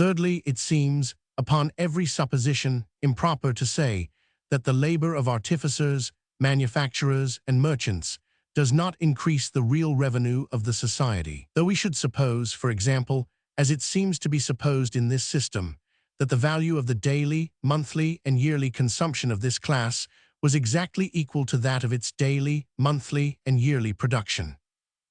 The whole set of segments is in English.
Thirdly, it seems, upon every supposition, improper to say that the labor of artificers, manufacturers, and merchants does not increase the real revenue of the society. Though we should suppose, for example, as it seems to be supposed in this system, that the value of the daily, monthly, and yearly consumption of this class was exactly equal to that of its daily, monthly, and yearly production.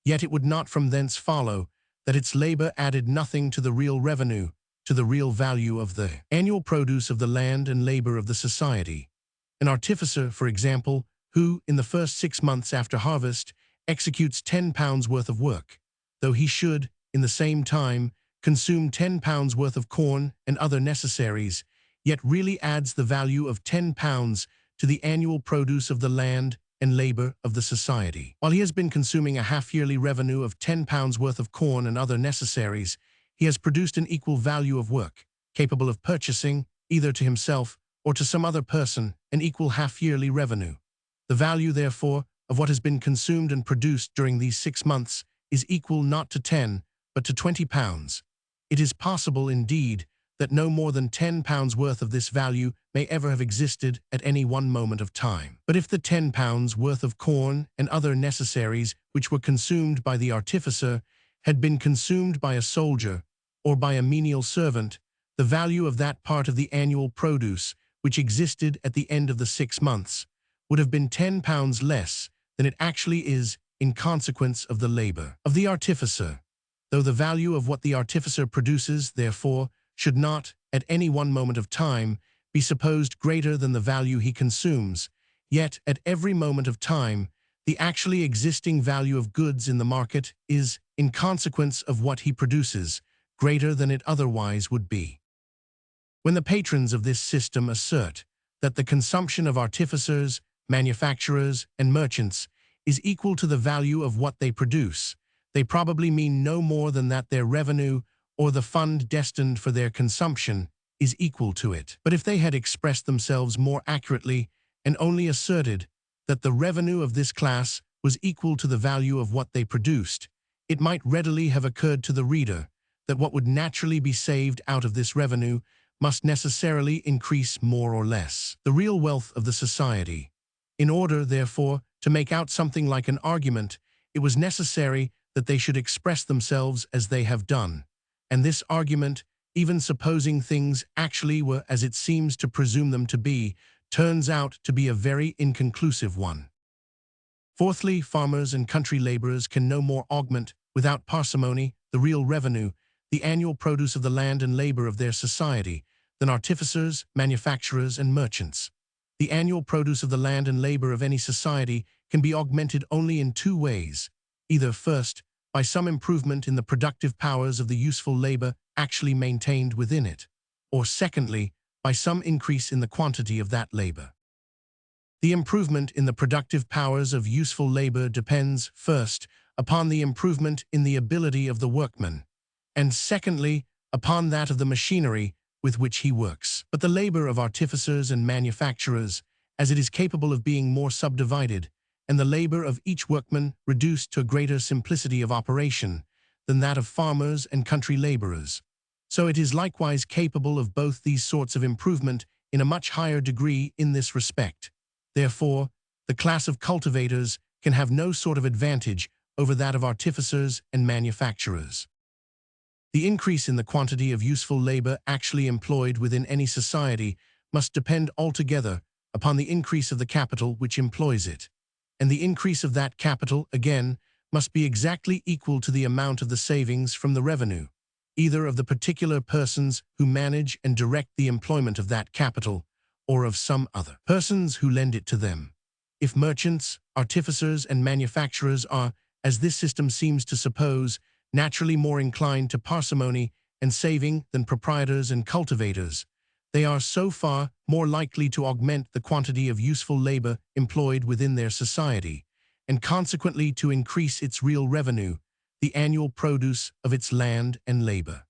Yet it would not from thence follow that its labor added nothing to the real revenue, to the real value of the annual produce of the land and labor of the society. An artificer, for example, who, in the first 6 months after harvest, executes £10 worth of work, though he should, in the same time, consume £10 worth of corn and other necessaries, yet really adds the value of £10 to the annual produce of the land and labor of the society. While he has been consuming a half-yearly revenue of £10 worth of corn and other necessaries, he has produced an equal value of work, capable of purchasing, either to himself or to some other person, an equal half-yearly revenue. The value, therefore, of what has been consumed and produced during these 6 months is equal not to 10, but to £20. It is possible, indeed, that no more than £10 worth of this value may ever have existed at any one moment of time. But if the £10 worth of corn and other necessaries which were consumed by the artificer had been consumed by a soldier or by a menial servant, the value of that part of the annual produce which existed at the end of the 6 months would have been £10 less than it actually is in consequence of the labor of the artificer. Though the value of what the artificer produces, therefore, should not, at any one moment of time, be supposed greater than the value he consumes, yet at every moment of time, the actually existing value of goods in the market is, in consequence of what he produces, greater than it otherwise would be. When the patrons of this system assert that the consumption of artificers, manufacturers, and merchants is equal to the value of what they produce, they probably mean no more than that their revenue or the fund destined for their consumption is equal to it. But if they had expressed themselves more accurately and only asserted that the revenue of this class was equal to the value of what they produced, it might readily have occurred to the reader that what would naturally be saved out of this revenue must necessarily increase more or less the real wealth of the society. In order, therefore, to make out something like an argument, it was necessary that they should express themselves as they have done. And this argument, even supposing things actually were as it seems to presume them to be, turns out to be a very inconclusive one. Fourthly, farmers and country laborers can no more augment, without parsimony, the real revenue, the annual produce of the land and labor of their society, than artificers, manufacturers, and merchants. The annual produce of the land and labor of any society can be augmented only in 2 ways, either first, by some improvement in the productive powers of the useful labor actually maintained within it, or secondly, by some increase in the quantity of that labor. The improvement in the productive powers of useful labor depends, first, upon the improvement in the ability of the workman, and secondly, upon that of the machinery with which he works. But the labor of artificers and manufacturers, as it is capable of being more subdivided, and the labor of each workman reduced to a greater simplicity of operation than that of farmers and country laborers, so it is likewise capable of both these sorts of improvement in a much higher degree in this respect. Therefore, the class of cultivators can have no sort of advantage over that of artificers and manufacturers. The increase in the quantity of useful labor actually employed within any society must depend altogether upon the increase of the capital which employs it, and the increase of that capital, again, must be exactly equal to the amount of the savings from the revenue, either of the particular persons who manage and direct the employment of that capital, or of some other persons who lend it to them. If merchants, artificers, and manufacturers are, as this system seems to suppose, naturally more inclined to parsimony and saving than proprietors and cultivators, they are so far more likely to augment the quantity of useful labor employed within their society, and consequently to increase its real revenue, the annual produce of its land and labor.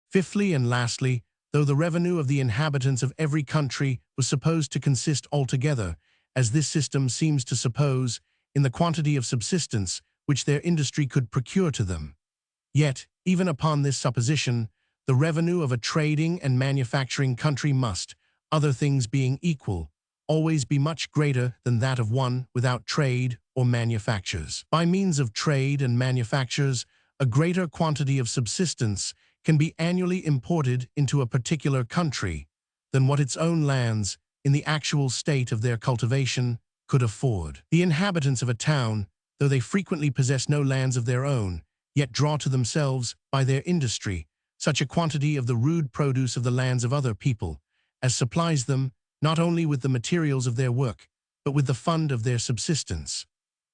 Fifthly and lastly, though the revenue of the inhabitants of every country was supposed to consist altogether, as this system seems to suppose, in the quantity of subsistence which their industry could procure to them, yet, even upon this supposition, The revenue of a trading and manufacturing country must, other things being equal, always be much greater than that of one without trade or manufactures. By means of trade and manufactures, a greater quantity of subsistence can be annually imported into a particular country than what its own lands, in the actual state of their cultivation, could afford. The inhabitants of a town, though they frequently possess no lands of their own, yet draw to themselves, by their industry, such a quantity of the rude produce of the lands of other people, as supplies them not only with the materials of their work, but with the fund of their subsistence.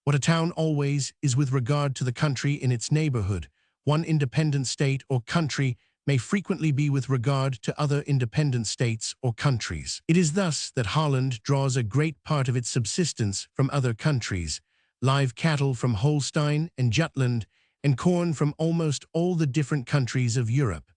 What a town always is with regard to the country in its neighborhood, one independent state or country may frequently be with regard to other independent states or countries. It is thus that Holland draws a great part of its subsistence from other countries, live cattle from Holstein and Jutland, and corn from almost all the different countries of Europe.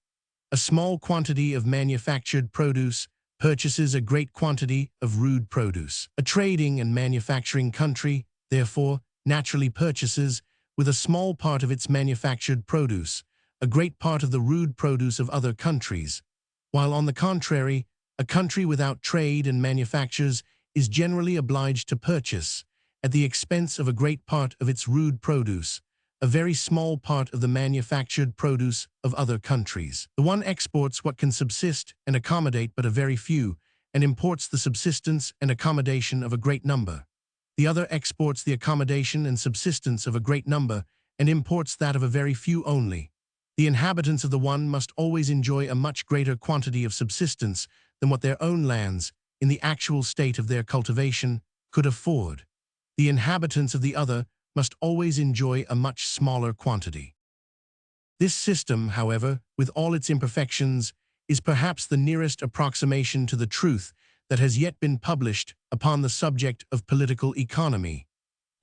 A small quantity of manufactured produce purchases a great quantity of rude produce. A trading and manufacturing country, therefore, naturally purchases, with a small part of its manufactured produce, a great part of the rude produce of other countries, while on the contrary, a country without trade and manufactures is generally obliged to purchase, at the expense of a great part of its rude produce, a very small part of the manufactured produce of other countries. The one exports what can subsist and accommodate but a very few, and imports the subsistence and accommodation of a great number. The other exports the accommodation and subsistence of a great number, and imports that of a very few only. The inhabitants of the one must always enjoy a much greater quantity of subsistence than what their own lands, in the actual state of their cultivation, could afford. The inhabitants of the other must always enjoy a much smaller quantity. This system, however, with all its imperfections, is perhaps the nearest approximation to the truth that has yet been published upon the subject of political economy,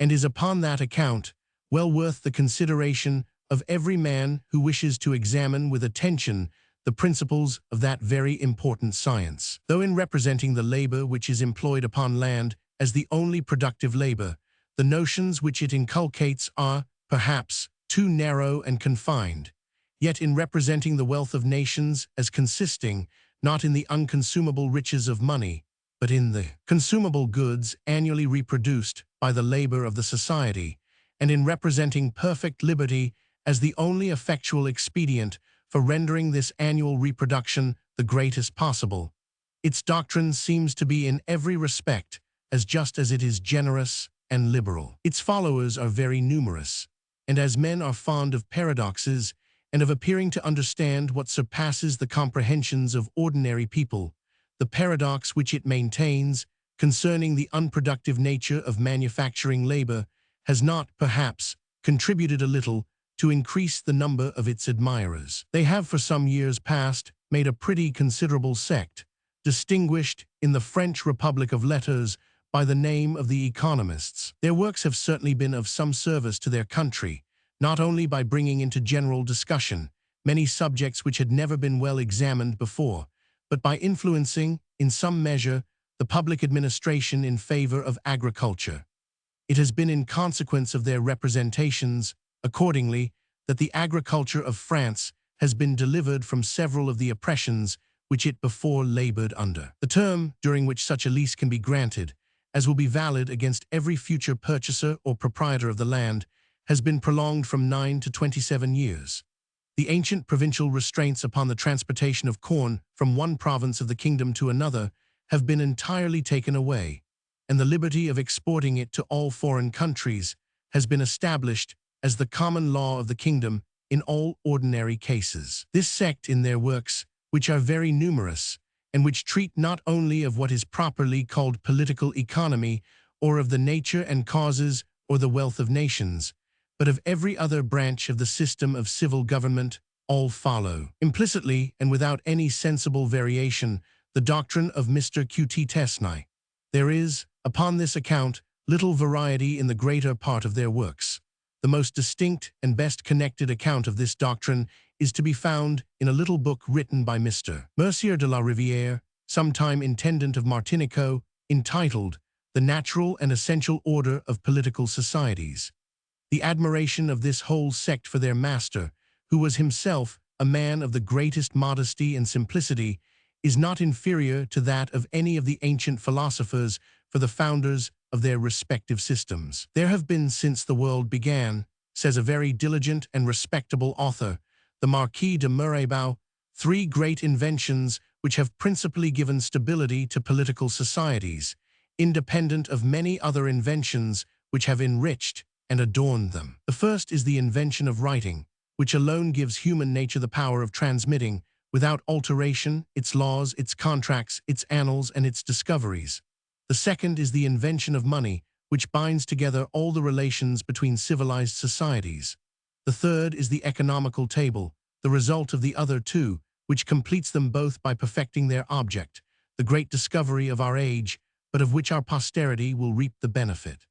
and is upon that account well worth the consideration of every man who wishes to examine with attention the principles of that very important science. Though in representing the labor which is employed upon land as the only productive labor, the notions which it inculcates are, perhaps, too narrow and confined, yet in representing the wealth of nations as consisting not in the unconsumable riches of money, but in the consumable goods annually reproduced by the labor of the society, and in representing perfect liberty as the only effectual expedient for rendering this annual reproduction the greatest possible, its doctrine seems to be in every respect as just as it is generous and liberal. Its followers are very numerous, and as men are fond of paradoxes and of appearing to understand what surpasses the comprehensions of ordinary people, the paradox which it maintains concerning the unproductive nature of manufacturing labor has not, perhaps, contributed a little to increase the number of its admirers. They have for some years past made a pretty considerable sect, distinguished in the French Republic of Letters by the name of the economists. Their works have certainly been of some service to their country, not only by bringing into general discussion many subjects which had never been well examined before, but by influencing, in some measure, the public administration in favor of agriculture. It has been in consequence of their representations, accordingly, that the agriculture of France has been delivered from several of the oppressions which it before labored under. The term during which such a lease can be granted, as will be valid against every future purchaser or proprietor of the land, has been prolonged from 9 to 27 years. The ancient provincial restraints upon the transportation of corn from one province of the kingdom to another have been entirely taken away, and the liberty of exporting it to all foreign countries has been established as the common law of the kingdom in all ordinary cases. This sect in their works, which are very numerous, and which treat not only of what is properly called political economy, or of the nature and causes or the wealth of nations, but of every other branch of the system of civil government, all follow, implicitly and without any sensible variation, the doctrine of Mr. Q.T. Tesnai. There is, upon this account, little variety in the greater part of their works. The most distinct and best connected account of this doctrine is to be found in a little book written by Mr. Mercier de la Rivière, sometime intendant of Martinico, entitled The Natural and Essential Order of Political Societies. The admiration of this whole sect for their master, who was himself a man of the greatest modesty and simplicity, is not inferior to that of any of the ancient philosophers, for the founders of their respective systems. There have been since the world began, says a very diligent and respectable author, the Marquis de Mirabeau, three great inventions which have principally given stability to political societies, independent of many other inventions which have enriched and adorned them. The first is the invention of writing, which alone gives human nature the power of transmitting, without alteration, its laws, its contracts, its annals, and its discoveries. The second is the invention of money, which binds together all the relations between civilized societies. The third is the economical table, the result of the other two, which completes them both by perfecting their object, the great discovery of our age, but of which our posterity will reap the benefit.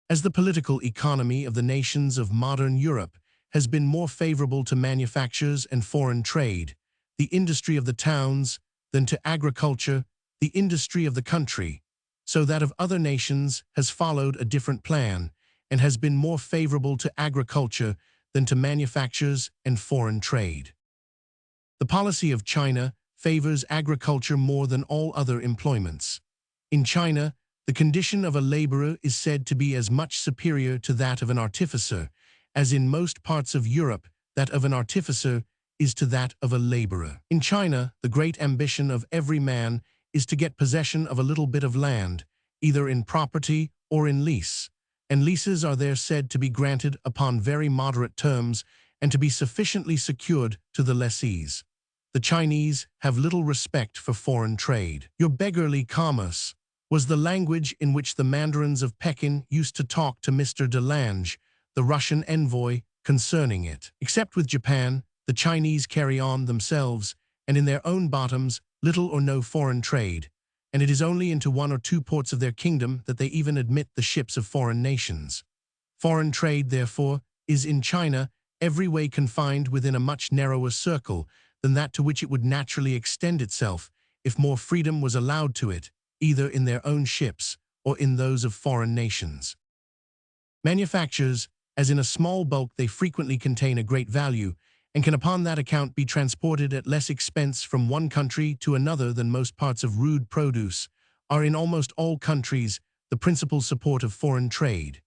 As the political economy of the nations of modern Europe has been more favorable to manufactures and foreign trade, the industry of the towns, than to agriculture, the industry of the country, so that of other nations has followed a different plan, and has been more favorable to agriculture than to manufactures and foreign trade. The policy of China favors agriculture more than all other employments. In China, the condition of a laborer is said to be as much superior to that of an artificer, as in most parts of Europe that of an artificer is to that of a laborer. In China, the great ambition of every man is to get possession of a little bit of land, either in property or in lease, and leases are there said to be granted upon very moderate terms and to be sufficiently secured to the lessees. The Chinese have little respect for foreign trade. "Your beggarly commerce" was the language in which the mandarins of Pekin used to talk to Mr. de Lange, the Russian envoy, concerning it. Except with Japan, the Chinese carry on themselves, and in their own bottoms, little or no foreign trade, and it is only into one or two ports of their kingdom that they even admit the ships of foreign nations. Foreign trade, therefore, is in China every way confined within a much narrower circle than that to which it would naturally extend itself if more freedom was allowed to it, either in their own ships or in those of foreign nations. Manufactures, as in a small bulk they frequently contain a great value, and can upon that account be transported at less expense from one country to another than most parts of rude produce, are in almost all countries the principal support of foreign trade.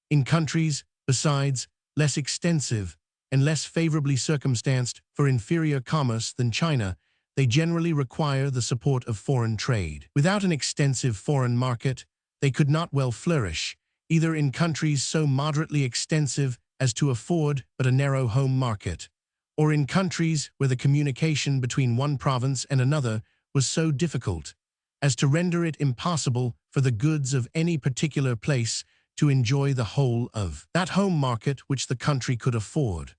In countries, besides, less extensive and less favorably circumstanced for inferior commerce than China, they generally require the support of foreign trade. Without an extensive foreign market, they could not well flourish, either in countries so moderately extensive as to afford but a narrow home market, or in countries where the communication between one province and another was so difficult as to render it impossible for the goods of any particular place to enjoy the whole of that home market which the country could afford.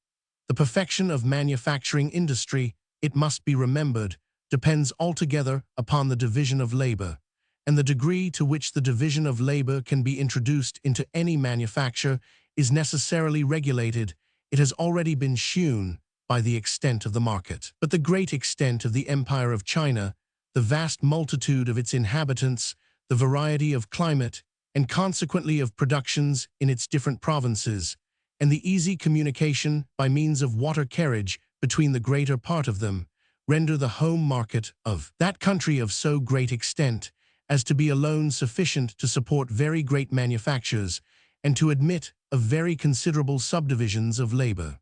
The perfection of manufacturing industry, it must be remembered, depends altogether upon the division of labor, and the degree to which the division of labor can be introduced into any manufacture is necessarily regulated, it has already been shewn, by the extent of the market. But the great extent of the Empire of China, the vast multitude of its inhabitants, the variety of climate, and consequently of productions in its different provinces, and the easy communication by means of water carriage between the greater part of them, render the home market of that country of so great extent as to be alone sufficient to support very great manufactures and to admit of very considerable subdivisions of labor.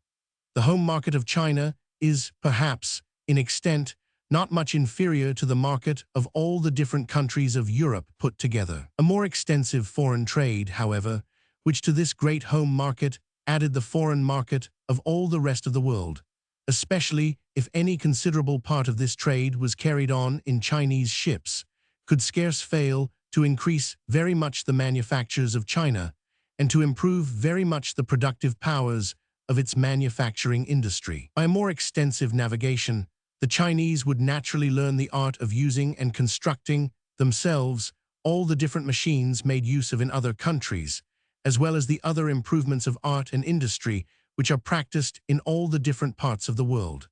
The home market of China is, perhaps, in extent, not much inferior to the market of all the different countries of Europe put together. A more extensive foreign trade, however, which to this great home market added the foreign market of all the rest of the world, especially if any considerable part of this trade was carried on in Chinese ships, could scarce fail to increase very much the manufactures of China and to improve very much the productive powers of its manufacturing industry. By a more extensive navigation, the Chinese would naturally learn the art of using and constructing themselves all the different machines made use of in other countries, as well as the other improvements of art and industry which are practiced in all the different parts of the world.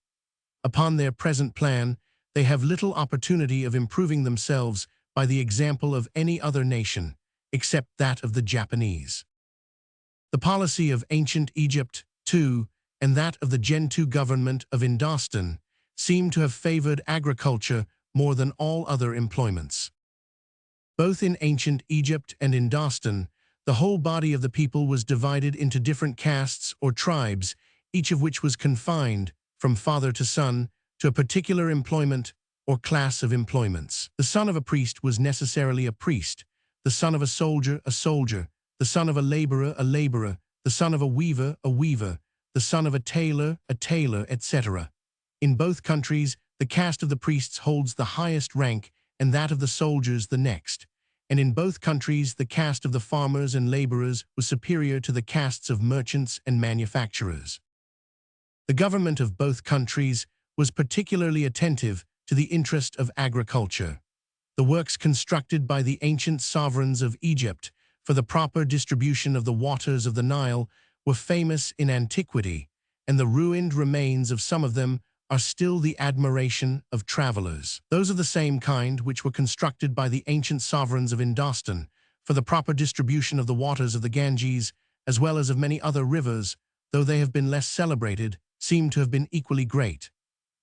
Upon their present plan, they have little opportunity of improving themselves by the example of any other nation, except that of the Japanese. The policy of ancient Egypt, too, and that of the Gentoo government of Indostan seem to have favored agriculture more than all other employments. Both in ancient Egypt and Indostan, the whole body of the people was divided into different castes or tribes, each of which was confined, from father to son, to a particular employment or class of employments. The son of a priest was necessarily a priest, the son of a soldier, the son of a laborer, the son of a weaver, the son of a tailor, etc. In both countries, the caste of the priests holds the highest rank and that of the soldiers the next, and in both countries the caste of the farmers and laborers was superior to the castes of merchants and manufacturers. The government of both countries was particularly attentive to the interest of agriculture. The works constructed by the ancient sovereigns of Egypt for the proper distribution of the waters of the Nile were famous in antiquity, and the ruined remains of some of them are still the admiration of travelers. Those of the same kind which were constructed by the ancient sovereigns of Indostan for the proper distribution of the waters of the Ganges, as well as of many other rivers, though they have been less celebrated, seem to have been equally great.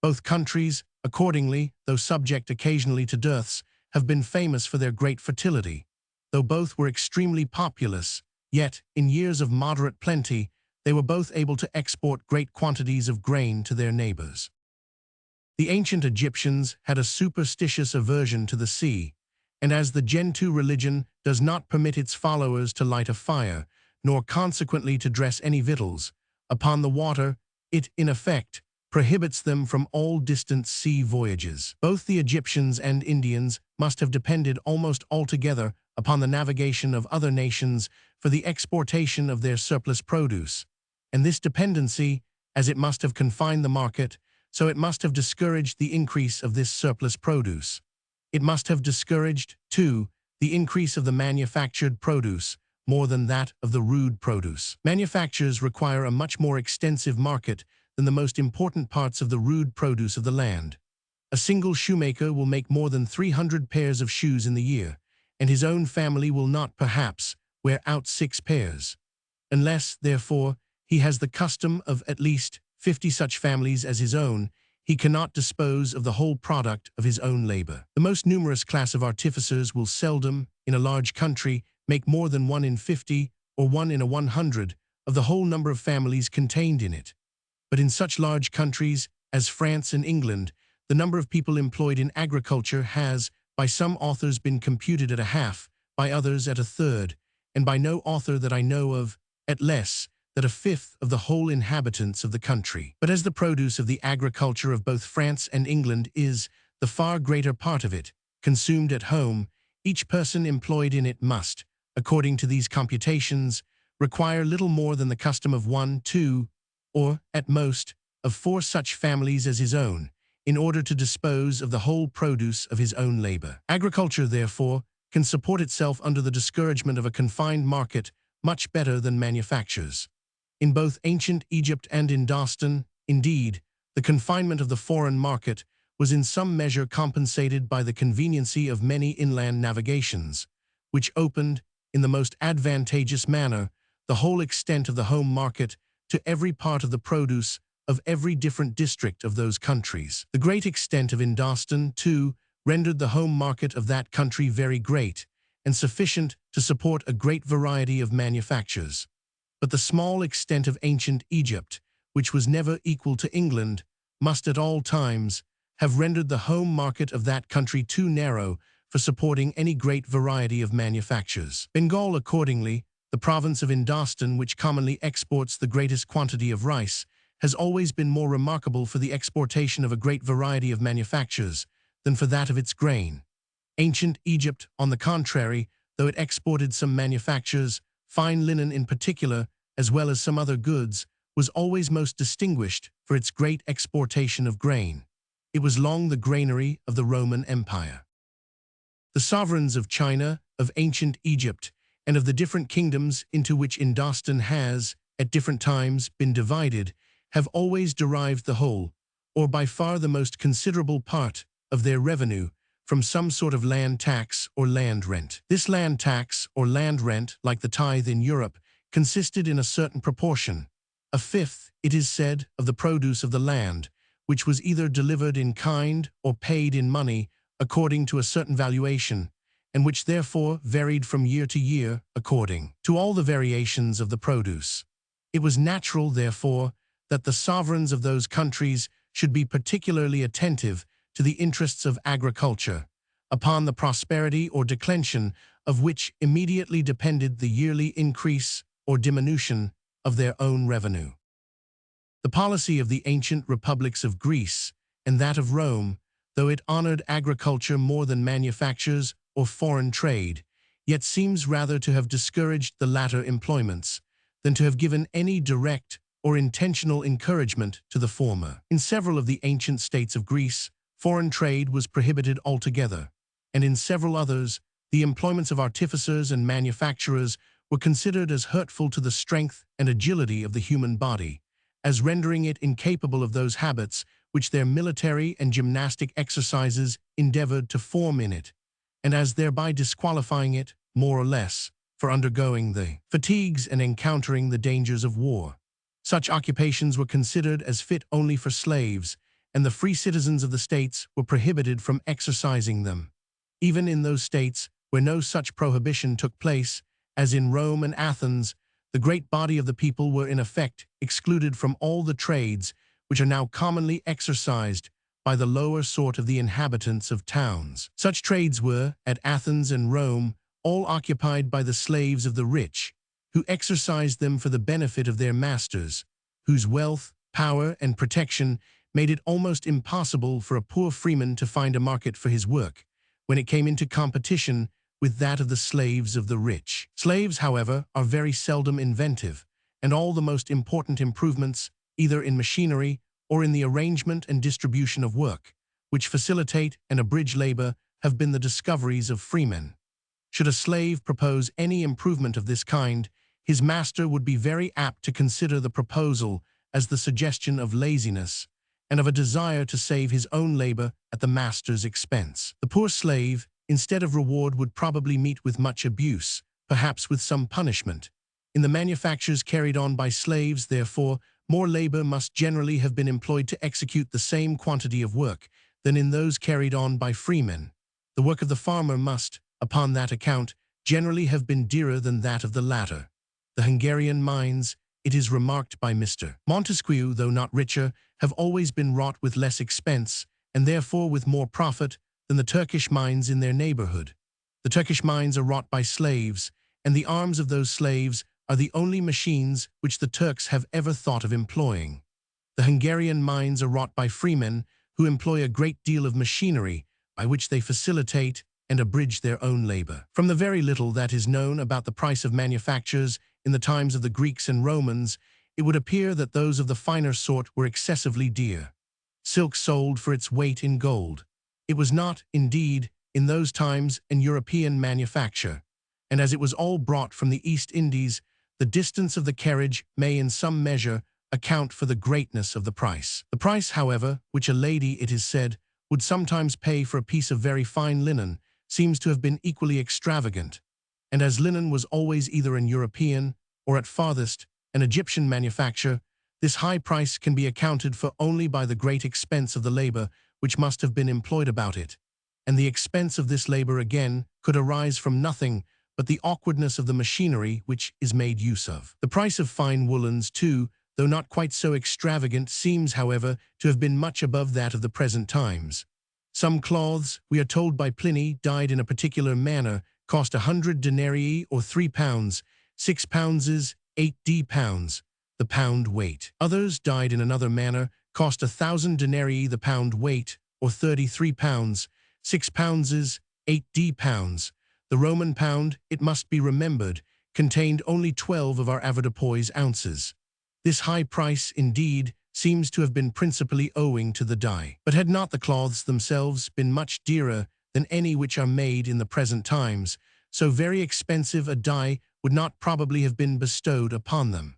Both countries, accordingly, though subject occasionally to dearths, have been famous for their great fertility. Though both were extremely populous, yet, in years of moderate plenty, they were both able to export great quantities of grain to their neighbors. The ancient Egyptians had a superstitious aversion to the sea, and as the Gentoo religion does not permit its followers to light a fire, nor consequently to dress any victuals upon the water, it, in effect, prohibits them from all distant sea voyages. Both the Egyptians and Indians must have depended almost altogether upon the navigation of other nations for the exportation of their surplus produce, and this dependency, as it must have confined the market, so it must have discouraged the increase of this surplus produce. It must have discouraged, too, the increase of the manufactured produce, more than that of the rude produce. Manufactures require a much more extensive market than the most important parts of the rude produce of the land. A single shoemaker will make more than 300 pairs of shoes in the year, and his own family will not, perhaps, wear out 6 pairs. Unless, therefore, he has the custom of at least 50 such families as his own, he cannot dispose of the whole product of his own labor. The most numerous class of artificers will seldom, in a large country, make more than 1 in 50 or 1 in 100 of the whole number of families contained in it. But in such large countries as France and England, the number of people employed in agriculture has, by some authors, been computed at a half, by others at a third, and by no author that I know of, at less than a fifth of the whole inhabitants of the country. But as the produce of the agriculture of both France and England is, the far greater part of it, consumed at home, each person employed in it must, according to these computations, require little more than the custom of 1, 2, or, at most, of 4 such families as his own, in order to dispose of the whole produce of his own labor. Agriculture, therefore, can support itself under the discouragement of a confined market much better than manufactures. In both ancient Egypt and Indostan, indeed, the confinement of the foreign market was in some measure compensated by the conveniency of many inland navigations, which opened, in the most advantageous manner, the whole extent of the home market to every part of the produce of every different district of those countries. The great extent of Indostan, too, rendered the home market of that country very great, and sufficient to support a great variety of manufactures. But the small extent of ancient Egypt, which was never equal to England, must at all times have rendered the home market of that country too narrow for supporting any great variety of manufactures. Bengal, accordingly, the province of Indostan, which commonly exports the greatest quantity of rice, has always been more remarkable for the exportation of a great variety of manufactures than for that of its grain. Ancient Egypt, on the contrary, though it exported some manufactures, fine linen in particular, as well as some other goods, was always most distinguished for its great exportation of grain. It was long the granary of the Roman Empire. The sovereigns of China, of ancient Egypt, and of the different kingdoms into which Indostan has, at different times, been divided, have always derived the whole, or by far the most considerable part, of their revenue from some sort of land tax or land rent. This land tax or land rent, like the tithe in Europe, consisted in a certain proportion, A fifth, it is said, of the produce of the land, which was either delivered in kind or paid in money according to a certain valuation, and which therefore varied from year to year according to all the variations of the produce. It was natural, therefore, that the sovereigns of those countries should be particularly attentive to the interests of agriculture, upon the prosperity or declension of which immediately depended the yearly increase or diminution of their own revenue. The policy of the ancient republics of Greece and that of Rome, though it honored agriculture more than manufactures or foreign trade, yet seems rather to have discouraged the latter employments than to have given any direct or intentional encouragement to the former. In several of the ancient states of Greece, foreign trade was prohibited altogether, and in several others, the employments of artificers and manufacturers were considered as hurtful to the strength and agility of the human body, as rendering it incapable of those habits which their military and gymnastic exercises endeavored to form in it, and as thereby disqualifying it, more or less, for undergoing the fatigues and encountering the dangers of war. Such occupations were considered as fit only for slaves, and the free citizens of the states were prohibited from exercising them. Even in those states where no such prohibition took place, as in Rome and Athens, the great body of the people were in effect excluded from all the trades which are now commonly exercised by the lower sort of the inhabitants of towns. Such trades were, at Athens and Rome, all occupied by the slaves of the rich, who exercised them for the benefit of their masters, whose wealth, power, and protection made it almost impossible for a poor freeman to find a market for his work, when it came into competition with that of the slaves of the rich. Slaves, however, are very seldom inventive, and all the most important improvements, either in machinery or in the arrangement and distribution of work, which facilitate and abridge labor, have been the discoveries of freemen. Should a slave propose any improvement of this kind, his master would be very apt to consider the proposal as the suggestion of laziness and of a desire to save his own labor at the master's expense. The poor slave, instead of reward, would probably meet with much abuse, perhaps with some punishment. In the manufactures carried on by slaves, therefore, more labor must generally have been employed to execute the same quantity of work than in those carried on by freemen. The work of the farmer must, upon that account, generally have been dearer than that of the latter. The Hungarian mines, it is remarked by Mr. Montesquieu, though not richer, have always been wrought with less expense, and therefore with more profit, than the Turkish mines in their neighborhood. The Turkish mines are wrought by slaves, and the arms of those slaves are the only machines which the Turks have ever thought of employing. The Hungarian mines are wrought by freemen, who employ a great deal of machinery, by which they facilitate and abridge their own labor. From the very little that is known about the price of manufactures in the times of the Greeks and Romans, it would appear that those of the finer sort were excessively dear. Silk sold for its weight in gold. It was not, indeed, in those times an European manufacture, and as it was all brought from the East Indies, the distance of the carriage may in some measure account for the greatness of the price. The price, however, which a lady, it is said, would sometimes pay for a piece of very fine linen seems to have been equally extravagant, and as linen was always either an European or at farthest an Egyptian manufacture, this high price can be accounted for only by the great expense of the labor which must have been employed about it, and the expense of this labor again could arise from nothing but the awkwardness of the machinery which is made use of. The price of fine woolens, too, though not quite so extravagant, seems, however, to have been much above that of the present times. Some cloths, we are told by Pliny, dyed in a particular manner, cost 100 denarii or 3 pounds, 6 pounds, 8 pounds, the pound weight. Others, dyed in another manner, cost 1,000 denarii the pound weight, or 33 pounds, 6 pounds, 8 pounds. The Roman pound, it must be remembered, contained only 12 of our avoirdupois ounces. This high price, indeed, seems to have been principally owing to the dye. But had not the cloths themselves been much dearer than any which are made in the present times, so very expensive a dye would not probably have been bestowed upon them.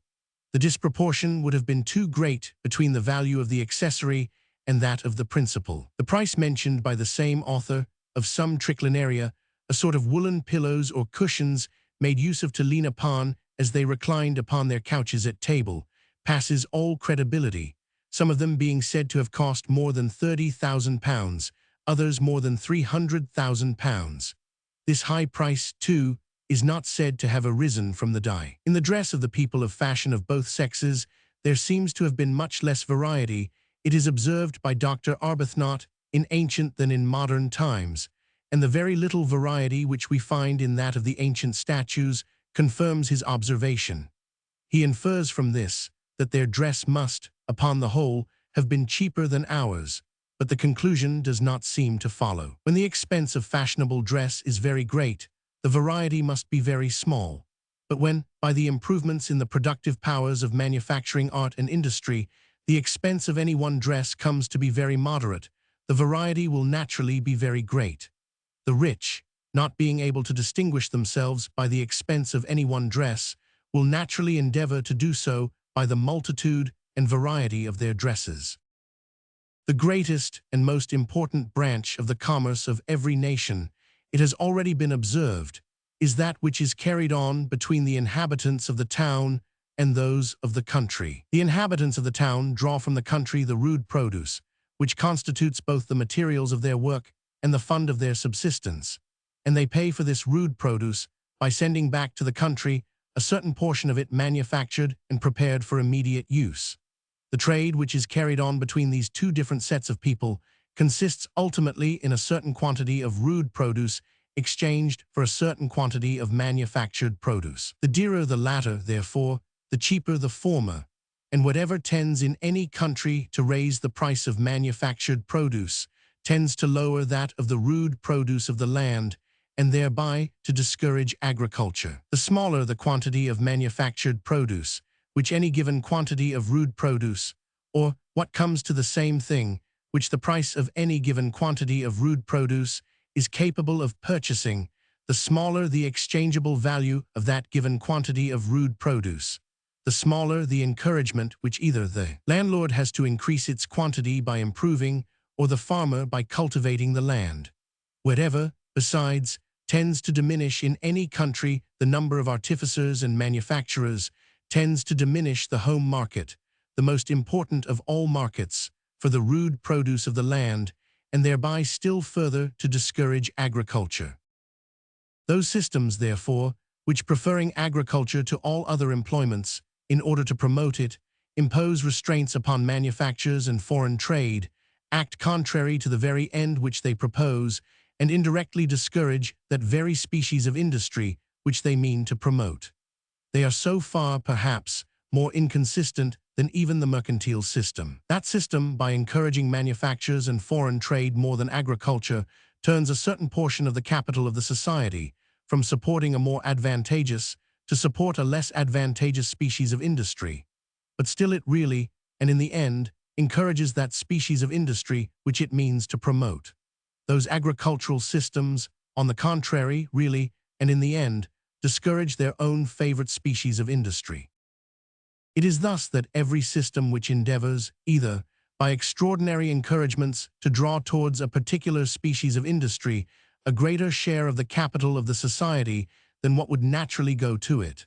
The disproportion would have been too great between the value of the accessory and that of the principal. The price mentioned by the same author of some triclinaria, a sort of woolen pillows or cushions made use of to lean upon as they reclined upon their couches at table, passes all credibility, some of them being said to have cost more than £30,000, others more than £300,000. This high price, too, is not said to have arisen from the dye. In the dress of the people of fashion of both sexes, there seems to have been much less variety, it is observed by Dr. Arbuthnot, in ancient than in modern times, and the very little variety which we find in that of the ancient statues confirms his observation. He infers from this that their dress must, upon the whole, have been cheaper than ours, but the conclusion does not seem to follow. When the expense of fashionable dress is very great, the variety must be very small. But when, by the improvements in the productive powers of manufacturing art and industry, the expense of any one dress comes to be very moderate, the variety will naturally be very great. The rich, not being able to distinguish themselves by the expense of any one dress, will naturally endeavor to do so by the multitude and variety of their dresses. The greatest and most important branch of the commerce of every nation, it has already been observed, is that which is carried on between the inhabitants of the town and those of the country. The inhabitants of the town draw from the country the rude produce, which constitutes both the materials of their work and the fund of their subsistence, and they pay for this rude produce by sending back to the country a certain portion of it manufactured and prepared for immediate use. The trade which is carried on between these two different sets of people consists ultimately in a certain quantity of rude produce exchanged for a certain quantity of manufactured produce. The dearer the latter, therefore, the cheaper the former, and whatever tends in any country to raise the price of manufactured produce tends to lower that of the rude produce of the land, and thereby to discourage agriculture. The smaller the quantity of manufactured produce, which any given quantity of rude produce, or, what comes to the same thing, which the price of any given quantity of rude produce is capable of purchasing, the smaller the exchangeable value of that given quantity of rude produce, the smaller the encouragement which either the landlord has to increase its quantity by improving, or the farmer by cultivating the land. Whatever, besides, tends to diminish in any country the number of artificers and manufacturers, tends to diminish the home market, the most important of all markets, for the rude produce of the land, and thereby still further to discourage agriculture. Those systems, therefore, which preferring agriculture to all other employments, in order to promote it, impose restraints upon manufactures and foreign trade, act contrary to the very end which they propose, and indirectly discourage that very species of industry which they mean to promote. They are so far, perhaps, more inconsistent than even the mercantile system. That system, by encouraging manufactures and foreign trade more than agriculture, turns a certain portion of the capital of the society from supporting a more advantageous to support a less advantageous species of industry. But still it really, and in the end, encourages that species of industry which it means to promote. Those agricultural systems, on the contrary, really, and in the end, discourage their own favorite species of industry. It is thus that every system which endeavors, either by extraordinary encouragements to draw towards a particular species of industry a greater share of the capital of the society than what would naturally go to it,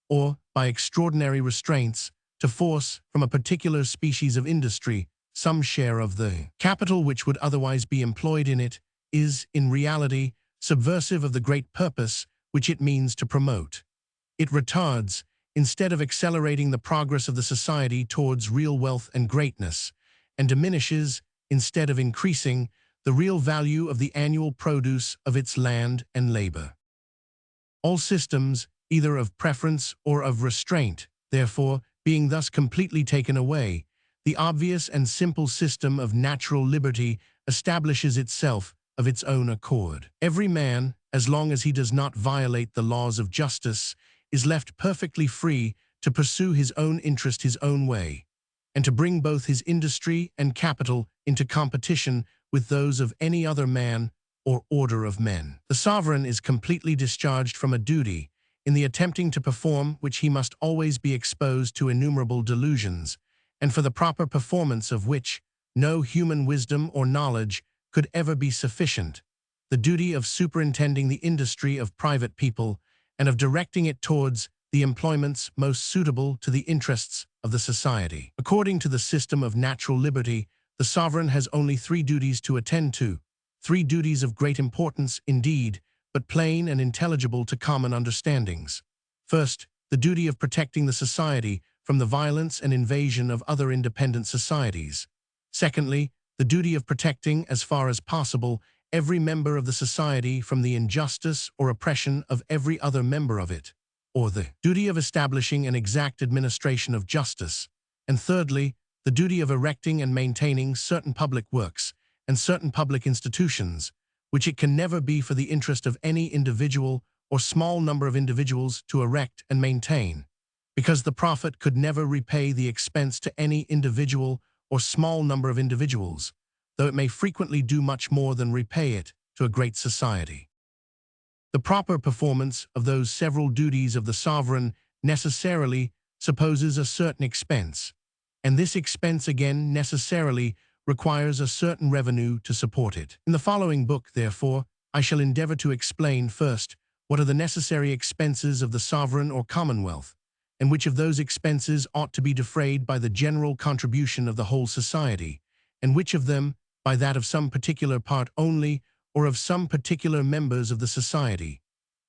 or by extraordinary restraints to force from a particular species of industry some share of the capital which would otherwise be employed in it, is, in reality, subversive of the great purpose which it means to promote. It retards, instead of accelerating the progress of the society towards real wealth and greatness, and diminishes, instead of increasing, the real value of the annual produce of its land and labor. All systems, either of preference or of restraint, therefore, being thus completely taken away, the obvious and simple system of natural liberty establishes itself of its own accord. Every man, as long as he does not violate the laws of justice, is left perfectly free to pursue his own interest his own way, and to bring both his industry and capital into competition with those of any other man or order of men. The sovereign is completely discharged from a duty, in the attempting to perform which he must always be exposed to innumerable delusions, and for the proper performance of which no human wisdom or knowledge could ever be sufficient, the duty of superintending the industry of private people and of directing it towards the employments most suitable to the interests of the society. According to the system of natural liberty, the sovereign has only three duties to attend to, three duties of great importance indeed, but plain and intelligible to common understandings. First, the duty of protecting the society from the violence and invasion of other independent societies. Secondly, the duty of protecting, as far as possible, every member of the society from the injustice or oppression of every other member of it, or the duty of establishing an exact administration of justice. And thirdly, the duty of erecting and maintaining certain public works and certain public institutions, which it can never be for the interest of any individual or small number of individuals to erect and maintain, because the profit could never repay the expense to any individual or small number of individuals, though it may frequently do much more than repay it to a great society. The proper performance of those several duties of the sovereign necessarily supposes a certain expense, and this expense again necessarily requires a certain revenue to support it. In the following book, therefore, I shall endeavor to explain first what are the necessary expenses of the sovereign or commonwealth, and which of those expenses ought to be defrayed by the general contribution of the whole society, and which of them by that of some particular part only, or of some particular members of the society.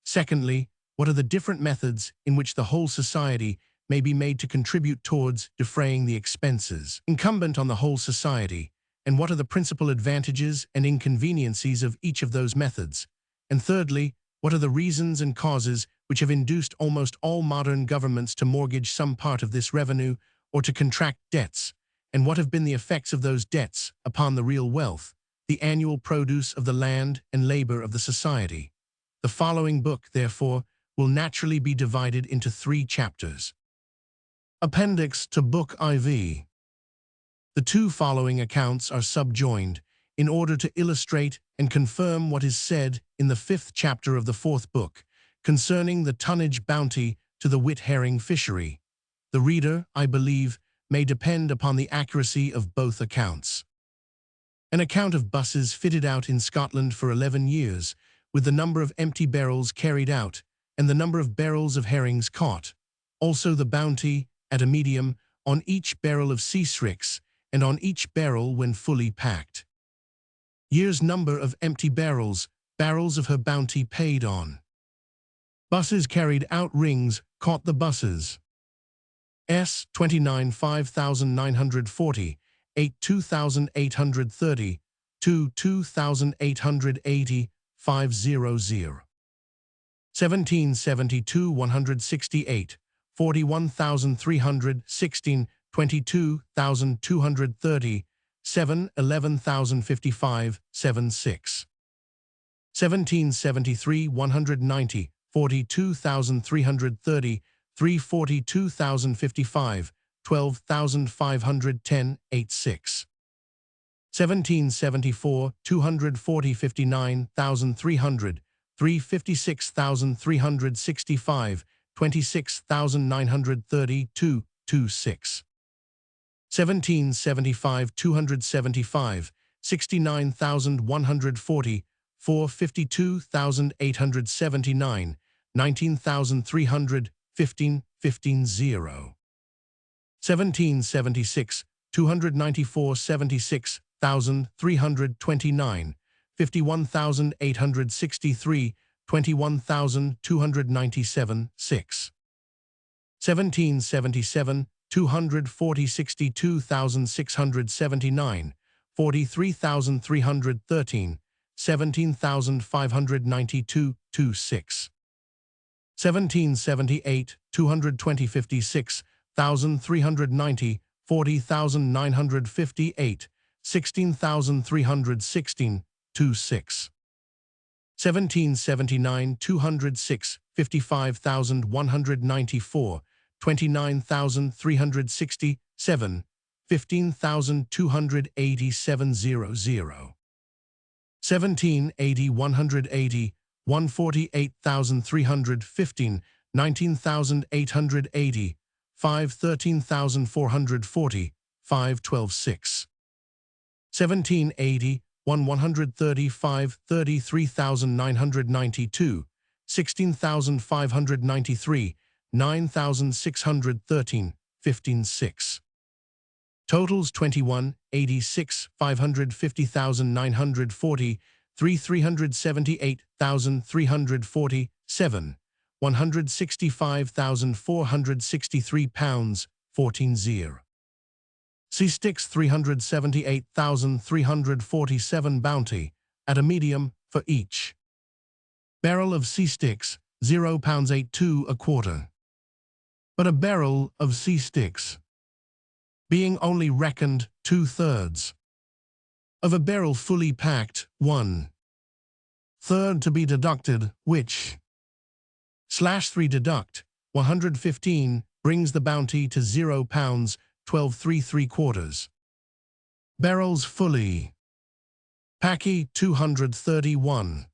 Secondly, what are the different methods in which the whole society may be made to contribute towards defraying the expenses incumbent on the whole society, and what are the principal advantages and inconveniencies of each of those methods. And thirdly, what are the reasons and causes which have induced almost all modern governments to mortgage some part of this revenue or to contract debts, and what have been the effects of those debts upon the real wealth, the annual produce of the land and labor of the society. The following book, therefore, will naturally be divided into 3 chapters. Appendix to Book IV. The 2 following accounts are subjoined in order to illustrate and confirm what is said in the 5th chapter of the 4th book concerning the tonnage bounty to the wit herring fishery. The reader, I believe, may depend upon the accuracy of both accounts. An account of buses fitted out in Scotland for 11 years, with the number of empty barrels carried out and the number of barrels of herrings caught, also the bounty, at a medium, on each barrel of sea srix and on each barrel when fully packed. Year's number of empty barrels, barrels of her bounty paid on. Buses carried out rings, caught the buses. S. 29 5,940, 8 2,830, 2 2,880, 500. 1772 168, 41,316, 22,230, 7 11,055, 76. 1773 190, 42,330, 342,055, 12,510, 86. 1774 240 59,300, 356,365, 26,932, 26. 1775 275, 69,140, 452,879, 19,300, 15, 15, 0. 1776 294 76,329, 51,863, 21,297, 6. 1777 240 62,679, 43,313, 17,592, 26. 1778 220 56,390, 40,958, 16,316, 26. 1779 206 55,194, 29,367, 15,287, 00. 1780 180, 148,315, 19,880, 5 13,440, 5 12 6. 1780 135, 33,992, 16,593, 9,613.15.6. Totals 21, 86, 550,940, 378,347, 165,463 pounds, 14 C-sticks 378,347 bounty, at a medium, for each barrel of C-sticks, £0.82 a quarter. But a barrel of C-sticks being only reckoned 2/3 of a barrel fully packed, 1/3 to be deducted, which /3 deduct 115 brings the bounty to £0.12 barrels fully packy 231.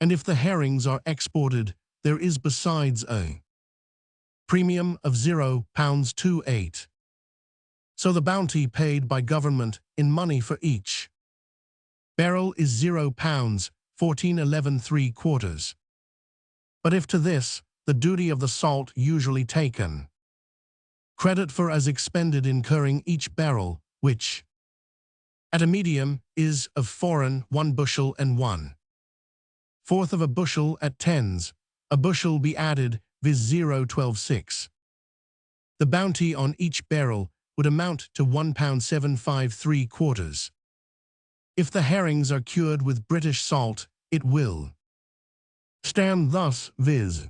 And if the herrings are exported, there is besides a premium of £0.28. So the bounty paid by government in money for each barrel is £0.141175. But if to this, the duty of the salt usually taken credit for as expended incurring each barrel, which at a medium is of foreign 1 bushel and 1/4 of a bushel at tens, a bushel be added, viz. 0.126. The bounty on each barrel would amount to £1.753. If the herrings are cured with British salt, it will stand thus, viz.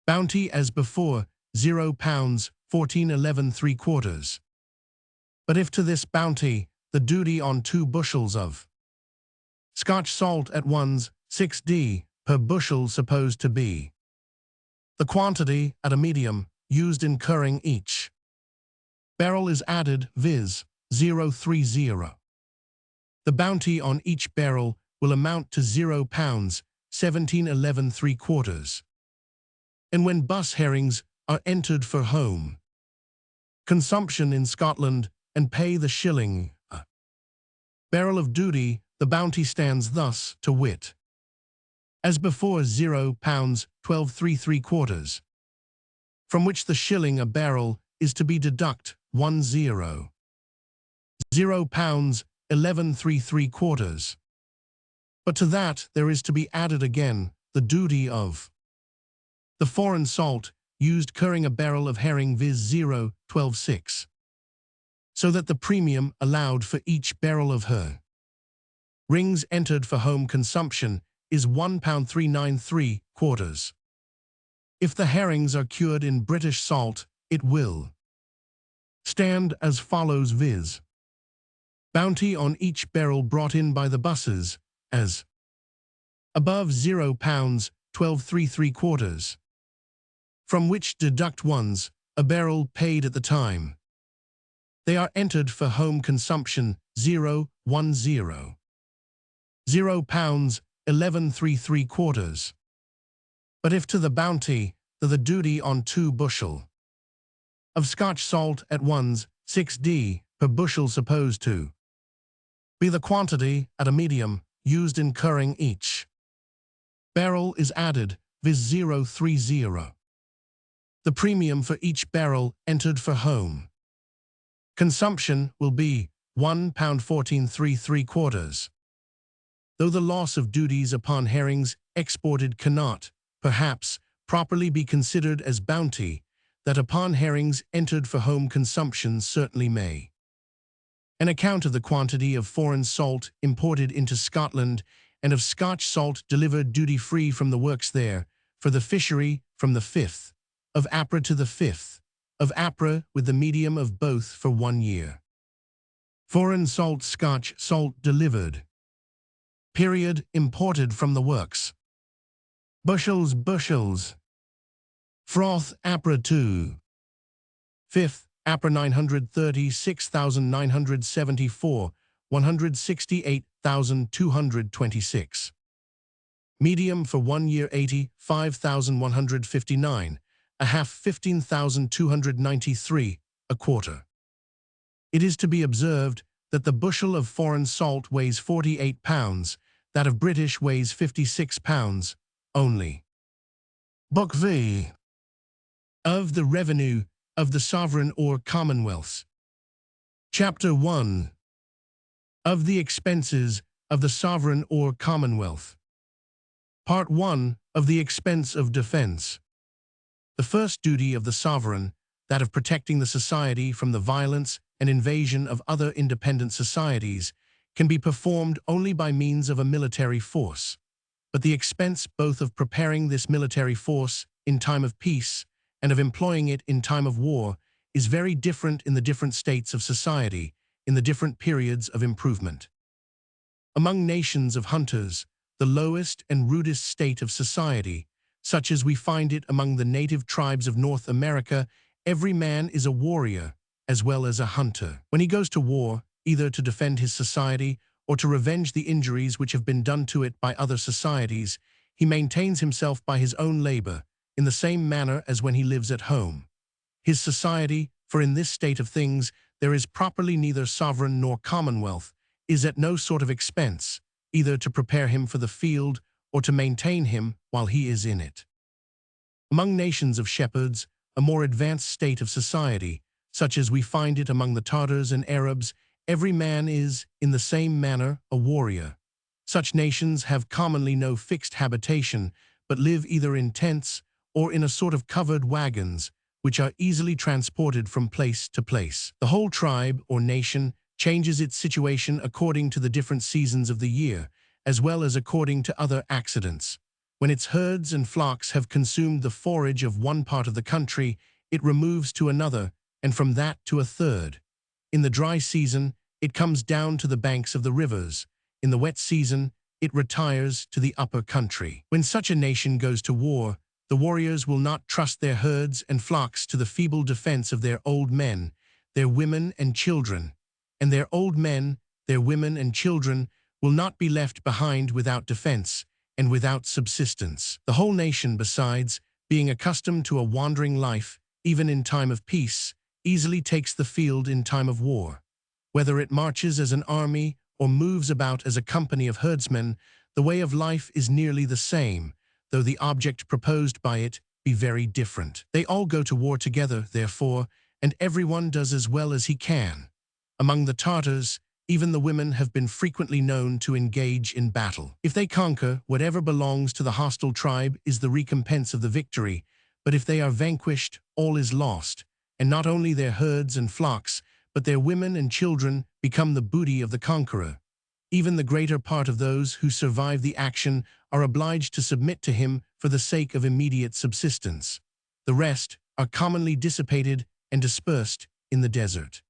bounty as before, £0.141175. But if to this bounty, the duty on 2 bushels of Scotch salt at 1/6d per bushel supposed to be the quantity, at a medium, used incurring each barrel is added, viz. 0.30. The bounty on each barrel will amount to £0.171175. And when bus herrings are entered for home consumption in Scotland and pay the shilling a barrel of duty, the bounty stands thus, to wit, as before, £0.1233, from which the shilling a barrel is to be deduct £0.1133. But to that there is to be added again the duty of the foreign salt used curing a barrel of herring, viz. 0.126, so that the premium allowed for each barrel of her rings entered for home consumption is £1.393. If the herrings are cured in British salt, it will stand as follows, viz. bounty on each barrel brought in by the buses, as above, £0.1233, from which deduct a barrel paid at the time they are entered for home consumption, £0.1133. But if to the bounty, the duty on 2 bushel of Scotch salt at 1/6d per bushel supposed to be the quantity, at a medium, used incurring each barrel is added, viz. 0.30. The premium for each barrel entered for home consumption will be £1.1433. Though the loss of duties upon herrings exported cannot, perhaps, properly be considered as bounty, that upon herrings entered for home consumption certainly may. An account of the quantity of foreign salt imported into Scotland and of Scotch salt delivered duty-free from the works there, for the fishery from the 5th of April to the 5th of April, with the medium of both for 1 year. Foreign salt, Scotch salt delivered. Period, imported from the works. Bushels. Froth, April 2. 5th, April 936,974, 168,226. Medium for 1 year 85,159, a half 15,293, a quarter. It is to be observed that the bushel of foreign salt weighs 48 pounds, that of British weighs 56 pounds only. Book V. of the revenue of the sovereign or commonwealths. Chapter 1. Of the expenses of the sovereign or commonwealth. Part 1. Of the expense of defense. The first duty of the sovereign, that of protecting the society from the violence and invasion of other independent societies, can be performed only by means of a military force. But the expense both of preparing this military force in time of peace and of employing it in time of war is very different in the different states of society, in the different periods of improvement. Among nations of hunters, the lowest and rudest state of society, such as we find it among the native tribes of North America, every man is a warrior as well as a hunter. When he goes to war, either to defend his society or to revenge the injuries which have been done to it by other societies, he maintains himself by his own labor, in the same manner as when he lives at home. His society, for in this state of things there is properly neither sovereign nor commonwealth, is at no sort of expense, either to prepare him for the field or to maintain him while he is in it. Among nations of shepherds, a more advanced state of society, such as we find it among the Tartars and Arabs, every man is, in the same manner, a warrior. Such nations have commonly no fixed habitation, but live either in tents or in a sort of covered wagons, which are easily transported from place to place. The whole tribe or nation changes its situation according to the different seasons of the year, as well as according to other accidents. When its herds and flocks have consumed the forage of one part of the country, it removes to another, and from that to a third. In the dry season, it comes down to the banks of the rivers. In the wet season, it retires to the upper country. When such a nation goes to war, the warriors will not trust their herds and flocks to the feeble defense of their old men, their women and children, and their old men, their women and children, will not be left behind without defense and without subsistence. The whole nation, besides, being accustomed to a wandering life, even in time of peace, easily takes the field in time of war. Whether it marches as an army or moves about as a company of herdsmen, the way of life is nearly the same, though the object proposed by it be very different. They all go to war together, therefore, and everyone does as well as he can. Among the Tartars, even the women have been frequently known to engage in battle. If they conquer, whatever belongs to the hostile tribe is the recompense of the victory, but if they are vanquished, all is lost, and not only their herds and flocks, but their women and children become the booty of the conqueror. Even the greater part of those who survive the action are obliged to submit to him for the sake of immediate subsistence. The rest are commonly dissipated and dispersed in the desert.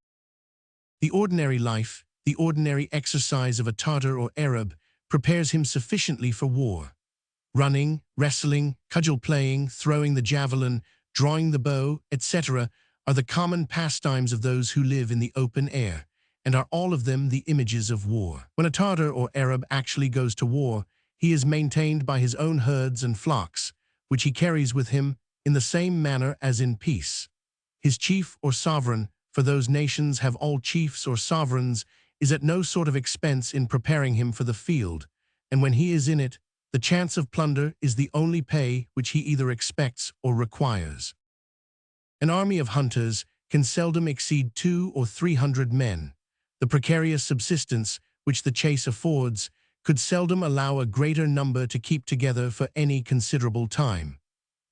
The ordinary life, the ordinary exercise of a Tartar or Arab, prepares him sufficiently for war. Running, wrestling, cudgel playing, throwing the javelin, drawing the bow, etc., are the common pastimes of those who live in the open air, and are all of them the images of war. When a Tartar or Arab actually goes to war, he is maintained by his own herds and flocks, which he carries with him in the same manner as in peace. His chief or sovereign, for those nations have all chiefs or sovereigns, is at no sort of expense in preparing him for the field, and when he is in it, the chance of plunder is the only pay which he either expects or requires. An army of hunters can seldom exceed 200 or 300 men. The precarious subsistence which the chase affords could seldom allow a greater number to keep together for any considerable time.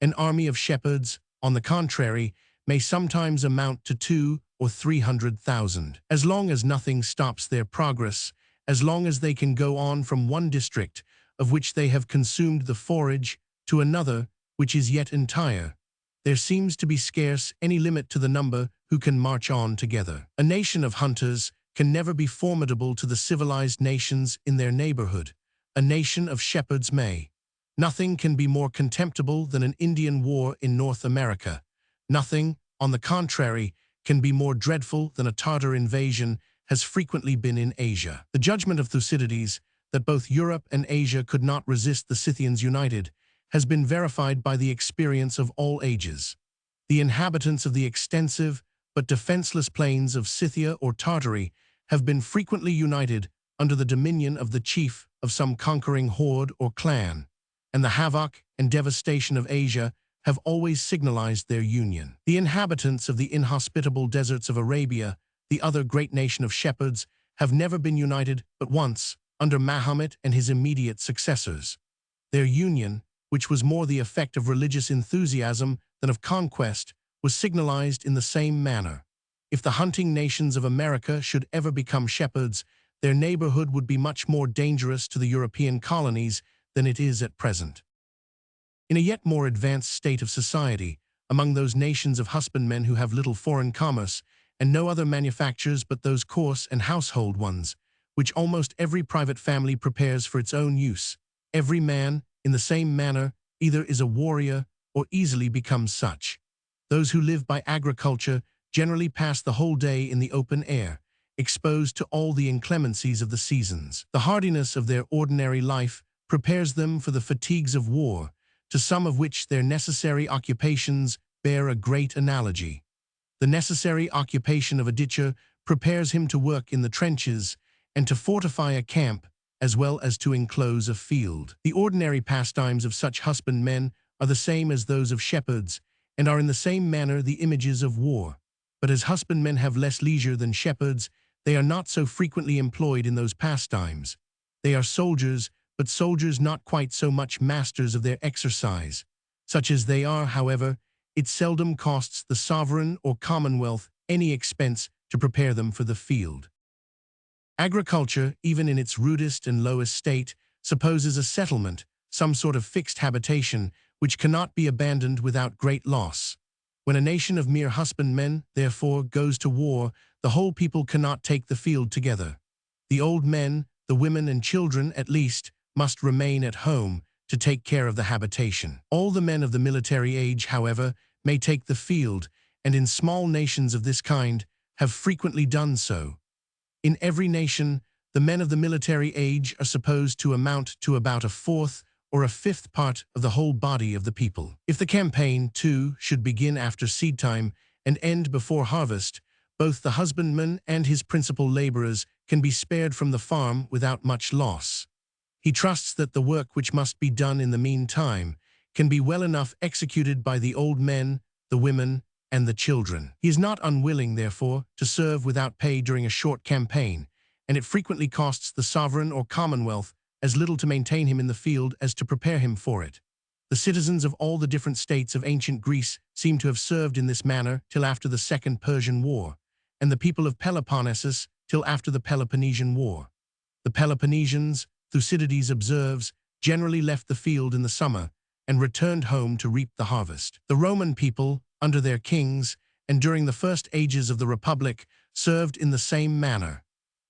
An army of shepherds, on the contrary, may sometimes amount to 200 or 300,000. As long as nothing stops their progress, as long as they can go on from one district of which they have consumed the forage to another which is yet entire, there seems to be scarce any limit to the number who can march on together. A nation of hunters can never be formidable to the civilized nations in their neighborhood. A nation of shepherds may. Nothing can be more contemptible than an Indian war in North America. Nothing, on the contrary, can be more dreadful than a Tartar invasion has frequently been in Asia. The judgment of Thucydides, that both Europe and Asia could not resist the Scythians united, has been verified by the experience of all ages. The inhabitants of the extensive but defenseless plains of Scythia or Tartary have been frequently united under the dominion of the chief of some conquering horde or clan, and the havoc and devastation of Asia have always signalized their union. The inhabitants of the inhospitable deserts of Arabia, the other great nation of shepherds, have never been united but once, under Mahomet and his immediate successors. Their union, which was more the effect of religious enthusiasm than of conquest, was signalized in the same manner. If the hunting nations of America should ever become shepherds, their neighborhood would be much more dangerous to the European colonies than it is at present. In a yet more advanced state of society, among those nations of husbandmen who have little foreign commerce and no other manufactures but those coarse and household ones, which almost every private family prepares for its own use, every man, in the same manner, either is a warrior or easily becomes such. Those who live by agriculture generally pass the whole day in the open air, exposed to all the inclemencies of the seasons. The hardiness of their ordinary life prepares them for the fatigues of war, to some of which their necessary occupations bear a great analogy. The necessary occupation of a ditcher prepares him to work in the trenches and to fortify a camp, as well as to enclose a field. The ordinary pastimes of such husbandmen are the same as those of shepherds, and are in the same manner the images of war. But as husbandmen have less leisure than shepherds, they are not so frequently employed in those pastimes. They are soldiers, but soldiers not quite so much masters of their exercise. Such as they are, however, it seldom costs the sovereign or commonwealth any expense to prepare them for the field. Agriculture, even in its rudest and lowest state, supposes a settlement, some sort of fixed habitation, which cannot be abandoned without great loss. When a nation of mere husbandmen, therefore, goes to war, the whole people cannot take the field together. The old men, the women and children, at least, must remain at home to take care of the habitation. All the men of the military age, however, may take the field, and in small nations of this kind have frequently done so. In every nation, the men of the military age are supposed to amount to about a fourth or a fifth part of the whole body of the people. If the campaign, too, should begin after seed time and end before harvest, both the husbandman and his principal laborers can be spared from the farm without much loss. He trusts that the work which must be done in the meantime can be well enough executed by the old men, the women, and the children. He is not unwilling, therefore, to serve without pay during a short campaign, and it frequently costs the sovereign or commonwealth as little to maintain him in the field as to prepare him for it. The citizens of all the different states of ancient Greece seem to have served in this manner till after the Second Persian War, and the people of Peloponnesus till after the Peloponnesian War. The Peloponnesians, Thucydides observes, generally left the field in the summer and returned home to reap the harvest. The Roman people, under their kings, and during the first ages of the Republic, served in the same manner.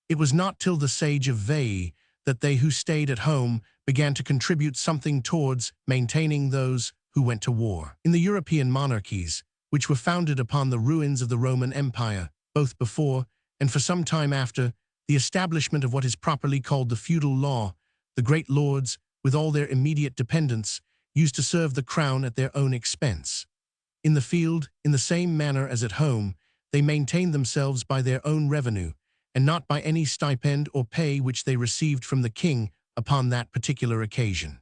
It was not till the Sage of Veii that they who stayed at home began to contribute something towards maintaining those who went to war. In the European monarchies, which were founded upon the ruins of the Roman Empire, both before and for some time after the establishment of what is properly called the feudal law, the great lords, with all their immediate dependents, used to serve the crown at their own expense. In the field, in the same manner as at home, they maintained themselves by their own revenue, and not by any stipend or pay which they received from the king upon that particular occasion.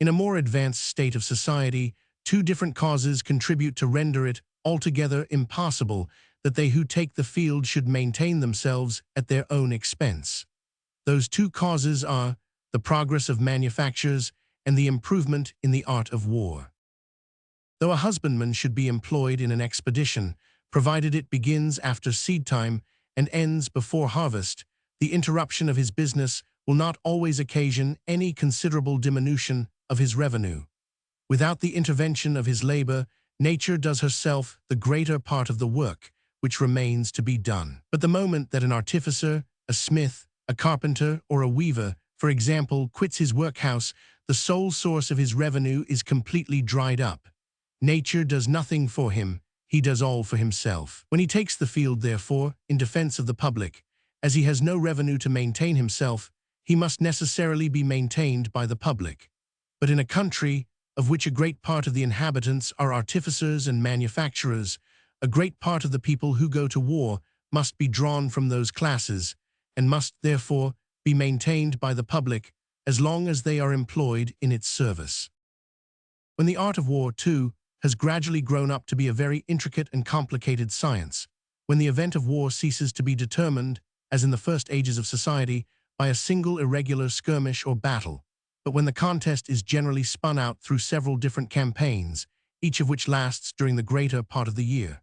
In a more advanced state of society, two different causes contribute to render it altogether impossible that they who take the field should maintain themselves at their own expense. Those two causes are the progress of manufactures and the improvement in the art of war. Though a husbandman should be employed in an expedition, provided it begins after seed time and ends before harvest, the interruption of his business will not always occasion any considerable diminution of his revenue. Without the intervention of his labor, nature does herself the greater part of the work which remains to be done. But the moment that an artificer, a smith, a carpenter, or a weaver, for example, quits his workhouse, the sole source of his revenue is completely dried up. Nature does nothing for him, he does all for himself. When he takes the field, therefore, in defense of the public, as he has no revenue to maintain himself, he must necessarily be maintained by the public. But in a country of which a great part of the inhabitants are artificers and manufacturers, a great part of the people who go to war must be drawn from those classes, and must, therefore, be maintained by the public as long as they are employed in its service. When the art of war, too, has gradually grown up to be a very intricate and complicated science, when the event of war ceases to be determined, as in the first ages of society, by a single irregular skirmish or battle, but when the contest is generally spun out through several different campaigns, each of which lasts during the greater part of the year,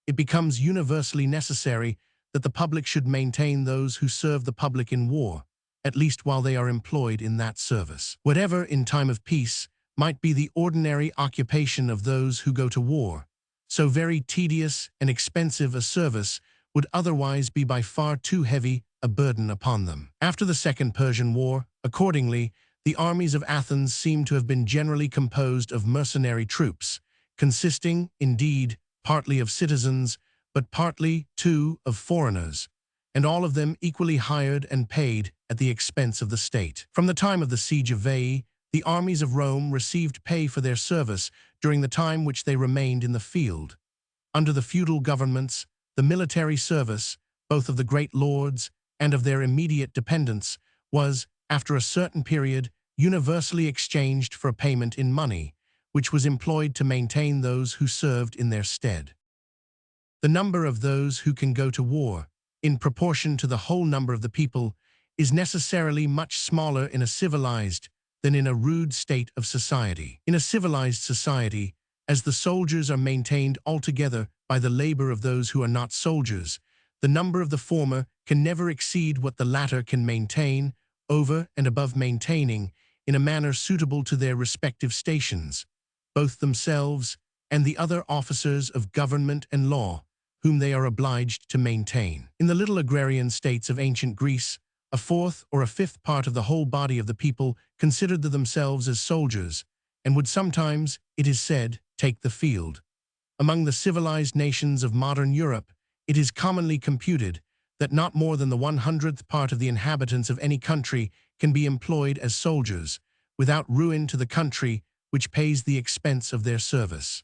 it becomes universally necessary that the public should maintain those who serve the public in war, at least while they are employed in that service. Whatever, in time of peace, might be the ordinary occupation of those who go to war, so very tedious and expensive a service would otherwise be by far too heavy a burden upon them. After the Second Persian War, accordingly, the armies of Athens seem to have been generally composed of mercenary troops, consisting, indeed, partly of citizens, but partly, too, of foreigners, and all of them equally hired and paid at the expense of the state. From the time of the siege of Veii, the armies of Rome received pay for their service during the time which they remained in the field. Under the feudal governments, the military service, both of the great lords and of their immediate dependents, was, after a certain period, universally exchanged for a payment in money, which was employed to maintain those who served in their stead. The number of those who can go to war, in proportion to the whole number of the people, is necessarily much smaller in a civilized than in a rude state of society. In a civilized society, as the soldiers are maintained altogether by the labor of those who are not soldiers, the number of the former can never exceed what the latter can maintain, over and above maintaining, in a manner suitable to their respective stations, both themselves and the other officers of government and law, whom they are obliged to maintain. In the little agrarian states of ancient Greece, a fourth or a fifth part of the whole body of the people considered themselves as soldiers, and would sometimes, it is said, take the field. Among the civilized nations of modern Europe, it is commonly computed that not more than the 100th part of the inhabitants of any country can be employed as soldiers, without ruin to the country which pays the expense of their service.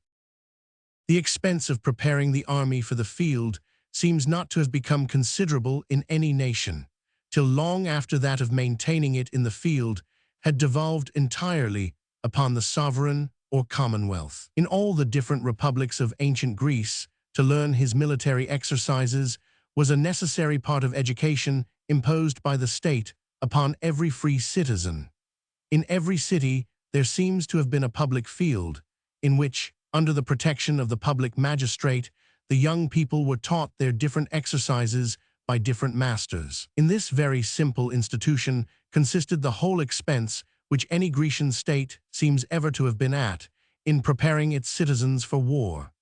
The expense of preparing the army for the field seems not to have become considerable in any nation, till long after that of maintaining it in the field had devolved entirely upon the sovereign or commonwealth. In all the different republics of ancient Greece, to learn his military exercises was a necessary part of education imposed by the state upon every free citizen. In every city there seems to have been a public field, in which, under the protection of the public magistrate, the young people were taught their different exercises by different masters. In this very simple institution consisted the whole expense which any Grecian state seems ever to have been at, in preparing its citizens for war.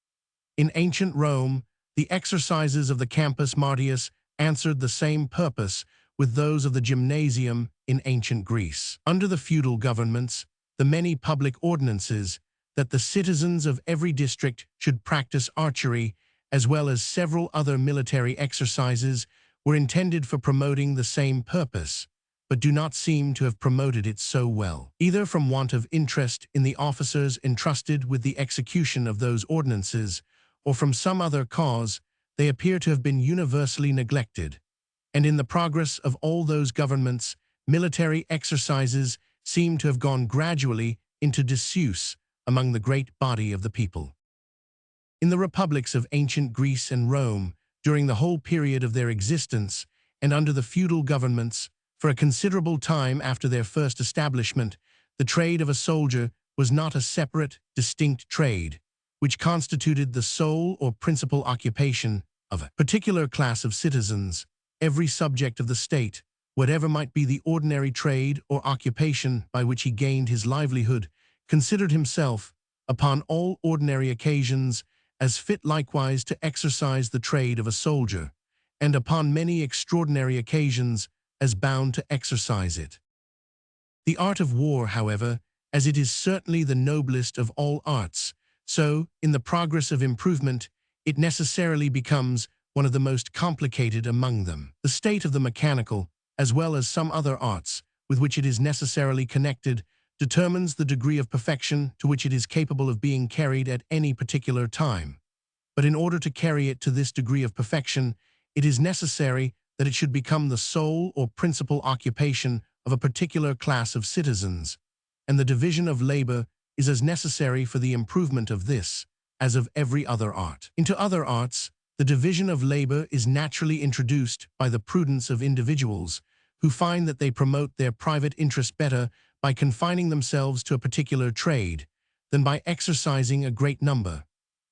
In ancient Rome, the exercises of the Campus Martius answered the same purpose with those of the gymnasium in ancient Greece. Under the feudal governments, the many public ordinances that the citizens of every district should practice archery, as well as several other military exercises, were intended for promoting the same purpose, but do not seem to have promoted it so well. Either from want of interest in the officers entrusted with the execution of those ordinances, or from some other cause, they appear to have been universally neglected, and in the progress of all those governments, military exercises seem to have gone gradually into disuse among the great body of the people. In the republics of ancient Greece and Rome, during the whole period of their existence, and under the feudal governments, for a considerable time after their first establishment, the trade of a soldier was not a separate, distinct trade, which constituted the sole or principal occupation of a particular class of citizens. Every subject of the state, whatever might be the ordinary trade or occupation by which he gained his livelihood, considered himself, upon all ordinary occasions, as fit likewise to exercise the trade of a soldier, and upon many extraordinary occasions as bound to exercise it. The art of war, however, as it is certainly the noblest of all arts, so, in the progress of improvement, it necessarily becomes one of the most complicated among them. The state of the mechanical, as well as some other arts with which it is necessarily connected, determines the degree of perfection to which it is capable of being carried at any particular time. But in order to carry it to this degree of perfection, it is necessary that it should become the sole or principal occupation of a particular class of citizens, and the division of labor is as necessary for the improvement of this as of every other art. Into other arts, the division of labor is naturally introduced by the prudence of individuals who find that they promote their private interest better by confining themselves to a particular trade than by exercising a great number.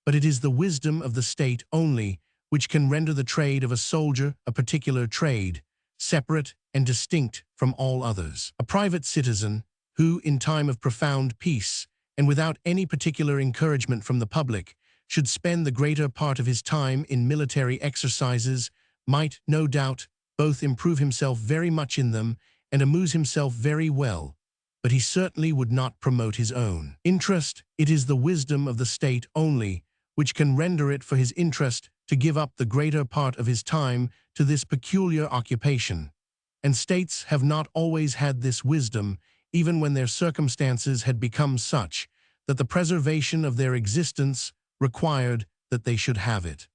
But it is the wisdom of the state only which can render the trade of a soldier a particular trade, separate and distinct from all others. A private citizen who, in time of profound peace, and without any particular encouragement from the public, should spend the greater part of his time in military exercises, might, no doubt, both improve himself very much in them and amuse himself very well, but he certainly would not promote his own interest. It is the wisdom of the state only which can render it for his interest to give up the greater part of his time to this peculiar occupation. And states have not always had this wisdom, even when their circumstances had become such that the preservation of their existence required that they should have it.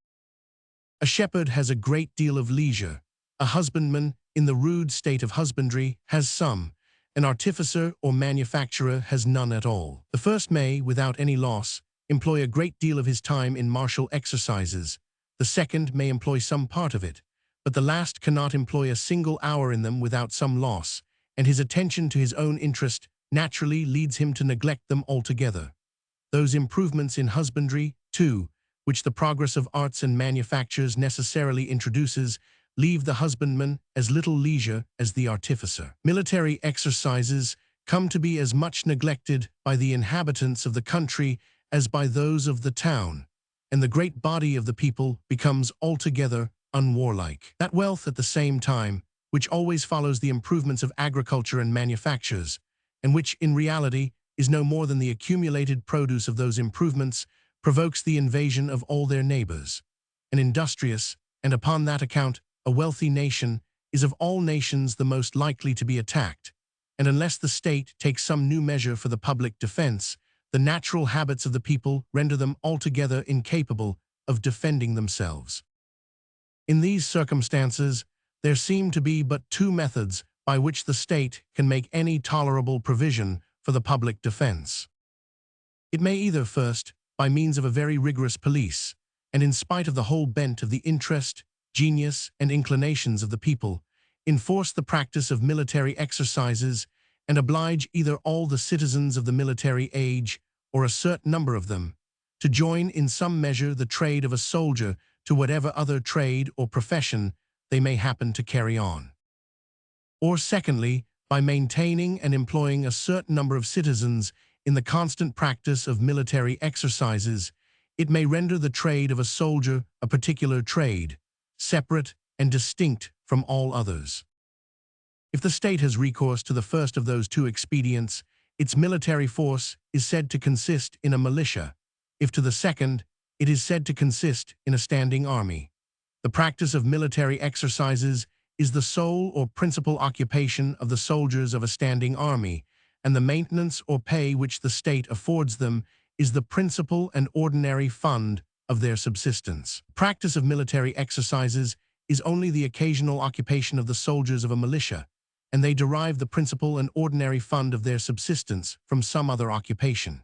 A shepherd has a great deal of leisure. A husbandman, in the rude state of husbandry, has some. An artificer or manufacturer has none at all. The first may, without any loss, employ a great deal of his time in martial exercises. The second may employ some part of it, but the last cannot employ a single hour in them without some loss, and his attention to his own interest naturally leads him to neglect them altogether. Those improvements in husbandry, too, which the progress of arts and manufactures necessarily introduces, leave the husbandman as little leisure as the artificer. Military exercises come to be as much neglected by the inhabitants of the country as by those of the town, and the great body of the people becomes altogether unwarlike. That wealth, at the same time, which always follows the improvements of agriculture and manufactures, and which, in reality, is no more than the accumulated produce of those improvements, provokes the invasion of all their neighbors. An industrious, and upon that account, a wealthy nation is of all nations the most likely to be attacked, and unless the state takes some new measure for the public defense, the natural habits of the people render them altogether incapable of defending themselves. In these circumstances, there seem to be but two methods by which the state can make any tolerable provision for the public defense. It may either first, by means of a very rigorous police, and in spite of the whole bent of the interest, genius, and inclinations of the people, enforce the practice of military exercises and oblige either all the citizens of the military age, or a certain number of them, to join in some measure the trade of a soldier to whatever other trade or profession they may happen to carry on. Or secondly, by maintaining and employing a certain number of citizens in the constant practice of military exercises, it may render the trade of a soldier a particular trade, separate and distinct from all others. If the state has recourse to the first of those two expedients, its military force is said to consist in a militia. If to the second, it is said to consist in a standing army. The practice of military exercises is the sole or principal occupation of the soldiers of a standing army, and the maintenance or pay which the state affords them is the principal and ordinary fund of their subsistence. The practice of military exercises is only the occasional occupation of the soldiers of a militia, and they derive the principal and ordinary fund of their subsistence from some other occupation.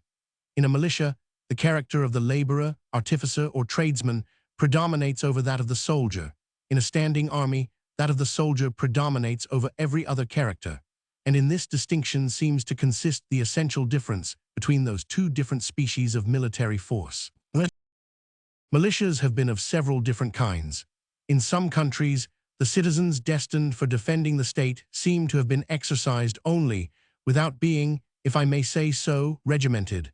In a militia, the character of the laborer, artificer, or tradesman predominates over that of the soldier. In a standing army, that of the soldier predominates over every other character, and in this distinction seems to consist the essential difference between those two different species of military force. Militias have been of several different kinds. In some countries, the citizens destined for defending the state seem to have been exercised only, without being, if I may say so, regimented.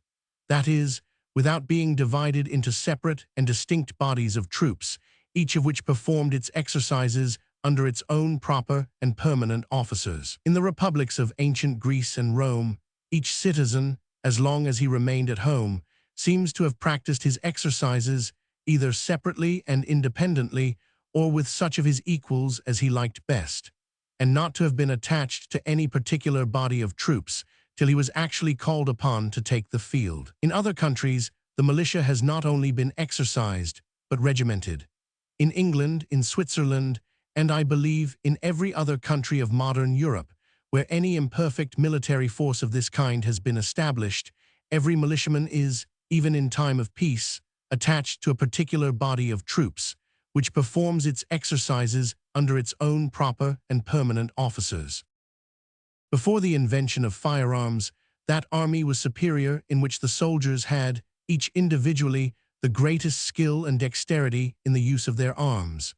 That is, without being divided into separate and distinct bodies of troops, each of which performed its exercises under its own proper and permanent officers. In the republics of ancient Greece and Rome, each citizen, as long as he remained at home, seems to have practiced his exercises either separately and independently, or with such of his equals as he liked best, and not to have been attached to any particular body of troops till he was actually called upon to take the field. In other countries, the militia has not only been exercised, but regimented. In England, in Switzerland, and I believe in every other country of modern Europe, where any imperfect military force of this kind has been established, Every militiaman is, even in time of peace, attached to a particular body of troops, which performs its exercises under its own proper and permanent officers. Before the invention of firearms, that army was superior in which the soldiers had, each individually, the greatest skill and dexterity in the use of their arms.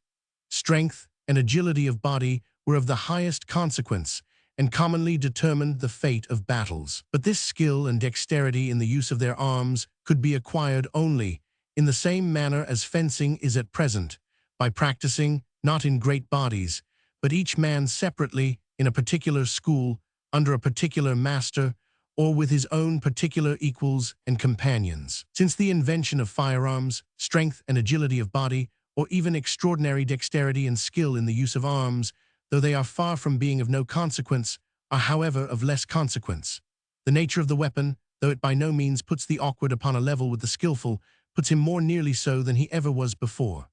Strength and agility of body were of the highest consequence and commonly determined the fate of battles. But this skill and dexterity in the use of their arms could be acquired only, in the same manner as fencing is at present, by practicing, not in great bodies, but each man separately, in a particular school, under a particular master, or with his own particular equals and companions. Since the invention of firearms, strength and agility of body, or even extraordinary dexterity and skill in the use of arms, though they are far from being of no consequence, are however of less consequence. The nature of the weapon, though it by no means puts the awkward upon a level with the skillful, puts him more nearly so than he ever was before.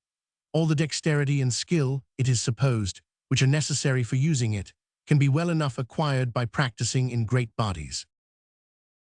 All the dexterity and skill, it is supposed, which are necessary for using it, can be well enough acquired by practicing in great bodies.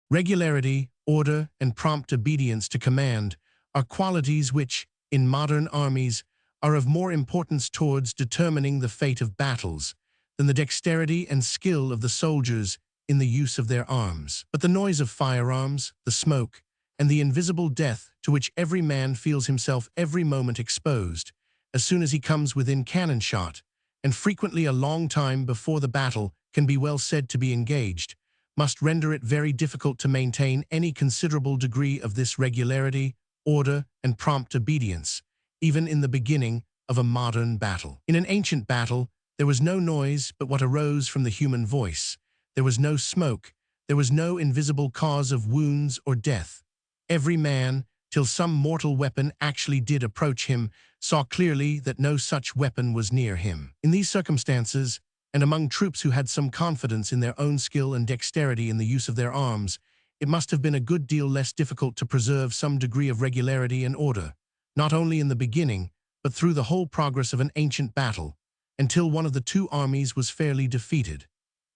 Regularity, order, and prompt obedience to command are qualities which, in modern armies, are of more importance towards determining the fate of battles than the dexterity and skill of the soldiers in the use of their arms. But the noise of firearms, the smoke, and the invisible death to which every man feels himself every moment exposed, as soon as he comes within cannon shot, and frequently a long time before the battle can be well said to be engaged, must render it very difficult to maintain any considerable degree of this regularity, order, and prompt obedience, even in the beginning of a modern battle. In an ancient battle, there was no noise but what arose from the human voice. There was no smoke. There was no invisible cause of wounds or death. Every man, till some mortal weapon actually did approach him, saw clearly that no such weapon was near him. In these circumstances, and among troops who had some confidence in their own skill and dexterity in the use of their arms, it must have been a good deal less difficult to preserve some degree of regularity and order, not only in the beginning, but through the whole progress of an ancient battle, until one of the two armies was fairly defeated.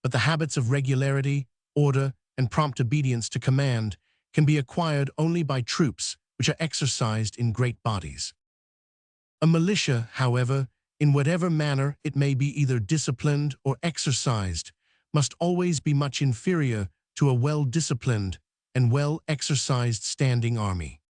But the habits of regularity, order, and prompt obedience to command can be acquired only by troops which are exercised in great bodies. A militia, however, in whatever manner it may be either disciplined or exercised, must always be much inferior to a well-disciplined and well-exercised standing army.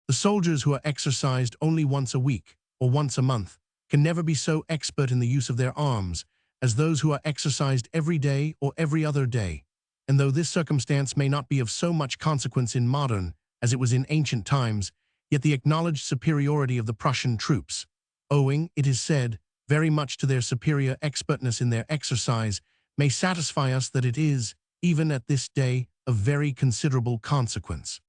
The soldiers who are exercised only once a week or once a month can never be so expert in the use of their arms as those who are exercised every day or every other day, and though this circumstance may not be of so much consequence in modern as it was in ancient times, yet the acknowledged superiority of the Prussian troops, owing, it is said, very much to their superior expertness in their exercise, may satisfy us that it is, even at this day, of very considerable consequence.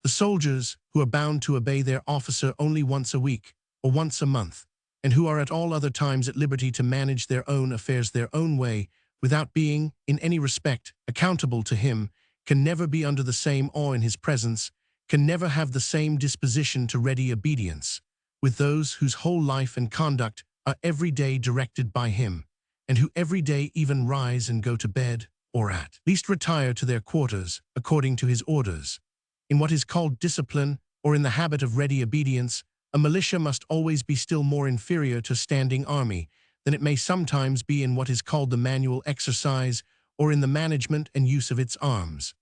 The soldiers, who are bound to obey their officer only once a week or once a month, and who are at all other times at liberty to manage their own affairs their own way, without being, in any respect, accountable to him, can never be under the same awe in his presence, can never have the same disposition to ready obedience, with those whose whole life and conduct are every day directed by him, and who every day even rise and go to bed, or at least retire to their quarters, according to his orders. In what is called discipline, or in the habit of ready obedience, a militia must always be still more inferior to a standing army than it may sometimes be in what is called the manual exercise, or in the management and use of its arms.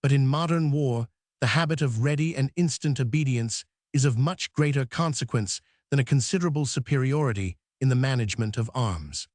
But in modern war, the habit of ready and instant obedience is of much greater consequence than a considerable superiority in the management of arms.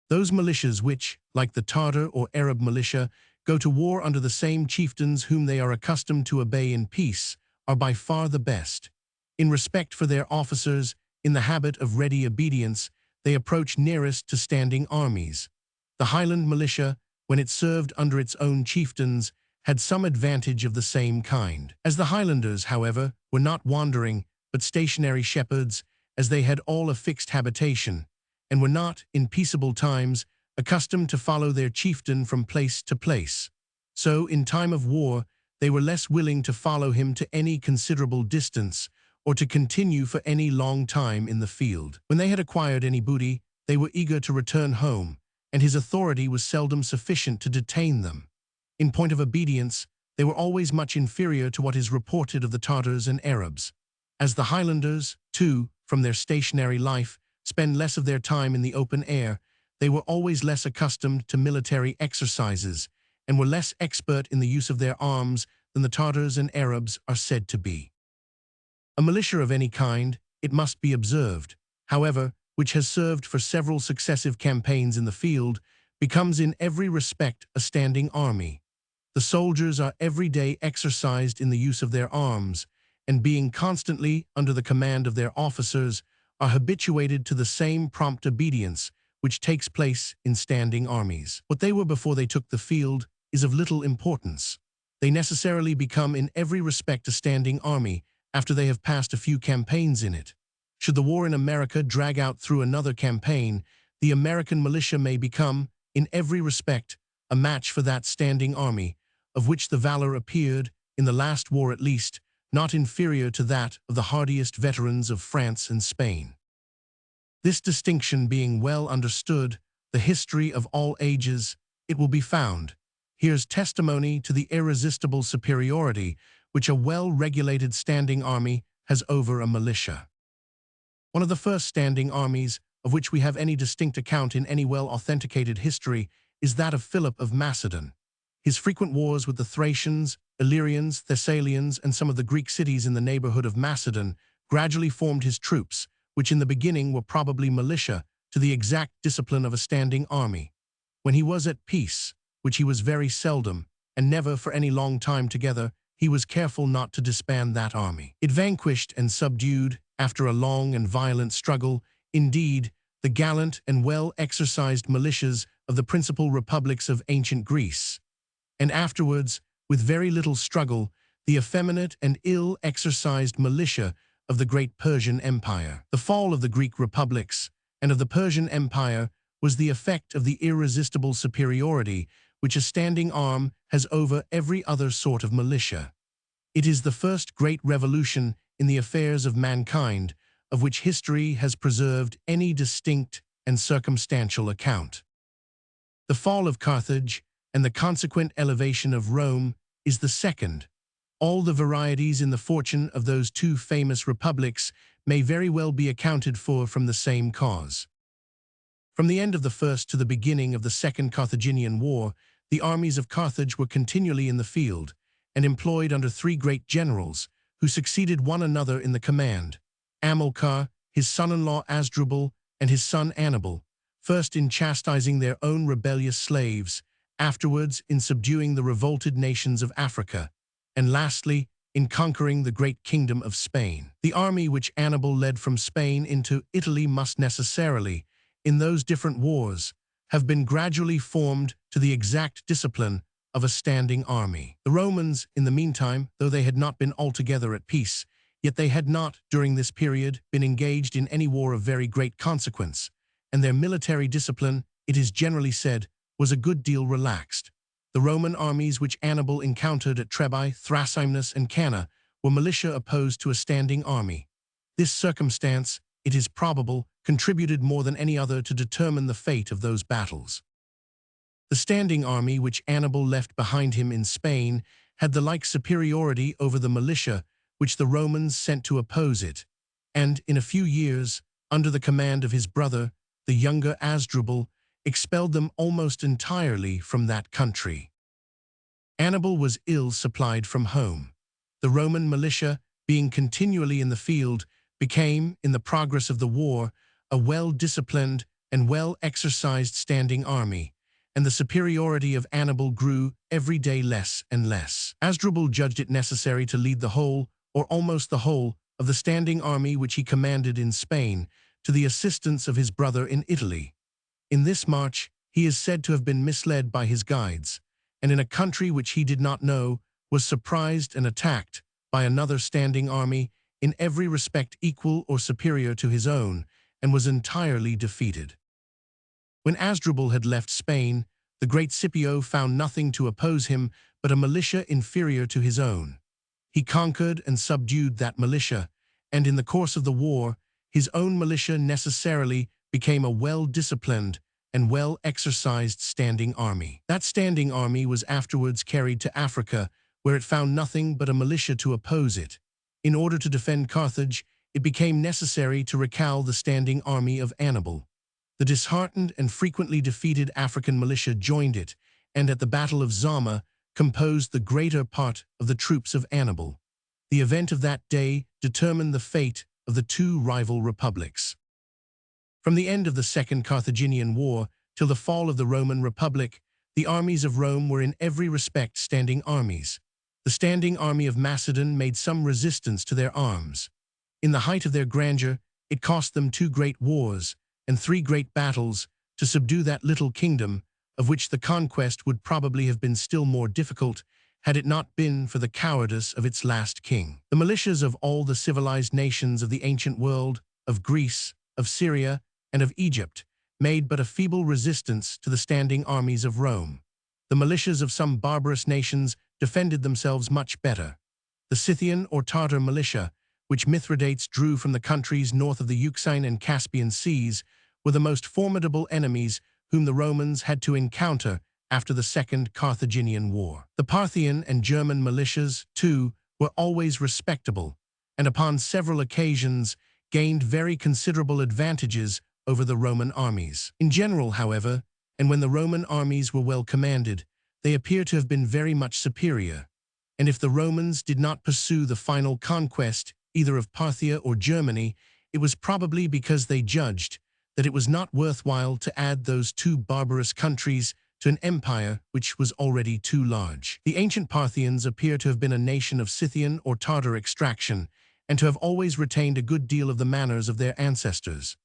Those militias which, like the Tartar or Arab militia, go to war under the same chieftains whom they are accustomed to obey in peace, are by far the best. In respect for their officers, in the habit of ready obedience, they approach nearest to standing armies. The Highland militia, when it served under its own chieftains, had some advantage of the same kind. As the Highlanders, however, were not wandering, but stationary shepherds, as they had all a fixed habitation, and were not, in peaceable times, accustomed to follow their chieftain from place to place, so, in time of war, they were less willing to follow him to any considerable distance, or to continue for any long time in the field. When they had acquired any booty, they were eager to return home, and his authority was seldom sufficient to detain them. In point of obedience, they were always much inferior to what is reported of the Tartars and Arabs. As the Highlanders, too, from their stationary life, spend less of their time in the open air, they were always less accustomed to military exercises and were less expert in the use of their arms than the Tartars and Arabs are said to be. A militia of any kind, it must be observed, however, which has served for several successive campaigns in the field, becomes in every respect a standing army. The soldiers are every day exercised in the use of their arms, and being constantly under the command of their officers, are habituated to the same prompt obedience which takes place in standing armies. What they were before they took the field is of little importance. They necessarily become in every respect a standing army after they have passed a few campaigns in it. Should the war in America drag out through another campaign, the American militia may become, in every respect, a match for that standing army, of which the valor appeared, in the last war at least, not inferior to that of the hardiest veterans of France and Spain. This distinction being well understood, the history of all ages, it will be found, here's testimony to the irresistible superiority which a well-regulated standing army has over a militia. One of the first standing armies of which we have any distinct account in any well-authenticated history is that of Philip of Macedon. His frequent wars with the Thracians, Illyrians, Thessalians, and some of the Greek cities in the neighborhood of Macedon gradually formed his troops, which in the beginning were probably militia, to the exact discipline of a standing army. When he was at peace, which he was very seldom, and never for any long time together, he was careful not to disband that army. It vanquished and subdued, after a long and violent struggle, indeed, the gallant and well-exercised militias of the principal republics of ancient Greece, and afterwards, with very little struggle, the effeminate and ill-exercised militia of the great Persian Empire. The fall of the Greek republics and of the Persian Empire was the effect of the irresistible superiority which a standing arm has over every other sort of militia. It is the first great revolution in the affairs of mankind of which history has preserved any distinct and circumstantial account. The fall of Carthage and the consequent elevation of Rome is the second. All the varieties in the fortune of those two famous republics may very well be accounted for from the same cause. From the end of the first to the beginning of the Second Carthaginian War, the armies of Carthage were continually in the field, and employed under three great generals, who succeeded one another in the command: Amilcar, his son-in-law Asdrubal, and his son Annibal, first in chastising their own rebellious slaves, afterwards in subduing the revolted nations of Africa, and lastly, in conquering the great kingdom of Spain. The army which Annibal led from Spain into Italy must necessarily, in those different wars, have been gradually formed to the exact discipline of a standing army. The Romans, in the meantime, though they had not been altogether at peace, yet they had not, during this period, been engaged in any war of very great consequence, and their military discipline, it is generally said, was a good deal relaxed. The Roman armies which Annibal encountered at Trebai, Thrasymnus, and Canna were militia opposed to a standing army. This circumstance, it is probable, contributed more than any other to determine the fate of those battles. The standing army which Annibal left behind him in Spain had the like superiority over the militia which the Romans sent to oppose it, and in a few years, under the command of his brother, the younger Asdrubal, expelled them almost entirely from that country. Annibal was ill supplied from home. The Roman militia, being continually in the field, became, in the progress of the war, a well-disciplined and well-exercised standing army, and the superiority of Annibal grew every day less and less. Asdrubal judged it necessary to lead the whole, or almost the whole, of the standing army which he commanded in Spain to the assistance of his brother in Italy. In this march, he is said to have been misled by his guides, and in a country which he did not know, was surprised and attacked by another standing army in every respect equal or superior to his own, and was entirely defeated. When Asdrubal had left Spain, the great Scipio found nothing to oppose him but a militia inferior to his own. He conquered and subdued that militia, and in the course of the war, his own militia necessarily became a well-disciplined and well-exercised standing army. That standing army was afterwards carried to Africa, where it found nothing but a militia to oppose it. In order to defend Carthage, it became necessary to recall the standing army of Hannibal. The disheartened and frequently defeated African militia joined it, and at the Battle of Zama composed the greater part of the troops of Hannibal. The event of that day determined the fate of the two rival republics. From the end of the Second Carthaginian War till the fall of the Roman Republic, the armies of Rome were in every respect standing armies. The standing army of Macedon made some resistance to their arms. In the height of their grandeur, it cost them 2 great wars and 3 great battles to subdue that little kingdom, of which the conquest would probably have been still more difficult had it not been for the cowardice of its last king. The militias of all the civilized nations of the ancient world, of Greece, of Syria, and of Egypt, made but a feeble resistance to the standing armies of Rome. The militias of some barbarous nations defended themselves much better. The Scythian or Tartar militia, which Mithridates drew from the countries north of the Euxine and Caspian seas, were the most formidable enemies whom the Romans had to encounter after the Second Carthaginian War. The Parthian and German militias, too, were always respectable, and upon several occasions gained very considerable advantages over the Roman armies. In general, however, and when the Roman armies were well commanded, they appear to have been very much superior, and if the Romans did not pursue the final conquest either of Parthia or Germany, it was probably because they judged that it was not worthwhile to add those 2 barbarous countries to an empire which was already too large. The ancient Parthians appear to have been a nation of Scythian or Tartar extraction, and to have always retained a good deal of the manners of their ancestors.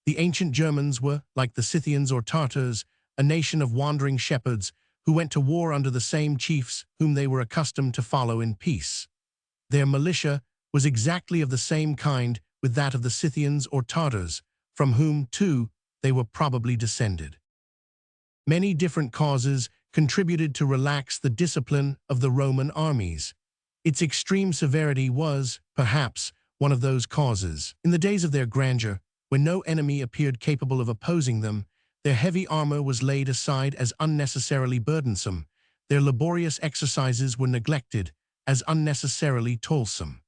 The ancient Germans were, like the Scythians or Tartars, a nation of wandering shepherds who went to war under the same chiefs whom they were accustomed to follow in peace. Their militia was exactly of the same kind with that of the Scythians or Tartars, from whom, too, they were probably descended. Many different causes contributed to relax the discipline of the Roman armies. Its extreme severity was, perhaps, one of those causes. In the days of their grandeur, when no enemy appeared capable of opposing them, their heavy armor was laid aside as unnecessarily burdensome. Their laborious exercises were neglected as unnecessarily toilsome.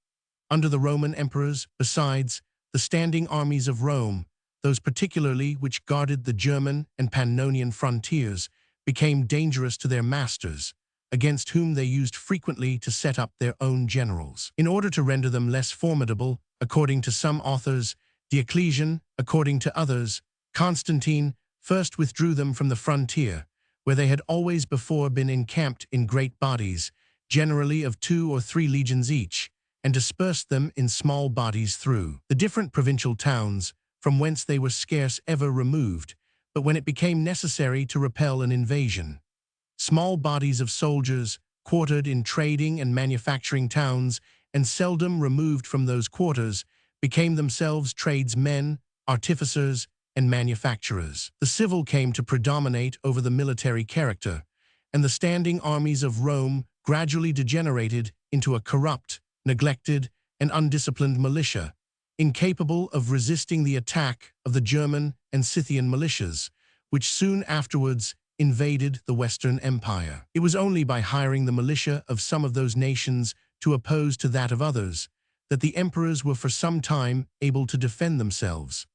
Under the Roman emperors, besides, the standing armies of Rome, those particularly which guarded the German and Pannonian frontiers, became dangerous to their masters, against whom they used frequently to set up their own generals. In order to render them less formidable, according to some authors, Diocletian, according to others, Constantine, first withdrew them from the frontier, where they had always before been encamped in great bodies, generally of 2 or 3 legions each, and dispersed them in small bodies through the different provincial towns, from whence they were scarce ever removed, but when it became necessary to repel an invasion. Small bodies of soldiers, quartered in trading and manufacturing towns, and seldom removed from those quarters, became themselves tradesmen, artificers, and manufacturers. The civil came to predominate over the military character, and the standing armies of Rome gradually degenerated into a corrupt, neglected, and undisciplined militia, incapable of resisting the attack of the German and Scythian militias, which soon afterwards invaded the Western Empire. It was only by hiring the militia of some of those nations to oppose to that of others that the emperors were for some time able to defend themselves.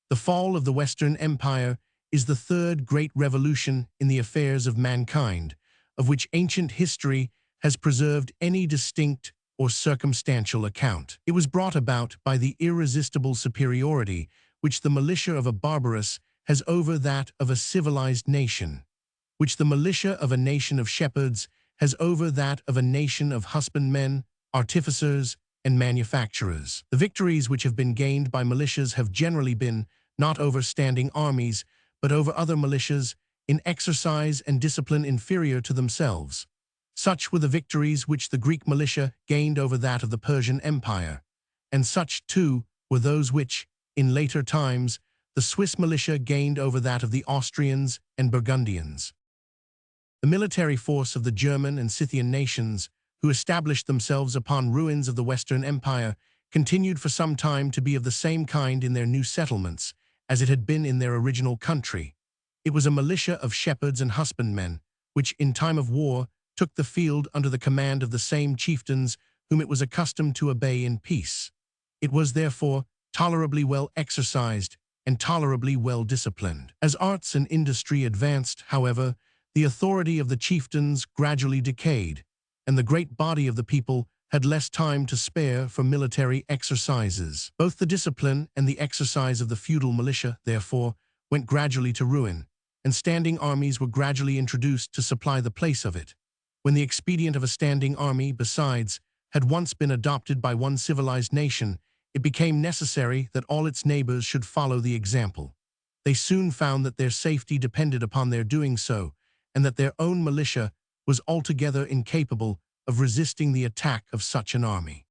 The fall of the Western Empire is the 3rd great revolution in the affairs of mankind, of which ancient history has preserved any distinct or circumstantial account. It was brought about by the irresistible superiority which the militia of a barbarous has over that of a civilized nation, which the militia of a nation of shepherds has over that of a nation of husbandmen, artificers, and manufacturers. The victories which have been gained by militias have generally been not over standing armies, but over other militias in exercise and discipline inferior to themselves. Such were the victories which the Greek militia gained over that of the Persian Empire, and such, too, were those which, in later times, the Swiss militia gained over that of the Austrians and Burgundians. The military force of the German and Scythian nations, who established themselves upon ruins of the Western Empire, continued for some time to be of the same kind in their new settlements as it had been in their original country. It was a militia of shepherds and husbandmen, which, in time of war, took the field under the command of the same chieftains whom it was accustomed to obey in peace. It was, therefore, tolerably well exercised and tolerably well disciplined. As arts and industry advanced, however, the authority of the chieftains gradually decayed, and the great body of the people had less time to spare for military exercises. Both the discipline and the exercise of the feudal militia, therefore, went gradually to ruin, and standing armies were gradually introduced to supply the place of it. When the expedient of a standing army, besides, had once been adopted by one civilized nation, it became necessary that all its neighbors should follow the example. They soon found that their safety depended upon their doing so, and that their own militia was altogether incapable of resisting the attack of such an army.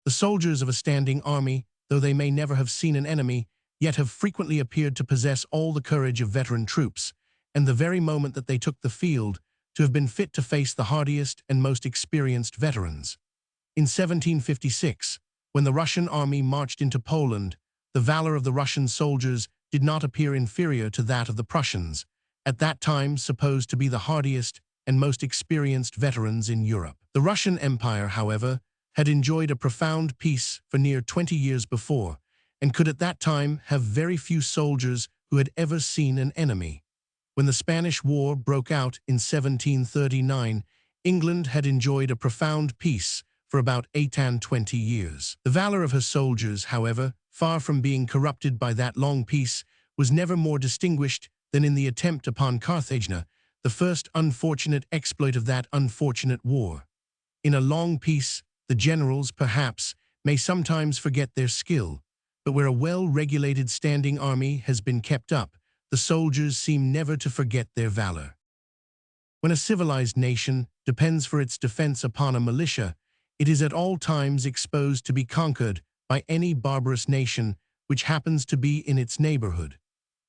The soldiers of a standing army, though they may never have seen an enemy, yet have frequently appeared to possess all the courage of veteran troops, and the very moment that they took the field, to have been fit to face the hardiest and most experienced veterans. In 1756, when the Russian army marched into Poland, the valor of the Russian soldiers did not appear inferior to that of the Prussians, at that time supposed to be the hardiest and most experienced veterans in Europe. The Russian Empire, however, had enjoyed a profound peace for near 20 years before, and could at that time have very few soldiers who had ever seen an enemy. When the Spanish War broke out in 1739, England had enjoyed a profound peace for about 28 years. The valor of her soldiers, however, far from being corrupted by that long peace, was never more distinguished than in the attempt upon Carthage, the first unfortunate exploit of that unfortunate war. In a long peace, the generals, perhaps, may sometimes forget their skill, but where a well-regulated standing army has been kept up, the soldiers seem never to forget their valor. When a civilized nation depends for its defense upon a militia, it is at all times exposed to be conquered by any barbarous nation which happens to be in its neighborhood.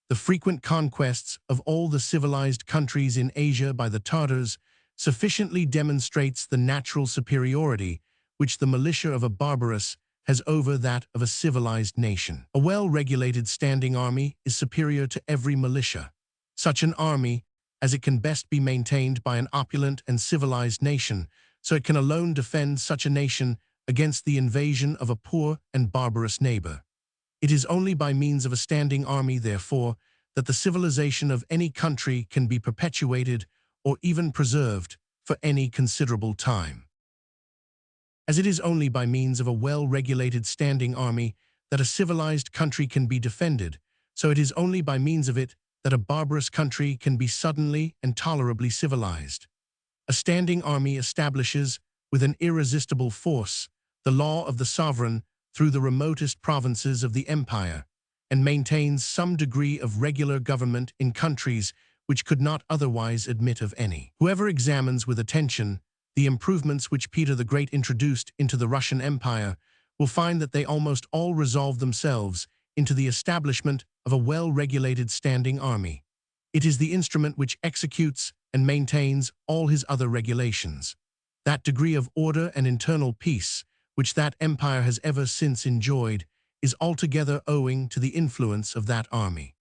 The frequent conquests of all the civilized countries in Asia by the Tartars sufficiently demonstrates the natural superiority which the militia of a barbarous has over that of a civilized nation. A well-regulated standing army is superior to every militia. Such an army, as it can best be maintained by an opulent and civilized nation, so it can alone defend such a nation against the invasion of a poor and barbarous neighbor. It is only by means of a standing army, therefore, that the civilization of any country can be perpetuated or even preserved for any considerable time. As it is only by means of a well-regulated standing army that a civilized country can be defended, so it is only by means of it that a barbarous country can be suddenly and tolerably civilized. A standing army establishes, with an irresistible force, the law of the sovereign through the remotest provinces of the empire, and maintains some degree of regular government in countries which could not otherwise admit of any. Whoever examines with attention the improvements which Peter the Great introduced into the Russian Empire will find that they almost all resolve themselves into the establishment of a well-regulated standing army. It is the instrument which executes and maintains all his other regulations. That degree of order and internal peace which that empire has ever since enjoyed is altogether owing to the influence of that army.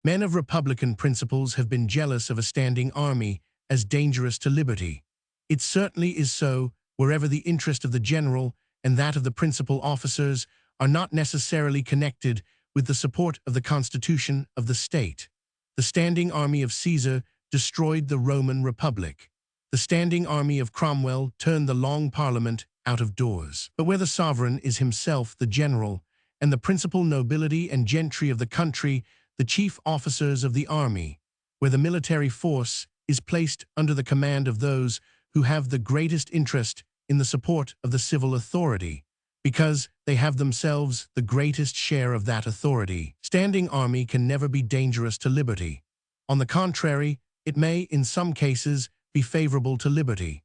Men of republican principles have been jealous of a standing army as dangerous to liberty. It certainly is so wherever the interest of the general and that of the principal officers are not necessarily connected with the support of the constitution of the state. The standing army of Caesar destroyed the Roman Republic. The standing army of Cromwell turned the Long Parliament out of doors. But where the sovereign is himself the general, and the principal nobility and gentry of the country the chief officers of the army, where the military force is placed under the command of those who have the greatest interest in the support of the civil authority, because they have themselves the greatest share of that authority. Standing army can never be dangerous to liberty. On the contrary, it may, in some cases, be favorable to liberty.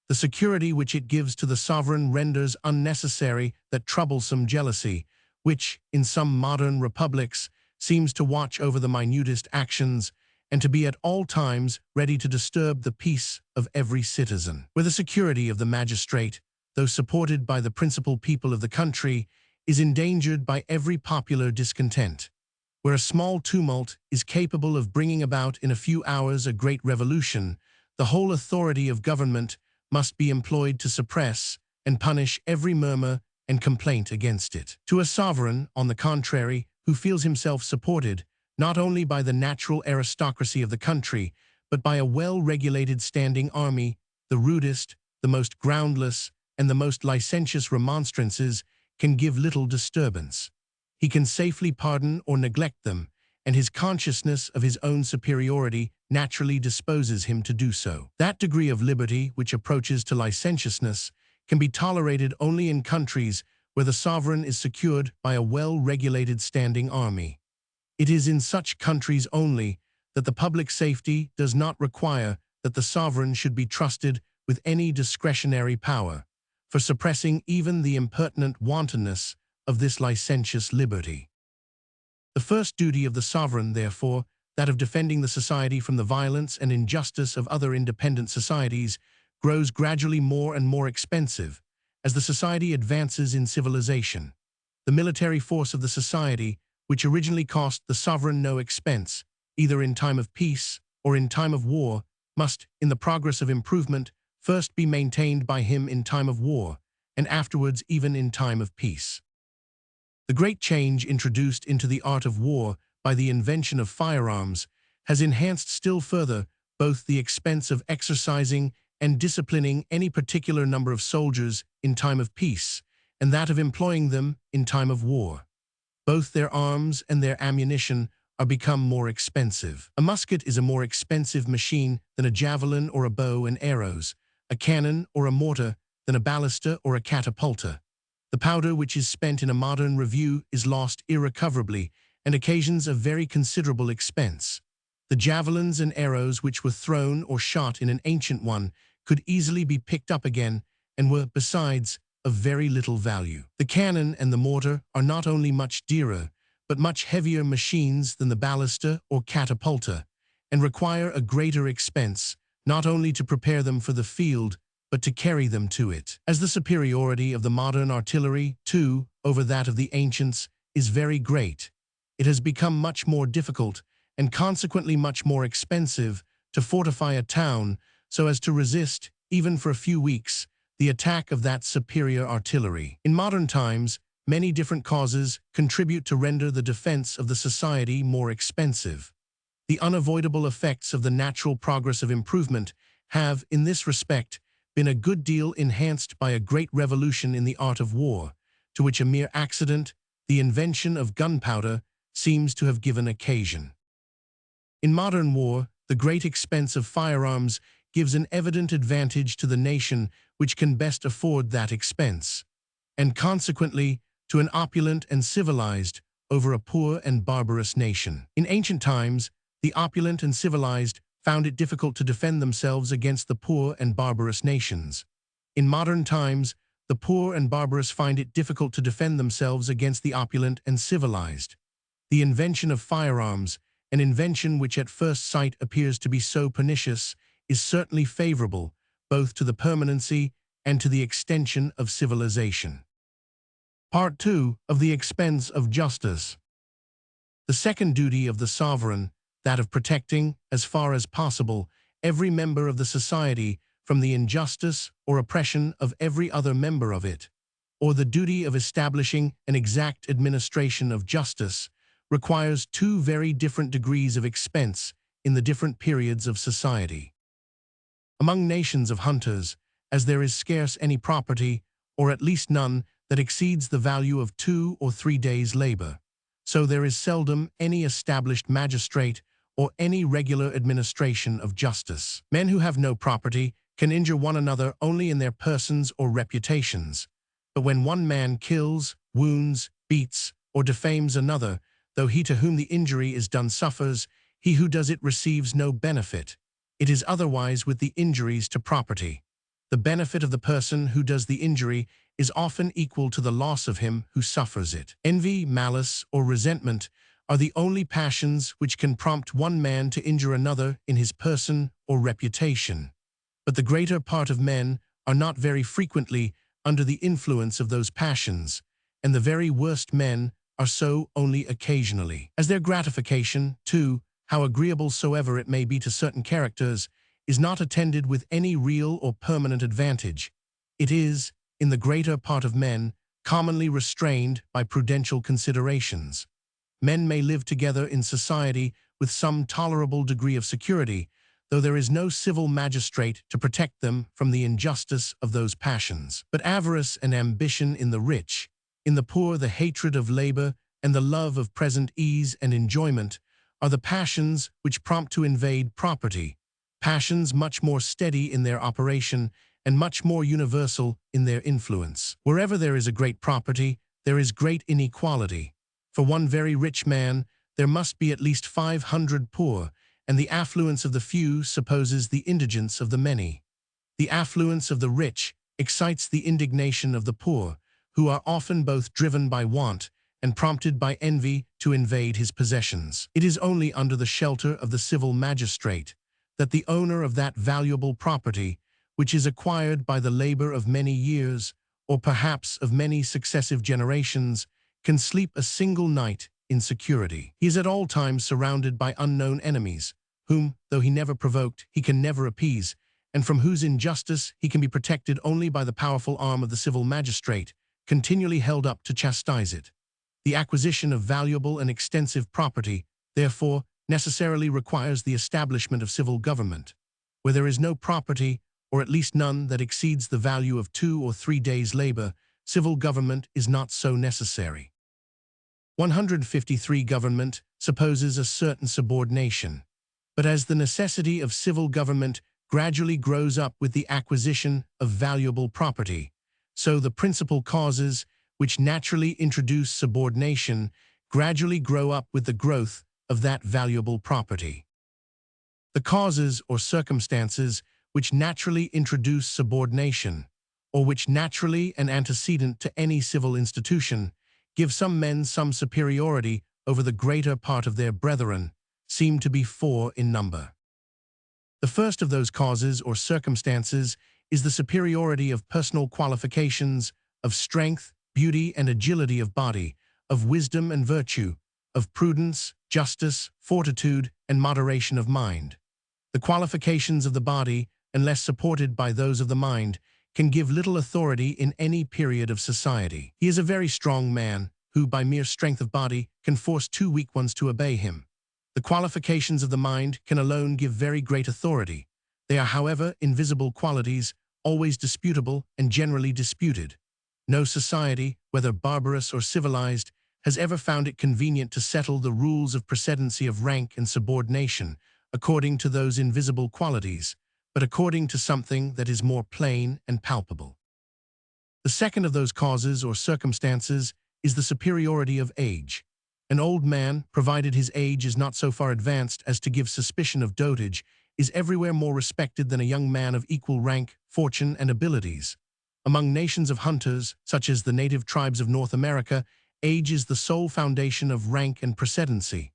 The security which it gives to the sovereign renders unnecessary that troublesome jealousy, which, in some modern republics, seems to watch over the minutest actions, and to be at all times ready to disturb the peace of every citizen. Where the security of the magistrate, though supported by the principal people of the country, is endangered by every popular discontent. Where a small tumult is capable of bringing about in a few hours a great revolution, the whole authority of government must be employed to suppress and punish every murmur and complaint against it. To a sovereign, on the contrary, who feels himself supported not only by the natural aristocracy of the country, but by a well-regulated standing army, the rudest, the most groundless, and the most licentious remonstrances can give little disturbance. He can safely pardon or neglect them, and his consciousness of his own superiority naturally disposes him to do so. That degree of liberty which approaches to licentiousness can be tolerated only in countries where the sovereign is secured by a well-regulated standing army. It is in such countries only that the public safety does not require that the sovereign should be trusted with any discretionary power for suppressing even the impertinent wantonness of this licentious liberty. The first duty of the sovereign, therefore, that of defending the society from the violence and injustice of other independent societies, grows gradually more and more expensive as the society advances in civilization. The military force of the society, which originally cost the sovereign no expense, either in time of peace or in time of war, must, in the progress of improvement, first be maintained by him in time of war, and afterwards even in time of peace. The great change introduced into the art of war by the invention of firearms has enhanced still further both the expense of exercising and disciplining any particular number of soldiers in time of peace, and that of employing them in time of war. Both their arms and their ammunition are become more expensive. A musket is a more expensive machine than a javelin or a bow and arrows, a cannon or a mortar than a ballista or a catapulta. The powder which is spent in a modern review is lost irrecoverably and occasions a very considerable expense. The javelins and arrows which were thrown or shot in an ancient one could easily be picked up again and were, besides, of very little value. The cannon and the mortar are not only much dearer, but much heavier machines than the ballista or catapulta, and require a greater expense, not only to prepare them for the field, but to carry them to it. As the superiority of the modern artillery, too, over that of the ancients is very great, it has become much more difficult, and consequently much more expensive, to fortify a town so as to resist, even for a few weeks, the attack of that superior artillery. In modern times, many different causes contribute to render the defense of the society more expensive. The unavoidable effects of the natural progress of improvement have, in this respect, been a good deal enhanced by a great revolution in the art of war, to which a mere accident, the invention of gunpowder, seems to have given occasion. In modern war, the great expense of firearms gives an evident advantage to the nation which can best afford that expense, and consequently to an opulent and civilized over a poor and barbarous nation. In ancient times, the opulent and civilized found it difficult to defend themselves against the poor and barbarous nations. In modern times, the poor and barbarous find it difficult to defend themselves against the opulent and civilized. The invention of firearms, an invention which at first sight appears to be so pernicious, is certainly favorable both to the permanency and to the extension of civilization. Part 2 of the expense of justice. The second duty of the sovereign, that of protecting, as far as possible, every member of the society from the injustice or oppression of every other member of it, or the duty of establishing an exact administration of justice, requires two very different degrees of expense in the different periods of society. Among nations of hunters, as there is scarce any property, or at least none, that exceeds the value of 2 or 3 days' labor, so there is seldom any established magistrate or any regular administration of justice. Men who have no property can injure one another only in their persons or reputations, but when one man kills, wounds, beats, or defames another, though he to whom the injury is done suffers, he who does it receives no benefit. It is otherwise with the injuries to property. The benefit of the person who does the injury is often equal to the loss of him who suffers it. Envy, malice, or resentment are the only passions which can prompt one man to injure another in his person or reputation. But the greater part of men are not very frequently under the influence of those passions, and the very worst men are so only occasionally. As their gratification, too, how agreeable soever it may be to certain characters, is not attended with any real or permanent advantage. It is, in the greater part of men, commonly restrained by prudential considerations. Men may live together in society with some tolerable degree of security, though there is no civil magistrate to protect them from the injustice of those passions. But avarice and ambition in the rich, in the poor the hatred of labor and the love of present ease and enjoyment, are the passions which prompt to invade property, passions much more steady in their operation and much more universal in their influence. Wherever there is a great property, there is great inequality. For one very rich man, there must be at least 500 poor, and the affluence of the few supposes the indigence of the many. The affluence of the rich excites the indignation of the poor, who are often both driven by want and prompted by envy to invade his possessions. It is only under the shelter of the civil magistrate that the owner of that valuable property, which is acquired by the labor of many years, or perhaps of many successive generations, can sleep a single night in security. He is at all times surrounded by unknown enemies, whom, though he never provoked, he can never appease, and from whose injustice he can be protected only by the powerful arm of the civil magistrate, continually held up to chastise it. The acquisition of valuable and extensive property, therefore, necessarily requires the establishment of civil government. Where there is no property, or at least none that exceeds the value of 2 or 3 days' labor, civil government is not so necessary. 153 Government supposes a certain subordination. But as the necessity of civil government gradually grows up with the acquisition of valuable property, so the principal causes which naturally introduce subordination gradually grow up with the growth of that valuable property. The causes or circumstances which naturally introduce subordination, or which naturally and antecedent to any civil institution, give some men some superiority over the greater part of their brethren, seem to be 4 in number. The first of those causes or circumstances is the superiority of personal qualifications, of strength, beauty, and agility of body, of wisdom and virtue, of prudence, justice, fortitude, and moderation of mind. The qualifications of the body, unless supported by those of the mind, can give little authority in any period of society. He is a very strong man, who by mere strength of body can force 2 weak ones to obey him. The qualifications of the mind can alone give very great authority. They are, however, invisible qualities, always disputable and generally disputed. No society, whether barbarous or civilized, has ever found it convenient to settle the rules of precedency of rank and subordination according to those invisible qualities, but according to something that is more plain and palpable. The second of those causes or circumstances is the superiority of age. An old man, provided his age is not so far advanced as to give suspicion of dotage, is everywhere more respected than a young man of equal rank, fortune, and abilities. Among nations of hunters, such as the native tribes of North America, age is the sole foundation of rank and precedency.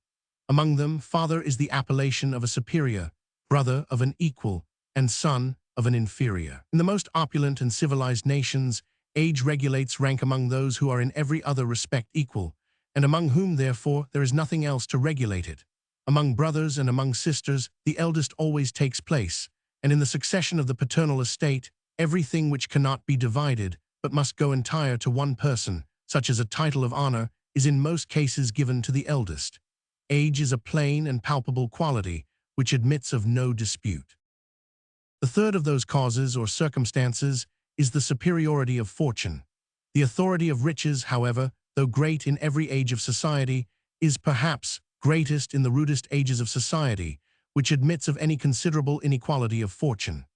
Among them, father is the appellation of a superior, brother of an equal, and son of an inferior. In the most opulent and civilized nations, age regulates rank among those who are in every other respect equal, and among whom, therefore, there is nothing else to regulate it. Among brothers and among sisters, the eldest always takes place, and in the succession of the paternal estate, everything which cannot be divided, but must go entire to one person, such as a title of honor, is in most cases given to the eldest. Age is a plain and palpable quality, which admits of no dispute. The third of those causes or circumstances is the superiority of fortune. The authority of riches, however, though great in every age of society, is perhaps greatest in the rudest ages of society, which admits of any considerable inequality of fortune.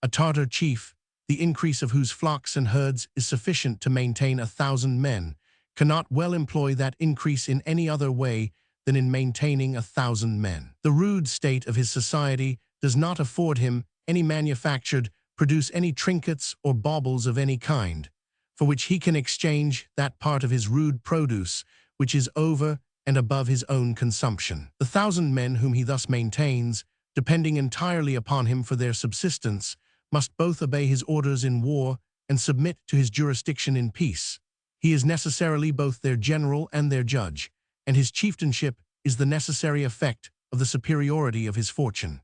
A Tartar chief, the increase of whose flocks and herds is sufficient to maintain 1,000 men, cannot well employ that increase in any other way than in maintaining 1,000 men. The rude state of his society does not afford him any manufactured, produce any trinkets or baubles of any kind, for which he can exchange that part of his rude produce which is over and above his own consumption. The 1,000 men whom he thus maintains, depending entirely upon him for their subsistence, must both obey his orders in war and submit to his jurisdiction in peace. He is necessarily both their general and their judge, and his chieftainship is the necessary effect of the superiority of his fortune.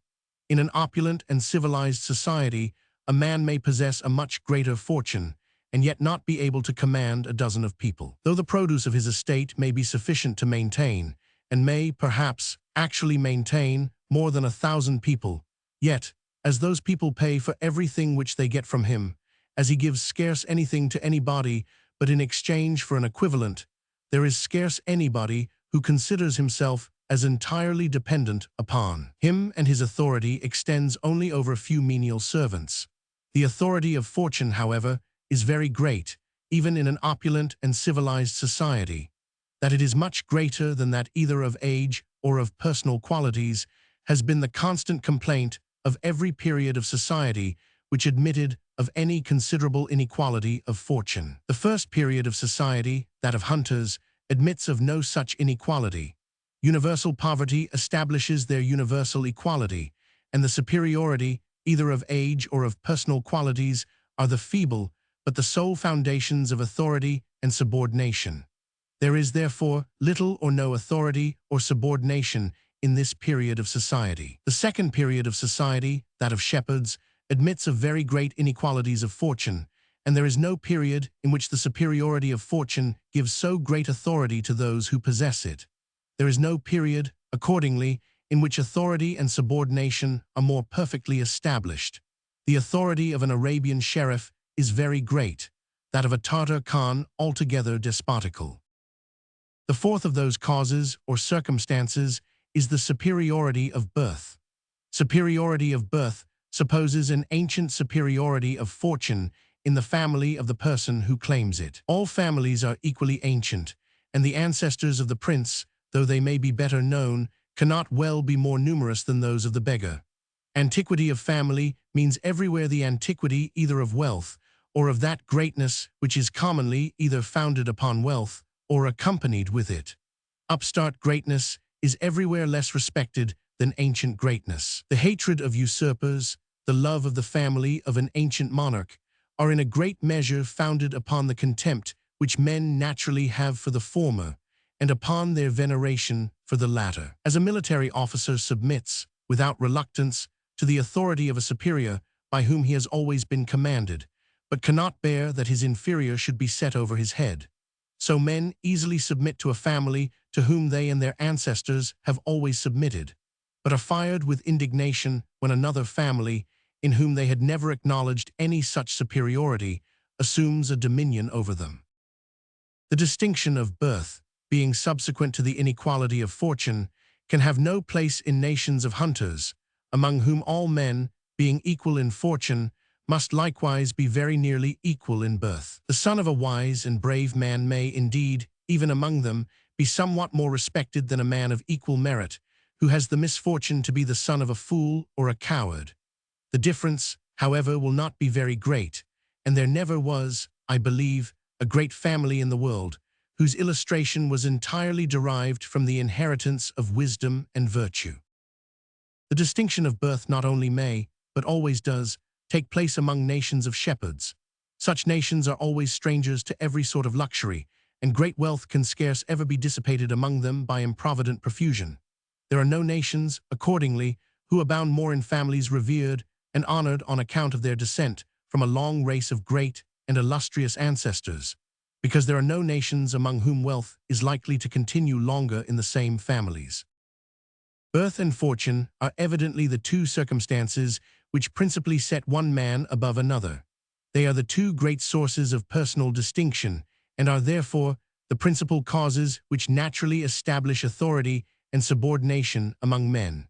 In an opulent and civilized society, a man may possess a much greater fortune, and yet not be able to command a dozen of people. Though the produce of his estate may be sufficient to maintain, and may, perhaps, actually maintain more than 1,000 people, yet, as those people pay for everything which they get from him, as he gives scarce anything to anybody but in exchange for an equivalent, there is scarce anybody who considers himself as entirely dependent upon him, and his authority extends only over a few menial servants. The authority of fortune, however, is very great, even in an opulent and civilized society. That it is much greater than that either of age or of personal qualities has been the constant complaint of every period of society which admitted of any considerable inequality of fortune. The first period of society, that of hunters, admits of no such inequality. Universal poverty establishes their universal equality, and the superiority, either of age or of personal qualities, are the feeble but the sole foundations of authority and subordination. There is, therefore, little or no authority or subordination in this period of society. The second period of society, that of shepherds, admits of very great inequalities of fortune, and there is no period in which the superiority of fortune gives so great authority to those who possess it. There is no period, accordingly, in which authority and subordination are more perfectly established. The authority of an Arabian sheriff is very great, that of a Tartar Khan altogether despotical. The fourth of those causes or circumstances is the superiority of birth. Superiority of birth supposes an ancient superiority of fortune in the family of the person who claims it. All families are equally ancient, and the ancestors of the prince, though they may be better known, cannot well be more numerous than those of the beggar. Antiquity of family means everywhere the antiquity either of wealth or of that greatness which is commonly either founded upon wealth or accompanied with it. Upstart greatness is everywhere less respected than ancient greatness. The hatred of usurpers, the love of the family of an ancient monarch, are in a great measure founded upon the contempt which men naturally have for the former, and upon their veneration for the latter. As a military officer submits, without reluctance, to the authority of a superior by whom he has always been commanded, but cannot bear that his inferior should be set over his head, so men easily submit to a family to whom they and their ancestors have always submitted, but are fired with indignation when another family, in whom they had never acknowledged any such superiority, assumes a dominion over them. The distinction of birth, being subsequent to the inequality of fortune, can have no place in nations of hunters, among whom all men, being equal in fortune, must likewise be very nearly equal in birth. The son of a wise and brave man may, indeed, even among them, be somewhat more respected than a man of equal merit, who has the misfortune to be the son of a fool or a coward. The difference, however, will not be very great, and there never was, I believe, a great family in the world, whose illustration was entirely derived from the inheritance of wisdom and virtue. The distinction of birth not only may, but always does, take place among nations of shepherds. Such nations are always strangers to every sort of luxury, and great wealth can scarce ever be dissipated among them by improvident profusion. There are no nations, accordingly, who abound more in families revered and honored on account of their descent from a long race of great and illustrious ancestors, because there are no nations among whom wealth is likely to continue longer in the same families. Birth and fortune are evidently the two circumstances which principally set one man above another. They are the two great sources of personal distinction, and are therefore the principal causes which naturally establish authority and subordination among men.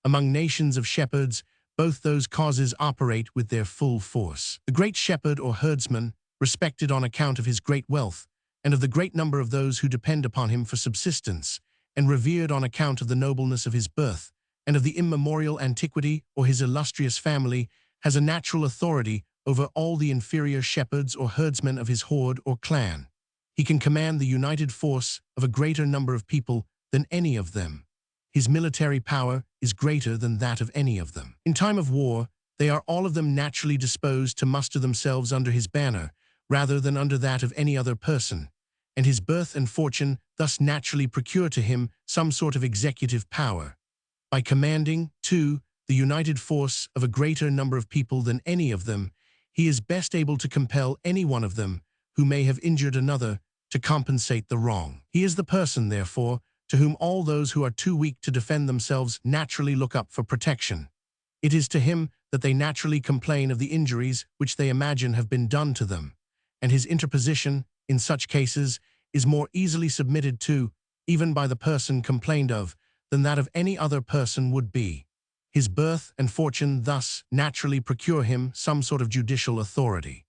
Among nations of shepherds, both those causes operate with their full force. The great shepherd or herdsman, respected on account of his great wealth, and of the great number of those who depend upon him for subsistence, and revered on account of the nobleness of his birth, and of the immemorial antiquity or his illustrious family, has a natural authority over all the inferior shepherds or herdsmen of his horde or clan. He can command the united force of a greater number of people than any of them. His military power is greater than that of any of them. In time of war, they are all of them naturally disposed to muster themselves under his banner, rather than under that of any other person, and his birth and fortune thus naturally procure to him some sort of executive power. By commanding, too, the united force of a greater number of people than any of them, he is best able to compel any one of them, who may have injured another, to compensate the wrong. He is the person, therefore, to whom all those who are too weak to defend themselves naturally look up for protection. It is to him that they naturally complain of the injuries which they imagine have been done to them, and his interposition, in such cases, is more easily submitted to, even by the person complained of, than that of any other person would be. His birth and fortune thus naturally procure him some sort of judicial authority.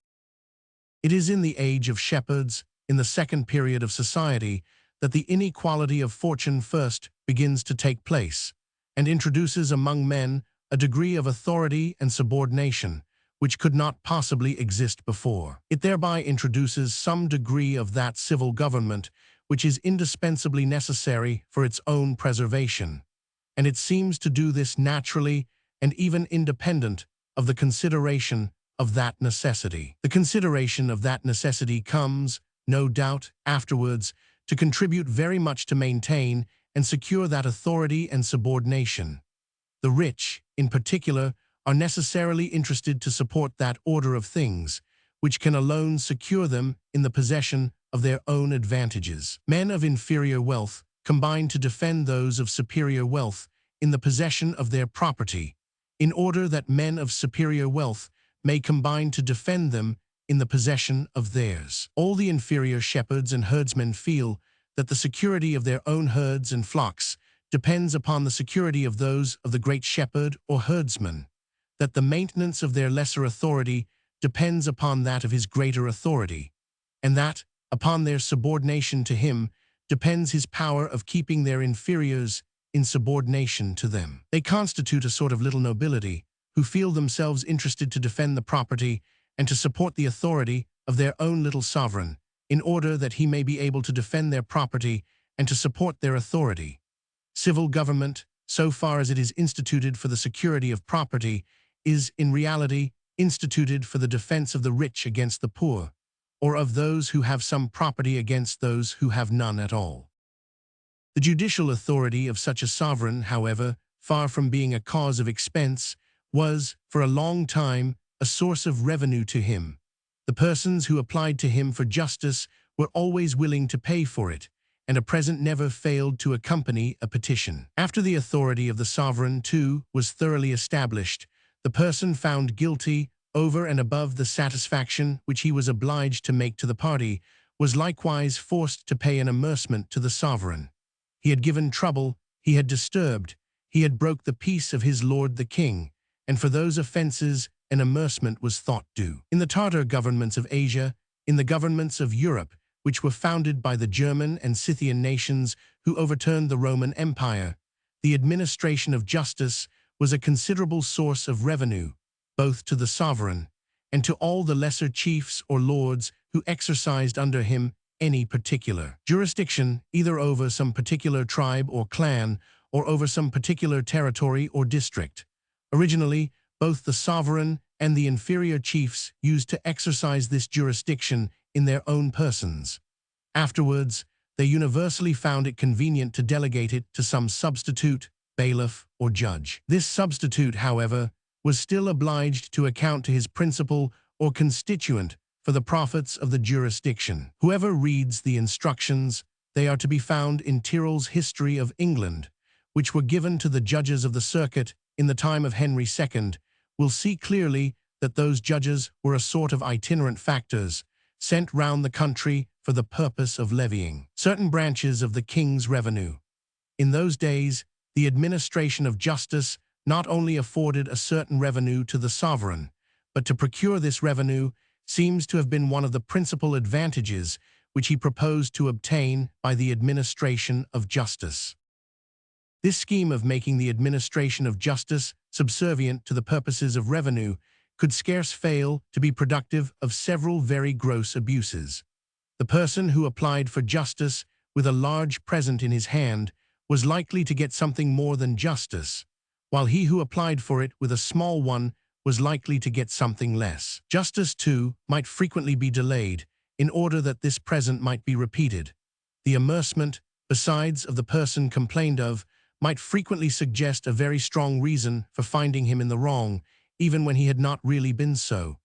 It is in the age of shepherds, in the second period of society, that the inequality of fortune first begins to take place, and introduces among men a degree of authority and subordination which could not possibly exist before. It thereby introduces some degree of that civil government which is indispensably necessary for its own preservation, and it seems to do this naturally and even independent of the consideration of that necessity. The consideration of that necessity comes, no doubt, afterwards, to contribute very much to maintain and secure that authority and subordination. The rich, in particular, are necessarily interested to support that order of things, which can alone secure them in the possession of their own advantages. Men of inferior wealth combine to defend those of superior wealth in the possession of their property, in order that men of superior wealth may combine to defend them in the possession of theirs. All the inferior shepherds and herdsmen feel that the security of their own herds and flocks depends upon the security of those of the great shepherd or herdsman, that the maintenance of their lesser authority depends upon that of his greater authority, and that, upon their subordination to him, depends his power of keeping their inferiors in subordination to them. They constitute a sort of little nobility, who feel themselves interested to defend the property and to support the authority of their own little sovereign, in order that he may be able to defend their property and to support their authority. Civil government, so far as it is instituted for the security of property, is, in reality, instituted for the defense of the rich against the poor, or of those who have some property against those who have none at all. The judicial authority of such a sovereign, however, far from being a cause of expense, was, for a long time, a source of revenue to him. The persons who applied to him for justice were always willing to pay for it, and a present never failed to accompany a petition. After the authority of the sovereign, too, was thoroughly established, the person found guilty, over and above the satisfaction which he was obliged to make to the party, was likewise forced to pay an amercement to the sovereign. He had given trouble, he had disturbed, he had broke the peace of his lord the king, and for those offences an amercement was thought due. In the Tartar governments of Asia, in the governments of Europe, which were founded by the German and Scythian nations who overturned the Roman Empire, the administration of justice was a considerable source of revenue, both to the sovereign and to all the lesser chiefs or lords who exercised under him any particular jurisdiction, either over some particular tribe or clan, or over some particular territory or district. Originally, both the sovereign and the inferior chiefs used to exercise this jurisdiction in their own persons. Afterwards, they universally found it convenient to delegate it to some substitute, bailiff, or judge. This substitute, however, was still obliged to account to his principal or constituent for the profits of the jurisdiction. Whoever reads the instructions, they are to be found in Tyrrell's History of England, which were given to the judges of the circuit in the time of Henry II, will see clearly that those judges were a sort of itinerant factors, sent round the country for the purpose of levying certain branches of the king's revenue. In those days, the administration of justice not only afforded a certain revenue to the sovereign, but to procure this revenue seems to have been one of the principal advantages which he proposed to obtain by the administration of justice. This scheme of making the administration of justice subservient to the purposes of revenue could scarce fail to be productive of several very gross abuses. The person who applied for justice with a large present in his hand was likely to get something more than justice, while he who applied for it with a small one was likely to get something less. Justice, too, might frequently be delayed, in order that this present might be repeated. The amercement, besides, of the person complained of, might frequently suggest a very strong reason for finding him in the wrong, even when he had not really been so.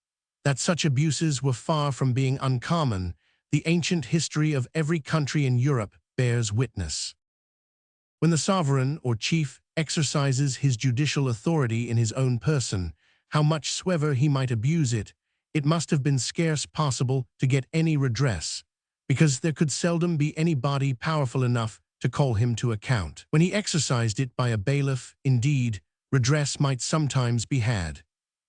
That such abuses were far from being uncommon, the ancient history of every country in Europe bears witness. When the sovereign or chief exercises his judicial authority in his own person, how much soever he might abuse it, it must have been scarce possible to get any redress, because there could seldom be any body powerful enough to call him to account. When he exercised it by a bailiff, indeed, redress might sometimes be had.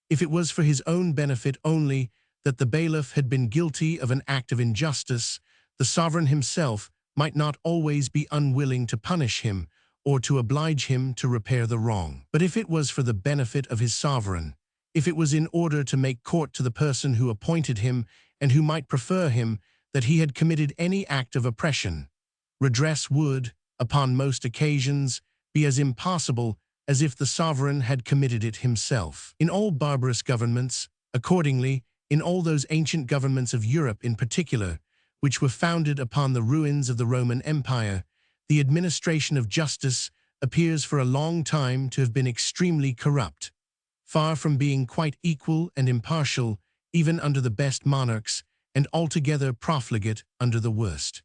If it was for his own benefit only that the bailiff had been guilty of an act of injustice, the sovereign himself might not always be unwilling to punish him or to oblige him to repair the wrong. But if it was for the benefit of his sovereign, if it was in order to make court to the person who appointed him and who might prefer him, that he had committed any act of oppression, redress would, upon most occasions, be as impossible as if the sovereign had committed it himself. In all barbarous governments, accordingly, in all those ancient governments of Europe in particular, which were founded upon the ruins of the Roman Empire, the administration of justice appears for a long time to have been extremely corrupt, far from being quite equal and impartial even under the best monarchs, and altogether profligate under the worst.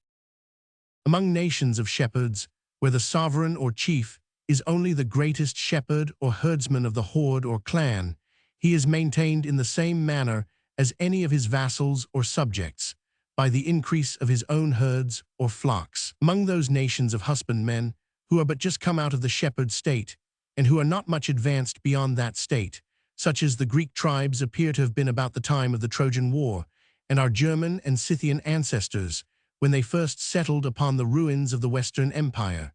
Among nations of shepherds, where the sovereign or chief is only the greatest shepherd or herdsman of the horde or clan, he is maintained in the same manner as any of his vassals or subjects, by the increase of his own herds or flocks. Among those nations of husbandmen, who are but just come out of the shepherd state, and who are not much advanced beyond that state, such as the Greek tribes appear to have been about the time of the Trojan War, and our German and Scythian ancestors, when they first settled upon the ruins of the Western Empire,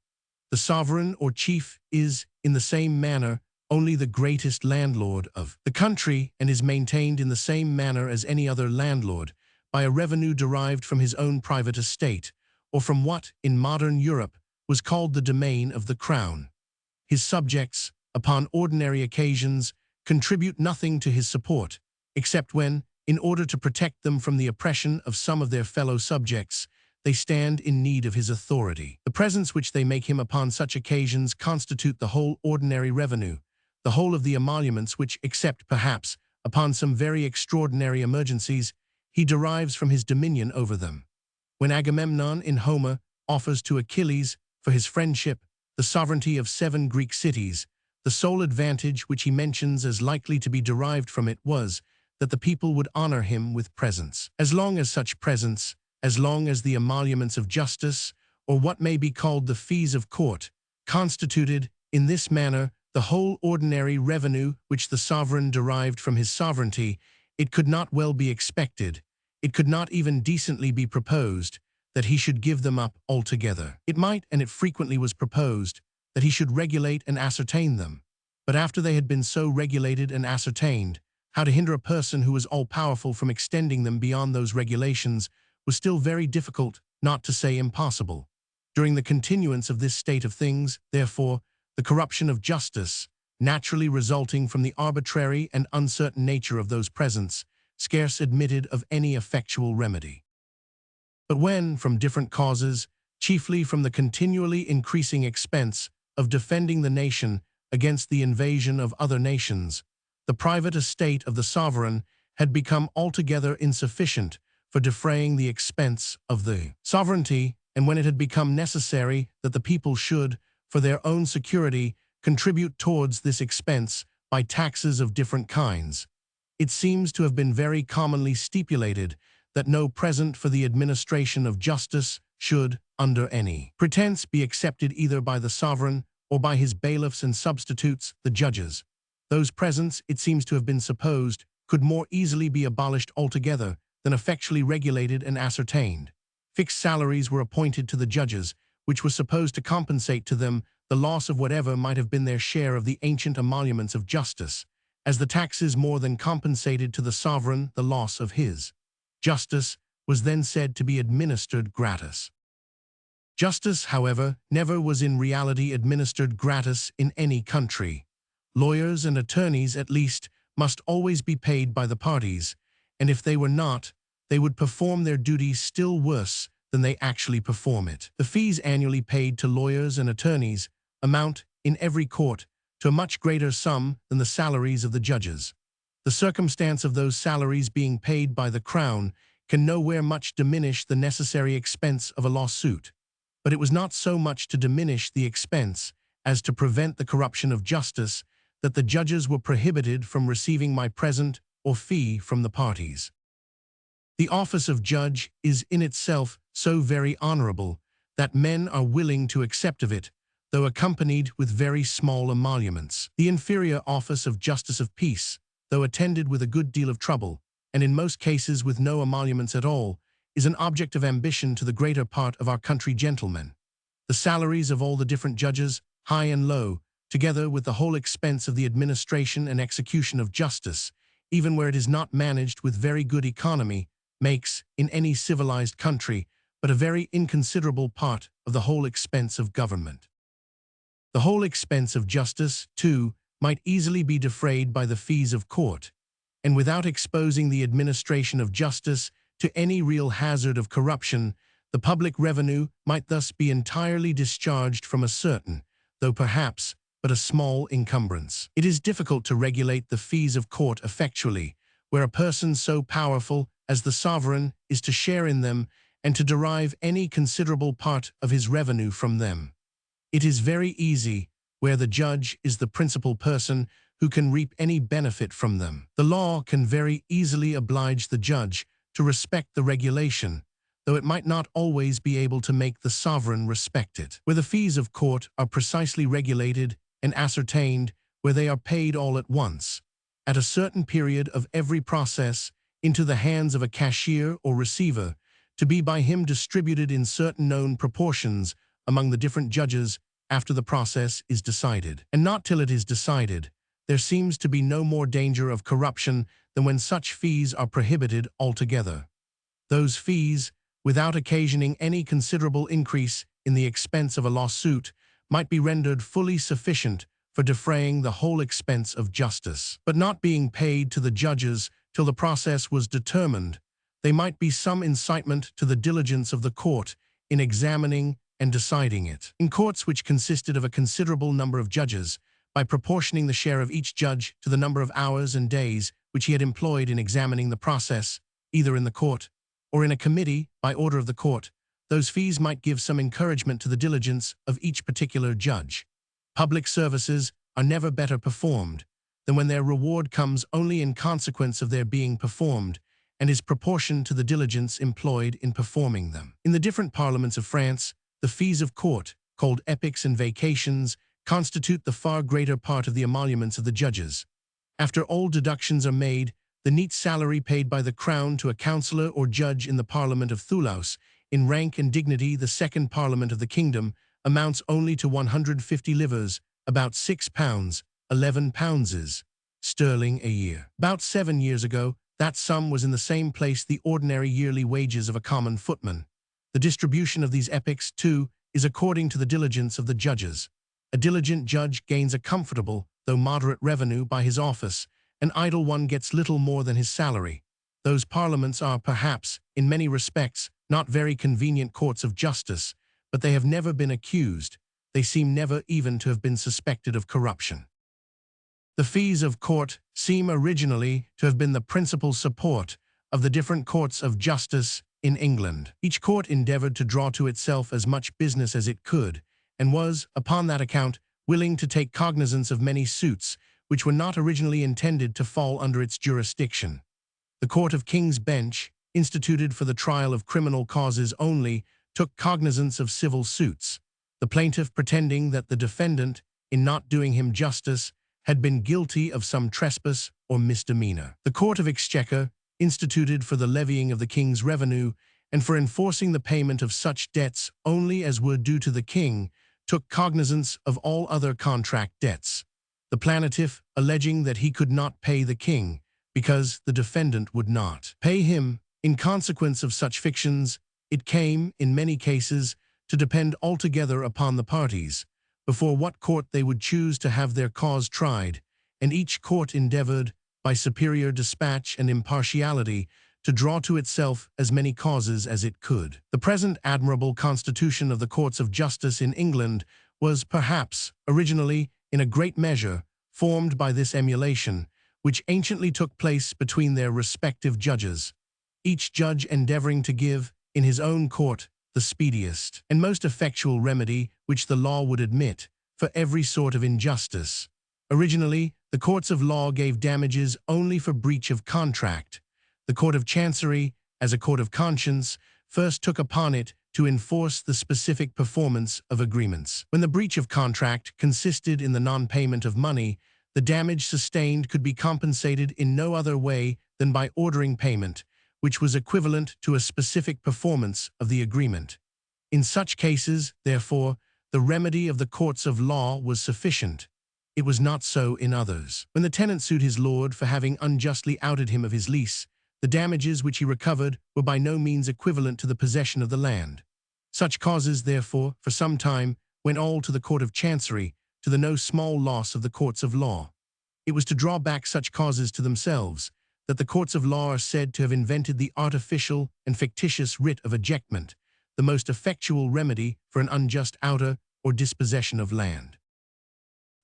the sovereign or chief is, in the same manner, only the greatest landlord of the country, and is maintained in the same manner as any other landlord, by a revenue derived from his own private estate, or from what, in modern Europe, was called the domain of the crown. His subjects, upon ordinary occasions, contribute nothing to his support, except when, in order to protect them from the oppression of some of their fellow subjects, they stand in need of his authority. The presents which they make him upon such occasions constitute the whole ordinary revenue, the whole of the emoluments which, except, perhaps, upon some very extraordinary emergencies, he derives from his dominion over them. When Agamemnon in Homer offers to Achilles, for his friendship, the sovereignty of 7 Greek cities, the sole advantage which he mentions as likely to be derived from it was that the people would honor him with presents. As long as such presents, as long as the emoluments of justice, or what may be called the fees of court, constituted, in this manner, the whole ordinary revenue which the sovereign derived from his sovereignty, it could not well be expected, it could not even decently be proposed, that he should give them up altogether. It might, and it frequently was proposed, that he should regulate and ascertain them. But after they had been so regulated and ascertained, how to hinder a person who was all-powerful from extending them beyond those regulations was still very difficult, not to say impossible. During the continuance of this state of things, therefore, the corruption of justice, naturally resulting from the arbitrary and uncertain nature of those presents, scarce admitted of any effectual remedy. But when, from different causes, chiefly from the continually increasing expense of defending the nation against the invasion of other nations, the private estate of the sovereign had become altogether insufficient for defraying the expense of the sovereignty, and when it had become necessary that the people should, for their own security, contribute towards this expense by taxes of different kinds, it seems to have been very commonly stipulated that no present for the administration of justice should, under any pretense, be accepted either by the sovereign or by his bailiffs and substitutes, the judges. Those presents, it seems to have been supposed, could more easily be abolished altogether than effectually regulated and ascertained. Fixed salaries were appointed to the judges, which was supposed to compensate to them the loss of whatever might have been their share of the ancient emoluments of justice, as the taxes more than compensated to the sovereign the loss of his. Justice was then said to be administered gratis. Justice, however, never was in reality administered gratis in any country. Lawyers and attorneys, at least, must always be paid by the parties, and if they were not, they would perform their duty still worse than they actually perform it. The fees annually paid to lawyers and attorneys amount, in every court, to a much greater sum than the salaries of the judges. The circumstance of those salaries being paid by the Crown can nowhere much diminish the necessary expense of a lawsuit, but it was not so much to diminish the expense as to prevent the corruption of justice that the judges were prohibited from receiving my present or fee from the parties. The office of judge is in itself so very honorable that men are willing to accept of it, though accompanied with very small emoluments. The inferior office of justice of peace, though attended with a good deal of trouble, and in most cases with no emoluments at all, is an object of ambition to the greater part of our country gentlemen. The salaries of all the different judges, high and low, together with the whole expense of the administration and execution of justice, even where it is not managed with very good economy, makes, in any civilized country, but a very inconsiderable part of the whole expense of government. The whole expense of justice, too, might easily be defrayed by the fees of court, and without exposing the administration of justice to any real hazard of corruption, the public revenue might thus be entirely discharged from a certain, though perhaps but a small encumbrance. It is difficult to regulate the fees of court effectually, where a person so powerful as the sovereign is to share in them and to derive any considerable part of his revenue from them. It is very easy where the judge is the principal person who can reap any benefit from them. The law can very easily oblige the judge to respect the regulation, though it might not always be able to make the sovereign respect it. Where the fees of court are precisely regulated and ascertained, where they are paid all at once, at a certain period of every process, into the hands of a cashier or receiver, to be by him distributed in certain known proportions among the different judges after the process is decided. And not till it is decided, there seems to be no more danger of corruption than when such fees are prohibited altogether. Those fees, without occasioning any considerable increase in the expense of a lawsuit, might be rendered fully sufficient for defraying the whole expense of justice. But not being paid to the judges till the process was determined, they might be some incitement to the diligence of the court in examining and deciding it. In courts which consisted of a considerable number of judges, by proportioning the share of each judge to the number of hours and days which he had employed in examining the process, either in the court or in a committee by order of the court, those fees might give some encouragement to the diligence of each particular judge. Public services are never better performed than when their reward comes only in consequence of their being performed, and is proportioned to the diligence employed in performing them. In the different parliaments of France, the fees of court, called epics and vacations, constitute the far greater part of the emoluments of the judges. After all deductions are made, the neat salary paid by the crown to a councillor or judge in the Parliament of Toulouse, in rank and dignity the second parliament of the kingdom, amounts only to 150 livres, about £6, 11 pounds sterling a year. About 7 years ago, that sum was in the same place the ordinary yearly wages of a common footman. The distribution of these epics, too, is according to the diligence of the judges. A diligent judge gains a comfortable, though moderate revenue by his office. An idle one gets little more than his salary. Those parliaments are, perhaps, in many respects, not very convenient courts of justice, but they have never been accused. They seem never even to have been suspected of corruption. The fees of court seem originally to have been the principal support of the different courts of justice in England. Each court endeavored to draw to itself as much business as it could, and was, upon that account, willing to take cognizance of many suits which were not originally intended to fall under its jurisdiction. The Court of King's Bench, instituted for the trial of criminal causes only, took cognizance of civil suits, the plaintiff pretending that the defendant, in not doing him justice, had been guilty of some trespass or misdemeanor. The Court of Exchequer, instituted for the levying of the king's revenue and for enforcing the payment of such debts only as were due to the king, took cognizance of all other contract debts, the plaintiff alleging that he could not pay the king because the defendant would not pay him. In consequence of such fictions, it came, in many cases, to depend altogether upon the parties, before what court they would choose to have their cause tried, and each court endeavored, by superior dispatch and impartiality, to draw to itself as many causes as it could. The present admirable constitution of the courts of justice in England was, perhaps, originally, in a great measure, formed by this emulation, which anciently took place between their respective judges, each judge endeavoring to give, in his own court, the speediest and most effectual remedy which the law would admit, for every sort of injustice. Originally, the courts of law gave damages only for breach of contract. The Court of Chancery, as a court of conscience, first took upon it to enforce the specific performance of agreements. When the breach of contract consisted in the non-payment of money, the damage sustained could be compensated in no other way than by ordering payment, which was equivalent to a specific performance of the agreement. In such cases, therefore, the remedy of the courts of law was sufficient. It was not so in others. When the tenant sued his lord for having unjustly outed him of his lease, the damages which he recovered were by no means equivalent to the possession of the land. Such causes, therefore, for some time, went all to the Court of Chancery, to the no small loss of the courts of law. It was to draw back such causes to themselves that the courts of law are said to have invented the artificial and fictitious writ of ejectment, the most effectual remedy for an unjust outer or dispossession of land.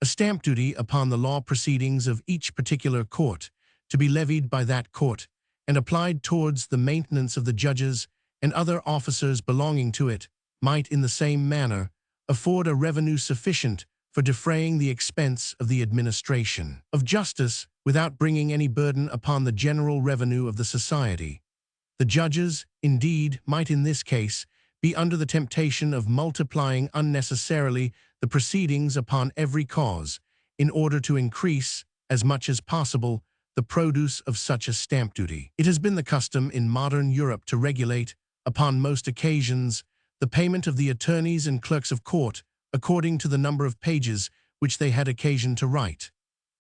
A stamp duty upon the law proceedings of each particular court, to be levied by that court, and applied towards the maintenance of the judges and other officers belonging to it, might in the same manner afford a revenue sufficient for defraying the expense of the administration of justice without bringing any burden upon the general revenue of the society. The judges, indeed, might in this case be under the temptation of multiplying unnecessarily the proceedings upon every cause, in order to increase, as much as possible, the produce of such a stamp duty. It has been the custom in modern Europe to regulate, upon most occasions, the payment of the attorneys and clerks of court according to the number of pages which they had occasion to write.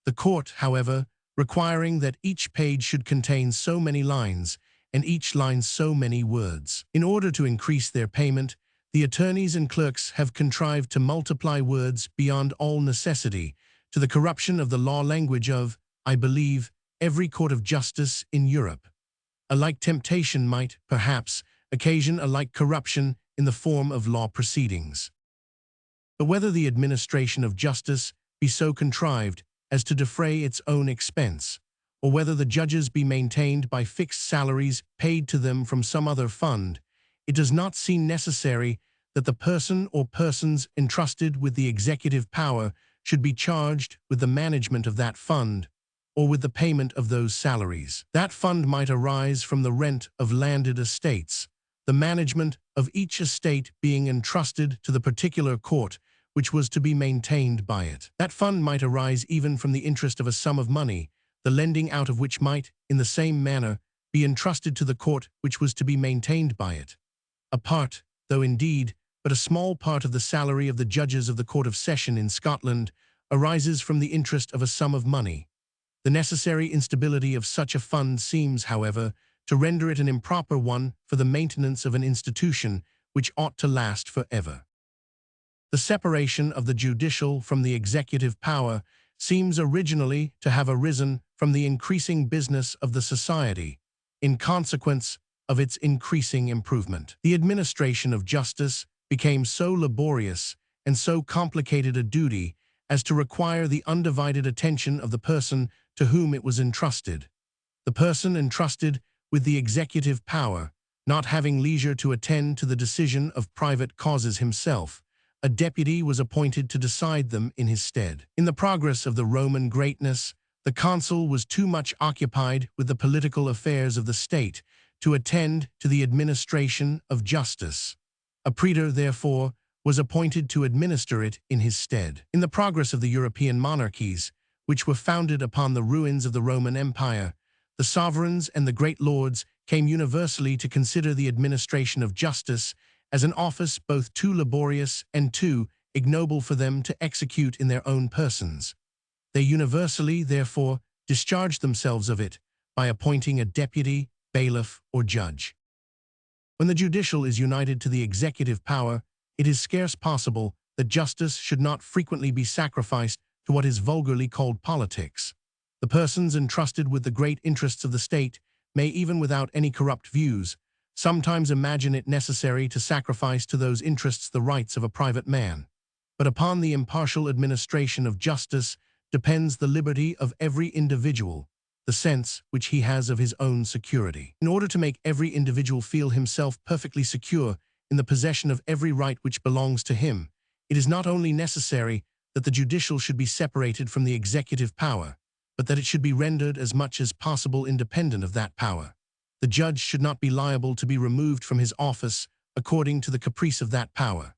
The court, however, requiring that each page should contain so many lines, and each line so many words. In order to increase their payment, the attorneys and clerks have contrived to multiply words beyond all necessity, to the corruption of the law language of, I believe, every court of justice in Europe. A like temptation might, perhaps, occasion a like corruption in the form of law proceedings. But whether the administration of justice be so contrived as to defray its own expense, or whether the judges be maintained by fixed salaries paid to them from some other fund, it does not seem necessary that the person or persons entrusted with the executive power should be charged with the management of that fund, or with the payment of those salaries. That fund might arise from the rent of landed estates, the management of each estate being entrusted to the particular court which was to be maintained by it. That fund might arise even from the interest of a sum of money, the lending out of which might, in the same manner, be entrusted to the court which was to be maintained by it. A part, though indeed but a small part of the salary of the judges of the Court of Session in Scotland, arises from the interest of a sum of money. The necessary instability of such a fund seems, however, to render it an improper one for the maintenance of an institution which ought to last forever. The separation of the judicial from the executive power seems originally to have arisen from the increasing business of the society, in consequence of its increasing improvement. The administration of justice became so laborious and so complicated a duty as to require the undivided attention of the person to whom it was entrusted. The person entrusted with the executive power, not having leisure to attend to the decision of private causes himself, a deputy was appointed to decide them in his stead. In the progress of the Roman greatness, the consul was too much occupied with the political affairs of the state to attend to the administration of justice. A praetor, therefore, was appointed to administer it in his stead. In the progress of the European monarchies, which were founded upon the ruins of the Roman Empire, the sovereigns and the great lords came universally to consider the administration of justice as an office both too laborious and too ignoble for them to execute in their own persons. They universally, therefore, discharged themselves of it by appointing a deputy, bailiff, or judge. When the judicial is united to the executive power, it is scarce possible that justice should not frequently be sacrificed to what is vulgarly called politics. The The persons entrusted with the great interests of the state may, even without any corrupt views, sometimes imagine it necessary to sacrifice to those interests the rights of a private man. But upon the impartial administration of justice depends the liberty of every individual, the sense which he has of his own security. In order to make every individual feel himself perfectly secure in the possession of every right which belongs to him, it is not only necessary that the judicial should be separated from the executive power, but that it should be rendered as much as possible independent of that power. The judge should not be liable to be removed from his office according to the caprice of that power.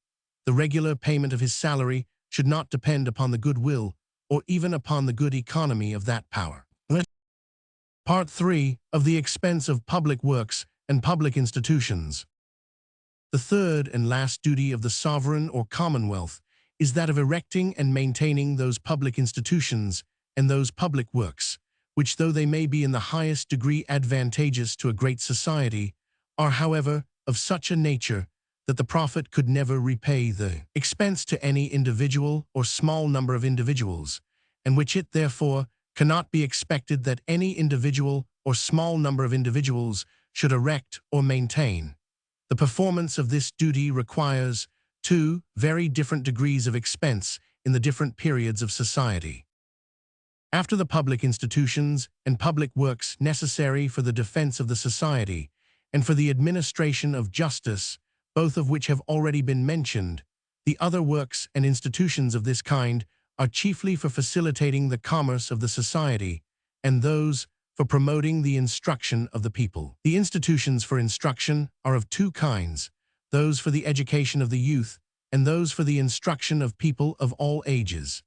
The regular payment of his salary should not depend upon the good will or even upon the good economy of that power. Part 3 of the expense of public works and public institutions. The third and last duty of the sovereign or commonwealth is that of erecting and maintaining those public institutions and those public works, which, though they may be in the highest degree advantageous to a great society, are, however, of such a nature that the profit could never repay the expense to any individual or small number of individuals, and which it, therefore, cannot be expected that any individual or small number of individuals should erect or maintain. The performance of this duty requires two very different degrees of expense in the different periods of society. After the public institutions and public works necessary for the defense of the society and for the administration of justice, both of which have already been mentioned, the other works and institutions of this kind are chiefly for facilitating the commerce of the society, and those for promoting the instruction of the people. The institutions for instruction are of two kinds, those for the education of the youth and those for the instruction of people of all ages.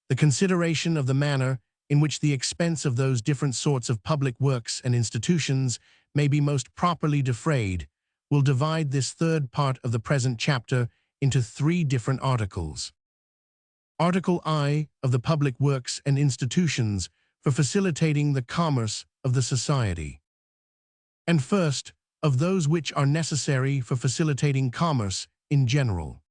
The consideration of the manner in which the expense of those different sorts of public works and institutions may be most properly defrayed will divide this third part of the present chapter into three different articles. Article I of the public works and institutions for facilitating the commerce of the society. And first, of those which are necessary for facilitating commerce in general.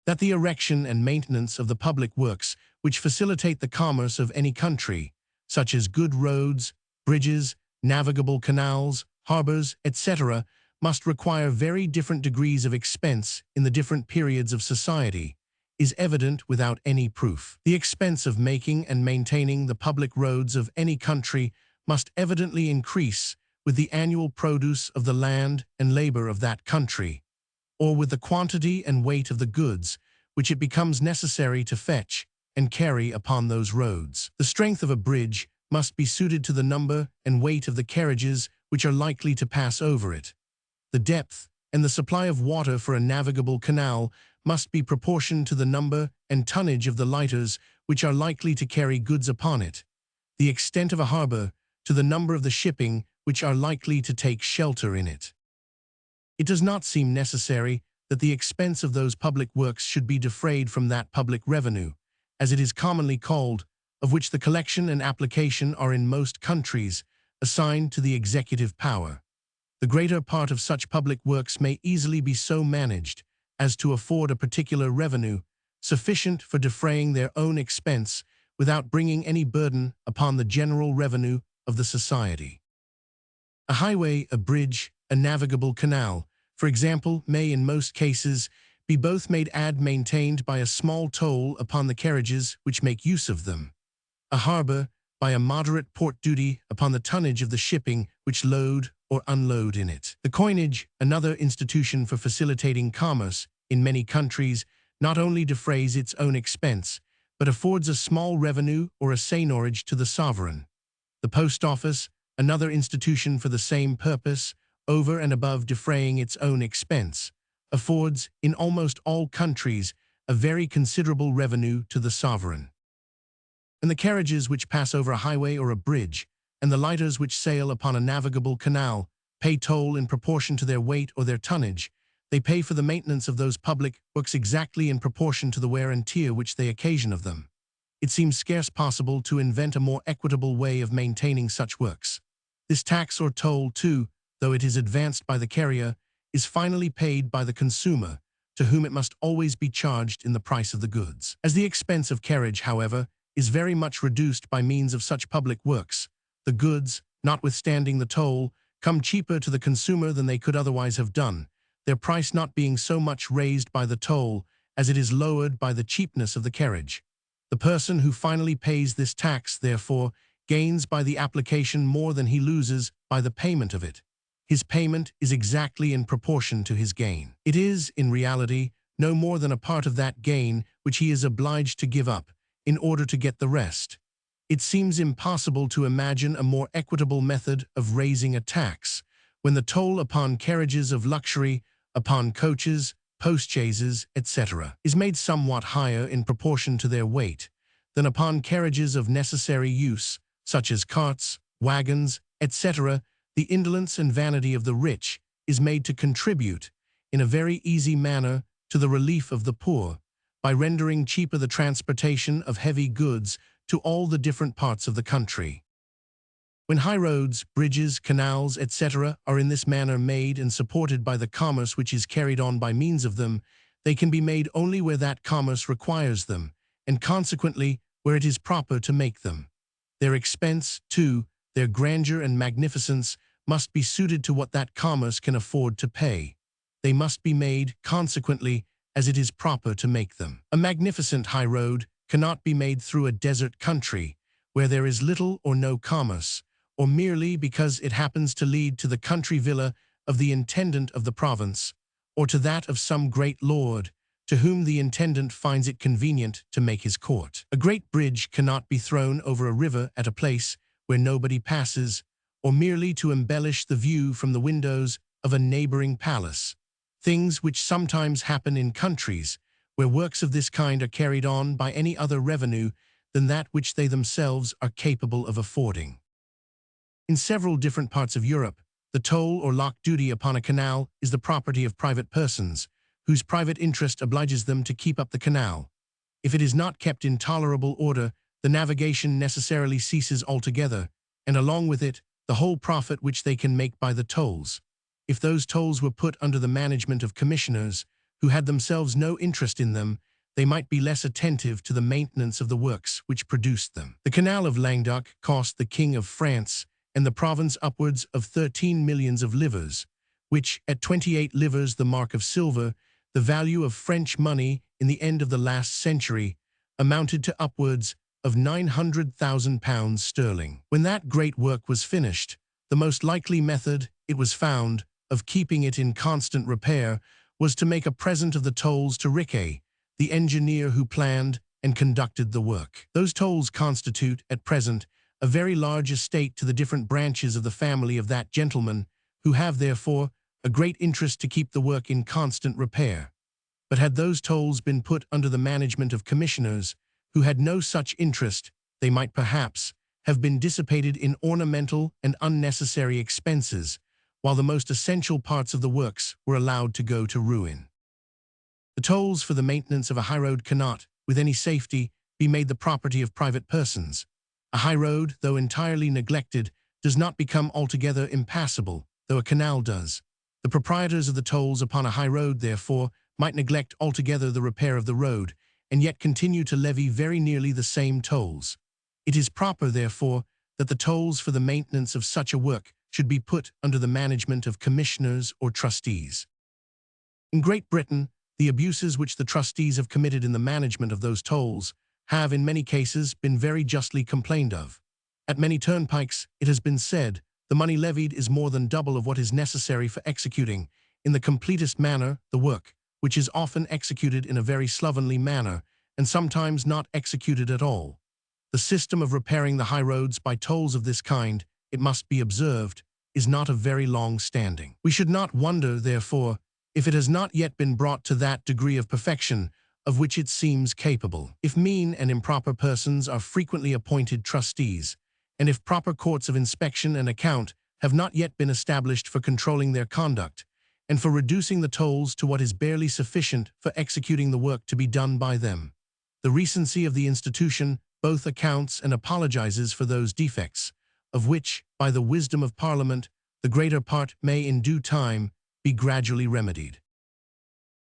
That the erection and maintenance of the public works which facilitate the commerce of any country, such as good roads, bridges, navigable canals, harbors, etc., must require very different degrees of expense in the different periods of society, is evident without any proof. The expense of making and maintaining the public roads of any country must evidently increase with the annual produce of the land and labor of that country, or with the quantity and weight of the goods which it becomes necessary to fetch and carry upon those roads. The strength of a bridge must be suited to the number and weight of the carriages which are likely to pass over it. The depth and the supply of water for a navigable canal must be proportioned to the number and tonnage of the lighters which are likely to carry goods upon it. The extent of a harbor to the number of the shipping which are likely to take shelter in it. It does not seem necessary that the expense of those public works should be defrayed from that public revenue, as it is commonly called, of which the collection and application are in most countries assigned to the executive power. The greater part of such public works may easily be so managed as to afford a particular revenue sufficient for defraying their own expense without bringing any burden upon the general revenue of the society. A highway, a bridge, a navigable canal, for example, may in most cases be both made and maintained by a small toll upon the carriages which make use of them. A harbor, by a moderate port duty upon the tonnage of the shipping which load or unload in it. The coinage, another institution for facilitating commerce, in many countries, not only defrays its own expense, but affords a small revenue or a seigniorage to the sovereign. The post office, another institution for the same purpose, over and above defraying its own expense, affords, in almost all countries, a very considerable revenue to the sovereign. And the carriages which pass over a highway or a bridge, and the lighters which sail upon a navigable canal, pay toll in proportion to their weight or their tonnage. They pay for the maintenance of those public works exactly in proportion to the wear and tear which they occasion of them. It seems scarce possible to invent a more equitable way of maintaining such works. This tax or toll, too, though it is advanced by the carrier, is finally paid by the consumer, to whom it must always be charged in the price of the goods. As the expense of carriage, however, is very much reduced by means of such public works. The goods, notwithstanding the toll, come cheaper to the consumer than they could otherwise have done, their price not being so much raised by the toll as it is lowered by the cheapness of the carriage. The person who finally pays this tax, therefore, gains by the application more than he loses by the payment of it. His payment is exactly in proportion to his gain. It is, in reality, no more than a part of that gain which he is obliged to give up in order to get the rest. It seems impossible to imagine a more equitable method of raising a tax, when the toll upon carriages of luxury, upon coaches, postchaises, etc., is made somewhat higher in proportion to their weight than upon carriages of necessary use, such as carts, wagons, etc. The indolence and vanity of the rich is made to contribute, in a very easy manner, to the relief of the poor, by rendering cheaper the transportation of heavy goods to all the different parts of the country. When highroads, bridges, canals, etc. are in this manner made and supported by the commerce which is carried on by means of them, they can be made only where that commerce requires them, and consequently where it is proper to make them. Their expense, too, their grandeur and magnificence, must be suited to what that commerce can afford to pay. They must be made, consequently, as it is proper to make them. A magnificent high road cannot be made through a desert country, where there is little or no commerce, or merely because it happens to lead to the country villa of the intendant of the province, or to that of some great lord, to whom the intendant finds it convenient to make his court. A great bridge cannot be thrown over a river at a place where nobody passes, or merely to embellish the view from the windows of a neighboring palace. Things which sometimes happen in countries where works of this kind are carried on by any other revenue than that which they themselves are capable of affording. In several different parts of Europe, the toll or lock duty upon a canal is the property of private persons, whose private interest obliges them to keep up the canal. If it is not kept in tolerable order, the navigation necessarily ceases altogether, and along with it, the whole profit which they can make by the tolls. If those tolls were put under the management of commissioners, who had themselves no interest in them, they might be less attentive to the maintenance of the works which produced them. The Canal of Languedoc cost the King of France and the province upwards of 13 millions of livres, which, at 28 livres the mark of silver, the value of French money in the end of the last century, amounted to upwards of £900,000 sterling. When that great work was finished, the most likely method, it was found, of keeping it in constant repair was to make a present of the tolls to Riquet, the engineer who planned and conducted the work. Those tolls constitute, at present, a very large estate to the different branches of the family of that gentleman, who have, therefore, a great interest to keep the work in constant repair. But had those tolls been put under the management of commissioners, who had no such interest, they might perhaps have been dissipated in ornamental and unnecessary expenses, while the most essential parts of the works were allowed to go to ruin. The tolls for the maintenance of a highroad cannot, with any safety, be made the property of private persons. A highroad, though entirely neglected, does not become altogether impassable, though a canal does. The proprietors of the tolls upon a high road, therefore, might neglect altogether the repair of the road, and yet continue to levy very nearly the same tolls. It is proper, therefore, that the tolls for the maintenance of such a work should be put under the management of commissioners or trustees. In Great Britain, the abuses which the trustees have committed in the management of those tolls have, in many cases, been very justly complained of. At many turnpikes, it has been said, the money levied is more than double of what is necessary for executing, in the completest manner, the work, which is often executed in a very slovenly manner, and sometimes not executed at all. The system of repairing the high roads by tolls of this kind, it must be observed, is not of very long standing. We should not wonder, therefore, if it has not yet been brought to that degree of perfection of which it seems capable. If mean and improper persons are frequently appointed trustees, and if proper courts of inspection and account have not yet been established for controlling their conduct, and for reducing the tolls to what is barely sufficient for executing the work to be done by them, the recency of the institution both accounts and apologizes for those defects, of which, by the wisdom of Parliament, the greater part may in due time be gradually remedied.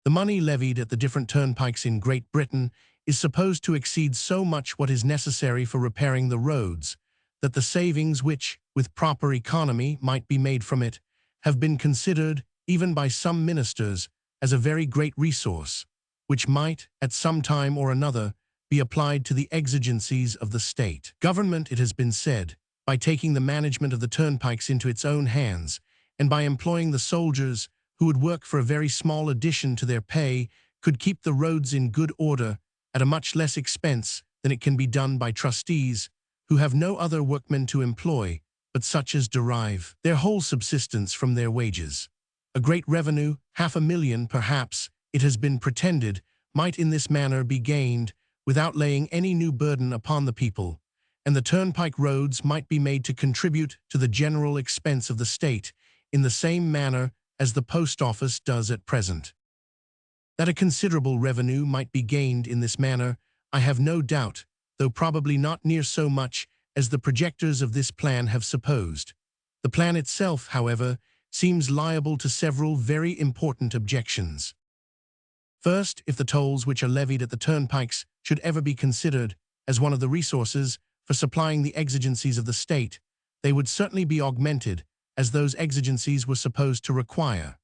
The money levied at the different turnpikes in Great Britain is supposed to exceed so much what is necessary for repairing the roads, that the savings which, with proper economy, might be made from it, have been considered, even by some ministers, as a very great resource, which might, at some time or another, be applied to the exigencies of the state. Government, it has been said, by taking the management of the turnpikes into its own hands, and by employing the soldiers, who would work for a very small addition to their pay, could keep the roads in good order at a much less expense than it can be done by trustees, who have no other workmen to employ but such as derive their whole subsistence from their wages. A great revenue, 500,000 perhaps, it has been pretended, might in this manner be gained without laying any new burden upon the people, and the turnpike roads might be made to contribute to the general expense of the state in the same manner as the post office does at present. That a considerable revenue might be gained in this manner, I have no doubt, though probably not near so much as the projectors of this plan have supposed. The plan itself, however, seems liable to several very important objections. First, if the tolls which are levied at the turnpikes should ever be considered as one of the resources for supplying the exigencies of the state, they would certainly be augmented, as those exigencies were supposed to require.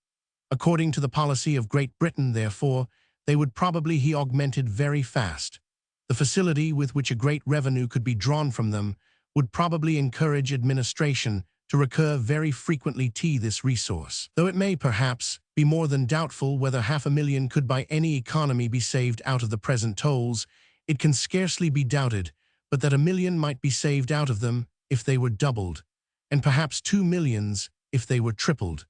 According to the policy of Great Britain, therefore, they would probably be augmented very fast. The facility with which a great revenue could be drawn from them would probably encourage administration to recur very frequently to this resource. Though it may, perhaps, be more than doubtful whether 500,000 could by any economy be saved out of the present tolls, it can scarcely be doubted but that 1,000,000 might be saved out of them if they were doubled, and perhaps 2,000,000 if they were tripled.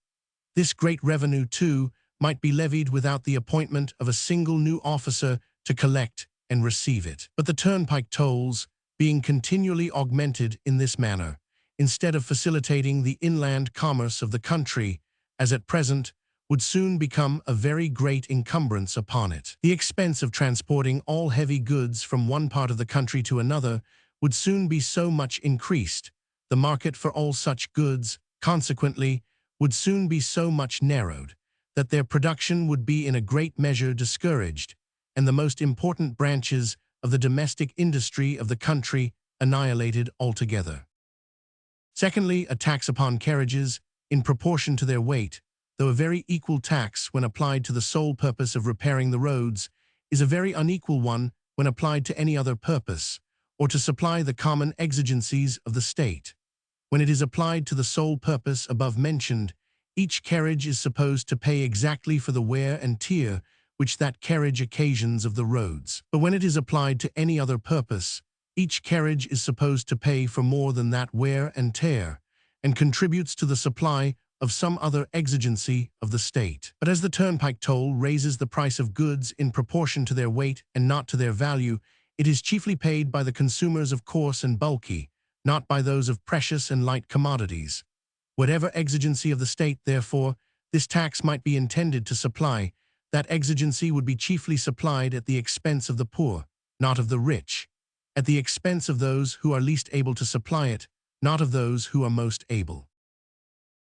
This great revenue, too, might be levied without the appointment of a single new officer to collect and receive it. But the turnpike tolls, being continually augmented in this manner, instead of facilitating the inland commerce of the country, as at present, would soon become a very great encumbrance upon it. The expense of transporting all heavy goods from one part of the country to another would soon be so much increased, the market for all such goods, consequently, would soon be so much narrowed, that their production would be in a great measure discouraged, and the most important branches of the domestic industry of the country annihilated altogether. Secondly, a tax upon carriages, in proportion to their weight, though a very equal tax when applied to the sole purpose of repairing the roads, is a very unequal one when applied to any other purpose, or to supply the common exigencies of the state. When it is applied to the sole purpose above mentioned, each carriage is supposed to pay exactly for the wear and tear which that carriage occasions of the roads. But when it is applied to any other purpose, each carriage is supposed to pay for more than that wear and tear, and contributes to the supply of some other exigency of the state. But as the turnpike toll raises the price of goods in proportion to their weight and not to their value, it is chiefly paid by the consumers of coarse and bulky, not by those of precious and light commodities. Whatever exigency of the state, therefore, this tax might be intended to supply, that exigency would be chiefly supplied at the expense of the poor, not of the rich, at the expense of those who are least able to supply it, not of those who are most able.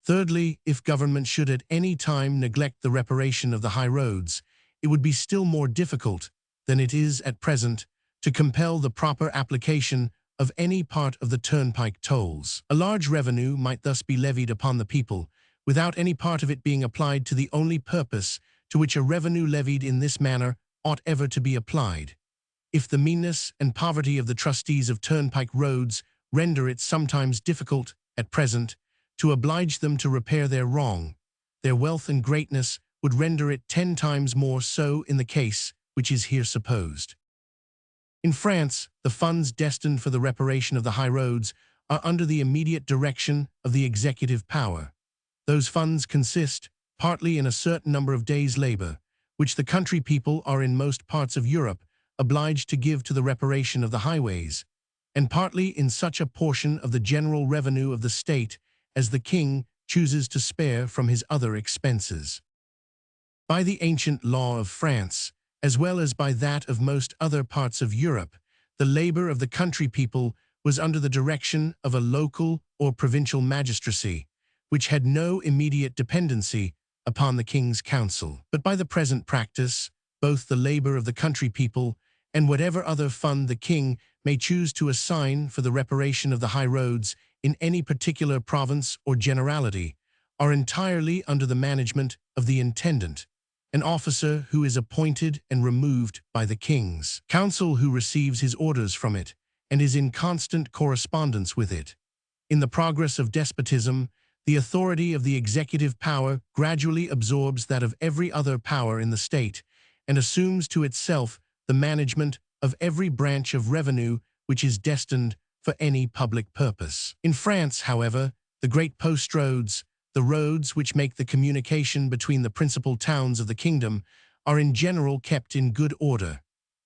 Thirdly, if government should at any time neglect the reparation of the high roads, it would be still more difficult than it is at present to compel the proper application of any part of the turnpike tolls. A large revenue might thus be levied upon the people, without any part of it being applied to the only purpose to which a revenue levied in this manner ought ever to be applied. If the meanness and poverty of the trustees of turnpike roads render it sometimes difficult, at present, to oblige them to repair their wrong, their wealth and greatness would render it 10 times more so in the case which is here supposed. In France, the funds destined for the reparation of the high roads are under the immediate direction of the executive power. Those funds consist, partly in a certain number of days' labor, which the country people are in most parts of Europe obliged to give to the reparation of the highways, and partly in such a portion of the general revenue of the state as the king chooses to spare from his other expenses. By the ancient law of France, as well as by that of most other parts of Europe, the labor of the country people was under the direction of a local or provincial magistracy, which had no immediate dependency upon the king's counsel. But by the present practice, both the labor of the country people and whatever other fund the king may choose to assign for the reparation of the high roads in any particular province or generality, are entirely under the management of the intendant, an officer who is appointed and removed by the king's council, who receives his orders from it and is in constant correspondence with it. In the progress of despotism, the authority of the executive power gradually absorbs that of every other power in the state and assumes to itself the management of every branch of revenue which is destined for any public purpose. In France, however, the great post roads, the roads which make the communication between the principal towns of the kingdom, are in general kept in good order,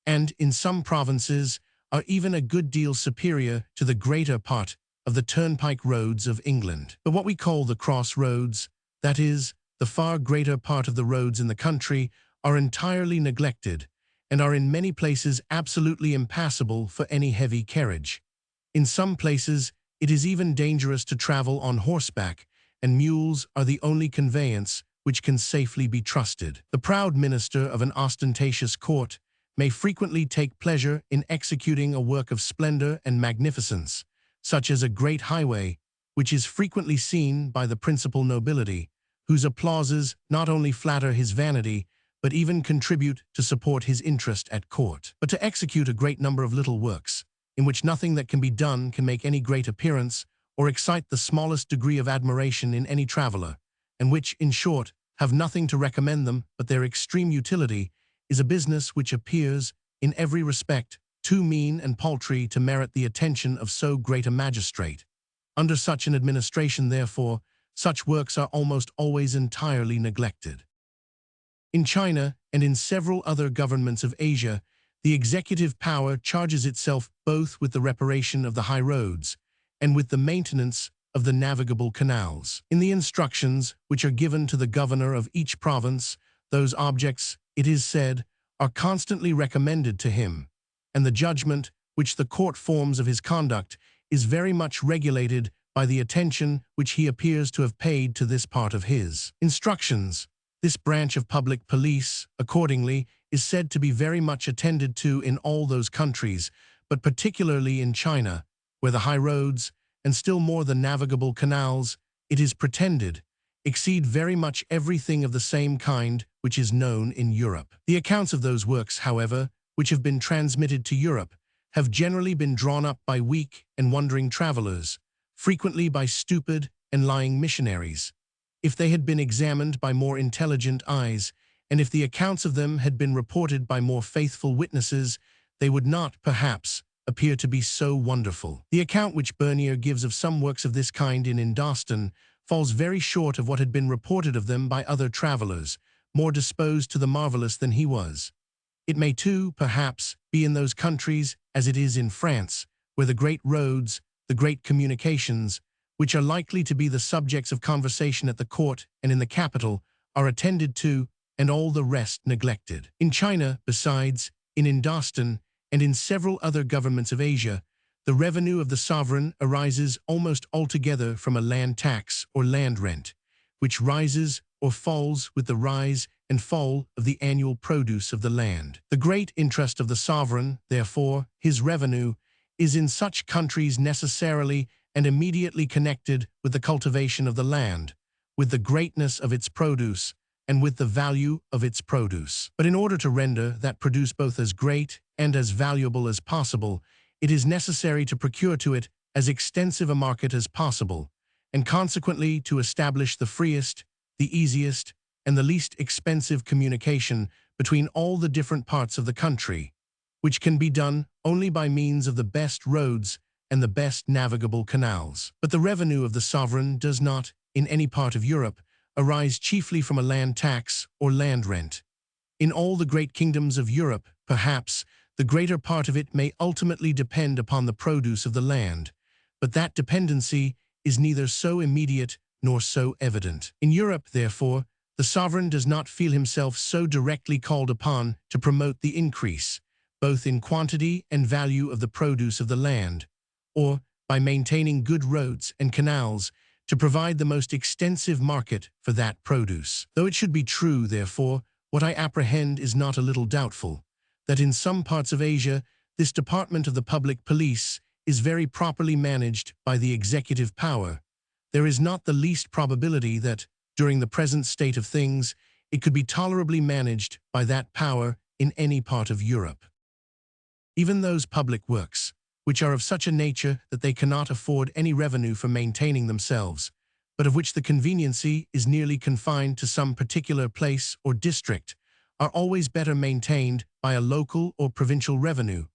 and in some provinces are even a good deal superior to the greater part of the turnpike roads of England. But what we call the cross roads, that is, the far greater part of the roads in the country, are entirely neglected, and are in many places absolutely impassable for any heavy carriage. In some places, it is even dangerous to travel on horseback, and mules are the only conveyance which can safely be trusted. The proud minister of an ostentatious court may frequently take pleasure in executing a work of splendor and magnificence, such as a great highway, which is frequently seen by the principal nobility, whose applauses not only flatter his vanity, but even contribute to support his interest at court. But to execute a great number of little works, in which nothing that can be done can make any great appearance, or excite the smallest degree of admiration in any traveler, and which, in short, have nothing to recommend them but their extreme utility, is a business which appears, in every respect, too mean and paltry to merit the attention of so great a magistrate. Under such an administration, therefore, such works are almost always entirely neglected. In China and in several other governments of Asia, the executive power charges itself both with the reparation of the high roads and with the maintenance of the navigable canals. In the instructions which are given to the governor of each province, those objects, it is said, are constantly recommended to him, and the judgment which the court forms of his conduct is very much regulated by the attention which he appears to have paid to this part of his instructions. This branch of public police, accordingly, is said to be very much attended to in all those countries, but particularly in China, where the high roads, and still more the navigable canals, it is pretended, exceed very much everything of the same kind which is known in Europe. The accounts of those works, however, which have been transmitted to Europe, have generally been drawn up by weak and wandering travelers, frequently by stupid and lying missionaries. If they had been examined by more intelligent eyes, and if the accounts of them had been reported by more faithful witnesses, they would not, perhaps, appear to be so wonderful. The account which Bernier gives of some works of this kind in Indostan falls very short of what had been reported of them by other travelers, more disposed to the marvelous than he was. It may too, perhaps, be in those countries, as it is in France, where the great roads, the great communications, which are likely to be the subjects of conversation at the court and in the capital, are attended to, and all the rest neglected. In China, besides, in Indostan, and in several other governments of Asia, the revenue of the sovereign arises almost altogether from a land tax or land rent, which rises or falls with the rise and fall of the annual produce of the land. The great interest of the sovereign, therefore, his revenue, is in such countries necessarily and immediately connected with the cultivation of the land, with the greatness of its produce, and with the value of its produce. But in order to render that produce both as great and as valuable as possible, it is necessary to procure to it as extensive a market as possible, and consequently to establish the freest, the easiest, and the least expensive communication between all the different parts of the country, which can be done only by means of the best roads and the best navigable canals. But the revenue of the sovereign does not, in any part of Europe, arise chiefly from a land tax or land rent. In all the great kingdoms of Europe, perhaps, the greater part of it may ultimately depend upon the produce of the land, but that dependency is neither so immediate nor so evident. In Europe, therefore, the sovereign does not feel himself so directly called upon to promote the increase, both in quantity and value of the produce of the land, or, by maintaining good roads and canals, to provide the most extensive market for that produce. Though it should be true, therefore, what I apprehend is not a little doubtful, that in some parts of Asia, this department of the public police is very properly managed by the executive power, there is not the least probability that, during the present state of things, it could be tolerably managed by that power in any part of Europe. Even those public works, which are of such a nature that they cannot afford any revenue for maintaining themselves, but of which the conveniency is nearly confined to some particular place or district, are always better maintained by a local or provincial revenue,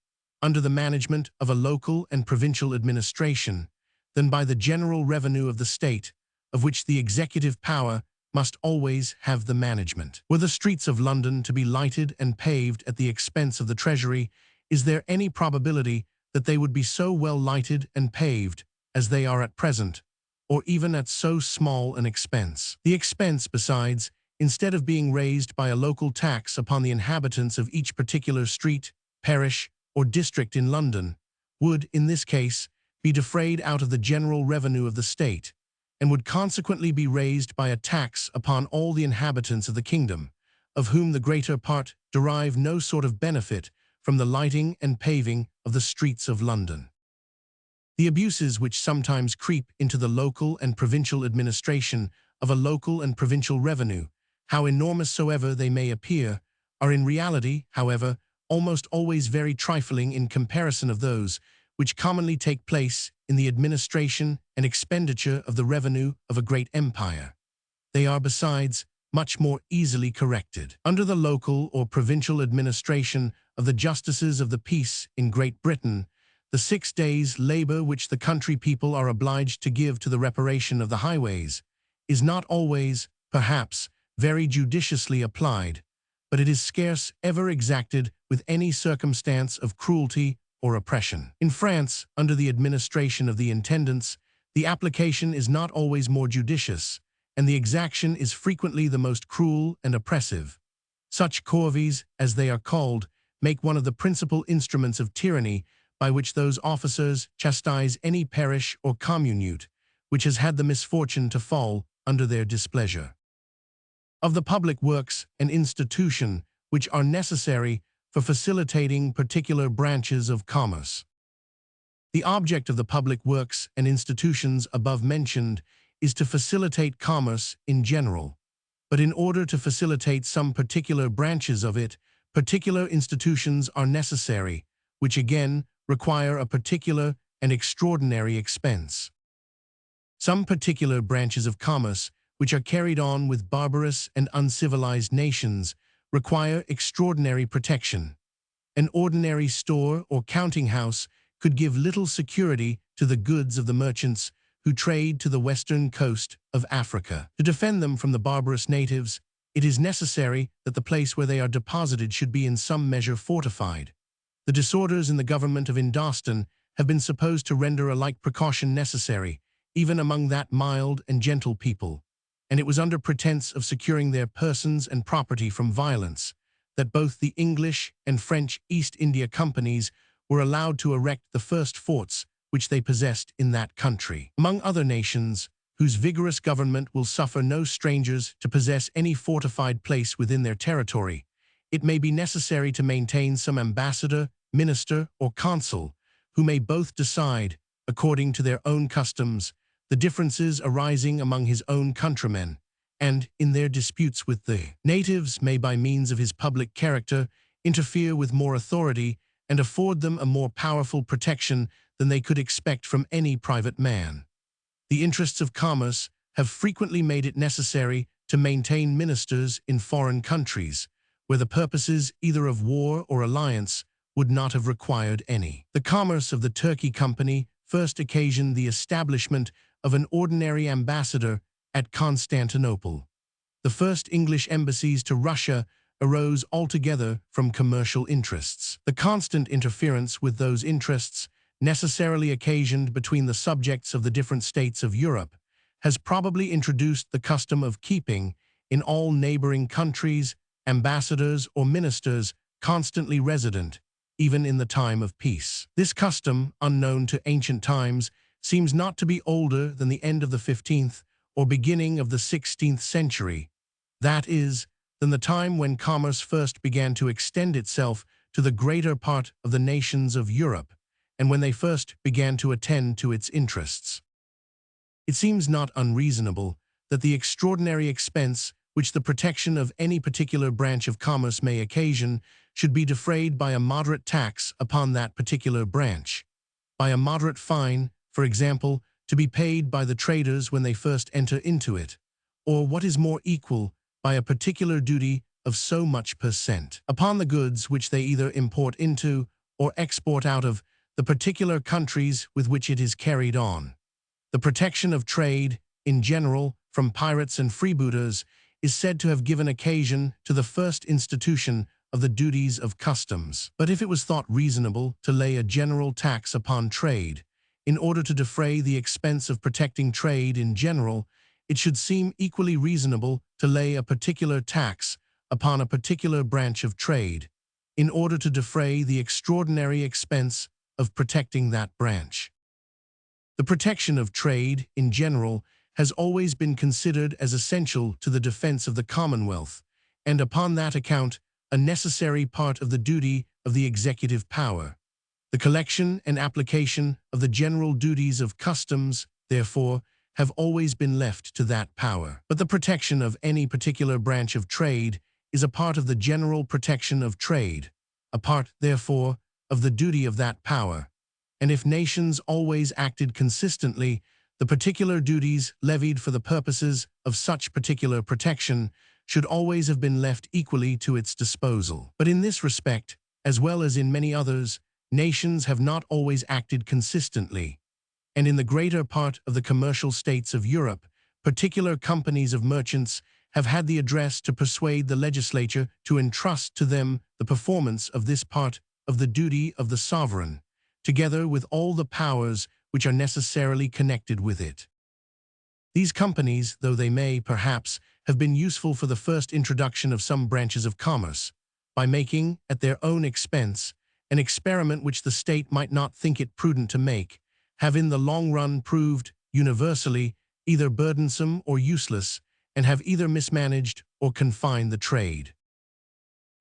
under the management of a local and provincial administration, than by the general revenue of the state, of which the executive power must always have the management. Were the streets of London to be lighted and paved at the expense of the Treasury, is there any probability that they would be so well lighted and paved as they are at present, or even at so small an expense? The expense, besides, instead of being raised by a local tax upon the inhabitants of each particular street, parish, or district in London, would, in this case, be defrayed out of the general revenue of the state, and would consequently be raised by a tax upon all the inhabitants of the kingdom, of whom the greater part derive no sort of benefit from the lighting and paving of the streets of London. The abuses which sometimes creep into the local and provincial administration of a local and provincial revenue, how enormous soever they may appear, are in reality, however, almost always very trifling in comparison of those which commonly take place in the administration and expenditure of the revenue of a great empire. They are, besides, much more easily corrected. Under the local or provincial administration of the justices of the peace in Great Britain, the 6 days' labor which the country people are obliged to give to the reparation of the highways is not always, perhaps, very judiciously applied, but it is scarce ever exacted with any circumstance of cruelty or oppression. In France, under the administration of the intendants, the application is not always more judicious, and the exaction is frequently the most cruel and oppressive. Such corvées, as they are called, make one of the principal instruments of tyranny by which those officers chastise any parish or communute which has had the misfortune to fall under their displeasure. Of the public works and institution which are necessary for facilitating particular branches of commerce. The object of the public works and institutions above mentioned is to facilitate commerce in general, but in order to facilitate some particular branches of it, particular institutions are necessary, which again require a particular and extraordinary expense. Some particular branches of commerce, which are carried on with barbarous and uncivilized nations, require extraordinary protection. An ordinary store or counting house could give little security to the goods of the merchants who trade to the western coast of Africa. To defend them from the barbarous natives, it is necessary that the place where they are deposited should be in some measure fortified. The disorders in the government of Indostan have been supposed to render a like precaution necessary, even among that mild and gentle people, and it was under pretense of securing their persons and property from violence that both the English and French East India Companies were allowed to erect the first forts which they possessed in that country. Among other nations, whose vigorous government will suffer no strangers to possess any fortified place within their territory, it may be necessary to maintain some ambassador, minister, or consul, who may both decide, according to their own customs, the differences arising among his own countrymen, and, in their disputes with the natives, may by means of his public character interfere with more authority and afford them a more powerful protection than they could expect from any private man. The interests of commerce have frequently made it necessary to maintain ministers in foreign countries, where the purposes either of war or alliance would not have required any. The commerce of the Turkey Company first occasioned the establishment of an ordinary ambassador at Constantinople. The first English embassies to Russia arose altogether from commercial interests. The constant interference with those interests, necessarily occasioned between the subjects of the different states of Europe, has probably introduced the custom of keeping, in all neighboring countries, ambassadors or ministers constantly resident, even in the time of peace. This custom, unknown to ancient times, seems not to be older than the end of the 15th or beginning of the 16th century, that is, than the time when commerce first began to extend itself to the greater part of the nations of Europe, and when they first began to attend to its interests. It seems not unreasonable that the extraordinary expense which the protection of any particular branch of commerce may occasion should be defrayed by a moderate tax upon that particular branch, by a moderate fine, for example, to be paid by the traders when they first enter into it, or what is more equal, by a particular duty of so much per cent upon the goods which they either import into or export out of the particular countries with which it is carried on. The protection of trade, in general, from pirates and freebooters, is said to have given occasion to the first institution of the duties of customs. But if it was thought reasonable to lay a general tax upon trade, in order to defray the expense of protecting trade in general, it should seem equally reasonable to lay a particular tax upon a particular branch of trade, in order to defray the extraordinary expense of protecting that branch. The protection of trade, in general, has always been considered as essential to the defense of the Commonwealth, and upon that account, a necessary part of the duty of the executive power. The collection and application of the general duties of customs, therefore, have always been left to that power. But the protection of any particular branch of trade is a part of the general protection of trade, a part, therefore, of the duty of that power. And if nations always acted consistently, the particular duties levied for the purposes of such particular protection should always have been left equally to its disposal. But in this respect, as well as in many others, nations have not always acted consistently, and in the greater part of the commercial states of Europe, particular companies of merchants have had the address to persuade the legislature to entrust to them the performance of this part of the duty of the sovereign, together with all the powers which are necessarily connected with it. These companies, though they may, perhaps, have been useful for the first introduction of some branches of commerce, by making, at their own expense, an experiment which the state might not think it prudent to make, have in the long run proved, universally, either burdensome or useless, and have either mismanaged or confined the trade.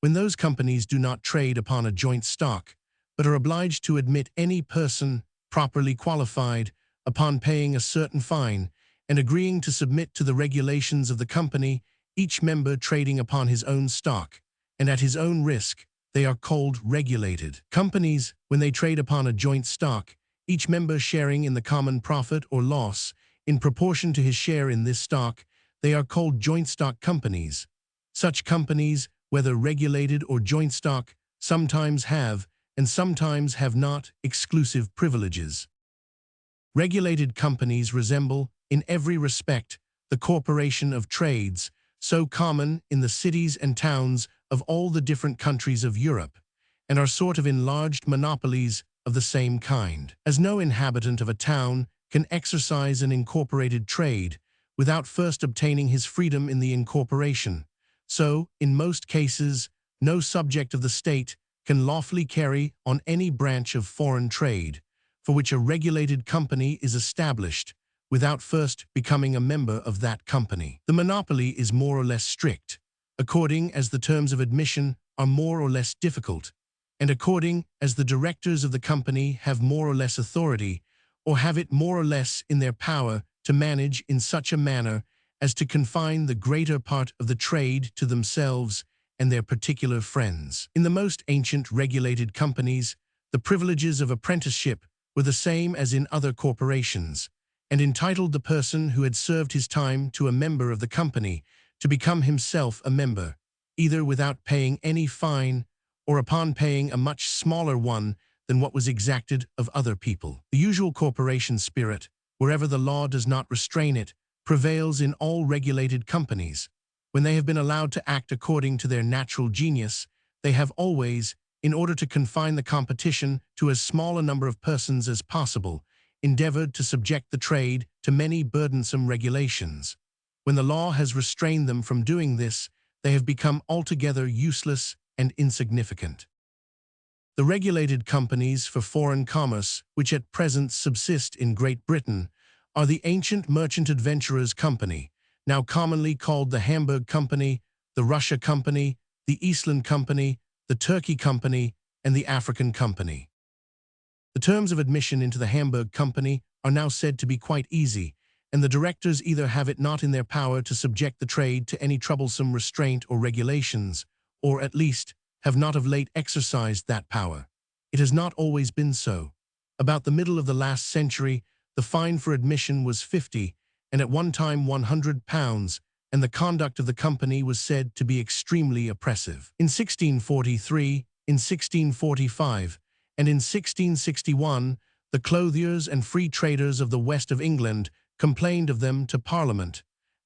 When those companies do not trade upon a joint stock, but are obliged to admit any person, properly qualified, upon paying a certain fine, and agreeing to submit to the regulations of the company, each member trading upon his own stock, and at his own risk, they are called regulated. Companies, when they trade upon a joint stock, each member sharing in the common profit or loss, in proportion to his share in this stock, they are called joint stock companies. Such companies, whether regulated or joint stock, sometimes have, and sometimes have not, exclusive privileges. Regulated companies resemble, in every respect, the corporation of trades, so common in the cities and towns of all the different countries of Europe, and are sort of enlarged monopolies of the same kind. As no inhabitant of a town can exercise an incorporated trade without first obtaining his freedom in the incorporation, so, in most cases, no subject of the state can lawfully carry on any branch of foreign trade, for which a regulated company is established, without first becoming a member of that company. The monopoly is more or less strict, according as the terms of admission are more or less difficult, and according as the directors of the company have more or less authority, or have it more or less in their power to manage in such a manner as to confine the greater part of the trade to themselves and their particular friends. In the most ancient regulated companies, the privileges of apprenticeship were the same as in other corporations, and entitled the person who had served his time to a member of the company to become himself a member, either without paying any fine or upon paying a much smaller one than what was exacted of other people. The usual corporation spirit, wherever the law does not restrain it, prevails in all regulated companies. When they have been allowed to act according to their natural genius, they have always, in order to confine the competition to as small a number of persons as possible, endeavored to subject the trade to many burdensome regulations. When the law has restrained them from doing this, they have become altogether useless and insignificant. The regulated companies for foreign commerce, which at present subsist in Great Britain, are the ancient Merchant Adventurers Company, now commonly called the Hamburg Company, the Russia Company, the Eastland Company, the Turkey Company, and the African Company. The terms of admission into the Hamburg Company are now said to be quite easy, and the directors either have it not in their power to subject the trade to any troublesome restraint or regulations, or at least have not of late exercised that power. It has not always been so. About the middle of the last century, the fine for admission was 50, and at one time £100, and the conduct of the company was said to be extremely oppressive. In 1643, in 1645, and in 1661, the clothiers and free traders of the west of England complained of them to Parliament,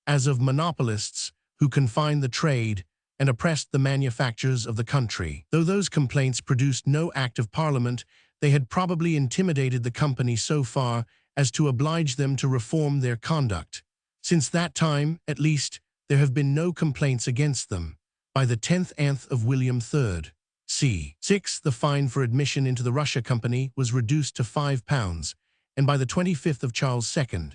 as of monopolists who confined the trade and oppressed the manufactures of the country. Though those complaints produced no act of Parliament, they had probably intimidated the company so far as to oblige them to reform their conduct. Since that time, at least, there have been no complaints against them. By the 10th anth of William III, c. 6, the fine for admission into the Russia Company was reduced to £5, and by the 25th of Charles II,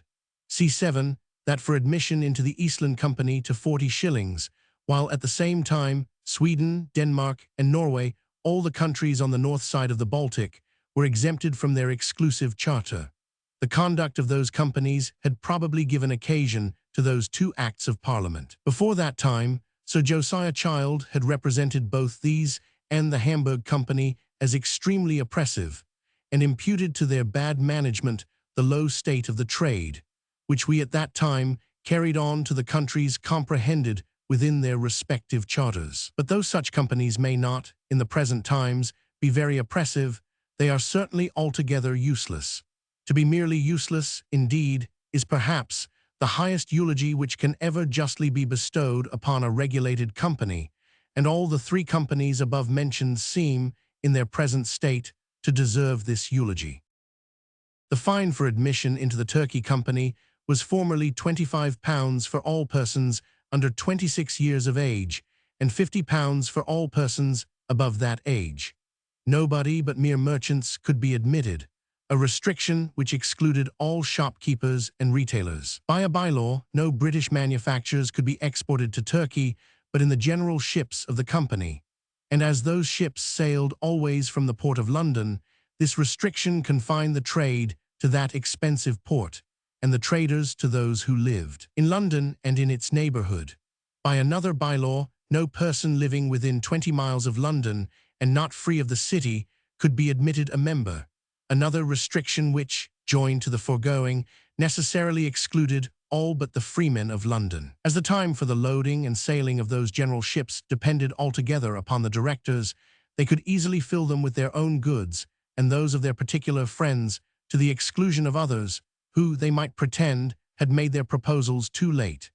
c. 7, that for admission into the Eastland Company to 40 shillings, while at the same time Sweden, Denmark, and Norway, all the countries on the north side of the Baltic, were exempted from their exclusive charter. The conduct of those companies had probably given occasion to those two acts of Parliament. Before that time, Sir Josiah Child had represented both these and the Hamburg Company as extremely oppressive, and imputed to their bad management the low state of the trade, which we at that time carried on to the countries comprehended within their respective charters. But though such companies may not, in the present times, be very oppressive, they are certainly altogether useless. To be merely useless, indeed, is perhaps the highest eulogy which can ever justly be bestowed upon a regulated company, and all the three companies above mentioned seem, in their present state, to deserve this eulogy. The fine for admission into the Turkey Company was formerly £25 for all persons under 26 years of age, and £50 for all persons above that age. Nobody but mere merchants could be admitted, a restriction which excluded all shopkeepers and retailers. By a bylaw, no British manufactures could be exported to Turkey but in the general ships of the company, and as those ships sailed always from the port of London, this restriction confined the trade to that expensive port, and the traders to those who lived in London and in its neighbourhood. By another bylaw, no person living within 20 miles of London and not free of the city could be admitted a member, another restriction which, joined to the foregoing, necessarily excluded all but the freemen of London. As the time for the loading and sailing of those general ships depended altogether upon the directors, they could easily fill them with their own goods and those of their particular friends, to the exclusion of others, who, they might pretend, had made their proposals too late.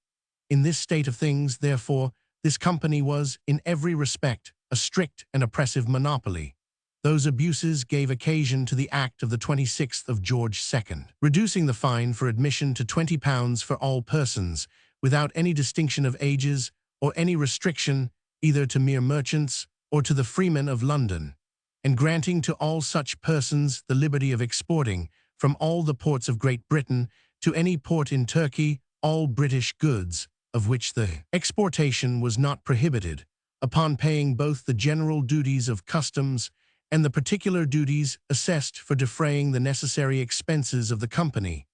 In this state of things, therefore, this company was, in every respect, a strict and oppressive monopoly. Those abuses gave occasion to the Act of the 26th of George II, reducing the fine for admission to £20 for all persons, without any distinction of ages or any restriction either to mere merchants or to the freemen of London, and granting to all such persons the liberty of exporting, from all the ports of Great Britain to any port in Turkey, all British goods, of which the exportation was not prohibited, upon paying both the general duties of customs and the particular duties assessed for defraying the necessary expenses of the company,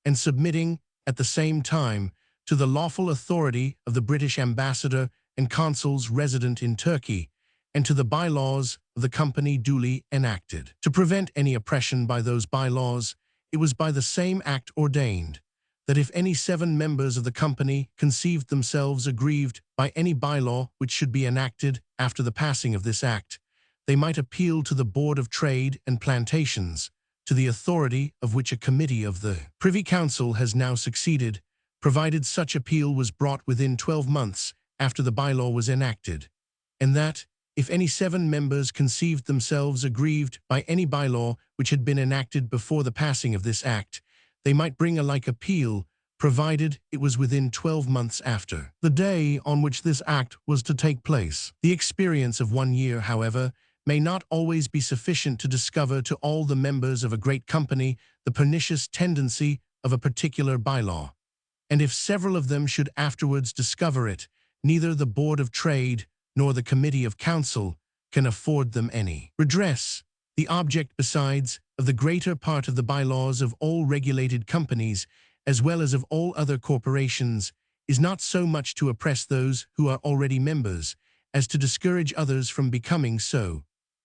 and submitting, at the same time, to the lawful authority of the British ambassador and consuls resident in Turkey, and to the bylaws of the company duly enacted. To prevent any oppression by those bylaws, it was by the same act ordained, that if any 7 members of the company conceived themselves aggrieved by any bylaw which should be enacted after the passing of this act, they might appeal to the Board of Trade and Plantations, to the authority of which a committee of the Privy Council has now succeeded, provided such appeal was brought within 12 months after the bylaw was enacted, and that, if any 7 members conceived themselves aggrieved by any bylaw which had been enacted before the passing of this act, they might bring a like appeal, provided it was within 12 months after the day on which this act was to take place. The experience of 1 year, however, may not always be sufficient to discover to all the members of a great company the pernicious tendency of a particular bylaw, and if several of them should afterwards discover it, neither the Board of Trade nor the Committee of Council can afford them any redress. The object, besides, of the greater part of the bylaws of all regulated companies, as well as of all other corporations, is not so much to oppress those who are already members, as to discourage others from becoming so,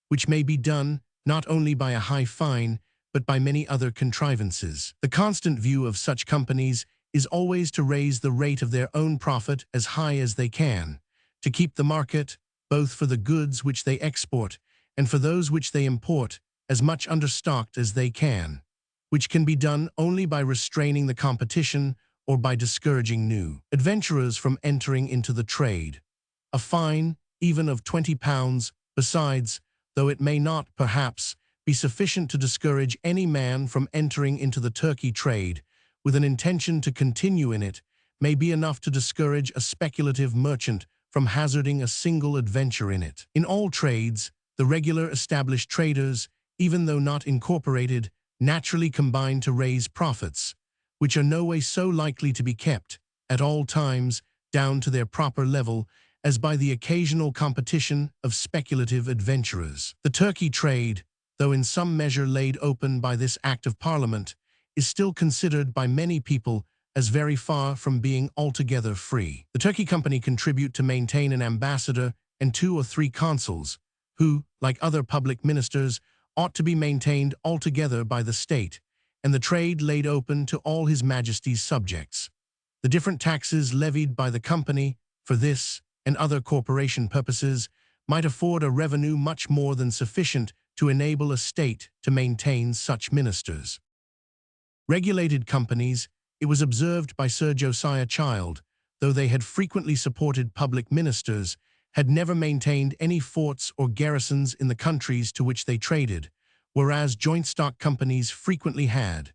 which may be done not only by a high fine, but by many other contrivances. The constant view of such companies is always to raise the rate of their own profit as high as they can, to keep the market, both for the goods which they export and for those which they import, as much understocked as they can, which can be done only by restraining the competition or by discouraging new adventurers from entering into the trade. A fine, even of £20, besides, though it may not, perhaps, be sufficient to discourage any man from entering into the Turkey trade, with an intention to continue in it, may be enough to discourage a speculative merchant from hazarding a single adventure in it. In all trades, the regular established traders, even though not incorporated, naturally combine to raise profits, which are no way so likely to be kept, at all times, down to their proper level, as by the occasional competition of speculative adventurers. The Turkey trade, though in some measure laid open by this Act of Parliament, is still considered by many people as very far from being altogether free. The Turkey Company contribute to maintain an ambassador and 2 or 3 consuls, who, like other public ministers, ought to be maintained altogether by the state, and the trade laid open to all His Majesty's subjects. The different taxes levied by the company for this and other corporation purposes might afford a revenue much more than sufficient to enable a state to maintain such ministers. Regulated companies, it was observed by Sir Josiah Child, though they had frequently supported public ministers, had never maintained any forts or garrisons in the countries to which they traded, whereas joint stock companies frequently had,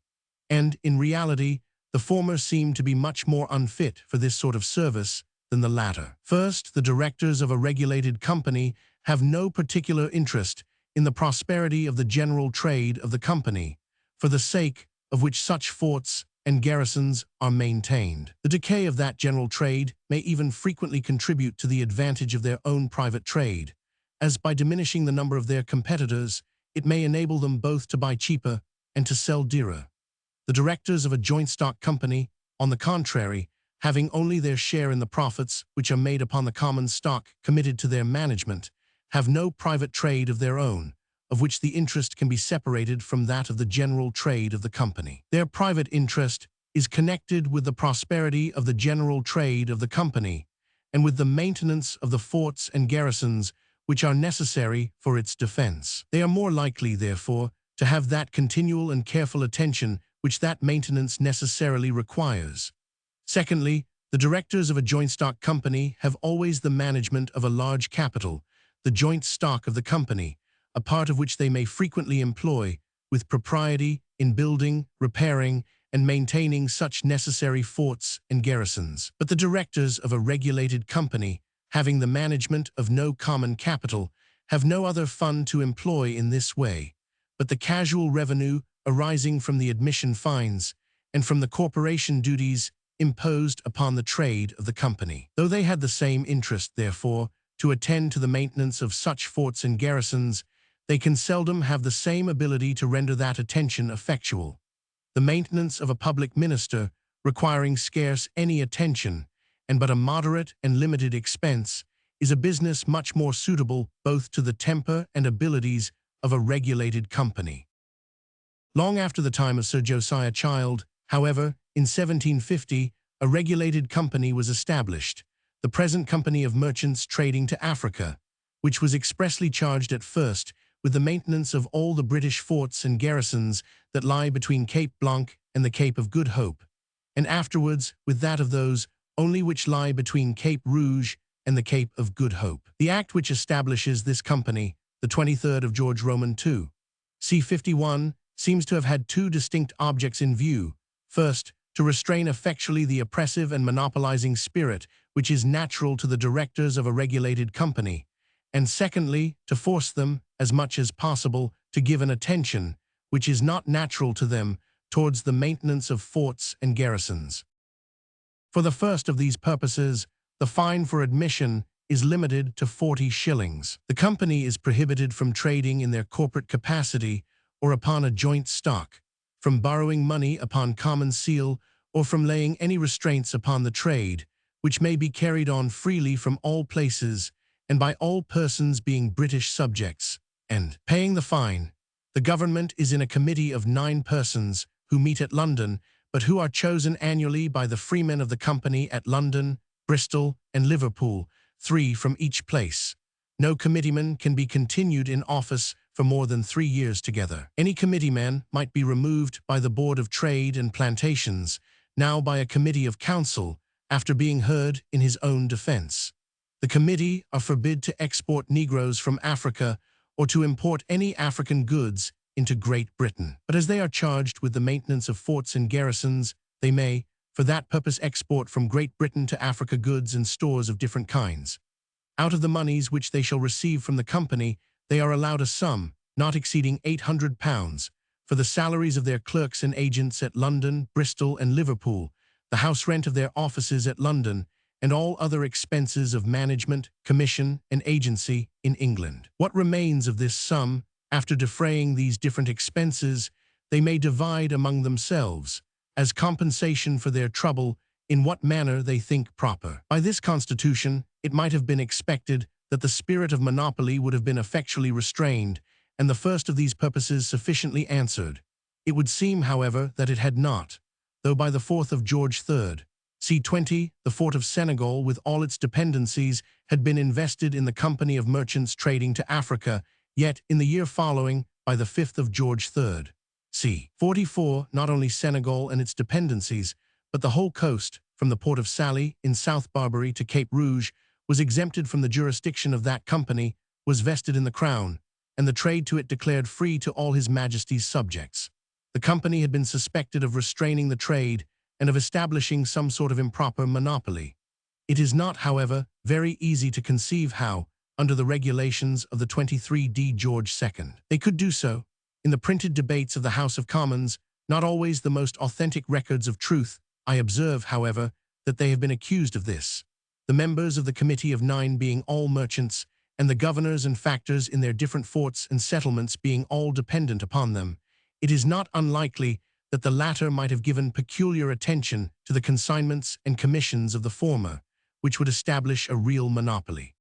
and, in reality, the former seemed to be much more unfit for this sort of service than the latter. First, the directors of a regulated company have no particular interest in the prosperity of the general trade of the company, for the sake of which such forts and garrisons are maintained. The decay of that general trade may even frequently contribute to the advantage of their own private trade, as by diminishing the number of their competitors, it may enable them both to buy cheaper and to sell dearer. The directors of a joint stock company, on the contrary, having only their share in the profits which are made upon the common stock committed to their management, have no private trade of their own, of which the interest can be separated from that of the general trade of the company. Their private interest is connected with the prosperity of the general trade of the company, and with the maintenance of the forts and garrisons which are necessary for its defense. They are more likely, therefore, to have that continual and careful attention which that maintenance necessarily requires. Secondly, the directors of a joint stock company have always the management of a large capital, the joint stock of the company, a part of which they may frequently employ, with propriety, in building, repairing, and maintaining such necessary forts and garrisons. But the directors of a regulated company, having the management of no common capital, have no other fund to employ in this way, but the casual revenue arising from the admission fines, and from the corporation duties imposed upon the trade of the company. Though they had the same interest, therefore, to attend to the maintenance of such forts and garrisons, they can seldom have the same ability to render that attention effectual. The maintenance of a public minister, requiring scarce any attention, and but a moderate and limited expense, is a business much more suitable both to the temper and abilities of a regulated company. Long after the time of Sir Josiah Child, however, in 1750, a regulated company was established, the present Company of Merchants Trading to Africa, which was expressly charged at first with the maintenance of all the British forts and garrisons that lie between Cape Blanc and the Cape of Good Hope, and afterwards with that of those only which lie between Cape Rouge and the Cape of Good Hope. The Act which establishes this company, the 23rd of George Roman II, c. 51, seems to have had 2 distinct objects in view. First, to restrain effectually the oppressive and monopolizing spirit which is natural to the directors of a regulated company, and secondly, to force them, as much as possible, to give an attention, which is not natural to them, towards the maintenance of forts and garrisons. For the first of these purposes, the fine for admission is limited to 40 shillings. The company is prohibited from trading in their corporate capacity or upon a joint stock, from borrowing money upon common seal, or from laying any restraints upon the trade, which may be carried on freely from all places and by all persons being British subjects, and paying the fine. The government is in a committee of 9 persons who meet at London, but who are chosen annually by the freemen of the company at London, Bristol, and Liverpool, 3 from each place. No committeeman can be continued in office for more than 3 years together. Any committeeman might be removed by the Board of Trade and Plantations, now by a committee of council, after being heard in his own defense. The committee are forbid to export Negroes from Africa or to import any African goods into Great Britain. But as they are charged with the maintenance of forts and garrisons, they may, for that purpose, export from Great Britain to Africa goods and stores of different kinds. Out of the moneys which they shall receive from the company, they are allowed a sum, not exceeding £800, for the salaries of their clerks and agents at London, Bristol, and Liverpool, the house rent of their offices at London, and all other expenses of management, commission, and agency in England. What remains of this sum, after defraying these different expenses, they may divide among themselves, as compensation for their trouble, in what manner they think proper. By this constitution, it might have been expected that the spirit of monopoly would have been effectually restrained, and the first of these purposes sufficiently answered. It would seem, however, that it had not, though by the 4th of George III, c. 20, the fort of Senegal with all its dependencies had been invested in the company of merchants trading to Africa, yet in the year following, by the 5th of George III, c. 44, not only Senegal and its dependencies, but the whole coast, from the port of Salé in South Barbary to Cape Rouge, was exempted from the jurisdiction of that company, was vested in the Crown, and the trade to it declared free to all His Majesty's subjects. The company had been suspected of restraining the trade and of establishing some sort of improper monopoly. It is not, however, very easy to conceive how, under the regulations of the 23d George II, they could do so. In the printed debates of the House of Commons, not always the most authentic records of truth, I observe, however, that they have been accused of this. The members of the Committee of 9 being all merchants, and the governors and factors in their different forts and settlements being all dependent upon them, it is not unlikely that the latter might have given peculiar attention to the consignments and commissions of the former, which would establish a real monopoly.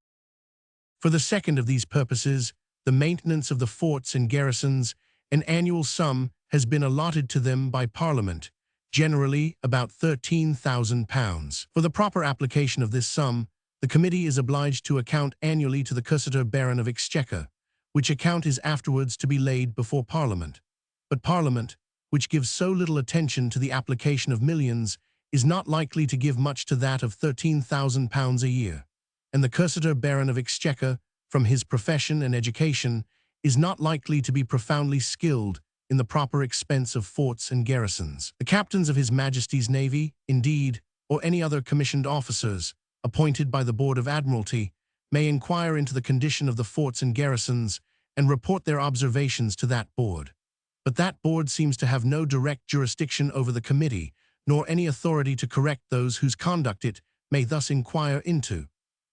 For the second of these purposes, the maintenance of the forts and garrisons, an annual sum has been allotted to them by Parliament, generally about £13,000. For the proper application of this sum, the committee is obliged to account annually to the Cursitor Baron of Exchequer, which account is afterwards to be laid before Parliament. But Parliament, which gives so little attention to the application of millions, is not likely to give much to that of £13,000 a year, and the Cursitor Baron of Exchequer, from his profession and education, is not likely to be profoundly skilled in the proper expense of forts and garrisons. The captains of His Majesty's Navy, indeed, or any other commissioned officers, appointed by the Board of Admiralty, may inquire into the condition of the forts and garrisons and report their observations to that board. But that board seems to have no direct jurisdiction over the committee, nor any authority to correct those whose conduct it may thus inquire into.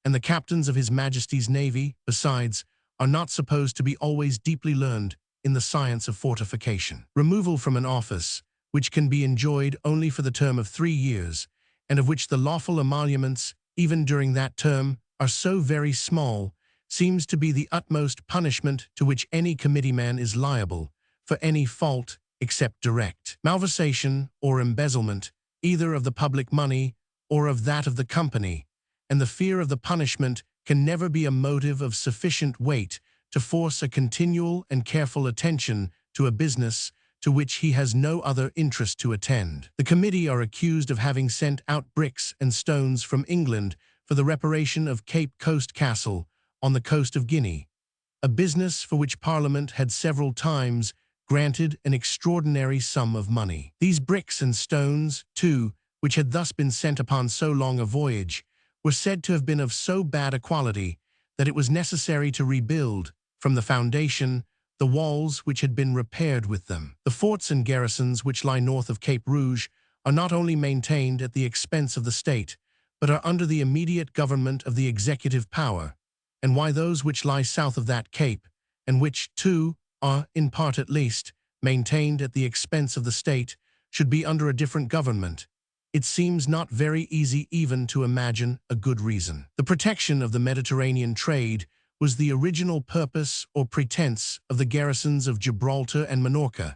And the captains of His Majesty's Navy, besides, are not supposed to be always deeply learned in the science of fortification. Removal from an office, which can be enjoyed only for the term of 3 years, and of which the lawful emoluments, even during that term, are so very small, seems to be the utmost punishment to which any committeeman is liable, for any fault, except direct malversation or embezzlement, either of the public money or of that of the company, and the fear of the punishment can never be a motive of sufficient weight to force a continual and careful attention to a business to which he has no other interest to attend. The committee are accused of having sent out bricks and stones from England for the reparation of Cape Coast Castle on the coast of Guinea, a business for which Parliament had several times granted an extraordinary sum of money. These bricks and stones, too, which had thus been sent upon so long a voyage, were said to have been of so bad a quality that it was necessary to rebuild, from the foundation, the walls which had been repaired with them. The forts and garrisons which lie north of Cape Rouge are not only maintained at the expense of the state, but are under the immediate government of the executive power, and why those which lie south of that cape, and which, too, are, in part at least, maintained at the expense of the state, should be under a different government. It seems not very easy even to imagine a good reason. The protection of the Mediterranean trade was the original purpose or pretense of the garrisons of Gibraltar and Minorca,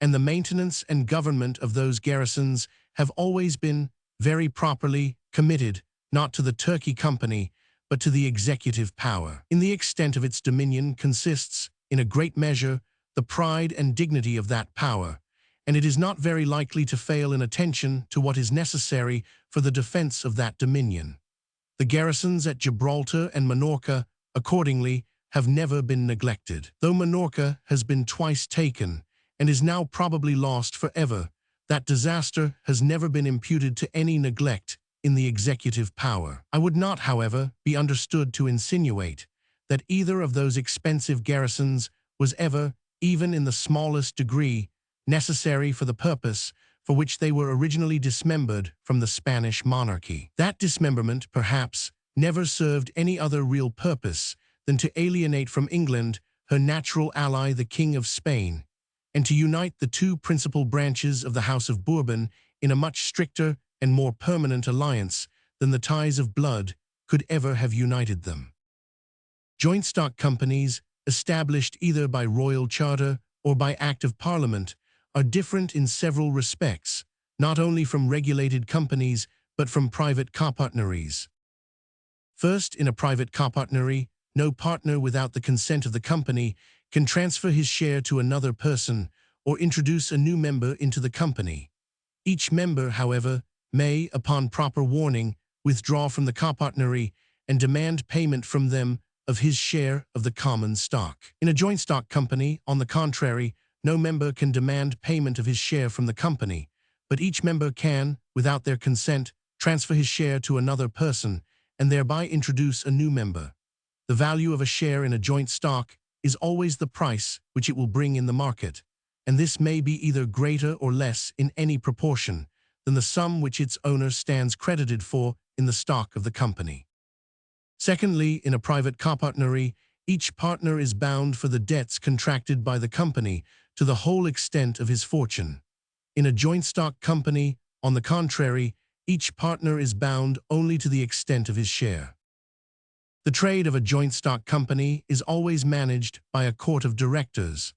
and the maintenance and government of those garrisons have always been very properly committed not to the Turkey Company, but to the executive power. In the extent of its dominion consists, in a great measure, the pride and dignity of that power, and it is not very likely to fail in attention to what is necessary for the defense of that dominion. The garrisons at Gibraltar and Minorca, accordingly, have never been neglected. Though Minorca has been twice taken, and is now probably lost forever, that disaster has never been imputed to any neglect in the executive power. I would not, however, be understood to insinuate that either of those expensive garrisons was ever, even in the smallest degree, necessary for the purpose for which they were originally dismembered from the Spanish monarchy. That dismemberment, perhaps, never served any other real purpose than to alienate from England her natural ally, the King of Spain, and to unite the two principal branches of the House of Bourbon in a much stricter and more permanent alliance than the ties of blood could ever have united them. Joint stock companies, established either by royal charter or by Act of Parliament, are different in several respects, not only from regulated companies but from private copartneries. First, in a private copartnery, no partner without the consent of the company can transfer his share to another person or introduce a new member into the company. Each member, however, may, upon proper warning, withdraw from the copartnery and demand payment from them of his share of the common stock. In a joint stock company, on the contrary, no member can demand payment of his share from the company, but each member can, without their consent, transfer his share to another person and thereby introduce a new member. The value of a share in a joint stock is always the price which it will bring in the market, and this may be either greater or less in any proportion than the sum which its owner stands credited for in the stock of the company. Secondly, in a private copartnery, each partner is bound for the debts contracted by the company to the whole extent of his fortune. In a joint stock company, on the contrary, each partner is bound only to the extent of his share. The trade of a joint stock company is always managed by a court of directors.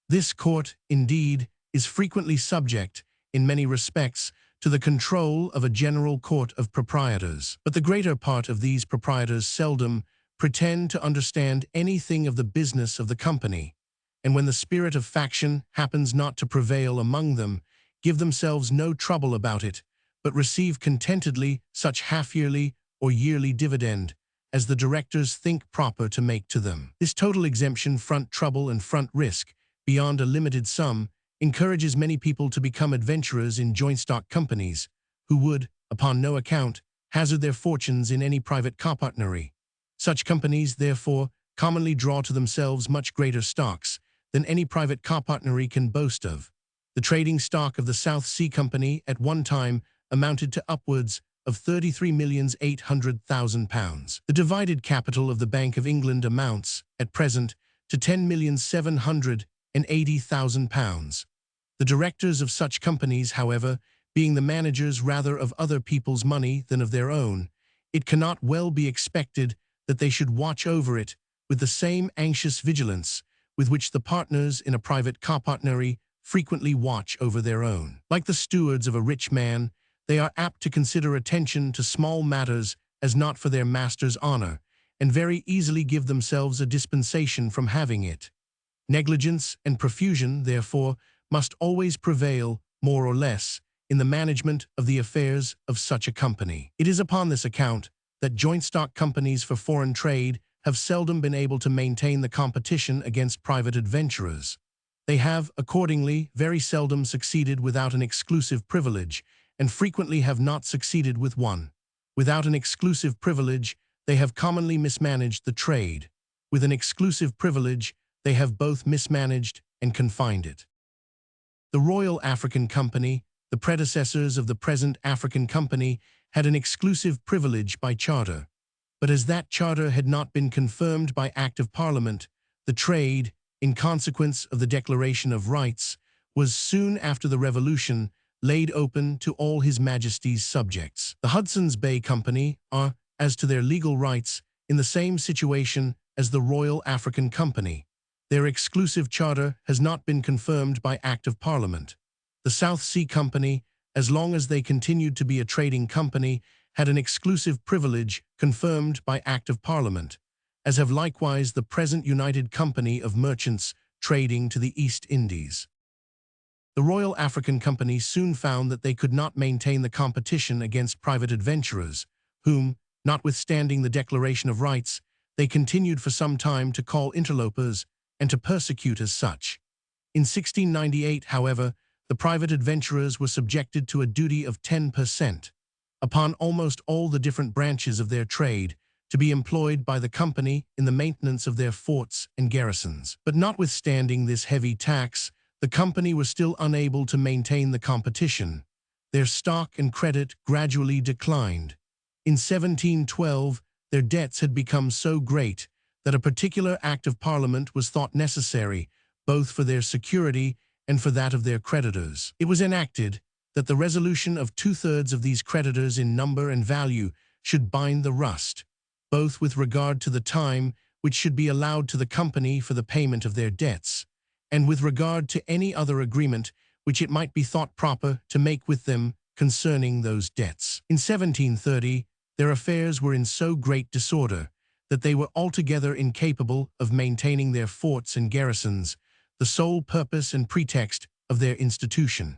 This court, indeed, is frequently subject, in many respects, to the control of a general court of proprietors. But the greater part of these proprietors seldom pretend to understand anything of the business of the company, and when the spirit of faction happens not to prevail among them, give themselves no trouble about it, but receive contentedly such half-yearly or yearly dividend as the directors think proper to make to them. This total exemption, front trouble and front risk, beyond a limited sum, encourages many people to become adventurers in joint stock companies, who would, upon no account, hazard their fortunes in any private copartnery. Such companies, therefore, commonly draw to themselves much greater stocks than any private copartnery can boast of. The trading stock of the South Sea Company at one time amounted to upwards of £33,800,000. The divided capital of the Bank of England amounts, at present, to £10,780,000. The directors of such companies, however, being the managers rather of other people's money than of their own, it cannot well be expected that they should watch over it with the same anxious vigilance with which the partners in a private copartnery frequently watch over their own. Like the stewards of a rich man, they are apt to consider attention to small matters as not for their master's honor, and very easily give themselves a dispensation from having it. Negligence and profusion, therefore, must always prevail, more or less, in the management of the affairs of such a company. It is upon this account that joint stock companies for foreign trade have seldom been able to maintain the competition against private adventurers. They have, accordingly, very seldom succeeded without an exclusive privilege, and frequently have not succeeded with one. Without an exclusive privilege, they have commonly mismanaged the trade. With an exclusive privilege, they have both mismanaged and confined it. The Royal African Company, the predecessors of the present African Company, had an exclusive privilege by charter. But as that charter had not been confirmed by Act of Parliament, the trade, in consequence of the Declaration of Rights, was soon after the Revolution laid open to all His Majesty's subjects. The Hudson's Bay Company are, as to their legal rights, in the same situation as the Royal African Company. Their exclusive charter has not been confirmed by Act of Parliament. The South Sea Company, as long as they continued to be a trading company, had an exclusive privilege confirmed by Act of Parliament, as have likewise the present United Company of Merchants trading to the East Indies. The Royal African Company soon found that they could not maintain the competition against private adventurers, whom, notwithstanding the Declaration of Rights, they continued for some time to call interlopers and to persecute as such. In 1698, however, the private adventurers were subjected to a duty of 10% upon almost all the different branches of their trade, to be employed by the company in the maintenance of their forts and garrisons. But notwithstanding this heavy tax, the company was still unable to maintain the competition. Their stock and credit gradually declined. In 1712, their debts had become so great that a particular Act of Parliament was thought necessary, both for their security and for that of their creditors. It was enacted that the resolution of 2/3 of these creditors in number and value should bind the rust, both with regard to the time which should be allowed to the company for the payment of their debts, and with regard to any other agreement which it might be thought proper to make with them concerning those debts. In 1730, their affairs were in so great disorder that they were altogether incapable of maintaining their forts and garrisons, the sole purpose and pretext of their institution.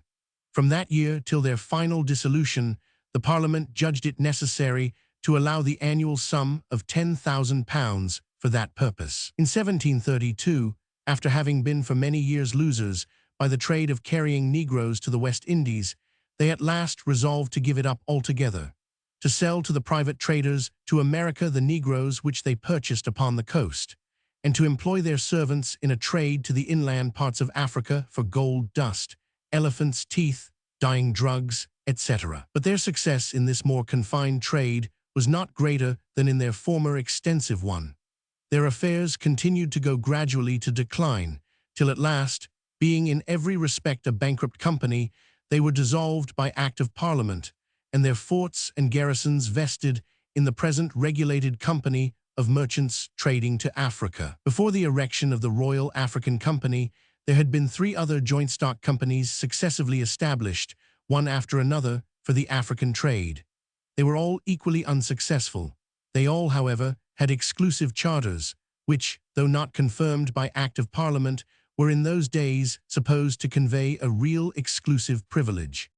From that year till their final dissolution, the Parliament judged it necessary to allow the annual sum of £10,000 for that purpose. In 1732, after having been for many years losers by the trade of carrying Negroes to the West Indies, they at last resolved to give it up altogether, to sell to the private traders to America the Negroes which they purchased upon the coast, and to employ their servants in a trade to the inland parts of Africa for gold dust, elephants' teeth, dyeing drugs, etc. But their success in this more confined trade was not greater than in their former extensive one. Their affairs continued to go gradually to decline, till at last, being in every respect a bankrupt company, they were dissolved by Act of Parliament, and their forts and garrisons vested in the present regulated Company of Merchants trading to Africa. Before the erection of the Royal African Company, there had been 3 other joint stock companies successively established, one after another, for the African trade. They were all equally unsuccessful. They all, however, had exclusive charters, which, though not confirmed by Act of Parliament, were in those days supposed to convey a real exclusive privilege.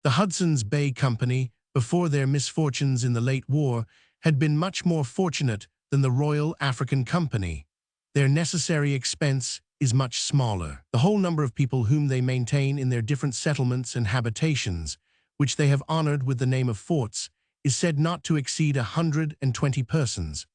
The Hudson's Bay Company, before their misfortunes in the late war, had been much more fortunate than the Royal African Company. Their necessary expense is much smaller. The whole number of people whom they maintain in their different settlements and habitations, which they have honored with the name of forts, is said not to exceed 120 persons.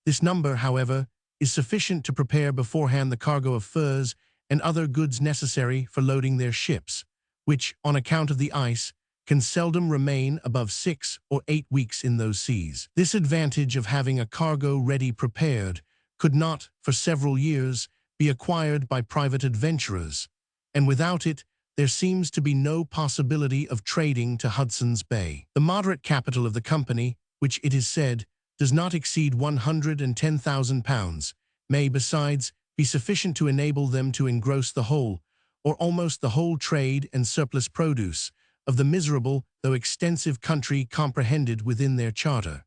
This number, however, is sufficient to prepare beforehand the cargo of furs and other goods necessary for loading their ships, which, on account of the ice, can seldom remain above 6 or 8 weeks in those seas. This advantage of having a cargo ready prepared could not, for several years, be acquired by private adventurers, and without it, there seems to be no possibility of trading to Hudson's Bay. The moderate capital of the company, which it is said does not exceed £110,000, may, besides, be sufficient to enable them to engross the whole, or almost the whole trade and surplus produce of the miserable though extensive country comprehended within their charter.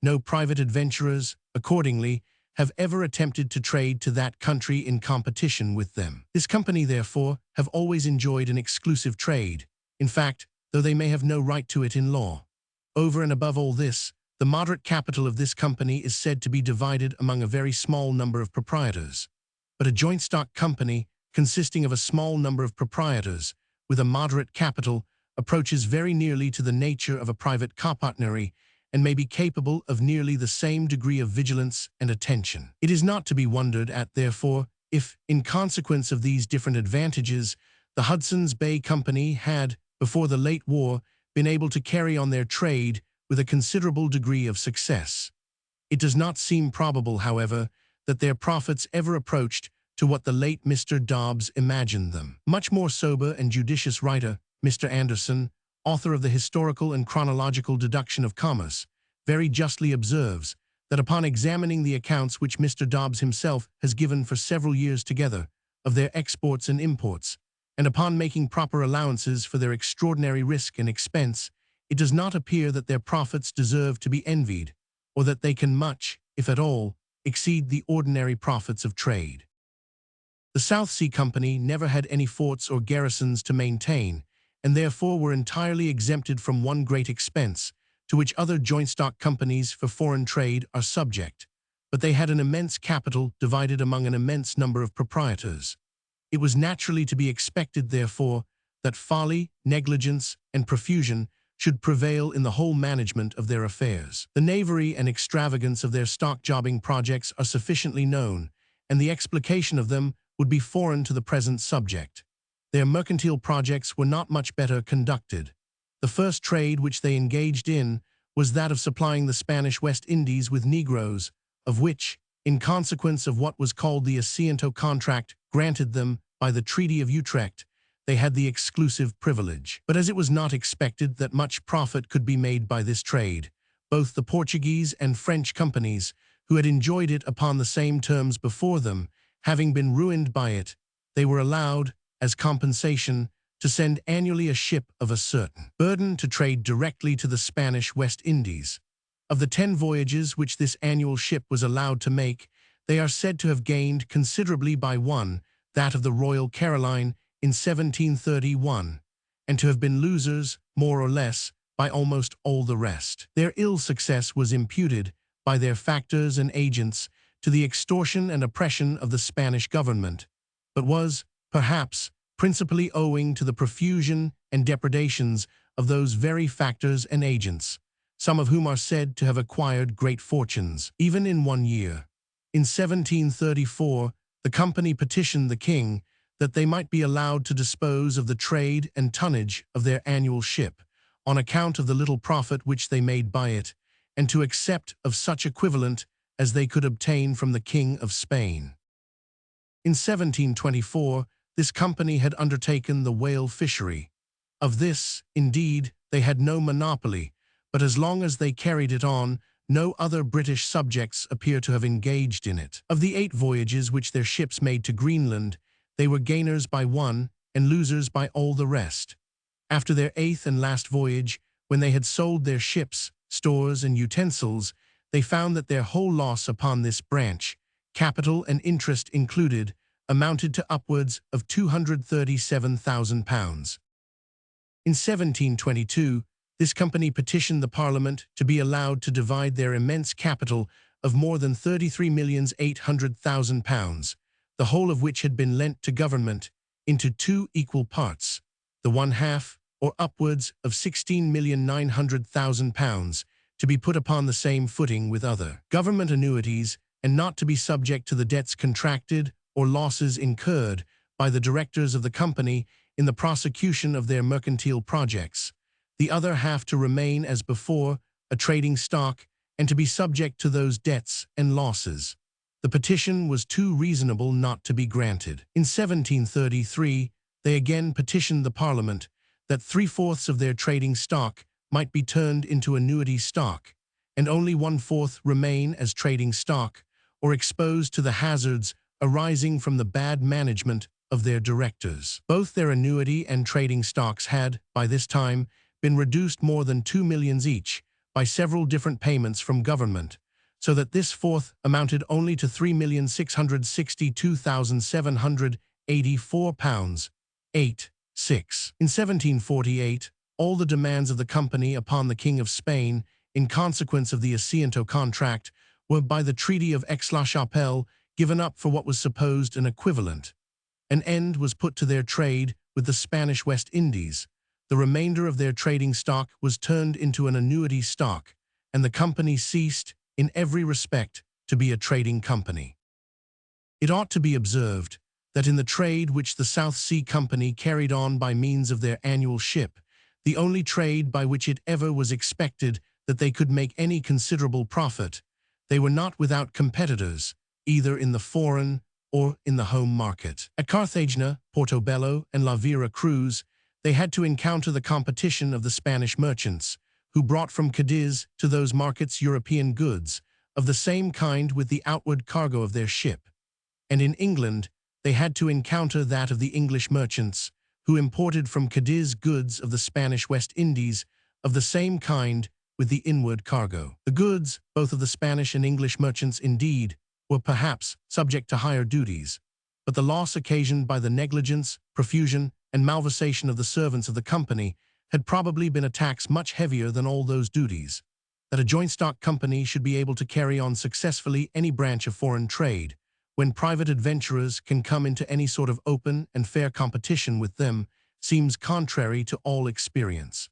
No private adventurers, accordingly, have ever attempted to trade to that country in competition with them. This company, therefore, have always enjoyed an exclusive trade, in fact, though they may have no right to it in law. Over and above all this, the moderate capital of this company is said to be divided among a very small number of proprietors. But a joint stock company, consisting of a small number of proprietors, with a moderate capital, approaches very nearly to the nature of a private copartnery, and may be capable of nearly the same degree of vigilance and attention. It is not to be wondered at, therefore, if, in consequence of these different advantages, the Hudson's Bay Company had, before the late war, been able to carry on their trade with a considerable degree of success. It does not seem probable, however, that their profits ever approached to what the late Mr. Dobbs imagined them. Much more sober and judicious writer, Mr. Anderson, author of the Historical and Chronological Deduction of Commerce, very justly observes that upon examining the accounts which Mr. Dobbs himself has given for several years together of their exports and imports, and upon making proper allowances for their extraordinary risk and expense, it does not appear that their profits deserve to be envied, or that they can much, if at all, exceed the ordinary profits of trade. The South Sea Company never had any forts or garrisons to maintain, and therefore were entirely exempted from one great expense, to which other joint stock companies for foreign trade are subject, but they had an immense capital divided among an immense number of proprietors. It was naturally to be expected, therefore, that folly, negligence, and profusion should prevail in the whole management of their affairs. The knavery and extravagance of their stock-jobbing projects are sufficiently known, and the explication of them would be foreign to the present subject. Their mercantile projects were not much better conducted. The first trade which they engaged in was that of supplying the Spanish West Indies with Negroes, of which, in consequence of what was called the Asiento contract granted them by the Treaty of Utrecht, they had the exclusive privilege. But as it was not expected that much profit could be made by this trade, both the Portuguese and French companies, who had enjoyed it upon the same terms before them, having been ruined by it, they were allowed, as compensation, to send annually a ship of a certain burden to trade directly to the Spanish West Indies. Of the 10 voyages which this annual ship was allowed to make, they are said to have gained considerably by one, that of the Royal Caroline, in 1731, and to have been losers, more or less, by almost all the rest. Their ill success was imputed, by their factors and agents, to the extortion and oppression of the Spanish government, but was, perhaps, principally owing to the profusion and depredations of those very factors and agents, some of whom are said to have acquired great fortunes, even in one year. In 1734, the company petitioned the king that they might be allowed to dispose of the trade and tonnage of their annual ship, on account of the little profit which they made by it, and to accept of such equivalent as they could obtain from the King of Spain. In 1724, this company had undertaken the whale fishery. Of this, indeed, they had no monopoly, but as long as they carried it on, no other British subjects appear to have engaged in it. Of the 8 voyages which their ships made to Greenland, they were gainers by one and losers by all the rest. After their 8th and last voyage, when they had sold their ships, stores, and utensils, they found that their whole loss upon this branch, capital and interest included, amounted to upwards of £237,000. In 1722, this company petitioned the Parliament to be allowed to divide their immense capital of more than £33,800,000, the whole of which had been lent to government, into 2 equal parts, the one half, or upwards of £16,900,000, to be put upon the same footing with other government annuities, and not to be subject to the debts contracted or losses incurred by the directors of the company in the prosecution of their mercantile projects, the other half to remain as before a trading stock and to be subject to those debts and losses. The petition was too reasonable not to be granted. In 1733, they again petitioned the Parliament that 3/4 of their trading stock might be turned into annuity stock, and only 1/4 remain as trading stock, or exposed to the hazards arising from the bad management of their directors. Both their annuity and trading stocks had, by this time, been reduced more than 2 millions each by several different payments from government, so that this fourth amounted only to £3,662,784, 8/6. In 1748, all the demands of the company upon the King of Spain, in consequence of the Asiento contract, were by the Treaty of Aix-la-Chapelle given up for what was supposed an equivalent. An end was put to their trade with the Spanish West Indies. The remainder of their trading stock was turned into an annuity stock, and the company ceased, in every respect, to be a trading company. It ought to be observed that in the trade which the South Sea Company carried on by means of their annual ship, the only trade by which it ever was expected that they could make any considerable profit. They were not without competitors, either in the foreign or in the home market. At Cartagena, Portobello, and La Vera Cruz, they had to encounter the competition of the Spanish merchants, who brought from Cadiz to those markets European goods, of the same kind with the outward cargo of their ship. And in England, they had to encounter that of the English merchants, who imported from Cadiz goods of the Spanish West Indies, of the same kind with the inward cargo. The goods, both of the Spanish and English merchants indeed, were perhaps subject to higher duties, but the loss occasioned by the negligence, profusion, and malversation of the servants of the company had probably been a tax much heavier than all those duties. That a joint stock company should be able to carry on successfully any branch of foreign trade, when private adventurers can come into any sort of open and fair competition with them, seems contrary to all experience.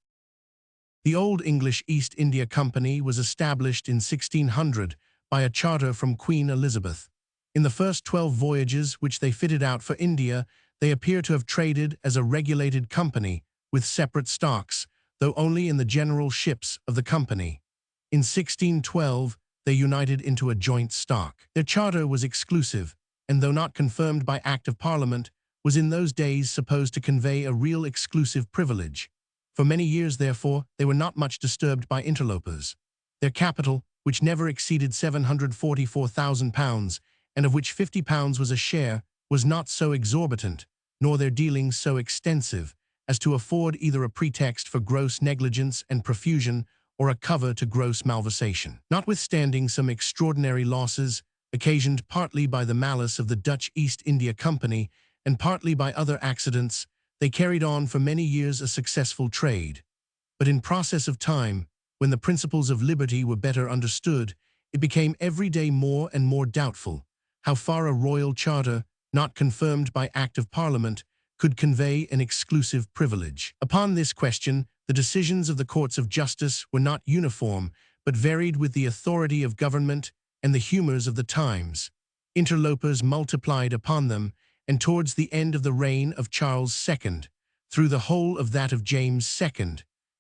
The Old English East India Company was established in 1600 by a charter from Queen Elizabeth. In the first 12 voyages which they fitted out for India, they appear to have traded as a regulated company with separate stocks, though only in the general ships of the company. In 1612, they united into a joint stock. Their charter was exclusive, and though not confirmed by Act of Parliament, was in those days supposed to convey a real exclusive privilege. For many years, therefore, they were not much disturbed by interlopers. Their capital, which never exceeded £744,000, and of which £50 was a share, was not so exorbitant, nor their dealings so extensive, as to afford either a pretext for gross negligence and profusion or a cover to gross malversation. Notwithstanding some extraordinary losses, occasioned partly by the malice of the Dutch East India Company and partly by other accidents, they carried on for many years a successful trade. But in process of time, when the principles of liberty were better understood, it became every day more and more doubtful how far a royal charter, not confirmed by Act of Parliament, could convey an exclusive privilege. Upon this question, the decisions of the courts of justice were not uniform, but varied with the authority of government and the humors of the times. Interlopers multiplied upon them, and towards the end of the reign of Charles II, through the whole of that of James II,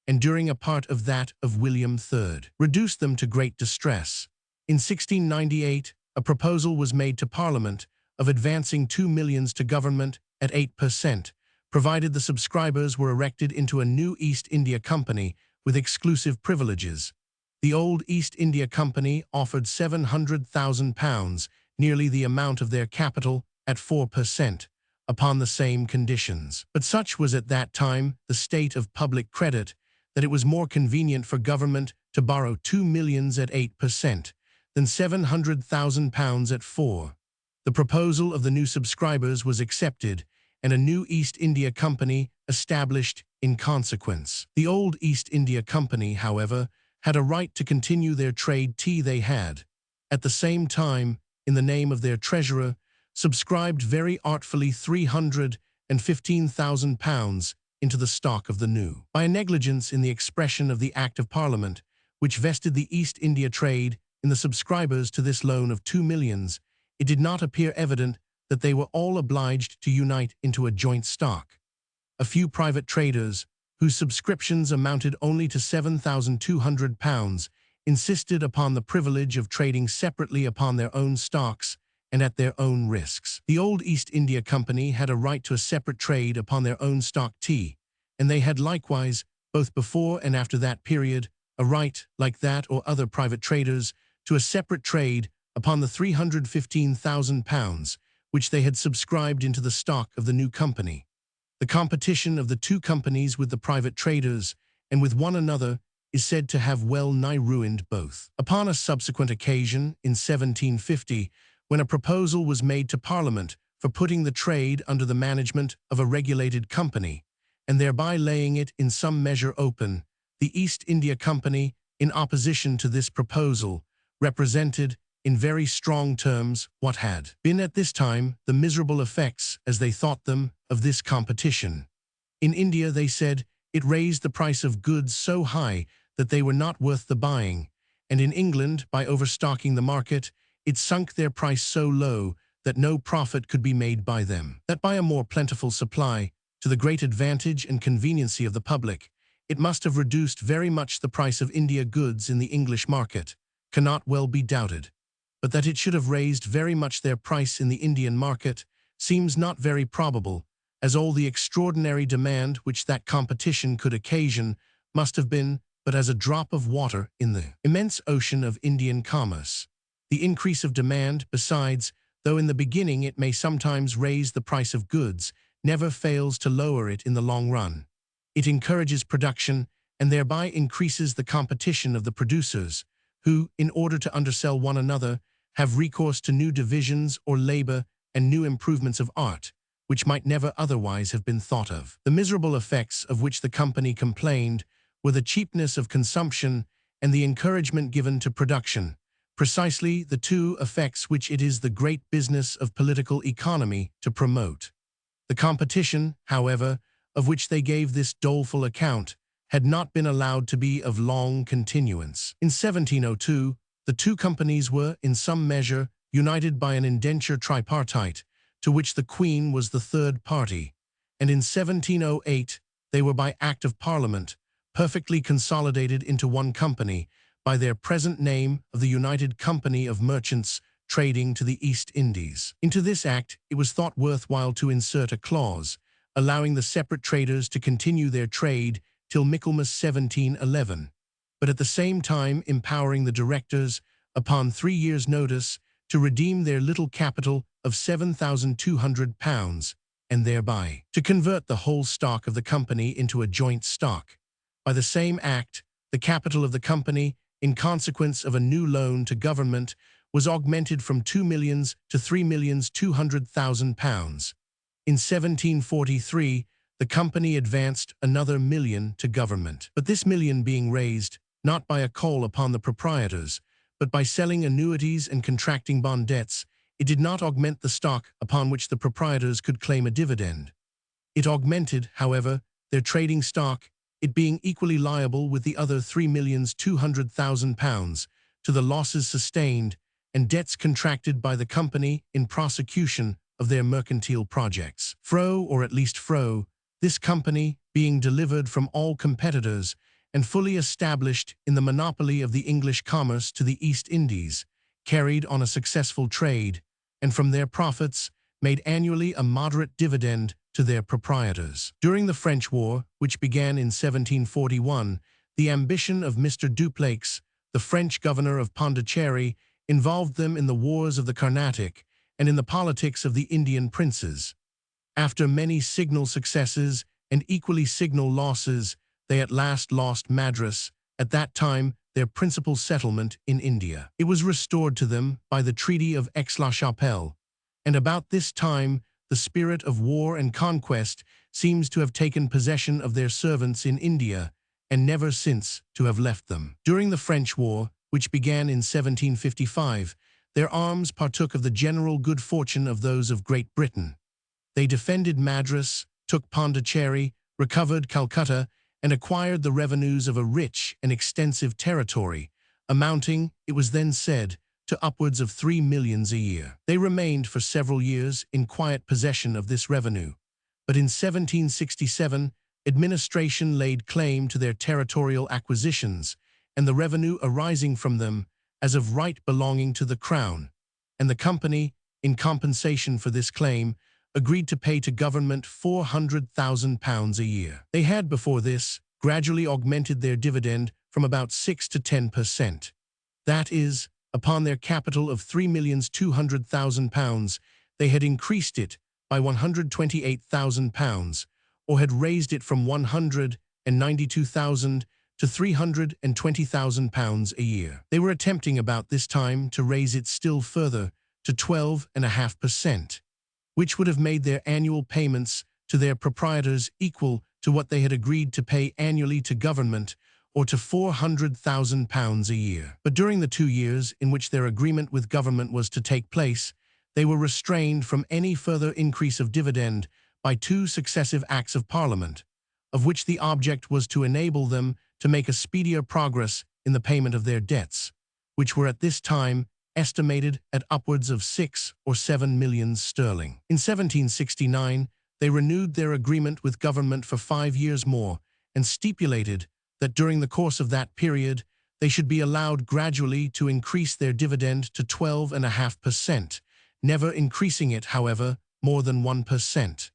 and during a part of that of William III, reduced them to great distress. In 1698, a proposal was made to Parliament of advancing 2 millions to government at 8%, provided the subscribers were erected into a new East India Company with exclusive privileges. The old East India Company offered £700,000, nearly the amount of their capital, at 4%, upon the same conditions. But such was at that time the state of public credit that it was more convenient for government to borrow 2 millions at 8% than £700,000 at 4%. The proposal of the new subscribers was accepted, and a new East India Company established in consequence. The old East India Company, however, had a right to continue their trade they had. At the same time, in the name of their treasurer, subscribed very artfully £315,000 into the stock of the new. By a negligence in the expression of the Act of Parliament, which vested the East India trade in the subscribers to this loan of 2 millions, it did not appear evident that they were all obliged to unite into a joint stock. A few private traders, whose subscriptions amounted only to £7,200, insisted upon the privilege of trading separately upon their own stocks and at their own risks. The old East India Company had a right to a separate trade upon their own stock and they had likewise, both before and after that period, a right, like that or other private traders, to a separate trade upon the £315,000, which they had subscribed into the stock of the new company. The competition of the two companies with the private traders and with one another is said to have well nigh ruined both. Upon a subsequent occasion, in 1750, when a proposal was made to Parliament for putting the trade under the management of a regulated company, and thereby laying it in some measure open, the East India Company, in opposition to this proposal, represented, in very strong terms, what had been at this time the miserable effects, as they thought them, of this competition. In India, they said, it raised the price of goods so high that they were not worth the buying, and in England, by overstocking the market, it sunk their price so low that no profit could be made by them. That by a more plentiful supply, to the great advantage and conveniency of the public, it must have reduced very much the price of India goods in the English market, cannot well be doubted. But that it should have raised very much their price in the Indian market seems not very probable, as all the extraordinary demand which that competition could occasion must have been but as a drop of water in the immense ocean of Indian commerce. The increase of demand, besides, though in the beginning it may sometimes raise the price of goods, never fails to lower it in the long run. It encourages production and thereby increases the competition of the producers, who, in order to undersell one another, have recourse to new divisions or labor and new improvements of art, which might never otherwise have been thought of. The miserable effects of which the company complained were the cheapness of consumption and the encouragement given to production, precisely the two effects which it is the great business of political economy to promote. The competition, however, of which they gave this doleful account, had not been allowed to be of long continuance. In 1702, the two companies were, in some measure, united by an indenture tripartite, to which the Queen was the third party, and in 1708 they were by Act of Parliament perfectly consolidated into one company by their present name of the United Company of Merchants Trading to the East Indies. Into this act it was thought worthwhile to insert a clause, allowing the separate traders to continue their trade till Michaelmas 1711, but at the same time empowering the directors, upon 3 years' notice, to redeem their little capital of £7,200, and thereby to convert the whole stock of the company into a joint stock. By the same act, the capital of the company, in consequence of a new loan to government, was augmented from 2 millions to £3,200,000. In 1743, the company advanced another million to government. But this million being raised, not by a call upon the proprietors, but by selling annuities and contracting bond debts, it did not augment the stock upon which the proprietors could claim a dividend. It augmented, however, their trading stock, it being equally liable with the other £3,200,000 to the losses sustained and debts contracted by the company in prosecution of their mercantile projects. Or at least this company, being delivered from all competitors and fully established in the monopoly of the English commerce to the East Indies, carried on a successful trade, and from their profits made annually a moderate dividend to their proprietors. During the French War, which began in 1741, the ambition of Mr. Dupleix, the French governor of Pondicherry, involved them in the wars of the Carnatic and in the politics of the Indian princes. After many signal successes and equally signal losses, they at last lost Madras, at that time their principal settlement in India. It was restored to them by the Treaty of Aix-la-Chapelle, and about this time the spirit of war and conquest seems to have taken possession of their servants in India, and never since to have left them. During the French War, which began in 1755, their arms partook of the general good fortune of those of Great Britain. They defended Madras, took Pondicherry, recovered Calcutta, and acquired the revenues of a rich and extensive territory, amounting, it was then said, to upwards of 3 millions a year. They remained for several years in quiet possession of this revenue, but in 1767 administration laid claim to their territorial acquisitions and the revenue arising from them as of right belonging to the Crown, and the company, in compensation for this claim, agreed to pay to government £400,000 a year. They had before this gradually augmented their dividend from about 6 to 10%. That is, upon their capital of £3,200,000, they had increased it by £128,000, or had raised it from £192,000 to £320,000 a year. They were attempting about this time to raise it still further to 12.5%, which would have made their annual payments to their proprietors equal to what they had agreed to pay annually to government, or to £400,000 a year. But during the 2 years in which their agreement with government was to take place, they were restrained from any further increase of dividend by 2 successive Acts of Parliament, of which the object was to enable them to make a speedier progress in the payment of their debts, which were at this time estimated at upwards of 6 or 7 millions sterling. In 1769, they renewed their agreement with government for 5 years more, and stipulated that during the course of that period, they should be allowed gradually to increase their dividend to 12.5%, never increasing it, however, more than 1%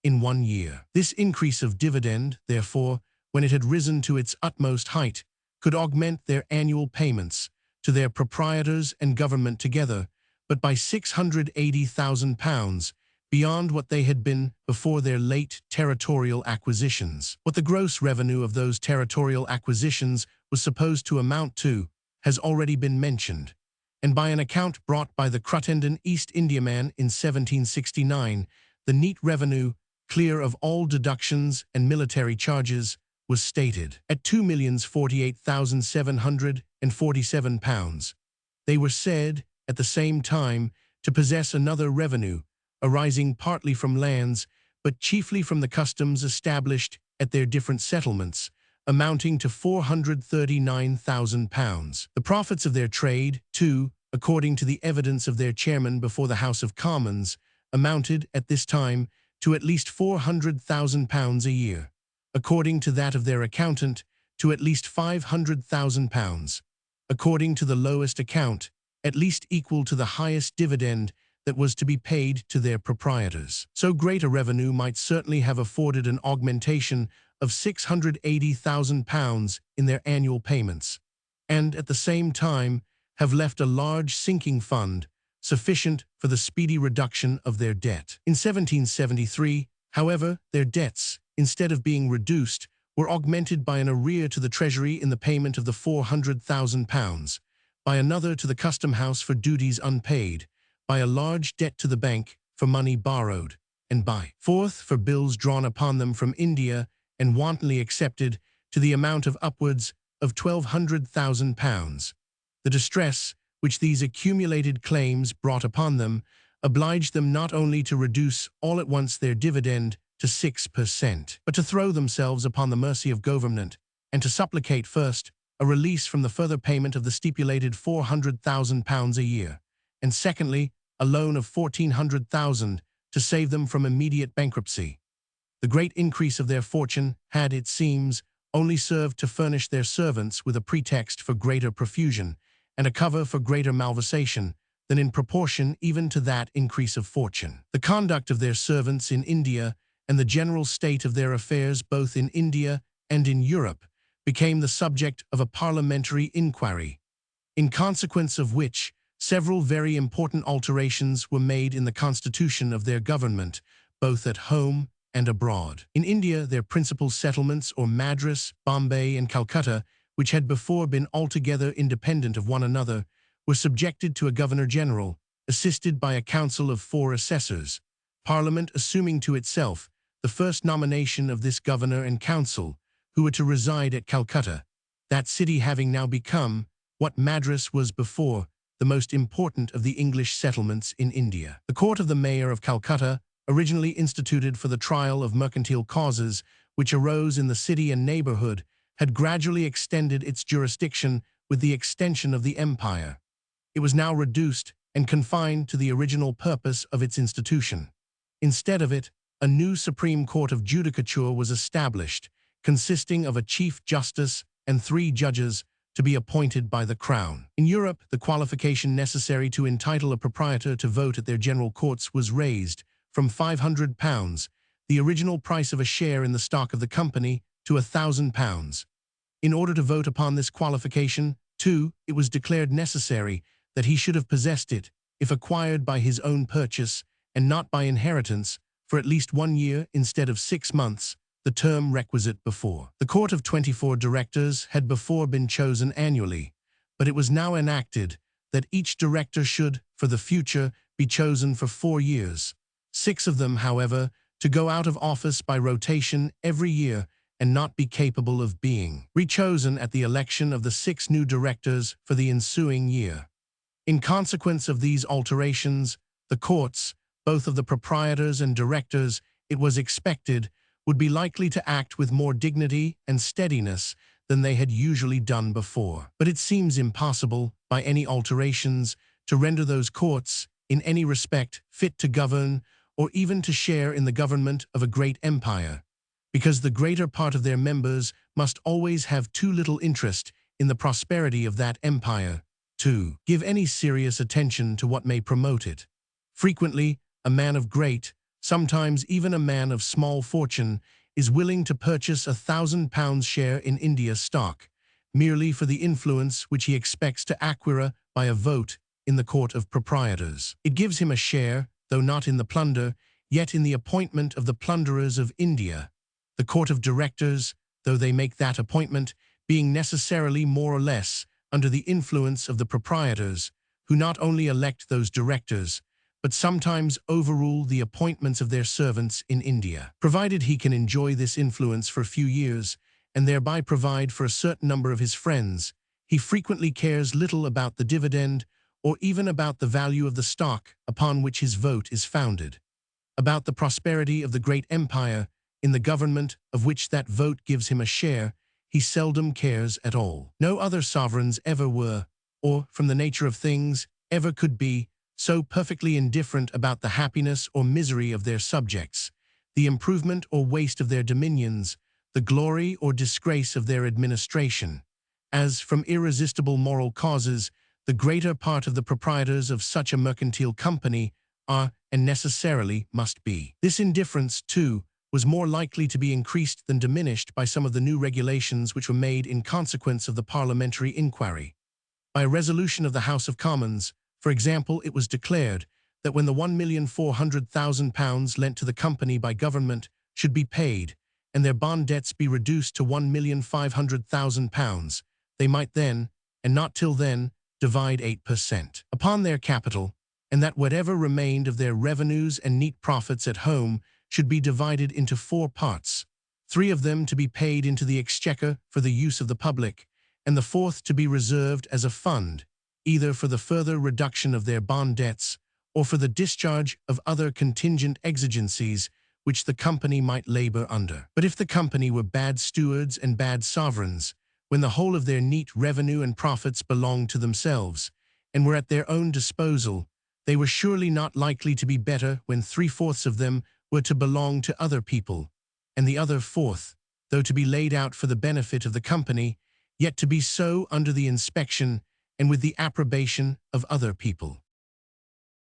in 1 year. This increase of dividend, therefore, when it had risen to its utmost height, could augment their annual payments to their proprietors and government together, but by £680,000, beyond what they had been before their late territorial acquisitions. What the gross revenue of those territorial acquisitions was supposed to amount to has already been mentioned, and by an account brought by the Cruttendon East Indiaman in 1769, the neat revenue, clear of all deductions and military charges, was stated at £2,048,747. They were said, at the same time, to possess another revenue, arising partly from lands, but chiefly from the customs established at their different settlements, amounting to £439,000. The profits of their trade, too, according to the evidence of their chairman before the House of Commons, amounted, at this time, to at least £400,000 a year. According to that of their accountant, to at least £500,000. According to the lowest account, at least equal to the highest dividend that was to be paid to their proprietors. So great a revenue might certainly have afforded an augmentation of £680,000 in their annual payments, and at the same time have left a large sinking fund sufficient for the speedy reduction of their debt. In 1773, however, their debts, instead of being reduced, were augmented by an arrear to the Treasury in the payment of the £400,000, by another to the Custom House for duties unpaid, by a large debt to the bank for money borrowed, and by fourth for bills drawn upon them from India and wantonly accepted to the amount of upwards of £1,200,000. The distress which these accumulated claims brought upon them obliged them not only to reduce all at once their dividend to 6%, but to throw themselves upon the mercy of government, and to supplicate first a release from the further payment of the stipulated £400,000 a year, and secondly, a loan of £1,400,000 to save them from immediate bankruptcy. The great increase of their fortune had, it seems, only served to furnish their servants with a pretext for greater profusion, and a cover for greater malversation, than in proportion even to that increase of fortune. The conduct of their servants in India, and the general state of their affairs both in India and in Europe, became the subject of a parliamentary inquiry, in consequence of which several very important alterations were made in the constitution of their government, both at home and abroad. In India, their principal settlements, or Madras, Bombay, and Calcutta, which had before been altogether independent of one another, were subjected to a governor-general, assisted by a council of 4 assessors, Parliament assuming to itself the first nomination of this governor and council, who were to reside at Calcutta, that city having now become, what Madras was before, the most important of the English settlements in India. The court of the mayor of Calcutta, originally instituted for the trial of mercantile causes which arose in the city and neighborhood, had gradually extended its jurisdiction with the extension of the empire. It was now reduced and confined to the original purpose of its institution. Instead of it, a new Supreme Court of Judicature was established, consisting of a Chief Justice and 3 judges to be appointed by the Crown. In Europe, the qualification necessary to entitle a proprietor to vote at their general courts was raised from £500, the original price of a share in the stock of the company, to £1,000. In order to vote upon this qualification, too, it was declared necessary that he should have possessed it, if acquired by his own purchase, and not by inheritance, for at least 1 year instead of 6 months, the term requisite before. The court of 24 directors had before been chosen annually, but it was now enacted that each director should, for the future, be chosen for 4 years, 6 of them, however, to go out of office by rotation every year and not be capable of being rechosen at the election of the 6 new directors for the ensuing year. In consequence of these alterations, the courts, both of the proprietors and directors, it was expected, would be likely to act with more dignity and steadiness than they had usually done before. But it seems impossible, by any alterations, to render those courts, in any respect, fit to govern, or even to share in the government of a great empire, because the greater part of their members must always have too little interest in the prosperity of that empire to give any serious attention to what may promote it. Frequently, a man of great, sometimes even a man of small fortune, is willing to purchase £1,000 share in India stock, merely for the influence which he expects to acquire by a vote in the Court of Proprietors. It gives him a share, though not in the plunder, yet in the appointment of the plunderers of India. The Court of Directors, though they make that appointment, being necessarily more or less under the influence of the proprietors, who not only elect those directors, but sometimes overrule the appointments of their servants in India. Provided he can enjoy this influence for a few years, and thereby provide for a certain number of his friends, he frequently cares little about the dividend or even about the value of the stock upon which his vote is founded. About the prosperity of the great empire, in the government of which that vote gives him a share, he seldom cares at all. No other sovereigns ever were, or, from the nature of things, ever could be, so perfectly indifferent about the happiness or misery of their subjects, the improvement or waste of their dominions, the glory or disgrace of their administration, as, from irresistible moral causes, the greater part of the proprietors of such a mercantile company are, and necessarily must be. This indifference, too, was more likely to be increased than diminished by some of the new regulations which were made in consequence of the parliamentary inquiry. By a resolution of the House of Commons, for example, it was declared that when the £1,400,000 lent to the company by government should be paid, and their bond debts be reduced to £1,500,000, they might then, and not till then, divide 8% upon their capital, and that whatever remained of their revenues and neat profits at home should be divided into 4 parts, 3 of them to be paid into the exchequer for the use of the public, and the 4th to be reserved as a fund, either for the further reduction of their bond debts or for the discharge of other contingent exigencies which the company might labor under. But if the company were bad stewards and bad sovereigns, when the whole of their neat revenue and profits belonged to themselves, and were at their own disposal, they were surely not likely to be better when 3/4 of them were to belong to other people, and the other 1/4, though to be laid out for the benefit of the company, yet to be so under the inspection and with the approbation of other people.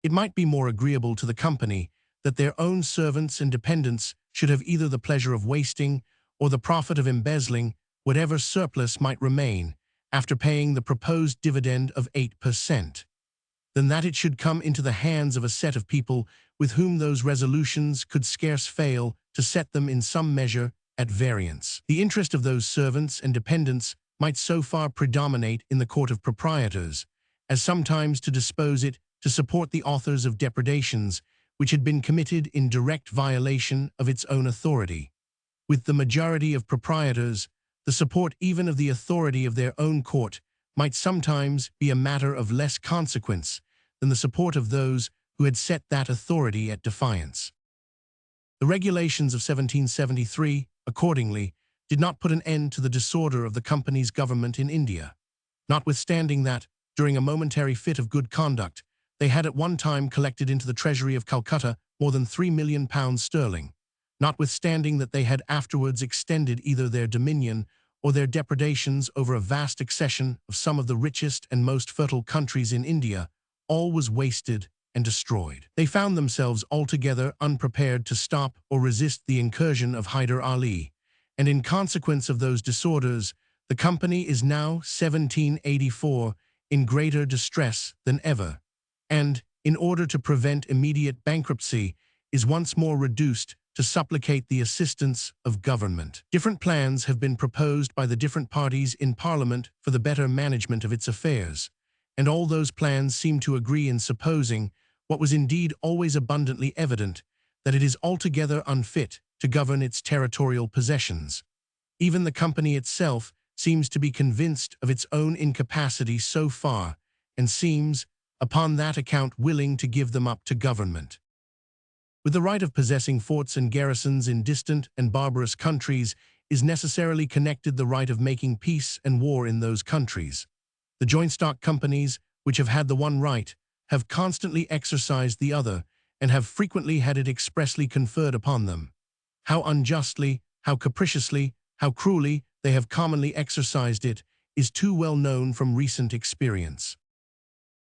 It might be more agreeable to the company that their own servants and dependents should have either the pleasure of wasting or the profit of embezzling whatever surplus might remain after paying the proposed dividend of 8%, than that it should come into the hands of a set of people with whom those resolutions could scarce fail to set them in some measure at variance. The interest of those servants and dependents might so far predominate in the Court of Proprietors, as sometimes to dispose it to support the authors of depredations which had been committed in direct violation of its own authority. With the majority of proprietors, the support even of the authority of their own court might sometimes be a matter of less consequence than the support of those who had set that authority at defiance. The regulations of 1773, accordingly, did not put an end to the disorder of the company's government in India, notwithstanding that, during a momentary fit of good conduct, they had at one time collected into the treasury of Calcutta more than £3 million, notwithstanding that they had afterwards extended either their dominion or their depredations over a vast accession of some of the richest and most fertile countries in India, all was wasted and destroyed. They found themselves altogether unprepared to stop or resist the incursion of Hyder Ali, and in consequence of those disorders, the company is now 1784 in greater distress than ever, and, in order to prevent immediate bankruptcy, is once more reduced to supplicate the assistance of government. Different plans have been proposed by the different parties in Parliament for the better management of its affairs, and all those plans seem to agree in supposing, what was indeed always abundantly evident, that it is altogether unfit to govern its territorial possessions. Even the company itself seems to be convinced of its own incapacity so far, and seems, upon that account, willing to give them up to government. With the right of possessing forts and garrisons in distant and barbarous countries is necessarily connected the right of making peace and war in those countries. The joint stock companies, which have had the one right, have constantly exercised the other, and have frequently had it expressly conferred upon them. How unjustly, how capriciously, how cruelly they have commonly exercised it is too well known from recent experience.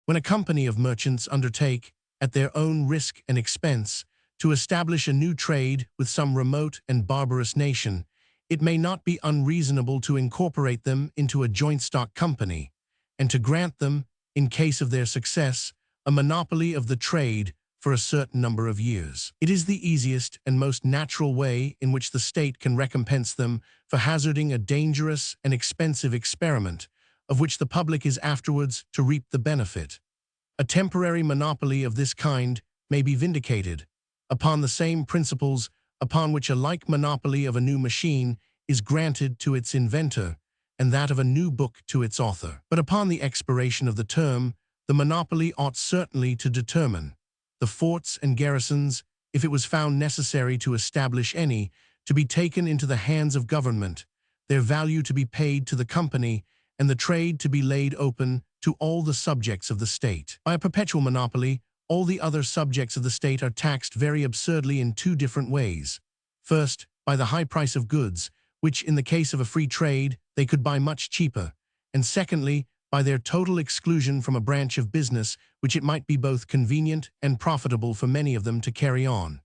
When a company of merchants undertake, at their own risk and expense, to establish a new trade with some remote and barbarous nation, it may not be unreasonable to incorporate them into a joint stock company, and to grant them, in case of their success, a monopoly of the trade for a certain number of years. It is the easiest and most natural way in which the state can recompense them for hazarding a dangerous and expensive experiment, of which the public is afterwards to reap the benefit. A temporary monopoly of this kind may be vindicated, upon the same principles upon which a like monopoly of a new machine is granted to its inventor, and that of a new book to its author. But upon the expiration of the term, the monopoly ought certainly to determine the forts and garrisons, if it was found necessary to establish any, to be taken into the hands of government, their value to be paid to the company, and the trade to be laid open to all the subjects of the state. By a perpetual monopoly, all the other subjects of the state are taxed very absurdly in two different ways. First, by the high price of goods, which in the case of a free trade they could buy much cheaper, and secondly, by their total exclusion from a branch of business which it might be both convenient and profitable for many of them to carry on.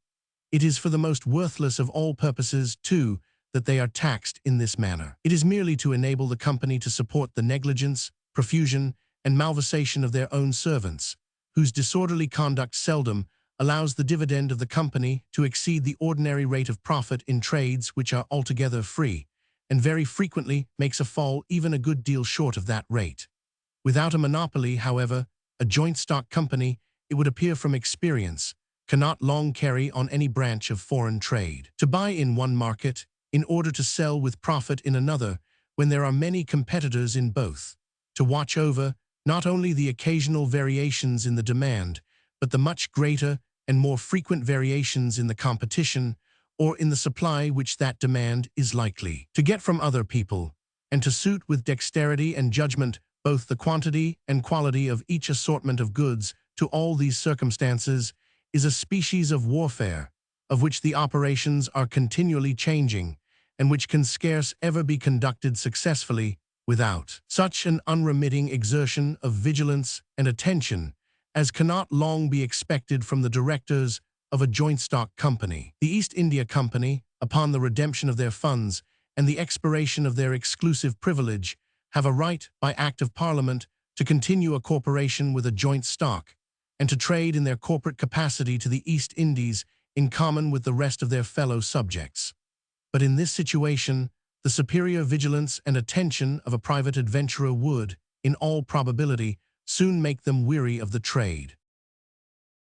It is for the most worthless of all purposes, too, that they are taxed in this manner. It is merely to enable the company to support the negligence, profusion, and malversation of their own servants, whose disorderly conduct seldom allows the dividend of the company to exceed the ordinary rate of profit in trades which are altogether free, and very frequently makes a fall even a good deal short of that rate. Without a monopoly, however, a joint stock company, it would appear from experience, cannot long carry on any branch of foreign trade. To buy in one market, in order to sell with profit in another, when there are many competitors in both. To watch over, not only the occasional variations in the demand, but the much greater and more frequent variations in the competition, or in the supply which that demand is likely to get from other people, and to suit with dexterity and judgment both the quantity and quality of each assortment of goods to all these circumstances, is a species of warfare, of which the operations are continually changing, and which can scarce ever be conducted successfully without such an unremitting exertion of vigilance and attention as cannot long be expected from the directors of a joint stock company. The East India Company, upon the redemption of their funds and the expiration of their exclusive privilege, have a right, by Act of Parliament, to continue a corporation with a joint stock, and to trade in their corporate capacity to the East Indies in common with the rest of their fellow subjects. But in this situation, the superior vigilance and attention of a private adventurer would, in all probability, soon make them weary of the trade.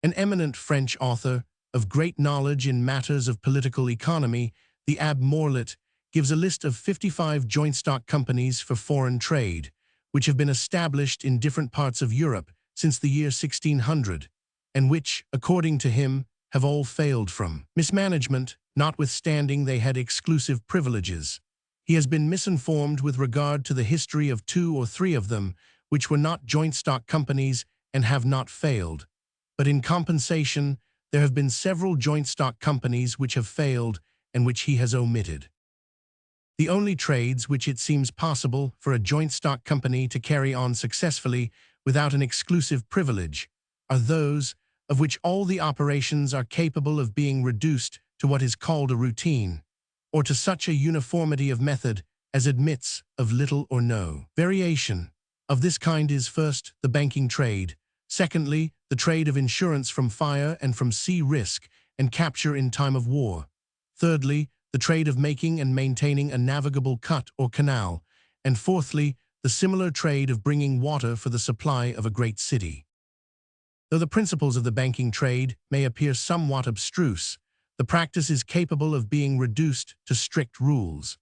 An eminent French author, of great knowledge in matters of political economy, the Abbé Morlet, gives a list of 55 joint stock companies for foreign trade, which have been established in different parts of Europe since the year 1600, and which, according to him, have all failed from mismanagement, notwithstanding they had exclusive privileges. He has been misinformed with regard to the history of 2 or 3 of them, which were not joint stock companies and have not failed. But in compensation, there have been several joint stock companies which have failed and which he has omitted. The only trades which it seems possible for a joint stock company to carry on successfully without an exclusive privilege are those of which all the operations are capable of being reduced to what is called a routine, or to such a uniformity of method as admits of little or no variation. Of this kind is, first, the banking trade, secondly, the trade of insurance from fire and from sea risk and capture in time of war, thirdly, the trade of making and maintaining a navigable cut or canal, and fourthly, the similar trade of bringing water for the supply of a great city. Though the principles of the banking trade may appear somewhat abstruse, the practice is capable of being reduced to strict rules.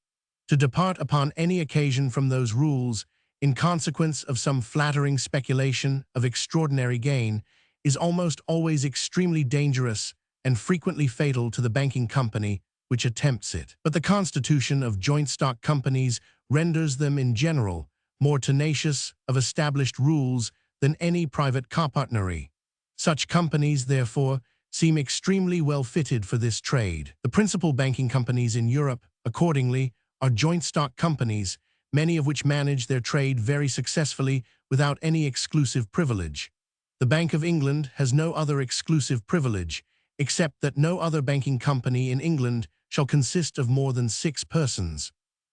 To depart upon any occasion from those rules, in consequence of some flattering speculation of extraordinary gain, is almost always extremely dangerous and frequently fatal to the banking company which attempts it. But the constitution of joint stock companies renders them in general more tenacious of established rules than any private copartnery. Such companies, therefore, seem extremely well fitted for this trade. The principal banking companies in Europe, accordingly, are joint stock companies, many of which manage their trade very successfully without any exclusive privilege. The Bank of England has no other exclusive privilege, except that no other banking company in England shall consist of more than 6 persons.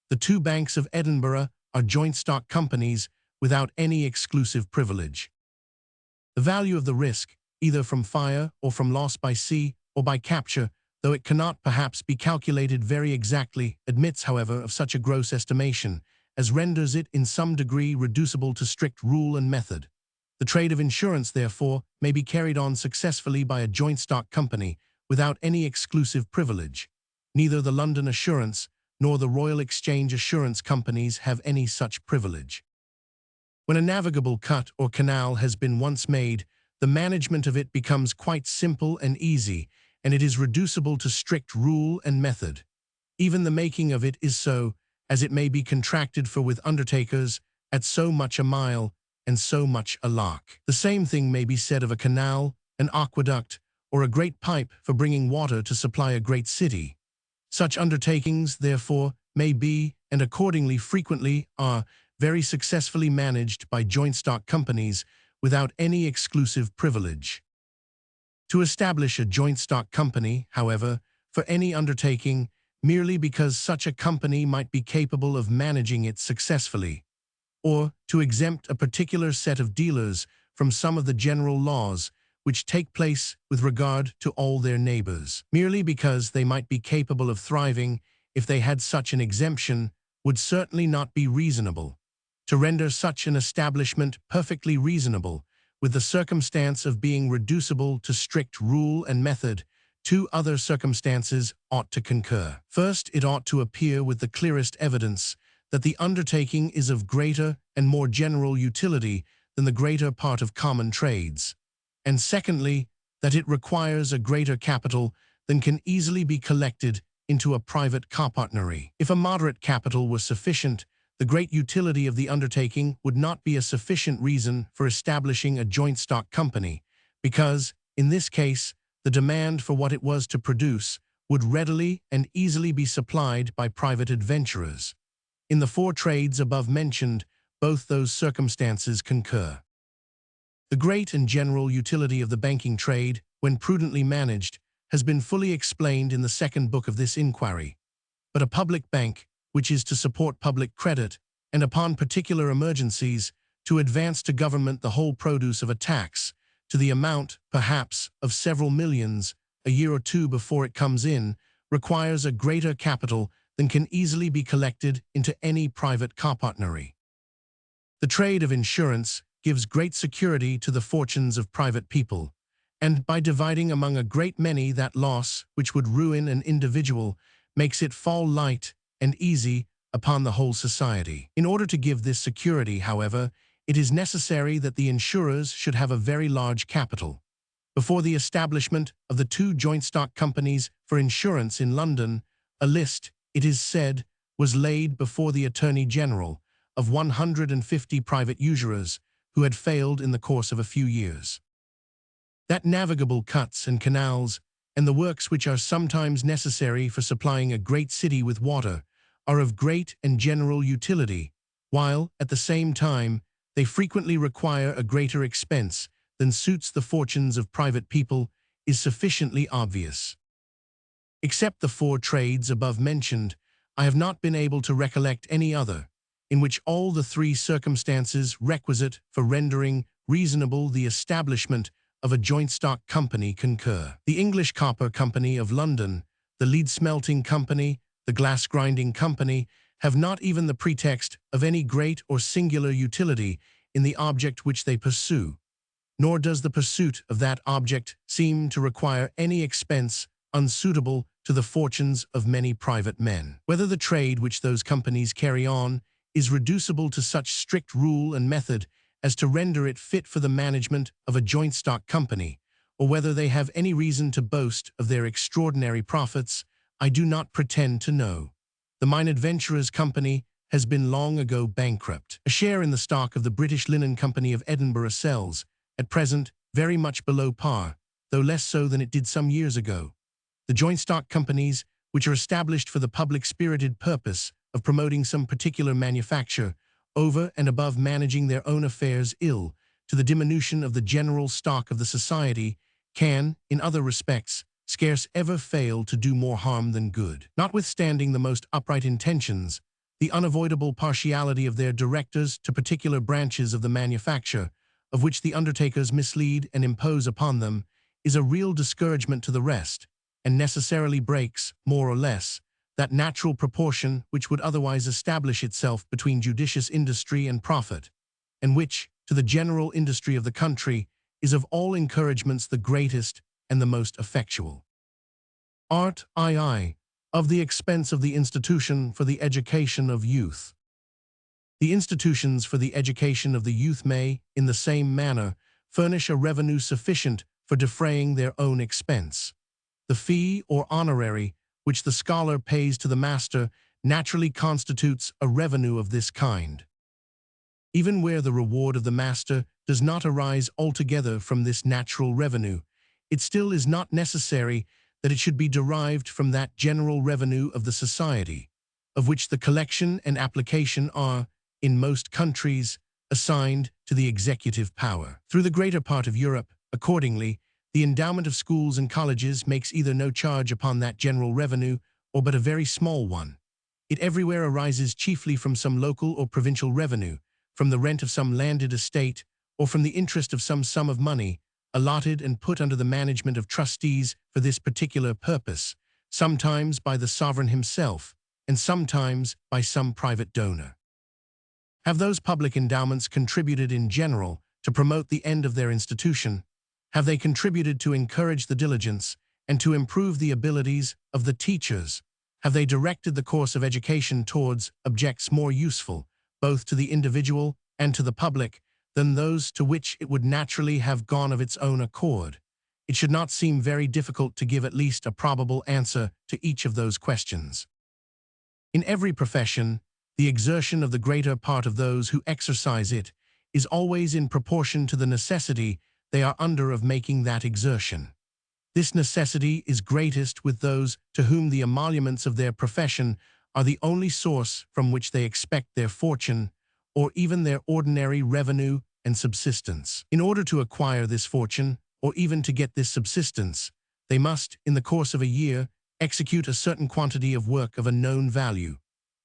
The 2 banks of Edinburgh are joint stock companies without any exclusive privilege. The value of the risk, either from fire or from loss by sea or by capture, though it cannot perhaps be calculated very exactly, admits, however, of such a gross estimation as renders it in some degree reducible to strict rule and method. The trade of insurance, therefore, may be carried on successfully by a joint stock company without any exclusive privilege. Neither the London Assurance nor the Royal Exchange Assurance Companies have any such privilege. When a navigable cut or canal has been once made, the management of it becomes quite simple and easy, and it is reducible to strict rule and method. Even the making of it is so, as it may be contracted for with undertakers at so much a mile and so much a lark. The same thing may be said of a canal, an aqueduct, or a great pipe for bringing water to supply a great city. Such undertakings, therefore, may be, and accordingly frequently are, very successfully managed by joint stock companies without any exclusive privilege. To establish a joint stock company, however, for any undertaking, merely because such a company might be capable of managing it successfully, or to exempt a particular set of dealers from some of the general laws which take place with regard to all their neighbors, merely because they might be capable of thriving if they had such an exemption, would certainly not be reasonable. To render such an establishment perfectly reasonable, with the circumstance of being reducible to strict rule and method, 2 other circumstances ought to concur. First, it ought to appear with the clearest evidence that the undertaking is of greater and more general utility than the greater part of common trades. And secondly, that it requires a greater capital than can easily be collected into a private copartnery. If a moderate capital were sufficient, the great utility of the undertaking would not be a sufficient reason for establishing a joint stock company, because, in this case, the demand for what it was to produce would readily and easily be supplied by private adventurers. In the 4 trades above mentioned, both those circumstances concur. The great and general utility of the banking trade, when prudently managed, has been fully explained in the 2nd book of this inquiry. But a public bank, which is to support public credit, and upon particular emergencies, to advance to government the whole produce of a tax, to the amount, perhaps, of several millions, a year or 2 before it comes in, requires a greater capital than can easily be collected into any private copartnery. The trade of insurance gives great security to the fortunes of private people, and by dividing among a great many that loss which would ruin an individual, makes it fall light and easy upon the whole society. In order to give this security, however, it is necessary that the insurers should have a very large capital. Before the establishment of the 2 joint stock companies for insurance in London, a list, it is said, was laid before the Attorney General of 150 private usurers who had failed in the course of a few years. That navigable cuts and canals, and the works which are sometimes necessary for supplying a great city with water, are of great and general utility, while, at the same time, they frequently require a greater expense than suits the fortunes of private people, is sufficiently obvious. Except the 4 trades above mentioned, I have not been able to recollect any other, in which all the 3 circumstances requisite for rendering reasonable the establishment of a joint stock company concur. The English Copper Company of London, the Lead Smelting Company, the Glass Grinding Company, have not even the pretext of any great or singular utility in the object which they pursue, nor does the pursuit of that object seem to require any expense unsuitable to the fortunes of many private men. Whether the trade which those companies carry on is reducible to such strict rule and method as to render it fit for the management of a joint stock company, or whether they have any reason to boast of their extraordinary profits, I do not pretend to know. The Mine Adventurers Company has been long ago bankrupt. A share in the stock of the British Linen Company of Edinburgh sells, at present, very much below par, though less so than it did some years ago. The joint stock companies, which are established for the public-spirited purpose of promoting some particular manufacture, over and above managing their own affairs ill, to the diminution of the general stock of the society, can, in other respects, scarce ever fail to do more harm than good. Notwithstanding the most upright intentions, the unavoidable partiality of their directors to particular branches of the manufacture, of which the undertakers mislead and impose upon them, is a real discouragement to the rest, and necessarily breaks, more or less, that natural proportion which would otherwise establish itself between judicious industry and profit, and which, to the general industry of the country, is of all encouragements the greatest and the most effectual. Art II. Of the expense of the institution for the education of youth. The institutions for the education of the youth may, in the same manner, furnish a revenue sufficient for defraying their own expense. The fee or honorary which the scholar pays to the master naturally constitutes a revenue of this kind. Even where the reward of the master does not arise altogether from this natural revenue, it still is not necessary that it should be derived from that general revenue of the society, of which the collection and application are, in most countries, assigned to the executive power. Through the greater part of Europe, accordingly, the endowment of schools and colleges makes either no charge upon that general revenue, or but a very small one. It everywhere arises chiefly from some local or provincial revenue, from the rent of some landed estate, or from the interest of some sum of money, allotted and put under the management of trustees for this particular purpose, sometimes by the sovereign himself, and sometimes by some private donor. Have those public endowments contributed in general to promote the end of their institution? Have they contributed to encourage the diligence and to improve the abilities of the teachers? Have they directed the course of education towards objects more useful, both to the individual and to the public, than those to which it would naturally have gone of its own accord? It should not seem very difficult to give at least a probable answer to each of those questions. In every profession, the exertion of the greater part of those who exercise it is always in proportion to the necessity they are under of making that exertion. This necessity is greatest with those to whom the emoluments of their profession are the only source from which they expect their fortune, or even their ordinary revenue and subsistence. In order to acquire this fortune, or even to get this subsistence, they must, in the course of a year, execute a certain quantity of work of a known value.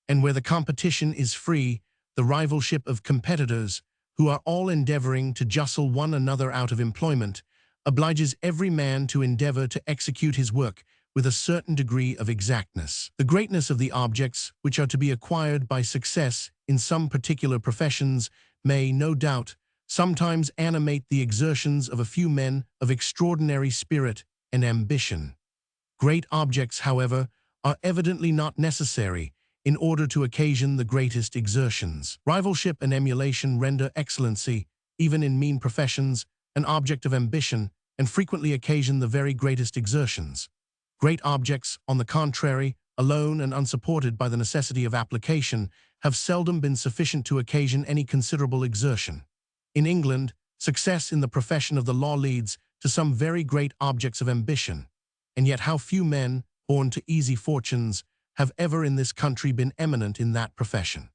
And where the competition is free, the rivalship of competitors, who are all endeavoring to jostle one another out of employment, obliges every man to endeavor to execute his work with a certain degree of exactness. The greatness of the objects which are to be acquired by success in some particular professions may, no doubt, sometimes animate the exertions of a few men of extraordinary spirit and ambition. Great objects, however, are evidently not necessary in order to occasion the greatest exertions. Rivalship and emulation render excellency, even in mean professions, an object of ambition, and frequently occasion the very greatest exertions. Great objects, on the contrary, alone and unsupported by the necessity of application, have seldom been sufficient to occasion any considerable exertion. In England, success in the profession of the law leads to some very great objects of ambition, and yet how few men, born to easy fortunes, have ever in this country been eminent in that profession.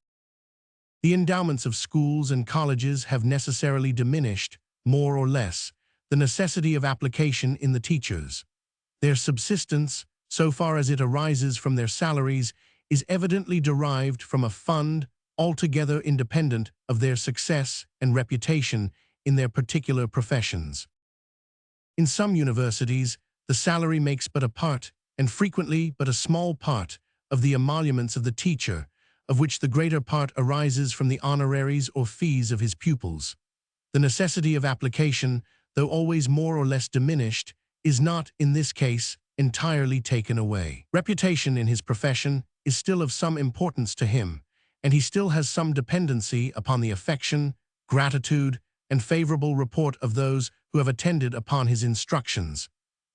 The endowments of schools and colleges have necessarily diminished, more or less, the necessity of application in the teachers. Their subsistence, so far as it arises from their salaries, is evidently derived from a fund altogether independent of their success and reputation in their particular professions. In some universities, the salary makes but a part, and frequently but a small part, of the emoluments of the teacher, of which the greater part arises from the honoraries or fees of his pupils. The necessity of application, though always more or less diminished, is not, in this case, entirely taken away. Reputation in his profession is still of some importance to him, and he still has some dependency upon the affection, gratitude, and favorable report of those who have attended upon his instructions,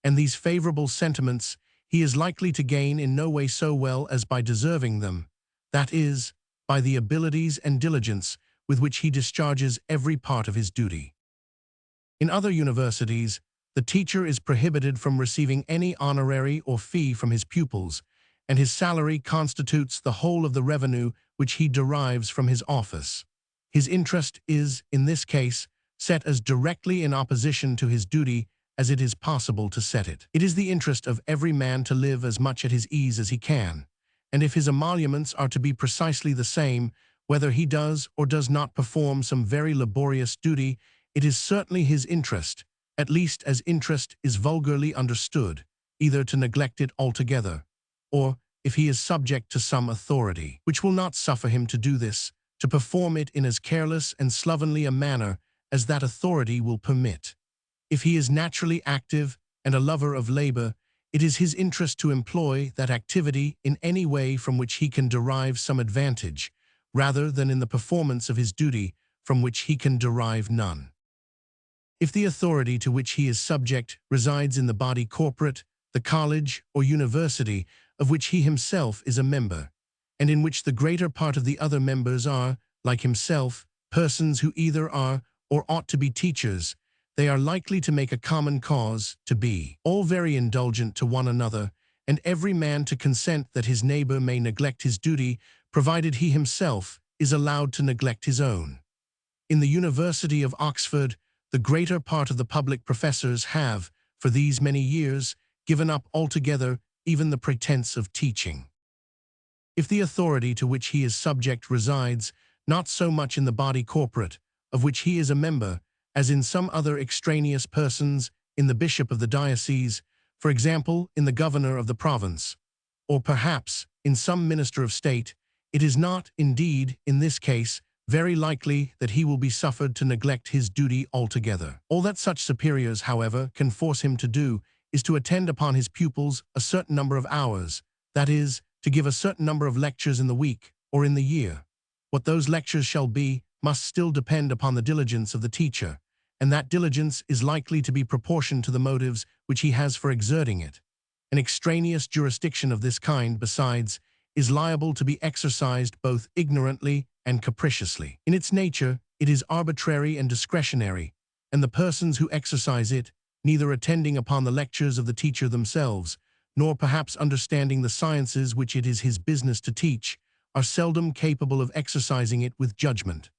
and these favorable sentiments he is likely to gain in no way so well as by deserving them, that is, by the abilities and diligence with which he discharges every part of his duty. In other universities, The teacher is prohibited from receiving any honorary or fee from his pupils, and his salary constitutes the whole of the revenue which he derives from his office. His interest is, in this case, set as directly in opposition to his duty as it is possible to set it. It is the interest of every man to live as much at his ease as he can, and if his emoluments are to be precisely the same, whether he does or does not perform some very laborious duty, it is certainly his interest, at least as interest is vulgarly understood, either to neglect it altogether, or, if he is subject to some authority, which will not suffer him to do this, to perform it in as careless and slovenly a manner as that authority will permit. If he is naturally active and a lover of labor, it is his interest to employ that activity in any way from which he can derive some advantage, rather than in the performance of his duty from which he can derive none. If the authority to which he is subject resides in the body corporate, the college or university of which he himself is a member, and in which the greater part of the other members are, like himself, persons who either are or ought to be teachers, they are likely to make a common cause to be all very indulgent to one another, and every man to consent that his neighbor may neglect his duty, provided he himself is allowed to neglect his own. In the University of Oxford, the greater part of the public professors have, for these many years, given up altogether even the pretense of teaching. If the authority to which he is subject resides not so much in the body corporate, of which he is a member, as in some other extraneous persons, in the bishop of the diocese, for example, in the governor of the province, or perhaps in some minister of state, it is not, indeed, in this case, very likely that he will be suffered to neglect his duty altogether. All that such superiors, however, can force him to do is to attend upon his pupils a certain number of hours, that is, to give a certain number of lectures in the week or in the year. What those lectures shall be must still depend upon the diligence of the teacher, and that diligence is likely to be proportioned to the motives which he has for exerting it. An extraneous jurisdiction of this kind, besides, is liable to be exercised both ignorantly and capriciously. In its nature, it is arbitrary and discretionary, and the persons who exercise it, neither attending upon the lectures of the teacher themselves, nor perhaps understanding the sciences which it is his business to teach, are seldom capable of exercising it with judgment.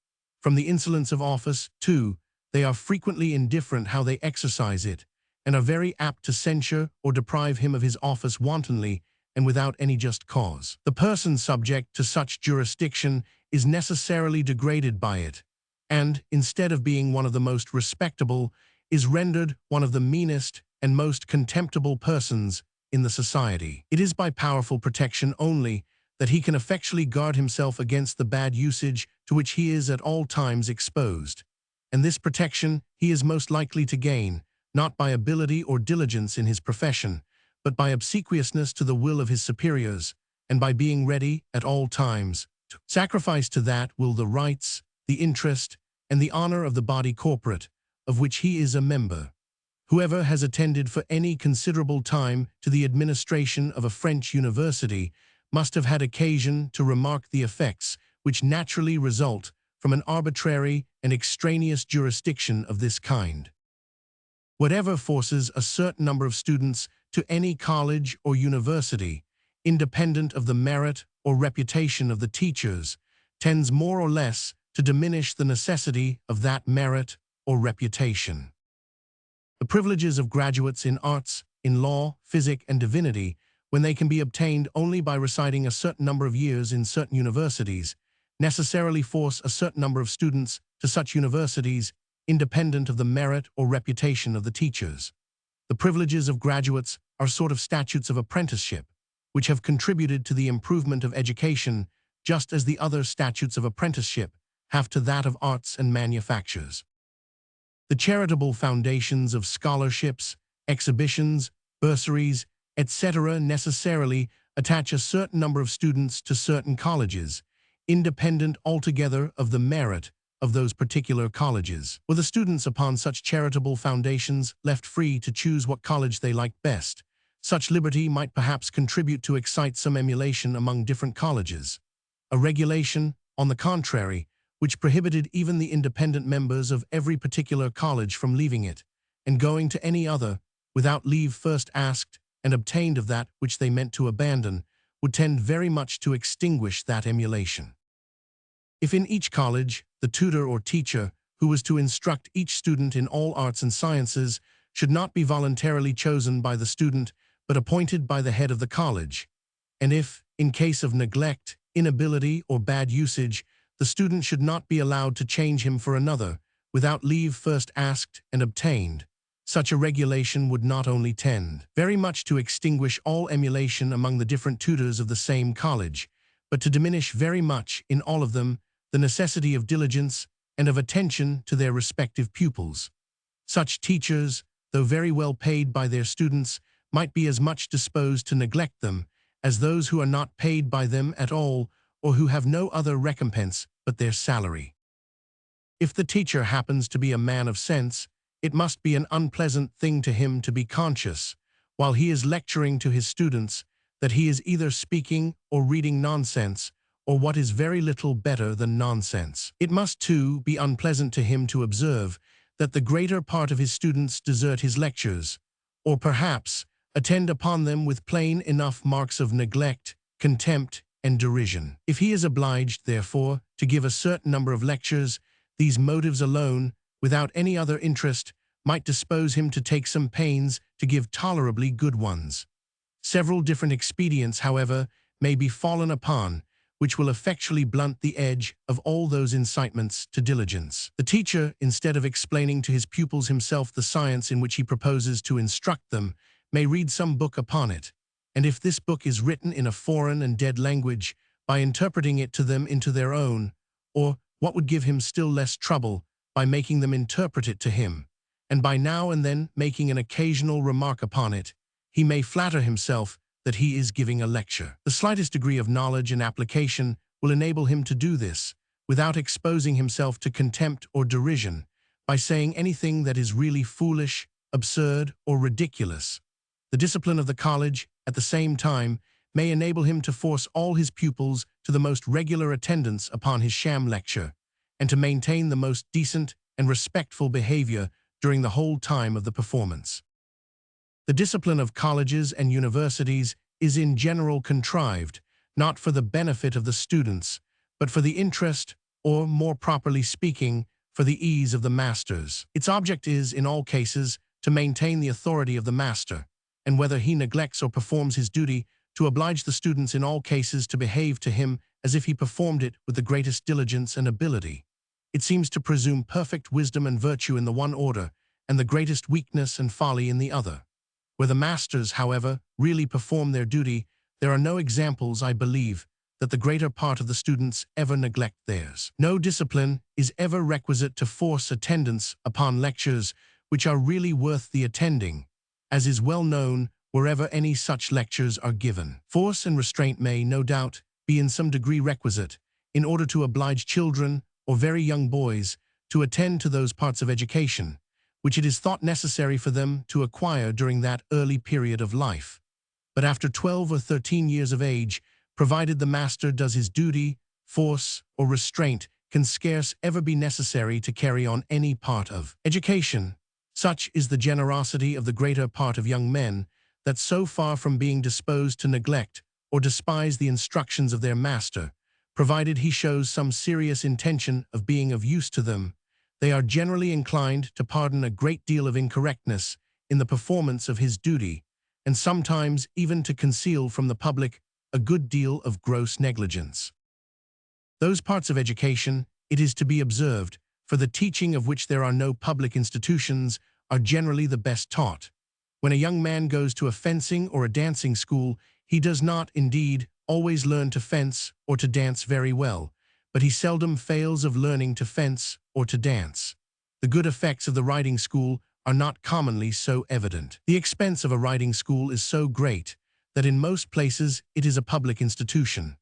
From the insolence of office, too, they are frequently indifferent how they exercise it, and are very apt to censure or deprive him of his office wantonly and without any just cause. The person subject to such jurisdiction is necessarily degraded by it, and, instead of being one of the most respectable, is rendered one of the meanest and most contemptible persons in the society. It is by powerful protection only that he can effectually guard himself against the bad usage to which he is at all times exposed, and this protection he is most likely to gain, not by ability or diligence in his profession, but by obsequiousness to the will of his superiors, and by being ready, at all times, to sacrifice to that will the rights, the interest, and the honor of the body corporate, of which he is a member. Whoever has attended for any considerable time to the administration of a French university must have had occasion to remark the effects which naturally result from an arbitrary and extraneous jurisdiction of this kind. Whatever forces a certain number of students to any college or university, independent of the merit or reputation of the teachers, tends more or less to diminish the necessity of that merit or reputation. The privileges of graduates in arts, in law, physic, and divinity, when they can be obtained only by reciting a certain number of years in certain universities, necessarily force a certain number of students to such universities, independent of the merit or reputation of the teachers. The privileges of graduates are sort of statutes of apprenticeship, which have contributed to the improvement of education, just as the other statutes of apprenticeship have to that of arts and manufactures. The charitable foundations of scholarships, exhibitions, bursaries, etc. necessarily attach a certain number of students to certain colleges, independent altogether of the merit of those particular colleges. Were the students upon such charitable foundations left free to choose what college they liked best, such liberty might perhaps contribute to excite some emulation among different colleges. A regulation, on the contrary, which prohibited even the independent members of every particular college from leaving it, and going to any other, without leave first asked and obtained of that which they meant to abandon, would tend very much to extinguish that emulation. If in each college, the tutor or teacher who was to instruct each student in all arts and sciences should not be voluntarily chosen by the student, but appointed by the head of the college, and if, in case of neglect, inability, or bad usage, the student should not be allowed to change him for another, without leave first asked and obtained, such a regulation would not only tend very much to extinguish all emulation among the different tutors of the same college, but to diminish very much in all of them the necessity of diligence and of attention to their respective pupils. Such teachers, though very well paid by their students, might be as much disposed to neglect them as those who are not paid by them at all or who have no other recompense but their salary. If the teacher happens to be a man of sense, it must be an unpleasant thing to him to be conscious, while he is lecturing to his students, that he is either speaking or reading nonsense, or what is very little better than nonsense. It must, too, be unpleasant to him to observe that the greater part of his students desert his lectures, or perhaps attend upon them with plain enough marks of neglect, contempt, and derision. If he is obliged, therefore, to give a certain number of lectures, these motives alone, without any other interest, might dispose him to take some pains to give tolerably good ones. Several different expedients, however, may be fallen upon, which will effectually blunt the edge of all those incitements to diligence. The teacher, instead of explaining to his pupils himself the science in which he proposes to instruct them, may read some book upon it, and if this book is written in a foreign and dead language, by interpreting it to them into their own, or, what would give him still less trouble, by making them interpret it to him, and by now and then making an occasional remark upon it, he may flatter himself that he is giving a lecture. The slightest degree of knowledge and application will enable him to do this, without exposing himself to contempt or derision, by saying anything that is really foolish, absurd, or ridiculous. The discipline of the college, at the same time, may enable him to force all his pupils to the most regular attendance upon his sham lecture, and to maintain the most decent and respectful behavior during the whole time of the performance. The discipline of colleges and universities is in general contrived, not for the benefit of the students, but for the interest, or, more properly speaking, for the ease of the masters. Its object is, in all cases, to maintain the authority of the master, and whether he neglects or performs his duty, to oblige the students in all cases to behave to him as if he performed it with the greatest diligence and ability. It seems to presume perfect wisdom and virtue in the one order, and the greatest weakness and folly in the other. Where the masters, however, really perform their duty, there are no examples, I believe, that the greater part of the students ever neglect theirs. No discipline is ever requisite to force attendance upon lectures which are really worth the attending, as is well known wherever any such lectures are given. Force and restraint may, no doubt, be in some degree requisite, in order to oblige children or very young boys to attend to those parts of education, which it is thought necessary for them to acquire during that early period of life. But after 12 or 13 years of age, provided the master does his duty, force or restraint can scarce ever be necessary to carry on any part of education. Such is the generosity of the greater part of young men, that so far from being disposed to neglect or despise the instructions of their master, provided he shows some serious intention of being of use to them, they are generally inclined to pardon a great deal of incorrectness in the performance of his duty, and sometimes even to conceal from the public a good deal of gross negligence. Those parts of education, it is to be observed, for the teaching of which there are no public institutions, are generally the best taught. When a young man goes to a fencing or a dancing school, he does not, indeed, always learn to fence or to dance very well, but he seldom fails of learning to fence or to dance. The good effects of the riding school are not commonly so evident. The expense of a riding school is so great that in most places it is a public institution.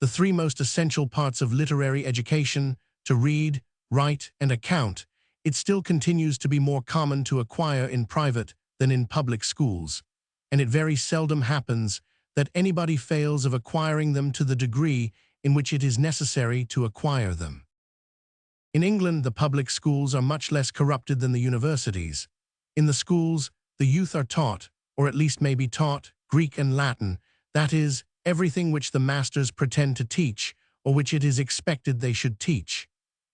The three most essential parts of literary education, to read, write, and account, it still continues to be more common to acquire in private than in public schools, and it very seldom happens that anybody fails of acquiring them to the degree in which it is necessary to acquire them. In England, the public schools are much less corrupted than the universities. In the schools, the youth are taught, or at least may be taught, Greek and Latin, that is, everything which the masters pretend to teach, or which it is expected they should teach.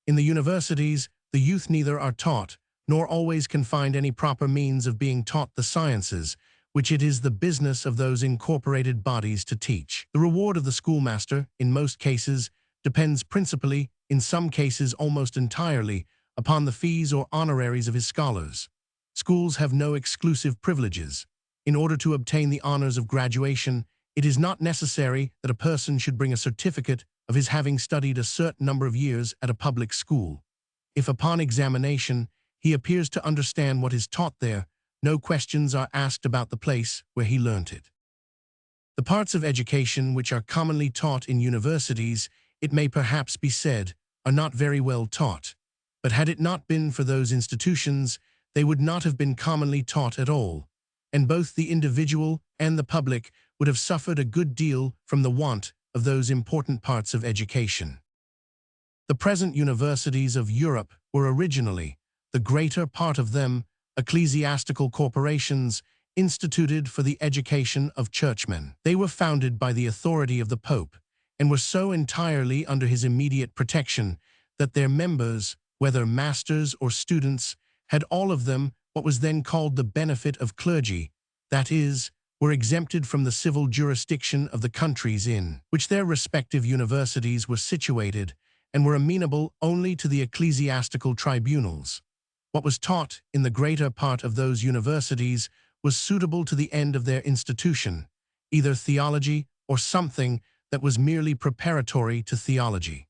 In the universities, the youth neither are taught, nor always can find any proper means of being taught the sciences, which it is the business of those incorporated bodies to teach. The reward of the schoolmaster, in most cases, depends principally, in some cases almost entirely, upon the fees or honoraries of his scholars. Schools have no exclusive privileges. In order to obtain the honors of graduation, it is not necessary that a person should bring a certificate of his having studied a certain number of years at a public school. If upon examination he appears to understand what is taught there, no questions are asked about the place where he learnt it. The parts of education which are commonly taught in universities, it may perhaps be said, are not very well taught, but had it not been for those institutions, they would not have been commonly taught at all, and both the individual and the public would have suffered a good deal from the want of those important parts of education. The present universities of Europe were originally, the greater part of them, ecclesiastical corporations instituted for the education of churchmen. They were founded by the authority of the Pope, and were so entirely under his immediate protection that their members, whether masters or students, had all of them what was then called the benefit of clergy, that is, were exempted from the civil jurisdiction of the countries in which their respective universities were situated, and were amenable only to the ecclesiastical tribunals. What was taught in the greater part of those universities was suitable to the end of their institution, either theology or something that was merely preparatory to theology.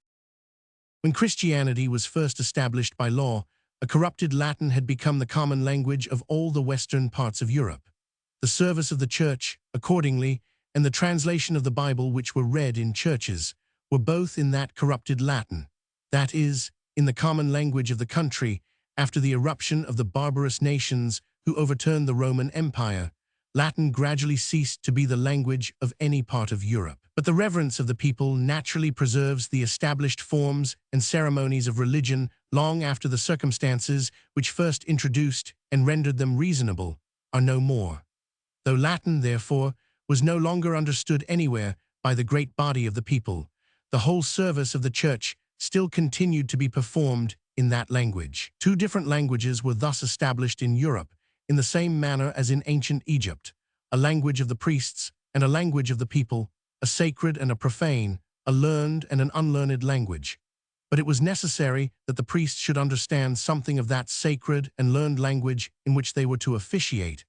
When Christianity was first established by law, a corrupted Latin had become the common language of all the western parts of Europe. The service of the church, accordingly, and the translation of the Bible which were read in churches, were both in that corrupted Latin, that is, in the common language of the country. After the eruption of the barbarous nations who overturned the Roman Empire, Latin gradually ceased to be the language of any part of Europe. But the reverence of the people naturally preserves the established forms and ceremonies of religion long after the circumstances which first introduced and rendered them reasonable are no more. Though Latin, therefore, was no longer understood anywhere by the great body of the people, the whole service of the Church still continued to be performed in that language. Two different languages were thus established in Europe, in the same manner as in ancient Egypt, a language of the priests and a language of the people, a sacred and a profane, a learned and an unlearned language. But it was necessary that the priests should understand something of that sacred and learned language in which they were to officiate,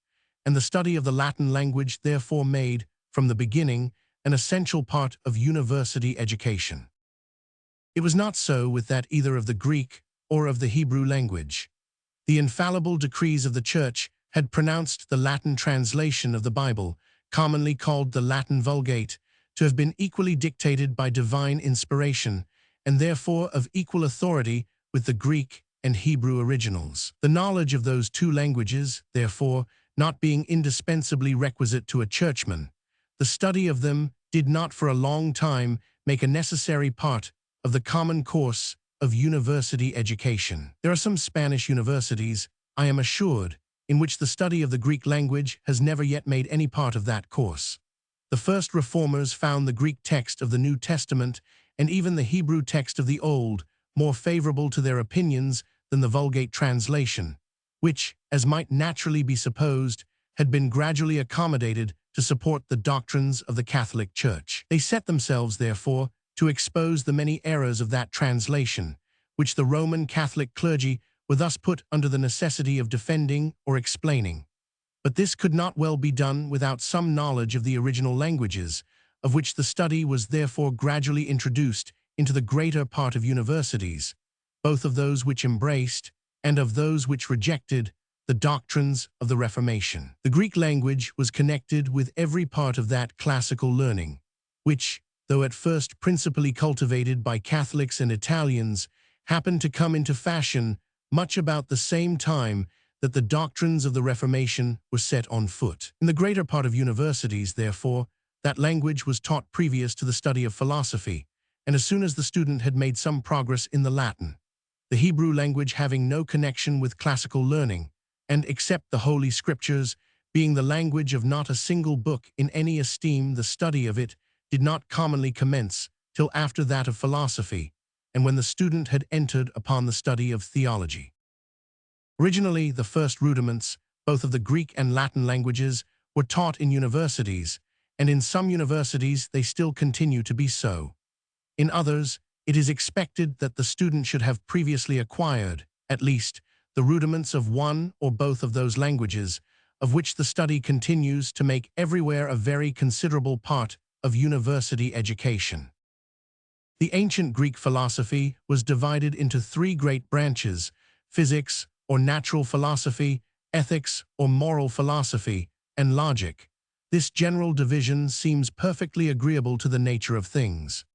and the study of the Latin language therefore made, from the beginning, an essential part of university education. It was not so with that either of the Greek or of the Hebrew language. The infallible decrees of the Church had pronounced the Latin translation of the Bible, commonly called the Latin Vulgate, to have been equally dictated by divine inspiration, and therefore of equal authority with the Greek and Hebrew originals. The knowledge of those two languages, therefore, not being indispensably requisite to a churchman, the study of them did not for a long time make a necessary part of the common course of university education. There are some Spanish universities, I am assured, in which the study of the Greek language has never yet made any part of that course. The first reformers found the Greek text of the New Testament and even the Hebrew text of the Old more favorable to their opinions than the Vulgate translation, which, as might naturally be supposed, had been gradually accommodated to support the doctrines of the Catholic Church. They set themselves, therefore, to expose the many errors of that translation, which the Roman Catholic clergy were thus put under the necessity of defending or explaining. But this could not well be done without some knowledge of the original languages, of which the study was therefore gradually introduced into the greater part of universities, both of those which embraced and of those which rejected the doctrines of the Reformation. The Greek language was connected with every part of that classical learning, which, though at first principally cultivated by Catholics and Italians, happened to come into fashion much about the same time that the doctrines of the Reformation were set on foot. In the greater part of universities, therefore, that language was taught previous to the study of philosophy, and as soon as the student had made some progress in the Latin, the Hebrew language having no connection with classical learning, and accept the Holy Scriptures, being the language of not a single book in any esteem. The study of it did not commonly commence till after that of philosophy, and when the student had entered upon the study of theology. Originally, the first rudiments, both of the Greek and Latin languages, were taught in universities, and in some universities they still continue to be so. In others, it is expected that the student should have previously acquired, at least, the rudiments of one or both of those languages, of which the study continues to make everywhere a very considerable part of university education. The ancient Greek philosophy was divided into three great branches: physics, or natural philosophy, ethics, or moral philosophy, and logic. This general division seems perfectly agreeable to the nature of things.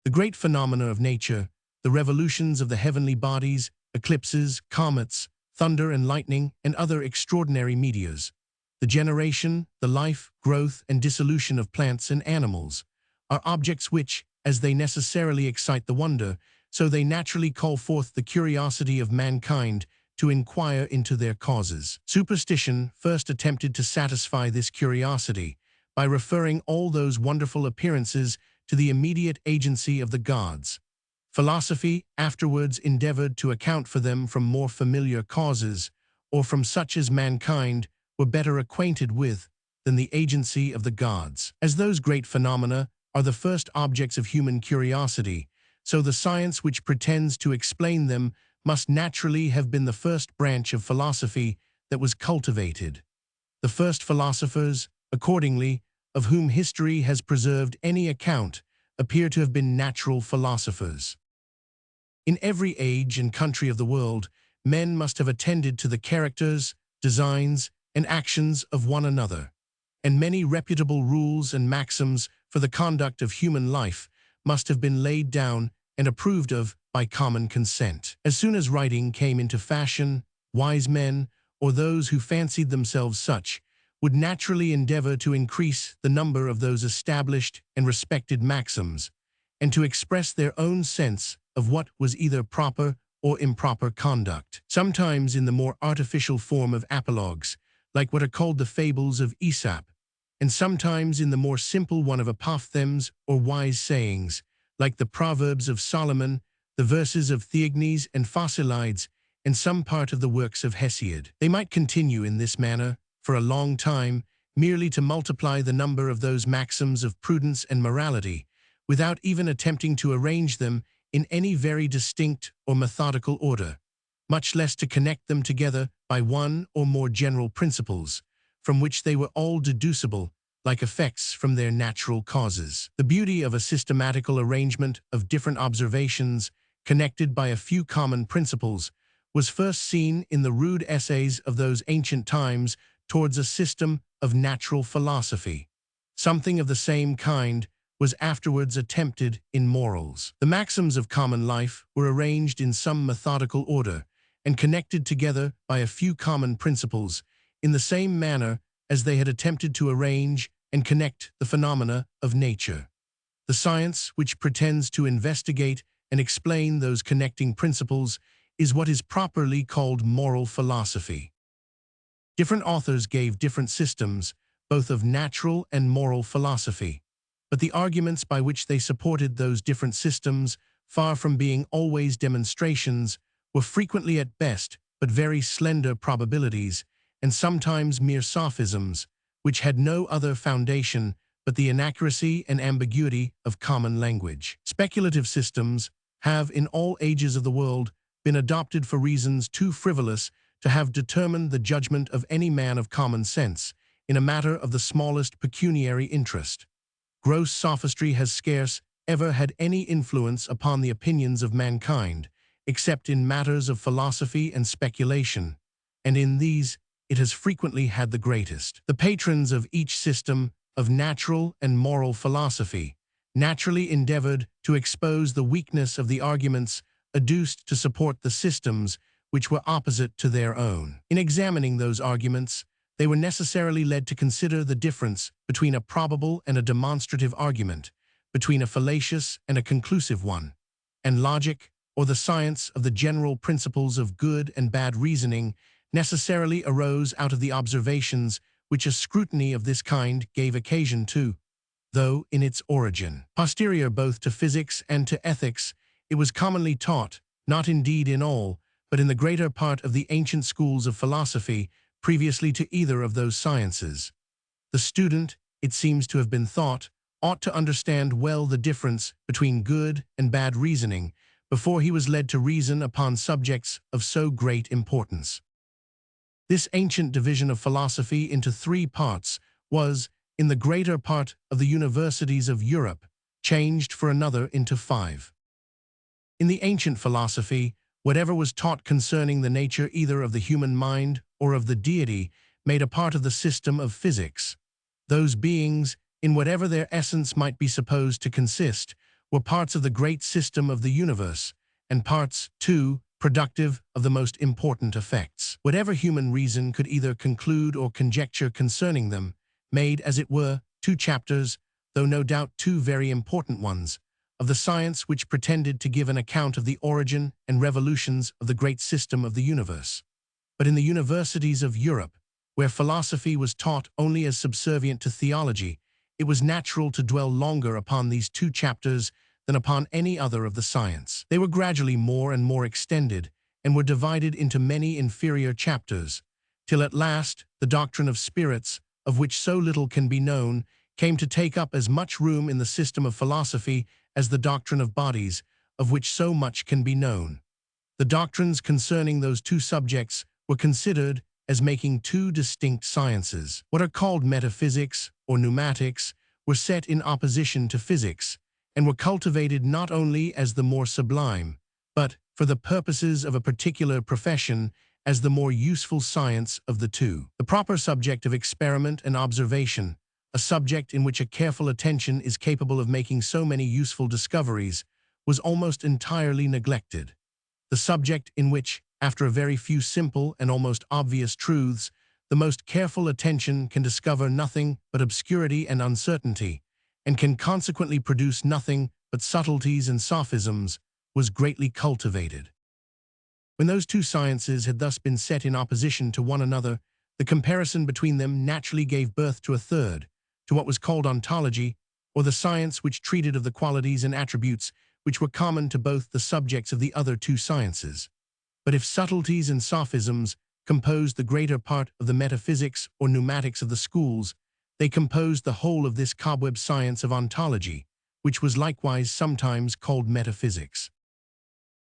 The great phenomena of nature, the revolutions of the heavenly bodies, eclipses, comets, thunder and lightning, and other extraordinary meteors, the generation, the life, growth, and dissolution of plants and animals, are objects which, as they necessarily excite the wonder, so they naturally call forth the curiosity of mankind to inquire into their causes. Superstition first attempted to satisfy this curiosity by referring all those wonderful appearances to the immediate agency of the gods. Philosophy afterwards endeavored to account for them from more familiar causes, or from such as mankind were better acquainted with than the agency of the gods. As those great phenomena are the first objects of human curiosity, so the science which pretends to explain them must naturally have been the first branch of philosophy that was cultivated. The first philosophers, accordingly, of whom history has preserved any account, appear to have been natural philosophers. In every age and country of the world, men must have attended to the characters, designs, and actions of one another, and many reputable rules and maxims for the conduct of human life must have been laid down and approved of by common consent. As soon as writing came into fashion, wise men, or those who fancied themselves such, would naturally endeavor to increase the number of those established and respected maxims, and to express their own sense of what was either proper or improper conduct. Sometimes in the more artificial form of apologues, like what are called the fables of Aesop, and sometimes in the more simple one of apophthegms or wise sayings, like the Proverbs of Solomon, the verses of Theognis and Phocylides, and some part of the works of Hesiod. They might continue in this manner for a long time, merely to multiply the number of those maxims of prudence and morality, without even attempting to arrange them in any very distinct or methodical order, much less to connect them together by one or more general principles, from which they were all deducible, like effects from their natural causes. The beauty of a systematical arrangement of different observations, connected by a few common principles, was first seen in the rude essays of those ancient times towards a system of natural philosophy. Something of the same kind was afterwards attempted in morals. The maxims of common life were arranged in some methodical order and connected together by a few common principles, in the same manner as they had attempted to arrange and connect the phenomena of nature. The science which pretends to investigate and explain those connecting principles is what is properly called moral philosophy. Different authors gave different systems, both of natural and moral philosophy, but the arguments by which they supported those different systems, far from being always demonstrations, were frequently at best but very slender probabilities, and sometimes mere sophisms, which had no other foundation but the inaccuracy and ambiguity of common language. Speculative systems have, in all ages of the world, been adopted for reasons too frivolous to have determined the judgment of any man of common sense in a matter of the smallest pecuniary interest. Gross sophistry has scarce ever had any influence upon the opinions of mankind, except in matters of philosophy and speculation, and in these it has frequently had the greatest. The patrons of each system of natural and moral philosophy naturally endeavored to expose the weakness of the arguments adduced to support the systems which were opposite to their own. In examining those arguments, they were necessarily led to consider the difference between a probable and a demonstrative argument, between a fallacious and a conclusive one, and logic, or the science of the general principles of good and bad reasoning, necessarily arose out of the observations which a scrutiny of this kind gave occasion to, though in its origin posterior both to physics and to ethics, it was commonly taught, not indeed in all, but in the greater part of the ancient schools of philosophy, previously to either of those sciences. The student, it seems to have been thought, ought to understand well the difference between good and bad reasoning before he was led to reason upon subjects of so great importance. This ancient division of philosophy into three parts was, in the greater part of the universities of Europe, changed for another into five. In the ancient philosophy, whatever was taught concerning the nature either of the human mind or of the deity made a part of the system of physics. Those beings, in whatever their essence might be supposed to consist, were parts of the great system of the universe, and parts, too, productive of the most important effects. Whatever human reason could either conclude or conjecture concerning them, made, as it were, two chapters, though no doubt two very important ones, of the science which pretended to give an account of the origin and revolutions of the great system of the universe. But in the universities of Europe, where philosophy was taught only as subservient to theology, it was natural to dwell longer upon these two chapters than upon any other of the science. They were gradually more and more extended, and were divided into many inferior chapters, till at last the doctrine of spirits, of which so little can be known, came to take up as much room in the system of philosophy as the doctrine of bodies, of which so much can be known. The doctrines concerning those two subjects were considered as making two distinct sciences. What are called metaphysics or pneumatics were set in opposition to physics, and were cultivated not only as the more sublime, but, for the purposes of a particular profession, as the more useful science of the two. The proper subject of experiment and observation, a subject in which a careful attention is capable of making so many useful discoveries, was almost entirely neglected. The subject in which, after a very few simple and almost obvious truths, the most careful attention can discover nothing but obscurity and uncertainty, and can consequently produce nothing but subtleties and sophisms, was greatly cultivated. When those two sciences had thus been set in opposition to one another, the comparison between them naturally gave birth to a third, to what was called ontology, or the science which treated of the qualities and attributes which were common to both the subjects of the other two sciences. But if subtleties and sophisms composed the greater part of the metaphysics or pneumatics of the schools, they composed the whole of this cobweb science of ontology, which was likewise sometimes called metaphysics,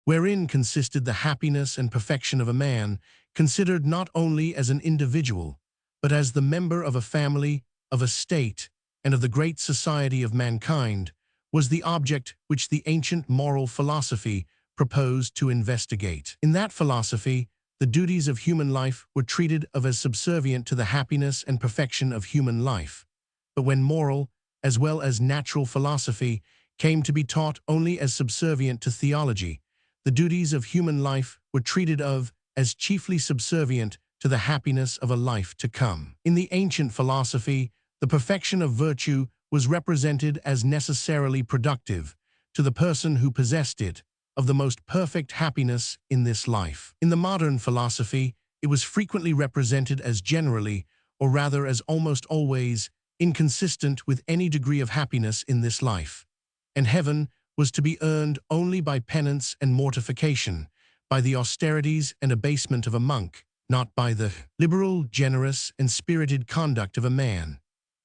wherein consisted the happiness and perfection of a man, considered not only as an individual, but as the member of a family, of a state, and of the great society of mankind, was the object which the ancient moral philosophy proposed to investigate. In that philosophy, the duties of human life were treated of as subservient to the happiness and perfection of human life. But when moral, as well as natural philosophy, came to be taught only as subservient to theology, the duties of human life were treated of as chiefly subservient to the happiness of a life to come. In the ancient philosophy, the perfection of virtue was represented as necessarily productive, to the person who possessed it, of the most perfect happiness in this life. In the modern philosophy, it was frequently represented as generally, or rather as almost always, inconsistent with any degree of happiness in this life, and heaven was to be earned only by penance and mortification, by the austerities and abasement of a monk, not by the liberal, generous, and spirited conduct of a man.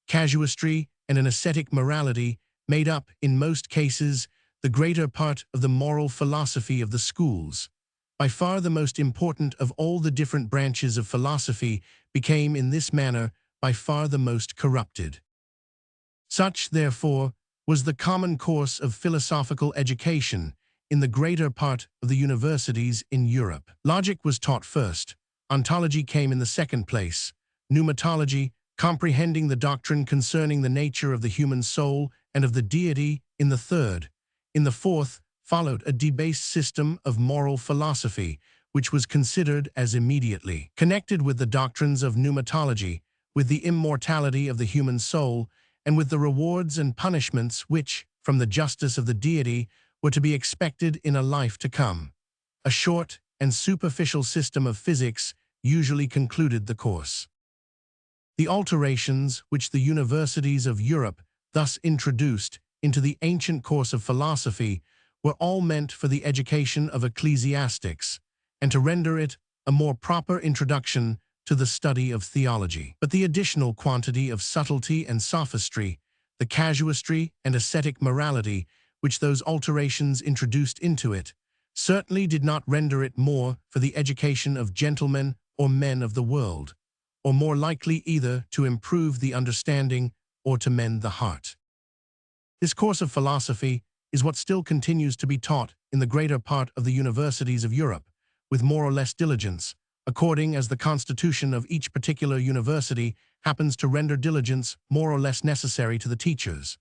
Casuistry and an ascetic morality made up, in most cases, the greater part of the moral philosophy of the schools. By far the most important of all the different branches of philosophy became in this manner by far the most corrupted. Such, therefore, was the common course of philosophical education in the greater part of the universities in Europe. Logic was taught first, ontology came in the second place, pneumatology, comprehending the doctrine concerning the nature of the human soul and of the deity, in the third. In the fourth followed a debased system of moral philosophy, which was considered as immediately connected with the doctrines of pneumatology, with the immortality of the human soul, and with the rewards and punishments which, from the justice of the deity, were to be expected in a life to come. A short and superficial system of physics usually concluded the course. The alterations which the universities of Europe thus introduced into the ancient course of philosophy were all meant for the education of ecclesiastics and to render it a more proper introduction to the study of theology. But the additional quantity of subtlety and sophistry, the casuistry and ascetic morality which those alterations introduced into it, certainly did not render it more for the education of gentlemen or men of the world, or more likely either to improve the understanding or to mend the heart. This course of philosophy is what still continues to be taught in the greater part of the universities of Europe, with more or less diligence, according as the constitution of each particular university happens to render diligence more or less necessary to the teachers.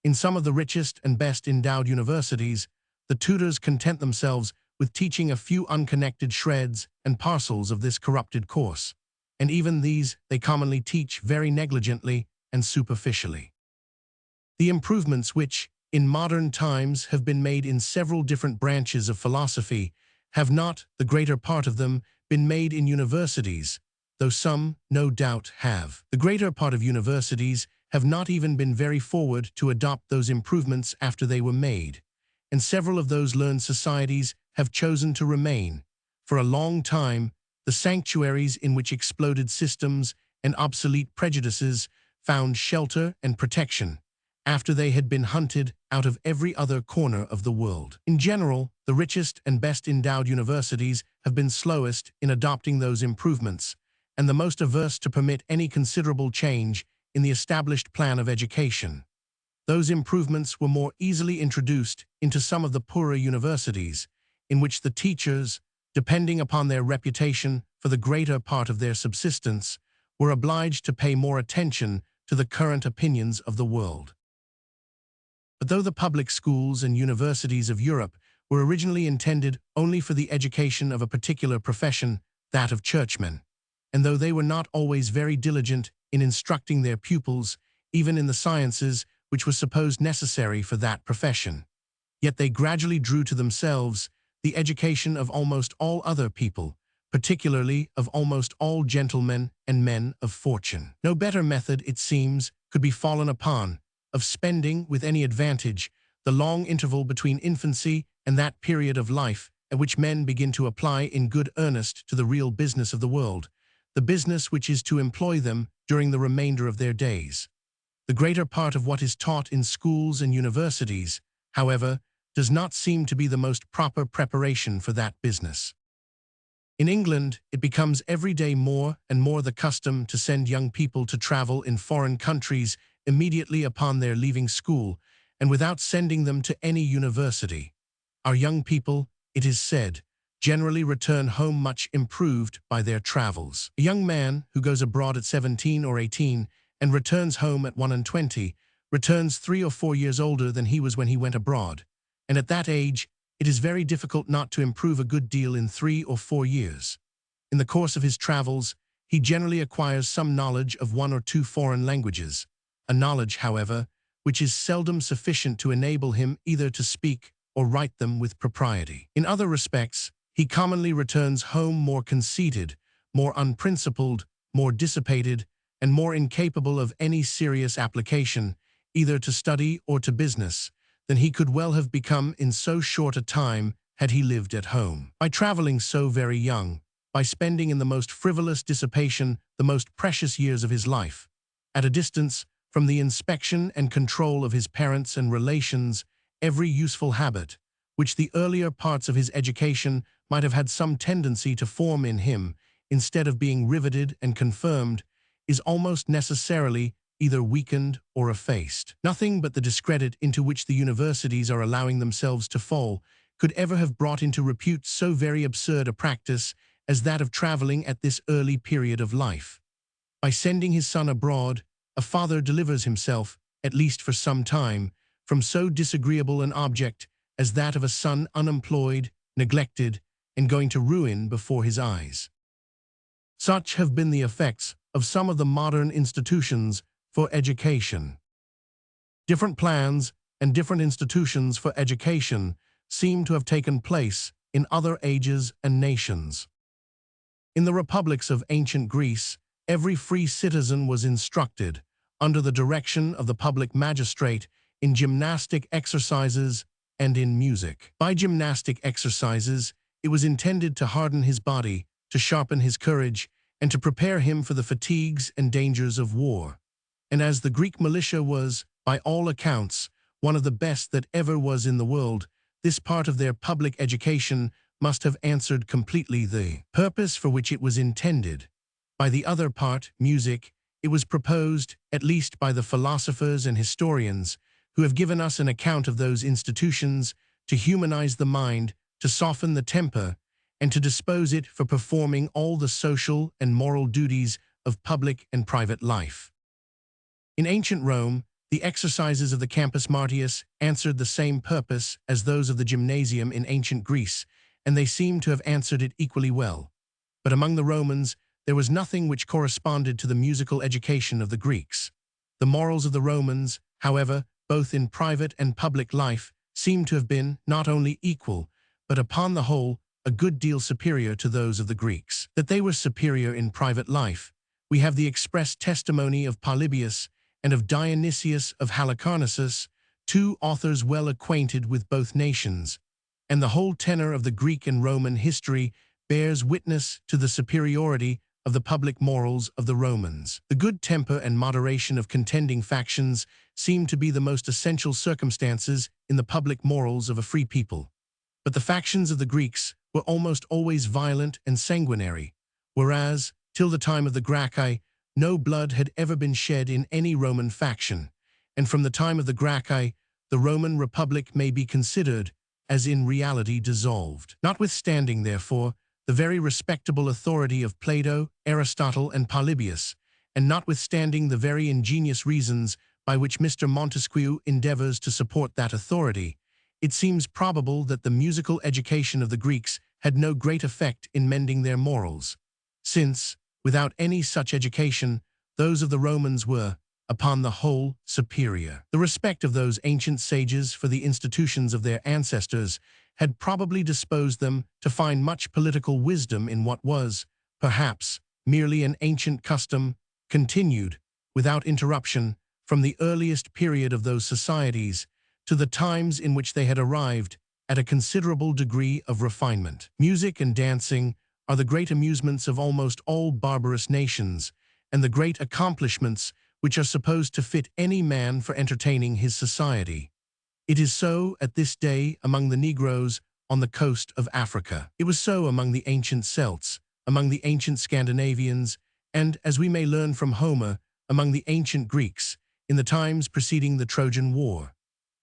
In some of the richest and best endowed universities, the tutors content themselves with teaching a few unconnected shreds and parcels of this corrupted course, and even these they commonly teach very negligently and superficially. The improvements which, in modern times, have been made in several different branches of philosophy have not, the greater part of them, been made in universities, though some, no doubt, have. The greater part of universities have not even been very forward to adopt those improvements after they were made, and several of those learned societies have chosen to remain, for a long time, the sanctuaries in which exploded systems and obsolete prejudices found shelter and protection, after they had been hunted out of every other corner of the world. In general, the richest and best endowed universities have been slowest in adopting those improvements, and the most averse to permit any considerable change in the established plan of education. Those improvements were more easily introduced into some of the poorer universities, in which the teachers, depending upon their reputation for the greater part of their subsistence, were obliged to pay more attention to the current opinions of the world. But though the public schools and universities of Europe were originally intended only for the education of a particular profession, that of churchmen, and though they were not always very diligent in instructing their pupils, even in the sciences which were supposed necessary for that profession, yet they gradually drew to themselves the education of almost all other people, particularly of almost all gentlemen and men of fortune. No better method, it seems, could be fallen upon of spending with any advantage the long interval between infancy and that period of life at which men begin to apply in good earnest to the real business of the world, the business which is to employ them during the remainder of their days. The greater part of what is taught in schools and universities, however, does not seem to be the most proper preparation for that business. In England, it becomes every day more and more the custom to send young people to travel in foreign countries immediately upon their leaving school, and without sending them to any university. Our young people, it is said, generally return home much improved by their travels. A young man who goes abroad at 17 or 18 and returns home at 21, returns 3 or 4 years older than he was when he went abroad, and at that age it is very difficult not to improve a good deal in 3 or 4 years. In the course of his travels, he generally acquires some knowledge of 1 or 2 foreign languages, a knowledge, however, which is seldom sufficient to enable him either to speak or write them with propriety. In other respects, he commonly returns home more conceited, more unprincipled, more dissipated, and more incapable of any serious application, either to study or to business, than he could well have become in so short a time had he lived at home. By traveling so very young, by spending in the most frivolous dissipation the most precious years of his life, at a distance from the inspection and control of his parents and relations, every useful habit, which the earlier parts of his education might have had some tendency to form in him, instead of being riveted and confirmed, is almost necessarily either weakened or effaced. Nothing but the discredit into which the universities are allowing themselves to fall could ever have brought into repute so very absurd a practice as that of traveling at this early period of life. By sending his son abroad, a father delivers himself, at least for some time, from so disagreeable an object as that of a son unemployed, neglected, and going to ruin before his eyes. Such have been the effects of some of the modern institutions for education. Different plans and different institutions for education seem to have taken place in other ages and nations. In the republics of ancient Greece, every free citizen was instructed, under the direction of the public magistrate, in gymnastic exercises and in music. By gymnastic exercises, it was intended to harden his body, to sharpen his courage, and to prepare him for the fatigues and dangers of war. And as the Greek militia was, by all accounts, one of the best that ever was in the world, this part of their public education must have answered completely the purpose for which it was intended. By the other part, music, it was proposed, at least by the philosophers and historians, who have given us an account of those institutions, to humanize the mind, to soften the temper, and to dispose it for performing all the social and moral duties of public and private life. In ancient Rome, the exercises of the Campus Martius answered the same purpose as those of the gymnasium in ancient Greece, and they seem to have answered it equally well. But among the Romans, there was nothing which corresponded to the musical education of the Greeks. The morals of the Romans, however, both in private and public life, seem to have been not only equal, but upon the whole, a good deal superior to those of the Greeks. That they were superior in private life, we have the express testimony of Polybius and of Dionysius of Halicarnassus, two authors well acquainted with both nations, and the whole tenor of the Greek and Roman history bears witness to the superiority of the public morals of the Romans. The good temper and moderation of contending factions seem to be the most essential circumstances in the public morals of a free people. But the factions of the Greeks were almost always violent and sanguinary, whereas, till the time of the Gracchi, no blood had ever been shed in any Roman faction, and from the time of the Gracchi, the Roman Republic may be considered as in reality dissolved. Notwithstanding, therefore, the very respectable authority of Plato, Aristotle, and Polybius, and notwithstanding the very ingenious reasons by which Mr. Montesquieu endeavors to support that authority, it seems probable that the musical education of the Greeks had no great effect in mending their morals, since, without any such education, those of the Romans were, upon the whole, superior. The respect of those ancient sages for the institutions of their ancestors had probably disposed them to find much political wisdom in what was, perhaps, merely an ancient custom, continued, without interruption, from the earliest period of those societies to the times in which they had arrived at a considerable degree of refinement. Music and dancing are the great amusements of almost all barbarous nations, and the great accomplishments which are supposed to fit any man for entertaining his society. It is so at this day among the Negroes on the coast of Africa. It was so among the ancient Celts, among the ancient Scandinavians, and, as we may learn from Homer, among the ancient Greeks, in the times preceding the Trojan War.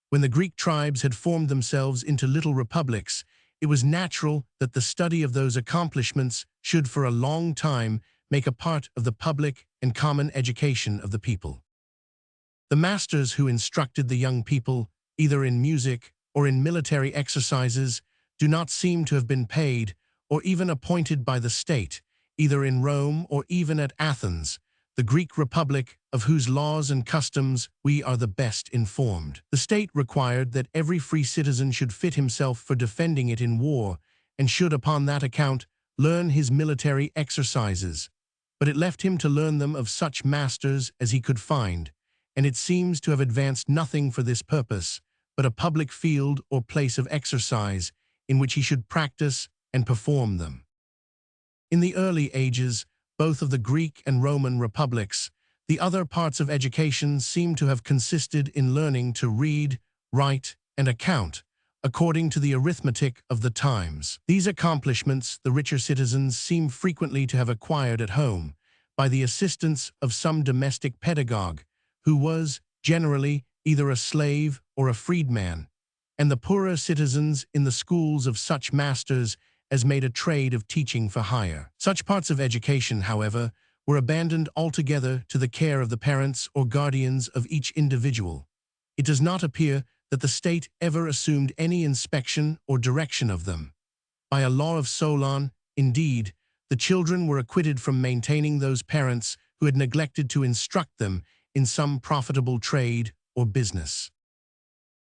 When the Greek tribes had formed themselves into little republics, it was natural that the study of those accomplishments should for a long time make a part of the public and common education of the people. The masters who instructed the young people, either in music or in military exercises, do not seem to have been paid or even appointed by the state, either in Rome or even at Athens, the Greek Republic, of whose laws and customs we are the best informed. The state required that every free citizen should fit himself for defending it in war, and should upon that account learn his military exercises. But it left him to learn them of such masters as he could find, and it seems to have advanced nothing for this purpose, but a public field or place of exercise in which he should practice and perform them. In the early ages, both of the Greek and Roman republics, the other parts of education seem to have consisted in learning to read, write, and account, according to the arithmetic of the times. These accomplishments the richer citizens seem frequently to have acquired at home, by the assistance of some domestic pedagogue, who was, generally, either a slave or a freedman, and the poorer citizens in the schools of such masters as made a trade of teaching for hire. Such parts of education, however, were abandoned altogether to the care of the parents or guardians of each individual. It does not appear that the state ever assumed any inspection or direction of them. By a law of Solon, indeed, the children were acquitted from maintaining those parents who had neglected to instruct them in some profitable trade or business.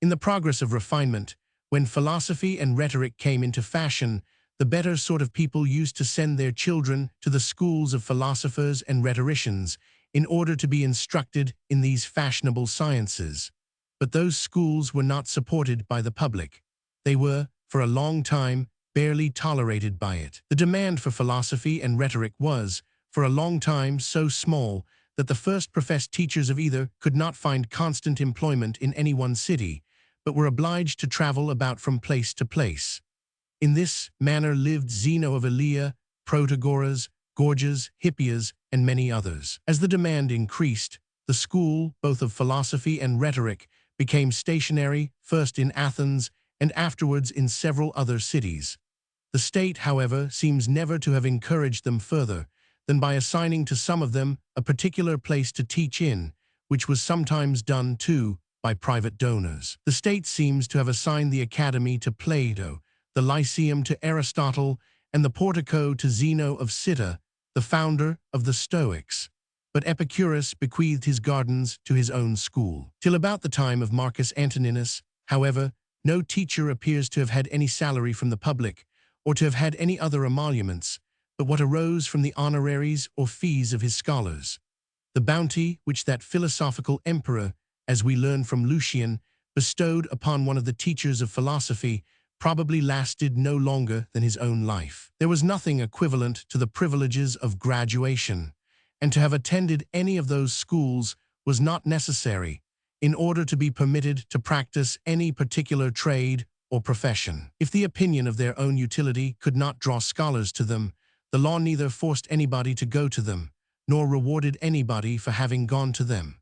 In the progress of refinement, when philosophy and rhetoric came into fashion, the better sort of people used to send their children to the schools of philosophers and rhetoricians in order to be instructed in these fashionable sciences. But those schools were not supported by the public. They were, for a long time, barely tolerated by it. The demand for philosophy and rhetoric was, for a long time, so small that the first professed teachers of either could not find constant employment in any one city, but were obliged to travel about from place to place. In this manner lived Zeno of Elea, Protagoras, Gorgias, Hippias, and many others. As the demand increased, the school, both of philosophy and rhetoric, became stationary, first in Athens and afterwards in several other cities. The state, however, seems never to have encouraged them further than by assigning to some of them a particular place to teach in, which was sometimes done, too, by private donors. The state seems to have assigned the academy to Plato, the Lyceum to Aristotle, and the Portico to Zeno of Citta, the founder of the Stoics. But Epicurus bequeathed his gardens to his own school. Till about the time of Marcus Antoninus, however, no teacher appears to have had any salary from the public, or to have had any other emoluments, but what arose from the honoraries or fees of his scholars. The bounty which that philosophical emperor, as we learn from Lucian, bestowed upon one of the teachers of philosophy probably lasted no longer than his own life. There was nothing equivalent to the privileges of graduation, and to have attended any of those schools was not necessary in order to be permitted to practice any particular trade or profession. If the opinion of their own utility could not draw scholars to them, the law neither forced anybody to go to them, nor rewarded anybody for having gone to them.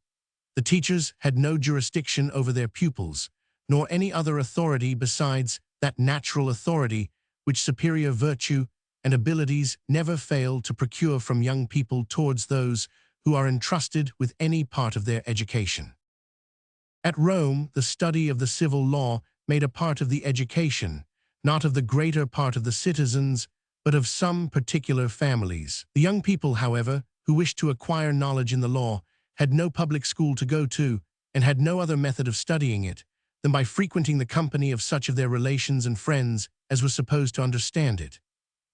The teachers had no jurisdiction over their pupils, nor any other authority besides that natural authority which superior virtue and abilities never fail to procure from young people towards those who are entrusted with any part of their education. At Rome, the study of the civil law made a part of the education, not of the greater part of the citizens, but of some particular families. The young people, however, who wished to acquire knowledge in the law, had no public school to go to, and had no other method of studying it than by frequenting the company of such of their relations and friends as were supposed to understand it.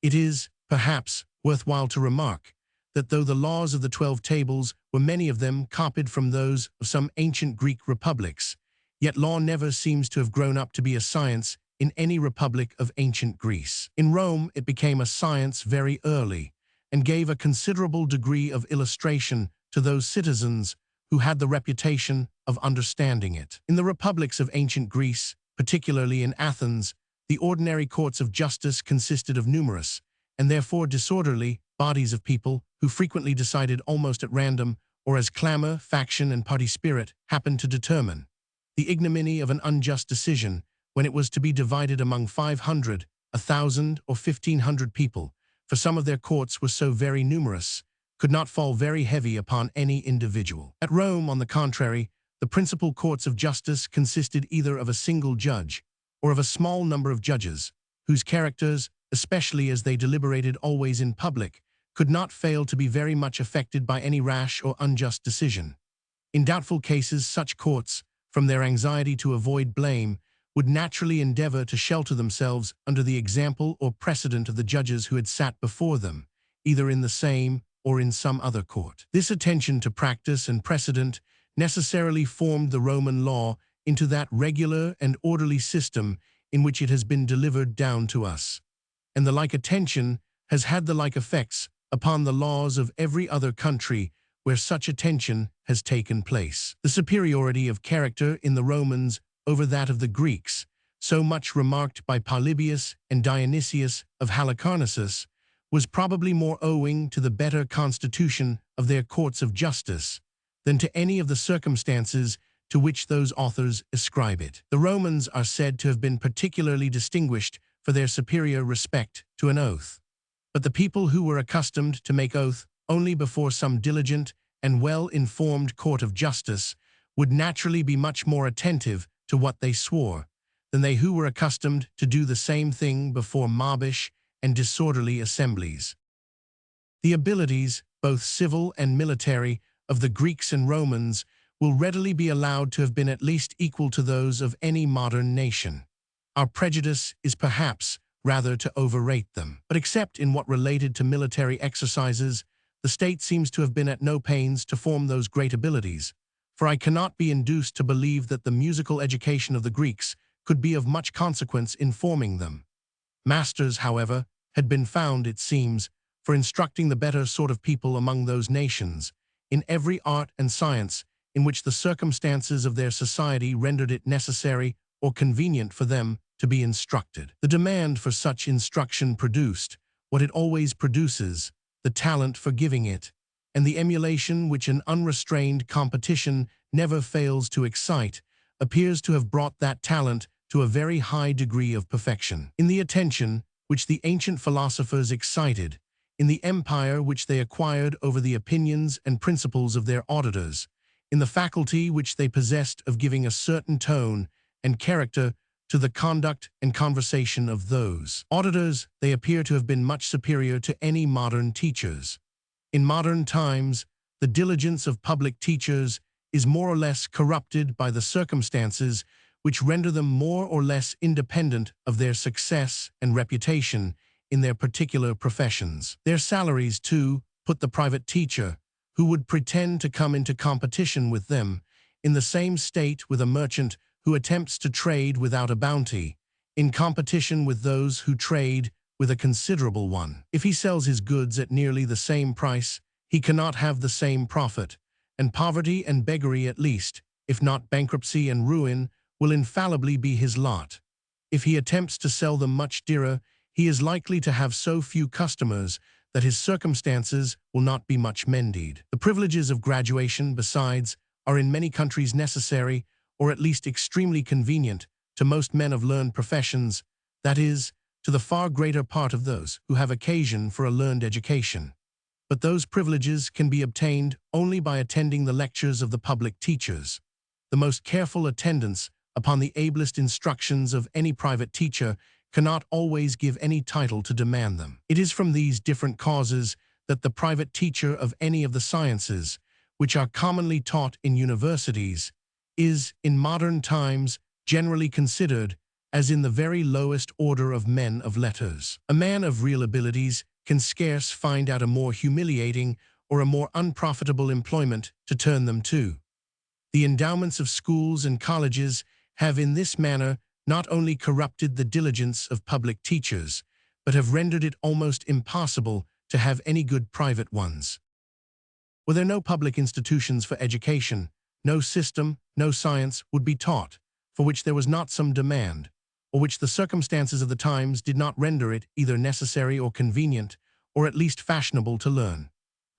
It is, perhaps, worthwhile to remark that though the laws of the 12 Tables were many of them copied from those of some ancient Greek republics, yet law never seems to have grown up to be a science in any republic of ancient Greece. In Rome, it became a science very early, and gave a considerable degree of illustration to those citizens who had the reputation of understanding it. In the republics of ancient Greece, particularly in Athens, the ordinary courts of justice consisted of numerous, and therefore disorderly, bodies of people who frequently decided almost at random, or as clamor, faction, and party spirit happened to determine. The ignominy of an unjust decision, when it was to be divided among 500, 1,000, or 1,500 people, for some of their courts were so very numerous, could not fall very heavy upon any individual. At Rome, on the contrary, the principal courts of justice consisted either of a single judge or of a small number of judges, whose characters, especially as they deliberated always in public, could not fail to be very much affected by any rash or unjust decision. In doubtful cases, such courts, from their anxiety to avoid blame, would naturally endeavor to shelter themselves under the example or precedent of the judges who had sat before them, either in the same or in some other court. This attention to practice and precedent necessarily formed the Roman law into that regular and orderly system in which it has been delivered down to us. And the like attention has had the like effects upon the laws of every other country where such attention has taken place. The superiority of character in the Romans over that of the Greeks, so much remarked by Polybius and Dionysius of Halicarnassus, was probably more owing to the better constitution of their courts of justice than to any of the circumstances to which those authors ascribe it. The Romans are said to have been particularly distinguished for their superior respect to an oath. But the people who were accustomed to make oath only before some diligent and well-informed court of justice would naturally be much more attentive to what they swore than they who were accustomed to do the same thing before mobbish and disorderly assemblies. The abilities, both civil and military, of the Greeks and Romans will readily be allowed to have been at least equal to those of any modern nation. Our prejudice is perhaps rather to overrate them. But except in what related to military exercises, the state seems to have been at no pains to form those great abilities, for I cannot be induced to believe that the musical education of the Greeks could be of much consequence in forming them. Masters, however, had been found, it seems, for instructing the better sort of people among those nations, in every art and science in which the circumstances of their society rendered it necessary or convenient for them to be instructed. The demand for such instruction produced what it always produces, the talent for giving it, and the emulation which an unrestrained competition never fails to excite, appears to have brought that talent to a very high degree of perfection. In the attention which the ancient philosophers excited, in the empire which they acquired over the opinions and principles of their auditors, in the faculty which they possessed of giving a certain tone and character to the conduct and conversation of those auditors, they appear to have been much superior to any modern teachers. In modern times, the diligence of public teachers is more or less corrupted by the circumstances which render them more or less independent of their success and reputation in their particular professions. Their salaries, too, put the private teacher, who would pretend to come into competition with them, in the same state with a merchant who attempts to trade without a bounty, in competition with those who trade with a considerable one. If he sells his goods at nearly the same price, he cannot have the same profit, and poverty and beggary at least, if not bankruptcy and ruin, will infallibly be his lot. If he attempts to sell them much dearer, he is likely to have so few customers that his circumstances will not be much mended. The privileges of graduation, besides, are in many countries necessary, or at least extremely convenient, to most men of learned professions, that is, to the far greater part of those who have occasion for a learned education. But those privileges can be obtained only by attending the lectures of the public teachers. The most careful attendance upon the ablest instructions of any private teacher cannot always give any title to demand them. It is from these different causes that the private teacher of any of the sciences, which are commonly taught in universities, is, in modern times, generally considered as in the very lowest order of men of letters. A man of real abilities can scarce find out a more humiliating or a more unprofitable employment to turn them to. The endowments of schools and colleges have in this manner not only corrupted the diligence of public teachers, but have rendered it almost impossible to have any good private ones. Were there no public institutions for education, no system, no science would be taught, for which there was not some demand, or which the circumstances of the times did not render it either necessary or convenient, or at least fashionable to learn.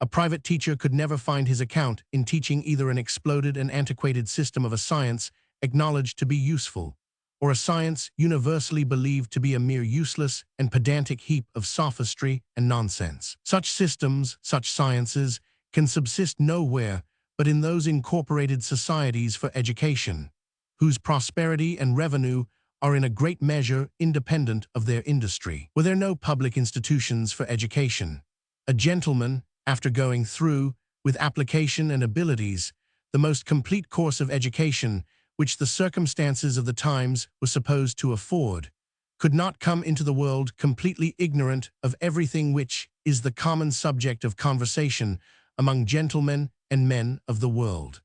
A private teacher could never find his account in teaching either an exploded and antiquated system of a science acknowledged to be useful, or a science universally believed to be a mere useless and pedantic heap of sophistry and nonsense. Such systems, such sciences, can subsist nowhere but in those incorporated societies for education, whose prosperity and revenue are in a great measure independent of their industry. Were there no public institutions for education, a gentleman, after going through, with application and abilities, the most complete course of education which the circumstances of the times were supposed to afford, could not come into the world completely ignorant of everything which is the common subject of conversation among gentlemen and men of the world.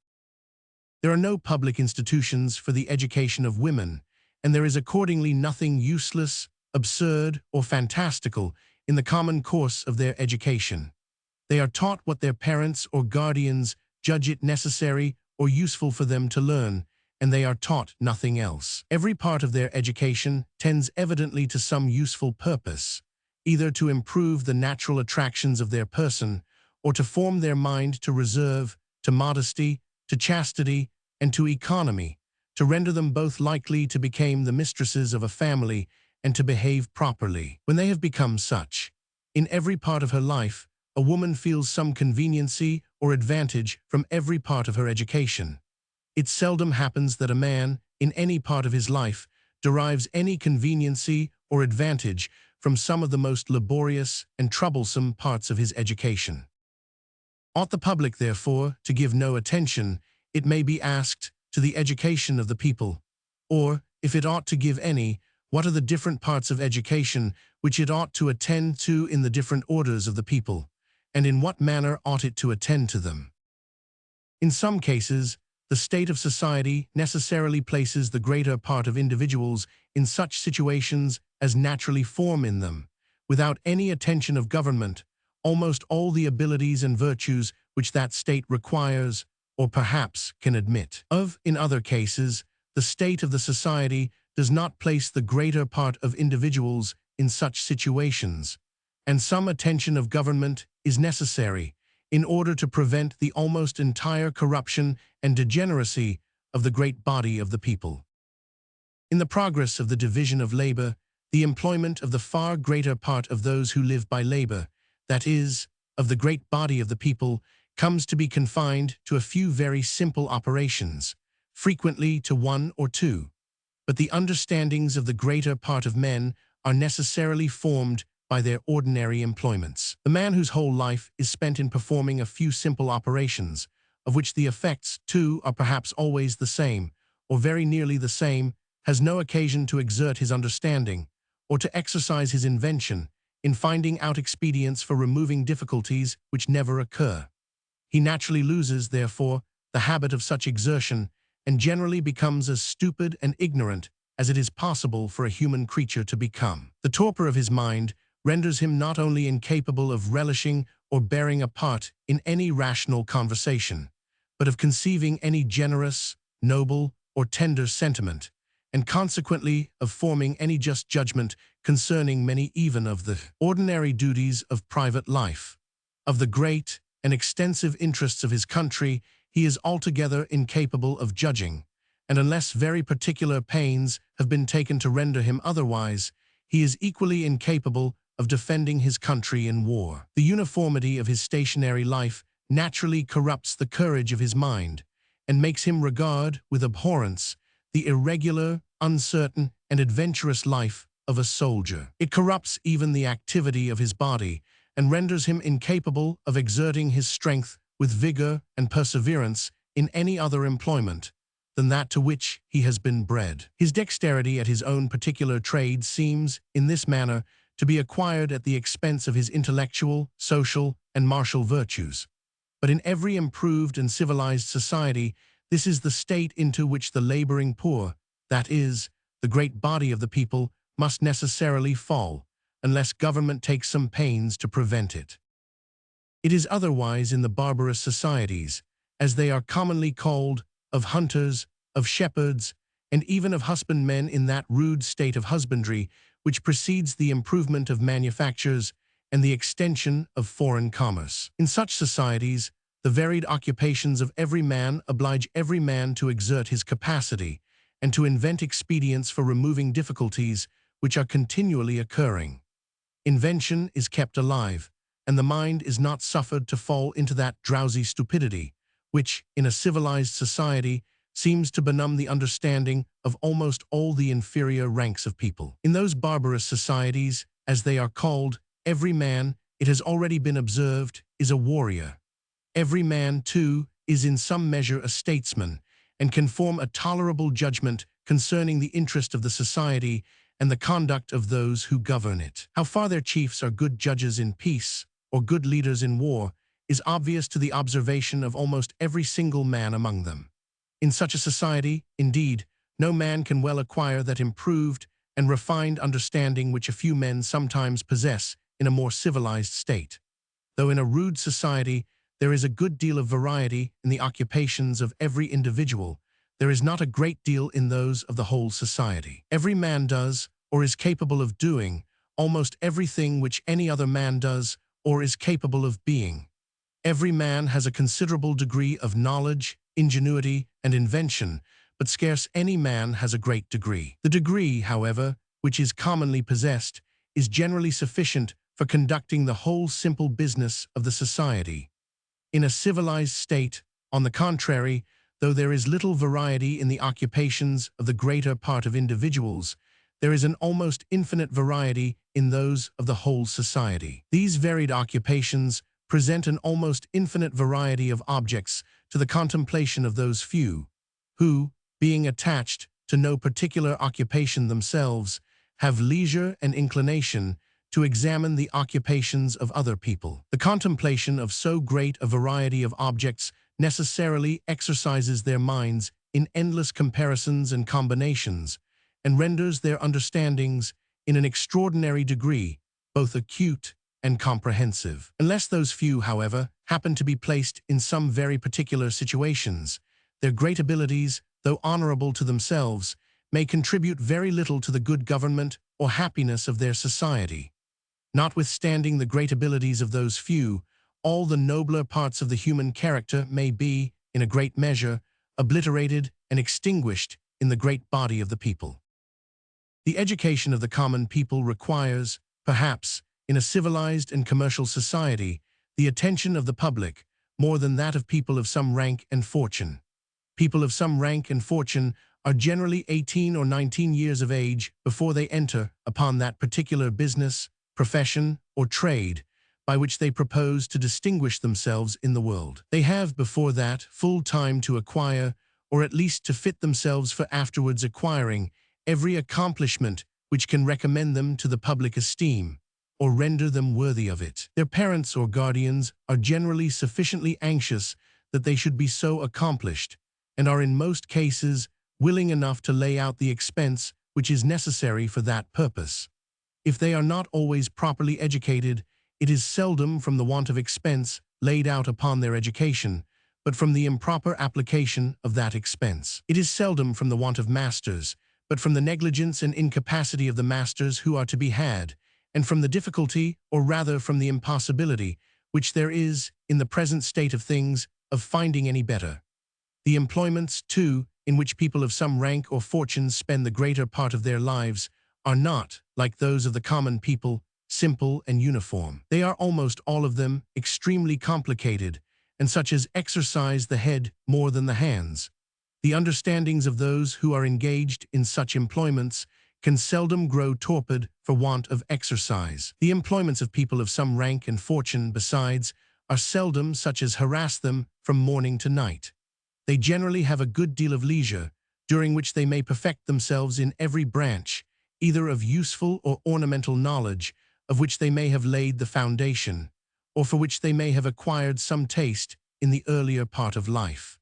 There are no public institutions for the education of women, and there is accordingly nothing useless, absurd, or fantastical in the common course of their education. They are taught what their parents or guardians judge it necessary or useful for them to learn, and they are taught nothing else. Every part of their education tends evidently to some useful purpose, either to improve the natural attractions of their person, or to form their mind to reserve, to modesty, to chastity, and to economy, to render them both likely to become the mistresses of a family and to behave properly. When they have become such, in every part of her life, a woman feels some conveniency or advantage from every part of her education. It seldom happens that a man, in any part of his life, derives any conveniency or advantage from some of the most laborious and troublesome parts of his education. Ought the public, therefore, to give no attention, it may be asked, to the education of the people, or, if it ought to give any, What are the different parts of education which it ought to attend to in the different orders of the people, and in what manner ought it to attend to them? In some cases, the state of society necessarily places the greater part of individuals in such situations as naturally form in them, without any attention of government, almost all the abilities and virtues which that state requires, or perhaps can admit of. In other cases, the state of the society does not place the greater part of individuals in such situations, and some attention of government is necessary in order to prevent the almost entire corruption and degeneracy of the great body of the people. In the progress of the division of labor, the employment of the far greater part of those who live by labor, that is, of the great body of the people, comes to be confined to a few very simple operations, frequently to one or two. But the understandings of the greater part of men are necessarily formed by their ordinary employments. The man whose whole life is spent in performing a few simple operations, of which the effects, too, are perhaps always the same, or very nearly the same, has no occasion to exert his understanding, or to exercise his invention, in finding out expedients for removing difficulties which never occur. He naturally loses, therefore, the habit of such exertion, and generally becomes as stupid and ignorant as it is possible for a human creature to become. The torpor of his mind renders him not only incapable of relishing or bearing a part in any rational conversation, but of conceiving any generous, noble, or tender sentiment, and consequently of forming any just judgment concerning many even of the ordinary duties of private life. Of the great and extensive interests of his country he is altogether incapable of judging, and unless very particular pains have been taken to render him otherwise, he is equally incapable of defending his country in war. The uniformity of his stationary life naturally corrupts the courage of his mind, and makes him regard with abhorrence the irregular, uncertain, and adventurous life of a soldier. It corrupts even the activity of his body, and renders him incapable of exerting his strength with vigor and perseverance in any other employment than that to which he has been bred. His dexterity at his own particular trade seems, in this manner, to be acquired at the expense of his intellectual, social, and martial virtues. But in every improved and civilized society, this is the state into which the laboring poor, that is, the great body of the people, must necessarily fall, unless government takes some pains to prevent it. It is otherwise in the barbarous societies, as they are commonly called, of hunters, of shepherds, and even of husbandmen, in that rude state of husbandry which precedes the improvement of manufactures and the extension of foreign commerce. In such societies, the varied occupations of every man oblige every man to exert his capacity and to invent expedients for removing difficulties which are continually occurring. Invention is kept alive, and the mind is not suffered to fall into that drowsy stupidity which, in a civilized society, seems to benumb the understanding of almost all the inferior ranks of people. In those barbarous societies, as they are called, every man, it has already been observed, is a warrior. Every man, too, is in some measure a statesman, and can form a tolerable judgment concerning the interest of the society and the conduct of those who govern it. How far their chiefs are good judges in peace, or good leaders in war, is obvious to the observation of almost every single man among them. In such a society, indeed, no man can well acquire that improved and refined understanding which a few men sometimes possess in a more civilized state. Though in a rude society there is a good deal of variety in the occupations of every individual, there is not a great deal in those of the whole society. Every man does, or is capable of doing, almost everything which any other man does, or is capable of being. Every man has a considerable degree of knowledge, ingenuity, and invention, but scarce any man has a great degree. The degree, however, which is commonly possessed, is generally sufficient for conducting the whole simple business of the society. In a civilized state, on the contrary, though there is little variety in the occupations of the greater part of individuals, there is an almost infinite variety in those of the whole society. These varied occupations present an almost infinite variety of objects to the contemplation of those few, who, being attached to no particular occupation themselves, have leisure and inclination to examine the occupations of other people. The contemplation of so great a variety of objects necessarily exercises their minds in endless comparisons and combinations, and renders their understandings, in an extraordinary degree, both acute and comprehensive. Unless those few, however, happen to be placed in some very particular situations, their great abilities, though honorable to themselves, may contribute very little to the good government or happiness of their society. Notwithstanding the great abilities of those few, all the nobler parts of the human character may be, in a great measure, obliterated and extinguished in the great body of the people. The education of the common people requires, perhaps, in a civilized and commercial society, the attention of the public more than that of people of some rank and fortune. People of some rank and fortune are generally 18 or 19 years of age before they enter upon that particular business, profession, or trade by which they propose to distinguish themselves in the world. They have before that full time to acquire, or at least to fit themselves for afterwards acquiring, every accomplishment which can recommend them to the public esteem, or render them worthy of it. Their parents or guardians are generally sufficiently anxious that they should be so accomplished, and are in most cases willing enough to lay out the expense which is necessary for that purpose. If they are not always properly educated, it is seldom from the want of expense laid out upon their education, but from the improper application of that expense. It is seldom from the want of masters, but from the negligence and incapacity of the masters who are to be had, and from the difficulty, or rather from the impossibility, which there is, in the present state of things, of finding any better. The employments, too, in which people of some rank or fortune spend the greater part of their lives are not, like those of the common people, simple and uniform. They are almost all of them extremely complicated, and such as exercise the head more than the hands. The understandings of those who are engaged in such employments can seldom grow torpid for want of exercise. The employments of people of some rank and fortune, besides, are seldom such as harass them from morning to night. They generally have a good deal of leisure, during which they may perfect themselves in every branch, either of useful or ornamental knowledge, of which they may have laid the foundation, or for which they may have acquired some taste in the earlier part of life.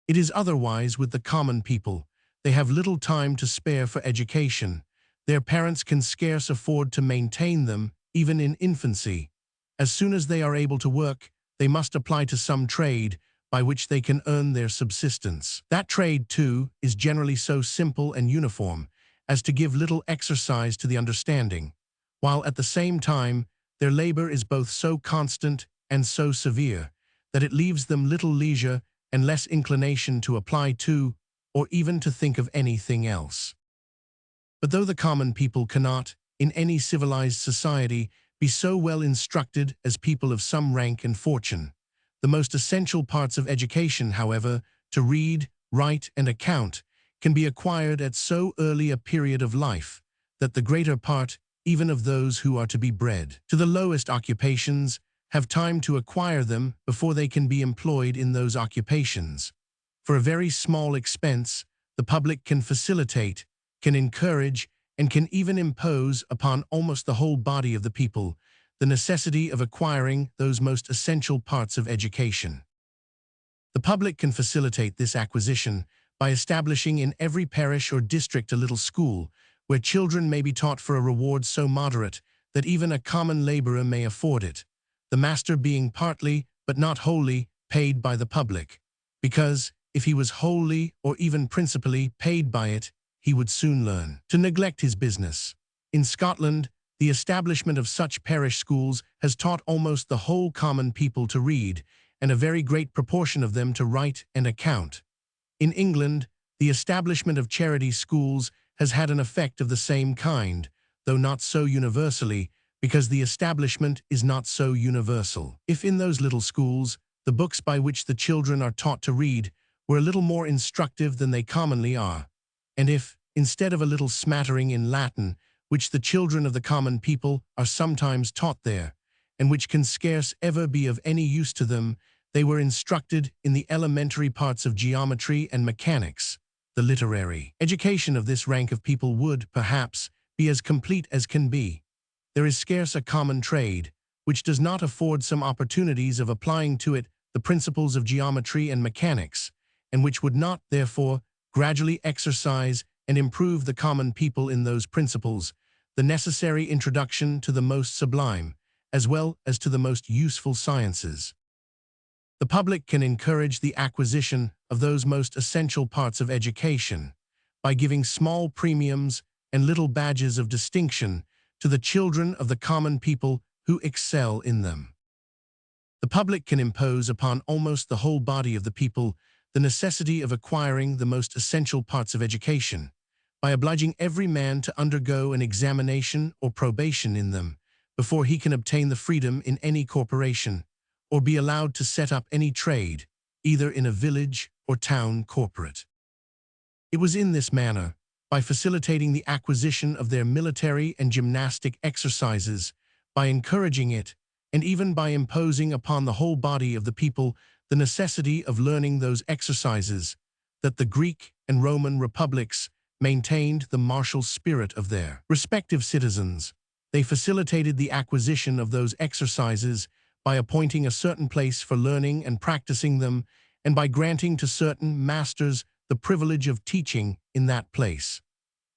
It is otherwise with the common people. They have little time to spare for education. Their parents can scarce afford to maintain them, even in infancy. As soon as they are able to work, they must apply to some trade by which they can earn their subsistence. That trade, too, is generally so simple and uniform as to give little exercise to the understanding, while at the same time their labor is both so constant and so severe that it leaves them little leisure and less inclination to apply to, or even to think of anything else. But though the common people cannot, in any civilized society, be so well instructed as people of some rank and fortune, the most essential parts of education, however, to read, write, and account, can be acquired at so early a period of life that the greater part, even of those who are to be bred to the lowest occupations, have time to acquire them before they can be employed in those occupations. For a very small expense, the public can facilitate, can encourage, and can even impose upon almost the whole body of the people the necessity of acquiring those most essential parts of education. The public can facilitate this acquisition by establishing in every parish or district a little school, where children may be taught for a reward so moderate that even a common laborer may afford it, the master being partly, but not wholly, paid by the public, because, if he was wholly or even principally paid by it, he would soon learn to neglect his business. In Scotland, the establishment of such parish schools has taught almost the whole common people to read, and a very great proportion of them to write and account. In England, the establishment of charity schools has had an effect of the same kind, though not so universally, because the establishment is not so universal. If in those little schools, the books by which the children are taught to read were a little more instructive than they commonly are, and if, instead of a little smattering in Latin, which the children of the common people are sometimes taught there, and which can scarce ever be of any use to them, they were instructed in the elementary parts of geometry and mechanics, the literary education of this rank of people would, perhaps, be as complete as can be. There is scarce a common trade, which does not afford some opportunities of applying to it the principles of geometry and mechanics, and which would not, therefore, gradually exercise and improve the common people in those principles, the necessary introduction to the most sublime, as well as to the most useful sciences. The public can encourage the acquisition of those most essential parts of education by giving small premiums and little badges of distinction to the children of the common people who excel in them. The public can impose upon almost the whole body of the people the necessity of acquiring the most essential parts of education, by obliging every man to undergo an examination or probation in them before he can obtain the freedom in any corporation, or be allowed to set up any trade, either in a village or town corporate. It was in this manner, by facilitating the acquisition of their military and gymnastic exercises, by encouraging it, and even by imposing upon the whole body of the people the necessity of learning those exercises, that the Greek and Roman republics maintained the martial spirit of their respective citizens. They facilitated the acquisition of those exercises by appointing a certain place for learning and practicing them, and by granting to certain masters the privilege of teaching in that place.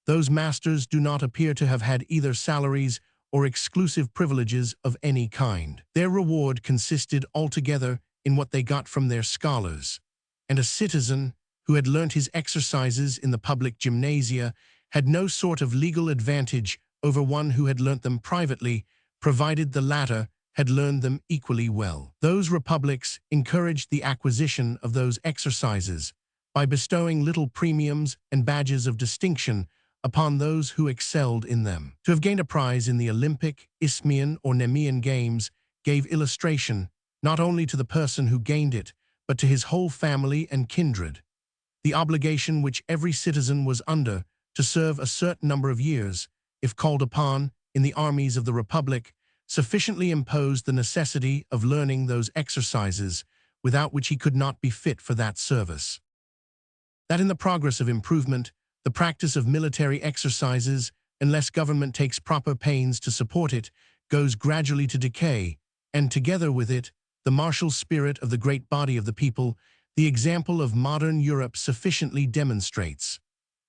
Those masters do not appear to have had either salaries or exclusive privileges of any kind. Their reward consisted altogether in what they got from their scholars, and a citizen who had learnt his exercises in the public gymnasia had no sort of legal advantage over one who had learnt them privately, provided the latter had learned them equally well. Those republics encouraged the acquisition of those exercises by bestowing little premiums and badges of distinction upon those who excelled in them. To have gained a prize in the Olympic, Isthmian, or Nemean games gave illustration not only to the person who gained it, but to his whole family and kindred. The obligation which every citizen was under to serve a certain number of years, if called upon, in the armies of the Republic, sufficiently imposed the necessity of learning those exercises, without which he could not be fit for that service. That in the progress of improvement, the practice of military exercises, unless government takes proper pains to support it, goes gradually to decay, and together with it, the martial spirit of the great body of the people, the example of modern Europe sufficiently demonstrates.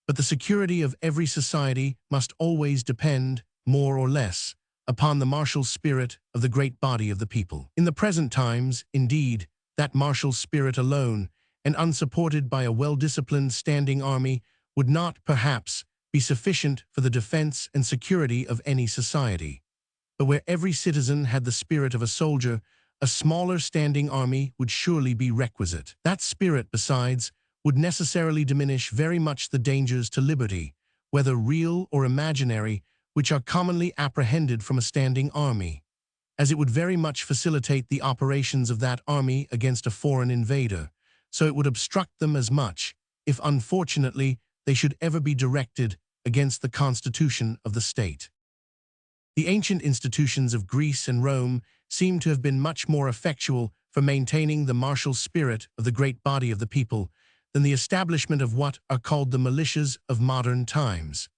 But the security of every society must always depend, more or less, upon the martial spirit of the great body of the people. In the present times, indeed, that martial spirit alone, and unsupported by a well-disciplined standing army, would not, perhaps, be sufficient for the defense and security of any society. But where every citizen had the spirit of a soldier, a smaller standing army would surely be requisite. That spirit, besides, would necessarily diminish very much the dangers to liberty, whether real or imaginary, which are commonly apprehended from a standing army, as it would very much facilitate the operations of that army against a foreign invader, so it would obstruct them as much, if unfortunately they should ever be directed against the constitution of the state. The ancient institutions of Greece and Rome seem to have been much more effectual for maintaining the martial spirit of the great body of the people than the establishment of what are called the militias of modern times.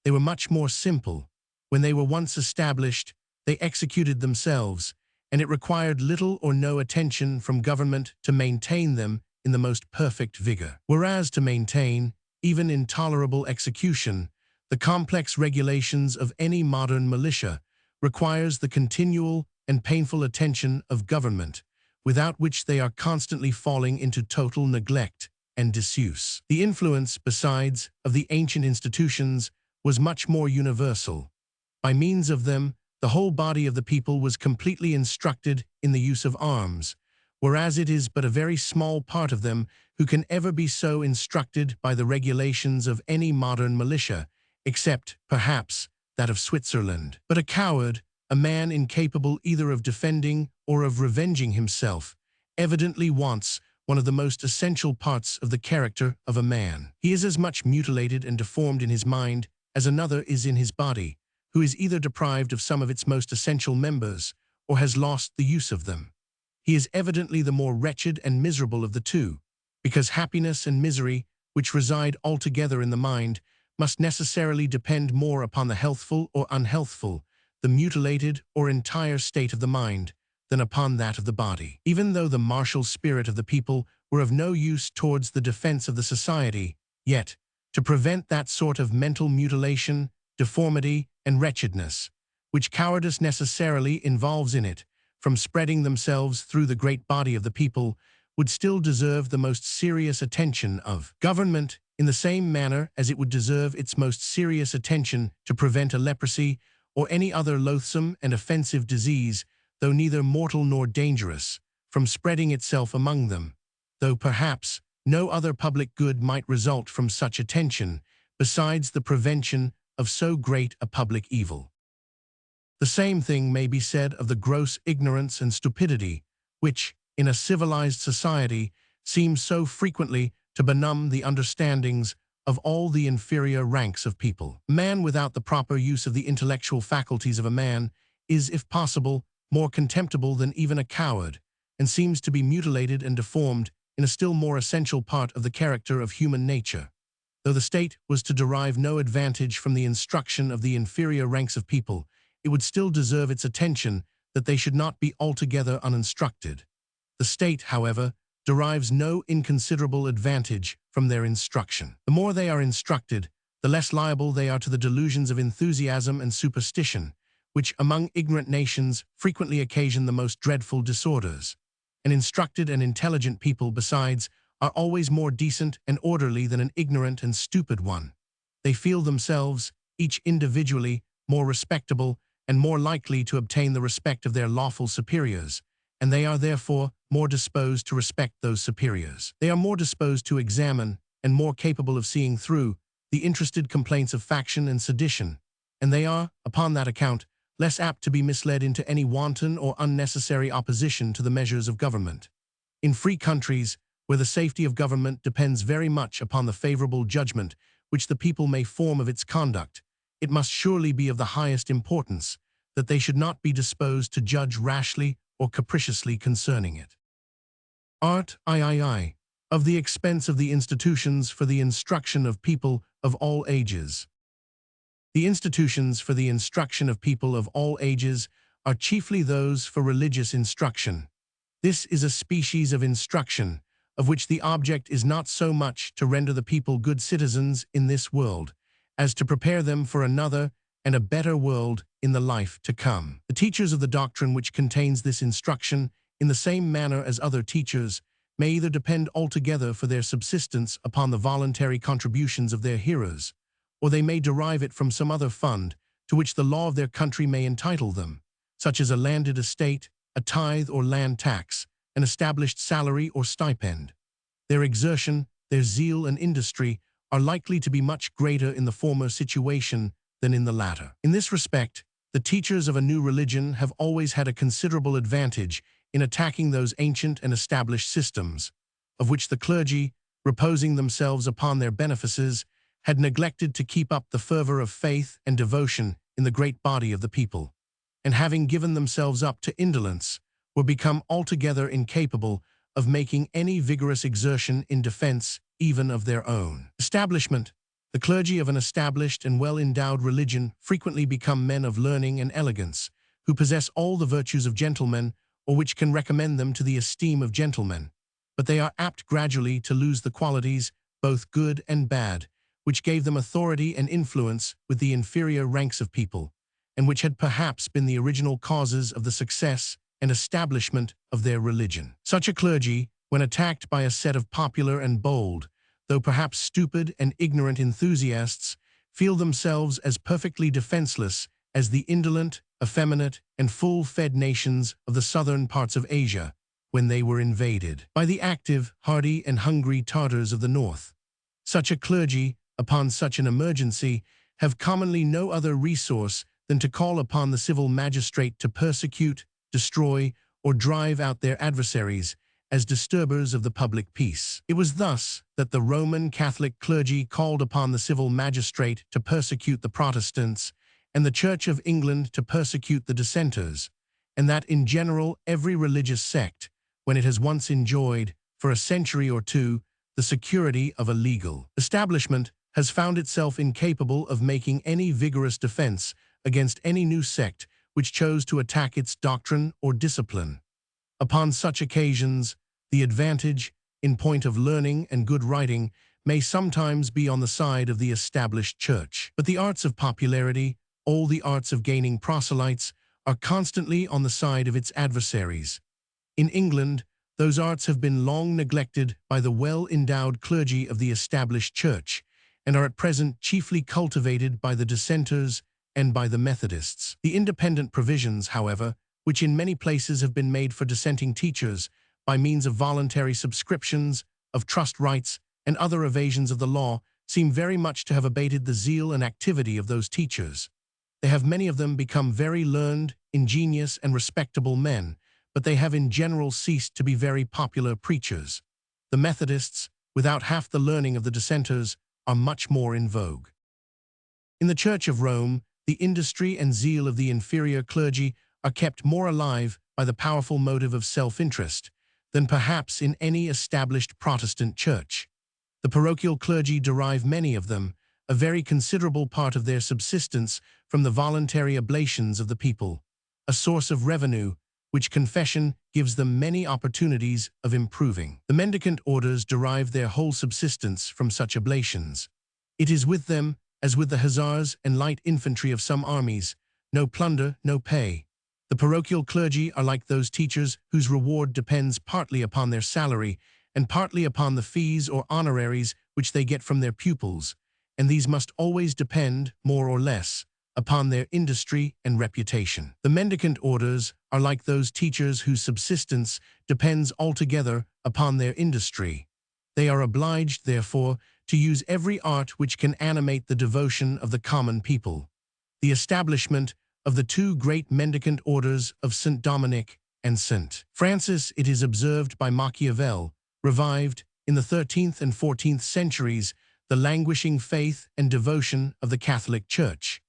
They were much more simple. When they were once established, they executed themselves, and it required little or no attention from government to maintain them in the most perfect vigor. Whereas to maintain, even in tolerable execution, the complex regulations of any modern militia requires the continual and painful attention of government, without which they are constantly falling into total neglect and disuse. The influence, besides, of the ancient institutions was much more universal. By means of them, the whole body of the people was completely instructed in the use of arms, whereas it is but a very small part of them who can ever be so instructed by the regulations of any modern militia, except, perhaps, that of Switzerland. But a coward, a man incapable either of defending or of revenging himself, evidently wants one of the most essential parts of the character of a man. He is as much mutilated and deformed in his mind as another is in his body, who is either deprived of some of its most essential members or has lost the use of them. He is evidently the more wretched and miserable of the two, because happiness and misery, which reside altogether in the mind, must necessarily depend more upon the healthful or unhealthful, the mutilated or entire state of the mind, than upon that of the body. Even though the martial spirit of the people were of no use towards the defense of the society, yet, to prevent that sort of mental mutilation, deformity, and wretchedness, which cowardice necessarily involves in it, from spreading themselves through the great body of the people, would still deserve the most serious attention of government, in the same manner as it would deserve its most serious attention to prevent a leprosy or any other loathsome and offensive disease, though neither mortal nor dangerous, from spreading itself among them, though perhaps no other public good might result from such attention, besides the prevention of so great a public evil. The same thing may be said of the gross ignorance and stupidity, which, in a civilized society, seems so frequently to benumb the understandings of all the inferior ranks of people. Man without the proper use of the intellectual faculties of a man is, if possible, more contemptible than even a coward, and seems to be mutilated and deformed in a still more essential part of the character of human nature. Though the state was to derive no advantage from the instruction of the inferior ranks of people, it would still deserve its attention that they should not be altogether uninstructed. The state, however, derives no inconsiderable advantage from their instruction. The more they are instructed, the less liable they are to the delusions of enthusiasm and superstition, which among ignorant nations frequently occasion the most dreadful disorders. An instructed and intelligent people, besides, are always more decent and orderly than an ignorant and stupid one. They feel themselves, each individually, more respectable and more likely to obtain the respect of their lawful superiors, and they are therefore more disposed to respect those superiors. They are more disposed to examine, and more capable of seeing through, the interested complaints of faction and sedition, and they are, upon that account, less apt to be misled into any wanton or unnecessary opposition to the measures of government. In free countries, where the safety of government depends very much upon the favorable judgment which the people may form of its conduct, it must surely be of the highest importance that they should not be disposed to judge rashly or capriciously concerning it. Art III of the expense of the institutions for the instruction of people of all ages. The institutions for the instruction of people of all ages are chiefly those for religious instruction. This is a species of instruction, of which the object is not so much to render the people good citizens in this world, as to prepare them for another and a better world in the life to come. The teachers of the doctrine which contains this instruction, in the same manner as other teachers, may either depend altogether for their subsistence upon the voluntary contributions of their hearers, or they may derive it from some other fund to which the law of their country may entitle them, such as a landed estate, a tithe or land tax, an established salary or stipend. Their exertion, their zeal and industry are likely to be much greater in the former situation than in the latter. In this respect, the teachers of a new religion have always had a considerable advantage in attacking those ancient and established systems, of which the clergy, reposing themselves upon their benefices, had neglected to keep up the fervor of faith and devotion in the great body of the people, and having given themselves up to indolence, were become altogether incapable of making any vigorous exertion in defense even of their own establishment. The clergy of an established and well-endowed religion frequently become men of learning and elegance, who possess all the virtues of gentlemen, or which can recommend them to the esteem of gentlemen, but they are apt gradually to lose the qualities, both good and bad, which gave them authority and influence with the inferior ranks of people, and which had perhaps been the original causes of the success and establishment of their religion. Such a clergy, when attacked by a set of popular and bold, though perhaps stupid and ignorant enthusiasts, feel themselves as perfectly defenseless as the indolent, effeminate, and full-fed nations of the southern parts of Asia, when they were invaded by the active, hardy, and hungry Tartars of the north. Such a clergy, upon such an emergency, have commonly no other resource than to call upon the civil magistrate to persecute, destroy, or drive out their adversaries as disturbers of the public peace. It was thus that the Roman Catholic clergy called upon the civil magistrate to persecute the Protestants, and the Church of England to persecute the dissenters, and that in general every religious sect, when it has once enjoyed, for a century or two, the security of a legal establishment, has found itself incapable of making any vigorous defense against any new sect which chose to attack its doctrine or discipline. Upon such occasions, the advantage, in point of learning and good writing, may sometimes be on the side of the established church. But the arts of popularity, all the arts of gaining proselytes, are constantly on the side of its adversaries. In England, those arts have been long neglected by the well-endowed clergy of the established church, and are at present chiefly cultivated by the dissenters and by the Methodists. The independent provisions, however, which in many places have been made for dissenting teachers by means of voluntary subscriptions, of trust rights, and other evasions of the law, seem very much to have abated the zeal and activity of those teachers. They have many of them become very learned, ingenious, and respectable men, but they have in general ceased to be very popular preachers. The Methodists, without half the learning of the dissenters, are much more in vogue. In the Church of Rome, the industry and zeal of the inferior clergy are kept more alive by the powerful motive of self-interest than perhaps in any established Protestant church. The parochial clergy derive, many of them, a very considerable part of their subsistence from the voluntary oblations of the people, a source of revenue which confession gives them many opportunities of improving. The mendicant orders derive their whole subsistence from such oblations. It is with them, as with the hussars and light infantry of some armies, no plunder, no pay. The parochial clergy are like those teachers whose reward depends partly upon their salary and partly upon the fees or honoraries which they get from their pupils, and these must always depend, more or less, upon their industry and reputation. The mendicant orders are like those teachers whose subsistence depends altogether upon their industry. They are obliged, therefore, to use every art which can animate the devotion of the common people. The establishment of the two great mendicant orders of St. Dominic and St. Francis, it is observed by Machiavel, revived, in the 13th and 14th centuries, the languishing faith and devotion of the Catholic Church.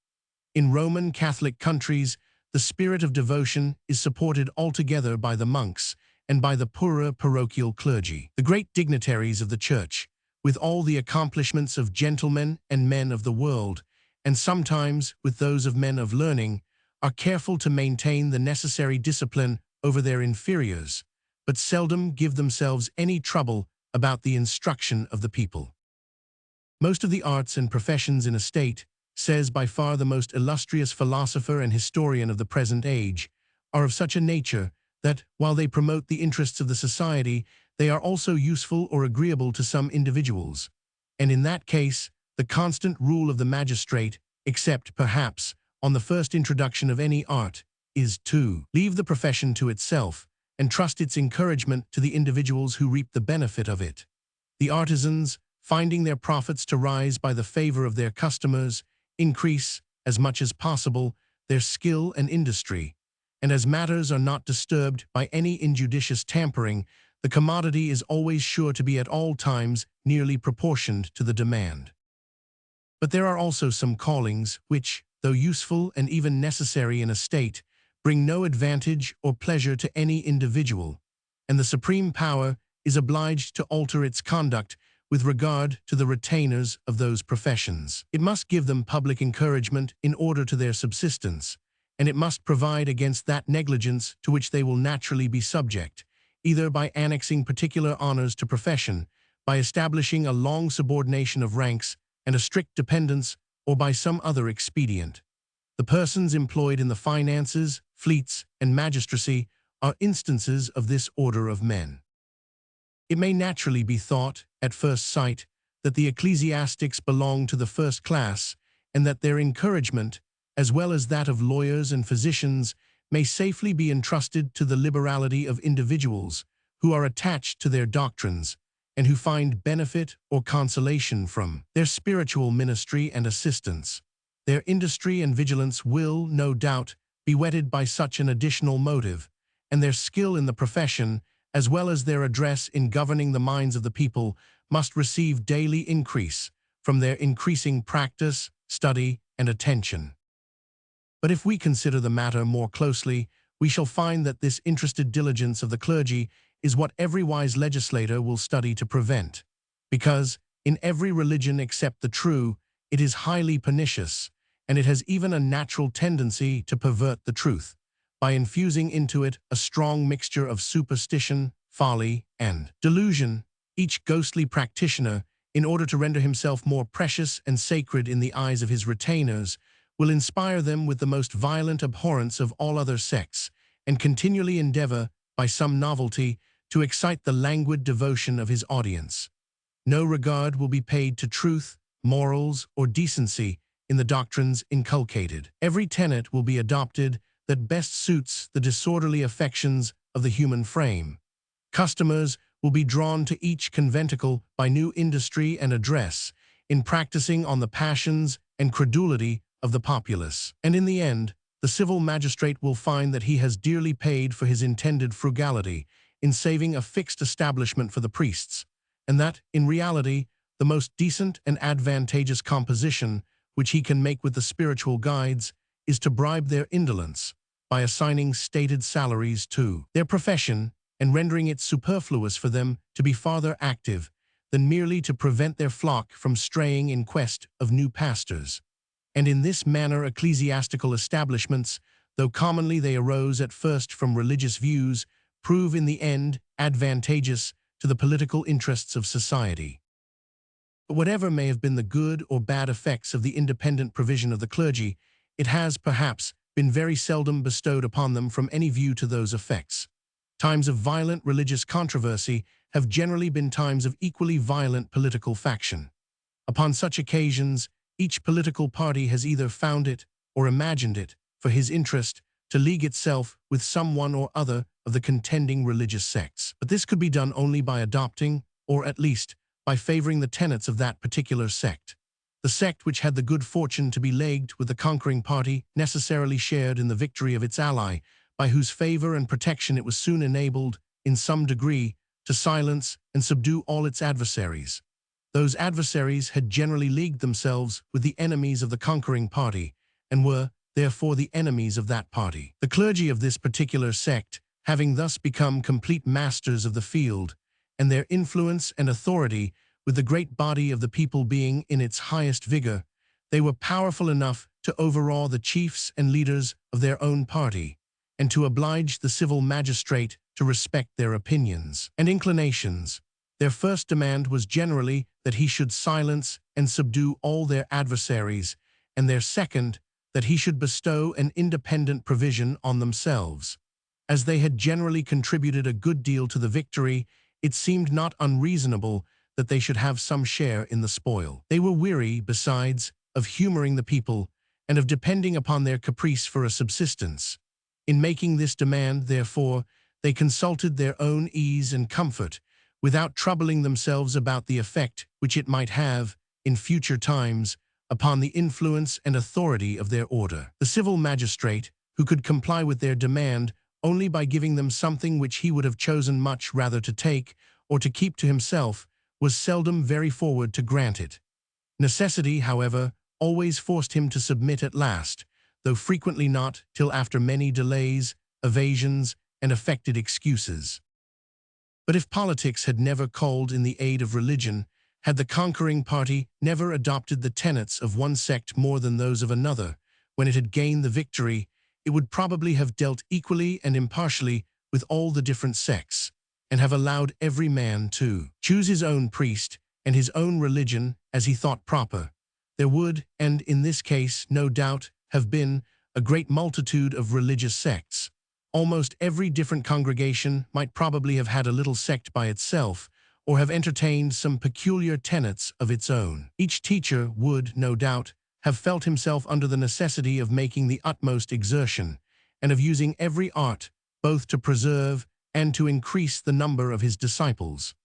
In Roman Catholic countries, the spirit of devotion is supported altogether by the monks and by the poorer parochial clergy. The great dignitaries of the Church, with all the accomplishments of gentlemen and men of the world, and sometimes with those of men of learning, are careful to maintain the necessary discipline over their inferiors, but seldom give themselves any trouble about the instruction of the people. Most of the arts and professions in a state, says by far the most illustrious philosopher and historian of the present age, are of such a nature that, while they promote the interests of the society, they are also useful or agreeable to some individuals. And in that case, the constant rule of the magistrate, except, perhaps, on the first introduction of any art, is to leave the profession to itself and trust its encouragement to the individuals who reap the benefit of it. The artisans, finding their profits to rise by the favor of their customers, increase, as much as possible, their skill and industry, and as matters are not disturbed by any injudicious tampering, the commodity is always sure to be at all times nearly proportioned to the demand. But there are also some callings which, though useful and even necessary in a state, bring no advantage or pleasure to any individual, and the supreme power is obliged to alter its conduct with regard to the retainers of those professions. It must give them public encouragement in order to their subsistence, and it must provide against that negligence to which they will naturally be subject, either by annexing particular honors to profession, by establishing a long subordination of ranks and a strict dependence, or by some other expedient. The persons employed in the finances, fleets, and magistracy are instances of this order of men. It may naturally be thought, at first sight, that the ecclesiastics belong to the first class, and that their encouragement, as well as that of lawyers and physicians, may safely be entrusted to the liberality of individuals who are attached to their doctrines, and who find benefit or consolation from their spiritual ministry and assistance. Their industry and vigilance will, no doubt, be whetted by such an additional motive, and their skill in the profession, as well as their address in governing the minds of the people, must receive daily increase from their increasing practice, study, and attention. But if we consider the matter more closely, we shall find that this interested diligence of the clergy is what every wise legislator will study to prevent, because, In every religion except the true, it is highly pernicious, and it has even a natural tendency to pervert the truth, by infusing into it a strong mixture of superstition, folly, and delusion. Each ghostly practitioner, in order to render himself more precious and sacred in the eyes of his retainers, will inspire them with the most violent abhorrence of all other sects, and continually endeavor, by some novelty, to excite the languid devotion of his audience. No regard will be paid to truth, morals, or decency in the doctrines inculcated. Every tenet will be adopted that best suits the disorderly affections of the human frame. Customers will be drawn to each conventicle by new industry and address, in practicing on the passions and credulity of the populace. And in the end, the civil magistrate will find that he has dearly paid for his intended frugality in saving a fixed establishment for the priests, and that, in reality, the most decent and advantageous composition which he can make with the spiritual guides is to bribe their indolence by assigning stated salaries to their profession and rendering it superfluous for them to be farther active than merely to prevent their flock from straying in quest of new pastors. And in this manner ecclesiastical establishments, though commonly they arose at first from religious views, prove in the end advantageous to the political interests of society. But whatever may have been the good or bad effects of the independent provision of the clergy, it has, perhaps, been very seldom bestowed upon them from any view to those effects. Times of violent religious controversy have generally been times of equally violent political faction. Upon such occasions, each political party has either found it, or imagined it, for his interest, to league itself with some one or other of the contending religious sects. But this could be done only by adopting, or at least, by favoring the tenets of that particular sect. The sect which had the good fortune to be leagued with the conquering party necessarily shared in the victory of its ally, by whose favor and protection it was soon enabled, in some degree, to silence and subdue all its adversaries. Those adversaries had generally leagued themselves with the enemies of the conquering party, and were, therefore, the enemies of that party. The clergy of this particular sect, having thus become complete masters of the field, and their influence and authority, with the great body of the people being in its highest vigor, they were powerful enough to overawe the chiefs and leaders of their own party, and to oblige the civil magistrate to respect their opinions and inclinations. Their first demand was generally that he should silence and subdue all their adversaries, and their second, that he should bestow an independent provision on themselves. As they had generally contributed a good deal to the victory, it seemed not unreasonable that they should have some share in the spoil. They were weary, besides, of humoring the people, and of depending upon their caprice for a subsistence. In making this demand, therefore, they consulted their own ease and comfort, without troubling themselves about the effect which it might have, in future times, upon the influence and authority of their order. The civil magistrate, who could comply with their demand only by giving them something which he would have chosen much rather to take, or to keep to himself, was seldom very forward to grant it. Necessity, however, always forced him to submit at last, though frequently not till after many delays, evasions, and affected excuses. But if politics had never called in the aid of religion, had the conquering party never adopted the tenets of one sect more than those of another, when it had gained the victory, it would probably have dealt equally and impartially with all the different sects, and have allowed every man to choose his own priest and his own religion as he thought proper. There would, and in this case, no doubt, have been a great multitude of religious sects. Almost every different congregation might probably have had a little sect by itself, or have entertained some peculiar tenets of its own. Each teacher would, no doubt, have felt himself under the necessity of making the utmost exertion, and of using every art, both to preserve and to increase the number of his disciples.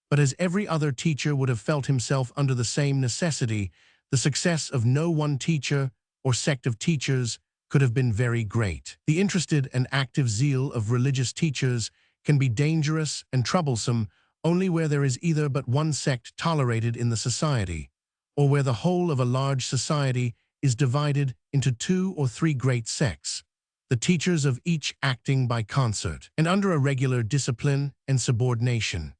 But as every other teacher would have felt himself under the same necessity, the success of no one teacher or sect of teachers could have been very great. The interested and active zeal of religious teachers can be dangerous and troublesome only where there is either but one sect tolerated in the society, or where the whole of a large society is divided into 2 or 3 great sects, the teachers of each acting by concert, and under a regular discipline and subordination.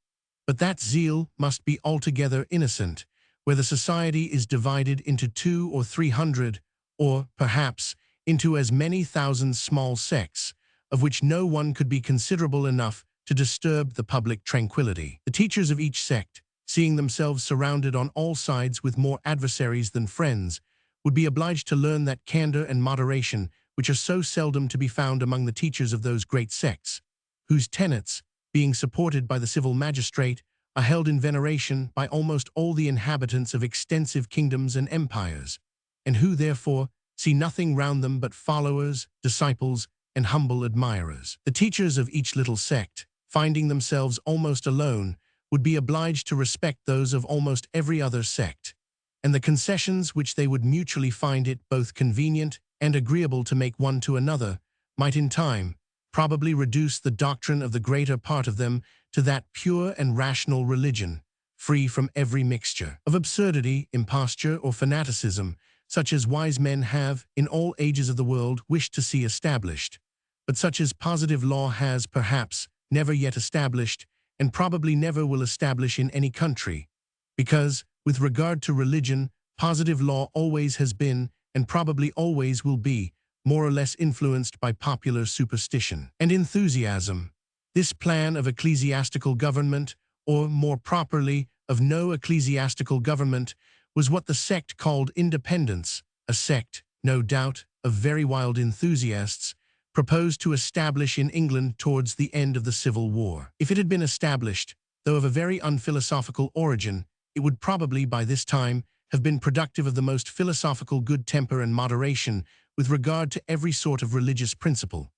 But that zeal must be altogether innocent, where the society is divided into 200 or 300, or, perhaps, into as many thousand small sects, of which no one could be considerable enough to disturb the public tranquility. The teachers of each sect, seeing themselves surrounded on all sides with more adversaries than friends, would be obliged to learn that candor and moderation which are so seldom to be found among the teachers of those great sects, whose tenets, being supported by the civil magistrate, are held in veneration by almost all the inhabitants of extensive kingdoms and empires, and who, therefore, see nothing round them but followers, disciples, and humble admirers. The teachers of each little sect, finding themselves almost alone, would be obliged to respect those of almost every other sect, and the concessions which they would mutually find it both convenient and agreeable to make one to another might in time probably reduce the doctrine of the greater part of them to that pure and rational religion, free from every mixture of absurdity, imposture, or fanaticism, such as wise men have, in all ages of the world, wished to see established, but such as positive law has, perhaps, never yet established, and probably never will establish in any country, because, with regard to religion, positive law always has been, and probably always will be, more or less influenced by popular superstition and enthusiasm. This plan of ecclesiastical government, or more properly, of no ecclesiastical government, was what the sect called independence, a sect, no doubt, of very wild enthusiasts, proposed to establish in England towards the end of the Civil War. If it had been established, though of a very unphilosophical origin, it would probably, by this time, have been productive of the most philosophical good temper and moderation with regard to every sort of religious principle.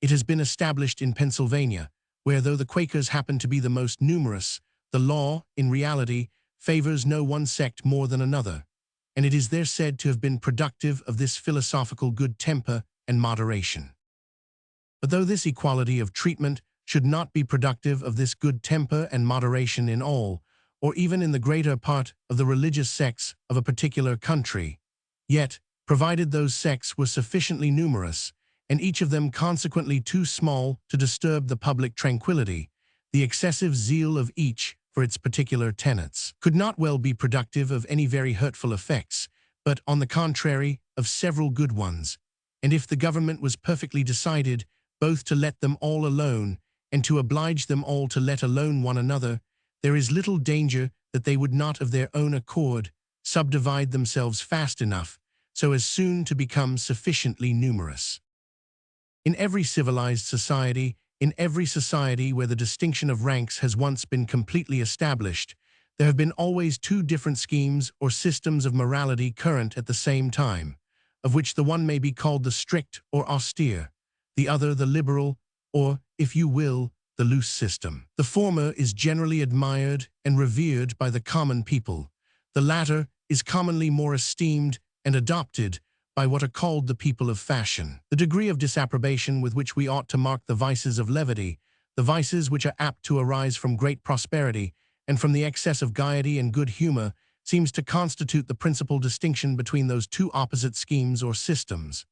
It has been established in Pennsylvania, where, though the Quakers happen to be the most numerous, the law, in reality, favors no one sect more than another, and it is there said to have been productive of this philosophical good temper and moderation. But though this equality of treatment should not be productive of this good temper and moderation in all, or even in the greater part of the religious sects of a particular country, yet, provided those sects were sufficiently numerous, and each of them consequently too small to disturb the public tranquility, the excessive zeal of each for its particular tenets could not well be productive of any very hurtful effects, but, on the contrary, of several good ones. And if the government was perfectly decided both to let them all alone and to oblige them all to let alone one another, there is little danger that they would not of their own accord subdivide themselves fast enough so as soon to become sufficiently numerous. In every civilized society, in every society where the distinction of ranks has once been completely established, there have been always two different schemes or systems of morality current at the same time, of which the one may be called the strict or austere, the other the liberal, or, if you will, the loose system. The former is generally admired and revered by the common people. The latter is commonly more esteemed and adopted by what are called the people of fashion. The degree of disapprobation with which we ought to mark the vices of levity, the vices which are apt to arise from great prosperity and from the excess of gaiety and good humor, seems to constitute the principal distinction between those two opposite schemes or systems.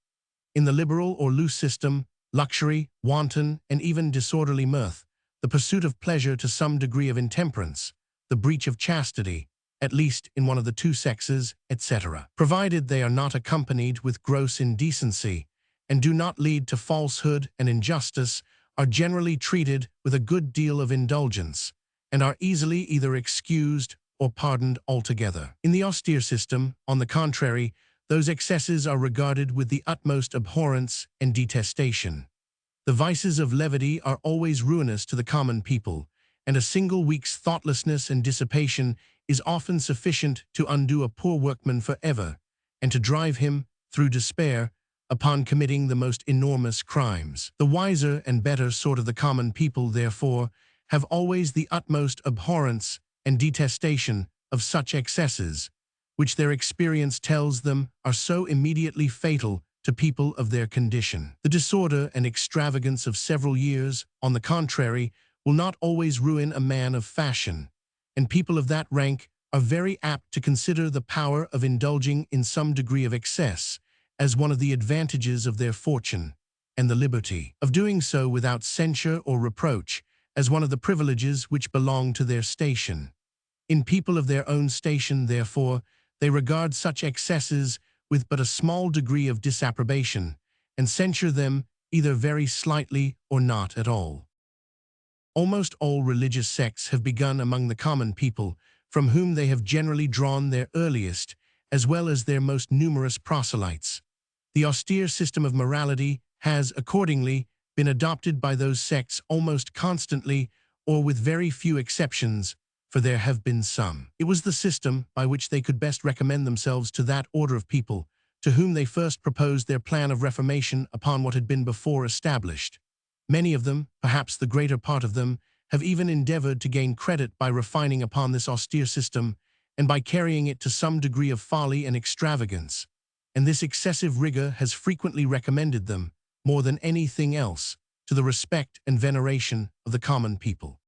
In the liberal or loose system, luxury, wanton, and even disorderly mirth, the pursuit of pleasure to some degree of intemperance, the breach of chastity, at least in one of the two sexes, etc., provided they are not accompanied with gross indecency, and do not lead to falsehood and injustice, are generally treated with a good deal of indulgence, and are easily either excused or pardoned altogether. In the austere system, on the contrary, those excesses are regarded with the utmost abhorrence and detestation. The vices of levity are always ruinous to the common people, and a single week's thoughtlessness and dissipation is often sufficient to undo a poor workman forever, and to drive him, through despair, upon committing the most enormous crimes. The wiser and better sort of the common people, therefore, have always the utmost abhorrence and detestation of such excesses, which their experience tells them are so immediately fatal to people of their condition. The disorder and extravagance of several years, on the contrary, will not always ruin a man of fashion, and people of that rank are very apt to consider the power of indulging in some degree of excess as one of the advantages of their fortune, and the liberty of doing so without censure or reproach as one of the privileges which belong to their station. In people of their own station, therefore, they regard such excesses with but a small degree of disapprobation, and censure them either very slightly or not at all. Almost all religious sects have begun among the common people, from whom they have generally drawn their earliest, as well as their most numerous proselytes. The austere system of morality has, accordingly, been adopted by those sects almost constantly, or with very few exceptions, for there have been some. It was the system by which they could best recommend themselves to that order of people, to whom they first proposed their plan of reformation upon what had been before established. Many of them, perhaps the greater part of them, have even endeavored to gain credit by refining upon this austere system, and by carrying it to some degree of folly and extravagance. And this excessive rigor has frequently recommended them, more than anything else, to the respect and veneration of the common people.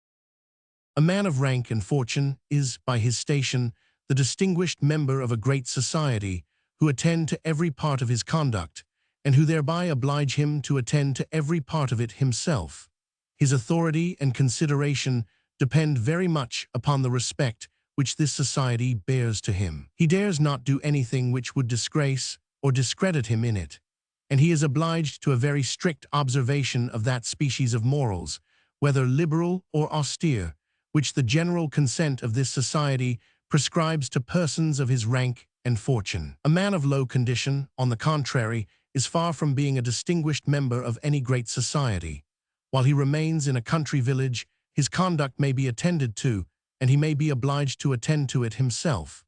A man of rank and fortune is, by his station, the distinguished member of a great society, who attend to every part of his conduct, and who thereby oblige him to attend to every part of it himself. His authority and consideration depend very much upon the respect which this society bears to him. He dares not do anything which would disgrace or discredit him in it, and he is obliged to a very strict observation of that species of morals, whether liberal or austere, which the general consent of this society prescribes to persons of his rank and fortune. A man of low condition, on the contrary, is far from being a distinguished member of any great society. While he remains in a country village, his conduct may be attended to, and he may be obliged to attend to it himself.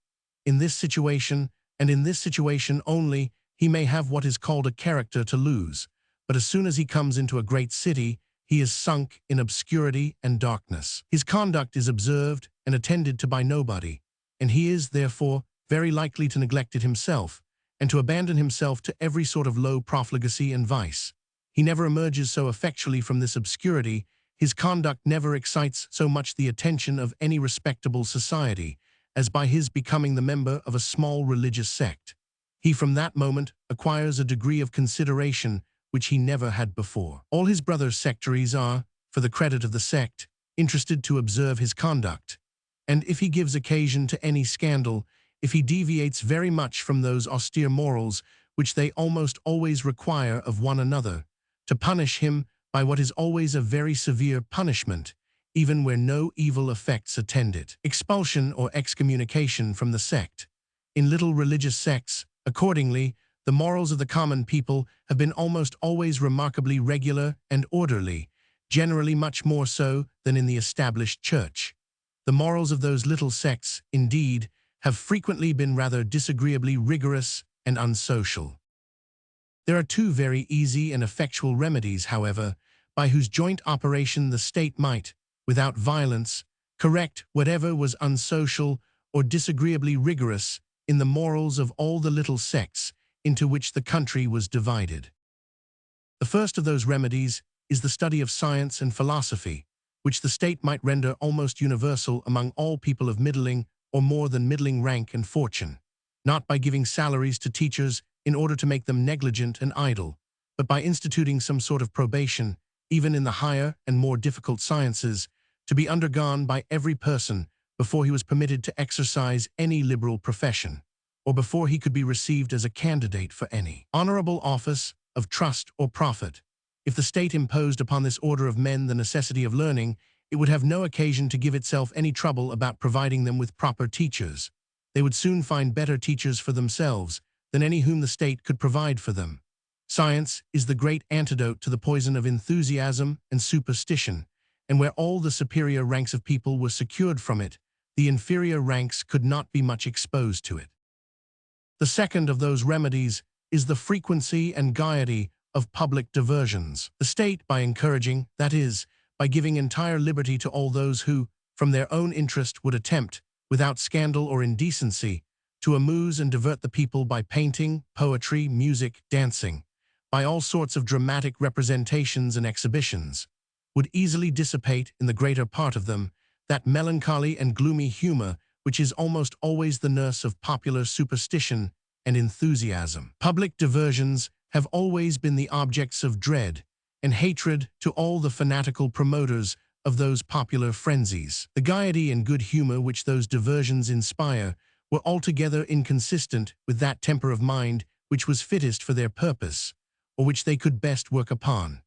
In this situation, and in this situation only, he may have what is called a character to lose, but as soon as he comes into a great city, he is sunk in obscurity and darkness. His conduct is observed and attended to by nobody, and he is, therefore, very likely to neglect it himself, and to abandon himself to every sort of low profligacy and vice. He never emerges so effectually from this obscurity, his conduct never excites so much the attention of any respectable society, as by his becoming the member of a small religious sect. He from that moment acquires a degree of consideration which he never had before. All his brother sectaries are, for the credit of the sect, interested to observe his conduct, and if he gives occasion to any scandal, if he deviates very much from those austere morals which they almost always require of one another, to punish him by what is always a very severe punishment, even where no evil effects attend it. Expulsion or excommunication from the sect. In little religious sects, accordingly, the morals of the common people have been almost always remarkably regular and orderly, generally much more so than in the established church. The morals of those little sects, indeed, have frequently been rather disagreeably rigorous and unsocial. There are two very easy and effectual remedies, however, by whose joint operation the state might, without violence, correct whatever was unsocial or disagreeably rigorous in the morals of all the little sects into which the country was divided. The first of those remedies is the study of science and philosophy, which the state might render almost universal among all people of middling or more than middling rank and fortune, not by giving salaries to teachers in order to make them negligent and idle, but by instituting some sort of probation, even in the higher and more difficult sciences, to be undergone by every person before he was permitted to exercise any liberal profession, or before he could be received as a candidate for any honorable office of trust or profit. If the state imposed upon this order of men the necessity of learning, it would have no occasion to give itself any trouble about providing them with proper teachers. They would soon find better teachers for themselves than any whom the state could provide for them. Science is the great antidote to the poison of enthusiasm and superstition, and where all the superior ranks of people were secured from it, the inferior ranks could not be much exposed to it. The second of those remedies is the frequency and gaiety of public diversions. The state, by encouraging, that is, by giving entire liberty to all those who, from their own interest, would attempt, without scandal or indecency, to amuse and divert the people by painting, poetry, music, dancing, by all sorts of dramatic representations and exhibitions, would easily dissipate, in the greater part of them, that melancholy and gloomy humor which is almost always the nurse of popular superstition and enthusiasm. Public diversions have always been the objects of dread and hatred to all the fanatical promoters of those popular frenzies. The gaiety and good humor which those diversions inspire were altogether inconsistent with that temper of mind which was fittest for their purpose, or which they could best work upon.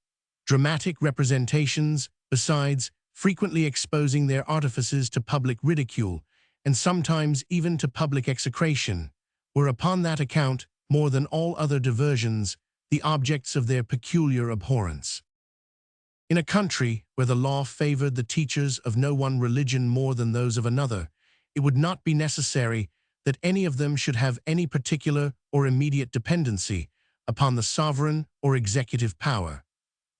Dramatic representations, besides, frequently exposing their artifices to public ridicule, and sometimes even to public execration, were upon that account, more than all other diversions, the objects of their peculiar abhorrence. In a country where the law favored the teachers of no one religion more than those of another, it would not be necessary that any of them should have any particular or immediate dependency upon the sovereign or executive power,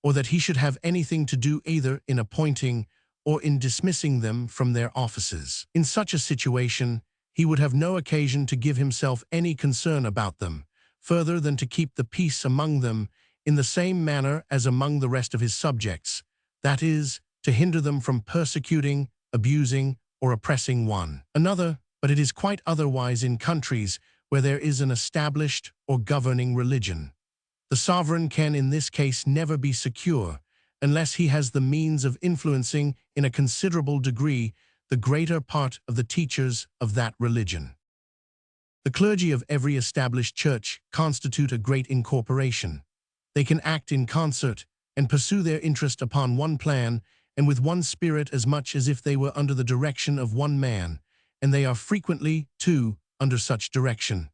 or that he should have anything to do either in appointing or in dismissing them from their offices. In such a situation, he would have no occasion to give himself any concern about them, further than to keep the peace among them in the same manner as among the rest of his subjects, that is, to hinder them from persecuting, abusing, or oppressing one another. But it is quite otherwise in countries where there is an established or governing religion. The sovereign can in this case never be secure, unless he has the means of influencing in a considerable degree the greater part of the teachers of that religion. The clergy of every established church constitute a great incorporation. They can act in concert and pursue their interest upon one plan and with one spirit as much as if they were under the direction of one man, and they are frequently, too, under such direction.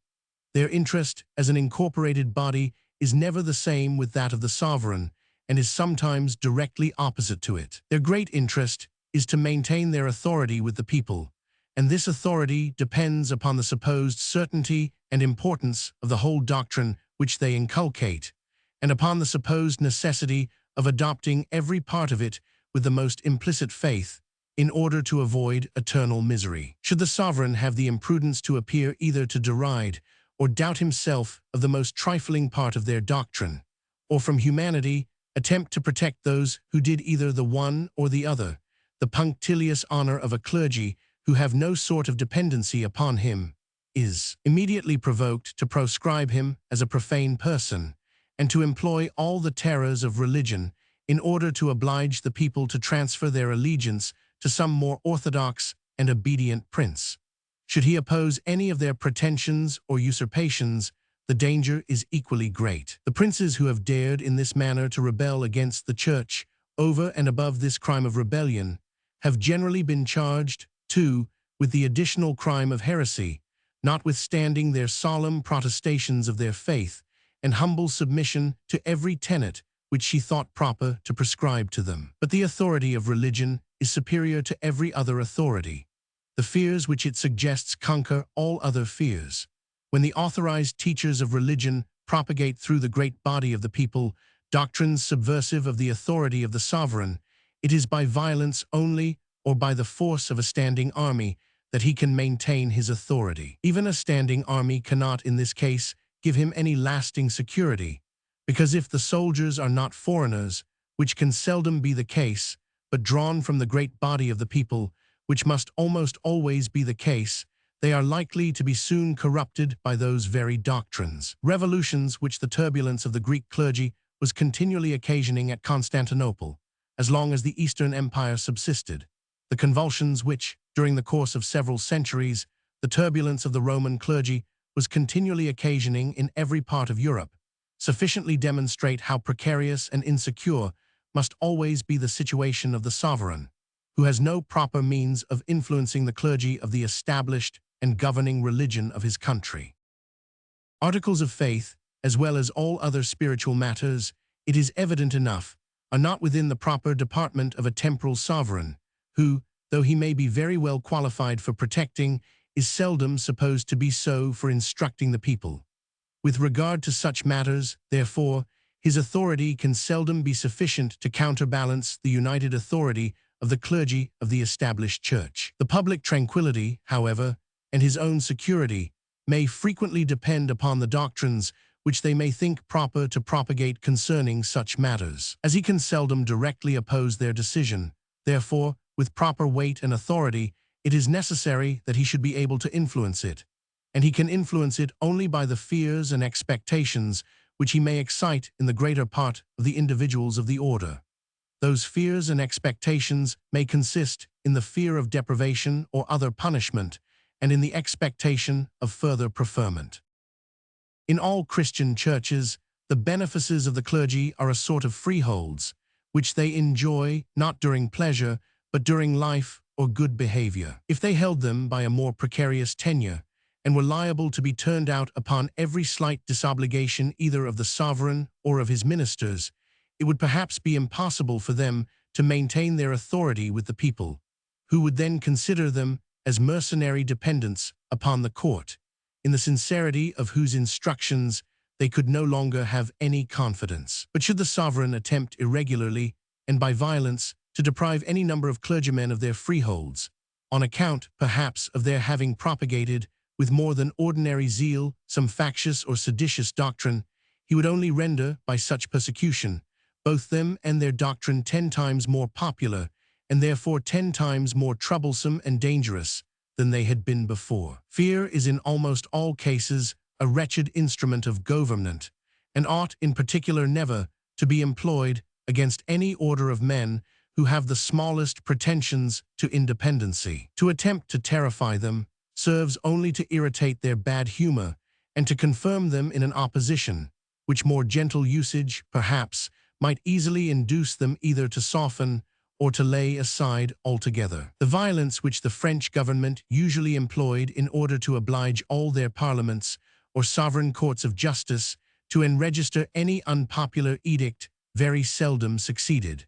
Their interest as an incorporated body is never the same with that of the sovereign, and is sometimes directly opposite to it. Their great interest is to maintain their authority with the people, and this authority depends upon the supposed certainty and importance of the whole doctrine which they inculcate, and upon the supposed necessity of adopting every part of it with the most implicit faith, in order to avoid eternal misery. Should the sovereign have the imprudence to appear either to deride or doubt himself of the most trifling part of their doctrine, or from humanity attempt to protect those who did either the one or the other, the punctilious honor of a clergy who have no sort of dependency upon him is immediately provoked to proscribe him as a profane person, and to employ all the terrors of religion in order to oblige the people to transfer their allegiance to some more orthodox and obedient prince. Should he oppose any of their pretensions or usurpations, the danger is equally great. The princes who have dared in this manner to rebel against the Church, over and above this crime of rebellion, have generally been charged, too, with the additional crime of heresy, notwithstanding their solemn protestations of their faith and humble submission to every tenet which she thought proper to prescribe to them. But the authority of religion is superior to every other authority. The fears which it suggests conquer all other fears. When the authorized teachers of religion propagate through the great body of the people doctrines subversive of the authority of the sovereign, it is by violence only or by the force of a standing army that he can maintain his authority. Even a standing army cannot, in this case, give him any lasting security, because if the soldiers are not foreigners, which can seldom be the case, but drawn from the great body of the people, which must almost always be the case, they are likely to be soon corrupted by those very doctrines. Revolutions which the turbulence of the Greek clergy was continually occasioning at Constantinople, as long as the Eastern Empire subsisted, the convulsions which, during the course of several centuries, the turbulence of the Roman clergy was continually occasioning in every part of Europe, sufficiently demonstrate how precarious and insecure must always be the situation of the sovereign, who has no proper means of influencing the clergy of the established and governing religion of his country. Articles of faith, as well as all other spiritual matters, it is evident enough, are not within the proper department of a temporal sovereign, who, though he may be very well qualified for protecting, is seldom supposed to be so for instructing the people. With regard to such matters, therefore, his authority can seldom be sufficient to counterbalance the united authority of the clergy of the established church. The public tranquility, however, and his own security, may frequently depend upon the doctrines which they may think proper to propagate concerning such matters. As he can seldom directly oppose their decision, therefore, with proper weight and authority, it is necessary that he should be able to influence it, and he can influence it only by the fears and expectations which he may excite in the greater part of the individuals of the order. Those fears and expectations may consist in the fear of deprivation or other punishment, and in the expectation of further preferment. In all Christian churches, the benefices of the clergy are a sort of freeholds, which they enjoy not during pleasure, but during life or good behavior. If they held them by a more precarious tenure, and were liable to be turned out upon every slight disobligation either of the sovereign or of his ministers, it would perhaps be impossible for them to maintain their authority with the people, who would then consider them as mercenary dependents upon the court, in the sincerity of whose instructions they could no longer have any confidence. But should the sovereign attempt irregularly and by violence to deprive any number of clergymen of their freeholds, on account, perhaps, of their having propagated with more than ordinary zeal some factious or seditious doctrine, he would only render, by such persecution, both them and their doctrine 10 times more popular, and therefore 10 times more troublesome and dangerous than they had been before. Fear is in almost all cases a wretched instrument of government, and ought in particular never to be employed against any order of men who have the smallest pretensions to independency. To attempt to terrify them serves only to irritate their bad humor and to confirm them in an opposition, which more gentle usage, perhaps, might easily induce them either to soften or to lay aside altogether. The violence which the French government usually employed in order to oblige all their parliaments or sovereign courts of justice to enregister any unpopular edict very seldom succeeded.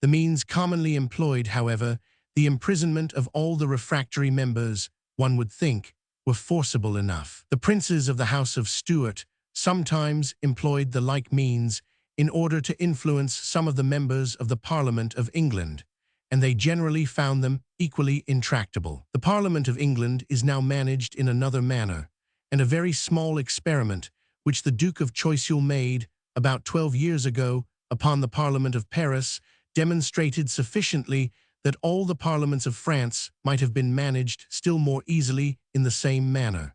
The means commonly employed, however, the imprisonment of all the refractory members, one would think, were forcible enough. The princes of the House of Stuart sometimes employed the like means in order to influence some of the members of the Parliament of England, and they generally found them equally intractable. The Parliament of England is now managed in another manner, and a very small experiment which the Duke of Choiseul made about 12 years ago upon the Parliament of Paris demonstrated sufficiently that all the parliaments of France might have been managed still more easily in the same manner.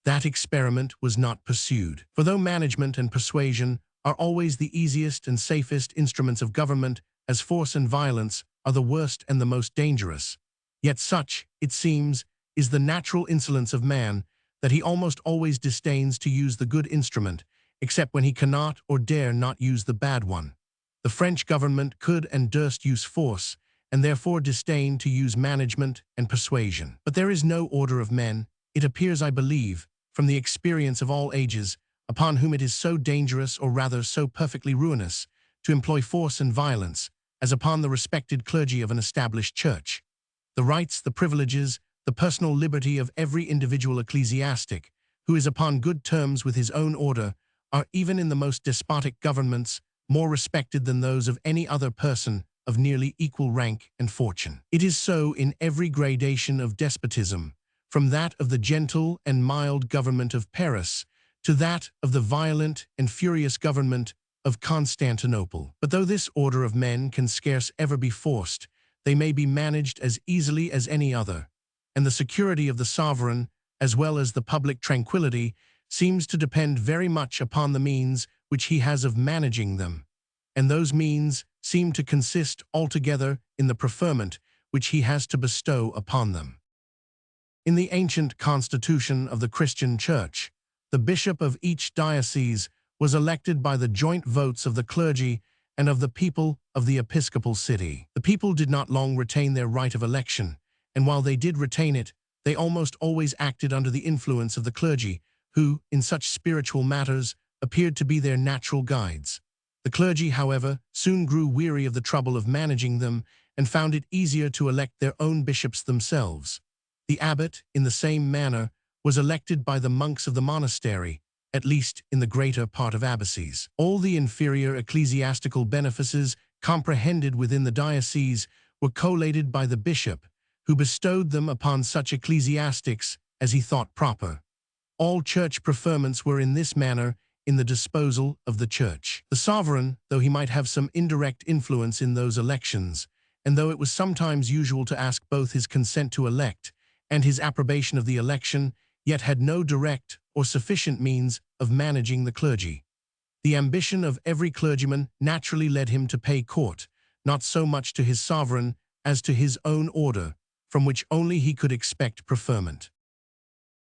That experiment was not pursued. For though management and persuasion are always the easiest and safest instruments of government, as force and violence are the worst and the most dangerous, yet such, it seems, is the natural insolence of man, that he almost always disdains to use the good instrument, except when he cannot or dare not use the bad one. The French government could and durst use force, and therefore disdained to use management and persuasion. But there is no order of men, it appears, I believe, from the experience of all ages, upon whom it is so dangerous, or rather so perfectly ruinous, to employ force and violence, as upon the respected clergy of an established church. The rights, the privileges, the personal liberty of every individual ecclesiastic, who is upon good terms with his own order, are, even in the most despotic governments, more respected than those of any other person of nearly equal rank and fortune. It is so in every gradation of despotism, from that of the gentle and mild government of Paris to that of the violent and furious government of Constantinople. But though this order of men can scarce ever be forced, they may be managed as easily as any other, and the security of the sovereign, as well as the public tranquillity, seems to depend very much upon the means which he has of managing them, and those means seem to consist altogether in the preferment which he has to bestow upon them. In the ancient constitution of the Christian Church, the bishop of each diocese was elected by the joint votes of the clergy and of the people of the episcopal city. The people did not long retain their right of election, and while they did retain it, they almost always acted under the influence of the clergy, who, in such spiritual matters, appeared to be their natural guides. The clergy, however, soon grew weary of the trouble of managing them and found it easier to elect their own bishops themselves. The abbot, in the same manner, was elected by the monks of the monastery, at least in the greater part of abbacies. All the inferior ecclesiastical benefices comprehended within the diocese were collated by the bishop, who bestowed them upon such ecclesiastics as he thought proper. All church preferments were in this manner in the disposal of the church. The sovereign, though he might have some indirect influence in those elections, and though it was sometimes usual to ask both his consent to elect and his approbation of the election, yet had no direct or sufficient means of managing the clergy. The ambition of every clergyman naturally led him to pay court, not so much to his sovereign as to his own order, from which only he could expect preferment.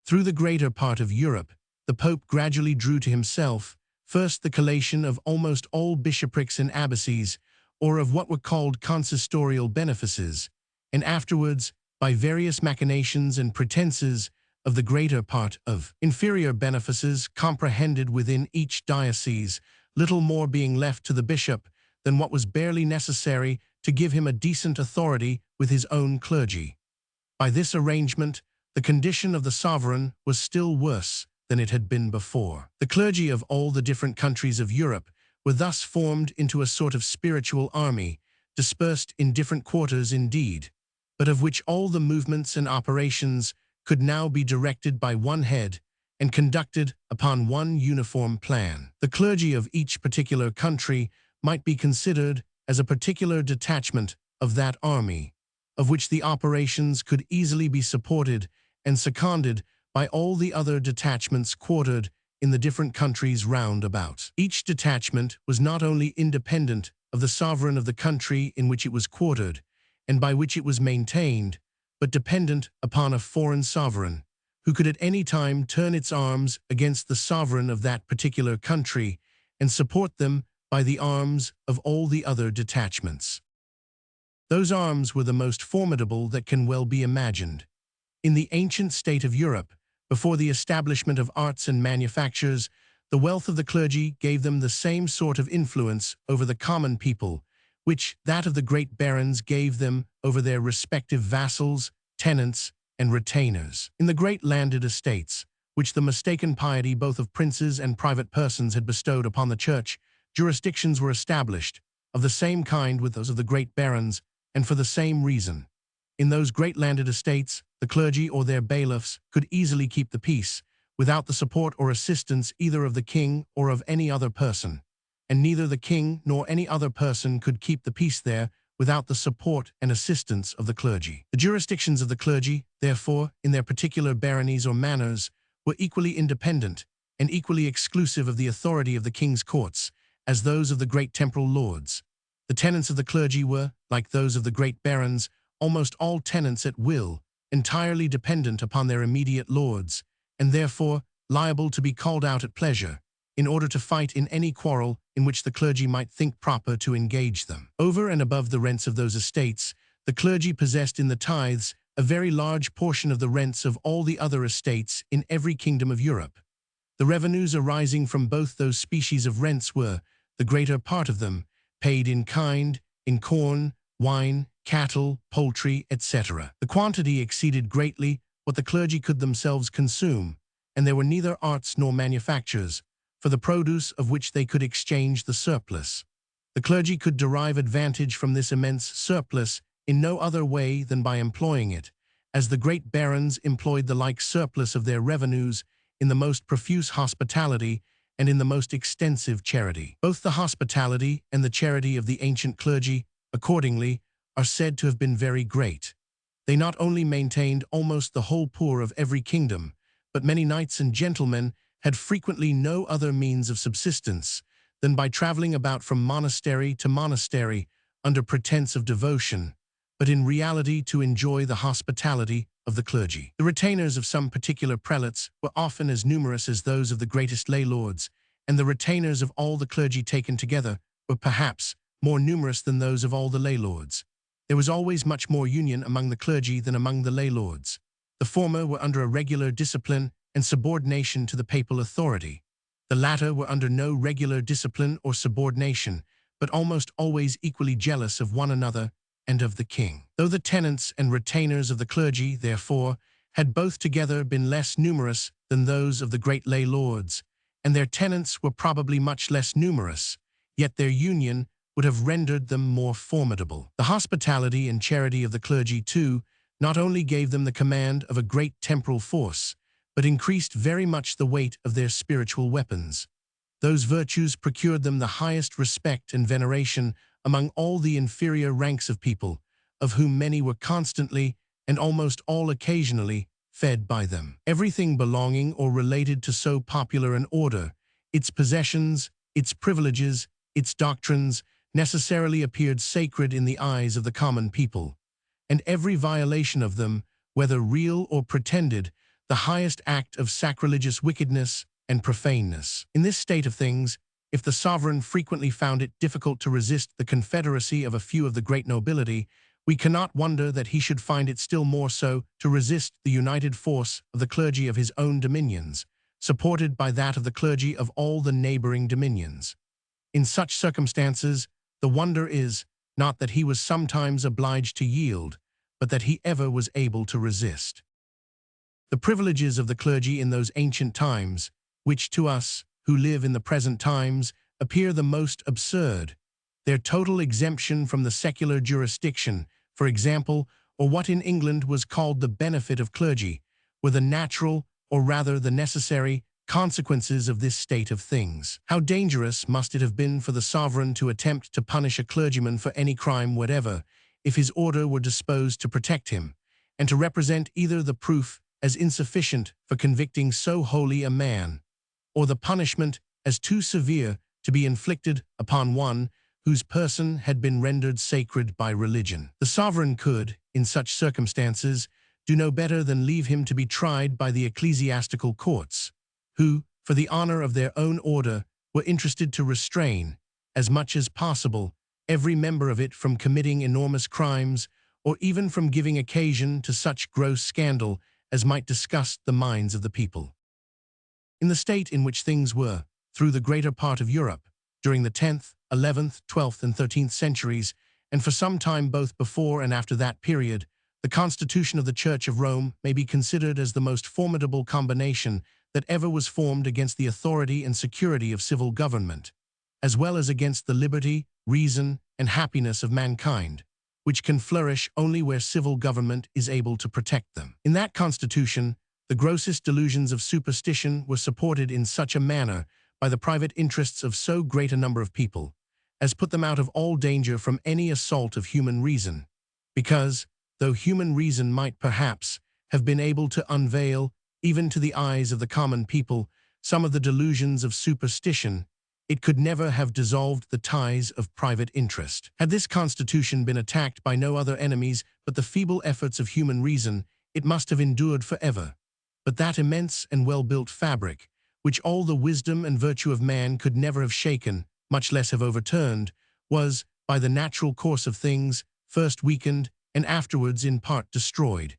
Through the greater part of Europe, the Pope gradually drew to himself, first the collation of almost all bishoprics and abbacies, or of what were called consistorial benefices, and afterwards, by various machinations and pretenses, of the greater part of inferior benefices comprehended within each diocese, little more being left to the bishop than what was barely necessary to give him a decent authority with his own clergy. By this arrangement, the condition of the sovereign was still worse than it had been before. The clergy of all the different countries of Europe were thus formed into a sort of spiritual army, dispersed in different quarters indeed, but of which all the movements and operations could now be directed by one head and conducted upon one uniform plan. The clergy of each particular country might be considered as a particular detachment of that army, of which the operations could easily be supported and seconded by all the other detachments quartered in the different countries round about. Each detachment was not only independent of the sovereign of the country in which it was quartered, and by which it was maintained, but dependent upon a foreign sovereign, who could at any time turn its arms against the sovereign of that particular country and support them by the arms of all the other detachments. Those arms were the most formidable that can well be imagined. In the ancient state of Europe, before the establishment of arts and manufactures, the wealth of the clergy gave them the same sort of influence over the common people, which that of the great barons gave them over their respective vassals, tenants, and retainers. In the great landed estates, which the mistaken piety both of princes and private persons had bestowed upon the church, jurisdictions were established, of the same kind with those of the great barons, and for the same reason. In those great landed estates, the clergy or their bailiffs could easily keep the peace, without the support or assistance either of the king or of any other person. And neither the king nor any other person could keep the peace there without the support and assistance of the clergy. The jurisdictions of the clergy, therefore, in their particular baronies or manors, were equally independent and equally exclusive of the authority of the king's courts as those of the great temporal lords. The tenants of the clergy were, like those of the great barons, almost all tenants at will, entirely dependent upon their immediate lords, and therefore liable to be called out at pleasure, in order to fight in any quarrel in which the clergy might think proper to engage them. Over and above the rents of those estates, the clergy possessed in the tithes a very large portion of the rents of all the other estates in every kingdom of Europe. The revenues arising from both those species of rents were, the greater part of them, paid in kind, in corn, wine, cattle, poultry, etc. The quantity exceeded greatly what the clergy could themselves consume, and there were neither arts nor manufactures, for the produce of which they could exchange the surplus. The clergy could derive advantage from this immense surplus in no other way than by employing it, as the great barons employed the like surplus of their revenues in the most profuse hospitality and in the most extensive charity. Both the hospitality and the charity of the ancient clergy, accordingly, are said to have been very great. They not only maintained almost the whole poor of every kingdom, but many knights and gentlemen had frequently no other means of subsistence than by traveling about from monastery to monastery under pretense of devotion, but in reality to enjoy the hospitality of the clergy. The retainers of some particular prelates were often as numerous as those of the greatest lay lords, and the retainers of all the clergy taken together were perhaps more numerous than those of all the lay lords. There was always much more union among the clergy than among the lay lords. The former were under a regular discipline and subordination to the papal authority. The latter were under no regular discipline or subordination, but almost always equally jealous of one another and of the king. Though the tenants and retainers of the clergy, therefore, had both together been less numerous than those of the great lay lords, and their tenants were probably much less numerous, yet their union would have rendered them more formidable. The hospitality and charity of the clergy, too, not only gave them the command of a great temporal force, but increased very much the weight of their spiritual weapons. Those virtues procured them the highest respect and veneration among all the inferior ranks of people, of whom many were constantly, and almost all occasionally, fed by them. Everything belonging or related to so popular an order, its possessions, its privileges, its doctrines, necessarily appeared sacred in the eyes of the common people, and every violation of them, whether real or pretended, the highest act of sacrilegious wickedness and profaneness. In this state of things, if the sovereign frequently found it difficult to resist the confederacy of a few of the great nobility, we cannot wonder that he should find it still more so to resist the united force of the clergy of his own dominions, supported by that of the clergy of all the neighboring dominions. In such circumstances, the wonder is, not that he was sometimes obliged to yield, but that he ever was able to resist. The privileges of the clergy in those ancient times, which to us, who live in the present times, appear the most absurd, their total exemption from the secular jurisdiction, for example, or what in England was called the benefit of clergy, were the natural, or rather the necessary, consequences of this state of things. How dangerous must it have been for the sovereign to attempt to punish a clergyman for any crime whatever, if his order were disposed to protect him, and to represent either the proof as insufficient for convicting so holy a man, or the punishment as too severe to be inflicted upon one whose person had been rendered sacred by religion. The sovereign could, in such circumstances, do no better than leave him to be tried by the ecclesiastical courts, who, for the honor of their own order, were interested to restrain, as much as possible, every member of it from committing enormous crimes, or even from giving occasion to such gross scandal as might disgust the minds of the people. In the state in which things were, through the greater part of Europe, during the 10th, 11th, 12th, and 13th centuries, and for some time both before and after that period, the constitution of the Church of Rome may be considered as the most formidable combination that ever was formed against the authority and security of civil government, as well as against the liberty, reason, and happiness of mankind, which can flourish only where civil government is able to protect them. In that constitution, the grossest delusions of superstition were supported in such a manner by the private interests of so great a number of people, as put them out of all danger from any assault of human reason, because, though human reason might perhaps have been able to unveil, even to the eyes of the common people, some of the delusions of superstition, it could never have dissolved the ties of private interest. Had this constitution been attacked by no other enemies but the feeble efforts of human reason, it must have endured forever. But that immense and well-built fabric, which all the wisdom and virtue of man could never have shaken, much less have overturned, was, by the natural course of things, first weakened and afterwards in part destroyed,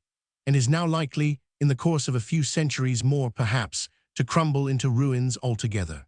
and is now likely, in the course of a few centuries more perhaps, to crumble into ruins altogether.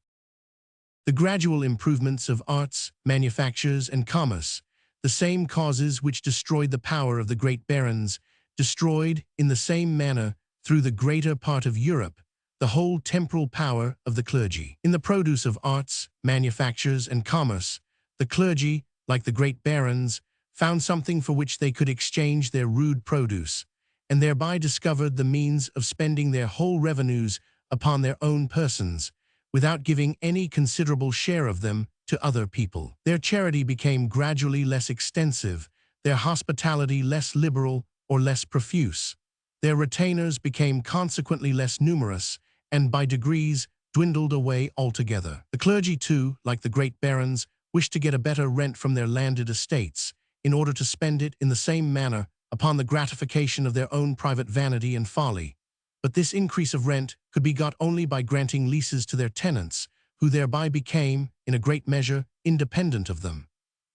The gradual improvements of arts, manufactures, and commerce, the same causes which destroyed the power of the great barons, destroyed, in the same manner, through the greater part of Europe, the whole temporal power of the clergy. In the produce of arts, manufactures, and commerce, the clergy, like the great barons, found something for which they could exchange their rude produce, and thereby discovered the means of spending their whole revenues upon their own persons, without giving any considerable share of them to other people. Their charity became gradually less extensive, their hospitality less liberal or less profuse. Their retainers became consequently less numerous, and by degrees dwindled away altogether. The clergy too, like the great barons, wished to get a better rent from their landed estates, in order to spend it in the same manner upon the gratification of their own private vanity and folly. But this increase of rent could be got only by granting leases to their tenants, who thereby became, in a great measure, independent of them.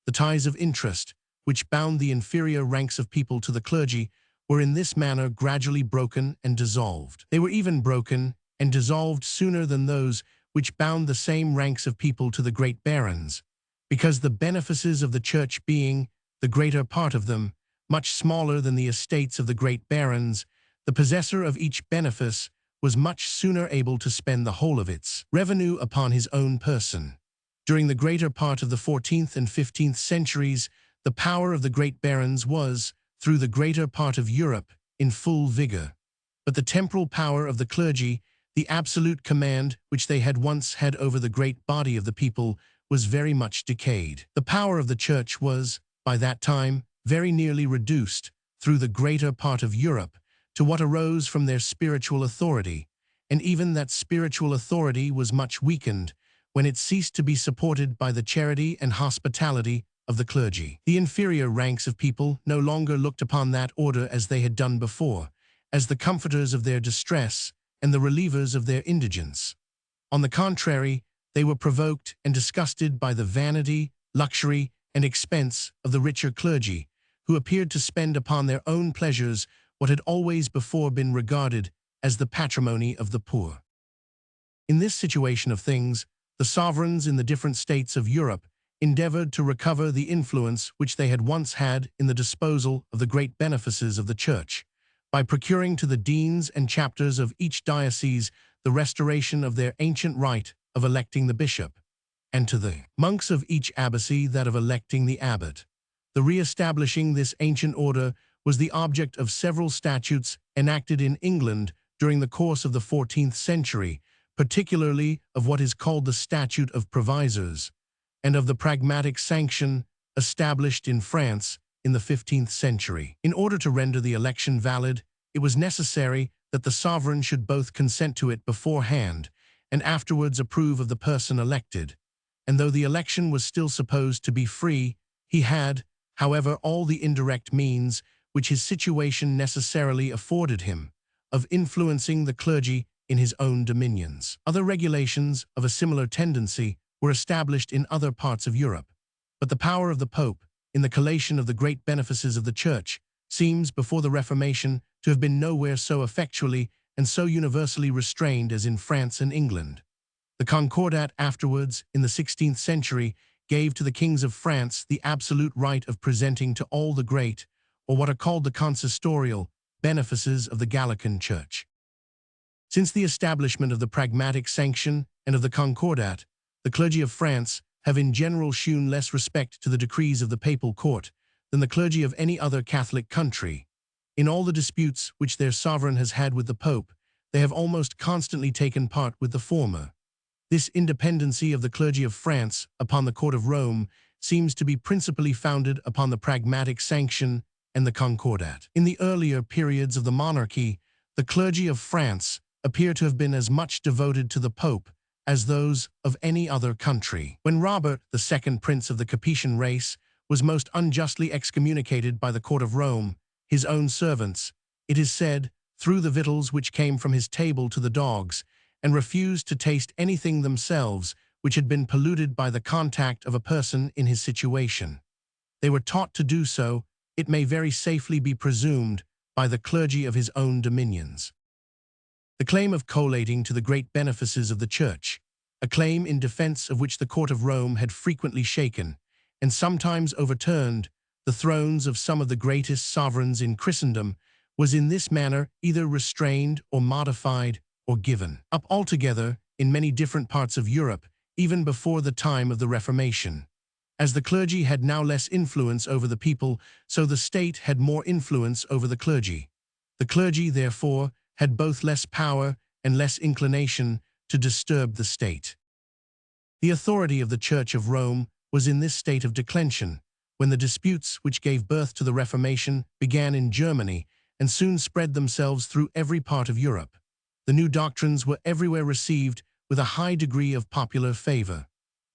The ties of interest, which bound the inferior ranks of people to the clergy, were in this manner gradually broken and dissolved. They were even broken and dissolved sooner than those which bound the same ranks of people to the great barons, because the benefices of the church being, the greater part of them, much smaller than the estates of the great barons, the possessor of each benefice was much sooner able to spend the whole of its revenue upon his own person. During the greater part of the 14th and 15th centuries, the power of the great barons was, through the greater part of Europe, in full vigor. But the temporal power of the clergy, the absolute command which they had once had over the great body of the people, was very much decayed. The power of the church was, by that time, very nearly reduced, through the greater part of Europe, to what arose from their spiritual authority, and even that spiritual authority was much weakened, when it ceased to be supported by the charity and hospitality of the clergy. The inferior ranks of people no longer looked upon that order as they had done before, as the comforters of their distress and the relievers of their indigence. On the contrary, they were provoked and disgusted by the vanity, luxury, and expense of the richer clergy, who appeared to spend upon their own pleasures what had always before been regarded as the patrimony of the poor. In this situation of things, the sovereigns in the different states of Europe endeavored to recover the influence which they had once had in the disposal of the great benefices of the Church, by procuring to the deans and chapters of each diocese the restoration of their ancient right of electing the bishop, and to the monks of each abbacy that of electing the abbot. The re-establishing this ancient order was the object of several statutes enacted in England during the course of the 14th century, particularly of what is called the Statute of Provisors, and of the Pragmatic Sanction established in France in the 15th century. In order to render the election valid, it was necessary that the sovereign should both consent to it beforehand and afterwards approve of the person elected, and though the election was still supposed to be free, he had, however, all the indirect means which his situation necessarily afforded him, of influencing the clergy in his own dominions. Other regulations of a similar tendency were established in other parts of Europe, but the power of the Pope, in the collation of the great benefices of the Church, seems, before the Reformation, to have been nowhere so effectually and so universally restrained as in France and England. The Concordat afterwards, in the 16th century, gave to the kings of France the absolute right of presenting to all the great, or what are called the consistorial, benefices of the Gallican Church. Since the establishment of the Pragmatic Sanction and of the Concordat, the clergy of France have in general shewn less respect to the decrees of the papal court than the clergy of any other Catholic country. In all the disputes which their sovereign has had with the Pope, they have almost constantly taken part with the former. This independency of the clergy of France upon the court of Rome seems to be principally founded upon the Pragmatic Sanction and the Concordat. In the earlier periods of the monarchy, the clergy of France appear to have been as much devoted to the Pope as those of any other country. When Robert, the second prince of the Capetian race, was most unjustly excommunicated by the court of Rome, his own servants, it is said, threw the victuals which came from his table to the dogs, and refused to taste anything themselves which had been polluted by the contact of a person in his situation. They were taught to do so, it may very safely be presumed, by the clergy of his own dominions. The claim of collating to the great benefices of the Church, a claim in defense of which the court of Rome had frequently shaken, and sometimes overturned, the thrones of some of the greatest sovereigns in Christendom, was in this manner either restrained or modified or given up altogether in many different parts of Europe, even before the time of the Reformation. As the clergy had now less influence over the people, so the state had more influence over the clergy. The clergy, therefore, had both less power and less inclination to disturb the state. The authority of the Church of Rome was in this state of declension, when the disputes which gave birth to the Reformation began in Germany and soon spread themselves through every part of Europe. The new doctrines were everywhere received with a high degree of popular favor.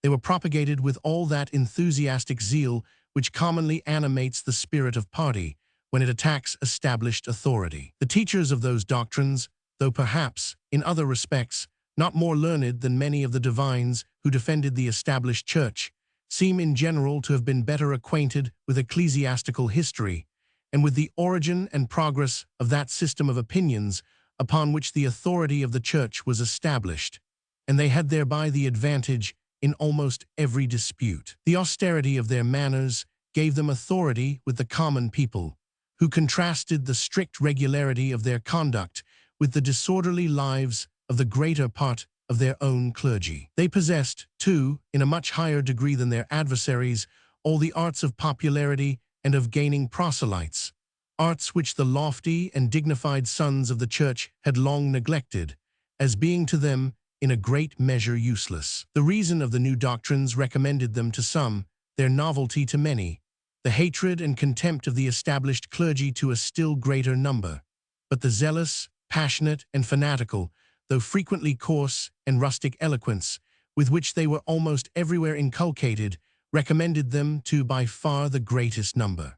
They were propagated with all that enthusiastic zeal which commonly animates the spirit of party when it attacks established authority. The teachers of those doctrines, though perhaps, in other respects, not more learned than many of the divines who defended the established church, seem in general to have been better acquainted with ecclesiastical history and with the origin and progress of that system of opinions upon which the authority of the church was established, and they had thereby the advantage in almost every dispute. The austerity of their manners gave them authority with the common people, who contrasted the strict regularity of their conduct with the disorderly lives of the greater part of their own clergy. They possessed, too, in a much higher degree than their adversaries, all the arts of popularity and of gaining proselytes, arts which the lofty and dignified sons of the Church had long neglected, as being to them in a great measure useless. The reason of the new doctrines recommended them to some, their novelty to many, the hatred and contempt of the established clergy to a still greater number. But the zealous, passionate, and fanatical, though frequently coarse and rustic eloquence, with which they were almost everywhere inculcated, recommended them to by far the greatest number.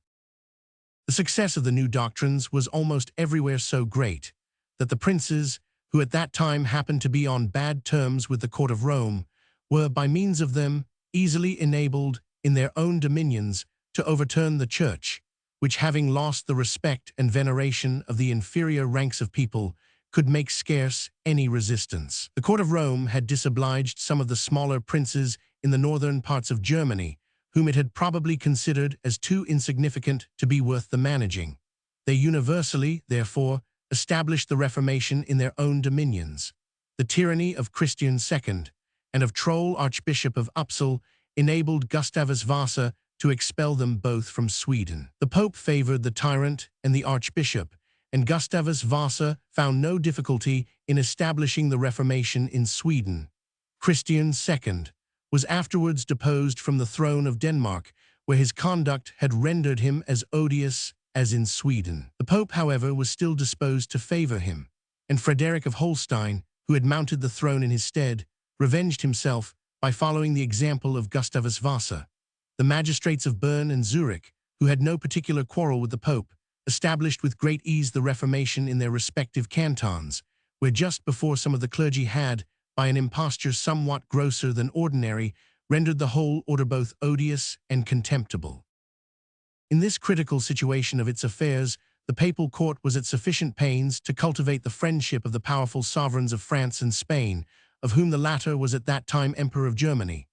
The success of the new doctrines was almost everywhere so great that the princes, who at that time happened to be on bad terms with the court of Rome, were, by means of them, easily enabled in their own dominions to overturn the Church, which, having lost the respect and veneration of the inferior ranks of people, could make scarce any resistance. The court of Rome had disobliged some of the smaller princes in the northern parts of Germany, whom it had probably considered as too insignificant to be worth the managing. They universally, therefore, established the Reformation in their own dominions. The tyranny of Christian II and of Troll, Archbishop of Uppsala, enabled Gustavus Vasa to expel them both from Sweden. The Pope favored the tyrant and the Archbishop, and Gustavus Vasa found no difficulty in establishing the Reformation in Sweden. Christian II was afterwards deposed from the throne of Denmark, where his conduct had rendered him as odious as in Sweden. The Pope, however, was still disposed to favor him, and Frederick of Holstein, who had mounted the throne in his stead, revenged himself by following the example of Gustavus Vasa. The magistrates of Bern and Zurich, who had no particular quarrel with the Pope, established with great ease the Reformation in their respective cantons, where just before some of the clergy had, by an imposture somewhat grosser than ordinary, rendered the whole order both odious and contemptible. In this critical situation of its affairs, the papal court was at sufficient pains to cultivate the friendship of the powerful sovereigns of France and Spain, of whom the latter was at that time Emperor of Germany.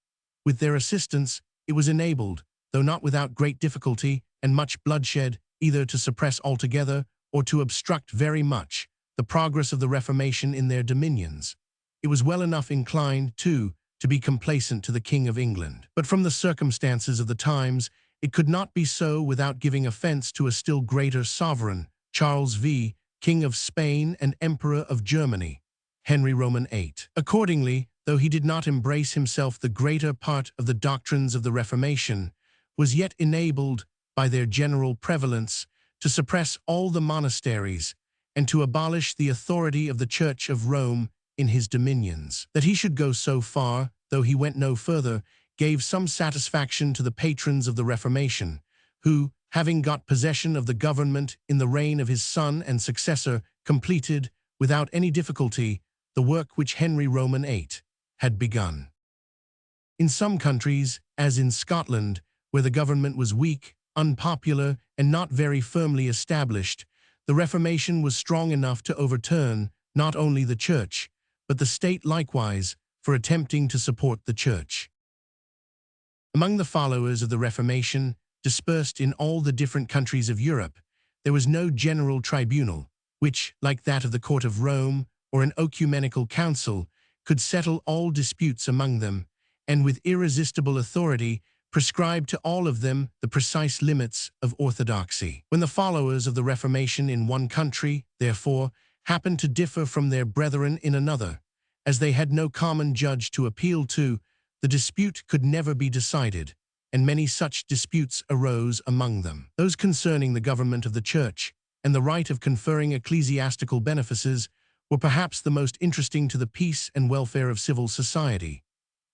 With their assistance, it was enabled, though not without great difficulty and much bloodshed, either to suppress altogether or to obstruct very much the progress of the Reformation in their dominions. It was well enough inclined, too, to be complacent to the King of England. But from the circumstances of the times, it could not be so without giving offense to a still greater sovereign, Charles V, King of Spain and Emperor of Germany, Henry Roman VIII. Accordingly, though he did not embrace himself the greater part of the doctrines of the Reformation, was yet enabled, by their general prevalence, to suppress all the monasteries and to abolish the authority of the Church of Rome in his dominions. That he should go so far, though he went no further, gave some satisfaction to the patrons of the Reformation, who, having got possession of the government in the reign of his son and successor, completed, without any difficulty, the work which Henry Roman VIII had begun. In some countries, as in Scotland, where the government was weak, unpopular, and not very firmly established, the Reformation was strong enough to overturn not only the Church, but the state likewise, for attempting to support the Church. Among the followers of the Reformation, dispersed in all the different countries of Europe, there was no general tribunal, which, like that of the Court of Rome or an ecumenical council, could settle all disputes among them, and with irresistible authority prescribed to all of them the precise limits of orthodoxy. When the followers of the Reformation in one country, therefore, happened to differ from their brethren in another, as they had no common judge to appeal to, the dispute could never be decided, and many such disputes arose among them. Those concerning the government of the Church and the right of conferring ecclesiastical benefices were perhaps the most interesting to the peace and welfare of civil society.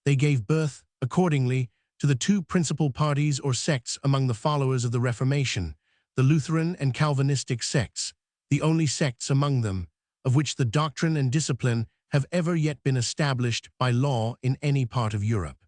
They gave birth, accordingly, to the two principal parties or sects among the followers of the Reformation, the Lutheran and Calvinistic sects, the only sects among them, of which the doctrine and discipline have ever yet been established by law in any part of Europe.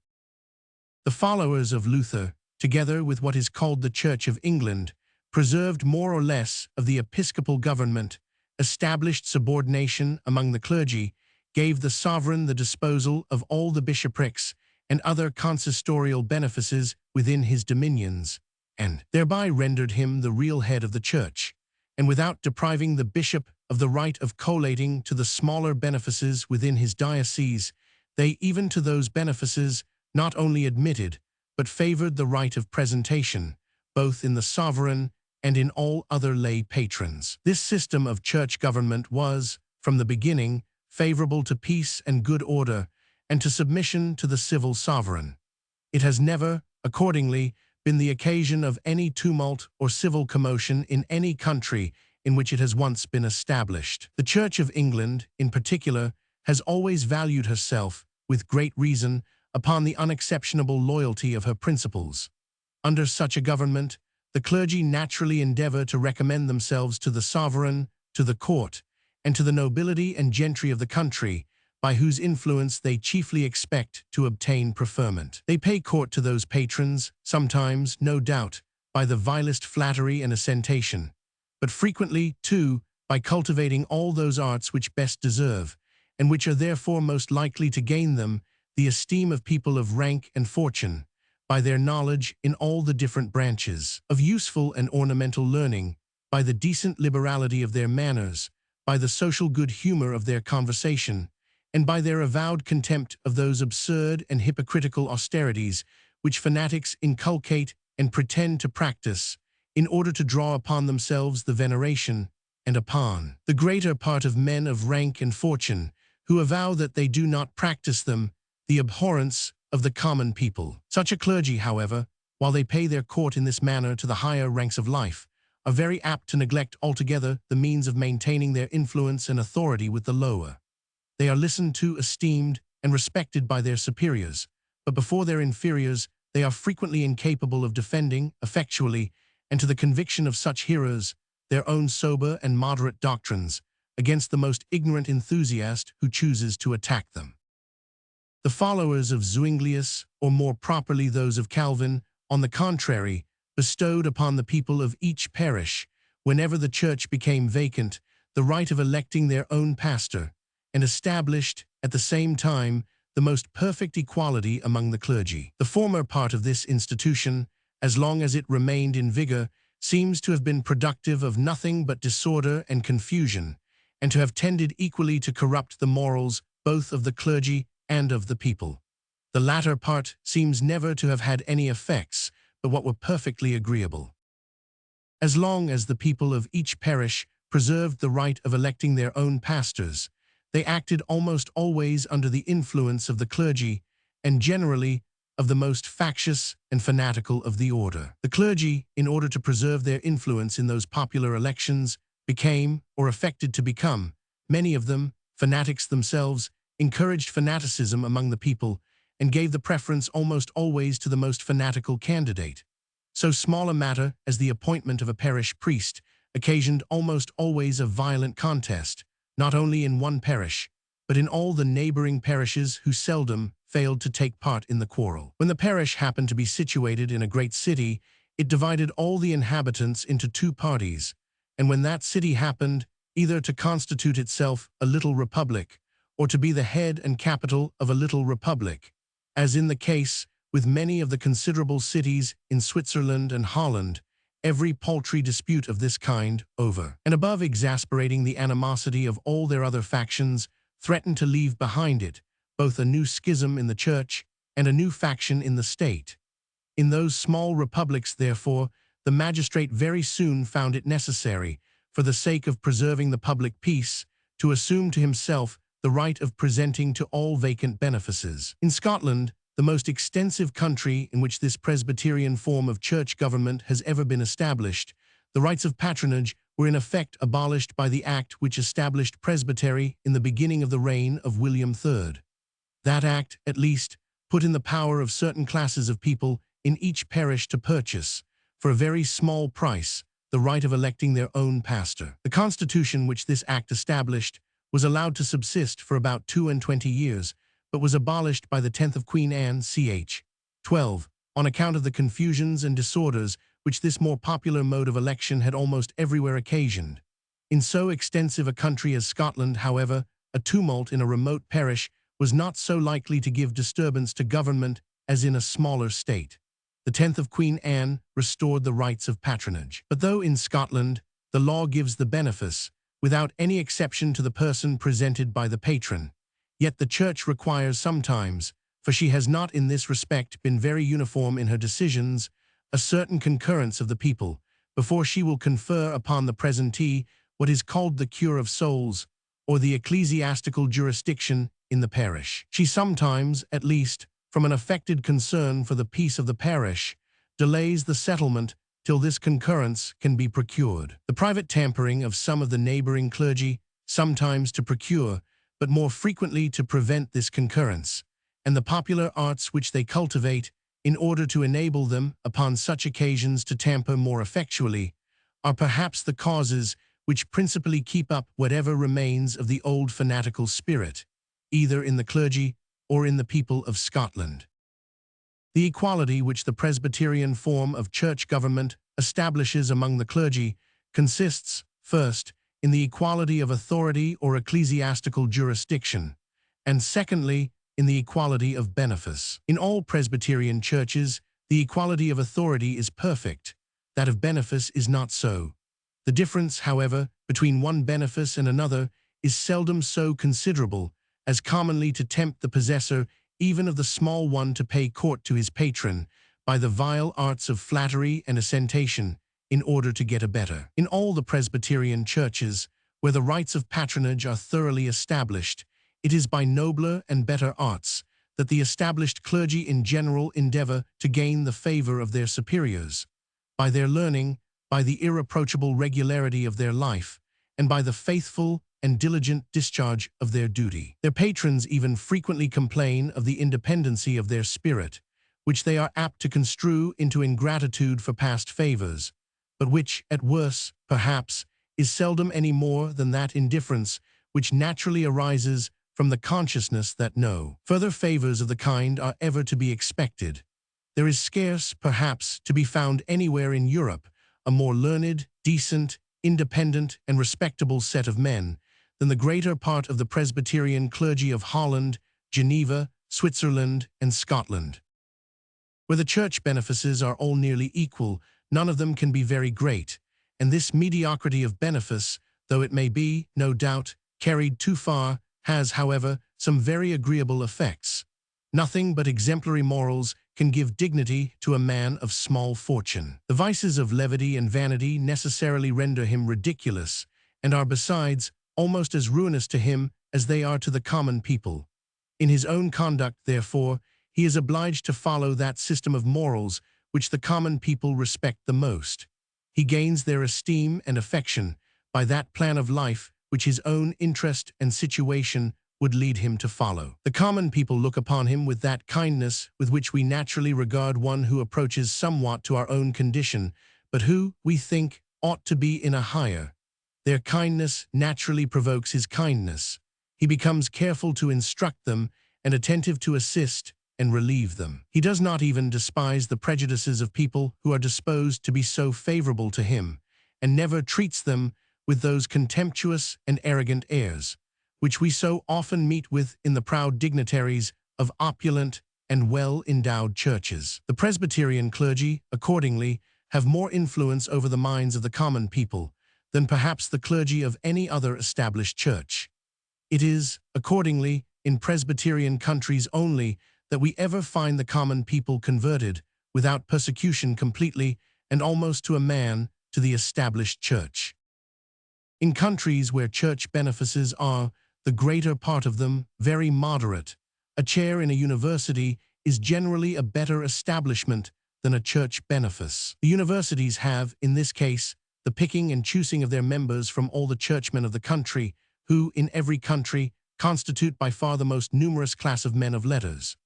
The followers of Luther, together with what is called the Church of England, preserved more or less of the episcopal government, established subordination among the clergy, gave the sovereign the disposal of all the bishoprics and other consistorial benefices within his dominions, and thereby rendered him the real head of the Church, and without depriving the bishop of the right of collating to the smaller benefices within his diocese, they even to those benefices not only admitted, but favored the right of presentation, both in the sovereign and in all other lay patrons. This system of church government was, from the beginning, favorable to peace and good order, and to submission to the civil sovereign. It has never, accordingly, been the occasion of any tumult or civil commotion in any country in which it has once been established. The Church of England, in particular, has always valued herself with great reason, upon the unexceptionable loyalty of her principles. Under such a government, the clergy naturally endeavor to recommend themselves to the sovereign, to the court, and to the nobility and gentry of the country, by whose influence they chiefly expect to obtain preferment. They pay court to those patrons, sometimes, no doubt, by the vilest flattery and ostentation, but frequently, too, by cultivating all those arts which best deserve, and which are therefore most likely to gain them, the esteem of people of rank and fortune, by their knowledge in all the different branches of useful and ornamental learning, by the decent liberality of their manners, by the social good humor of their conversation, and by their avowed contempt of those absurd and hypocritical austerities which fanatics inculcate and pretend to practice, in order to draw upon themselves the veneration, and upon the greater part of men of rank and fortune, who avow that they do not practice them, the abhorrence of the common people. Such a clergy, however, while they pay their court in this manner to the higher ranks of life, are very apt to neglect altogether the means of maintaining their influence and authority with the lower. They are listened to, esteemed, and respected by their superiors, but before their inferiors they are frequently incapable of defending, effectually, and to the conviction of such hearers, their own sober and moderate doctrines, against the most ignorant enthusiast who chooses to attack them. The followers of Zuinglius, or more properly those of Calvin, on the contrary, bestowed upon the people of each parish, whenever the church became vacant, the right of electing their own pastor, and established, at the same time, the most perfect equality among the clergy. The former part of this institution, as long as it remained in vigor, seems to have been productive of nothing but disorder and confusion, and to have tended equally to corrupt the morals both of the clergy and of the people. The latter part seems never to have had any effects but what were perfectly agreeable. As long as the people of each parish preserved the right of electing their own pastors, they acted almost always under the influence of the clergy, and generally of the most factious and fanatical of the order. The clergy, in order to preserve their influence in those popular elections, became, or affected to become, many of them, fanatics themselves, encouraged fanaticism among the people, and gave the preference almost always to the most fanatical candidate. So small a matter as the appointment of a parish priest occasioned almost always a violent contest, not only in one parish, but in all the neighboring parishes, who seldom failed to take part in the quarrel. When the parish happened to be situated in a great city, it divided all the inhabitants into two parties, and when that city happened either to constitute itself a little republic, or to be the head and capital of a little republic, as in the case with many of the considerable cities in Switzerland and Holland, every paltry dispute of this kind over, and above exasperating the animosity of all their other factions, threatened to leave behind it both a new schism in the church and a new faction in the state. In those small republics, therefore, the magistrate very soon found it necessary, for the sake of preserving the public peace, to assume to himself the right of presenting to all vacant benefices. In Scotland, the most extensive country in which this Presbyterian form of church government has ever been established, the rights of patronage were in effect abolished by the Act which established presbytery in the beginning of the reign of William III. That Act, at least, put in the power of certain classes of people in each parish to purchase, for a very small price, the right of electing their own pastor. The constitution which this Act established was allowed to subsist for about 22 years, but was abolished by the 10th of Queen Anne, ch. 12, on account of the confusions and disorders which this more popular mode of election had almost everywhere occasioned. In so extensive a country as Scotland, however, a tumult in a remote parish was not so likely to give disturbance to government as in a smaller state. The 10th of Queen Anne restored the rights of patronage. But though in Scotland the law gives the benefice, without any exception to the person presented by the patron, yet the Church requires sometimes, for she has not in this respect been very uniform in her decisions, a certain concurrence of the people, before she will confer upon the presentee what is called the cure of souls, or the ecclesiastical jurisdiction in the parish. She sometimes, at least, from an affected concern for the peace of the parish, delays the settlement till this concurrence can be procured. The private tampering of some of the neighboring clergy, sometimes to procure, but more frequently to prevent this concurrence, and the popular arts which they cultivate, in order to enable them, upon such occasions, to tamper more effectually, are perhaps the causes which principally keep up whatever remains of the old fanatical spirit, either in the clergy or in the people of Scotland. The equality which the Presbyterian form of church government establishes among the clergy consists, first, in the equality of authority or ecclesiastical jurisdiction, and secondly, in the equality of benefice. In all Presbyterian churches, the equality of authority is perfect, that of benefice is not so. The difference, however, between one benefice and another is seldom so considerable as commonly to tempt the possessor even of the small one to pay court to his patron by the vile arts of flattery and ostentation in order to get a better. In all the Presbyterian churches, where the rights of patronage are thoroughly established, it is by nobler and better arts that the established clergy in general endeavor to gain the favor of their superiors, by their learning, by the irreproachable regularity of their life, and by the faithful and diligent discharge of their duty. Their patrons even frequently complain of the independency of their spirit, which they are apt to construe into ingratitude for past favors, but which, at worst, perhaps, is seldom any more than that indifference which naturally arises from the consciousness that no further favors of the kind are ever to be expected. There is scarce, perhaps, to be found anywhere in Europe a more learned, decent, independent, and respectable set of men than the greater part of the Presbyterian clergy of Holland, Geneva, Switzerland, and Scotland. Where the church benefices are all nearly equal, none of them can be very great, and this mediocrity of benefice, though it may be, no doubt, carried too far, has, however, some very agreeable effects. Nothing but exemplary morals can give dignity to a man of small fortune. The vices of levity and vanity necessarily render him ridiculous, and are besides almost as ruinous to him as they are to the common people. In his own conduct, therefore, he is obliged to follow that system of morals which the common people respect the most. He gains their esteem and affection by that plan of life which his own interest and situation would lead him to follow. The common people look upon him with that kindness with which we naturally regard one who approaches somewhat to our own condition, but who, we think, ought to be in a higher. Their kindness naturally provokes his kindness. He becomes careful to instruct them and attentive to assist and relieve them. He does not even despise the prejudices of people who are disposed to be so favorable to him, and never treats them with those contemptuous and arrogant airs, which we so often meet with in the proud dignitaries of opulent and well-endowed churches. The Presbyterian clergy, accordingly, have more influence over the minds of the common people than perhaps the clergy of any other established church. It is, accordingly, in Presbyterian countries only that we ever find the common people converted, without persecution completely, and almost to a man, to the established church. In countries where church benefices are, the greater part of them, very moderate, a chair in a university is generally a better establishment than a church benefice. The universities have, in this case, the picking and choosing of their members from all the churchmen of the country, who, in every country, constitute by far the most numerous class of men of letters.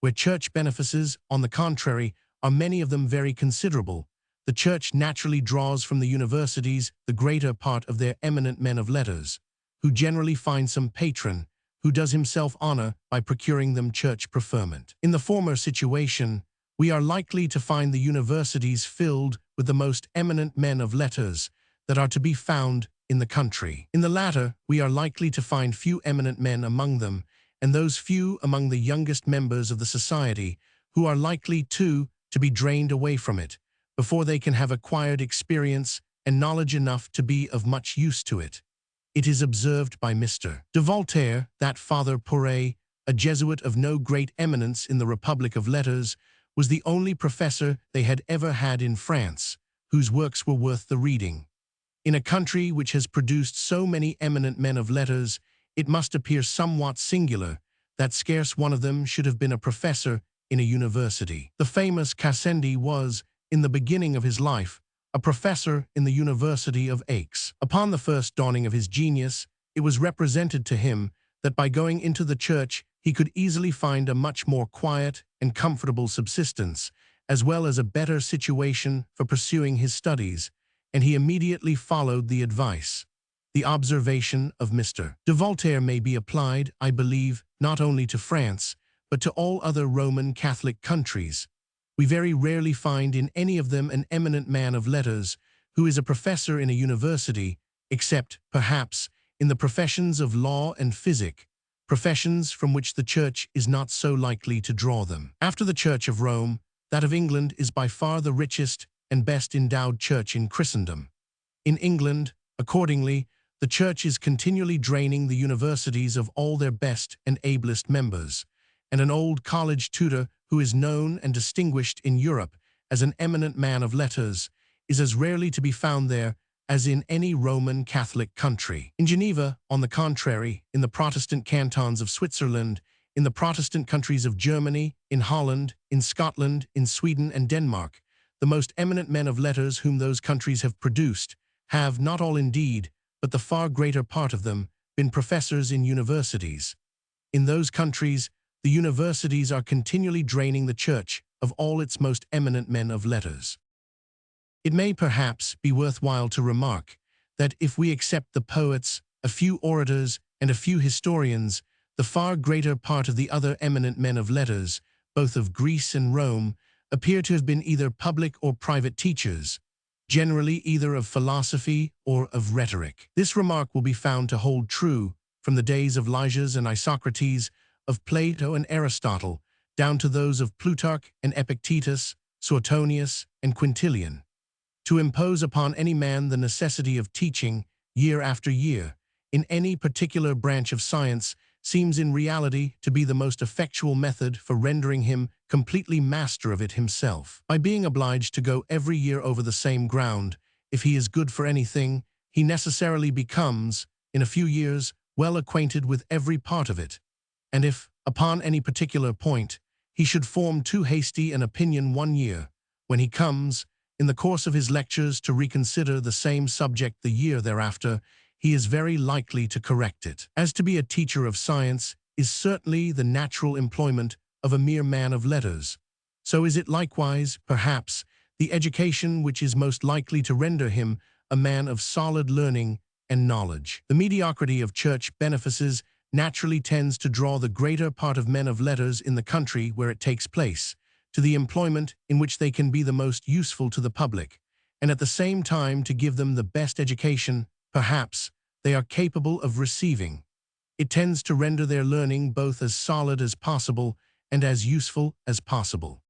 Where church benefices, on the contrary, are many of them very considerable, the church naturally draws from the universities the greater part of their eminent men of letters, who generally find some patron, who does himself honor by procuring them church preferment. In the former situation, we are likely to find the universities filled with the most eminent men of letters that are to be found in the country. In the latter, we are likely to find few eminent men among them, and those few among the youngest members of the society, who are likely, too, to be drained away from it, before they can have acquired experience and knowledge enough to be of much use to it. It is observed by Mr. de Voltaire that Father Poré, a Jesuit of no great eminence in the Republic of Letters, was the only professor they had ever had in France, whose works were worth the reading. In a country which has produced so many eminent men of letters, it must appear somewhat singular that scarce one of them should have been a professor in a university. The famous Gassendi was, in the beginning of his life, a professor in the University of Aix. Upon the first dawning of his genius, it was represented to him that by going into the church he could easily find a much more quiet and comfortable subsistence, as well as a better situation for pursuing his studies, and he immediately followed the advice. The observation of Mr. de Voltaire may be applied, I believe, not only to France, but to all other Roman Catholic countries. We very rarely find in any of them an eminent man of letters who is a professor in a university, except, perhaps, in the professions of law and physic, professions from which the Church is not so likely to draw them. After the Church of Rome, that of England is by far the richest and best endowed church in Christendom. In England, accordingly, the Church is continually draining the universities of all their best and ablest members, and an old college tutor who is known and distinguished in Europe as an eminent man of letters is as rarely to be found there as in any Roman Catholic country. In Geneva, on the contrary, in the Protestant cantons of Switzerland, in the Protestant countries of Germany, in Holland, in Scotland, in Sweden and Denmark, the most eminent men of letters whom those countries have produced have, not all indeed, but the far greater part of them, been professors in universities. In those countries, the universities are continually draining the Church of all its most eminent men of letters. It may perhaps be worthwhile to remark that if we accept the poets, a few orators, and a few historians, the far greater part of the other eminent men of letters, both of Greece and Rome, appear to have been either public or private teachers, generally either of philosophy or of rhetoric. This remark will be found to hold true from the days of Lysias and Isocrates, of Plato and Aristotle, down to those of Plutarch and Epictetus, Suetonius and Quintilian. To impose upon any man the necessity of teaching, year after year, in any particular branch of science, seems in reality to be the most effectual method for rendering him completely master of it himself. By being obliged to go every year over the same ground, if he is good for anything, he necessarily becomes, in a few years, well acquainted with every part of it. And if, upon any particular point, he should form too hasty an opinion one year, when he comes, in the course of his lectures, to reconsider the same subject the year thereafter, he is very likely to correct it. As to be a teacher of science is certainly the natural employment of a mere man of letters, so is it likewise, perhaps, the education which is most likely to render him a man of solid learning and knowledge. The mediocrity of church benefices naturally tends to draw the greater part of men of letters in the country where it takes place, to the employment in which they can be the most useful to the public, and at the same time to give them the best education, perhaps, they are capable of receiving. It tends to render their learning both as solid as possible and as useful as possible.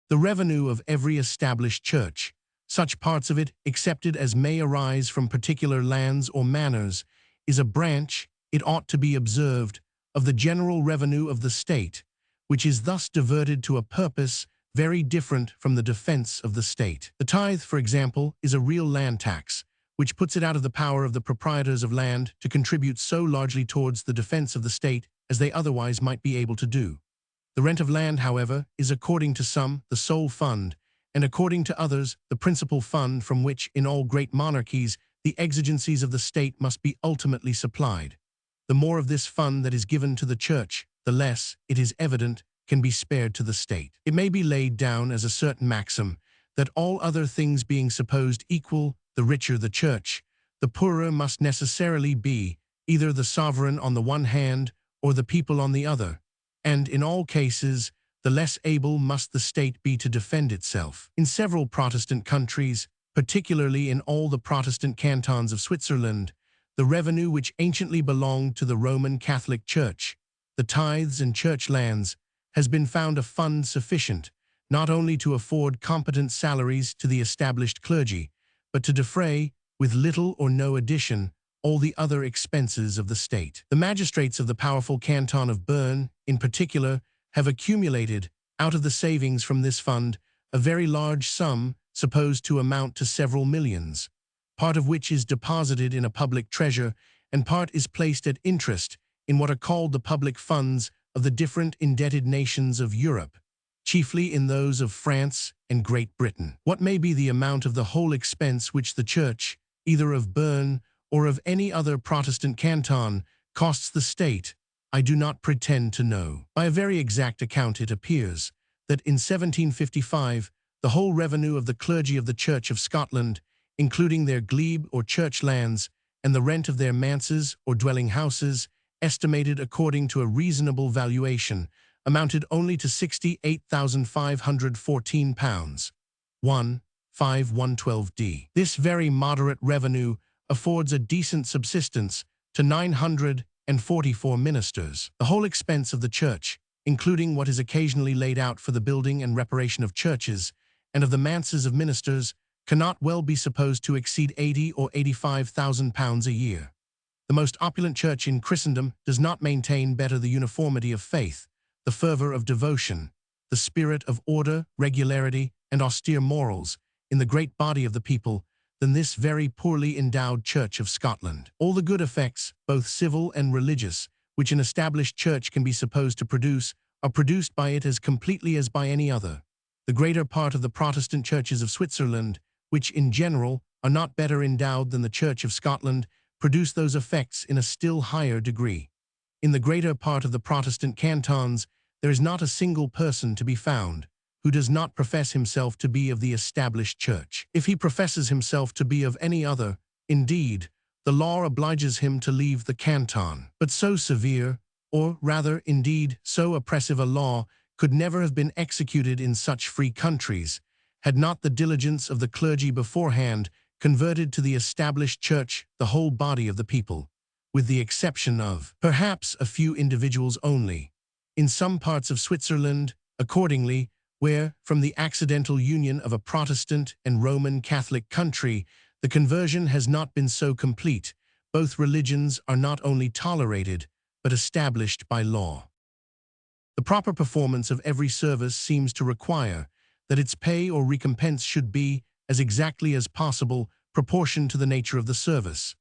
The revenue of every established church, such parts of it accepted as may arise from particular lands or manors, is a branch, it ought to be observed, of the general revenue of the state, which is thus diverted to a purpose very different from the defense of the state. The tithe, for example, is a real land tax, which puts it out of the power of the proprietors of land to contribute so largely towards the defense of the state as they otherwise might be able to do. The rent of land, however, is according to some the sole fund, and according to others the principal fund from which, in all great monarchies, the exigencies of the state must be ultimately supplied. The more of this fund that is given to the church, the less, it is evident, can be spared to the state. It may be laid down as a certain maxim that all other things being supposed equal, the richer the church, the poorer must necessarily be, either the sovereign on the one hand or the people on the other, and in all cases, the less able must the state be to defend itself. In several Protestant countries, particularly in all the Protestant cantons of Switzerland, the revenue which anciently belonged to the Roman Catholic Church, the tithes and church lands, has been found a fund sufficient, not only to afford competent salaries to the established clergy, but to defray, with little or no addition, all the other expenses of the state. The magistrates of the powerful canton of Bern, in particular, have accumulated, out of the savings from this fund, a very large sum, supposed to amount to several millions, part of which is deposited in a public treasure, and part is placed at interest in what are called the public funds of the different indebted nations of Europe, chiefly in those of France and Great Britain. What may be the amount of the whole expense which the Church, either of Bern or of any other Protestant canton, costs the state, I do not pretend to know. By a very exact account it appears that in 1755 the whole revenue of the clergy of the Church of Scotland, including their glebe or church lands, and the rent of their manses or dwelling houses, estimated according to a reasonable valuation, amounted only to £68,514, 1,5112d. This very moderate revenue affords a decent subsistence to 944 ministers. The whole expense of the church, including what is occasionally laid out for the building and reparation of churches, and of the manses of ministers, cannot well be supposed to exceed £80,000 or £85,000 a year. The most opulent church in Christendom does not maintain better the uniformity of faith, the fervor of devotion, the spirit of order, regularity, and austere morals in the great body of the people than this very poorly endowed Church of Scotland. All the good effects, both civil and religious, which an established church can be supposed to produce, are produced by it as completely as by any other. The greater part of the Protestant churches of Switzerland, which in general are not better endowed than the Church of Scotland, produce those effects in a still higher degree. In the greater part of the Protestant cantons, there is not a single person to be found who does not profess himself to be of the established church. If he professes himself to be of any other, indeed, the law obliges him to leave the canton. But so severe, or rather, indeed, so oppressive a law could never have been executed in such free countries, had not the diligence of the clergy beforehand converted to the established church the whole body of the people, with the exception of, perhaps, a few individuals only. In some parts of Switzerland, accordingly, where, from the accidental union of a Protestant and Roman Catholic country, the conversion has not been so complete, both religions are not only tolerated, but established by law. The proper performance of every service seems to require that its pay or recompense should be, as exactly as possible, proportioned to the nature of the service.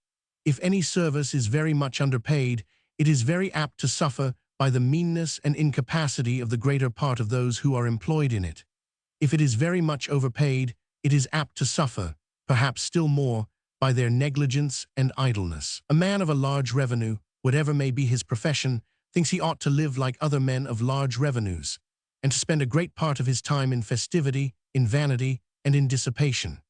If any service is very much underpaid, it is very apt to suffer by the meanness and incapacity of the greater part of those who are employed in it. If it is very much overpaid, it is apt to suffer, perhaps still more, by their negligence and idleness. A man of a large revenue, whatever may be his profession, thinks he ought to live like other men of large revenues, and to spend a great part of his time in festivity, in vanity, and in dissipation.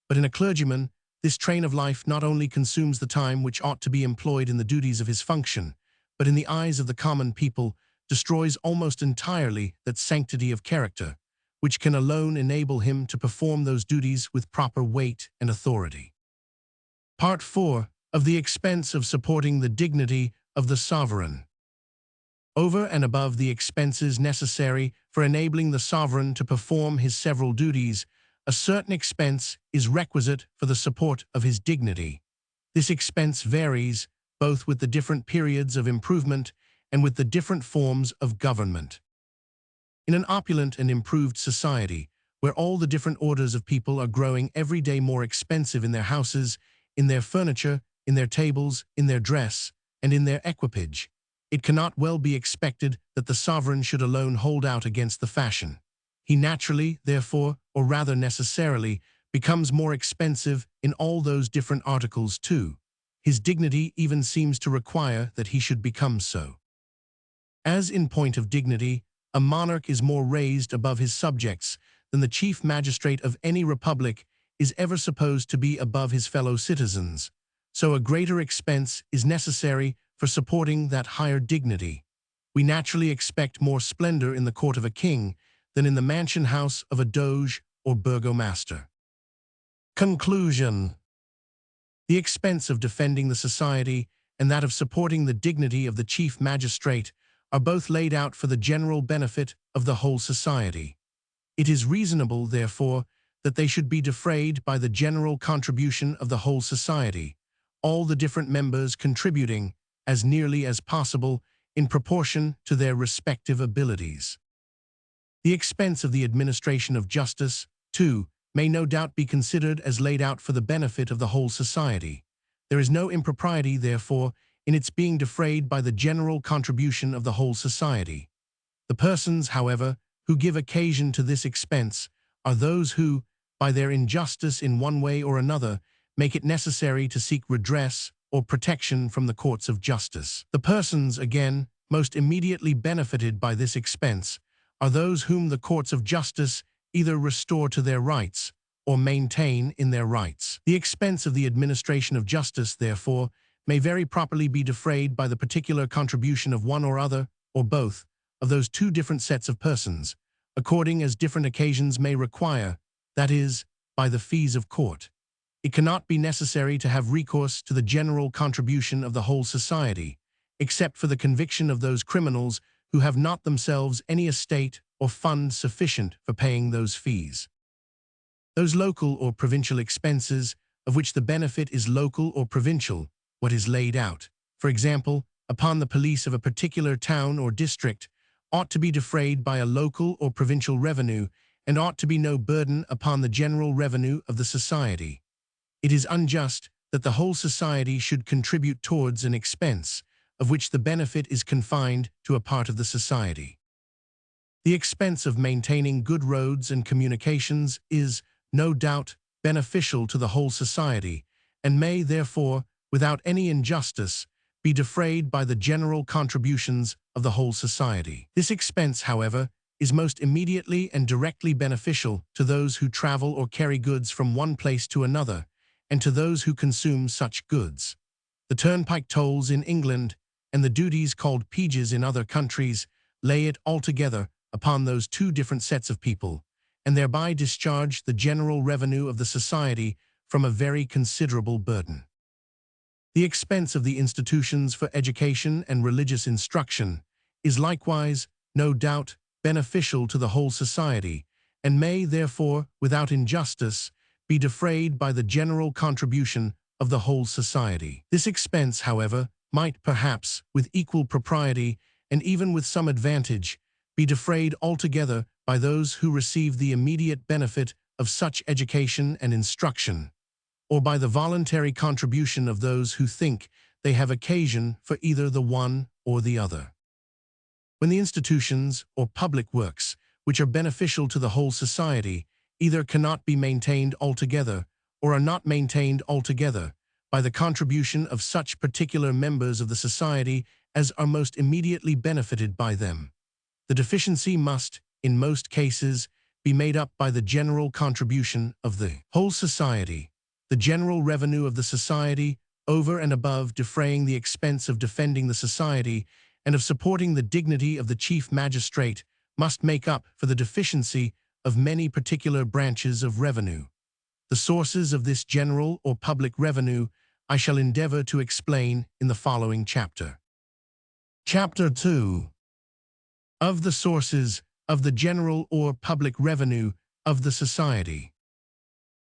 But in a clergyman, this train of life not only consumes the time which ought to be employed in the duties of his function, but in the eyes of the common people destroys almost entirely that sanctity of character, which can alone enable him to perform those duties with proper weight and authority. Part 4 of the expense of supporting the dignity of the sovereign. Over and above the expenses necessary for enabling the sovereign to perform his several duties, a certain expense is requisite for the support of his dignity. This expense varies both with the different periods of improvement and with the different forms of government. In an opulent and improved society, where all the different orders of people are growing every day more expensive in their houses, in their furniture, in their tables, in their dress, and in their equipage, it cannot well be expected that the sovereign should alone hold out against the fashion. He naturally, therefore, or rather necessarily, becomes more expensive in all those different articles too. His dignity even seems to require that he should become so. As in point of dignity, a monarch is more raised above his subjects than the chief magistrate of any republic is ever supposed to be above his fellow citizens, so a greater expense is necessary for supporting that higher dignity. We naturally expect more splendor in the court of a king than in the mansion house of a doge or burgomaster. Conclusion. The expense of defending the society and that of supporting the dignity of the chief magistrate are both laid out for the general benefit of the whole society. It is reasonable, therefore, that they should be defrayed by the general contribution of the whole society, all the different members contributing, as nearly as possible, in proportion to their respective abilities. The expense of the administration of justice, too, may no doubt be considered as laid out for the benefit of the whole society. There is no impropriety, therefore, in its being defrayed by the general contribution of the whole society. The persons, however, who give occasion to this expense are those who, by their injustice in one way or another, make it necessary to seek redress or protection from the courts of justice. The persons, again, most immediately benefited by this expense are those whom the courts of justice either restore to their rights or maintain in their rights. The expense of the administration of justice, therefore, may very properly be defrayed by the particular contribution of one or other, or both, of those two different sets of persons, according as different occasions may require, that is, by the fees of court. It cannot be necessary to have recourse to the general contribution of the whole society, except for the conviction of those criminals who have not themselves any estate or fund sufficient for paying those fees. Those local or provincial expenses, of which the benefit is local or provincial, what is laid out, for example, upon the police of a particular town or district, ought to be defrayed by a local or provincial revenue, and ought to be no burden upon the general revenue of the society. It is unjust that the whole society should contribute towards an expense, of which the benefit is confined to a part of the society. The expense of maintaining good roads and communications is, no doubt, beneficial to the whole society, and may, therefore, without any injustice, be defrayed by the general contributions of the whole society. This expense, however, is most immediately and directly beneficial to those who travel or carry goods from one place to another, and to those who consume such goods. The turnpike tolls in England, and the duties called peages in other countries, lay it altogether upon those two different sets of people, and thereby discharge the general revenue of the society from a very considerable burden. The expense of the institutions for education and religious instruction is likewise, no doubt, beneficial to the whole society, and may, therefore, without injustice, be defrayed by the general contribution of the whole society. This expense, however, might perhaps, with equal propriety, and even with some advantage, be defrayed altogether by those who receive the immediate benefit of such education and instruction, or by the voluntary contribution of those who think they have occasion for either the one or the other. When the institutions or public works, which are beneficial to the whole society, either cannot be maintained altogether, or are not maintained altogether, by the contribution of such particular members of the society as are most immediately benefited by them, the deficiency must, in most cases, be made up by the general contribution of the whole society. The general revenue of the society, over and above defraying the expense of defending the society and of supporting the dignity of the chief magistrate, must make up for the deficiency of many particular branches of revenue. The sources of this general or public revenue I shall endeavor to explain in the following chapter. Chapter 2. Of the sources of the general or public revenue of the society.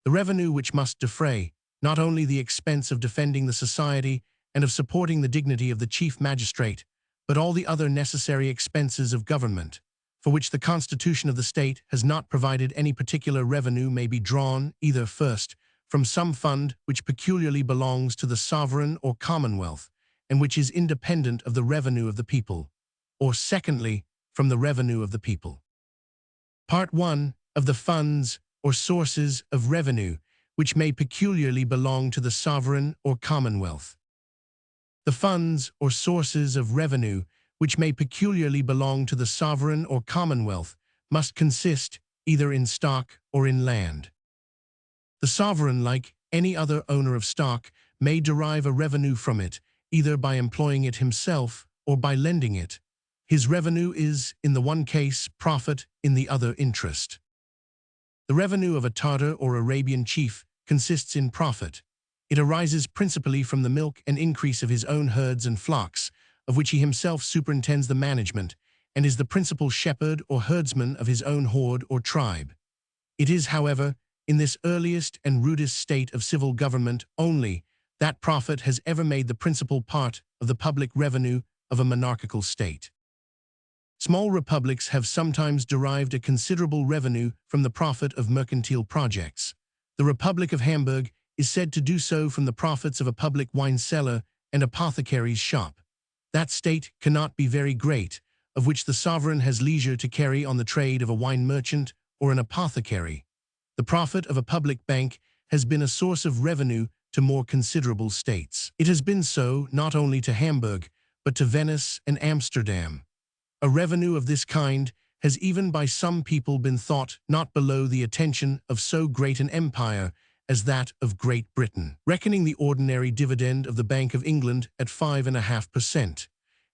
The revenue which must defray not only the expense of defending the society and of supporting the dignity of the chief magistrate, but all the other necessary expenses of government, for which the Constitution of the state has not provided any particular revenue, may be drawn, either first, from some fund which peculiarly belongs to the sovereign or commonwealth, and which is independent of the revenue of the people, or secondly, from the revenue of the people. Part 1 of the funds or sources of revenue which may peculiarly belong to the sovereign or commonwealth. The funds or sources of revenue which may peculiarly belong to the sovereign or commonwealth must consist either in stock or in land. The sovereign, like any other owner of stock, may derive a revenue from it, either by employing it himself or by lending it. His revenue is, in the one case, profit, in the other, interest. The revenue of a Tartar or Arabian chief consists in profit. It arises principally from the milk and increase of his own herds and flocks, of which he himself superintends the management, and is the principal shepherd or herdsman of his own horde or tribe. It is, however, in this earliest and rudest state of civil government only that profit has ever made the principal part of the public revenue of a monarchical state. Small republics have sometimes derived a considerable revenue from the profit of mercantile projects. The Republic of Hamburg is said to do so from the profits of a public wine cellar and apothecary's shop. That state cannot be very great, of which the sovereign has leisure to carry on the trade of a wine merchant or an apothecary. The profit of a public bank has been a source of revenue to more considerable states. It has been so not only to Hamburg, but to Venice and Amsterdam. A revenue of this kind has even by some people been thought not below the attention of so great an empire as that of Great Britain. Reckoning the ordinary dividend of the Bank of England at 5.5%,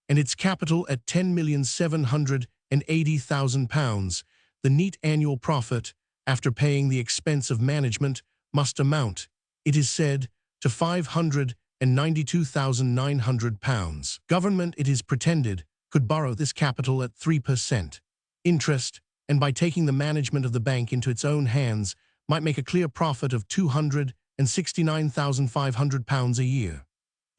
and its capital at £10,780,000, the neat annual profit, after paying the expense of management, must amount, it is said, to £592,900. Government, it is pretended, could borrow this capital at 3% interest, and by taking the management of the bank into its own hands, might make a clear profit of £269,500 a year.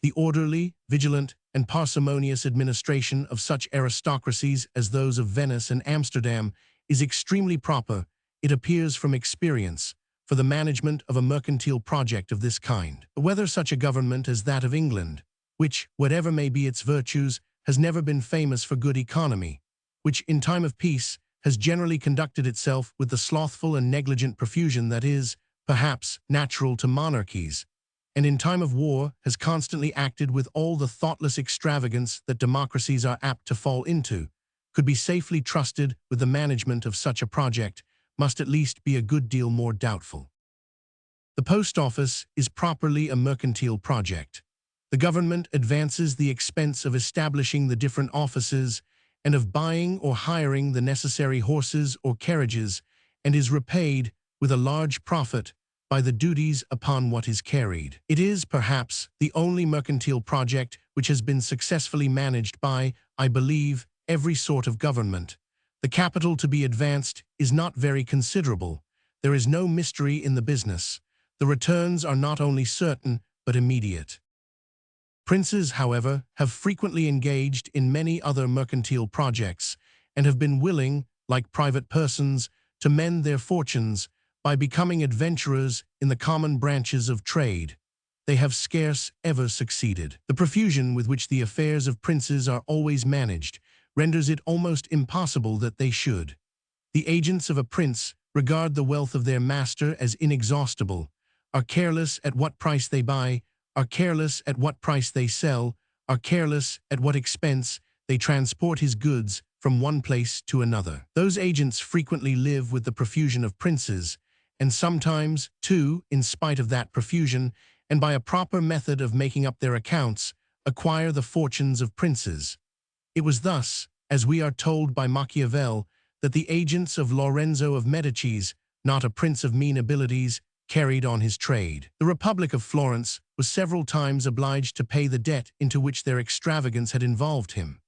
The orderly, vigilant, and parsimonious administration of such aristocracies as those of Venice and Amsterdam is extremely proper, it appears from experience, for the management of a mercantile project of this kind. Whether such a government as that of England, which, whatever may be its virtues, has never been famous for good economy, which in time of peace has generally conducted itself with the slothful and negligent profusion that is, perhaps, natural to monarchies, and in time of war has constantly acted with all the thoughtless extravagance that democracies are apt to fall into, could be safely trusted with the management of such a project, must at least be a good deal more doubtful. The post office is properly a mercantile project. The government advances the expense of establishing the different offices and of buying or hiring the necessary horses or carriages, and is repaid, with a large profit, by the duties upon what is carried. It is, perhaps, the only mercantile project which has been successfully managed by, I believe, every sort of government. The capital to be advanced is not very considerable. There is no mystery in the business. The returns are not only certain, but immediate. Princes, however, have frequently engaged in many other mercantile projects, and have been willing, like private persons, to mend their fortunes by becoming adventurers in the common branches of trade. They have scarce ever succeeded. The profusion with which the affairs of princes are always managed renders it almost impossible that they should. The agents of a prince regard the wealth of their master as inexhaustible, are careless at what price they buy, are careless at what price they sell, are careless at what expense they transport his goods from one place to another. Those agents frequently live with the profusion of princes, and sometimes, too, in spite of that profusion, and by a proper method of making up their accounts, acquire the fortunes of princes. It was thus, as we are told by Machiavel, that the agents of Lorenzo of Medicis, not a prince of mean abilities, carried on his trade. The Republic of Florence was several times obliged to pay the debt into which their extravagance had involved him.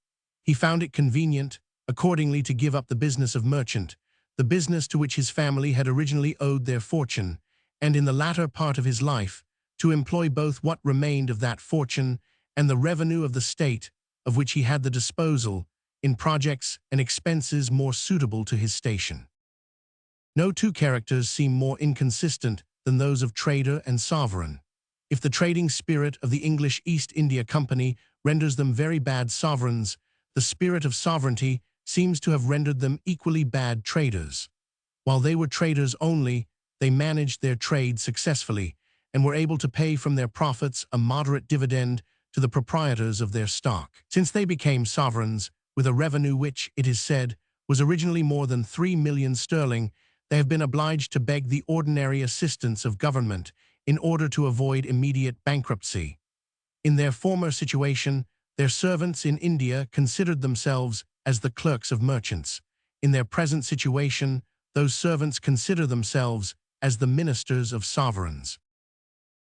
He found it convenient, accordingly, to give up the business of merchant, the business to which his family had originally owed their fortune, and in the latter part of his life, to employ both what remained of that fortune and the revenue of the state, of which he had the disposal, in projects and expenses more suitable to his station. No two characters seem more inconsistent than those of trader and sovereign. If the trading spirit of the English East India Company renders them very bad sovereigns, the spirit of sovereignty seems to have rendered them equally bad traders. While they were traders only, they managed their trade successfully, and were able to pay from their profits a moderate dividend to the proprietors of their stock. Since they became sovereigns, with a revenue which, it is said, was originally more than 3 million sterling, they have been obliged to beg the ordinary assistance of government in order to avoid immediate bankruptcy. In their former situation, their servants in India considered themselves as the clerks of merchants. In their present situation, those servants consider themselves as the ministers of sovereigns.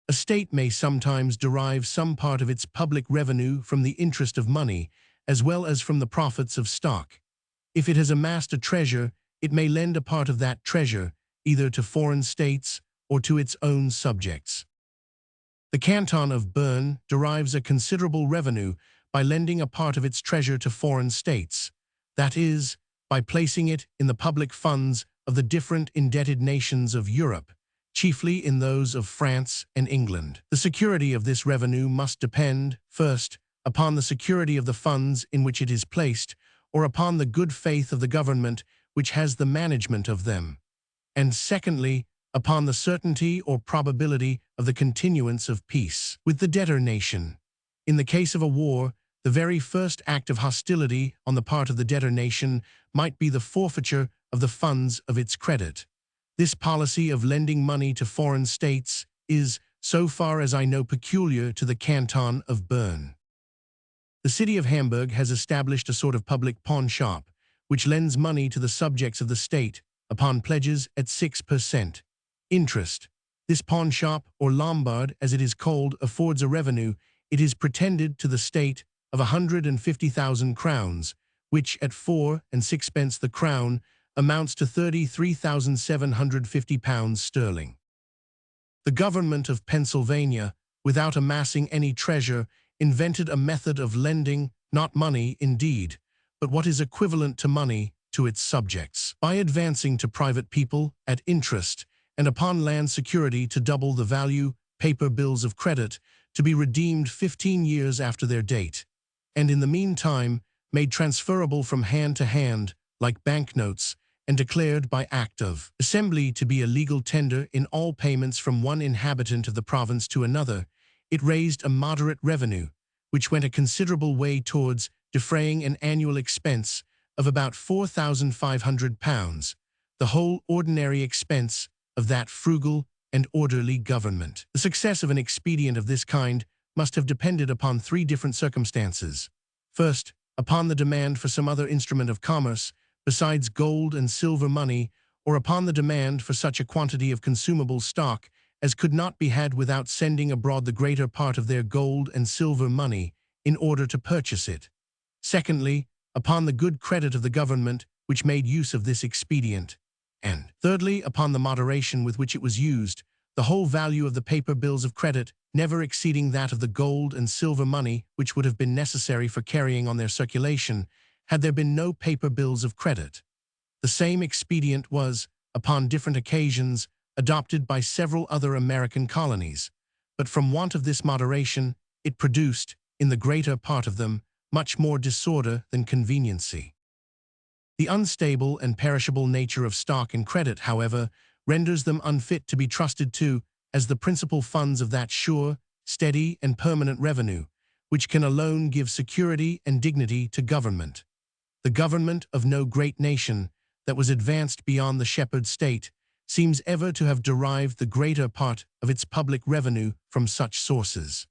A state may sometimes derive some part of its public revenue from the interest of money, as well as from the profits of stock. If it has amassed a treasure, it may lend a part of that treasure either to foreign states or to its own subjects. The canton of Bern derives a considerable revenue by lending a part of its treasure to foreign states, that is, by placing it in the public funds of the different indebted nations of Europe, chiefly in those of France and England. The security of this revenue must depend, first, upon the security of the funds in which it is placed, or upon the good faith of the government which has the management of them, and secondly, upon the certainty or probability of the continuance of peace with the debtor nation. In the case of a war, The very first act of hostility on the part of the debtor nation might be the forfeiture of the funds of its credit. This policy of lending money to foreign states is, so far as I know, peculiar to the canton of Bern. The city of Hamburg has established a sort of public pawn shop, which lends money to the subjects of the state upon pledges at 6% interest. This pawn shop, or lombard as it is called, affords a revenue, it is pretended, to the state of 150,000 crowns, which at 4 and 6 the crown amounts to £33,750 sterling. The government of Pennsylvania, without amassing any treasure, invented a method of lending, not money indeed, but what is equivalent to money, to its subjects, by advancing to private people at interest, and upon land security to double the value, paper bills of credit, to be redeemed 15 years after their date, and in the meantime made transferable from hand to hand, like banknotes, and declared by Act of Assembly to be a legal tender in all payments from one inhabitant of the province to another. It raised a moderate revenue, which went a considerable way towards defraying an annual expense of about £4,500, the whole ordinary expense of that frugal and orderly government. The success of an expedient of this kind must have depended upon three different circumstances. First, upon the demand for some other instrument of commerce besides gold and silver money, or upon the demand for such a quantity of consumable stock as could not be had without sending abroad the greater part of their gold and silver money in order to purchase it. Secondly, upon the good credit of the government, which made use of this expedient. And thirdly, upon the moderation with which it was used, the whole value of the paper bills of credit never exceeding that of the gold and silver money which would have been necessary for carrying on their circulation, had there been no paper bills of credit. The same expedient was, upon different occasions, adopted by several other American colonies, but from want of this moderation, it produced, in the greater part of them, much more disorder than conveniency. The unstable and perishable nature of stock and credit, however, renders them unfit to be trusted to as the principal funds of that sure, steady, and permanent revenue, which can alone give security and dignity to government. The government of no great nation that was advanced beyond the shepherd state seems ever to have derived the greater part of its public revenue from such sources.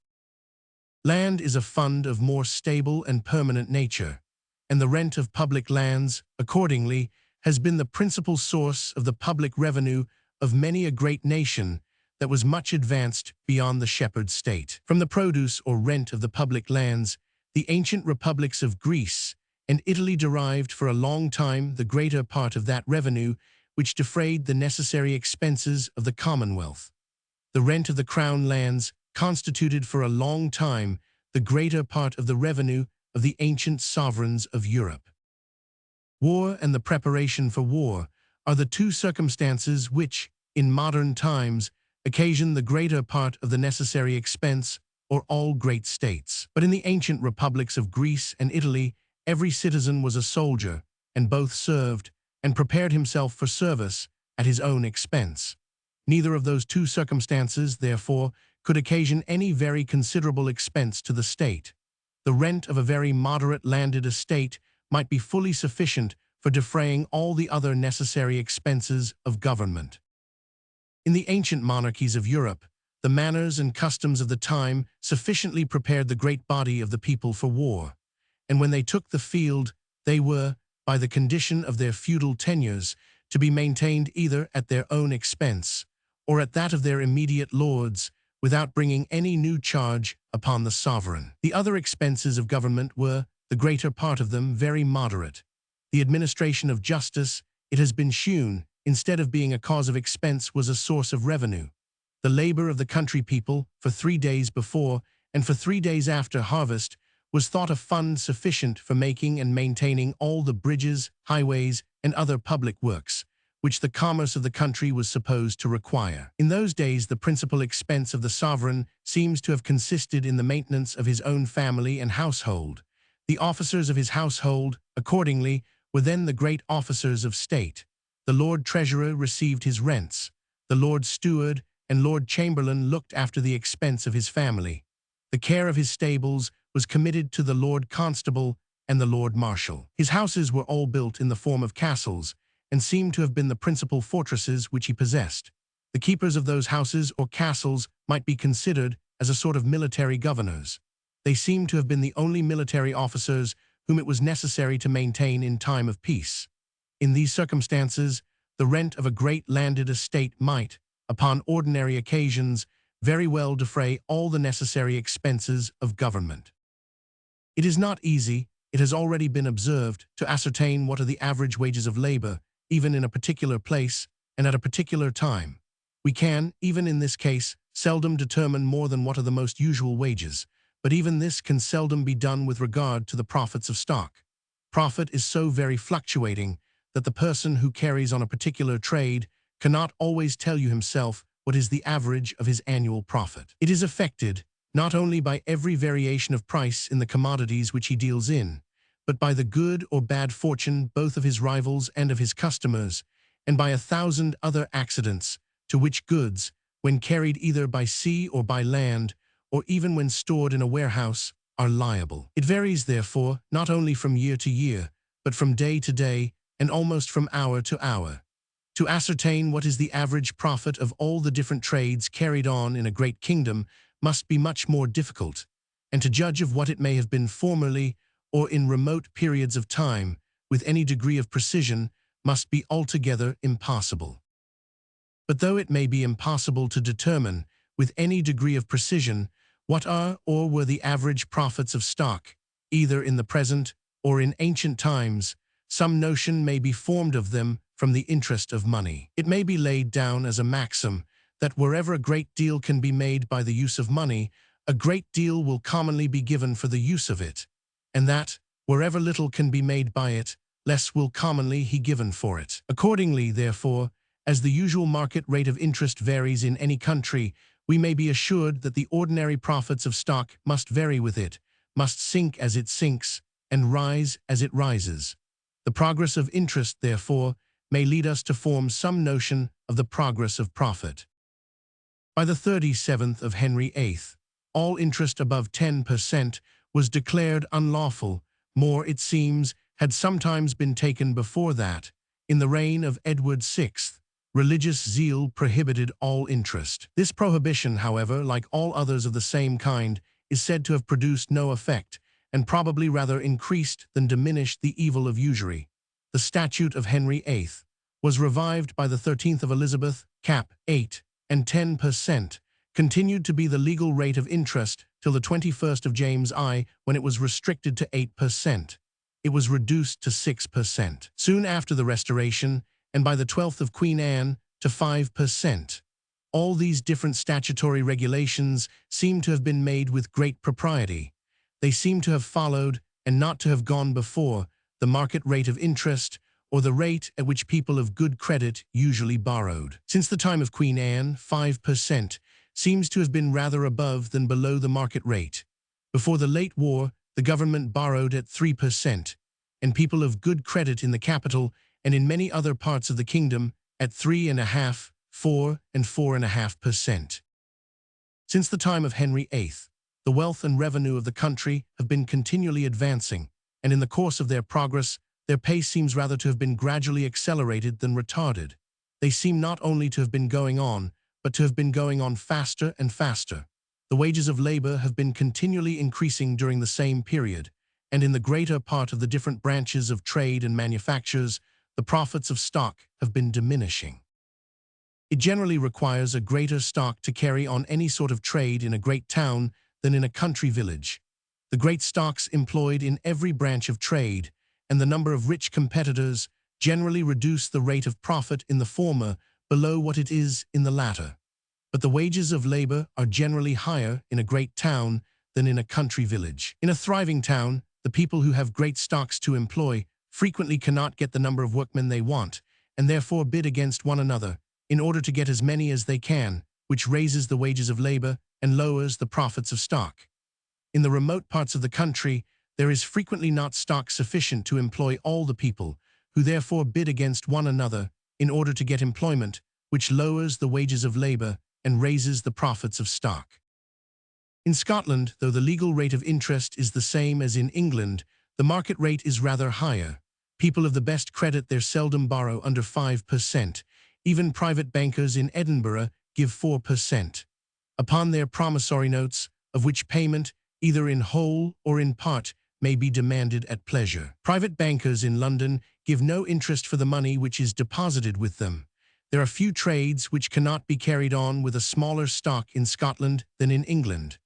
Land is a fund of more stable and permanent nature, and the rent of public lands, accordingly, has been the principal source of the public revenue of many a great nation that was much advanced beyond the shepherd state. From the produce or rent of the public lands, the ancient republics of Greece and Italy derived for a long time the greater part of that revenue which defrayed the necessary expenses of the Commonwealth. The rent of the crown lands constituted for a long time the greater part of the revenue of the ancient sovereigns of Europe. War and the preparation for war are the two circumstances which, in modern times, occasion the greater part of the necessary expense or all great states. But in the ancient republics of Greece and Italy, every citizen was a soldier, and both served and prepared himself for service at his own expense. Neither of those two circumstances, therefore, could occasion any very considerable expense to the state. The rent of a very moderate landed estate might be fully sufficient for defraying all the other necessary expenses of government. In the ancient monarchies of Europe, the manners and customs of the time sufficiently prepared the great body of the people for war, and when they took the field, they were, by the condition of their feudal tenures, to be maintained either at their own expense or at that of their immediate lords, without bringing any new charge upon the sovereign. The other expenses of government were, the greater part of them, very moderate. The administration of justice, it has been shewn, instead of being a cause of expense, was a source of revenue. The labor of the country people, for 3 days before and for 3 days after harvest, was thought a fund sufficient for making and maintaining all the bridges, highways, and other public works, which the commerce of the country was supposed to require. In those days, the principal expense of the sovereign seems to have consisted in the maintenance of his own family and household. The officers of his household, accordingly, were then the great officers of state. The Lord Treasurer received his rents. The Lord Steward and Lord Chamberlain looked after the expense of his family. The care of his stables was committed to the Lord Constable and the Lord Marshal. His houses were all built in the form of castles, and seem to have been the principal fortresses which he possessed. The keepers of those houses or castles might be considered as a sort of military governors. They seem to have been the only military officers whom it was necessary to maintain in time of peace. In these circumstances, the rent of a great landed estate might, upon ordinary occasions, very well defray all the necessary expenses of government. It is not easy, it has already been observed, to ascertain what are the average wages of labor, even in a particular place and at a particular time. We can, even in this case, seldom determine more than what are the most usual wages, but even this can seldom be done with regard to the profits of stock. Profit is so very fluctuating that the person who carries on a particular trade cannot always tell you himself what is the average of his annual profit. It is affected not only by every variation of price in the commodities which he deals in, but by the good or bad fortune both of his rivals and of his customers, and by 1,000 other accidents, to which goods, when carried either by sea or by land, or even when stored in a warehouse, are liable. It varies, therefore, not only from year to year, but from day to day, and almost from hour to hour. To ascertain what is the average profit of all the different trades carried on in a great kingdom must be much more difficult, and to judge of what it may have been formerly, or in remote periods of time, with any degree of precision, must be altogether impossible. But though it may be impossible to determine, with any degree of precision, what are or were the average profits of stock, either in the present or in ancient times, some notion may be formed of them from the interest of money. It may be laid down as a maxim that wherever a great deal can be made by the use of money, a great deal will commonly be given for the use of it, and that, wherever little can be made by it, less will commonly be given for it. Accordingly, therefore, as the usual market rate of interest varies in any country, we may be assured that the ordinary profits of stock must vary with it, must sink as it sinks, and rise as it rises. The progress of interest, therefore, may lead us to form some notion of the progress of profit. By the 37th of Henry VIII, all interest above 10% was declared unlawful. More, it seems, had sometimes been taken before that. In the reign of Edward VI, religious zeal prohibited all interest. This prohibition, however, like all others of the same kind, is said to have produced no effect, and probably rather increased than diminished the evil of usury. The statute of Henry VIII was revived by the 13th of Elizabeth, cap. 8 and 10%, continued to be the legal rate of interest till the 21st of James I, when it was restricted to 8%. It was reduced to 6%. Soon after the Restoration, and by the 12th of Queen Anne, to 5%. All these different statutory regulations seem to have been made with great propriety. They seem to have followed, and not to have gone before, the market rate of interest, or the rate at which people of good credit usually borrowed. Since the time of Queen Anne, 5% seems to have been rather above than below the market rate. Before the late war, the government borrowed at 3%, and people of good credit in the capital and in many other parts of the kingdom at 3.5%, 4%, and 4.5%. Since the time of Henry VIII, the wealth and revenue of the country have been continually advancing, and in the course of their progress, their pace seems rather to have been gradually accelerated than retarded. They seem not only to have been going on, but to have been going on faster and faster. The wages of labor have been continually increasing during the same period, and in the greater part of the different branches of trade and manufactures, the profits of stock have been diminishing. It generally requires a greater stock to carry on any sort of trade in a great town than in a country village. The great stocks employed in every branch of trade, and the number of rich competitors generally reduce the rate of profit in the former below what it is in the latter. But the wages of labor are generally higher in a great town than in a country village. In a thriving town, the people who have great stocks to employ frequently cannot get the number of workmen they want, and therefore bid against one another in order to get as many as they can, which raises the wages of labor and lowers the profits of stock. In the remote parts of the country, there is frequently not stock sufficient to employ all the people, who therefore bid against one another in order to get employment, which lowers the wages of labor and raises the profits of stock. In Scotland, though the legal rate of interest is the same as in England, the market rate is rather higher. People of the best credit there seldom borrow under 5%. Even private bankers in Edinburgh give 4%. Upon their promissory notes, of which payment, either in whole or in part, may be demanded at pleasure. Private bankers in London give no interest for the money which is deposited with them. There are few trades which cannot be carried on with a smaller stock in Scotland than in England.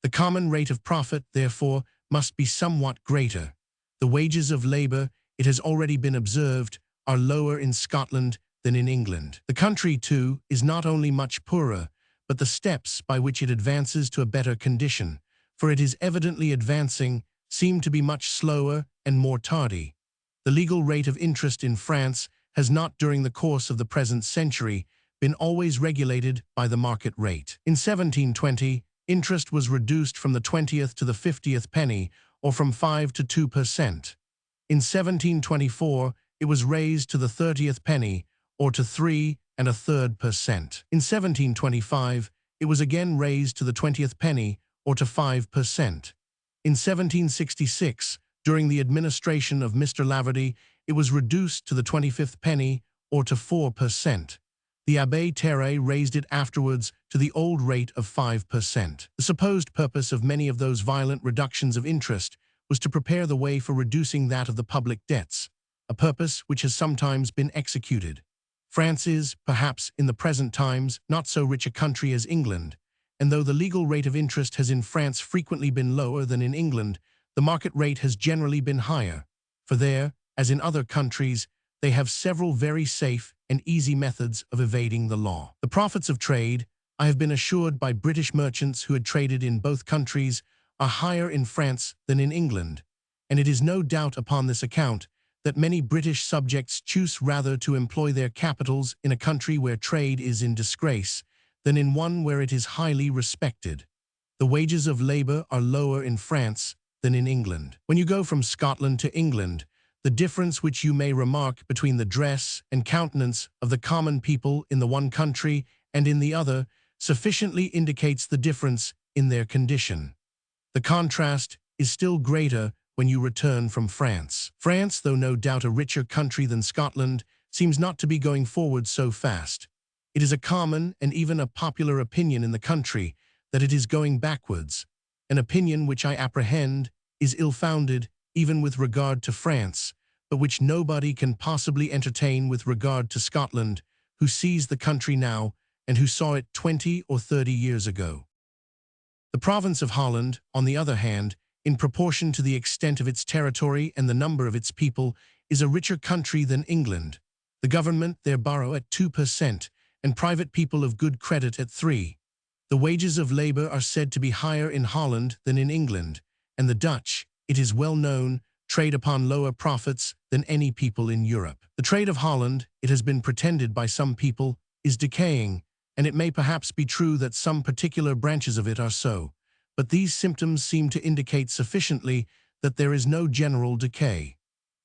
The common rate of profit, therefore, must be somewhat greater. The wages of labour, it has already been observed, are lower in Scotland than in England. The country, too, is not only much poorer, but the steps by which it advances to a better condition, for it is evidently advancing, seem to be much slower and more tardy. The legal rate of interest in France has not during the course of the present century been always regulated by the market rate. In 1720, interest was reduced from the 20th to the 50th penny, or from 5 to 2%. In 1724, it was raised to the 30th penny, or to 3 1/3%. In 1725, it was again raised to the 20th penny, or to 5%. In 1766, during the administration of Mr. Laverdy, it was reduced to the 25th penny, or to 4%. The Abbé Terray raised it afterwards to the old rate of 5%. The supposed purpose of many of those violent reductions of interest was to prepare the way for reducing that of the public debts, a purpose which has sometimes been executed. France is, perhaps, in the present times, not so rich a country as England, and though the legal rate of interest has in France frequently been lower than in England, the market rate has generally been higher, for there, as in other countries, they have several very safe and easy methods of evading the law. The profits of trade, I have been assured by British merchants who had traded in both countries, are higher in France than in England, and it is no doubt upon this account that many British subjects choose rather to employ their capitals in a country where trade is in disgrace than in one where it is highly respected. The wages of labor are lower in France than in England. When you go from Scotland to England, the difference which you may remark between the dress and countenance of the common people in the one country and in the other sufficiently indicates the difference in their condition. The contrast is still greater when you return from France. France, though no doubt a richer country than Scotland, seems not to be going forward so fast. It is a common and even a popular opinion in the country that it is going backwards, an opinion which I apprehend is ill-founded even with regard to France, but which nobody can possibly entertain with regard to Scotland, who sees the country now and who saw it 20 or 30 years ago. The province of Holland, on the other hand, in proportion to the extent of its territory and the number of its people, is a richer country than England. The government there borrow at 2%, and private people of good credit at 3%. The wages of labor are said to be higher in Holland than in England, and the Dutch, it is well known, trade upon lower profits than any people in Europe. The trade of Holland, it has been pretended by some people, is decaying, and it may perhaps be true that some particular branches of it are so, but these symptoms seem to indicate sufficiently that there is no general decay.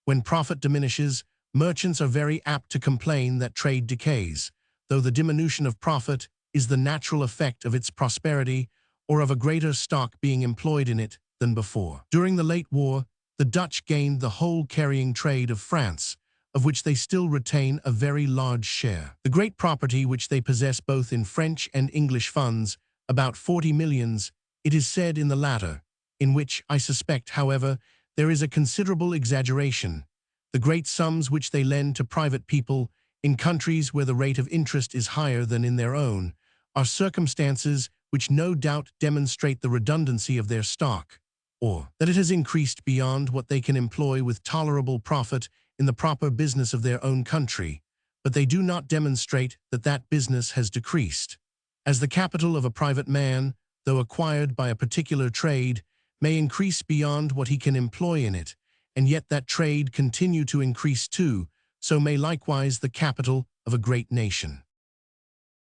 When profit diminishes, merchants are very apt to complain that trade decays, though the diminution of profit is the natural effect of its prosperity or of a greater stock being employed in it than before. During the late war, the Dutch gained the whole carrying trade of France, of which they still retain a very large share. The great property which they possess both in French and English funds, about 40 millions, it is said in the latter, in which, I suspect, however, there is a considerable exaggeration. The great sums which they lend to private people, in countries where the rate of interest is higher than in their own, are circumstances which no doubt demonstrate the redundancy of their stock, or that it has increased beyond what they can employ with tolerable profit in the proper business of their own country, but they do not demonstrate that that business has decreased. As the capital of a private man, though acquired by a particular trade, may increase beyond what he can employ in it, and yet that trade continue to increase too, so may likewise the capital of a great nation.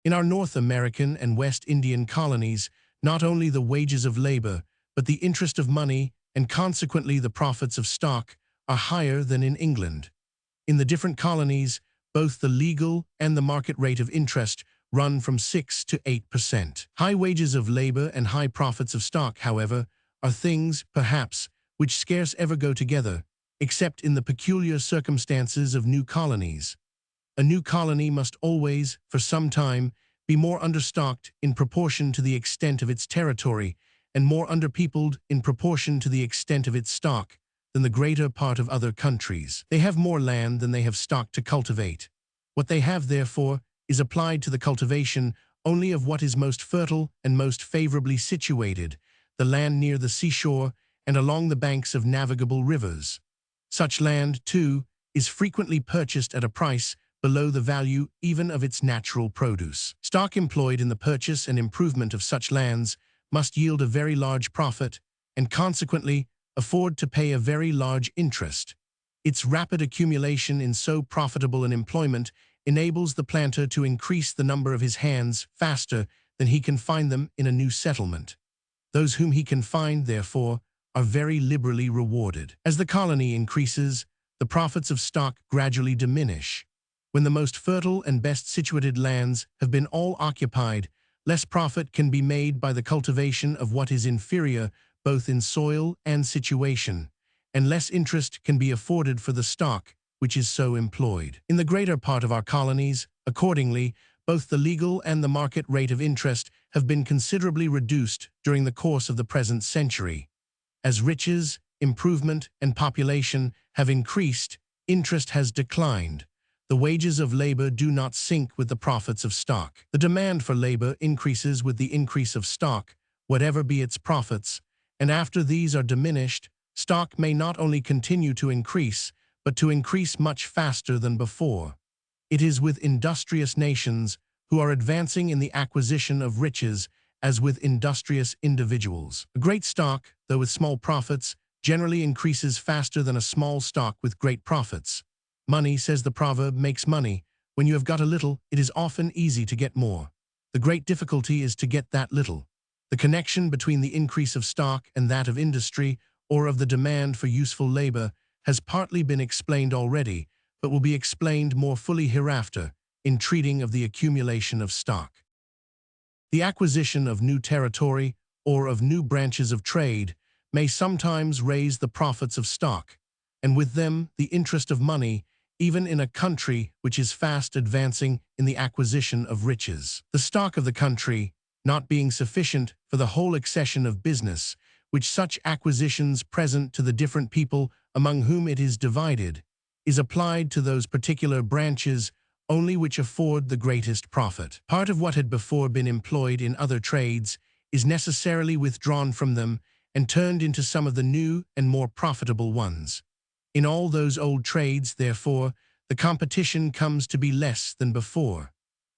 In our North American and West Indian colonies, not only the wages of labor, but the interest of money, and consequently the profits of stock, are higher than in England. In the different colonies, both the legal and the market rate of interest run from 6 to 8%. High wages of labor and high profits of stock, however, are things, perhaps, which scarce ever go together, except in the peculiar circumstances of new colonies. A new colony must always, for some time, be more understocked in proportion to the extent of its territory, and more underpeopled in proportion to the extent of its stock, than the greater part of other countries. They have more land than they have stock to cultivate. What they have, therefore, is applied to the cultivation only of what is most fertile and most favorably situated, the land near the seashore and along the banks of navigable rivers. Such land, too, is frequently purchased at a price below the value even of its natural produce. Stock employed in the purchase and improvement of such lands must yield a very large profit, and consequently afford to pay a very large interest. Its rapid accumulation in so profitable an employment enables the planter to increase the number of his hands faster than he can find them in a new settlement. Those whom he can find, therefore, are very liberally rewarded. As the colony increases, the profits of stock gradually diminish. When the most fertile and best situated lands have been all occupied, less profit can be made by the cultivation of what is inferior both in soil and situation, and less interest can be afforded for the stock which is so employed. In the greater part of our colonies, accordingly, both the legal and the market rate of interest have been considerably reduced during the course of the present century. As riches, improvement, and population have increased, interest has declined. The wages of labor do not sync with the profits of stock. The demand for labor increases with the increase of stock, whatever be its profits, and after these are diminished, stock may not only continue to increase, but to increase much faster than before. It is with industrious nations who are advancing in the acquisition of riches as with industrious individuals. A great stock, though with small profits, generally increases faster than a small stock with great profits. Money, says the proverb, makes money. When you have got a little, it is often easy to get more. The great difficulty is to get that little. The connection between the increase of stock and that of industry, or of the demand for useful labor, has partly been explained already, but will be explained more fully hereafter in treating of the accumulation of stock. The acquisition of new territory or of new branches of trade may sometimes raise the profits of stock, and with them the interest of money, even in a country which is fast advancing in the acquisition of riches. The stock of the country, not being sufficient for the whole accession of business, which such acquisitions present to the different people among whom it is divided, is applied to those particular branches only which afford the greatest profit. Part of what had before been employed in other trades is necessarily withdrawn from them and turned into some of the new and more profitable ones. In all those old trades, therefore, the competition comes to be less than before.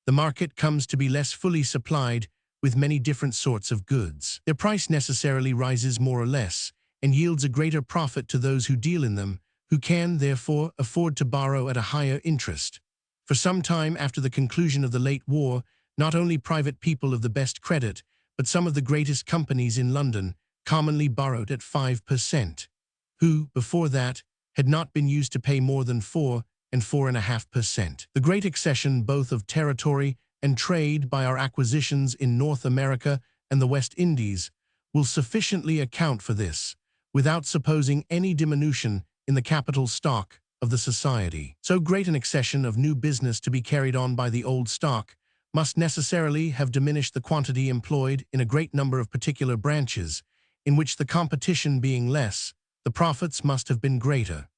The market comes to be less fully supplied with many different sorts of goods. Their price necessarily rises more or less, and yields a greater profit to those who deal in them, who can, therefore, afford to borrow at a higher interest. For some time after the conclusion of the late war, not only private people of the best credit, but some of the greatest companies in London commonly borrowed at 5%, who, before that, had not been used to pay more than 4 and 4.5%. The great accession both of territory and trade by our acquisitions in North America and the West Indies will sufficiently account for this, without supposing any diminution in the capital stock of the society. So great an accession of new business to be carried on by the old stock must necessarily have diminished the quantity employed in a great number of particular branches, in which the competition being less, the profits must have been greater.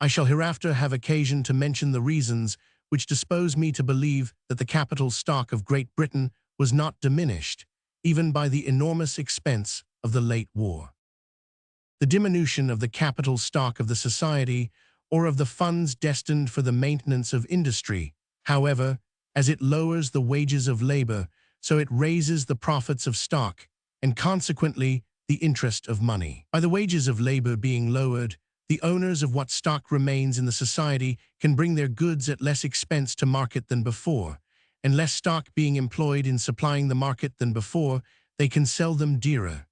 I shall hereafter have occasion to mention the reasons which dispose me to believe that the capital stock of Great Britain was not diminished, even by the enormous expense of the late war. The diminution of the capital stock of the society, or of the funds destined for the maintenance of industry, however, as it lowers the wages of labor, so it raises the profits of stock, and consequently the interest of money. By the wages of labor being lowered, the owners of what stock remains in the society can bring their goods at less expense to market than before, and less stock being employed in supplying the market than before, they can sell them dearer.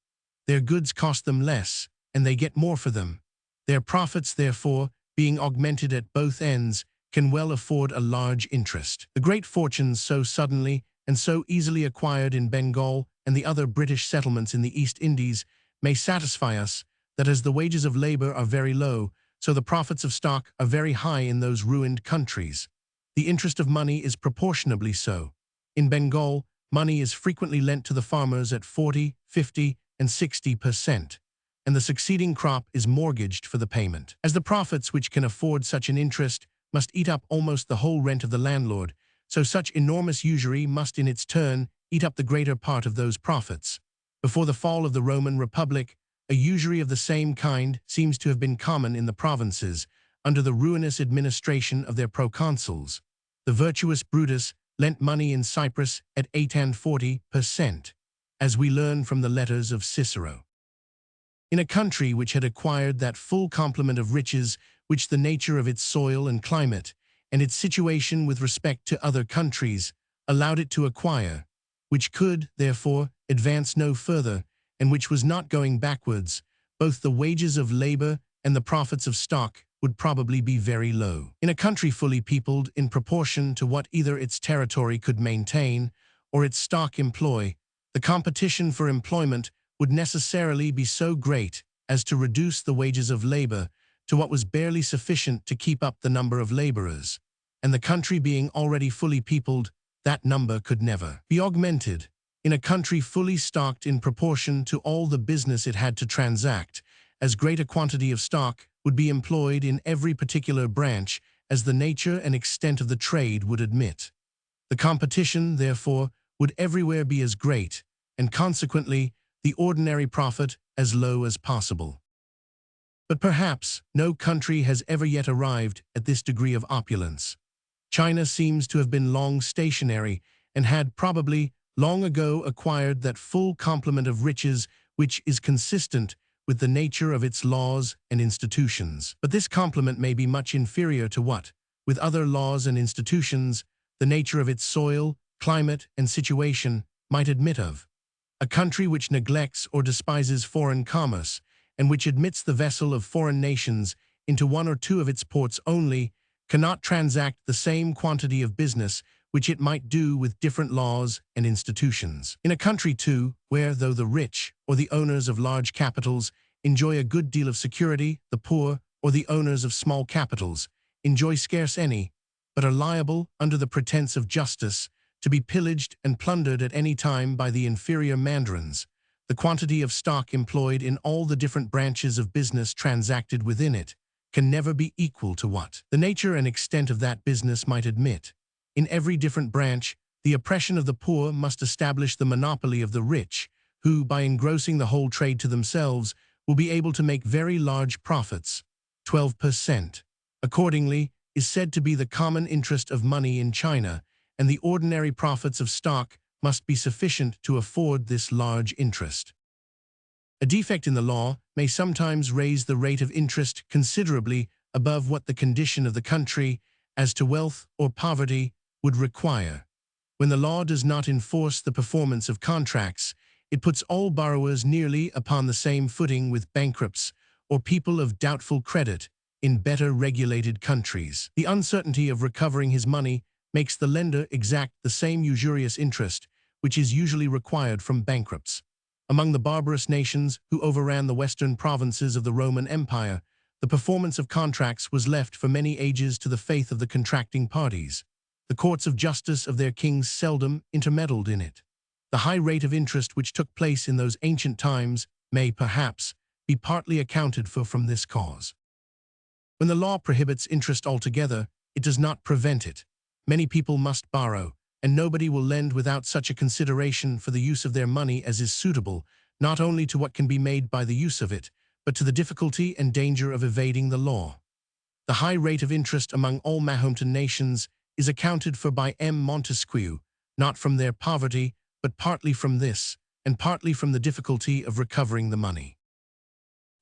Their goods cost them less, and they get more for them. Their profits, therefore, being augmented at both ends, can well afford a large interest. The great fortunes so suddenly and so easily acquired in Bengal and the other British settlements in the East Indies, may satisfy us that as the wages of labor are very low, so the profits of stock are very high in those ruined countries. The interest of money is proportionably so. In Bengal, money is frequently lent to the farmers at 40, 50, and 60%, and the succeeding crop is mortgaged for the payment. As the profits which can afford such an interest must eat up almost the whole rent of the landlord, so such enormous usury must in its turn eat up the greater part of those profits. Before the fall of the Roman Republic, a usury of the same kind seems to have been common in the provinces, under the ruinous administration of their proconsuls. The virtuous Brutus lent money in Cyprus at 8 and 40%, as we learn from the letters of Cicero. In a country which had acquired that full complement of riches which the nature of its soil and climate, and its situation with respect to other countries, allowed it to acquire, which could, therefore, advance no further, and which was not going backwards, both the wages of labor and the profits of stock would probably be very low. In a country fully peopled in proportion to what either its territory could maintain or its stock employ, the competition for employment would necessarily be so great as to reduce the wages of labor to what was barely sufficient to keep up the number of laborers, and the country being already fully peopled, that number could never be augmented. In a country fully stocked in proportion to all the business it had to transact, as great a quantity of stock would be employed in every particular branch as the nature and extent of the trade would admit. The competition, therefore, would everywhere be as great, and consequently, the ordinary profit as low as possible. But perhaps no country has ever yet arrived at this degree of opulence. China seems to have been long stationary and had probably long ago acquired that full complement of riches which is consistent with the nature of its laws and institutions. But this complement may be much inferior to what, with other laws and institutions, the nature of its soil, climate, and situation might admit of. A country which neglects or despises foreign commerce, and which admits the vessel of foreign nations into one or two of its ports only, cannot transact the same quantity of business which it might do with different laws and institutions. In a country, too, where, though the rich, or the owners of large capitals, enjoy a good deal of security, the poor, or the owners of small capitals, enjoy scarce any, but are liable, under the pretense of justice, to be pillaged and plundered at any time by the inferior mandarins, the quantity of stock employed in all the different branches of business transacted within it can never be equal to what the nature and extent of that business might admit. In every different branch, the oppression of the poor must establish the monopoly of the rich, who, by engrossing the whole trade to themselves, will be able to make very large profits. 12%, accordingly, is said to be the common interest of money in China, and the ordinary profits of stock must be sufficient to afford this large interest. A defect in the law may sometimes raise the rate of interest considerably above what the condition of the country, as to wealth or poverty, would require. When the law does not enforce the performance of contracts, it puts all borrowers nearly upon the same footing with bankrupts or people of doubtful credit in better regulated countries. The uncertainty of recovering his money makes the lender exact the same usurious interest which is usually required from bankrupts. Among the barbarous nations who overran the western provinces of the Roman Empire, the performance of contracts was left for many ages to the faith of the contracting parties. The courts of justice of their kings seldom intermeddled in it. The high rate of interest which took place in those ancient times may, perhaps, be partly accounted for from this cause. When the law prohibits interest altogether, it does not prevent it. Many people must borrow, and nobody will lend without such a consideration for the use of their money as is suitable, not only to what can be made by the use of it, but to the difficulty and danger of evading the law. The high rate of interest among all Mahometan nations is accounted for by M. Montesquieu, not from their poverty, but partly from this, and partly from the difficulty of recovering the money.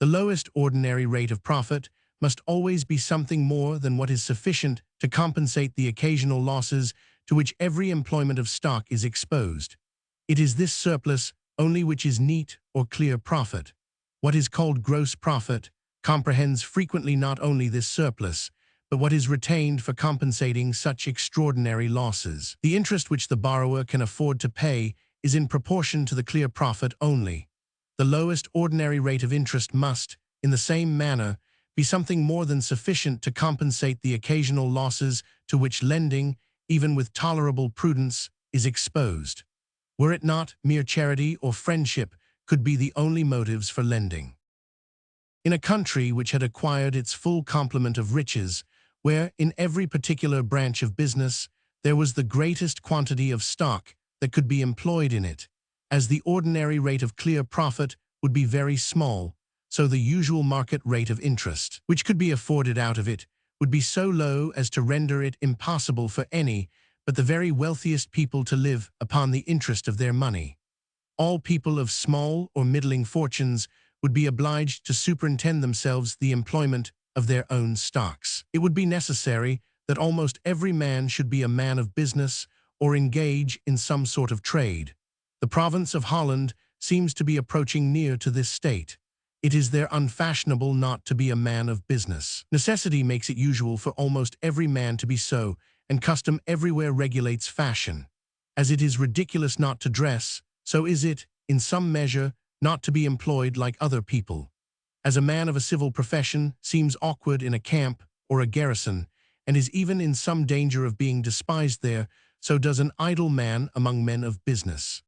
The lowest ordinary rate of profit must always be something more than what is sufficient to compensate the occasional losses to which every employment of stock is exposed. It is this surplus only which is neat or clear profit. What is called gross profit comprehends frequently not only this surplus, but what is retained for compensating such extraordinary losses. The interest which the borrower can afford to pay is in proportion to the clear profit only. The lowest ordinary rate of interest must, in the same manner, be something more than sufficient to compensate the occasional losses to which lending, even with tolerable prudence, is exposed. Were it not, mere charity or friendship could be the only motives for lending. In a country which had acquired its full complement of riches, where, in every particular branch of business, there was the greatest quantity of stock that could be employed in it, as the ordinary rate of clear profit would be very small, so the usual market rate of interest, which could be afforded out of it, would be so low as to render it impossible for any but the very wealthiest people to live upon the interest of their money. All people of small or middling fortunes would be obliged to superintend themselves the employment of their own stocks. It would be necessary that almost every man should be a man of business or engage in some sort of trade. The province of Holland seems to be approaching near to this state. It is there unfashionable not to be a man of business. Necessity makes it usual for almost every man to be so, and custom everywhere regulates fashion. As it is ridiculous not to dress, so is it, in some measure, not to be employed like other people. As a man of a civil profession seems awkward in a camp or a garrison, and is even in some danger of being despised there, so does an idle man among men of business.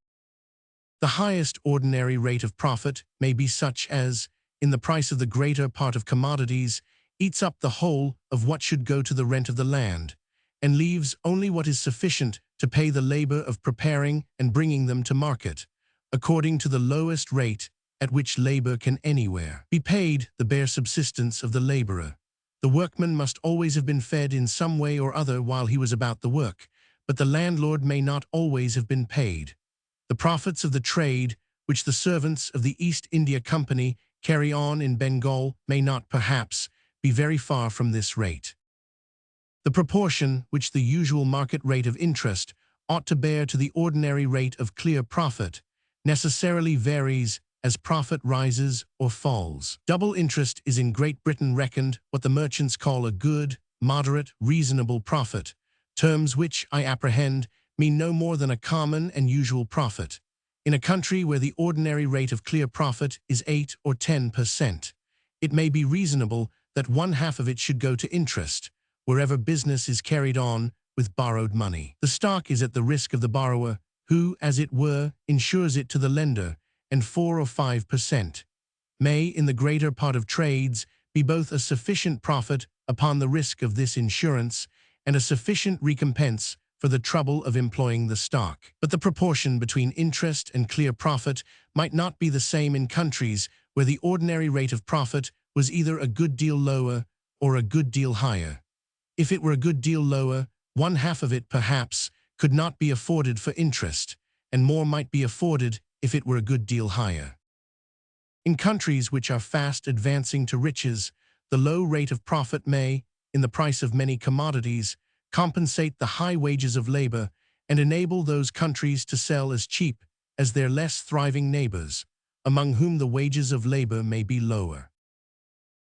The highest ordinary rate of profit may be such as, in the price of the greater part of commodities, eats up the whole of what should go to the rent of the land, and leaves only what is sufficient to pay the labor of preparing and bringing them to market, according to the lowest rate at which labor can anywhere be paid, the bare subsistence of the laborer. The workman must always have been fed in some way or other while he was about the work, but the landlord may not always have been paid. The profits of the trade which the servants of the East India Company carry on in Bengal may not, perhaps, be very far from this rate. The proportion which the usual market rate of interest ought to bear to the ordinary rate of clear profit necessarily varies as profit rises or falls. Double interest is in Great Britain reckoned what the merchants call a good, moderate, reasonable profit, terms which, I apprehend, mean no more than a common and usual profit. In a country where the ordinary rate of clear profit is 8 or 10%, it may be reasonable that one half of it should go to interest, wherever business is carried on with borrowed money. The stock is at the risk of the borrower, who, as it were, insures it to the lender, and 4 or 5% may, in the greater part of trades, be both a sufficient profit upon the risk of this insurance and a sufficient recompense for the trouble of employing the stock. But the proportion between interest and clear profit might not be the same in countries where the ordinary rate of profit was either a good deal lower or a good deal higher. If it were a good deal lower, one half of it, perhaps, could not be afforded for interest, and more might be afforded if it were a good deal higher. In countries which are fast advancing to riches, the low rate of profit may, in the price of many commodities, compensate the high wages of labor and enable those countries to sell as cheap as their less thriving neighbors, among whom the wages of labor may be lower.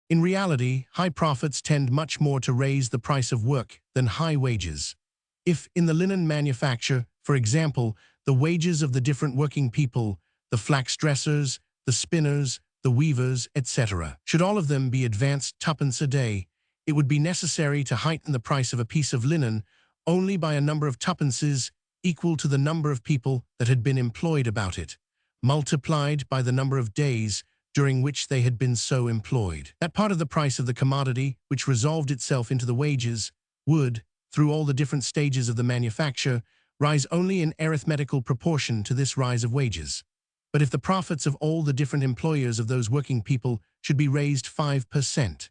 In reality, high profits tend much more to raise the price of work than high wages. If, in the linen manufacture, for example, the wages of the different working people, the flax dressers, the spinners, the weavers, etc., should all of them be advanced twopence a day, it would be necessary to heighten the price of a piece of linen only by a number of twopences equal to the number of people that had been employed about it, multiplied by the number of days during which they had been so employed. That part of the price of the commodity which resolved itself into the wages would, through all the different stages of the manufacture, rise only in arithmetical proportion to this rise of wages. But if the profits of all the different employers of those working people should be raised 5%,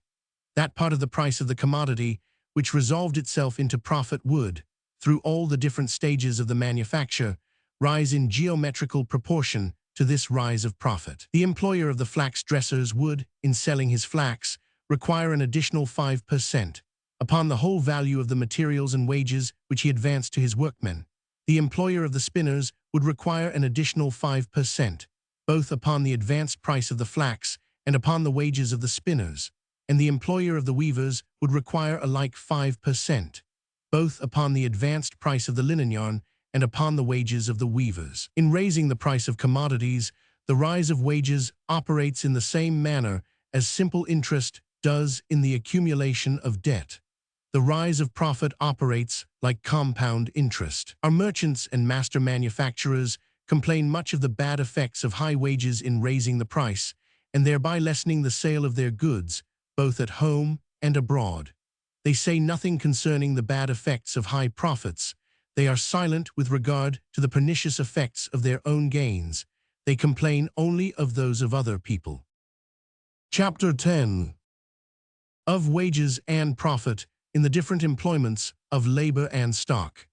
that part of the price of the commodity which resolved itself into profit would, through all the different stages of the manufacture, rise in geometrical proportion to this rise of profit. The employer of the flax dressers would, in selling his flax, require an additional 5% upon the whole value of the materials and wages which he advanced to his workmen. The employer of the spinners would require an additional 5%, both upon the advanced price of the flax and upon the wages of the spinners, and the employer of the weavers would require a like 5%, both upon the advanced price of the linen yarn and upon the wages of the weavers. In raising the price of commodities, the rise of wages operates in the same manner as simple interest does in the accumulation of debt. The rise of profit operates like compound interest. Our merchants and master manufacturers complain much of the bad effects of high wages in raising the price, and thereby lessening the sale of their goods, both at home and abroad. They say nothing concerning the bad effects of high profits. They are silent with regard to the pernicious effects of their own gains. They complain only of those of other people. Chapter 10. Of wages and profit in the different employments of labor and stock.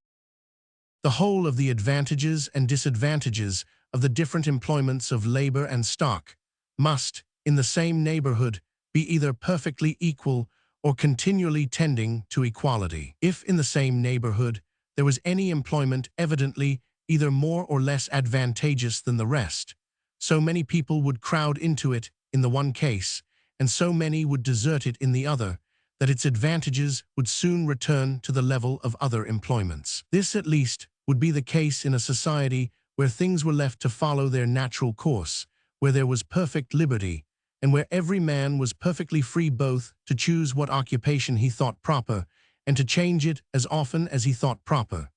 The whole of the advantages and disadvantages of the different employments of labor and stock must, in the same neighborhood, be either perfectly equal or continually tending to equality. If in the same neighborhood there was any employment evidently either more or less advantageous than the rest, so many people would crowd into it in the one case, and so many would desert it in the other, that its advantages would soon return to the level of other employments. This, at least, would be the case in a society where things were left to follow their natural course, where there was perfect liberty, and where every man was perfectly free both to choose what occupation he thought proper and to change it as often as he thought proper.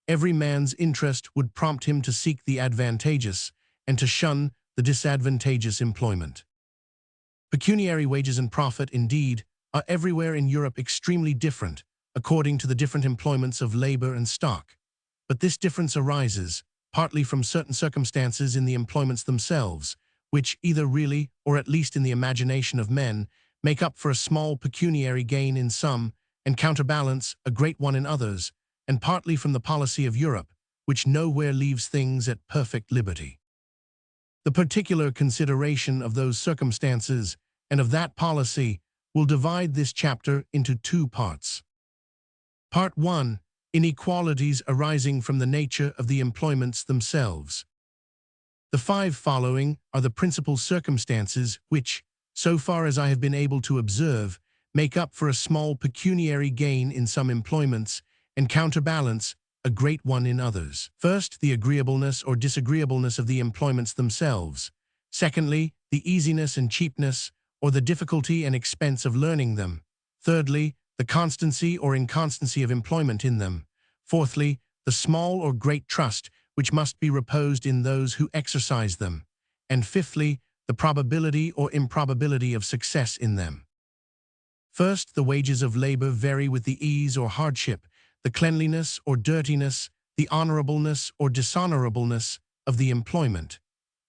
Every man's interest would prompt him to seek the advantageous and to shun the disadvantageous employment. Pecuniary wages and profit, indeed, are everywhere in Europe extremely different, according to the different employments of labor and stock. But this difference arises, partly from certain circumstances in the employments themselves, which either really, or at least in the imagination of men, make up for a small pecuniary gain in some, and counterbalance a great one in others, and partly from the policy of Europe, which nowhere leaves things at perfect liberty. The particular consideration of those circumstances and of that policy will divide this chapter into two parts. Part 1. Inequalities arising from the nature of the employments themselves. The 5 following are the principal circumstances which, so far as I have been able to observe, make up for a small pecuniary gain in some employments and counterbalance a great one in others. First, the agreeableness or disagreeableness of the employments themselves. Secondly, the easiness and cheapness, or the difficulty and expense of learning them. Thirdly, the constancy or inconstancy of employment in them. Fourthly, the small or great trust which must be reposed in those who exercise them. And fifthly, the probability or improbability of success in them. First, the wages of labor vary with the ease or hardship, the cleanliness or dirtiness, the honorableness or dishonorableness of the employment.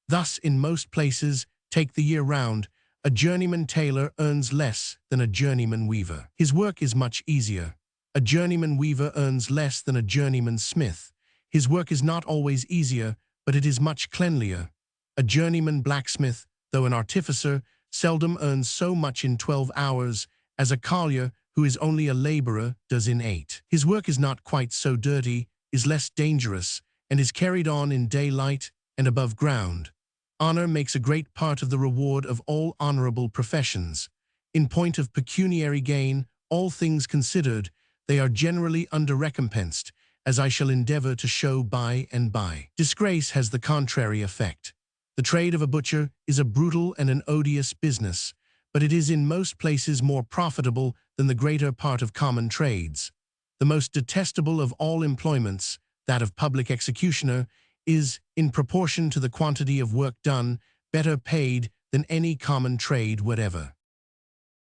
Thus, in most places, take the year round, a journeyman tailor earns less than a journeyman weaver. His work is much easier. A journeyman weaver earns less than a journeyman smith. His work is not always easier, but it is much cleanlier. A journeyman blacksmith, though an artificer, seldom earns so much in 12 hours as a collier who is only a laborer does in 8. His work is not quite so dirty, is less dangerous, and is carried on in daylight and above ground. Honor makes a great part of the reward of all honorable professions. In point of pecuniary gain, all things considered, they are generally under-recompensed, as I shall endeavor to show by and by. Disgrace has the contrary effect. The trade of a butcher is a brutal and an odious business, but it is in most places more profitable than the greater part of common trades. The most detestable of all employments, that of public executioner, is, in proportion to the quantity of work done, better paid than any common trade whatever.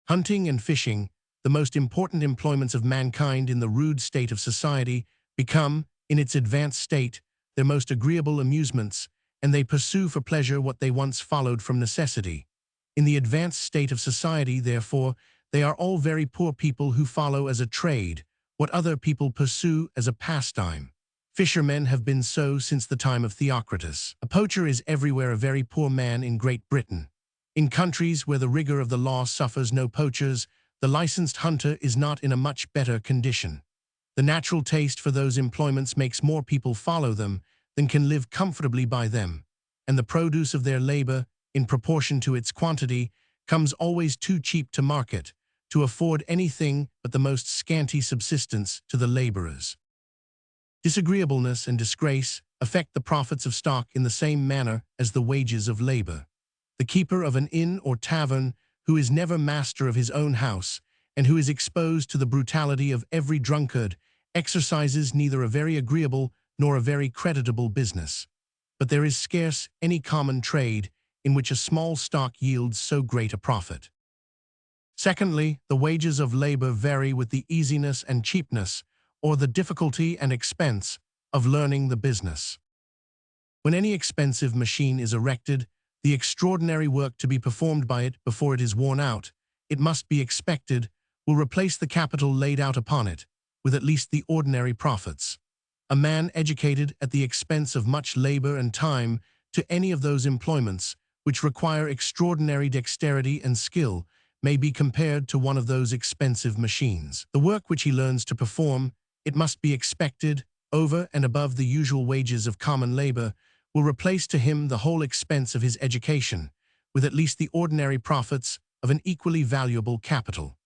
Hunting and fishing, the most important employments of mankind in the rude state of society, become, in its advanced state, their most agreeable amusements, and they pursue for pleasure what they once followed from necessity. In the advanced state of society, therefore, they are all very poor people who follow as a trade what other people pursue as a pastime. Fishermen have been so since the time of Theocritus. A poacher is everywhere a very poor man in Great Britain. In countries where the rigor of the law suffers no poachers, the licensed hunter is not in a much better condition. The natural taste for those employments makes more people follow them than can live comfortably by them, and the produce of their labor, in proportion to its quantity, comes always too cheap to market, to afford anything but the most scanty subsistence to the laborers. Disagreeableness and disgrace affect the profits of stock in the same manner as the wages of labor. The keeper of an inn or tavern, who is never master of his own house, and who is exposed to the brutality of every drunkard, exercises neither a very agreeable nor a very creditable business. But there is scarce any common trade in which a small stock yields so great a profit. Secondly, the wages of labor vary with the easiness and cheapness, or the difficulty and expense, of learning the business. When any expensive machine is erected, the extraordinary work to be performed by it before it is worn out, it must be expected, will replace the capital laid out upon it, with at least the ordinary profits. A man educated at the expense of much labor and time to any of those employments which require extraordinary dexterity and skill may be compared to one of those expensive machines. The work which he learns to perform, it must be expected, over and above the usual wages of common labor, will replace to him the whole expense of his education, with at least the ordinary profits of an equally valuable capital.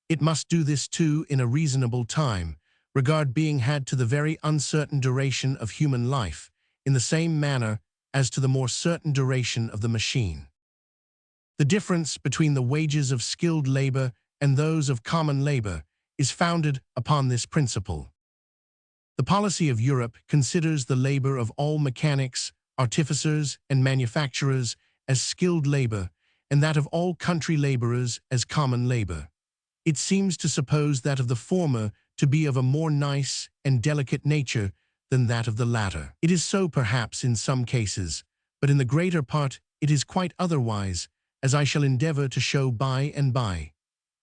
It must do this too in a reasonable time, regard being had to the very uncertain duration of human life, in the same manner as to the more certain duration of the machine. The difference between the wages of skilled labor and those of common labor is founded upon this principle. The policy of Europe considers the labor of all mechanics, artificers, and manufacturers as skilled labor, and that of all country laborers as common labor. It seems to suppose that of the former to be of a more nice and delicate nature than that of the latter. It is so perhaps in some cases, but in the greater part it is quite otherwise, as I shall endeavor to show by and by.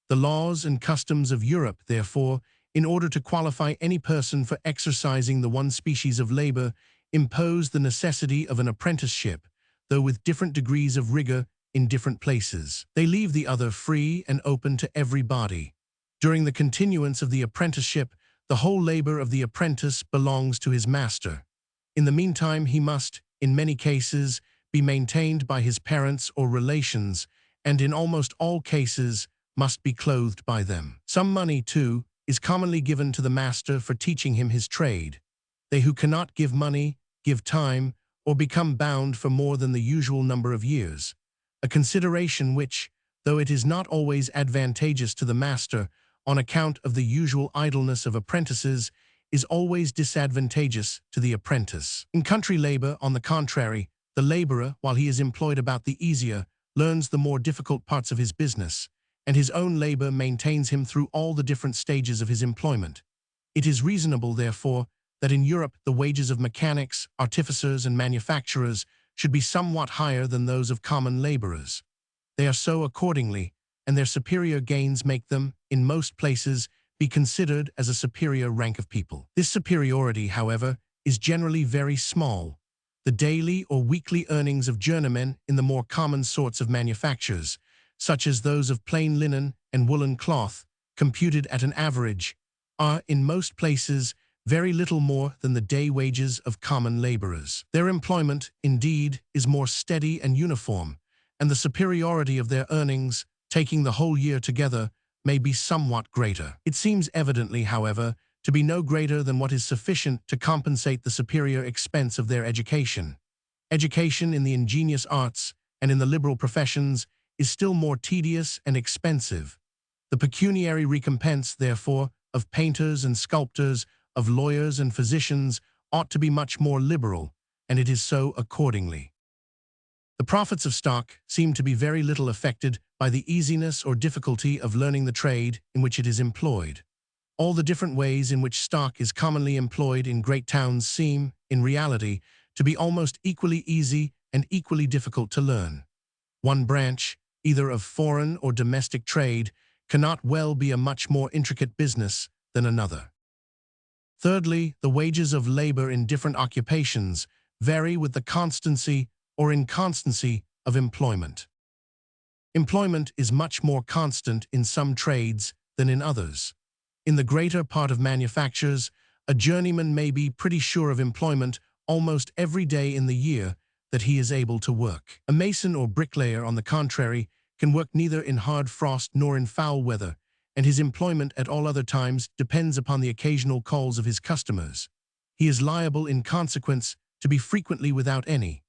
The laws and customs of Europe, therefore, in order to qualify any person for exercising the one species of labor, impose the necessity of an apprenticeship, though with different degrees of rigor in different places. They leave the other free and open to everybody. During the continuance of the apprenticeship, the whole labor of the apprentice belongs to his master. In the meantime, he must, in many cases, be maintained by his parents or relations, and in almost all cases must be clothed by them. Some money, too, is commonly given to the master for teaching him his trade. They who cannot give money, give time, or become bound for more than the usual number of years, a consideration which, though it is not always advantageous to the master on account of the usual idleness of apprentices, is always disadvantageous to the apprentice. In country labor, on the contrary, the laborer, while he is employed about the easier, learns the more difficult parts of his business, and his own labor maintains him through all the different stages of his employment. It is reasonable, therefore, that in Europe the wages of mechanics, artificers, and manufacturers should be somewhat higher than those of common laborers. They are so accordingly, and their superior gains make them, in most places, be considered as a superior rank of people. This superiority, however, is generally very small. The daily or weekly earnings of journeymen in the more common sorts of manufactures, such as those of plain linen and woolen cloth, computed at an average, are, in most places, very little more than the day wages of common laborers. Their employment, indeed, is more steady and uniform, and the superiority of their earnings, taking the whole year together, may be somewhat greater. It seems evidently, however, to be no greater than what is sufficient to compensate the superior expense of their education. Education in the ingenious arts and in the liberal professions is still more tedious and expensive. The pecuniary recompense, therefore, of painters and sculptors, of lawyers and physicians, ought to be much more liberal, and it is so accordingly. The profits of stock seem to be very little affected by the easiness or difficulty of learning the trade in which it is employed. All the different ways in which stock is commonly employed in great towns seem, in reality, to be almost equally easy and equally difficult to learn. One branch, either of foreign or domestic trade, cannot well be a much more intricate business than another. Thirdly, the wages of labor in different occupations vary with the constancy or inconstancy of employment. Employment is much more constant in some trades than in others. In the greater part of manufactures, a journeyman may be pretty sure of employment almost every day in the year that he is able to work. A mason or bricklayer, on the contrary, can work neither in hard frost nor in foul weather, and his employment at all other times depends upon the occasional calls of his customers. He is liable in consequence to be frequently without any.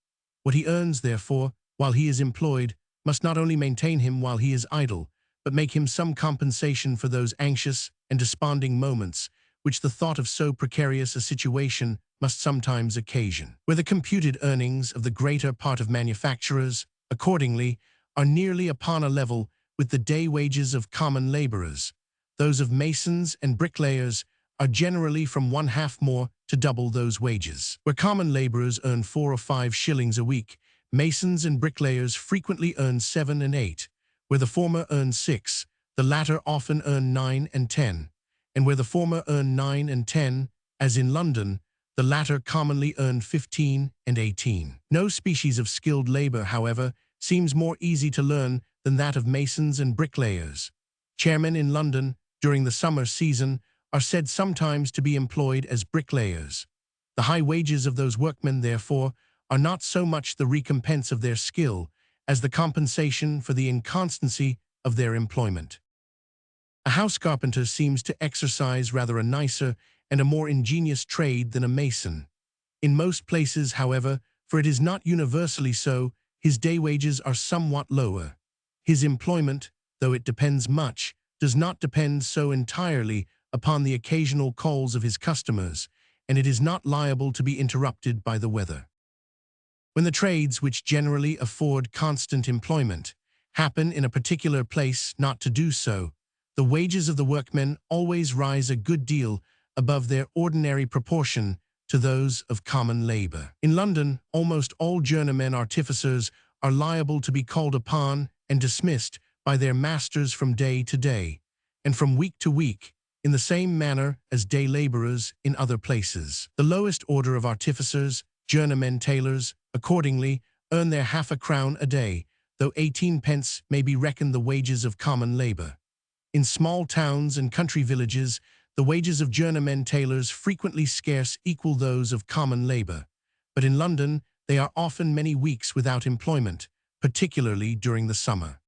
What he earns, therefore, while he is employed, must not only maintain him while he is idle, but make him some compensation for those anxious and desponding moments which the thought of so precarious a situation must sometimes occasion. Where the computed earnings of the greater part of manufacturers, accordingly, are nearly upon a level with the day wages of common laborers, those of masons and bricklayers are generally from one half more to double those wages. Where common laborers earn 4 or 5 shillings a week, masons and bricklayers frequently earn 7 and 8. Where the former earn 6, the latter often earn 9 and 10. And where the former earn 9 and 10, as in London, the latter commonly earn 15 and 18. No species of skilled labor, however, seems more easy to learn than that of masons and bricklayers. Chairmen in London, during the summer season, are said sometimes to be employed as bricklayers. The high wages of those workmen, therefore, are not so much the recompense of their skill as the compensation for the inconstancy of their employment. A house carpenter seems to exercise rather a nicer and a more ingenious trade than a mason. In most places, however, for it is not universally so, his day wages are somewhat lower. His employment, though it depends much, does not depend so entirely upon the occasional calls of his customers, and it is not liable to be interrupted by the weather. When the trades which generally afford constant employment happen in a particular place not to do so, the wages of the workmen always rise a good deal above their ordinary proportion to those of common labor. In London, almost all journeymen artificers are liable to be called upon and dismissed by their masters from day to day, and from week to week, in the same manner as day laborers in other places. The lowest order of artificers, journeymen tailors, accordingly, earn their half a crown a day, though 18 pence may be reckoned the wages of common labor. In small towns and country villages, the wages of journeymen tailors frequently scarce equal those of common labor, but in London they are often many weeks without employment, particularly during the summer.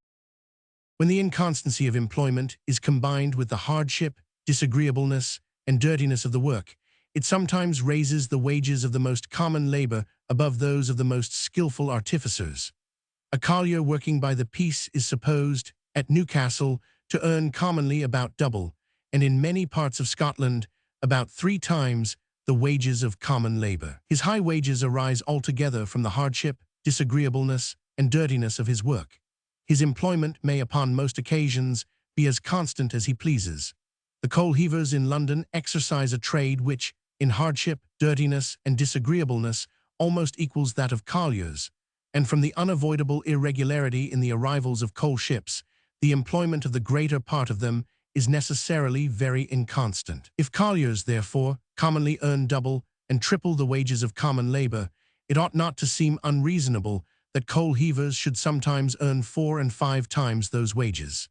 When the inconstancy of employment is combined with the hardship, disagreeableness, and dirtiness of the work, it sometimes raises the wages of the most common labor above those of the most skillful artificers. A collier working by the piece is supposed, at Newcastle, to earn commonly about double, and in many parts of Scotland, about 3 times the wages of common labor. His high wages arise altogether from the hardship, disagreeableness, and dirtiness of his work. His employment may upon most occasions be as constant as he pleases. The coal heavers in London exercise a trade which, in hardship, dirtiness, and disagreeableness, almost equals that of colliers, and from the unavoidable irregularity in the arrivals of coal ships, the employment of the greater part of them is necessarily very inconstant. If colliers, therefore, commonly earn double and triple the wages of common labor, it ought not to seem unreasonable that coal heavers should sometimes earn 4 and 5 times those wages.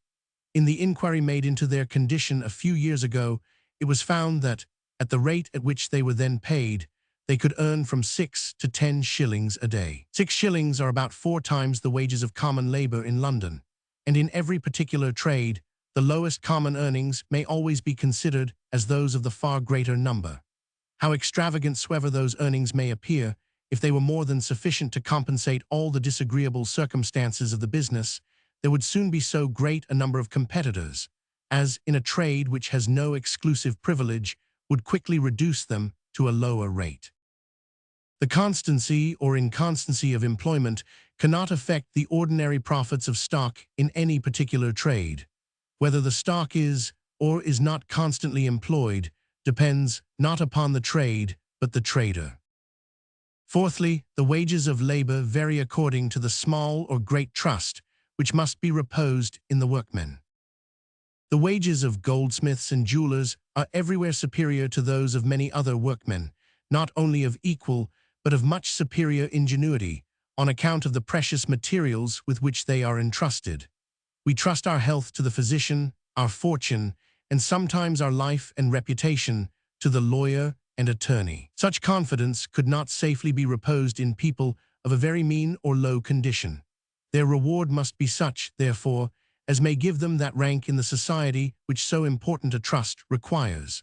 In the inquiry made into their condition a few years ago, it was found that, at the rate at which they were then paid, they could earn from 6 to 10 shillings a day. 6 shillings are about 4 times the wages of common labor in London, and in every particular trade, the lowest common earnings may always be considered as those of the far greater number. How extravagant soever those earnings may appear, if they were more than sufficient to compensate all the disagreeable circumstances of the business, there would soon be so great a number of competitors, as, in a trade which has no exclusive privilege, would quickly reduce them to a lower rate. The constancy or inconstancy of employment cannot affect the ordinary profits of stock in any particular trade. Whether the stock is or is not constantly employed depends not upon the trade, but the trader. Fourthly, the wages of labor vary according to the small or great trust which must be reposed in the workmen. The wages of goldsmiths and jewelers are everywhere superior to those of many other workmen, not only of equal, but of much superior ingenuity, on account of the precious materials with which they are entrusted. We trust our health to the physician, our fortune, and sometimes our life and reputation to the lawyer and attorney. Such confidence could not safely be reposed in people of a very mean or low condition. Their reward must be such, therefore, as may give them that rank in the society which so important a trust requires.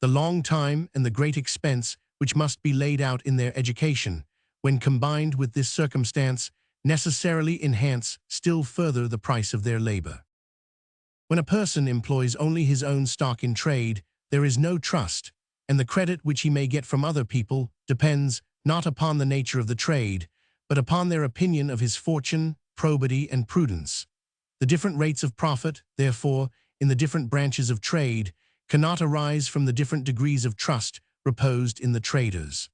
The long time and the great expense which must be laid out in their education, when combined with this circumstance, necessarily enhance still further the price of their labor. When a person employs only his own stock in trade, there is no trust, and the credit which he may get from other people depends not upon the nature of the trade, but upon their opinion of his fortune, probity, and prudence. The different rates of profit, therefore, in the different branches of trade, cannot arise from the different degrees of trust reposed in the traders.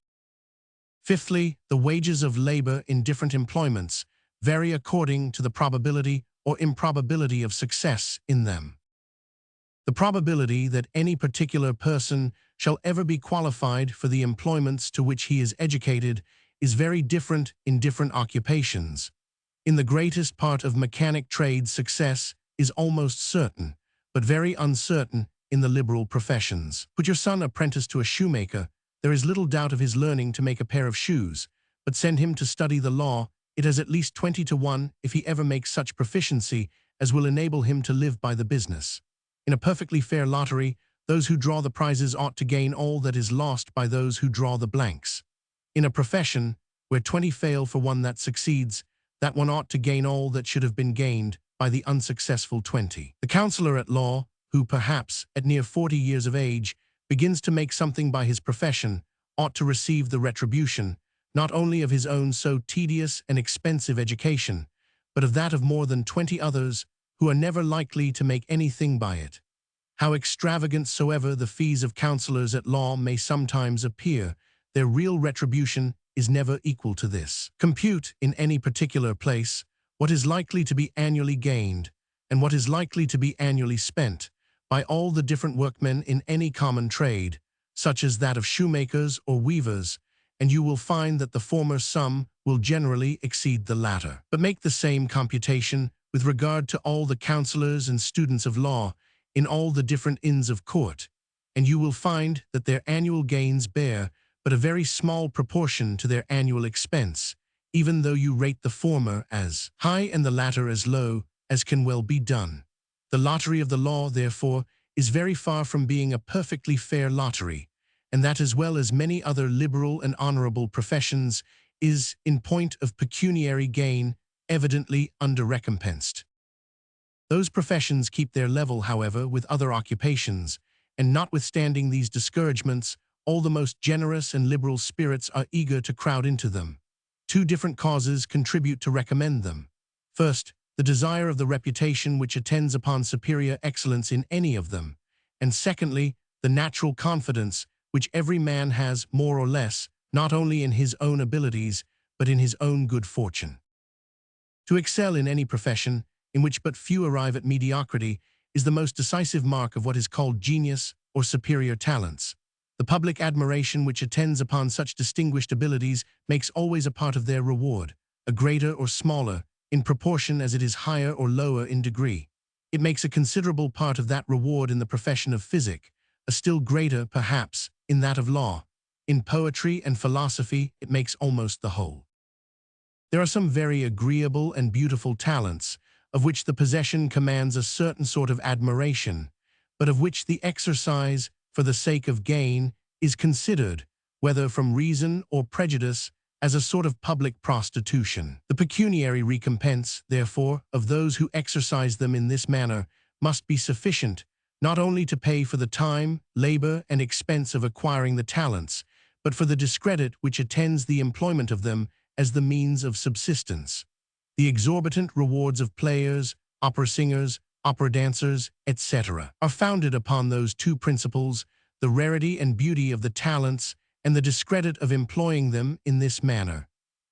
Fifthly, the wages of labor in different employments vary according to the probability or improbability of success in them. The probability that any particular person shall ever be qualified for the employments to which he is educated is very different in different occupations. In the greatest part of mechanic trade, success is almost certain, but very uncertain in the liberal professions. Put your son apprentice to a shoemaker, there is little doubt of his learning to make a pair of shoes, but send him to study the law, it has at least 20 to 1 if he ever makes such proficiency as will enable him to live by the business. In a perfectly fair lottery, those who draw the prizes ought to gain all that is lost by those who draw the blanks. In a profession, where 20 fail for one that succeeds, that one ought to gain all that should have been gained by the unsuccessful 20. The counselor at law, who perhaps, at near 40 years of age, begins to make something by his profession, ought to receive the retribution, not only of his own so tedious and expensive education, but of that of more than 20 others who are never likely to make anything by it. How extravagant soever the fees of counselors at law may sometimes appear, their real retribution is never equal to this. Compute, in any particular place, what is likely to be annually gained, and what is likely to be annually spent, by all the different workmen in any common trade, such as that of shoemakers or weavers, and you will find that the former sum will generally exceed the latter. But make the same computation with regard to all the counselors and students of law in all the different inns of court, and you will find that their annual gains bear but a very small proportion to their annual expense, even though you rate the former as high and the latter as low as can well be done. The lottery of the law, therefore, is very far from being a perfectly fair lottery, and that as well as many other liberal and honorable professions is, in point of pecuniary gain, evidently under-recompensed. Those professions keep their level, however, with other occupations, and notwithstanding these discouragements, all the most generous and liberal spirits are eager to crowd into them. Two different causes contribute to recommend them. First, the desire of the reputation which attends upon superior excellence in any of them, and secondly, the natural confidence which every man has more or less, not only in his own abilities, but in his own good fortune. To excel in any profession, in which but few arrive at mediocrity, is the most decisive mark of what is called genius or superior talents. The public admiration which attends upon such distinguished abilities makes always a part of their reward, a greater or smaller, in proportion as it is higher or lower in degree. It makes a considerable part of that reward in the profession of physic, a still greater, perhaps, in that of law. In poetry and philosophy, it makes almost the whole. There are some very agreeable and beautiful talents, of which the possession commands a certain sort of admiration, but of which the exercise, for the sake of gain, is considered, whether from reason or prejudice, as a sort of public prostitution. The pecuniary recompense, therefore, of those who exercise them in this manner must be sufficient, not only to pay for the time, labor, and expense of acquiring the talents, but for the discredit which attends the employment of them as the means of subsistence. The exorbitant rewards of players, opera singers, opera dancers, etc., are founded upon those two principles, the rarity and beauty of the talents and the discredit of employing them in this manner.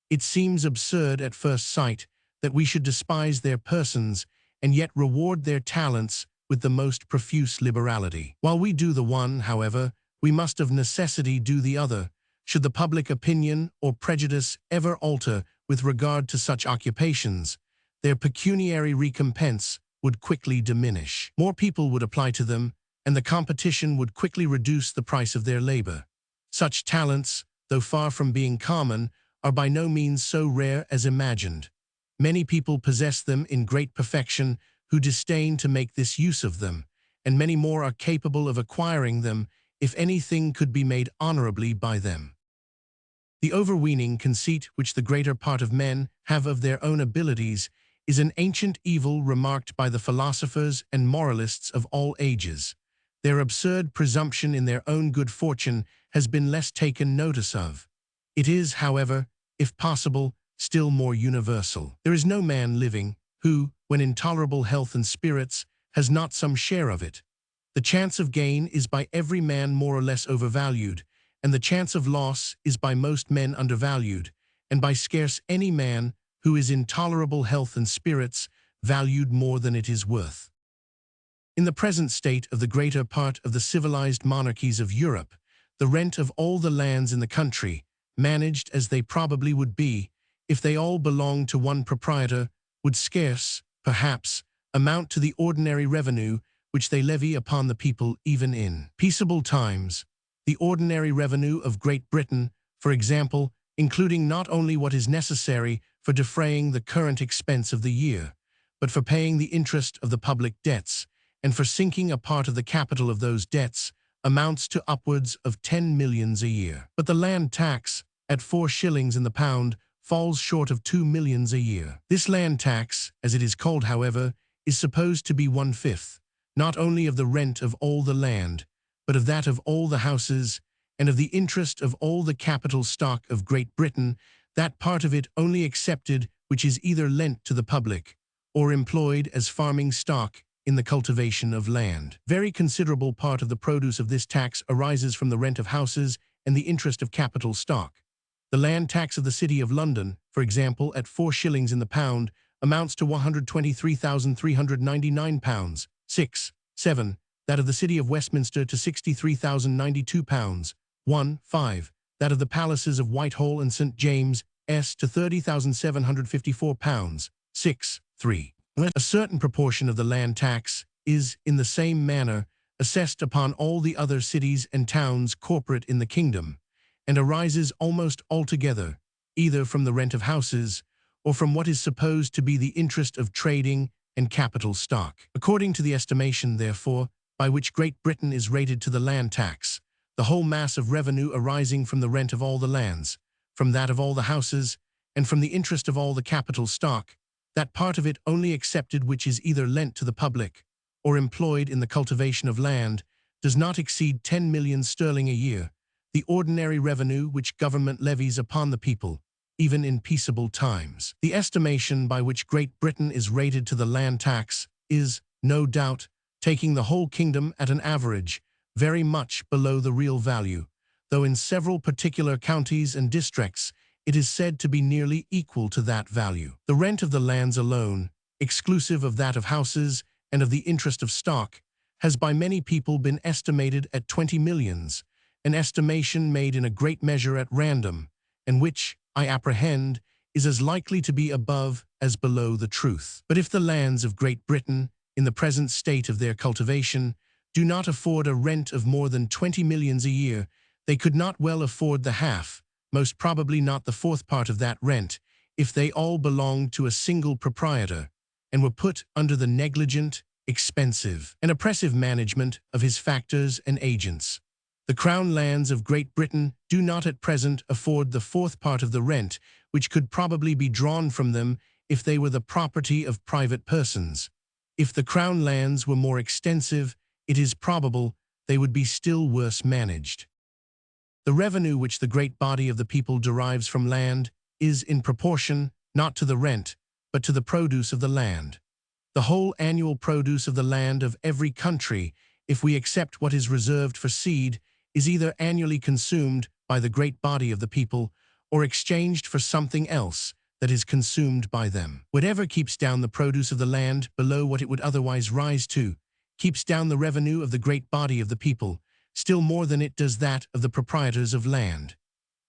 It seems absurd at first sight that we should despise their persons and yet reward their talents with the most profuse liberality. While we do the one, however, we must of necessity do the other. Should the public opinion or prejudice ever alter with regard to such occupations, their pecuniary recompense would quickly diminish. More people would apply to them, and the competition would quickly reduce the price of their labor. Such talents, though far from being common, are by no means so rare as imagined. Many people possess them in great perfection who disdain to make this use of them, and many more are capable of acquiring them if anything could be made honorably by them. The overweening conceit which the greater part of men have of their own abilities is an ancient evil remarked by the philosophers and moralists of all ages. Their absurd presumption in their own good fortune has been less taken notice of. It is, however, if possible, still more universal. There is no man living who, when in tolerable health and spirits, has not some share of it. The chance of gain is by every man more or less overvalued, and the chance of loss is by most men undervalued, and by scarce any man who is in tolerable health and spirits valued more than it is worth. In the present state of the greater part of the civilized monarchies of Europe, the rent of all the lands in the country, managed as they probably would be, if they all belonged to one proprietor, would scarce, perhaps, amount to the ordinary revenue which they levy upon the people even in peaceable times. The ordinary revenue of Great Britain, for example, including not only what is necessary for defraying the current expense of the year, but for paying the interest of the public debts, and for sinking a part of the capital of those debts, amounts to upwards of 10 millions a year. But the land tax, at 4 shillings in the pound, falls short of 2 millions a year. This land tax, as it is called, however, is supposed to be 1/5, not only of the rent of all the land, but of that of all the houses, and of the interest of all the capital stock of Great Britain, that part of it only excepted which is either lent to the public, or employed as farming stock in the cultivation of land. Very considerable part of the produce of this tax arises from the rent of houses and the interest of capital stock. The land tax of the City of London, for example, at 4 shillings in the pound, amounts to £123,399, 6.7. That of the City of Westminster to £63,092, 1.5. That of the palaces of Whitehall and St. James's to £30,754, 6.3. A certain proportion of the land tax is, in the same manner, assessed upon all the other cities and towns corporate in the kingdom, and arises almost altogether, either from the rent of houses, or from what is supposed to be the interest of trading and capital stock. According to the estimation, therefore, by which Great Britain is rated to the land tax, the whole mass of revenue arising from the rent of all the lands, from that of all the houses, and from the interest of all the capital stock, that part of it only excepted which is either lent to the public, or employed in the cultivation of land, does not exceed 10 millions sterling a year, the ordinary revenue which government levies upon the people, even in peaceable times. The estimation by which Great Britain is rated to the land tax is, no doubt, taking the whole kingdom at an average, very much below the real value, though in several particular counties and districts it is said to be nearly equal to that value. The rent of the lands alone, exclusive of that of houses and of the interest of stock, has by many people been estimated at 20 millions, an estimation made in a great measure at random, and which, I apprehend, is as likely to be above as below the truth. But if the lands of Great Britain, in the present state of their cultivation, do not afford a rent of more than 20 millions a year, they could not well afford the half, most probably not the fourth part of that rent, if they all belonged to a single proprietor, and were put under the negligent, expensive, and oppressive management of his factors and agents. The Crown lands of Great Britain do not at present afford the fourth part of the rent, which could probably be drawn from them if they were the property of private persons. If the Crown lands were more extensive, it is probable they would be still worse managed. The revenue which the great body of the people derives from land is in proportion, not to the rent, but to the produce of the land. The whole annual produce of the land of every country, if we accept what is reserved for seed, is either annually consumed by the great body of the people, or exchanged for something else that is consumed by them. Whatever keeps down the produce of the land below what it would otherwise rise to, keeps down the revenue of the great body of the people, still more than it does that of the proprietors of land.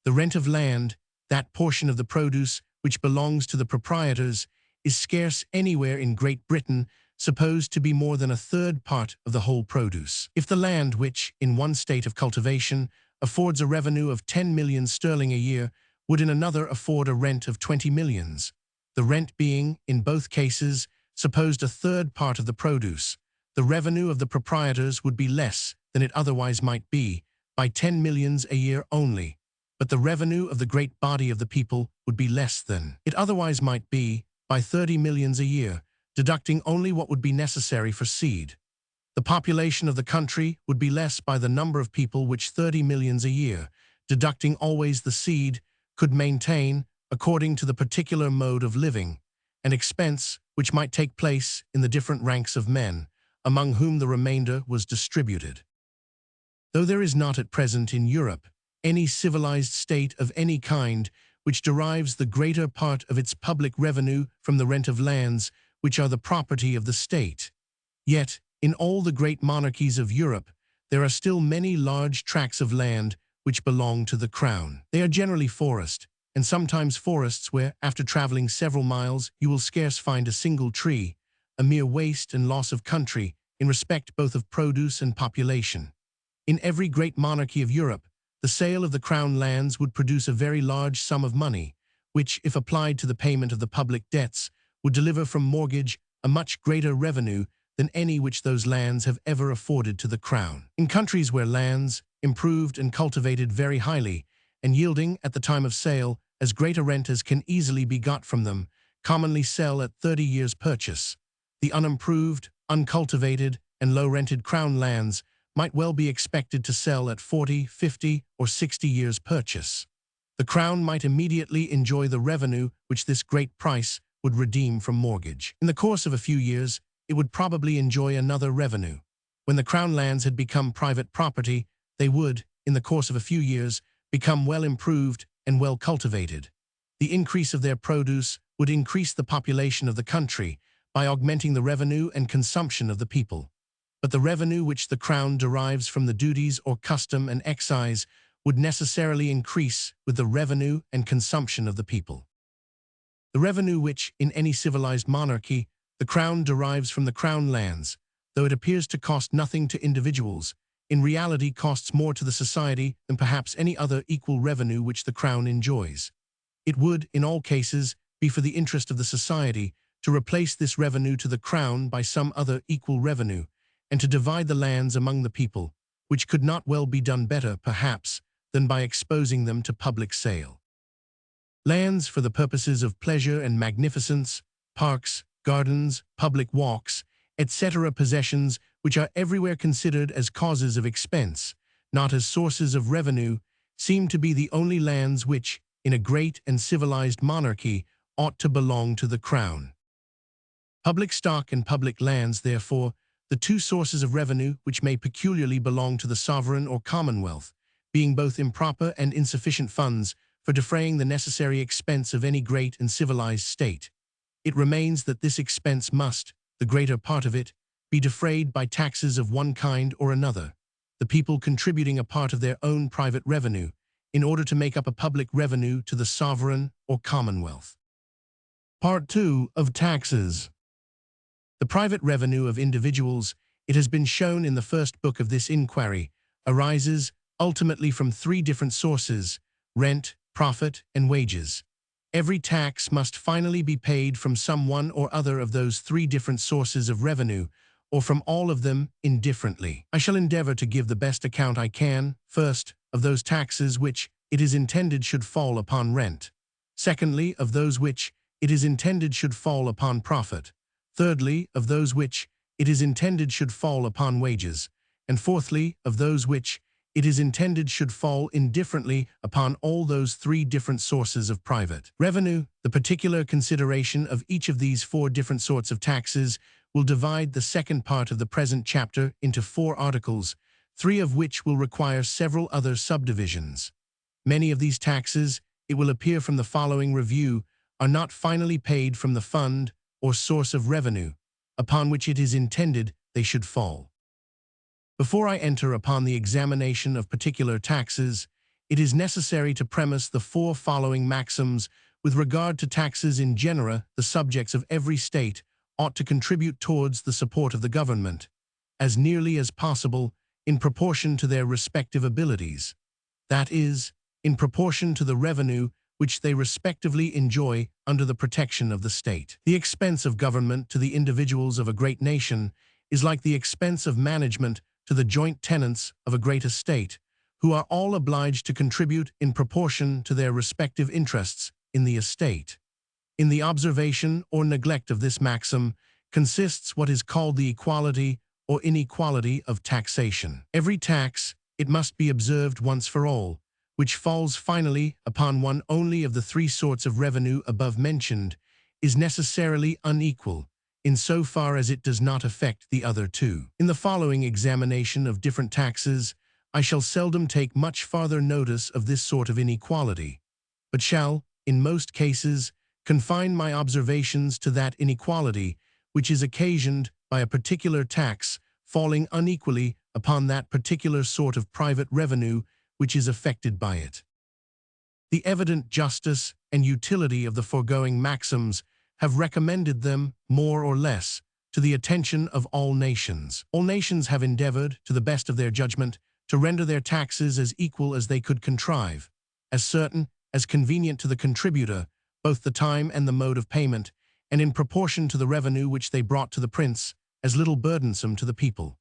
The rent of land, that portion of the produce which belongs to the proprietors, is scarce anywhere in Great Britain supposed to be more than a third part of the whole produce. If the land which, in one state of cultivation, affords a revenue of 10 millions sterling a year, would in another afford a rent of 20 millions, the rent being, in both cases, supposed a third part of the produce. The revenue of the proprietors would be less than it otherwise might be, by 10 millions a year only, but the revenue of the great body of the people would be less than it otherwise might be, by 30 millions a year, deducting only what would be necessary for seed. The population of the country would be less by the number of people which 30 millions a year, deducting always the seed, could maintain, according to the particular mode of living, an expense which might take place in the different ranks of men, among whom the remainder was distributed. Though there is not at present in Europe any civilized state of any kind which derives the greater part of its public revenue from the rent of lands which are the property of the state, yet, in all the great monarchies of Europe, there are still many large tracts of land which belong to the crown. They are generally forest, and sometimes forests where, after traveling several miles, you will scarce find a single tree, a mere waste and loss of country in respect both of produce and population. In every great monarchy of Europe, the sale of the crown lands would produce a very large sum of money, which, if applied to the payment of the public debts, would deliver from mortgage a much greater revenue than any which those lands have ever afforded to the crown. In countries where lands, improved and cultivated very highly, and yielding, at the time of sale, as great a rent as can easily be got from them, commonly sell at 30 years' purchase, the unimproved, uncultivated, and low-rented crown lands might well be expected to sell at 40, 50, or 60 years' purchase. The crown might immediately enjoy the revenue which this great price would redeem from mortgage. In the course of a few years, it would probably enjoy another revenue. When the crown lands had become private property, they would, in the course of a few years, become well improved and well cultivated. The increase of their produce would increase the population of the country by augmenting the revenue and consumption of the people. But the revenue which the crown derives from the duties or custom and excise would necessarily increase with the revenue and consumption of the people. The revenue which, in any civilized monarchy, the crown derives from the crown lands, though it appears to cost nothing to individuals, in reality costs more to the society than perhaps any other equal revenue which the crown enjoys. It would, in all cases, be for the interest of the society to replace this revenue to the crown by some other equal revenue, and to divide the lands among the people, which could not well be done better, perhaps, than by exposing them to public sale. Lands for the purposes of pleasure and magnificence, parks, gardens, public walks, etc. possessions which are everywhere considered as causes of expense, not as sources of revenue, seem to be the only lands which, in a great and civilized monarchy, ought to belong to the crown. Public stock and public lands, therefore, the two sources of revenue which may peculiarly belong to the sovereign or commonwealth, being both improper and insufficient funds for defraying the necessary expense of any great and civilized state. It remains that this expense must, the greater part of it, be defrayed by taxes of one kind or another, the people contributing a part of their own private revenue, in order to make up a public revenue to the sovereign or commonwealth. Part 2 of Taxes. The private revenue of individuals, it has been shown in the first book of this inquiry, arises ultimately from three different sources: rent, profit, and wages. Every tax must finally be paid from some one or other of those three different sources of revenue, or from all of them indifferently. I shall endeavor to give the best account I can, first, of those taxes which it is intended should fall upon rent; secondly, of those which it is intended should fall upon profit; thirdly, of those which it is intended should fall upon wages; and fourthly, of those which it is intended should fall indifferently upon all those three different sources of private revenue. The particular consideration of each of these four different sorts of taxes will divide the second part of the present chapter into 4 articles, 3 of which will require several other subdivisions. Many of these taxes, it will appear from the following review, are not finally paid from the fund or source of revenue upon which it is intended they should fall. Before I enter upon the examination of particular taxes, it is necessary to premise the 4 following maxims with regard to taxes in genera. The subjects of every state ought to contribute towards the support of the government, as nearly as possible, in proportion to their respective abilities, that is, in proportion to the revenue which they respectively enjoy under the protection of the state. The expense of government to the individuals of a great nation is like the expense of management to the joint tenants of a great estate, who are all obliged to contribute in proportion to their respective interests in the estate. In the observation or neglect of this maxim consists what is called the equality or inequality of taxation. Every tax, it must be observed once for all, which falls finally upon one only of the three sorts of revenue above mentioned, is necessarily unequal, in so far as it does not affect the other two. In the following examination of different taxes, I shall seldom take much farther notice of this sort of inequality, but shall, in most cases, confine my observations to that inequality which is occasioned by a particular tax falling unequally upon that particular sort of private revenue which is affected by it. The evident justice and utility of the foregoing maxims have recommended them, more or less, to the attention of all nations. All nations have endeavored, to the best of their judgment, to render their taxes as equal as they could contrive, as certain, as convenient to the contributor, both the time and the mode of payment, and in proportion to the revenue which they brought to the prince, as little burdensome to the people.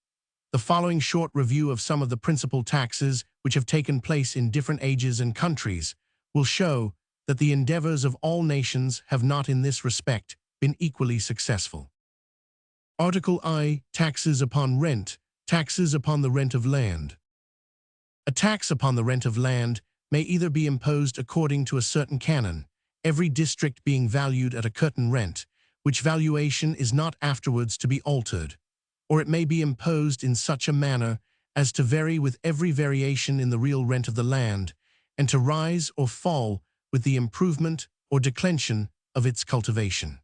The following short review of some of the principal taxes which have taken place in different ages and countries will show that the endeavors of all nations have not in this respect been equally successful. Article I. Taxes upon rent. Taxes upon the rent of land. A tax upon the rent of land may either be imposed according to a certain canon, every district being valued at a certain rent, which valuation is not afterwards to be altered, or it may be imposed in such a manner as to vary with every variation in the real rent of the land, and to rise or fall with the improvement or declension of its cultivation.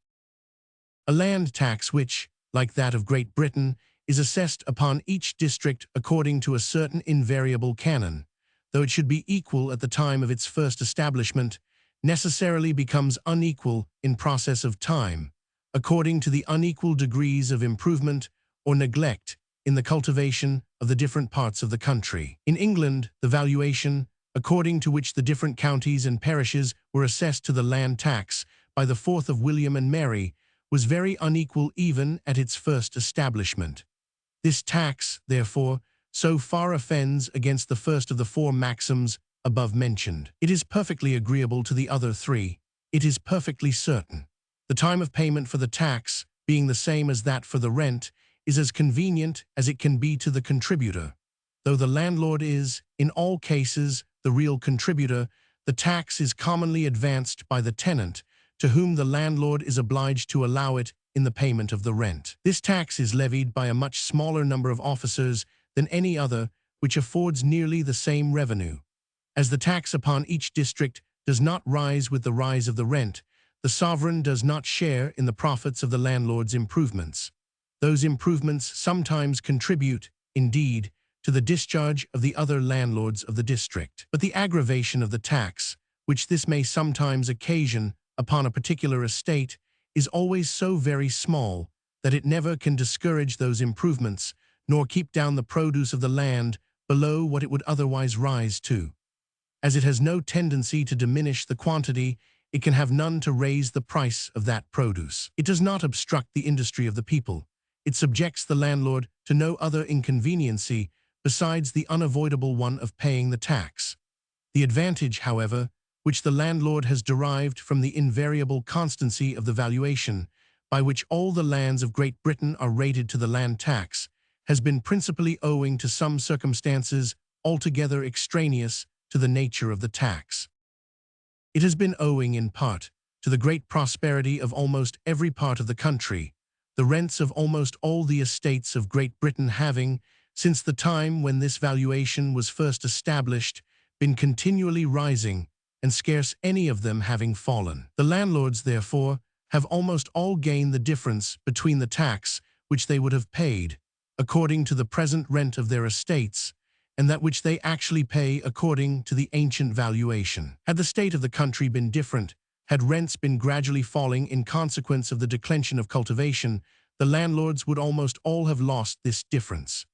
A land tax which, like that of Great Britain, is assessed upon each district according to a certain invariable canon, though it should be equal at the time of its first establishment, necessarily becomes unequal in process of time, according to the unequal degrees of improvement or neglect in the cultivation of the different parts of the country. In England, the valuation, according to which the different counties and parishes were assessed to the land tax by the 4th of William and Mary, was very unequal even at its first establishment. This tax, therefore, so far offends against the first of the four maxims above mentioned. It is perfectly agreeable to the other three. It is perfectly certain. The time of payment for the tax, being the same as that for the rent, is as convenient as it can be to the contributor. Though the landlord is, in all cases, the real contributor, the tax is commonly advanced by the tenant, to whom the landlord is obliged to allow it in the payment of the rent. This tax is levied by a much smaller number of officers than any other, which affords nearly the same revenue. As the tax upon each district does not rise with the rise of the rent, the sovereign does not share in the profits of the landlord's improvements. Those improvements sometimes contribute, indeed, to the discharge of the other landlords of the district. But the aggravation of the tax, which this may sometimes occasion upon a particular estate, is always so very small that it never can discourage those improvements, nor keep down the produce of the land below what it would otherwise rise to. As it has no tendency to diminish the quantity, it can have none to raise the price of that produce. It does not obstruct the industry of the people. It subjects the landlord to no other inconveniency besides the unavoidable one of paying the tax. The advantage, however, which the landlord has derived from the invariable constancy of the valuation, by which all the lands of Great Britain are rated to the land tax, has been principally owing to some circumstances altogether extraneous to the nature of the tax. It has been owing, in part, to the great prosperity of almost every part of the country, the rents of almost all the estates of Great Britain having, since the time when this valuation was first established, been continually rising, and scarce any of them having fallen. The landlords, therefore, have almost all gained the difference between the tax which they would have paid, according to the present rent of their estates, and that which they actually pay according to the ancient valuation. Had the state of the country been different, had rents been gradually falling in consequence of the declension of cultivation, the landlords would almost all have lost this difference.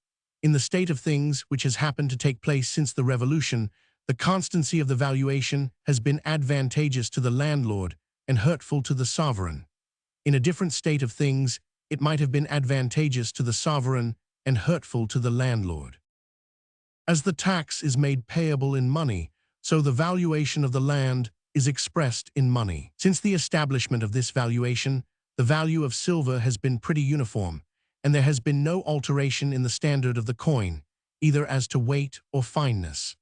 In the state of things which has happened to take place since the Revolution, the constancy of the valuation has been advantageous to the landlord and hurtful to the sovereign. In a different state of things, it might have been advantageous to the sovereign and hurtful to the landlord. As the tax is made payable in money, so the valuation of the land is expressed in money. Since the establishment of this valuation, the value of silver has been pretty uniform, and there has been no alteration in the standard of the coin, either as to weight or fineness.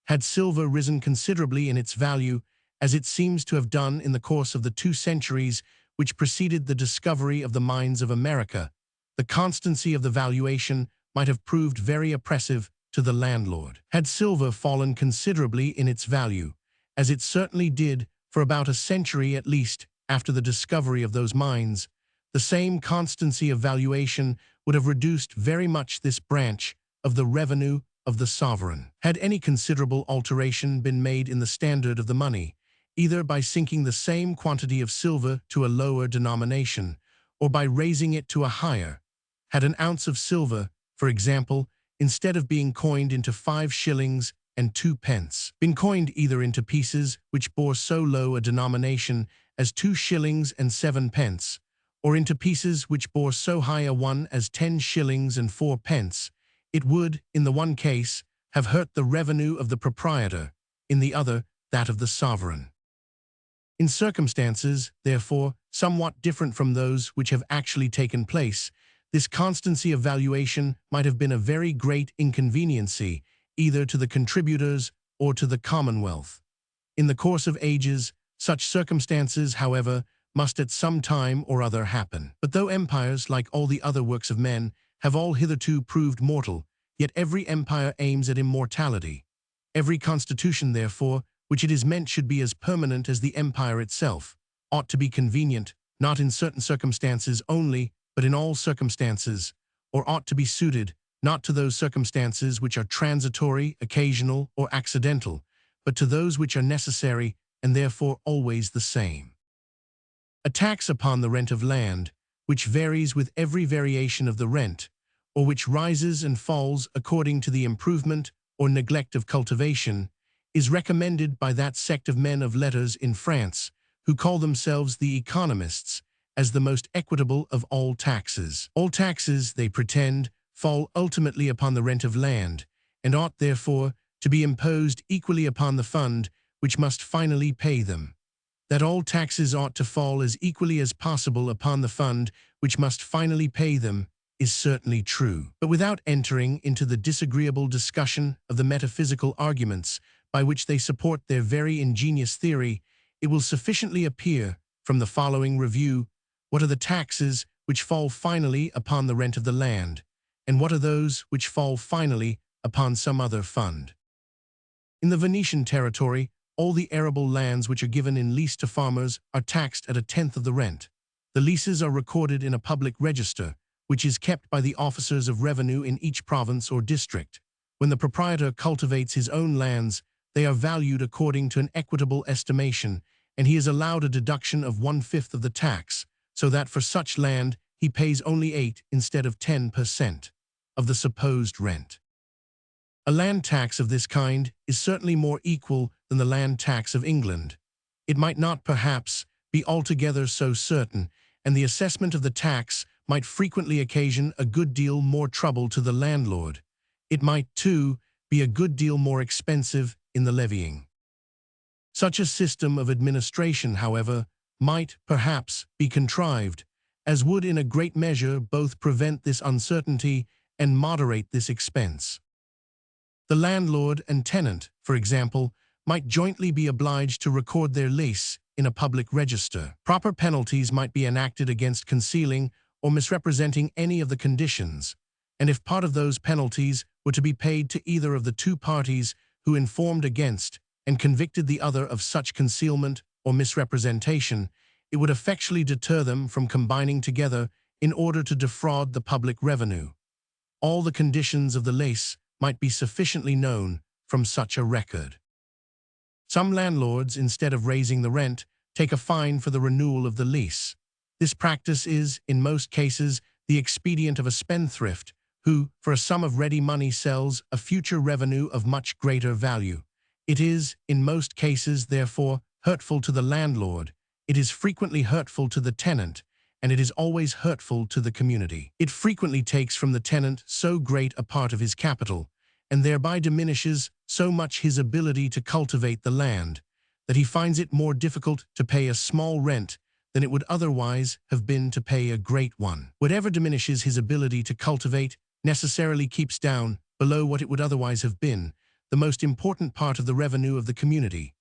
Had silver risen considerably in its value, as it seems to have done in the course of the 2 centuries which preceded the discovery of the mines of America, the constancy of the valuation might have proved very oppressive to the landlord. Had silver fallen considerably in its value, as it certainly did for about a century at least after the discovery of those mines, the same constancy of valuation would have reduced very much this branch of the revenue of the sovereign. Had any considerable alteration been made in the standard of the money, either by sinking the same quantity of silver to a lower denomination, or by raising it to a higher, had an ounce of silver, for example, instead of being coined into 5 shillings and 2 pence, been coined either into pieces which bore so low a denomination as 2 shillings and 7 pence, or into pieces which bore so high a one as 10 shillings and 4 pence, it would, in the one case, have hurt the revenue of the proprietor, in the other, that of the sovereign. In circumstances, therefore, somewhat different from those which have actually taken place, this constancy of valuation might have been a very great inconveniency, either to the contributors or to the Commonwealth. In the course of ages, such circumstances, however, must at some time or other happen. But though empires, like all the other works of men, have all hitherto proved mortal, yet every empire aims at immortality. Every constitution, therefore, which it is meant should be as permanent as the empire itself, ought to be convenient, not in certain circumstances only, but in all circumstances, or ought to be suited, not to those circumstances which are transitory, occasional, or accidental, but to those which are necessary and therefore always the same. A tax upon the rent of land, which varies with every variation of the rent, or which rises and falls according to the improvement or neglect of cultivation, is recommended by that sect of men of letters in France, who call themselves the economists, as the most equitable of all taxes. All taxes, they pretend, fall ultimately upon the rent of land, and ought, therefore, to be imposed equally upon the fund which must finally pay them. That all taxes ought to fall as equally as possible upon the fund which must finally pay them is certainly true. But without entering into the disagreeable discussion of the metaphysical arguments by which they support their very ingenious theory, it will sufficiently appear from the following review what are the taxes which fall finally upon the rent of the land, and what are those which fall finally upon some other fund. In the Venetian territory, all the arable lands which are given in lease to farmers are taxed at 1/10 of the rent. The leases are recorded in a public register, which is kept by the officers of revenue in each province or district. When the proprietor cultivates his own lands, they are valued according to an equitable estimation, and he is allowed a deduction of 1/5 of the tax, so that for such land he pays only 8 instead of 10% of the supposed rent. A land tax of this kind is certainly more equal than the land tax of England. It might not, perhaps, be altogether so certain, and the assessment of the tax might frequently occasion a good deal more trouble to the landlord. It might, too, be a good deal more expensive in the levying. Such a system of administration, however, might, perhaps, be contrived, as would in a great measure both prevent this uncertainty and moderate this expense. The landlord and tenant, for example, might jointly be obliged to record their lease in a public register. Proper penalties might be enacted against concealing or misrepresenting any of the conditions, and if part of those penalties were to be paid to either of the 2 parties who informed against and convicted the other of such concealment or misrepresentation, it would effectually deter them from combining together in order to defraud the public revenue. All the conditions of the lease might be sufficiently known from such a record. Some landlords, instead of raising the rent, take a fine for the renewal of the lease. This practice is, in most cases, the expedient of a spendthrift who, for a sum of ready money, sells a future revenue of much greater value, It is, in most cases, therefore, hurtful to the landlord, it is frequently hurtful to the tenant, and it is always hurtful to the community. It frequently takes from the tenant so great a part of his capital, and thereby diminishes so much his ability to cultivate the land, that he finds it more difficult to pay a small rent than it would otherwise have been to pay a great one. Whatever diminishes his ability to cultivate necessarily keeps down, below what it would otherwise have been, the most important part of the revenue of the community,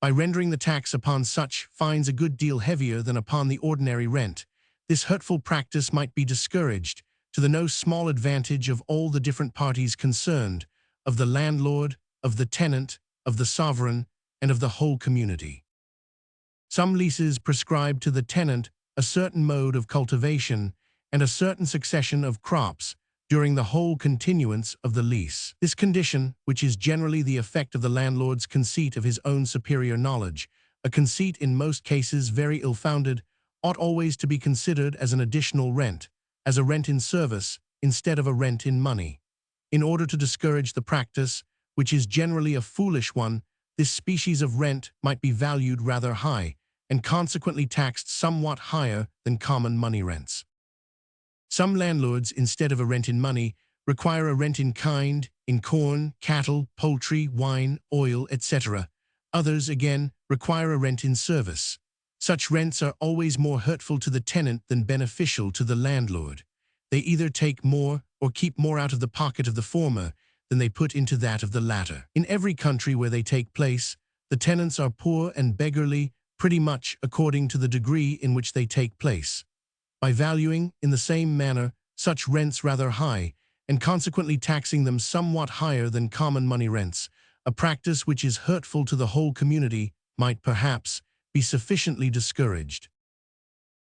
by rendering the tax upon such fines a good deal heavier than upon the ordinary rent. This hurtful practice might be discouraged, to the no small advantage of all the different parties concerned, of the landlord, of the tenant, of the sovereign, and of the whole community. Some leases prescribe to the tenant a certain mode of cultivation and a certain succession of crops during the whole continuance of the lease. This condition, which is generally the effect of the landlord's conceit of his own superior knowledge, a conceit in most cases very ill-founded, ought always to be considered as an additional rent, as a rent in service, instead of a rent in money. In order to discourage the practice, which is generally a foolish one, this species of rent might be valued rather high, and consequently taxed somewhat higher than common money rents. Some landlords, instead of a rent in money, require a rent in kind, in corn, cattle, poultry, wine, oil, etc. Others, again, require a rent in service. Such rents are always more hurtful to the tenant than beneficial to the landlord. They either take more or keep more out of the pocket of the former than they put into that of the latter. In every country where they take place, the tenants are poor and beggarly, pretty much according to the degree in which they take place. By valuing, in the same manner, such rents rather high, and consequently taxing them somewhat higher than common money rents, a practice which is hurtful to the whole community might, perhaps, be sufficiently discouraged.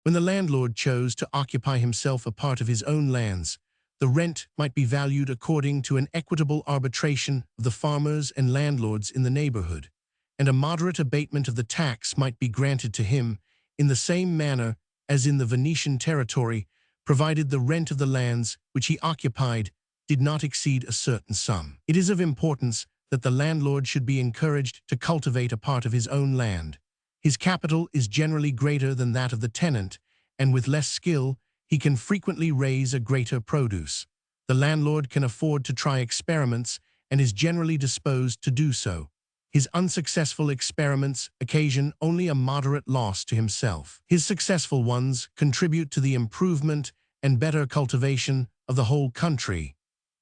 When the landlord chose to occupy himself a part of his own lands, the rent might be valued according to an equitable arbitration of the farmers and landlords in the neighborhood, and a moderate abatement of the tax might be granted to him in the same manner as in the Venetian territory, provided the rent of the lands which he occupied did not exceed a certain sum. It is of importance that the landlord should be encouraged to cultivate a part of his own land. His capital is generally greater than that of the tenant, and with less skill, he can frequently raise a greater produce. The landlord can afford to try experiments and is generally disposed to do so. His unsuccessful experiments occasion only a moderate loss to himself. His successful ones contribute to the improvement and better cultivation of the whole country.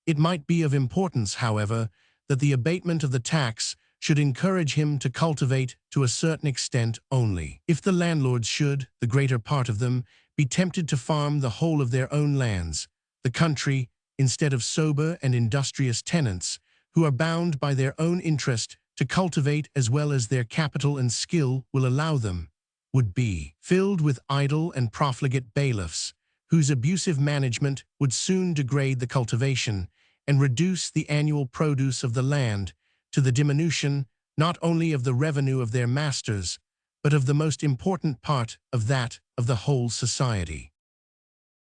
It might be of importance, however, that the abatement of the tax should encourage him to cultivate to a certain extent only. If the landlords should, the greater part of them, be tempted to farm the whole of their own lands, the country, instead of sober and industrious tenants, who are bound by their own interest to cultivate as well as their capital and skill will allow them, would be filled with idle and profligate bailiffs, whose abusive management would soon degrade the cultivation and reduce the annual produce of the land to the diminution not only of the revenue of their masters, but of the most important part of that of the whole society.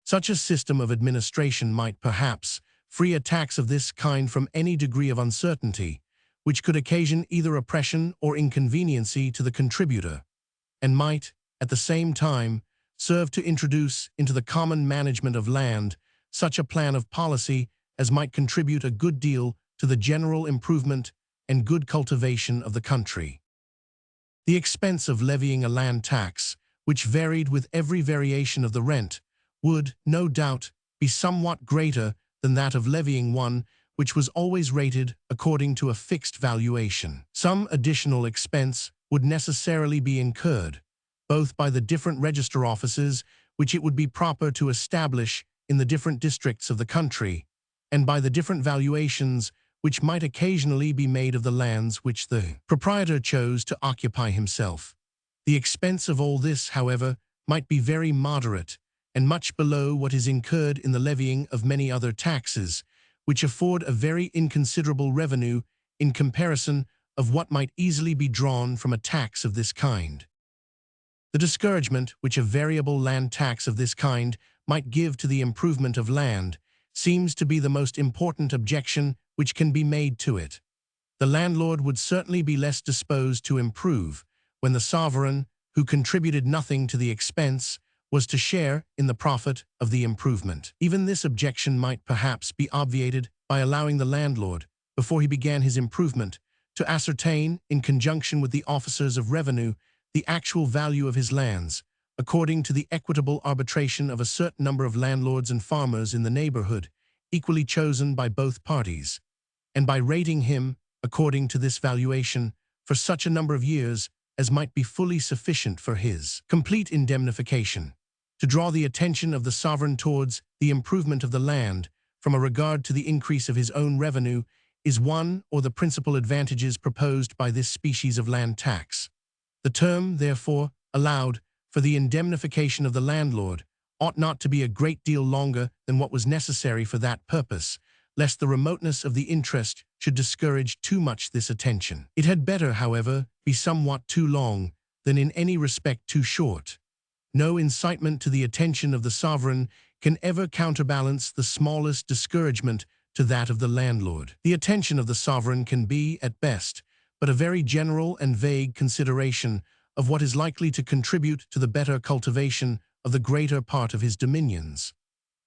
Such a system of administration might, perhaps, free a tax of this kind from any degree of uncertainty, which could occasion either oppression or inconveniency to the contributor, and might, at the same time, serve to introduce into the common management of land such a plan of policy as might contribute a good deal to the general improvement and good cultivation of the country. The expense of levying a land tax, which varied with every variation of the rent, would, no doubt, be somewhat greater than that of levying one which was always rated according to a fixed valuation. Some additional expense would necessarily be incurred, both by the different register offices which it would be proper to establish in the different districts of the country, and by the different valuations which might occasionally be made of the lands which the proprietor chose to occupy himself. The expense of all this, however, might be very moderate, and much below what is incurred in the levying of many other taxes, which afford a very inconsiderable revenue in comparison of what might easily be drawn from a tax of this kind. The discouragement which a variable land tax of this kind might give to the improvement of land seems to be the most important objection which can be made to it. the landlord would certainly be less disposed to improve when the sovereign, who contributed nothing to the expense, was to share in the profit of the improvement. Even this objection might perhaps be obviated by allowing the landlord, before he began his improvement, to ascertain, in conjunction with the officers of revenue, the actual value of his lands, according to the equitable arbitration of a certain number of landlords and farmers in the neighborhood, equally chosen by both parties, and by rating him, according to this valuation, for such a number of years as might be fully sufficient for his complete indemnification. To draw the attention of the sovereign towards the improvement of the land from a regard to the increase of his own revenue is one or the principal advantages proposed by this species of land tax. The term, therefore, allowed for the indemnification of the landlord ought not to be a great deal longer than what was necessary for that purpose, lest the remoteness of the interest should discourage too much this attention. It had better, however, be somewhat too long than in any respect too short. No incitement to the attention of the sovereign can ever counterbalance the smallest discouragement to that of the landlord. The attention of the sovereign can be, at best, but a very general and vague consideration of what is likely to contribute to the better cultivation of the greater part of his dominions.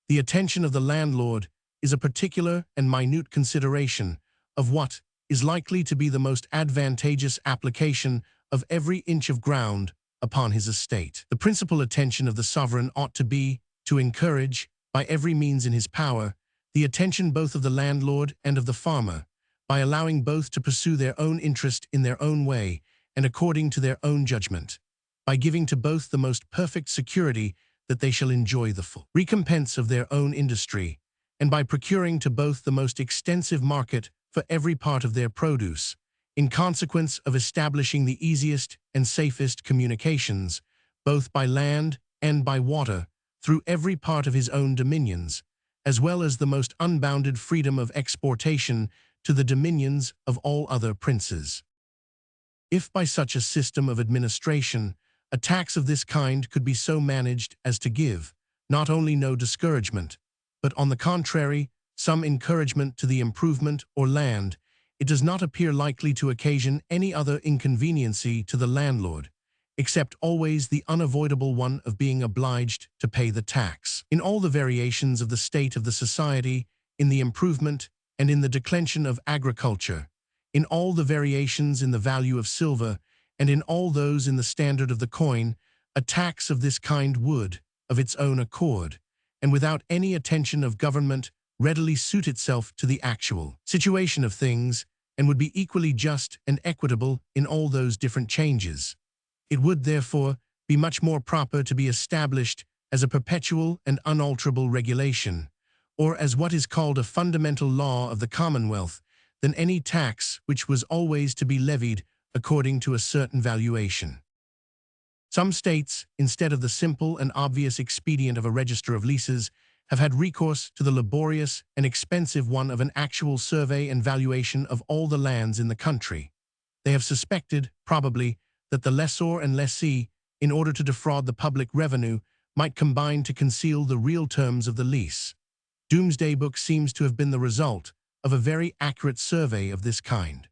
The attention of the landlord is a particular and minute consideration of what is likely to be the most advantageous application of every inch of ground upon his estate. The principal attention of the sovereign ought to be to encourage, by every means in his power, the attention both of the landlord and of the farmer, by allowing both to pursue their own interest in their own way and according to their own judgment, by giving to both the most perfect security that they shall enjoy the full recompense of their own industry, and by procuring to both the most extensive market for every part of their produce, in consequence of establishing the easiest and safest communications, both by land and by water, through every part of his own dominions, as well as the most unbounded freedom of exportation to the dominions of all other princes. If by such a system of administration, a tax of this kind could be so managed as to give, not only no discouragement, but on the contrary, some encouragement to the improvement or land, it does not appear likely to occasion any other inconveniency to the landlord, except always the unavoidable one of being obliged to pay the tax. In all the variations of the state of the society, in the improvement and in the declension of agriculture, in all the variations in the value of silver, and in all those in the standard of the coin, a tax of this kind would, of its own accord, and without any attention of government, readily suit itself to the actual situation of things, and would be equally just and equitable in all those different changes. It would, therefore, be much more proper to be established as a perpetual and unalterable regulation, or as what is called a fundamental law of the Commonwealth, than any tax which was always to be levied according to a certain valuation. Some states, instead of the simple and obvious expedient of a register of leases, have had recourse to the laborious and expensive one of an actual survey and valuation of all the lands in the country. They have suspected, probably, that the lessor and lessee, in order to defraud the public revenue, might combine to conceal the real terms of the lease. Doomsday Book seems to have been the result of a very accurate survey of this kind.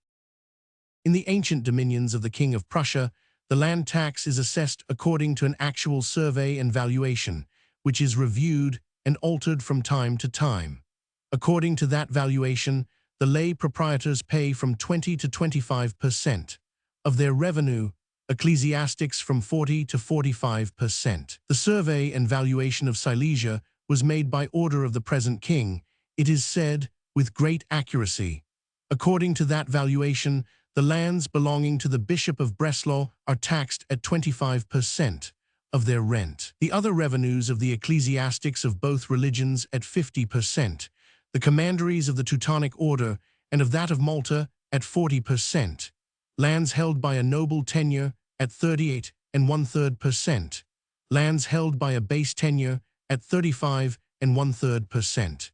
In the ancient dominions of the King of Prussia, the land tax is assessed according to an actual survey and valuation, which is reviewed and altered from time to time. According to that valuation, the lay proprietors pay from 20 to 25% of their revenue, ecclesiastics from 40 to 45%. The survey and valuation of Silesia was made by order of the present king, it is said, with great accuracy. According to that valuation, the lands belonging to the Bishop of Breslau are taxed at 25% of their rent. The other revenues of the ecclesiastics of both religions at 50%, the commanderies of the Teutonic Order and of that of Malta at 40%, lands held by a noble tenure at 38 1/3%, lands held by a base tenure at 35 1/3%.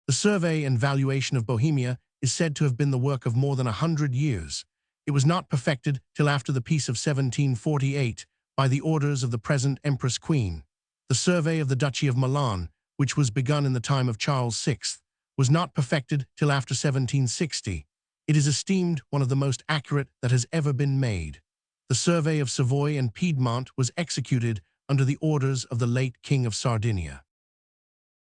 The survey and valuation of Bohemia is said to have been the work of more than 100 years. It was not perfected till after the peace of 1748 by the orders of the present Empress Queen. The survey of the Duchy of Milan, which was begun in the time of Charles VI, was not perfected till after 1760. It is esteemed one of the most accurate that has ever been made. The survey of Savoy and Piedmont was executed under the orders of the late King of Sardinia.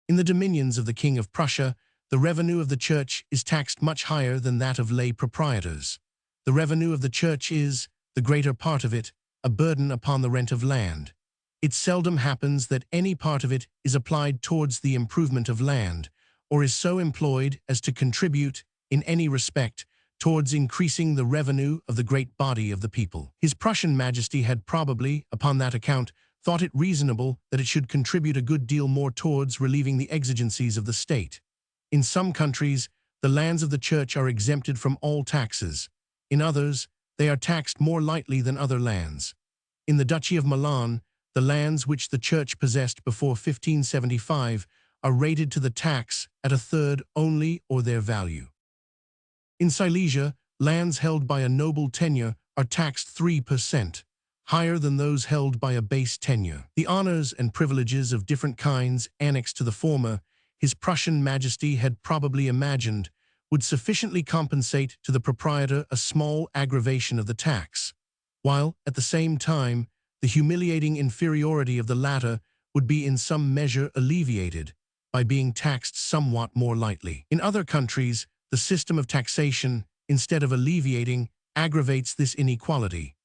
In the dominions of the King of Prussia, the revenue of the church is taxed much higher than that of lay proprietors. The revenue of the church is, the greater part of it, a burden upon the rent of land. It seldom happens that any part of it is applied towards the improvement of land, or is so employed as to contribute, in any respect, towards increasing the revenue of the great body of the people. His Prussian Majesty had probably, upon that account, thought it reasonable that it should contribute a good deal more towards relieving the exigencies of the state. In some countries, the lands of the church are exempted from all taxes. In others, they are taxed more lightly than other lands. In the Duchy of Milan, the lands which the church possessed before 1575 are rated to the tax at a third only or their value. In Silesia, lands held by a noble tenure are taxed 3%, higher than those held by a base tenure. The honors and privileges of different kinds annexed to the former, His Prussian Majesty had probably imagined, would sufficiently compensate to the proprietor a small aggravation of the tax, while, at the same time, the humiliating inferiority of the latter would be in some measure alleviated by being taxed somewhat more lightly. In other countries, the system of taxation, instead of alleviating, aggravates this inequality.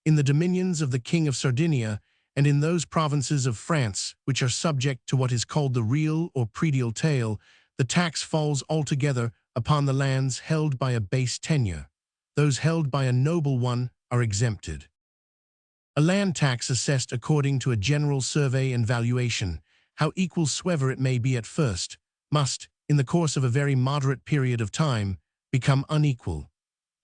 In the dominions of the King of Sardinia, and in those provinces of France which are subject to what is called the real or predial taille, the tax falls altogether upon the lands held by a base tenure. Those held by a noble one are exempted. A land tax assessed according to a general survey and valuation, how equal soever it may be at first, must, in the course of a very moderate period of time, become unequal.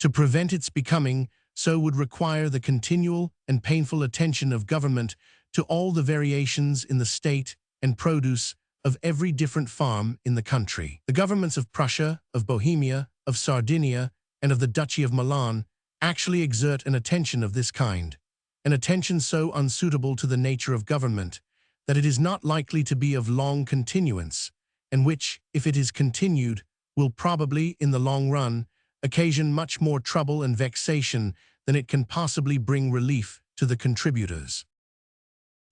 To prevent its becoming so would require the continual and painful attention of government to all the variations in the state and produce of every different farm in the country. The governments of Prussia, of Bohemia, of Sardinia, and of the Duchy of Milan actually exert an attention of this kind, an attention so unsuitable to the nature of government that it is not likely to be of long continuance, and which, if it is continued, will probably, in the long run, occasion much more trouble and vexation than it can possibly bring relief to the contributors.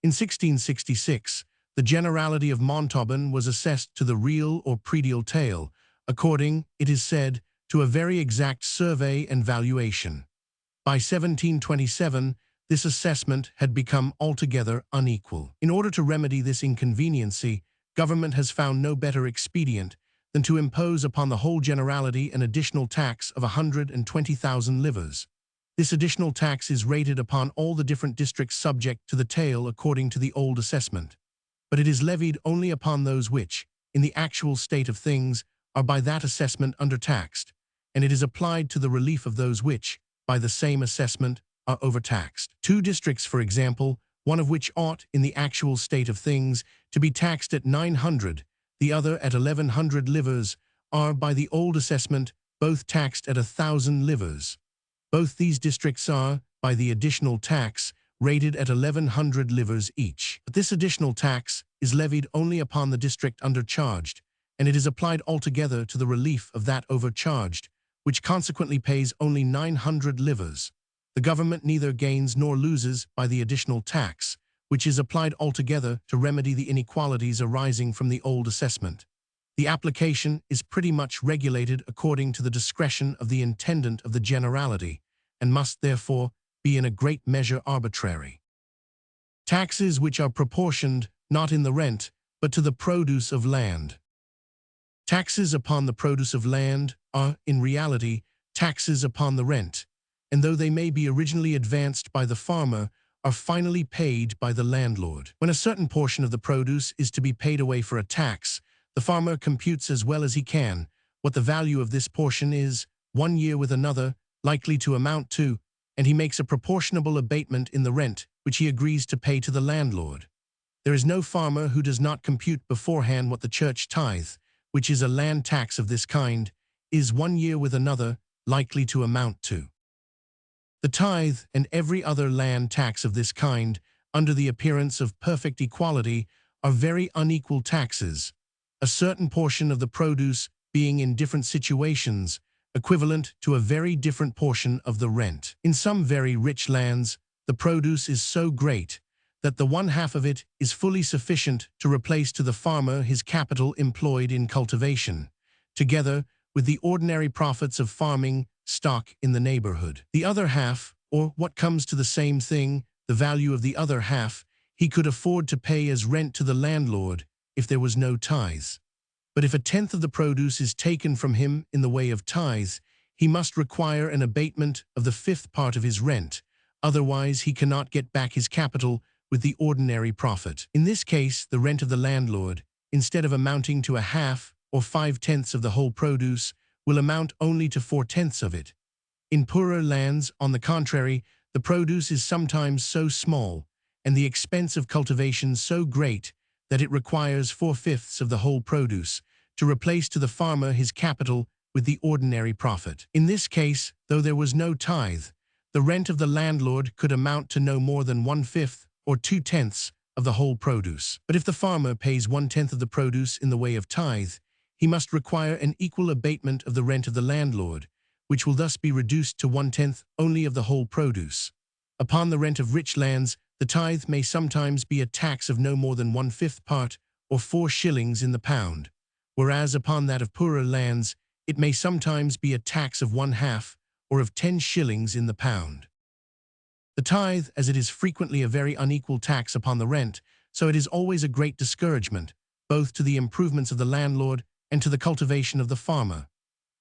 In 1666, the Generality of Montauban was assessed to the real or predial taille, according, it is said, to a very exact survey and valuation. By 1727, this assessment had become altogether unequal. In order to remedy this inconveniency, government has found no better expedient than to impose upon the whole generality an additional tax of 120,000 livres. This additional tax is rated upon all the different districts subject to the taille according to the old assessment, but it is levied only upon those which, in the actual state of things, are by that assessment undertaxed, and it is applied to the relief of those which, by the same assessment, are overtaxed. Two districts, for example, one of which ought, in the actual state of things, to be taxed at 900, the other at 1100 livres, are, by the old assessment, both taxed at 1,000 livres. Both these districts are, by the additional tax, rated at 1100 livres each. But this additional tax is levied only upon the district undercharged, and it is applied altogether to the relief of that overcharged, which consequently pays only 900 livres. The government neither gains nor loses by the additional tax, which is applied altogether to remedy the inequalities arising from the old assessment. The application is pretty much regulated according to the discretion of the intendant of the generality, and must therefore be in a great measure arbitrary. Taxes which are proportioned, not in the rent, but to the produce of land. Taxes upon the produce of land are, in reality, taxes upon the rent, and though they may be originally advanced by the farmer, are finally paid by the landlord. When a certain portion of the produce is to be paid away for a tax, the farmer computes as well as he can what the value of this portion is, 1 year with another, likely to amount to, and he makes a proportionable abatement in the rent, which he agrees to pay to the landlord. There is no farmer who does not compute beforehand what the church tithe, which is a land tax of this kind, is 1 year with another, likely to amount to. The tithe and every other land tax of this kind, under the appearance of perfect equality, are very unequal taxes, a certain portion of the produce being in different situations, equivalent to a very different portion of the rent. In some very rich lands, the produce is so great that the one half of it is fully sufficient to replace to the farmer his capital employed in cultivation, together with the ordinary profits of farming stock in the neighborhood. The other half, or what comes to the same thing, the value of the other half, he could afford to pay as rent to the landlord if there was no tithes. But if a tenth of the produce is taken from him in the way of tithes, he must require an abatement of the fifth part of his rent, otherwise he cannot get back his capital with the ordinary profit. In this case, the rent of the landlord, instead of amounting to a half or 5/10 of the whole produce, will amount only to 4/10 of it. In poorer lands, on the contrary, the produce is sometimes so small, and the expense of cultivation so great, that it requires 4/5 of the whole produce to replace to the farmer his capital with the ordinary profit. In this case, though there was no tithe, the rent of the landlord could amount to no more than 1/5 or 2/10 of the whole produce. But if the farmer pays 1/10 of the produce in the way of tithe, he must require an equal abatement of the rent of the landlord, which will thus be reduced to 1/10 only of the whole produce. Upon the rent of rich lands, the tithe may sometimes be a tax of no more than 1/5 part, or 4 shillings in the pound, whereas upon that of poorer lands, it may sometimes be a tax of 1/2, or of 10 shillings in the pound. The tithe, as it is frequently a very unequal tax upon the rent, so it is always a great discouragement, both to the improvements of the landlord and to the cultivation of the farmer.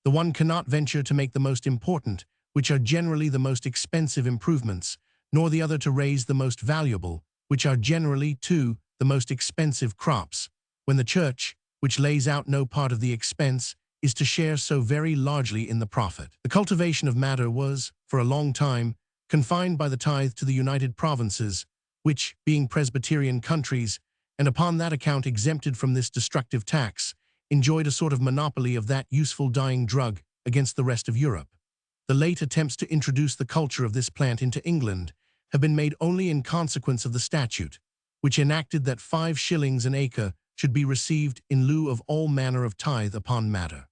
The one cannot venture to make the most important, which are generally the most expensive improvements, nor the other to raise the most valuable, which are generally, too, the most expensive crops, when the church, which lays out no part of the expense, is to share so very largely in the profit. The cultivation of matter was, for a long time, confined by the tithe to the United Provinces, which, being Presbyterian countries, and upon that account exempted from this destructive tax, enjoyed a sort of monopoly of that useful dying drug against the rest of Europe. The late attempts to introduce the culture of this plant into England have been made only in consequence of the statute, which enacted that 5 shillings an acre should be received in lieu of all manner of tithe upon matter.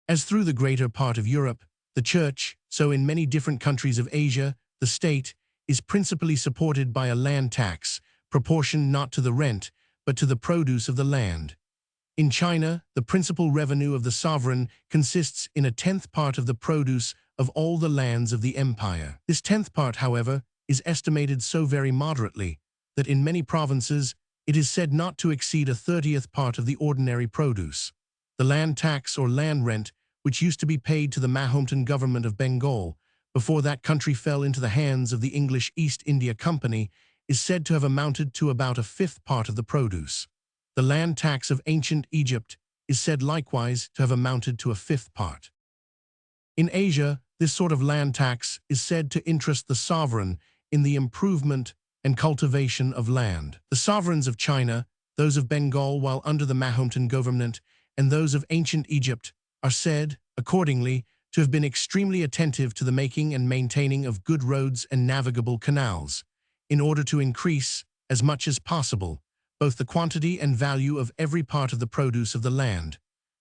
As through the greater part of Europe, the Church, so in many different countries of Asia, the state is principally supported by a land tax, proportioned not to the rent, but to the produce of the land. In China, the principal revenue of the sovereign consists in a 10th part of the produce of all the lands of the empire. This 10th part, however, is estimated so very moderately that in many provinces it is said not to exceed a 30th part of the ordinary produce. The land tax or land rent, which used to be paid to the Mahometan government of Bengal before that country fell into the hands of the English East India Company, is said to have amounted to about a 5th part of the produce. The land tax of ancient Egypt is said likewise to have amounted to a 5th part. In Asia, this sort of land tax is said to interest the sovereign in the improvement and cultivation of land. The sovereigns of China, those of Bengal while under the Mahometan government, and those of ancient Egypt are said, accordingly, to have been extremely attentive to the making and maintaining of good roads and navigable canals, in order to increase, as much as possible, both the quantity and value of every part of the produce of the land,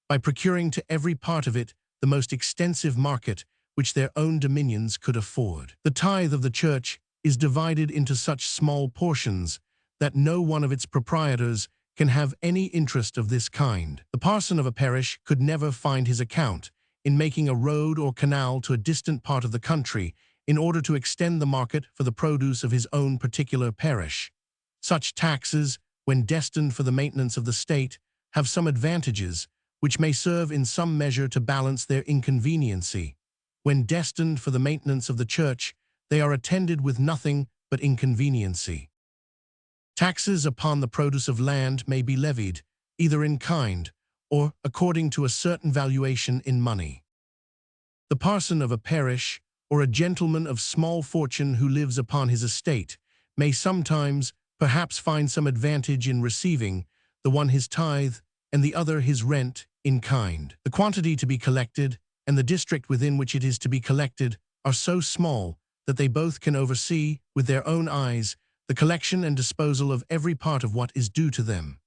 by procuring to every part of it the most extensive market which their own dominions could afford. The tithe of the Church is divided into such small portions that no one of its proprietors can have any interest of this kind. The parson of a parish could never find his account in making a road or canal to a distant part of the country in order to extend the market for the produce of his own particular parish. Such taxes, when destined for the maintenance of the state, have some advantages, which may serve in some measure to balance their inconveniency. When destined for the maintenance of the Church, they are attended with nothing but inconveniency. Taxes upon the produce of land may be levied, either in kind, or according to a certain valuation in money. The parson of a parish, or a gentleman of small fortune who lives upon his estate, may sometimes, perhaps find some advantage in receiving, the one his tithe, and the other his rent, in kind. The quantity to be collected, and the district within which it is to be collected, are so small that they both can oversee, with their own eyes, the collection and disposal of every part of what is due to them.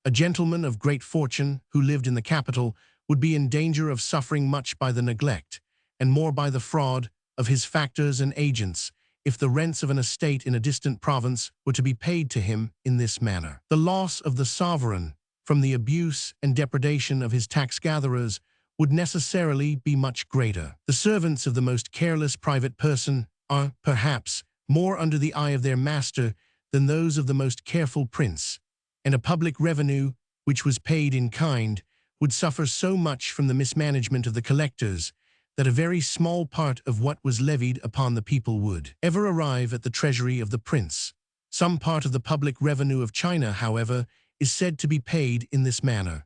A gentleman of great fortune, who lived in the capital, would be in danger of suffering much by the neglect, and more by the fraud, of his factors and agents, if the rents of an estate in a distant province were to be paid to him in this manner. The loss of the sovereign, from the abuse and depredation of his tax-gatherers, would necessarily be much greater. The servants of the most careless private person are, perhaps, more under the eye of their master than those of the most careful prince, and a public revenue, which was paid in kind, would suffer so much from the mismanagement of the collectors that a very small part of what was levied upon the people would ever arrive at the treasury of the prince. Some part of the public revenue of China, however, is said to be paid in this manner.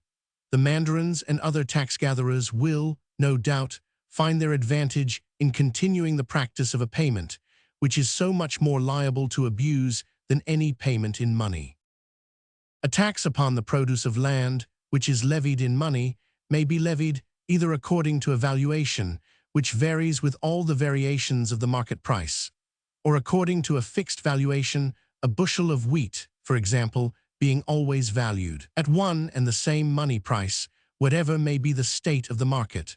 The mandarins and other tax-gatherers will, no doubt, find their advantage in continuing the practice of a payment, which is so much more liable to abuse than any payment in money. A tax upon the produce of land, which is levied in money, may be levied either according to a valuation, which varies with all the variations of the market price, or according to a fixed valuation, a bushel of wheat, for example, being always valued at one and the same money price, whatever may be the state of the market.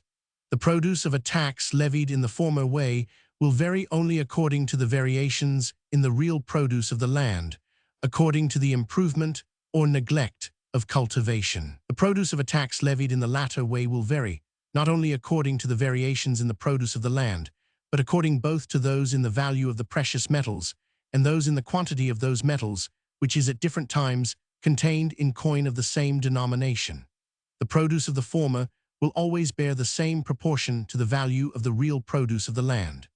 The produce of a tax levied in the former way will vary only according to the variations in the real produce of the land, according to the improvement or neglect of cultivation. The produce of a tax levied in the latter way will vary, not only according to the variations in the produce of the land, but according both to those in the value of the precious metals, and those in the quantity of those metals, which is at different times contained in coin of the same denomination. The produce of the former will always bear the same proportion to the value of the real produce of the land.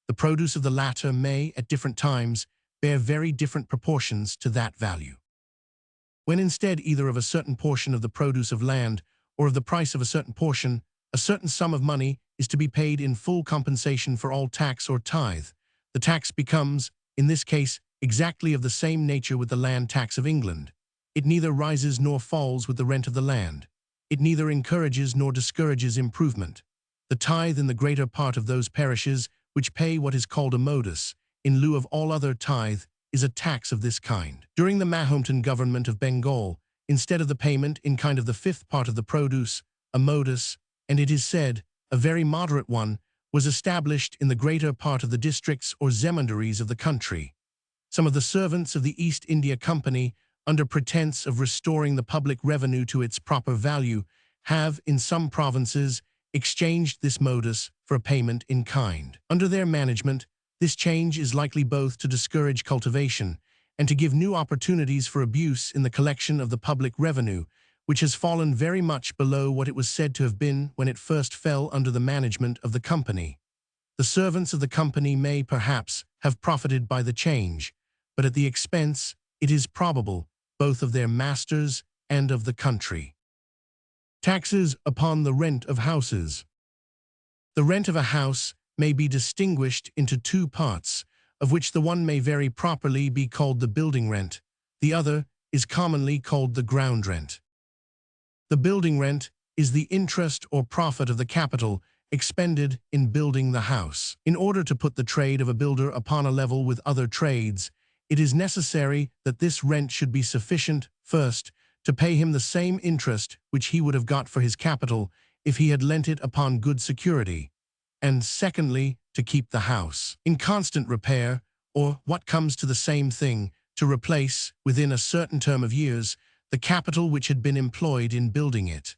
The produce of the latter may, at different times, bear very different proportions to that value. When instead either of a certain portion of the produce of land or of the price of a certain portion, a certain sum of money is to be paid in full compensation for all tax or tithe, the tax becomes, in this case, exactly of the same nature with the land tax of England. It neither rises nor falls with the rent of the land. It neither encourages nor discourages improvement. The tithe in the greater part of those parishes which pay what is called a modus, in lieu of all other tithe, is a tax of this kind. During the Mahometan government of Bengal, instead of the payment in kind of the fifth part of the produce, a modus, and it is said, a very moderate one, was established in the greater part of the districts or zemindaries of the country. Some of the servants of the East India Company, under pretense of restoring the public revenue to its proper value, have, in some provinces, exchanged this modus for a payment in kind. Under their management, this change is likely both to discourage cultivation and to give new opportunities for abuse in the collection of the public revenue, which has fallen very much below what it was said to have been when it first fell under the management of the company. The servants of the company may, perhaps, have profited by the change, but at the expense, it is probable, both of their masters and of the country. Taxes upon the rent of houses. The rent of a house may be distinguished into two parts, of which the one may very properly be called the building rent, the other is commonly called the ground rent. The building rent is the interest or profit of the capital expended in building the house. In order to put the trade of a builder upon a level with other trades, it is necessary that this rent should be sufficient, first, to pay him the same interest which he would have got for his capital if he had lent it upon good security, and secondly, to keep the house in constant repair, or, what comes to the same thing, to replace, within a certain term of years, the capital which had been employed in building it.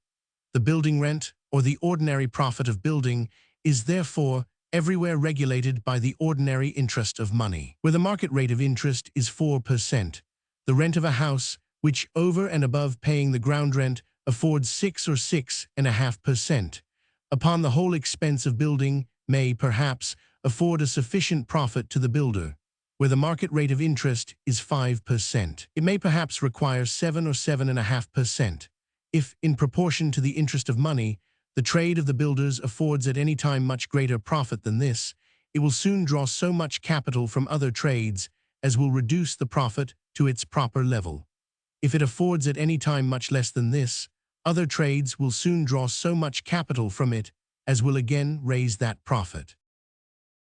The building rent, or the ordinary profit of building, is therefore everywhere regulated by the ordinary interest of money. Where the market rate of interest is 4%, the rent of a house, which over and above paying the ground rent affords 6 or 6.5%, upon the whole expense of building, may, perhaps, afford a sufficient profit to the builder. Where the market rate of interest is 5%, it may perhaps require 7 or 7.5%. If, in proportion to the interest of money, the trade of the builders affords at any time much greater profit than this, it will soon draw so much capital from other trades as will reduce the profit to its proper level. If it affords at any time much less than this, other trades will soon draw so much capital from it as will again raise that profit.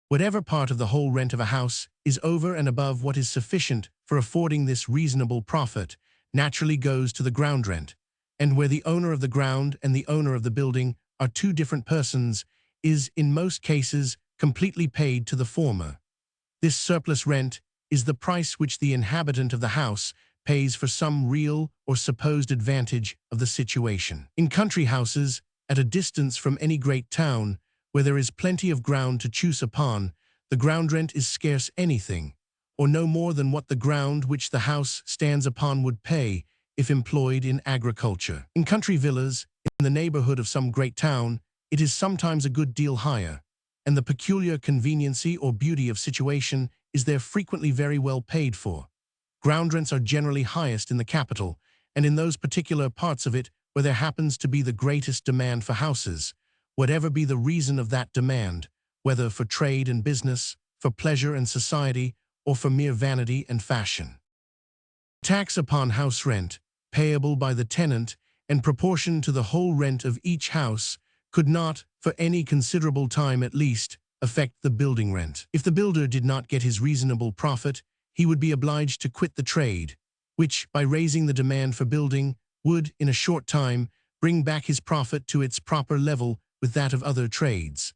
Whatever part of the whole rent of a house is over and above what is sufficient for affording this reasonable profit naturally goes to the ground rent, and where the owner of the ground and the owner of the building are two different persons, is, in most cases, completely paid to the former. This surplus rent is the price which the inhabitant of the house pays for some real or supposed advantage of the situation. In country houses, at a distance from any great town, where there is plenty of ground to choose upon, the ground rent is scarce anything, or no more than what the ground which the house stands upon would pay if employed in agriculture. In country villas, in the neighborhood of some great town, it is sometimes a good deal higher, and the peculiar conveniency or beauty of situation is there frequently very well paid for. Ground rents are generally highest in the capital, and in those particular parts of it where there happens to be the greatest demand for houses, whatever be the reason of that demand, whether for trade and business, for pleasure and society, or for mere vanity and fashion. Tax upon house rent, payable by the tenant, in proportion to the whole rent of each house, could not, for any considerable time at least, affect the building rent. If the builder did not get his reasonable profit, he would be obliged to quit the trade, which, by raising the demand for building, would, in a short time, bring back his profit to its proper level with that of other trades.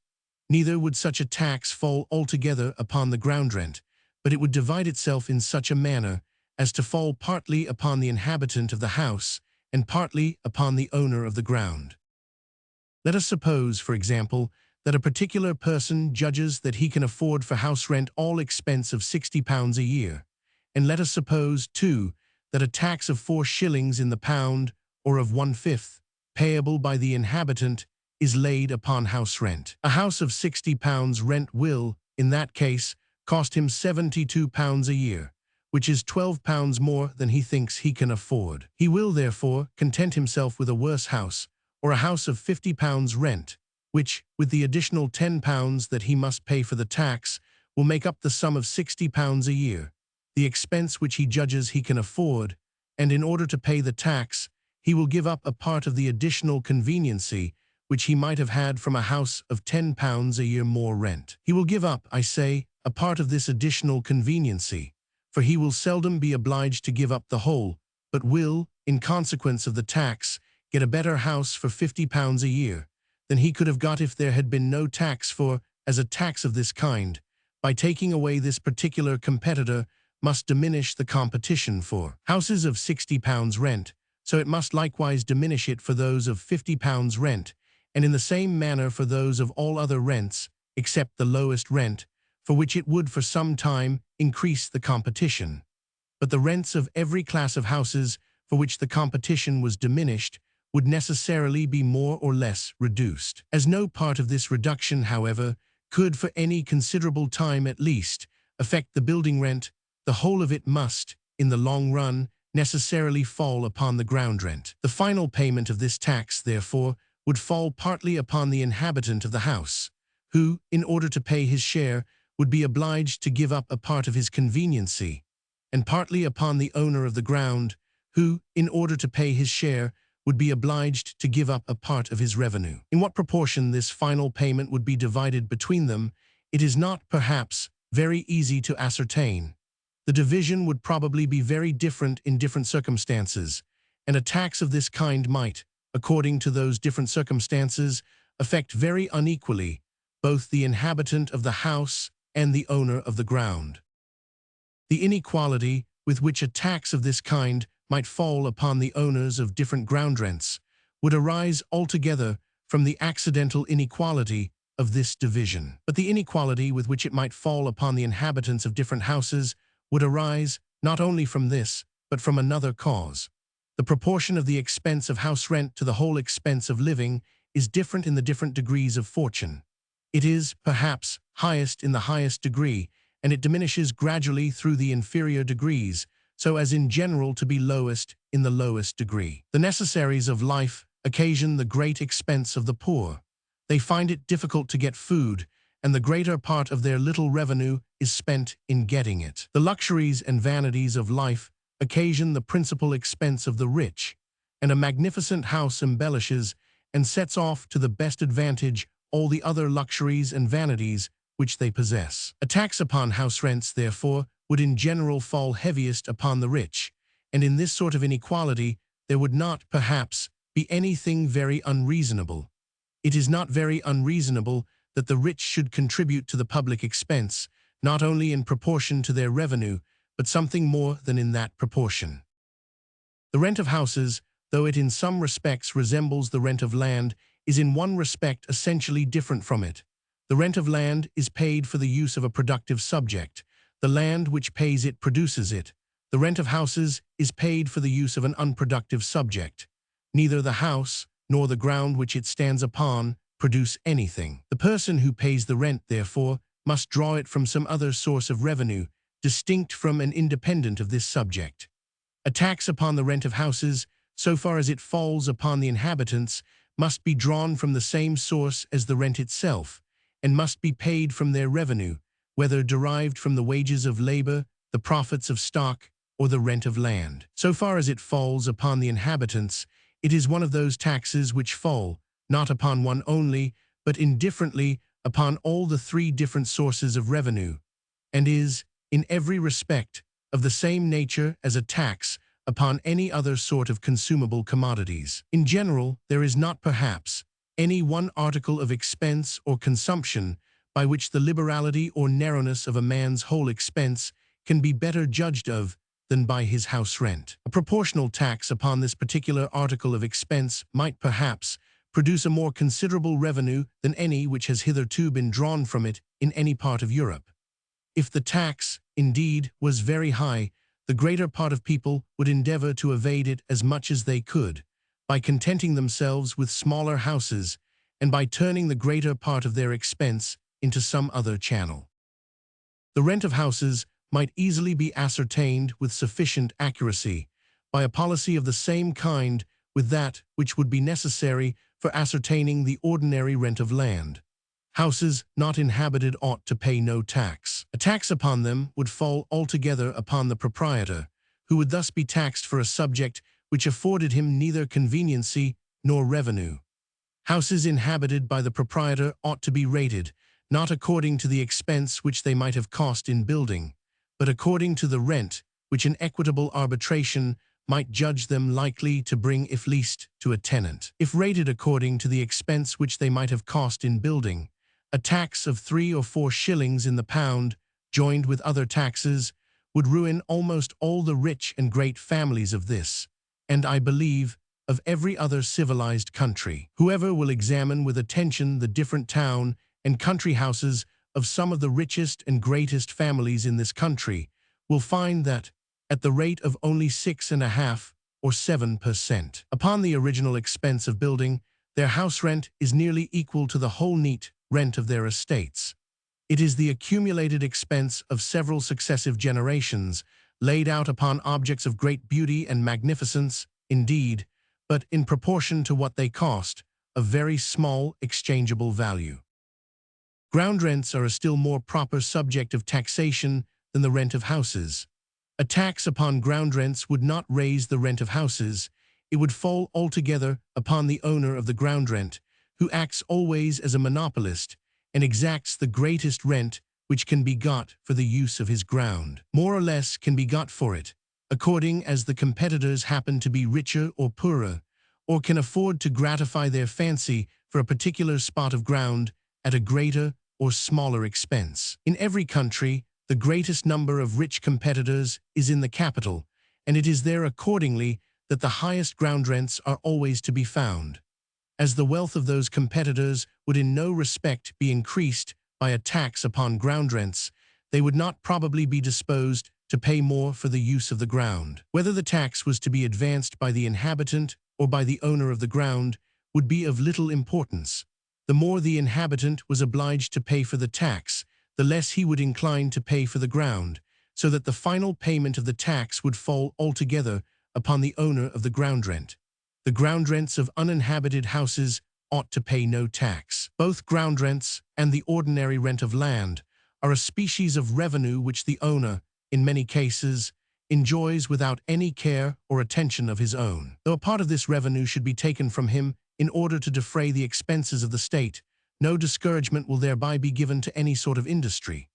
Neither would such a tax fall altogether upon the ground rent, but it would divide itself in such a manner as to fall partly upon the inhabitant of the house and partly upon the owner of the ground. Let us suppose, for example, that a particular person judges that he can afford for house rent all expense of £60 a year, and let us suppose, too, that a tax of 4 shillings in the pound, or of 1/5, payable by the inhabitant, is laid upon house rent. A house of £60 rent will, in that case, cost him £72 a year, which is £12 more than he thinks he can afford. He will, therefore, content himself with a worse house, or a house of £50 rent, which, with the additional £10 that he must pay for the tax, will make up the sum of £60 a year, the expense which he judges he can afford, and in order to pay the tax, he will give up a part of the additional conveniency which he might have had from a house of £10 a year more rent. He will give up, I say, a part of this additional conveniency, for he will seldom be obliged to give up the whole, but will, in consequence of the tax, get a better house for £50 a year than he could have got if there had been no tax, for, as a tax of this kind, by taking away this particular competitor, must diminish the competition for houses of £60 rent, so it must likewise diminish it for those of £50 rent, and in the same manner for those of all other rents, except the lowest rent, for which it would for some time increase the competition. But the rents of every class of houses for which the competition was diminished would necessarily be more or less reduced. As no part of this reduction, however, could for any considerable time at least affect the building rent, the whole of it must, in the long run, necessarily fall upon the ground rent. The final payment of this tax, therefore, would fall partly upon the inhabitant of the house, who, in order to pay his share, would be obliged to give up a part of his conveniency, and partly upon the owner of the ground, who, in order to pay his share, would be obliged to give up a part of his revenue. In what proportion this final payment would be divided between them, it is not, perhaps, very easy to ascertain. The division would probably be very different in different circumstances, and a tax of this kind might, according to those different circumstances, affect very unequally both the inhabitant of the house and the owner of the ground. The inequality with which a tax of this kind might fall upon the owners of different ground rents would arise altogether from the accidental inequality of this division. But the inequality with which it might fall upon the inhabitants of different houses would arise not only from this, but from another cause. The proportion of the expense of house rent to the whole expense of living is different in the different degrees of fortune. It is, perhaps, highest in the highest degree, and it diminishes gradually through the inferior degrees, so as in general to be lowest in the lowest degree. The necessaries of life occasion the great expense of the poor. They find it difficult to get food, and the greater part of their little revenue is spent in getting it. The luxuries and vanities of life occasion the principal expense of the rich, and a magnificent house embellishes and sets off to the best advantage all the other luxuries and vanities which they possess. A tax upon house rents, therefore, would in general fall heaviest upon the rich, and in this sort of inequality there would not, perhaps, be anything very unreasonable. It is not very unreasonable that the rich should contribute to the public expense, not only in proportion to their revenue, but something more than in that proportion. The rent of houses, though it in some respects resembles the rent of land, is in one respect essentially different from it. The rent of land is paid for the use of a productive subject. The land which pays it produces it. The rent of houses is paid for the use of an unproductive subject. Neither the house nor the ground which it stands upon produce anything. The person who pays the rent, therefore, must draw it from some other source of revenue, distinct from and independent of this subject. A tax upon the rent of houses, so far as it falls upon the inhabitants, must be drawn from the same source as the rent itself, and must be paid from their revenue, whether derived from the wages of labor, the profits of stock, or the rent of land. So far as it falls upon the inhabitants, it is one of those taxes which fall, not upon one only, but indifferently upon all the three different sources of revenue, and is, in every respect, of the same nature as a tax upon any other sort of consumable commodities. In general, there is not perhaps any one article of expense or consumption by which the liberality or narrowness of a man's whole expense can be better judged of than by his house rent. A proportional tax upon this particular article of expense might perhaps produce a more considerable revenue than any which has hitherto been drawn from it in any part of Europe. If the tax, indeed, was very high, the greater part of people would endeavor to evade it as much as they could, by contenting themselves with smaller houses and by turning the greater part of their expense into some other channel. The rent of houses might easily be ascertained with sufficient accuracy by a policy of the same kind with that which would be necessary for ascertaining the ordinary rent of land. Houses not inhabited ought to pay no tax. A tax upon them would fall altogether upon the proprietor, who would thus be taxed for a subject which afforded him neither conveniency nor revenue. Houses inhabited by the proprietor ought to be rated, not according to the expense which they might have cost in building, but according to the rent which an equitable arbitration might judge them likely to bring if leased to a tenant. If rated according to the expense which they might have cost in building, a tax of 3 or 4 shillings in the pound, joined with other taxes, would ruin almost all the rich and great families of this, and I believe, of every other civilized country. Whoever will examine with attention the different town and country houses of some of the richest and greatest families in this country will find that, at the rate of only 6.5 or 7% upon the original expense of building, their house rent is nearly equal to the whole neat rent of their estates. It is the accumulated expense of several successive generations, laid out upon objects of great beauty and magnificence, indeed, but in proportion to what they cost, of very small exchangeable value. Ground rents are a still more proper subject of taxation than the rent of houses. A tax upon ground rents would not raise the rent of houses. It would fall altogether upon the owner of the ground rent, who acts always as a monopolist and exacts the greatest rent which can be got for the use of his ground. More or less can be got for it, according as the competitors happen to be richer or poorer, or can afford to gratify their fancy for a particular spot of ground at a greater or smaller expense. In every country, the greatest number of rich competitors is in the capital, and it is there accordingly that the highest ground rents are always to be found. As the wealth of those competitors would in no respect be increased by a tax upon ground rents, they would not probably be disposed to pay more for the use of the ground. Whether the tax was to be advanced by the inhabitant or by the owner of the ground would be of little importance. The more the inhabitant was obliged to pay for the tax, the less he would incline to pay for the ground, so that the final payment of the tax would fall altogether upon the owner of the ground rent. The ground rents of uninhabited houses ought to pay no tax. Both ground rents and the ordinary rent of land are a species of revenue which the owner, in many cases, enjoys without any care or attention of his own. Though a part of this revenue should be taken from him in order to defray the expenses of the state, no discouragement will thereby be given to any sort of industry.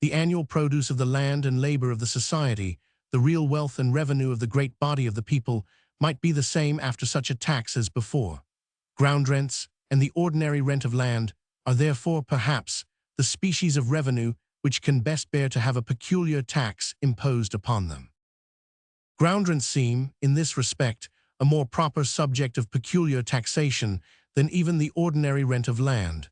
The annual produce of the land and labor of the society, the real wealth and revenue of the great body of the people, might be the same after such a tax as before. Ground rents and the ordinary rent of land are therefore perhaps the species of revenue which can best bear to have a peculiar tax imposed upon them. Ground rents seem, in this respect, a more proper subject of peculiar taxation than even the ordinary rent of land.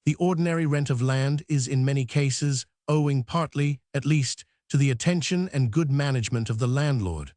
The ordinary rent of land is in many cases owing partly, at least, to the attention and good management of the landlord.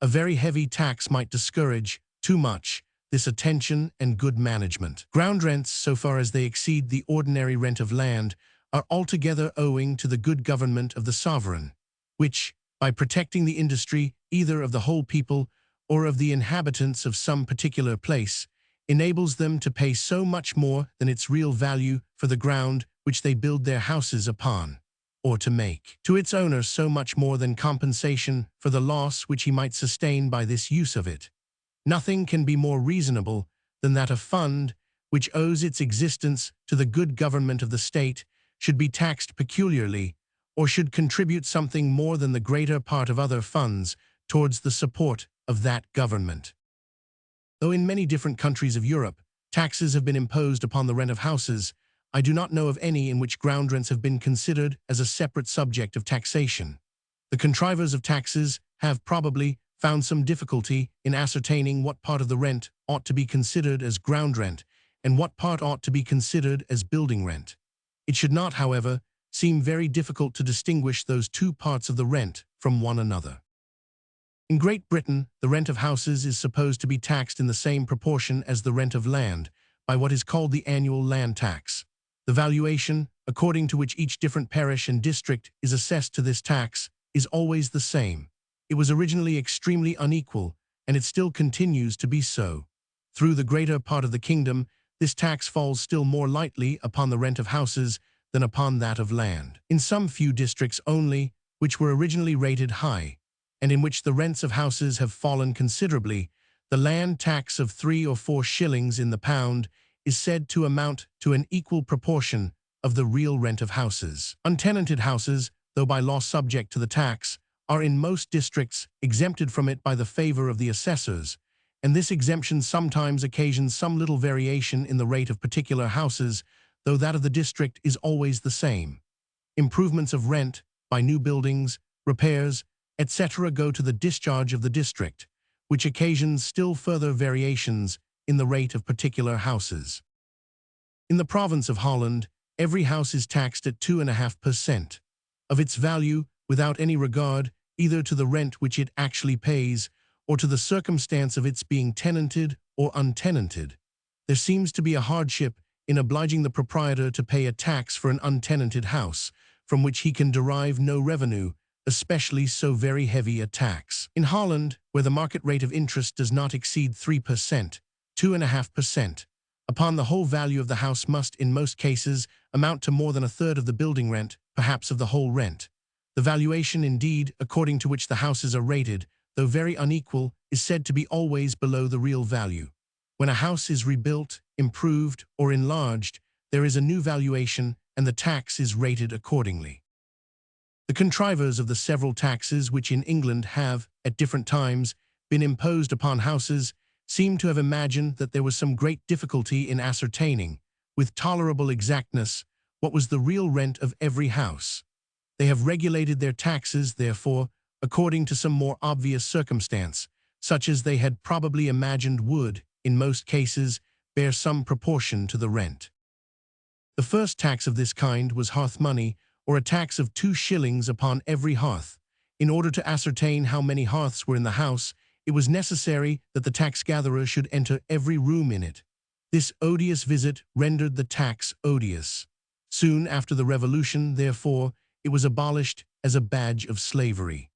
A very heavy tax might discourage, too much, this attention and good management. Ground rents, so far as they exceed the ordinary rent of land, are altogether owing to the good government of the sovereign, which, by protecting the industry either of the whole people or of the inhabitants of some particular place, enables them to pay so much more than its real value for the ground which they build their houses upon, or to make to its owner so much more than compensation for the loss which he might sustain by this use of it. Nothing can be more reasonable than that a fund which owes its existence to the good government of the state should be taxed peculiarly, or should contribute something more than the greater part of other funds towards the support of that government. Though in many different countries of Europe, taxes have been imposed upon the rent of houses, I do not know of any in which ground rents have been considered as a separate subject of taxation. The contrivers of taxes have probably found some difficulty in ascertaining what part of the rent ought to be considered as ground rent and what part ought to be considered as building rent. It should not, however, seem very difficult to distinguish those two parts of the rent from one another. In Great Britain, the rent of houses is supposed to be taxed in the same proportion as the rent of land by what is called the annual land tax. The valuation, according to which each different parish and district is assessed to this tax, is always the same. It was originally extremely unequal, and it still continues to be so. Through the greater part of the kingdom, this tax falls still more lightly upon the rent of houses than upon that of land. In some few districts only, which were originally rated high, and in which the rents of houses have fallen considerably, the land tax of 3 or 4 shillings in the pound is said to amount to an equal proportion of the real rent of houses. Untenanted houses, though by law subject to the tax, are in most districts exempted from it by the favor of the assessors, and this exemption sometimes occasions some little variation in the rate of particular houses, though that of the district is always the same. Improvements of rent, by new buildings, repairs, etc. go to the discharge of the district, which occasions still further variations in the rate of particular houses. In the province of Holland, every house is taxed at 2.5% of its value without any regard either to the rent which it actually pays or to the circumstance of its being tenanted or untenanted. There seems to be a hardship in obliging the proprietor to pay a tax for an untenanted house, from which he can derive no revenue, especially so very heavy a tax. In Holland, where the market rate of interest does not exceed 3%, 2.5%, upon the whole value of the house must, in most cases, amount to more than a third of the building rent, perhaps of the whole rent. The valuation, indeed, according to which the houses are rated, though very unequal, is said to be always below the real value. When a house is rebuilt, improved, or enlarged, there is a new valuation, and the tax is rated accordingly. The contrivers of the several taxes which in England have, at different times, been imposed upon houses seem to have imagined that there was some great difficulty in ascertaining, with tolerable exactness, what was the real rent of every house. They have regulated their taxes, therefore, according to some more obvious circumstance, such as they had probably imagined would, in most cases, bear some proportion to the rent. The first tax of this kind was hearth money, or a tax of 2 shillings upon every hearth. In order to ascertain how many hearths were in the house, it was necessary that the tax-gatherer should enter every room in it. This odious visit rendered the tax odious. Soon after the Revolution, therefore, it was abolished as a badge of slavery.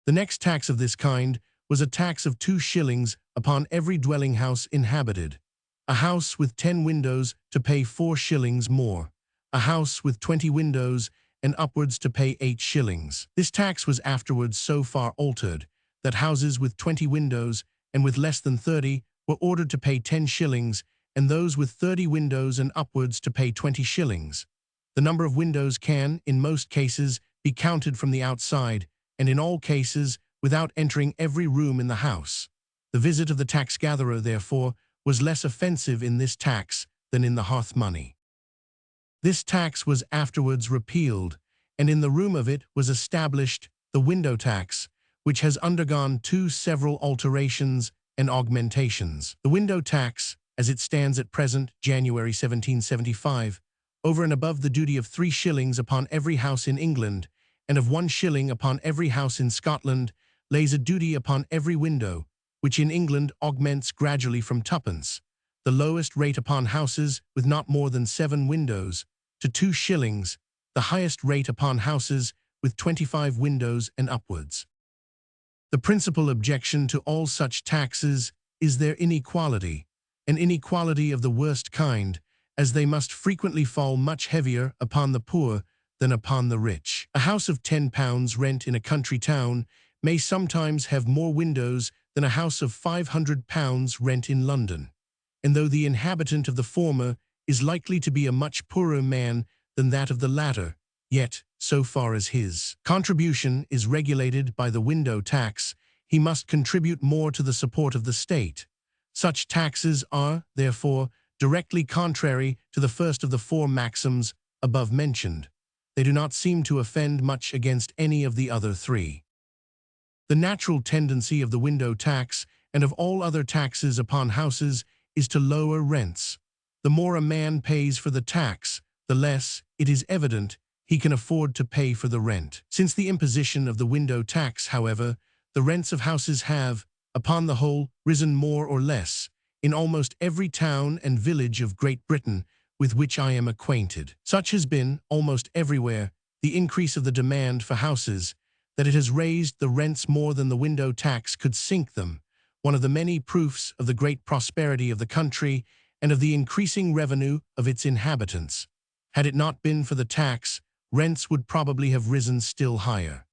The next tax of this kind was a tax of 2 shillings upon every dwelling house inhabited. A house with 10 windows to pay 4 shillings more. A house with 20 windows and upwards to pay 8 shillings. This tax was afterwards so far altered that houses with 20 windows and with less than 30 were ordered to pay 10 shillings, and those with 30 windows and upwards to pay 20 shillings. The number of windows can, in most cases, be counted from the outside, and in all cases, without entering every room in the house. The visit of the tax-gatherer, therefore, was less offensive in this tax than in the hearth money. This tax was afterwards repealed, and in the room of it was established the window tax, which has undergone several alterations and augmentations. The window tax, as it stands at present, January 1775, over and above the duty of 3 shillings upon every house in England, and of 1 shilling upon every house in Scotland, lays a duty upon every window, which in England augments gradually from 2d, the lowest rate upon houses with not more than 7 windows, to 2 shillings, the highest rate upon houses with 25 windows and upwards. The principal objection to all such taxes is their inequality, an inequality of the worst kind, as they must frequently fall much heavier upon the poor than upon the rich. A house of £10 rent in a country town may sometimes have more windows than a house of £500 rent in London, and though the inhabitant of the former is likely to be a much poorer man than that of the latter, yet, so far as his contribution is regulated by the window tax, he must contribute more to the support of the state. Such taxes are, therefore, directly contrary to the first of the 4 maxims above mentioned. They do not seem to offend much against any of the other 3. The natural tendency of the window tax and of all other taxes upon houses is to lower rents. The more a man pays for the tax, the less, it is evident, he can afford to pay for the rent. Since the imposition of the window tax, however, the rents of houses have, upon the whole, risen more or less, in almost every town and village of Great Britain with which I am acquainted. Such has been, almost everywhere, the increase of the demand for houses, that it has raised the rents more than the window tax could sink them, one of the many proofs of the great prosperity of the country and of the increasing revenue of its inhabitants. Had it not been for the tax, rents would probably have risen still higher.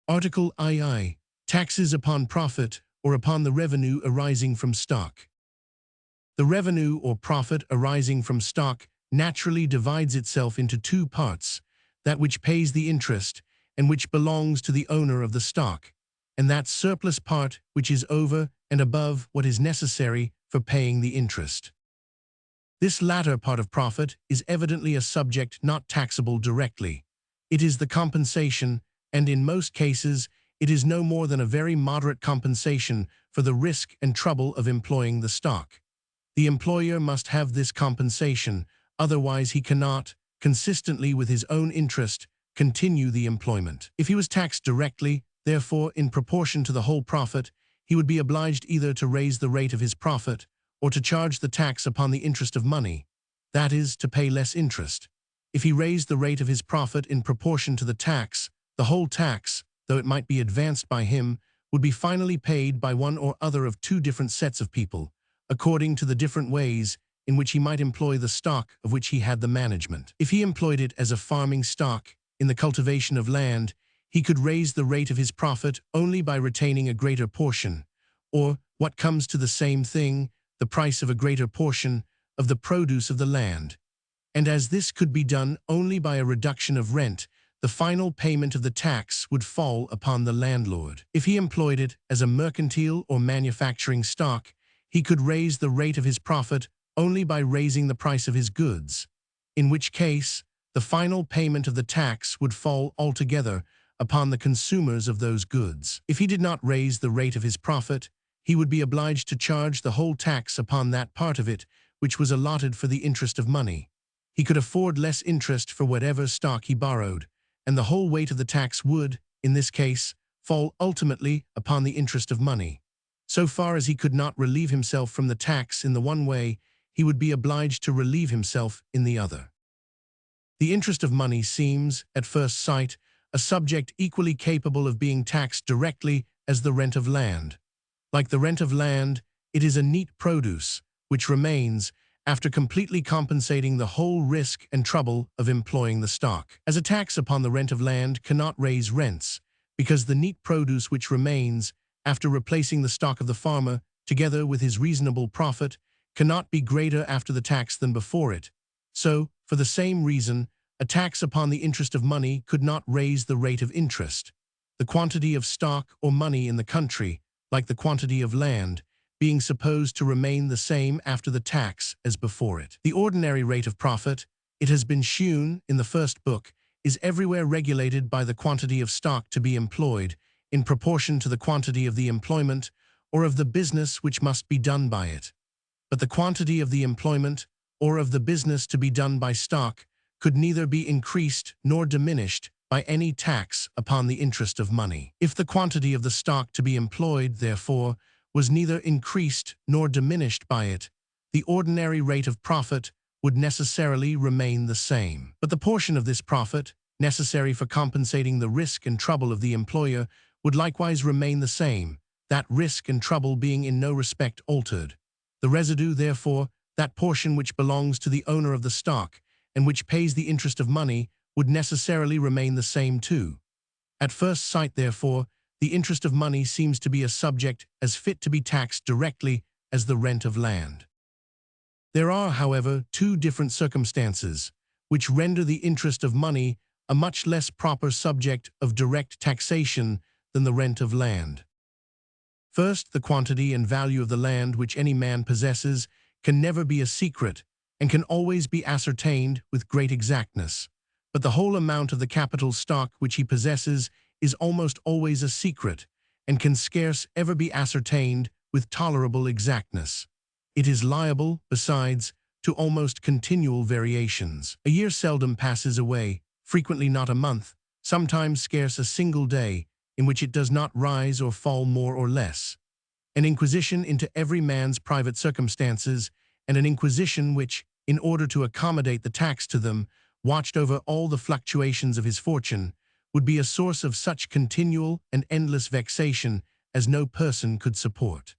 Article II. Taxes upon profit or upon the revenue arising from stock. The revenue or profit arising from stock naturally divides itself into 2 parts, that which pays the interest and which belongs to the owner of the stock, and that surplus part which is over and above what is necessary for paying the interest. This latter part of profit is evidently a subject not taxable directly. It is the compensation, and in most cases, it is no more than a very moderate compensation for the risk and trouble of employing the stock. The employer must have this compensation, otherwise he cannot, consistently with his own interest, continue the employment. If he was taxed directly, therefore, in proportion to the whole profit, he would be obliged either to raise the rate of his profit or to charge the tax upon the interest of money, that is, to pay less interest. If he raised the rate of his profit in proportion to the tax, the whole tax, though it might be advanced by him, would be finally paid by one or other of 2 different sets of people, according to the different ways in which he might employ the stock of which he had the management. If he employed it as a farming stock, in the cultivation of land, he could raise the rate of his profit only by retaining a greater portion, or, what comes to the same thing, the price of a greater portion of the produce of the land. And as this could be done only by a reduction of rent, the final payment of the tax would fall upon the landlord. If he employed it as a mercantile or manufacturing stock, he could raise the rate of his profit only by raising the price of his goods, in which case the final payment of the tax would fall altogether upon the consumers of those goods. If he did not raise the rate of his profit, he would be obliged to charge the whole tax upon that part of it which was allotted for the interest of money. He could afford less interest for whatever stock he borrowed, and the whole weight of the tax would, in this case, fall ultimately upon the interest of money. So far as he could not relieve himself from the tax in the one way, he would be obliged to relieve himself in the other. The interest of money seems, at first sight, a subject equally capable of being taxed directly as the rent of land. Like the rent of land, it is a neat produce, which remains, after completely compensating the whole risk and trouble of employing the stock. As a tax upon the rent of land cannot raise rents, because the neat produce which remains, after replacing the stock of the farmer, together with his reasonable profit, cannot be greater after the tax than before it. So, for the same reason, a tax upon the interest of money could not raise the rate of interest. The quantity of stock or money in the country, like the quantity of land, being supposed to remain the same after the tax as before it. The ordinary rate of profit, it has been shewn in the first book, is everywhere regulated by the quantity of stock to be employed in proportion to the quantity of the employment or of the business which must be done by it. But the quantity of the employment or of the business to be done by stock could neither be increased nor diminished by any tax upon the interest of money. If the quantity of the stock to be employed, therefore, was neither increased nor diminished by it, the ordinary rate of profit would necessarily remain the same. But the portion of this profit, necessary for compensating the risk and trouble of the employer, would likewise remain the same, that risk and trouble being in no respect altered. The residue, therefore, that portion which belongs to the owner of the stock, and which pays the interest of money, would necessarily remain the same too. At first sight, therefore, the interest of money seems to be a subject as fit to be taxed directly as the rent of land. There are, however, two different circumstances which render the interest of money a much less proper subject of direct taxation than the rent of land. First, the quantity and value of the land which any man possesses can never be a secret and can always be ascertained with great exactness. But the whole amount of the capital stock which he possesses is almost always a secret and can scarce ever be ascertained with tolerable exactness. It is liable, besides, to almost continual variations. A year seldom passes away, frequently not a month, sometimes scarce a single day, in which it does not rise or fall more or less. An inquisition into every man's private circumstances, and an inquisition which, in order to accommodate the tax to them, watched over all the fluctuations of his fortune, would be a source of such continual and endless vexation as no person could support.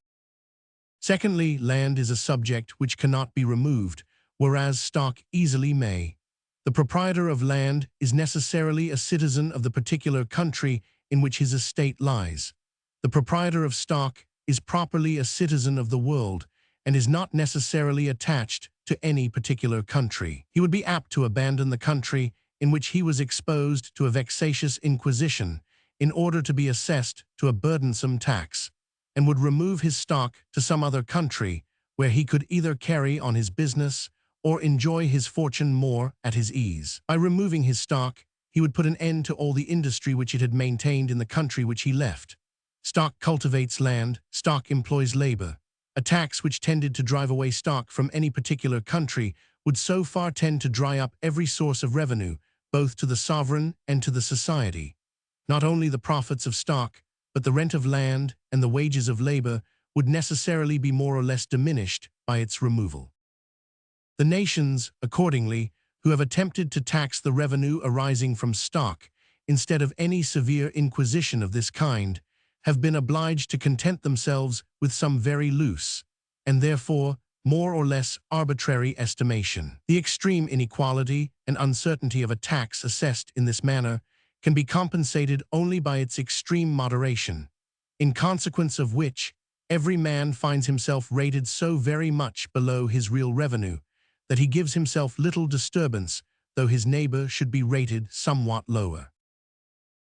Secondly, land is a subject which cannot be removed, whereas stock easily may. The proprietor of land is necessarily a citizen of the particular country in which his estate lies. The proprietor of stock is properly a citizen of the world, and is not necessarily attached to any particular country. He would be apt to abandon the country in which he was exposed to a vexatious inquisition in order to be assessed to a burdensome tax, and would remove his stock to some other country where he could either carry on his business or enjoy his fortune more at his ease. By removing his stock, he would put an end to all the industry which it had maintained in the country which he left. Stock cultivates land, stock employs labor. A tax which tended to drive away stock from any particular country would so far tend to dry up every source of revenue, both to the sovereign and to the society. Not only the profits of stock, but the rent of land and the wages of labor would necessarily be more or less diminished by its removal. The nations, accordingly, who have attempted to tax the revenue arising from stock, instead of any severe inquisition of this kind, have been obliged to content themselves with some very loose, and therefore more or less arbitrary estimation. The extreme inequality and uncertainty of a tax assessed in this manner can be compensated only by its extreme moderation, in consequence of which every man finds himself rated so very much below his real revenue that he gives himself little disturbance, though his neighbor should be rated somewhat lower.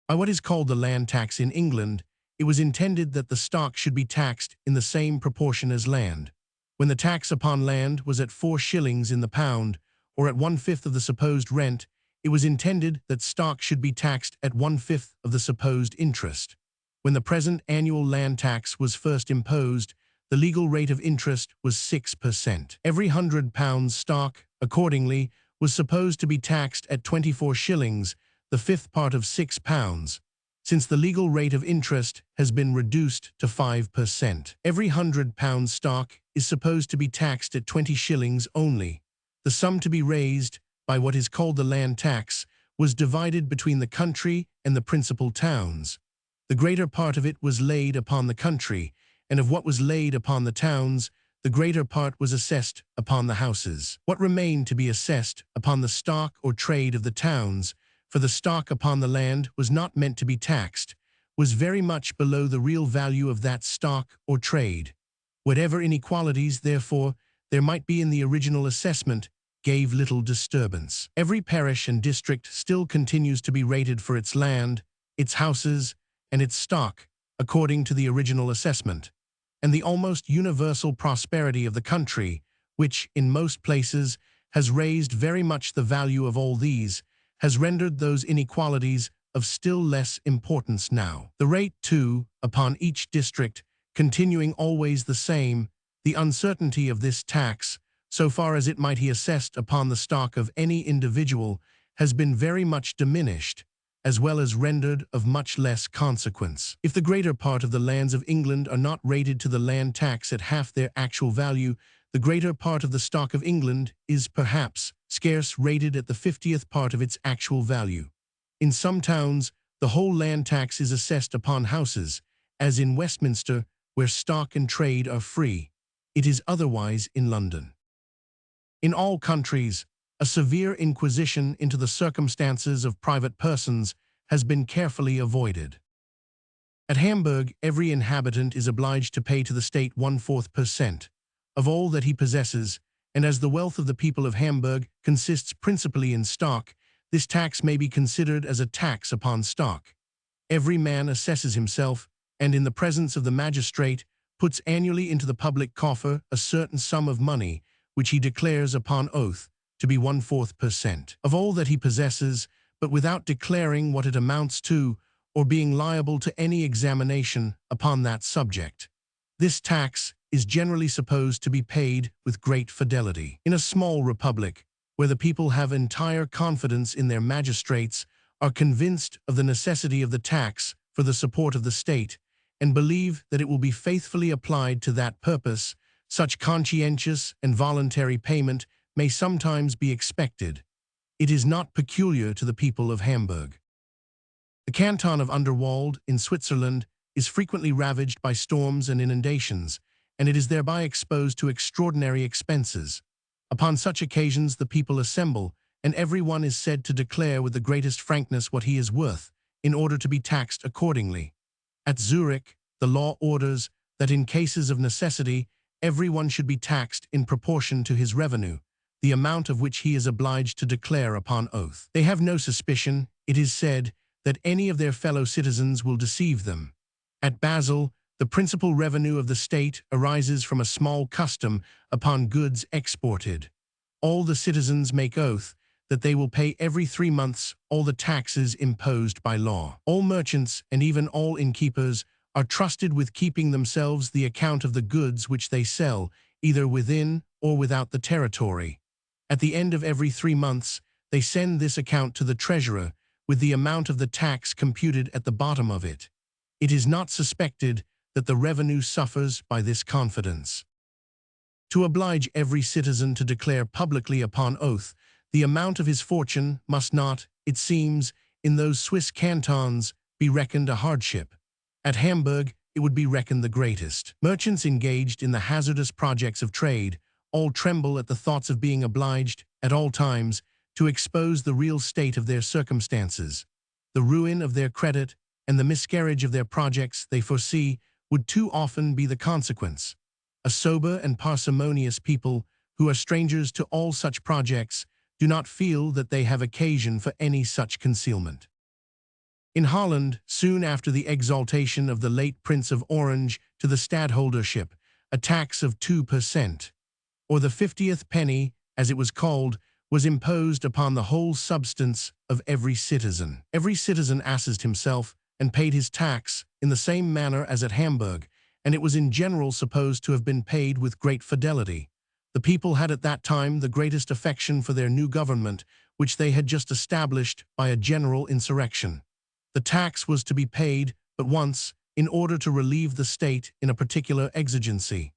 By what is called the land tax in England, it was intended that the stock should be taxed in the same proportion as land. When the tax upon land was at 4 shillings in the pound, or at 1/5 of the supposed rent, it was intended that stock should be taxed at 1/5 of the supposed interest. When the present annual land tax was first imposed, the legal rate of interest was 6%. Every £100 stock, accordingly, was supposed to be taxed at 24 shillings, the fifth part of £6, since the legal rate of interest has been reduced to 5%. Every £100 stock is supposed to be taxed at 20 shillings only. The sum to be raised by what is called the land tax was divided between the country and the principal towns. The greater part of it was laid upon the country, and of what was laid upon the towns, the greater part was assessed upon the houses. What remained to be assessed upon the stock or trade of the towns, for the stock upon the land was not meant to be taxed, was very much below the real value of that stock or trade. Whatever inequalities, therefore, there might be in the original assessment, gave little disturbance. Every parish and district still continues to be rated for its land, its houses, and its stock, according to the original assessment, and the almost universal prosperity of the country, which, in most places, has raised very much the value of all these, has rendered those inequalities of still less importance now. The rate, too, upon each district, continuing always the same, the uncertainty of this tax, so far as it might be assessed upon the stock of any individual, has been very much diminished, as well as rendered of much less consequence. If the greater part of the lands of England are not rated to the land tax at half their actual value, the greater part of the stock of England is, perhaps, scarce rated at the 50th part of its actual value. In some towns, the whole land tax is assessed upon houses, as in Westminster, where stock and trade are free. It is otherwise in London. In all countries, a severe inquisition into the circumstances of private persons has been carefully avoided. At Hamburg, every inhabitant is obliged to pay to the state 1/4% of all that he possesses, and as the wealth of the people of Hamburg consists principally in stock, this tax may be considered as a tax upon stock. Every man assesses himself, and in the presence of the magistrate, puts annually into the public coffer a certain sum of money, which he declares upon oath to be 1/4% of all that he possesses, but without declaring what it amounts to, or being liable to any examination upon that subject. This tax is generally supposed to be paid with great fidelity. In a small republic, where the people have entire confidence in their magistrates, are convinced of the necessity of the tax for the support of the state, and believe that it will be faithfully applied to that purpose, such conscientious and voluntary payment may sometimes be expected. It is not peculiar to the people of Hamburg. The canton of Underwald in Switzerland is frequently ravaged by storms and inundations, and it is thereby exposed to extraordinary expenses. Upon such occasions the people assemble, and every one is said to declare with the greatest frankness what he is worth, in order to be taxed accordingly. At Zurich, the law orders that in cases of necessity, every one should be taxed in proportion to his revenue, the amount of which he is obliged to declare upon oath. They have no suspicion, it is said, that any of their fellow citizens will deceive them. At Basel, the principal revenue of the state arises from a small custom upon goods exported. All the citizens make oath that they will pay every 3 months all the taxes imposed by law. All merchants and even all innkeepers are trusted with keeping themselves the account of the goods which they sell, either within or without the territory. At the end of every 3 months, they send this account to the treasurer, with the amount of the tax computed at the bottom of it. It is not suspected that the revenue suffers by this confidence. To oblige every citizen to declare publicly upon oath the amount of his fortune must not, it seems, in those Swiss cantons, be reckoned a hardship. At Hamburg, it would be reckoned the greatest. Merchants engaged in the hazardous projects of trade all tremble at the thoughts of being obliged, at all times, to expose the real state of their circumstances. The ruin of their credit and the miscarriage of their projects they foresee would too often be the consequence. A sober and parsimonious people, who are strangers to all such projects, do not feel that they have occasion for any such concealment. In Holland, soon after the exaltation of the late Prince of Orange to the stadtholdership, a tax of 2%, or the 50th penny, as it was called, was imposed upon the whole substance of every citizen. Every citizen assessed himself and paid his tax in the same manner as at Hamburg, and it was in general supposed to have been paid with great fidelity. The people had at that time the greatest affection for their new government, which they had just established by a general insurrection. The tax was to be paid but once, in order to relieve the state in a particular exigency.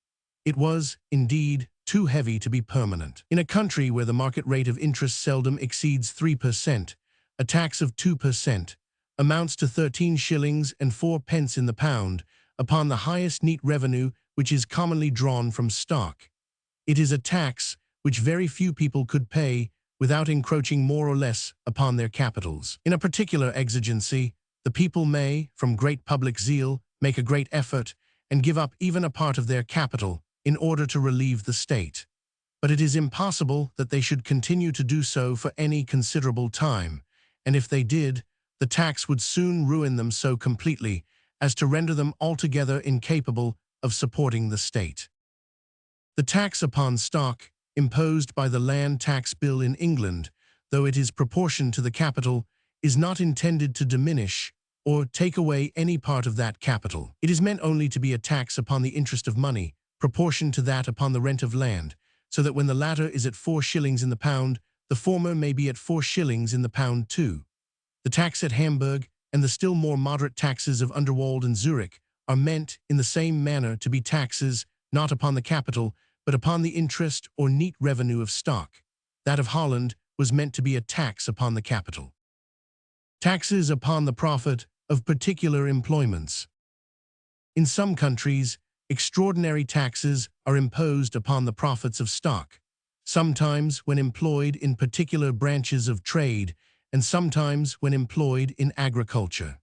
It was, indeed, too heavy to be permanent. In a country where the market rate of interest seldom exceeds 3%, a tax of 2% amounts to 13 shillings and 4 pence in the pound, upon the highest neat revenue which is commonly drawn from stock. It is a tax which very few people could pay without encroaching more or less upon their capitals. In a particular exigency, the people may, from great public zeal, make a great effort and give up even a part of their capital in order to relieve the state. But it is impossible that they should continue to do so for any considerable time, and if they did, the tax would soon ruin them so completely as to render them altogether incapable of supporting the state. The tax upon stock, imposed by the Land Tax Bill in England, though it is proportioned to the capital, is not intended to diminish or take away any part of that capital. It is meant only to be a tax upon the interest of money, proportioned to that upon the rent of land, so that when the latter is at 4 shillings in the pound, the former may be at 4 shillings in the pound too. The tax at Hamburg and the still more moderate taxes of Underwald and Zurich are meant in the same manner to be taxes not upon the capital, but upon the interest or neat revenue of stock. That of Holland was meant to be a tax upon the capital. Taxes upon the profit of particular employments. In some countries, extraordinary taxes are imposed upon the profits of stock, sometimes when employed in particular branches of trade, and sometimes when employed in agriculture.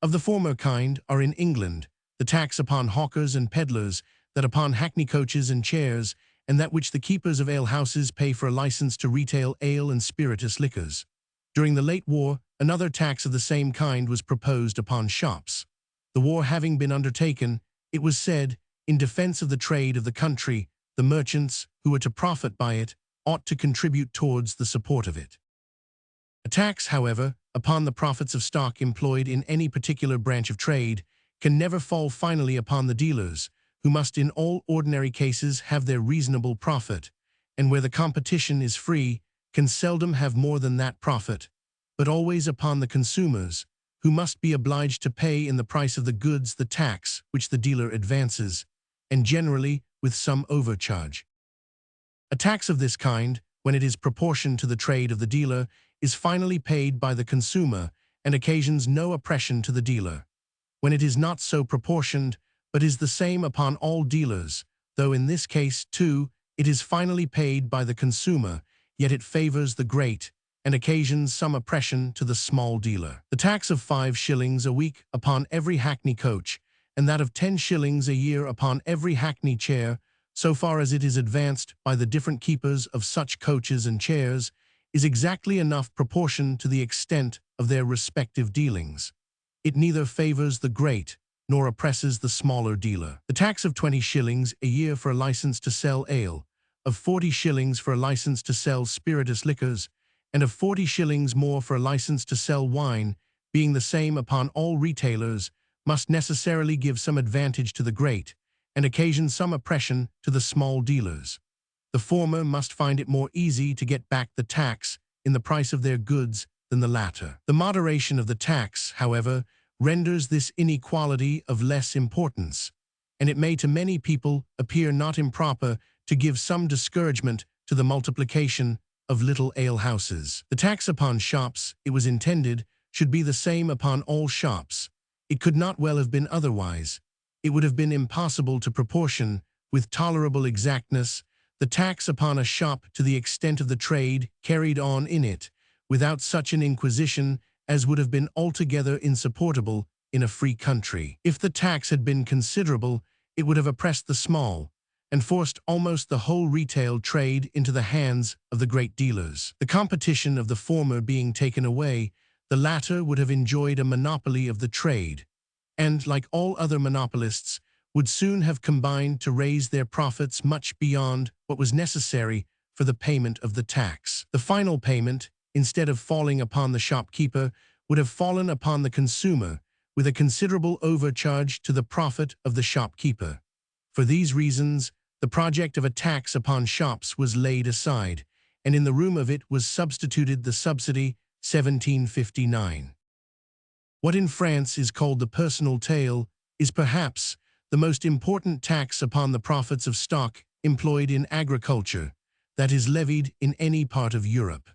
Of the former kind are in England the tax upon hawkers and peddlers, that upon hackney coaches and chairs, and that which the keepers of alehouses pay for a license to retail ale and spirituous liquors. During the late war, another tax of the same kind was proposed upon shops. The war having been undertaken, it was said, in defense of the trade of the country, the merchants, who were to profit by it, ought to contribute towards the support of it. A tax, however, upon the profits of stock employed in any particular branch of trade can never fall finally upon the dealers, who must in all ordinary cases have their reasonable profit, and where the competition is free, can seldom have more than that profit, but always upon the consumers, who must be obliged to pay in the price of the goods the tax which the dealer advances, and generally with some overcharge. A tax of this kind, when it is proportioned to the trade of the dealer, is finally paid by the consumer and occasions no oppression to the dealer. When it is not so proportioned, but is the same upon all dealers, though in this case, too, it is finally paid by the consumer, yet it favors the great, and occasions some oppression to the small dealer. The tax of 5 shillings a week upon every hackney coach, and that of 10 shillings a year upon every hackney chair, so far as it is advanced by the different keepers of such coaches and chairs, is exactly enough proportioned to the extent of their respective dealings. It neither favors the great, nor oppresses the smaller dealer. The tax of 20 shillings a year for a license to sell ale, of 40 shillings for a license to sell spirituous liquors, and of 40 shillings more for a license to sell wine, being the same upon all retailers, must necessarily give some advantage to the great, and occasion some oppression to the small dealers. The former must find it more easy to get back the tax in the price of their goods than the latter. The moderation of the tax, however, renders this inequality of less importance, and it may to many people appear not improper to give some discouragement to the multiplication of little alehouses. The tax upon shops, it was intended, should be the same upon all shops. It could not well have been otherwise. It would have been impossible to proportion, with tolerable exactness, the tax upon a shop to the extent of the trade carried on in it, without such an inquisition as would have been altogether insupportable in a free country. If the tax had been considerable, it would have oppressed the small, and forced almost the whole retail trade into the hands of the great dealers. The competition of the former being taken away, the latter would have enjoyed a monopoly of the trade, and, like all other monopolists, would soon have combined to raise their profits much beyond what was necessary for the payment of the tax. The final payment, instead of falling upon the shopkeeper, would have fallen upon the consumer, with a considerable overcharge to the profit of the shopkeeper. For these reasons, the project of a tax upon shops was laid aside, and in the room of it was substituted the subsidy 1759. What in France is called the personal taille is perhaps the most important tax upon the profits of stock employed in agriculture that is levied in any part of Europe.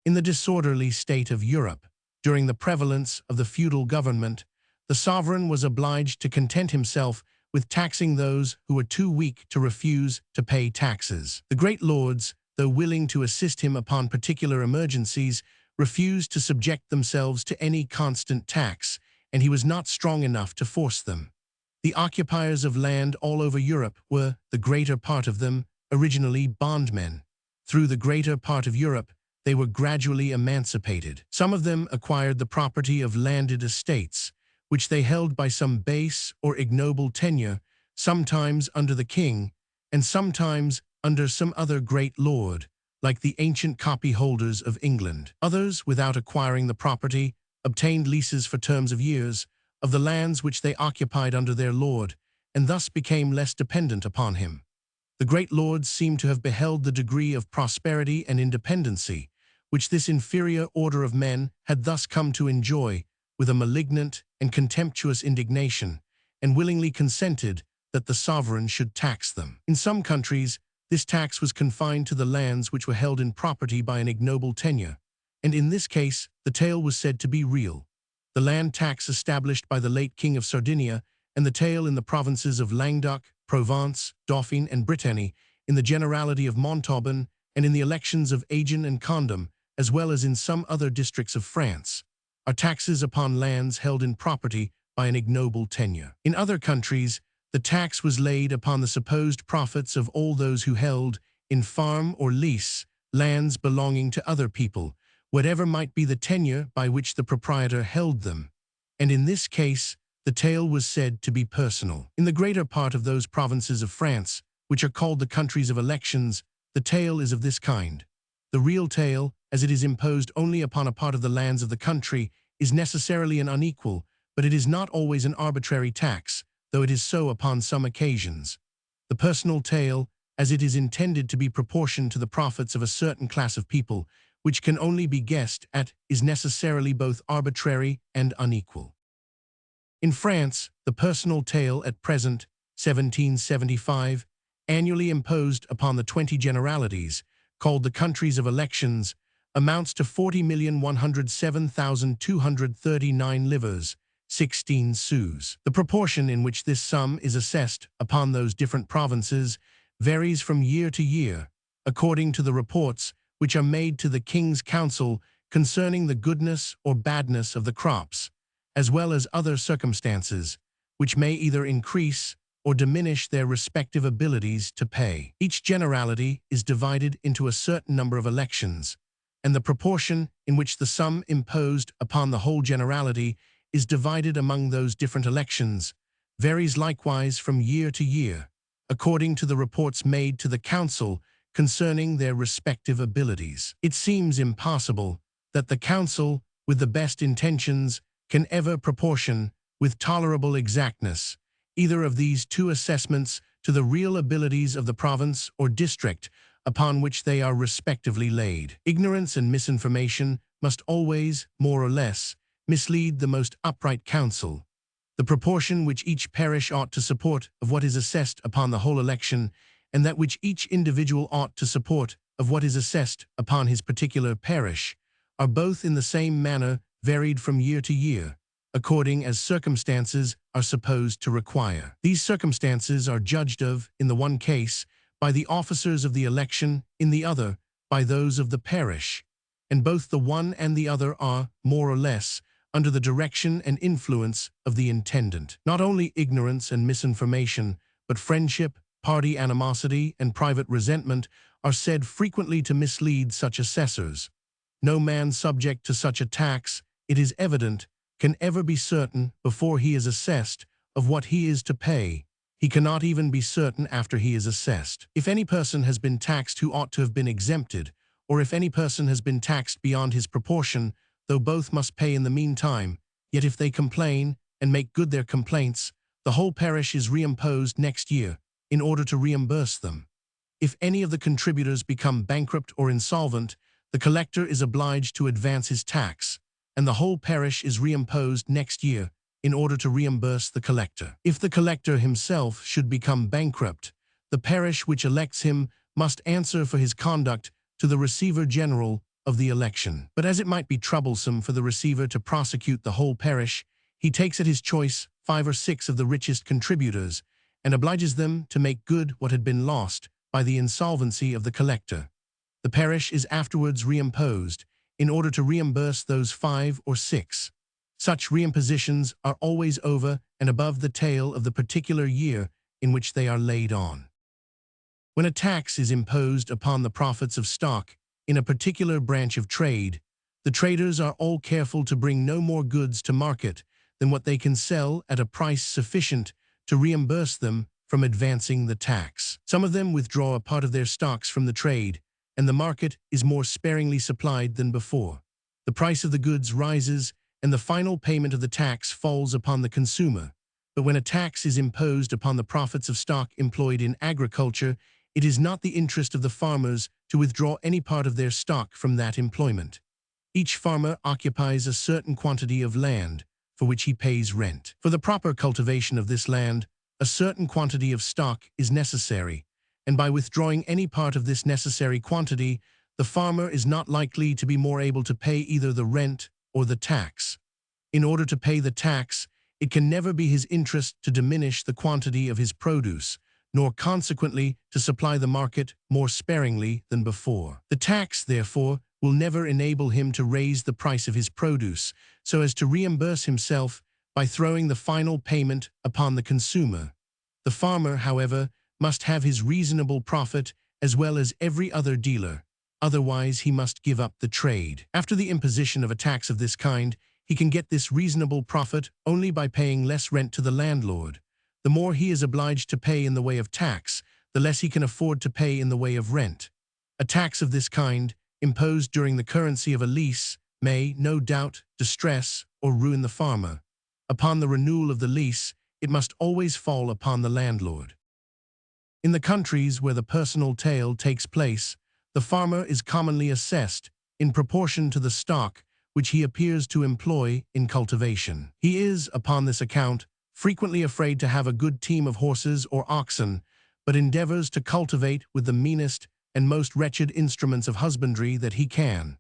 In the disorderly state of Europe, during the prevalence of the feudal government, the sovereign was obliged to content himself with taxing those who were too weak to refuse to pay taxes. The great lords, though willing to assist him upon particular emergencies, refused to subject themselves to any constant tax, and he was not strong enough to force them. The occupiers of land all over Europe were, the greater part of them, originally bondmen. Through the greater part of Europe, they were gradually emancipated. Some of them acquired the property of landed estates, which they held by some base or ignoble tenure, sometimes under the king, and sometimes under some other great lord, like the ancient copyholders of England. Others, without acquiring the property, obtained leases for terms of years of the lands which they occupied under their lord, and thus became less dependent upon him. The great lords seem to have beheld the degree of prosperity and independency which this inferior order of men had thus come to enjoy with a malignant and contemptuous indignation, and willingly consented that the sovereign should tax them. In some countries, this tax was confined to the lands which were held in property by an ignoble tenure, and in this case the tale was said to be real. The land tax established by the late King of Sardinia, and the tale in the provinces of Languedoc, Provence, Dauphine, and Brittany, in the Generality of Montauban, and in the elections of Agen and Condom, as well as in some other districts of France, are taxes upon lands held in property by an ignoble tenure. In other countries, the tax was laid upon the supposed profits of all those who held, in farm or lease, lands belonging to other people, whatever might be the tenure by which the proprietor held them, and in this case, the tale was said to be personal. In the greater part of those provinces of France, which are called the countries of elections, the tale is of this kind. The real tale, as it is imposed only upon a part of the lands of the country, is necessarily an unequal, but it is not always an arbitrary tax, though it is so upon some occasions. The personal tale, as it is intended to be proportioned to the profits of a certain class of people, which can only be guessed at, is necessarily both arbitrary and unequal. In France, the personal tale at present, 1775, annually imposed upon the 20 generalities, called the countries of elections, amounts to 40,107,239 livres, 16 sous. The proportion in which this sum is assessed upon those different provinces varies from year to year, according to the reports which are made to the King's Council concerning the goodness or badness of the crops, as well as other circumstances, which may either increase or diminish their respective abilities to pay. Each generality is divided into a certain number of elections, and the proportion in which the sum imposed upon the whole generality is divided among those different elections varies likewise from year to year, according to the reports made to the Council concerning their respective abilities. It seems impossible that the Council, with the best intentions, can ever proportion, with tolerable exactness, either of these two assessments to the real abilities of the province or district upon which they are respectively laid. Ignorance and misinformation must always, more or less, mislead the most upright counsel. The proportion which each parish ought to support of what is assessed upon the whole election, and that which each individual ought to support of what is assessed upon his particular parish, are both in the same manner varied from year to year, according as circumstances are supposed to require. These circumstances are judged of, in the one case, by the officers of the election, in the other, by those of the parish, and both the one and the other are, more or less, under the direction and influence of the intendant. Not only ignorance and misinformation, but friendship, party animosity, and private resentment are said frequently to mislead such assessors. No man subject to such a tax, it is evident, can ever be certain, before he is assessed, of what he is to pay. He cannot even be certain after he is assessed. If any person has been taxed who ought to have been exempted, or if any person has been taxed beyond his proportion, though both must pay in the meantime, yet if they complain and make good their complaints, the whole parish is reimposed next year, in order to reimburse them. If any of the contributors become bankrupt or insolvent, the collector is obliged to advance his tax, and the whole parish is reimposed next year in order to reimburse the collector. If the collector himself should become bankrupt, the parish which elects him must answer for his conduct to the Receiver General of the election. But as it might be troublesome for the receiver to prosecute the whole parish, he takes at his choice 5 or 6 of the richest contributors, and obliges them to make good what had been lost by the insolvency of the collector. The parish is afterwards reimposed, in order to reimburse those 5 or 6. Such reimpositions are always over and above the tale of the particular year in which they are laid on. When a tax is imposed upon the profits of stock in a particular branch of trade, the traders are all careful to bring no more goods to market than what they can sell at a price sufficient to reimburse them from advancing the tax. Some of them withdraw a part of their stocks from the trade, and the market is more sparingly supplied than before. The price of the goods rises, and the final payment of the tax falls upon the consumer. But when a tax is imposed upon the profits of stock employed in agriculture, it is not the interest of the farmers to withdraw any part of their stock from that employment. Each farmer occupies a certain quantity of land, for which he pays rent. For the proper cultivation of this land, a certain quantity of stock is necessary, and by withdrawing any part of this necessary quantity, the farmer is not likely to be more able to pay either the rent or the tax. In order to pay the tax, it can never be his interest to diminish the quantity of his produce, nor consequently to supply the market more sparingly than before. The tax, therefore, will never enable him to raise the price of his produce so as to reimburse himself by throwing the final payment upon the consumer. The farmer, however, must have his reasonable profit as well as every other dealer, otherwise he must give up the trade. After the imposition of a tax of this kind, he can get this reasonable profit only by paying less rent to the landlord. The more he is obliged to pay in the way of tax, the less he can afford to pay in the way of rent. A tax of this kind, imposed during the currency of a lease, may, no doubt, distress or ruin the farmer. Upon the renewal of the lease, it must always fall upon the landlord. In the countries where the personal taille takes place, the farmer is commonly assessed in proportion to the stock which he appears to employ in cultivation. He is, upon this account, frequently afraid to have a good team of horses or oxen, but endeavors to cultivate with the meanest and most wretched instruments of husbandry that he can.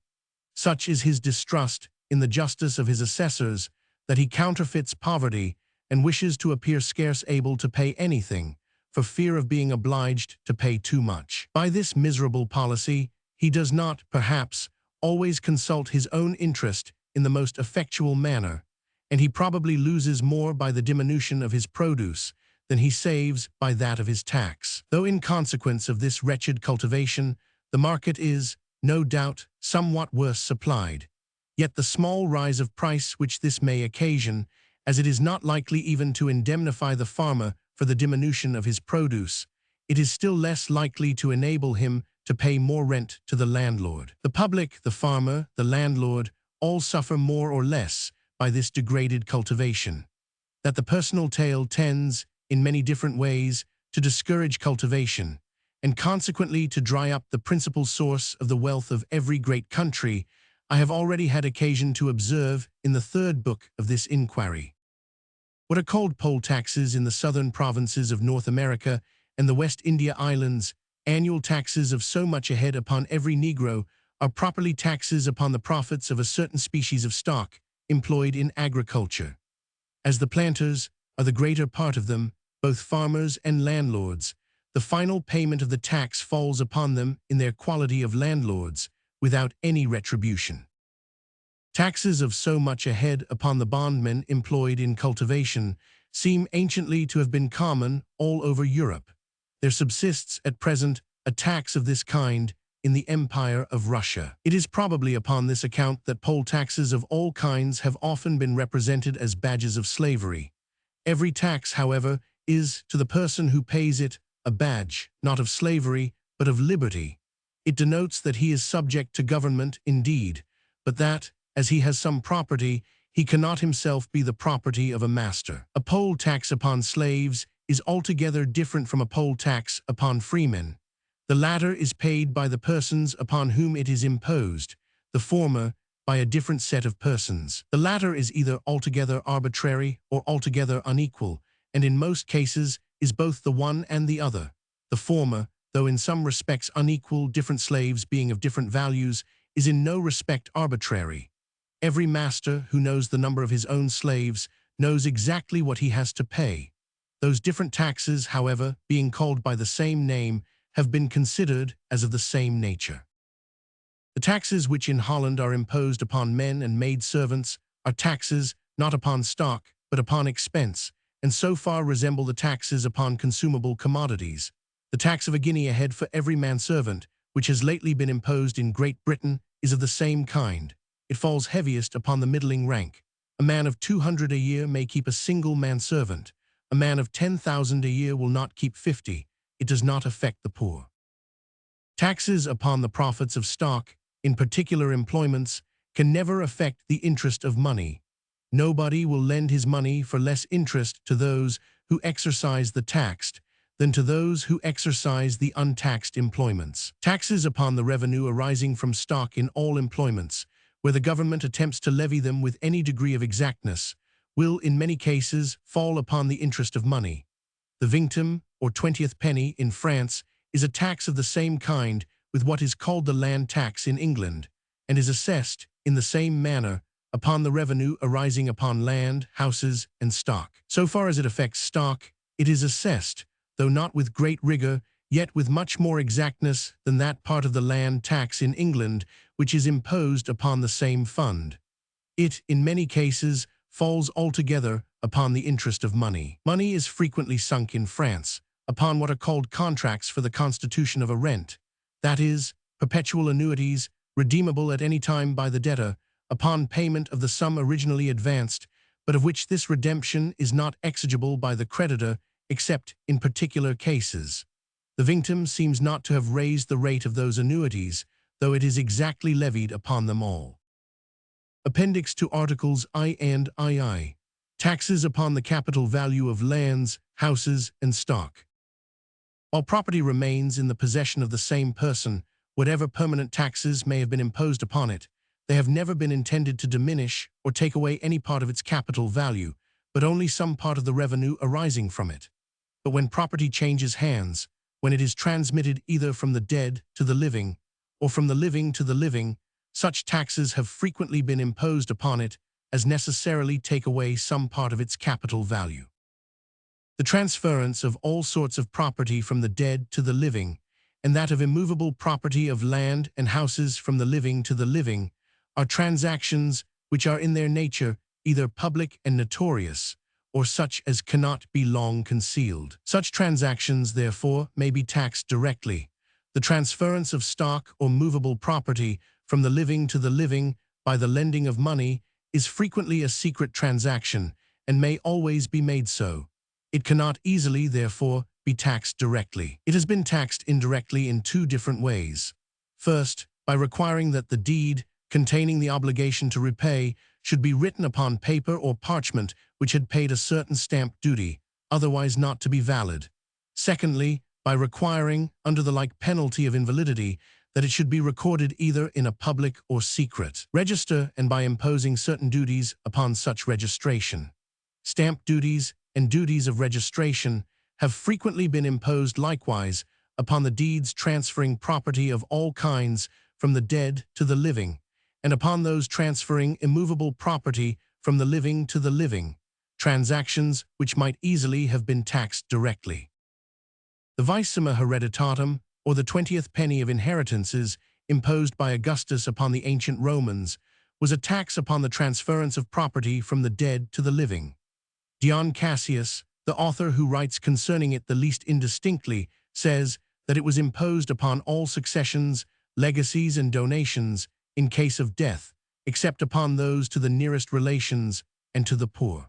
Such is his distrust in the justice of his assessors that he counterfeits poverty and wishes to appear scarce able to pay anything, for fear of being obliged to pay too much. By this miserable policy, he does not, perhaps, always consult his own interest in the most effectual manner, and he probably loses more by the diminution of his produce than he saves by that of his tax. Though in consequence of this wretched cultivation, the market is, no doubt, somewhat worse supplied, yet the small rise of price which this may occasion, as it is not likely even to indemnify the farmer for the diminution of his produce, it is still less likely to enable him to pay more rent to the landlord. The public, the farmer, the landlord, all suffer more or less by this degraded cultivation. That the personal taille tends, in many different ways, to discourage cultivation, and consequently to dry up the principal source of the wealth of every great country, I have already had occasion to observe in the third book of this inquiry. What are called poll taxes in the southern provinces of North America and the West India Islands, annual taxes of so much a head upon every Negro, are properly taxes upon the profits of a certain species of stock employed in agriculture. As the planters are the greater part of them, both farmers and landlords, the final payment of the tax falls upon them in their quality of landlords, without any retribution. Taxes of so much a head upon the bondmen employed in cultivation seem anciently to have been common all over Europe. There subsists at present a tax of this kind in the Empire of Russia. It is probably upon this account that poll taxes of all kinds have often been represented as badges of slavery. Every tax, however, is, to the person who pays it, a badge, not of slavery, but of liberty. It denotes that he is subject to government indeed, but that, as he has some property, he cannot himself be the property of a master. A poll tax upon slaves is altogether different from a poll tax upon freemen. The latter is paid by the persons upon whom it is imposed, the former by a different set of persons. The latter is either altogether arbitrary or altogether unequal, and in most cases is both the one and the other. The former, though in some respects unequal, different slaves being of different values, is in no respect arbitrary. Every master who knows the number of his own slaves knows exactly what he has to pay. Those different taxes, however, being called by the same name, have been considered as of the same nature. The taxes which in Holland are imposed upon men and maidservants are taxes not upon stock, but upon expense, and so far resemble the taxes upon consumable commodities. The tax of a guinea a head for every manservant, which has lately been imposed in Great Britain, is of the same kind. It falls heaviest upon the middling rank. A man of 200 a year may keep a single manservant. A man of 10,000 a year will not keep 50. It does not affect the poor. Taxes upon the profits of stock, in particular employments, can never affect the interest of money. Nobody will lend his money for less interest to those who exercise the taxed than to those who exercise the untaxed employments. Taxes upon the revenue arising from stock in all employments, where the government attempts to levy them with any degree of exactness, will in many cases fall upon the interest of money. The vingtieme, or 20th penny, in France is a tax of the same kind with what is called the land tax in England, and is assessed, in the same manner, upon the revenue arising upon land, houses, and stock. So far as it affects stock, it is assessed, though not with great rigor, yet with much more exactness than that part of the land tax in England which is imposed upon the same fund. It, in many cases, falls altogether upon the interest of money. Money is frequently sunk in France upon what are called contracts for the constitution of a rent, that is, perpetual annuities, redeemable at any time by the debtor, upon payment of the sum originally advanced, but of which this redemption is not exigible by the creditor except in particular cases. The vingtieme seems not to have raised the rate of those annuities, though it is exactly levied upon them all. Appendix to Articles I and II. Taxes upon the capital value of lands, houses, and stock. While property remains in the possession of the same person, whatever permanent taxes may have been imposed upon it, they have never been intended to diminish or take away any part of its capital value, but only some part of the revenue arising from it. But when property changes hands, when it is transmitted either from the dead to the living, or from the living to the living, such taxes have frequently been imposed upon it as necessarily take away some part of its capital value. The transference of all sorts of property from the dead to the living, and that of immovable property of land and houses from the living to the living, are transactions which are in their nature either public and notorious, or such as cannot be long concealed. Such transactions, therefore, may be taxed directly. The transference of stock or movable property from the living to the living by the lending of money is frequently a secret transaction, and may always be made so. It cannot easily, therefore, be taxed directly. It has been taxed indirectly in two different ways. First, by requiring that the deed containing the obligation to repay should be written upon paper or parchment which had paid a certain stamp duty, otherwise not to be valid. Secondly, by requiring, under the like penalty of invalidity, that it should be recorded either in a public or secret register, and by imposing certain duties upon such registration. Stamp duties and duties of registration have frequently been imposed likewise upon the deeds transferring property of all kinds from the dead to the living, and upon those transferring immovable property from the living to the living, transactions which might easily have been taxed directly. The vicesima hereditatum, or the 20th penny of inheritances, imposed by Augustus upon the ancient Romans, was a tax upon the transference of property from the dead to the living. Dion Cassius, the author who writes concerning it the least indistinctly, says that it was imposed upon all successions, legacies, and donations in case of death, except upon those to the nearest relations and to the poor.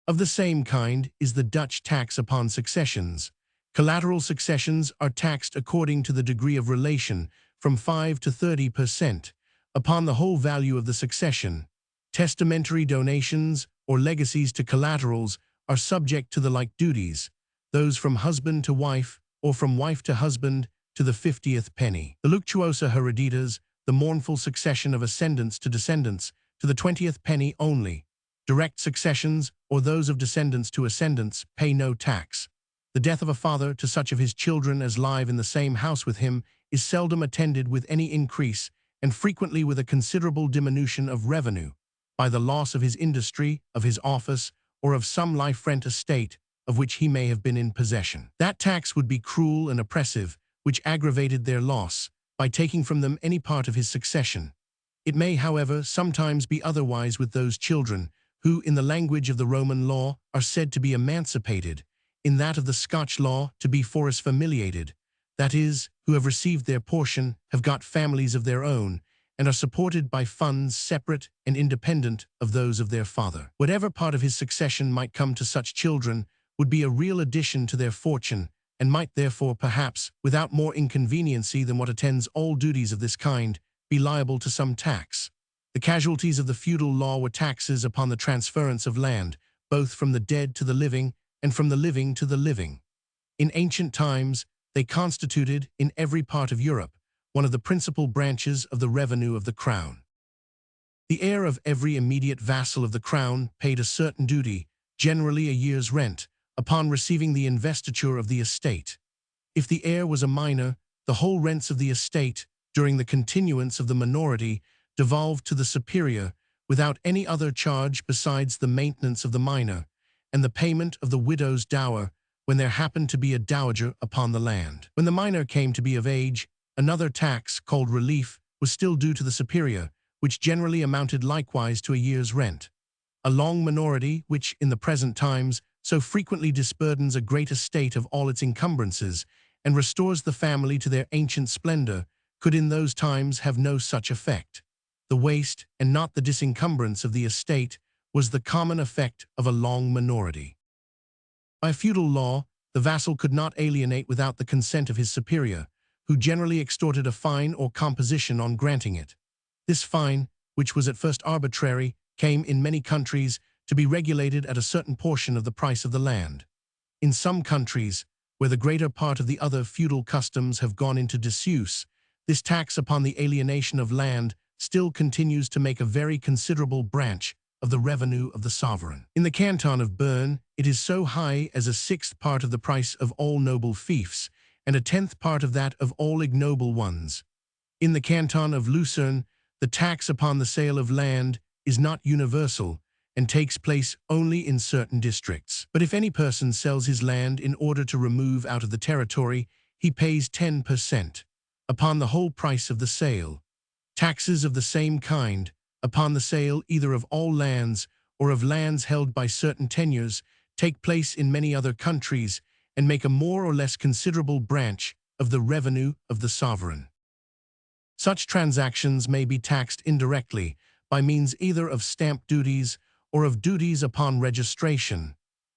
Of the same kind is the Dutch tax upon successions. Collateral successions are taxed according to the degree of relation, from 5 to 30%, upon the whole value of the succession. Testamentary donations or legacies to collaterals are subject to the like duties, those from husband to wife, or from wife to husband, to the 50th penny. The luctuosa hereditas, the mournful succession of ascendants to descendants, to the 20th penny only. Direct successions, or those of descendants to ascendants, pay no tax. The death of a father to such of his children as live in the same house with him is seldom attended with any increase, and frequently with a considerable diminution of revenue, by the loss of his industry, of his office, or of some life-rent estate of which he may have been in possession. That tax would be cruel and oppressive, which aggravated their loss, by taking from them any part of his succession. It may, however, sometimes be otherwise with those children, who, in the language of the Roman law, are said to be emancipated, in that of the Scotch law to be foris familiated, that is, who have received their portion, have got families of their own, and are supported by funds separate and independent of those of their father. Whatever part of his succession might come to such children would be a real addition to their fortune, and might therefore perhaps, without more inconveniency than what attends all duties of this kind, be liable to some tax. The casualties of the feudal law were taxes upon the transference of land, both from the dead to the living, and from the living to the living. In ancient times, they constituted, in every part of Europe, one of the principal branches of the revenue of the crown. The heir of every immediate vassal of the crown paid a certain duty, generally a year's rent, upon receiving the investiture of the estate. If the heir was a minor, the whole rents of the estate, during the continuance of the minority, devolved to the superior, without any other charge besides the maintenance of the minor, and the payment of the widow's dower, when there happened to be a dowager upon the land. When the minor came to be of age, another tax, called relief, was still due to the superior, which generally amounted likewise to a year's rent. A long minority, which, in the present times, so frequently disburdens a great estate of all its encumbrances, and restores the family to their ancient splendor, could in those times have no such effect. The waste, and not the disencumbrance of the estate, was the common effect of a long minority. By feudal law, the vassal could not alienate without the consent of his superior, who generally extorted a fine or composition on granting it. This fine, which was at first arbitrary, came in many countries to be regulated at a certain portion of the price of the land. In some countries, where the greater part of the other feudal customs have gone into disuse, this tax upon the alienation of land still continues to make a very considerable branch of the revenue of the sovereign. In the canton of Bern, it is so high as a sixth part of the price of all noble fiefs, and a tenth part of that of all ignoble ones. In the canton of Lucerne, the tax upon the sale of land is not universal, and takes place only in certain districts. But if any person sells his land in order to remove out of the territory, he pays 10% upon the whole price of the sale. Taxes of the same kind, upon the sale either of all lands or of lands held by certain tenures, take place in many other countries, and make a more or less considerable branch of the revenue of the sovereign. Such transactions may be taxed indirectly, by means either of stamp duties or of duties upon registration,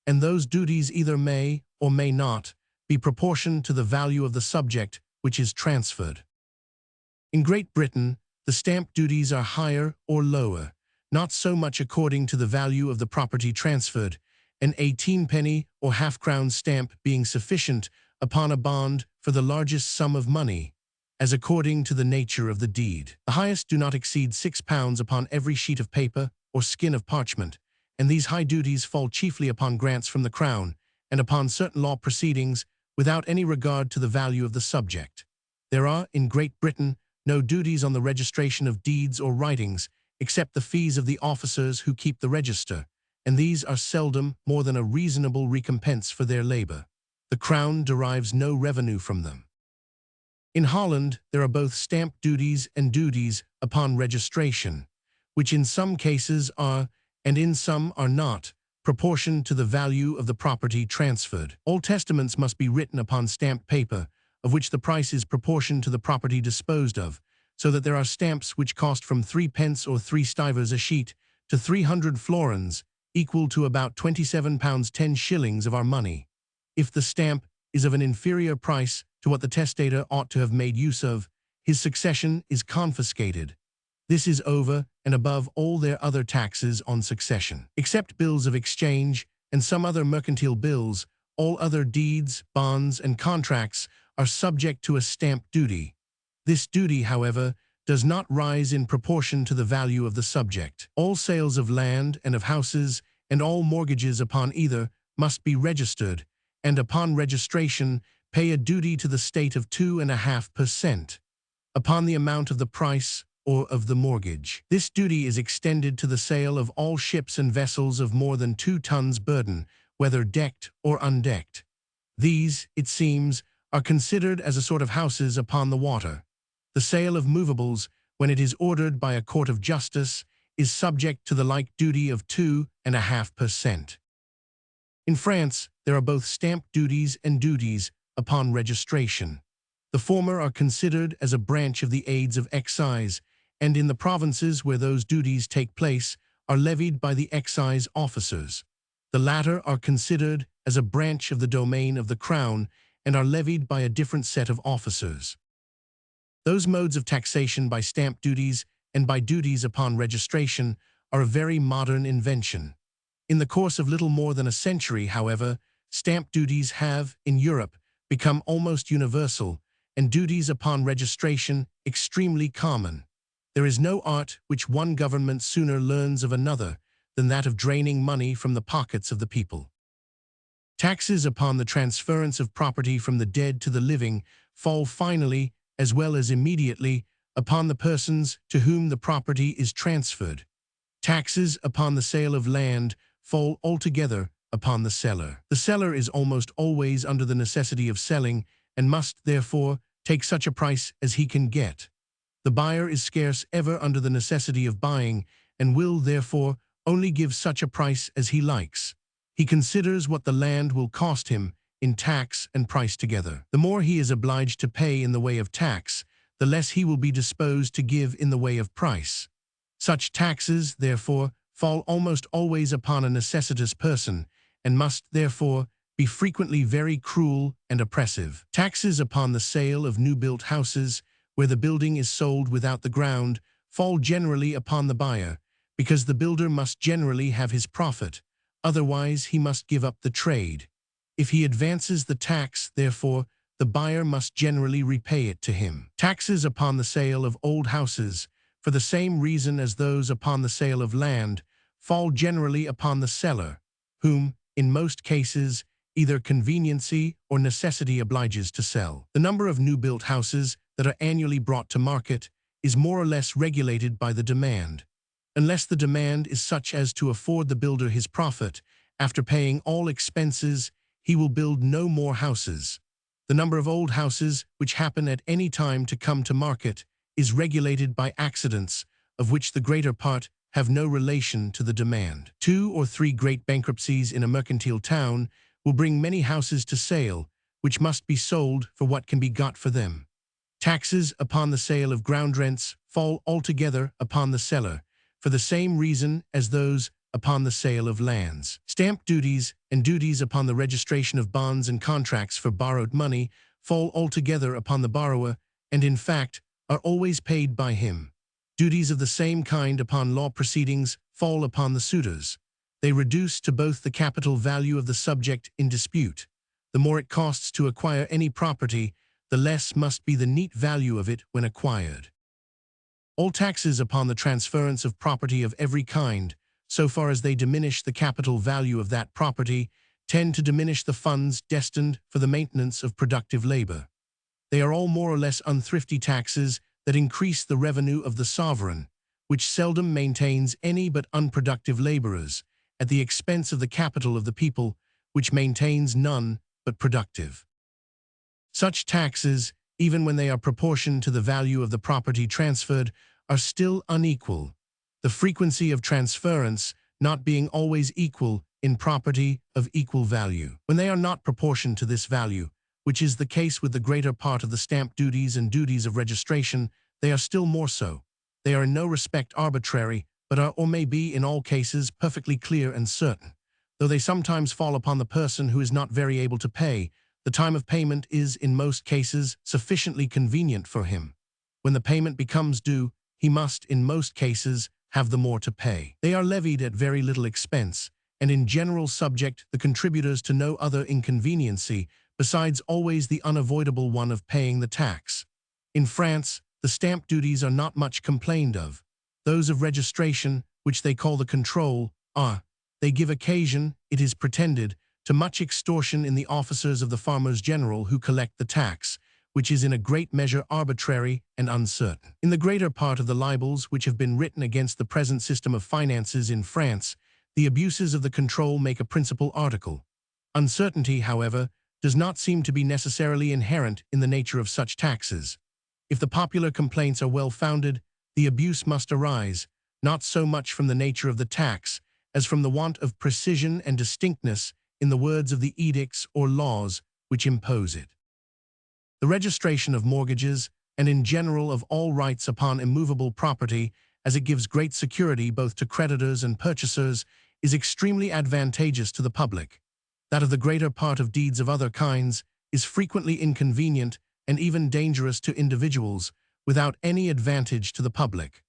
and those duties either may or may not be proportioned to the value of the subject which is transferred. In Great Britain, the stamp duties are higher or lower, not so much according to the value of the property transferred, an 18-penny or half-crown stamp being sufficient upon a bond for the largest sum of money, as according to the nature of the deed. The highest do not exceed £6 upon every sheet of paper or skin of parchment, and these high duties fall chiefly upon grants from the Crown, and upon certain law proceedings, without any regard to the value of the subject. There are, in Great Britain, no duties on the registration of deeds or writings, except the fees of the officers who keep the register, and these are seldom more than a reasonable recompense for their labor. The Crown derives no revenue from them. In Holland, there are both stamp duties and duties upon registration, which in some cases are, and in some are not, proportioned to the value of the property transferred. All testaments must be written upon stamped paper, of which the price is proportioned to the property disposed of, so that there are stamps which cost from 3 pence or 3 stivers a sheet to 300 florins, equal to about £27 10 shillings of our money. If the stamp is of an inferior price to what the testator ought to have made use of, his succession is confiscated. This is over and above all their other taxes on succession. Except bills of exchange and some other mercantile bills, all other deeds, bonds, and contracts are subject to a stamp duty. This duty, however, does not rise in proportion to the value of the subject. All sales of land and of houses, and all mortgages upon either, must be registered, and upon registration pay a duty to the state of 2.5% upon the amount of the price or of the mortgage. This duty is extended to the sale of all ships and vessels of more than 2 tons burden, whether decked or undecked. These, it seems, are considered as a sort of houses upon the water. The sale of movables, when it is ordered by a court of justice, is subject to the like duty of 2.5%. In France, there are both stamp duties and duties upon registration. The former are considered as a branch of the aids of excise, and in the provinces where those duties take place are levied by the excise officers. The latter are considered as a branch of the domain of the Crown and are levied by a different set of officers. Those modes of taxation by stamp duties and by duties upon registration are a very modern invention. In the course of little more than a century, however, stamp duties have, in Europe, become almost universal, and duties upon registration extremely common. There is no art which one government sooner learns of another than that of draining money from the pockets of the people. Taxes upon the transference of property from the dead to the living fall finally, as well as immediately, upon the persons to whom the property is transferred. Taxes upon the sale of land fall altogether upon the seller. The seller is almost always under the necessity of selling and must, therefore, take such a price as he can get. The buyer is scarce ever under the necessity of buying and will, therefore, only give such a price as he likes. He considers what the land will cost him in tax and price together. The more he is obliged to pay in the way of tax, the less he will be disposed to give in the way of price. Such taxes, therefore, fall almost always upon a necessitous person, and must, therefore, be frequently very cruel and oppressive. Taxes upon the sale of new-built houses, where the building is sold without the ground, fall generally upon the buyer, because the builder must generally have his profit, otherwise he must give up the trade. If he advances the tax, therefore, the buyer must generally repay it to him. Taxes upon the sale of old houses, for the same reason as those upon the sale of land, fall generally upon the seller, whom, in most cases, either conveniency or necessity obliges to sell. The number of new-built houses that are annually brought to market is more or less regulated by the demand. Unless the demand is such as to afford the builder his profit, after paying all expenses, he will build no more houses. The number of old houses which happen at any time to come to market is regulated by accidents, of which the greater part have no relation to the demand. 2 or 3 great bankruptcies in a mercantile town will bring many houses to sale, which must be sold for what can be got for them. Taxes upon the sale of ground rents fall altogether upon the seller, for the same reason as those upon the sale of lands. Stamp duties and duties upon the registration of bonds and contracts for borrowed money fall altogether upon the borrower, and in fact are always paid by him. Duties of the same kind upon law proceedings fall upon the suitors. They reduce to both the capital value of the subject in dispute. The more it costs to acquire any property, the less must be the neat value of it when acquired. All taxes upon the transference of property of every kind, so far as they diminish the capital value of that property, tend to diminish the funds destined for the maintenance of productive labor. They are all more or less unthrifty taxes that increase the revenue of the sovereign, which seldom maintains any but unproductive laborers, at the expense of the capital of the people, which maintains none but productive. Such taxes, even when they are proportioned to the value of the property transferred, are still unequal, the frequency of transference not being always equal in property of equal value. When they are not proportioned to this value, which is the case with the greater part of the stamp duties and duties of registration, they are still more so. They are in no respect arbitrary, but are or may be in all cases perfectly clear and certain. Though they sometimes fall upon the person who is not very able to pay, the time of payment is in most cases sufficiently convenient for him. When the payment becomes due, he must, in most cases, have the more to pay. They are levied at very little expense, and in general subject the contributors to no other inconveniency, besides always the unavoidable one of paying the tax. In France, the stamp duties are not much complained of. Those of registration, which they call the control, they give occasion, it is pretended, to much extortion in the officers of the farmers general who collect the tax, which is in a great measure arbitrary and uncertain. In the greater part of the libels which have been written against the present system of finances in France, the abuses of the control make a principal article. Uncertainty, however, does not seem to be necessarily inherent in the nature of such taxes. If the popular complaints are well-founded, the abuse must arise, not so much from the nature of the tax, as from the want of precision and distinctness in the words of the edicts or laws which impose it. The registration of mortgages and in general of all rights upon immovable property, as it gives great security both to creditors and purchasers, is extremely advantageous to the public. That of the greater part of deeds of other kinds is frequently inconvenient and even dangerous to individuals, without any advantage to the public.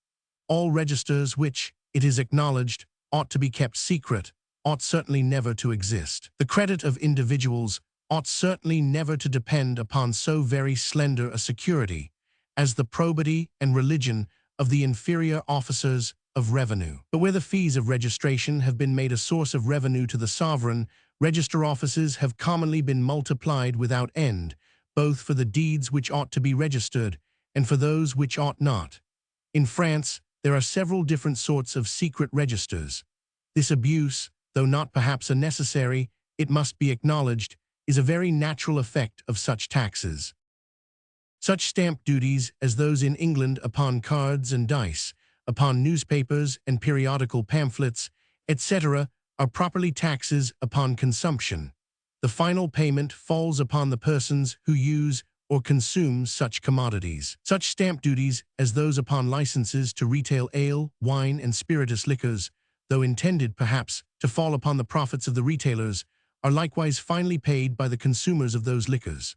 All registers which, it is acknowledged, ought to be kept secret, ought certainly never to exist. The credit of individuals ought certainly never to depend upon so very slender a security as the probity and religion of the inferior officers of revenue. But where the fees of registration have been made a source of revenue to the sovereign, register offices have commonly been multiplied without end, both for the deeds which ought to be registered and for those which ought not. In France, there are several different sorts of secret registers. This abuse, though not perhaps a necessary, it must be acknowledged, is a very natural effect of such taxes. Such stamp duties as those in England upon cards and dice, upon newspapers and periodical pamphlets, etc., are properly taxes upon consumption. The final payment falls upon the persons who use or consume such commodities. Such stamp duties as those upon licenses to retail ale, wine, and spirituous liquors, though intended, perhaps, to fall upon the profits of the retailers, are likewise finally paid by the consumers of those liquors.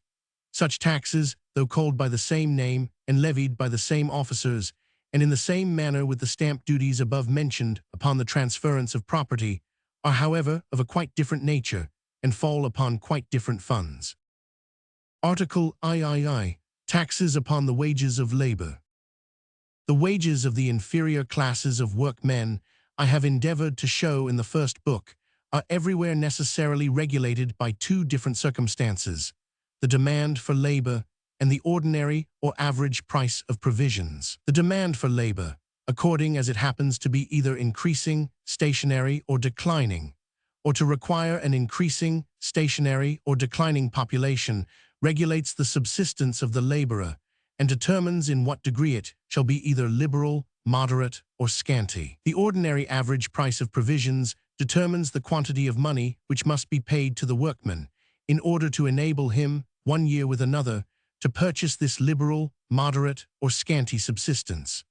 Such taxes, though called by the same name and levied by the same officers, and in the same manner with the stamp duties above mentioned upon the transference of property, are however of a quite different nature, and fall upon quite different funds. Article III. Taxes upon the wages of labor. The wages of the inferior classes of workmen, I have endeavored to show in the first book, are everywhere necessarily regulated by two different circumstances: the demand for labor and the ordinary or average price of provisions. The demand for labor, according as it happens to be either increasing, stationary, or declining, or to require an increasing, stationary, or declining population, regulates the subsistence of the laborer, and determines in what degree it shall be either liberal, moderate, or scanty. The ordinary average price of provisions determines the quantity of money which must be paid to the workman, in order to enable him, one year with another, to purchase this liberal, moderate, or scanty subsistence.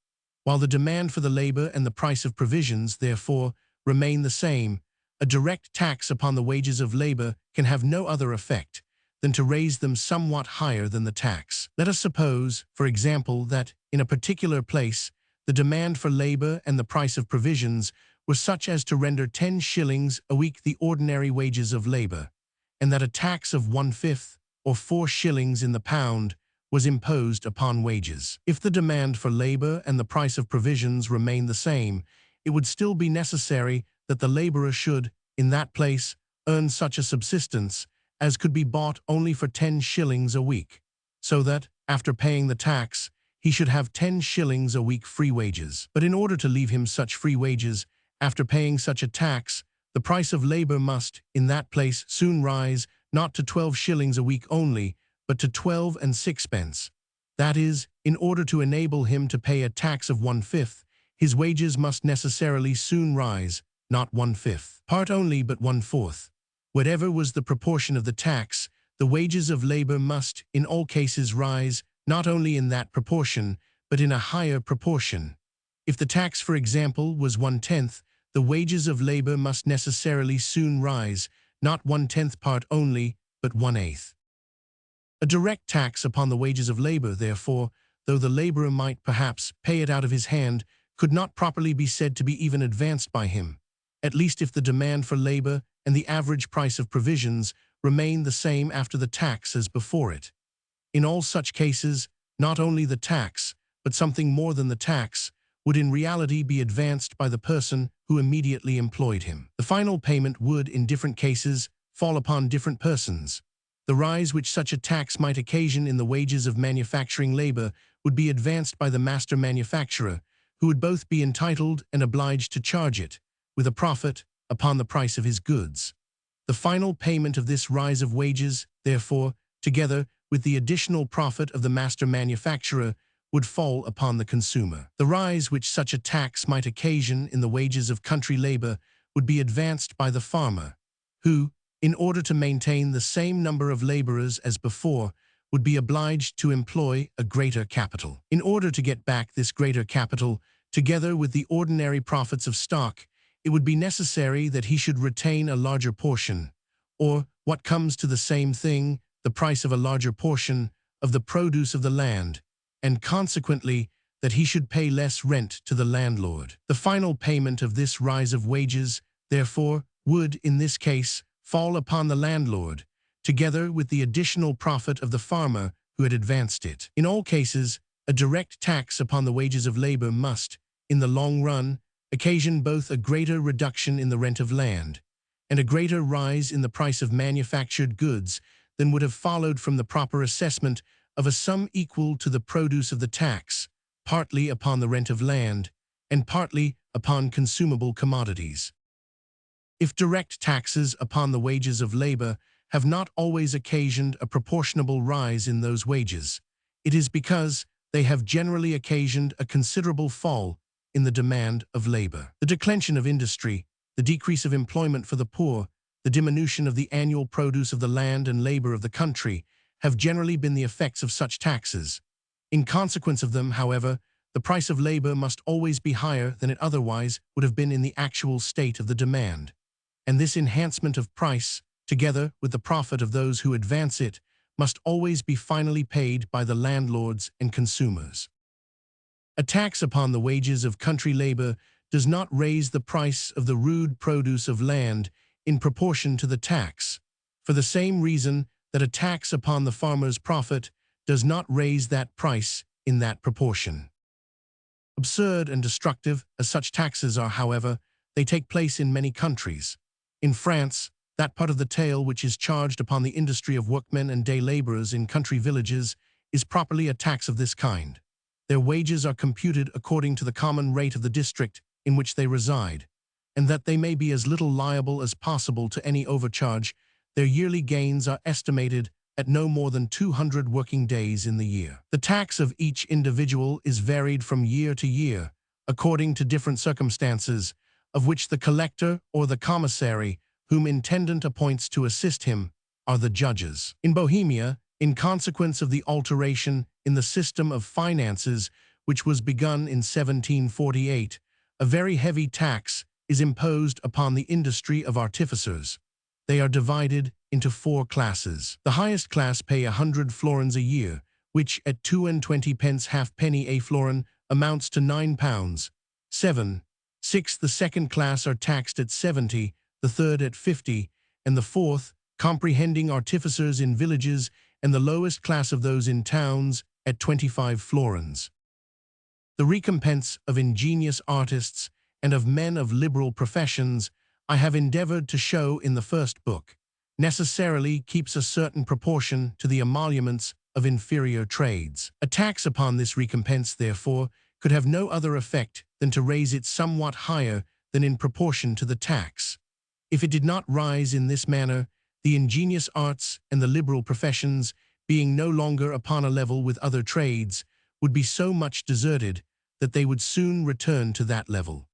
While the demand for the labor and the price of provisions, therefore, remain the same, a direct tax upon the wages of labor can have no other effect than to raise them somewhat higher than the tax. Let us suppose, for example, that, in a particular place, the demand for labor and the price of provisions were such as to render 10 shillings a week the ordinary wages of labor, and that a tax of 1/5, or 4 shillings in the pound, was imposed upon wages. If the demand for labor and the price of provisions remain the same, it would still be necessary that the laborer should, in that place, earn such a subsistence as could be bought only for 10 shillings a week, so that, after paying the tax, he should have 10 shillings a week free wages. But in order to leave him such free wages, after paying such a tax, the price of labor must, in that place, soon rise, not to 12 shillings a week only, but to 12 and 6pence. That is, in order to enable him to pay a tax of 1/5, his wages must necessarily soon rise, not 1/5 part only, but 1/4. Whatever was the proportion of the tax, the wages of labor must, in all cases, rise, not only in that proportion, but in a higher proportion. If the tax, for example, was 1/10, the wages of labor must necessarily soon rise, not 1/10 part only, but 1/8. A direct tax upon the wages of labor, therefore, though the laborer might perhaps pay it out of his hand, could not properly be said to be even advanced by him, at least if the demand for labor and the average price of provisions remain the same after the tax as before it. In all such cases, not only the tax, but something more than the tax, would in reality be advanced by the person who immediately employed him. The final payment would, in different cases, fall upon different persons. The rise which such a tax might occasion in the wages of manufacturing labor would be advanced by the master manufacturer, who would both be entitled and obliged to charge it, with a profit, upon the price of his goods. The final payment of this rise of wages, therefore, together with the additional profit of the master manufacturer, would fall upon the consumer. The rise which such a tax might occasion in the wages of country labor would be advanced by the farmer, who, in order to maintain the same number of laborers as before, would be obliged to employ a greater capital. In order to get back this greater capital, together with the ordinary profits of stock, it would be necessary that he should retain a larger portion, or, what comes to the same thing, the price of a larger portion of the produce of the land, and consequently that he should pay less rent to the landlord. The final payment of this rise of wages, therefore, would, in this case, fall upon the landlord, together with the additional profit of the farmer who had advanced it. In all cases, a direct tax upon the wages of labor must, in the long run, occasion both a greater reduction in the rent of land and a greater rise in the price of manufactured goods than would have followed from the proper assessment of a sum equal to the produce of the tax, partly upon the rent of land and partly upon consumable commodities. If direct taxes upon the wages of labor have not always occasioned a proportionable rise in those wages, it is because they have generally occasioned a considerable fall in the demand of labor. The declension of industry, the decrease of employment for the poor, the diminution of the annual produce of the land and labor of the country have generally been the effects of such taxes. In consequence of them, however, the price of labor must always be higher than it otherwise would have been in the actual state of the demand, and this enhancement of price, together with the profit of those who advance it, must always be finally paid by the landlords and consumers. A tax upon the wages of country labor does not raise the price of the rude produce of land in proportion to the tax, for the same reason that a tax upon the farmer's profit does not raise that price in that proportion. Absurd and destructive as such taxes are, however, they take place in many countries. In France, that part of the tale which is charged upon the industry of workmen and day laborers in country villages is properly a tax of this kind. Their wages are computed according to the common rate of the district in which they reside, and that they may be as little liable as possible to any overcharge, their yearly gains are estimated at no more than 200 working days in the year. The tax of each individual is varied from year to year, according to different circumstances, of which the collector or the commissary, whom intendant appoints to assist him, are the judges. In Bohemia, in consequence of the alteration in the system of finances which was begun in 1748, a very heavy tax is imposed upon the industry of artificers. They are divided into 4 classes. The highest class pay 100 florins a year, which at 22 pence halfpenny a florin amounts to £9. 6. The second class are taxed at 70, the third at 50, and the fourth, comprehending artificers in villages and the lowest class of those in towns, at 25 florins. The recompense of ingenious artists and of men of liberal professions, I have endeavored to show in the first book, necessarily keeps a certain proportion to the emoluments of inferior trades. A tax upon this recompense, therefore, could have no other effect than to raise it somewhat higher than in proportion to the tax. If it did not rise in this manner, the ingenious arts and the liberal professions, being no longer upon a level with other trades, would be so much deserted that they would soon return to that level.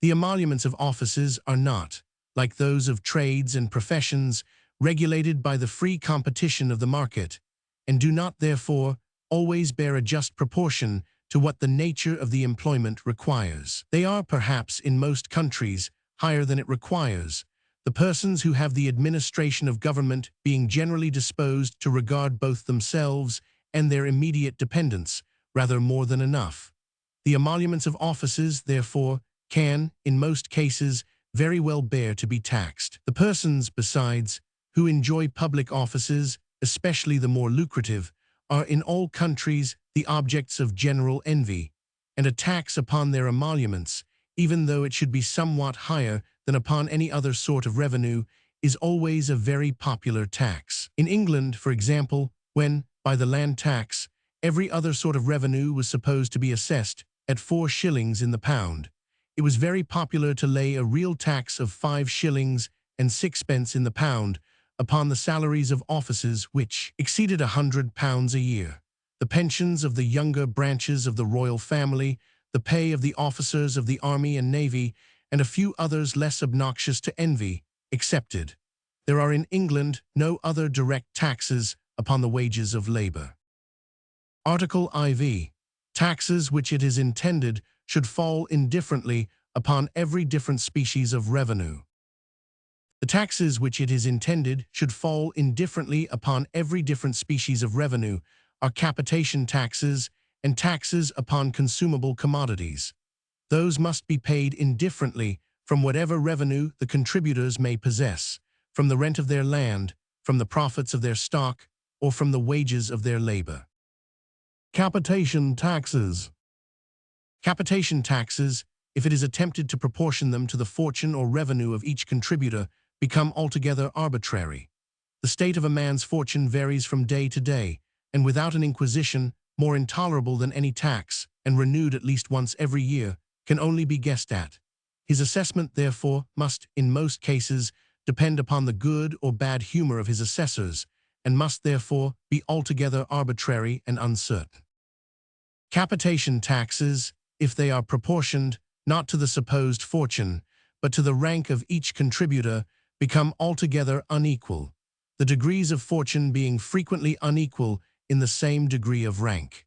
The emoluments of offices are not, like those of trades and professions, regulated by the free competition of the market, and do not, therefore, always bear a just proportion to what the nature of the employment requires. They are, perhaps, in most countries, higher than it requires, the persons who have the administration of government being generally disposed to regard both themselves and their immediate dependents rather more than enough. The emoluments of offices, therefore, can, in most cases, very well bear to be taxed. The persons, besides, who enjoy public offices, especially the more lucrative, are in all countries the objects of general envy, and a tax upon their emoluments, even though it should be somewhat higher than upon any other sort of revenue, is always a very popular tax. In England, for example, when, by the land tax, every other sort of revenue was supposed to be assessed at 4 shillings in the pound, it was very popular to lay a real tax of 5 shillings and 6 pence in the pound upon the salaries of officers which exceeded £100 a year, the pensions of the younger branches of the royal family, the pay of the officers of the army and navy, and a few others less obnoxious to envy, excepted. There are in England no other direct taxes upon the wages of labor. Article IV. Taxes which it is intended should fall indifferently upon every different species of revenue. The taxes which it is intended should fall indifferently upon every different species of revenue are capitation taxes and taxes upon consumable commodities. Those must be paid indifferently from whatever revenue the contributors may possess, from the rent of their land, from the profits of their stock, or from the wages of their labor. Capitation taxes. Capitation taxes, if it is attempted to proportion them to the fortune or revenue of each contributor, become altogether arbitrary. The state of a man's fortune varies from day to day, and without an inquisition, more intolerable than any tax, and renewed at least once every year, can only be guessed at. His assessment, therefore, must, in most cases, depend upon the good or bad humor of his assessors, and must, therefore, be altogether arbitrary and uncertain. Capitation taxes, if they are proportioned, not to the supposed fortune, but to the rank of each contributor, become altogether unequal, the degrees of fortune being frequently unequal in the same degree of rank.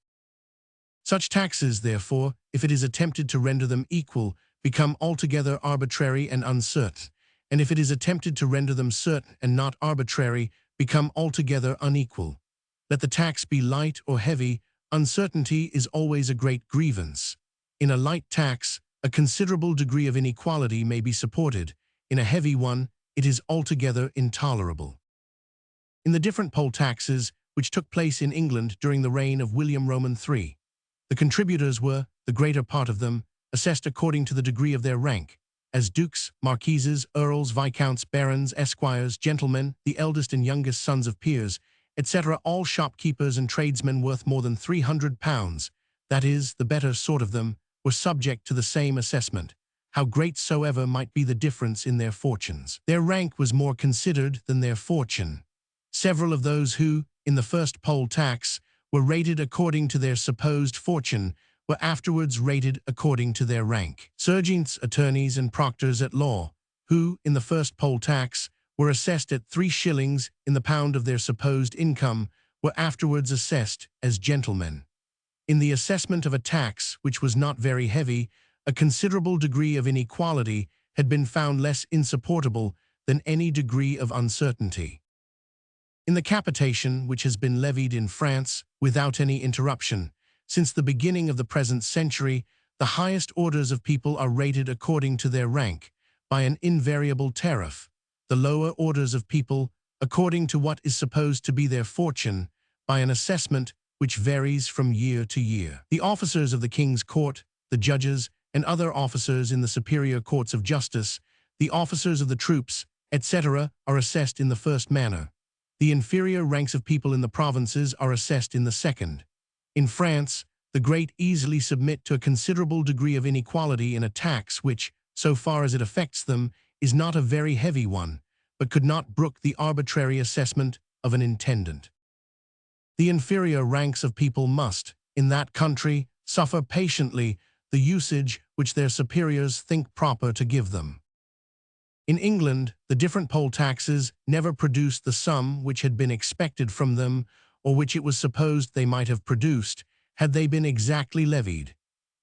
Such taxes, therefore, if it is attempted to render them equal, become altogether arbitrary and uncertain, and if it is attempted to render them certain and not arbitrary, become altogether unequal. Let the tax be light or heavy, uncertainty is always a great grievance. In a light tax, a considerable degree of inequality may be supported. In a heavy one, it is altogether intolerable. In the different poll taxes which took place in England during the reign of William Roman III, the contributors were, the greater part of them, assessed according to the degree of their rank, as dukes, marquises, earls, viscounts, barons, esquires, gentlemen, the eldest and youngest sons of peers, etc. All shopkeepers and tradesmen worth more than £300, that is, the better sort of them, were subject to the same assessment, how great soever might be the difference in their fortunes. Their rank was more considered than their fortune. Several of those who, in the first poll tax, were rated according to their supposed fortune, were afterwards rated according to their rank. Serjeants, attorneys, and proctors at law, who, in the first poll tax, were assessed at 3 shillings in the pound of their supposed income, were afterwards assessed as gentlemen. In the assessment of a tax which was not very heavy, a considerable degree of inequality had been found less insupportable than any degree of uncertainty. In the capitation which has been levied in France without any interruption, since the beginning of the present century, the highest orders of people are rated according to their rank, by an invariable tariff, the lower orders of people according to what is supposed to be their fortune, by an assessment which varies from year to year. The officers of the King's Court, the judges, and other officers in the superior courts of justice, the officers of the troops, etc., are assessed in the first manner. The inferior ranks of people in the provinces are assessed in the second. In France, the great easily submit to a considerable degree of inequality in a tax which, so far as it affects them, is not a very heavy one, but could not brook the arbitrary assessment of an intendant. The inferior ranks of people must, in that country, suffer patiently the usage which their superiors think proper to give them. In England, the different poll taxes never produced the sum which had been expected from them, or which it was supposed they might have produced, had they been exactly levied.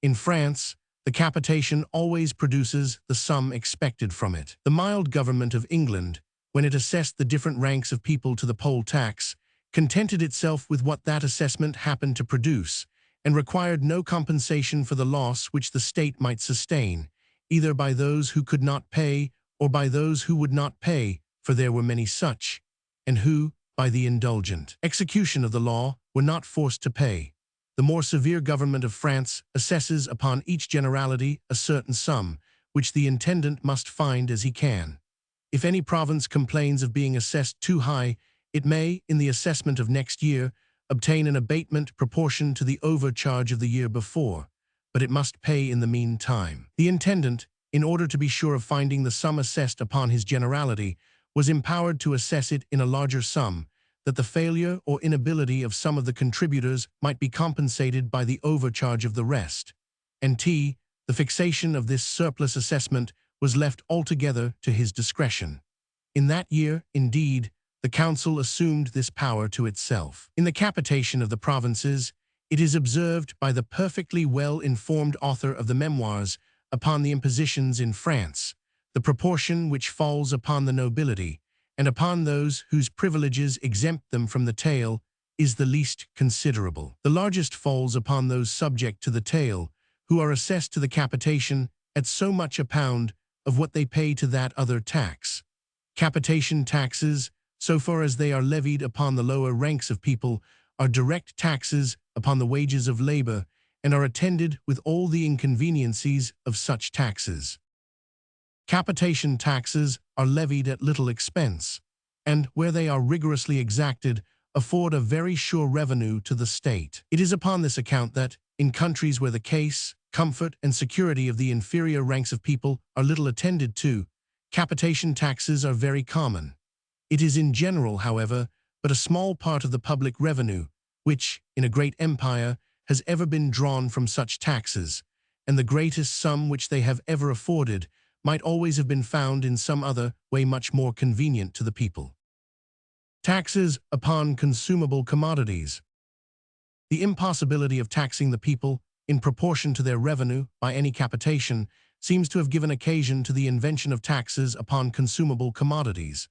In France, the capitation always produces the sum expected from it. The mild government of England, when it assessed the different ranks of people to the poll tax, contented itself with what that assessment happened to produce, and required no compensation for the loss which the state might sustain, either by those who could not pay or by those who would not pay, for there were many such, and who, by the indulgent execution of the law, were not forced to pay. The more severe government of France assesses upon each generality a certain sum, which the intendant must find as he can. If any province complains of being assessed too high, it may, in the assessment of next year, obtain an abatement proportioned to the overcharge of the year before, but it must pay in the meantime. The intendant, in order to be sure of finding the sum assessed upon his generality, was empowered to assess it in a larger sum, that the failure or inability of some of the contributors might be compensated by the overcharge of the rest. And the fixation of this surplus assessment was left altogether to his discretion. In that year, indeed, the council assumed this power to itself. In the capitation of the provinces, it is observed by the perfectly well-informed author of the memoirs upon the impositions in France, the proportion which falls upon the nobility, and upon those whose privileges exempt them from the taille, is the least considerable. The largest falls upon those subject to the taille, who are assessed to the capitation at so much a pound of what they pay to that other tax. Capitation taxes, so far as they are levied upon the lower ranks of people, are direct taxes upon the wages of labor, and are attended with all the inconveniencies of such taxes. Capitation taxes are levied at little expense, and, where they are rigorously exacted, afford a very sure revenue to the state. It is upon this account that, in countries where the case, comfort, and security of the inferior ranks of people are little attended to, capitation taxes are very common. It is in general, however, but a small part of the public revenue, which, in a great empire, has ever been drawn from such taxes, and the greatest sum which they have ever afforded might always have been found in some other way much more convenient to the people. Taxes upon consumable commodities. The impossibility of taxing the people in proportion to their revenue by any capitation seems to have given occasion to the invention of taxes upon consumable commodities.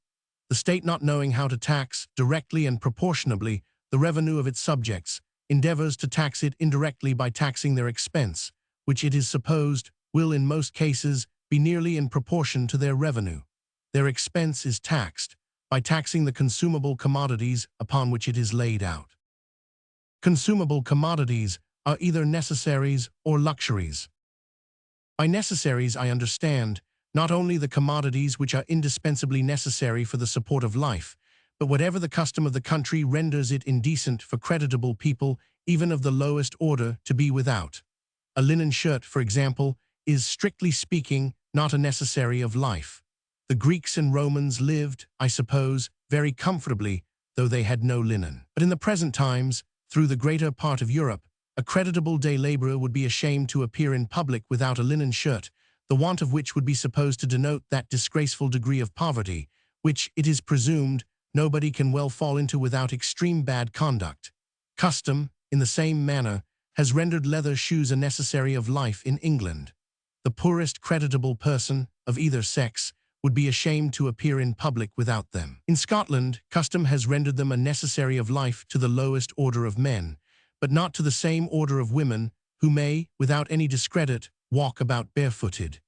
The state, not knowing how to tax directly and proportionably the revenue of its subjects, endeavors to tax it indirectly by taxing their expense, which it is supposed will in most cases be nearly in proportion to their revenue. Their expense is taxed by taxing the consumable commodities upon which it is laid out. Consumable commodities are either necessaries or luxuries. By necessaries I understand not only the commodities which are indispensably necessary for the support of life, but whatever the custom of the country renders it indecent for creditable people, even of the lowest order, to be without. A linen shirt, for example, is, strictly speaking, not a necessary of life. The Greeks and Romans lived, I suppose, very comfortably, though they had no linen. But in the present times, through the greater part of Europe, a creditable day laborer would be ashamed to appear in public without a linen shirt, the want of which would be supposed to denote that disgraceful degree of poverty, which, it is presumed, nobody can well fall into without extreme bad conduct. Custom, in the same manner, has rendered leather shoes a necessary of life in England. The poorest creditable person, of either sex, would be ashamed to appear in public without them. In Scotland, custom has rendered them a necessary of life to the lowest order of men, but not to the same order of women, who may, without any discredit, walk about barefooted.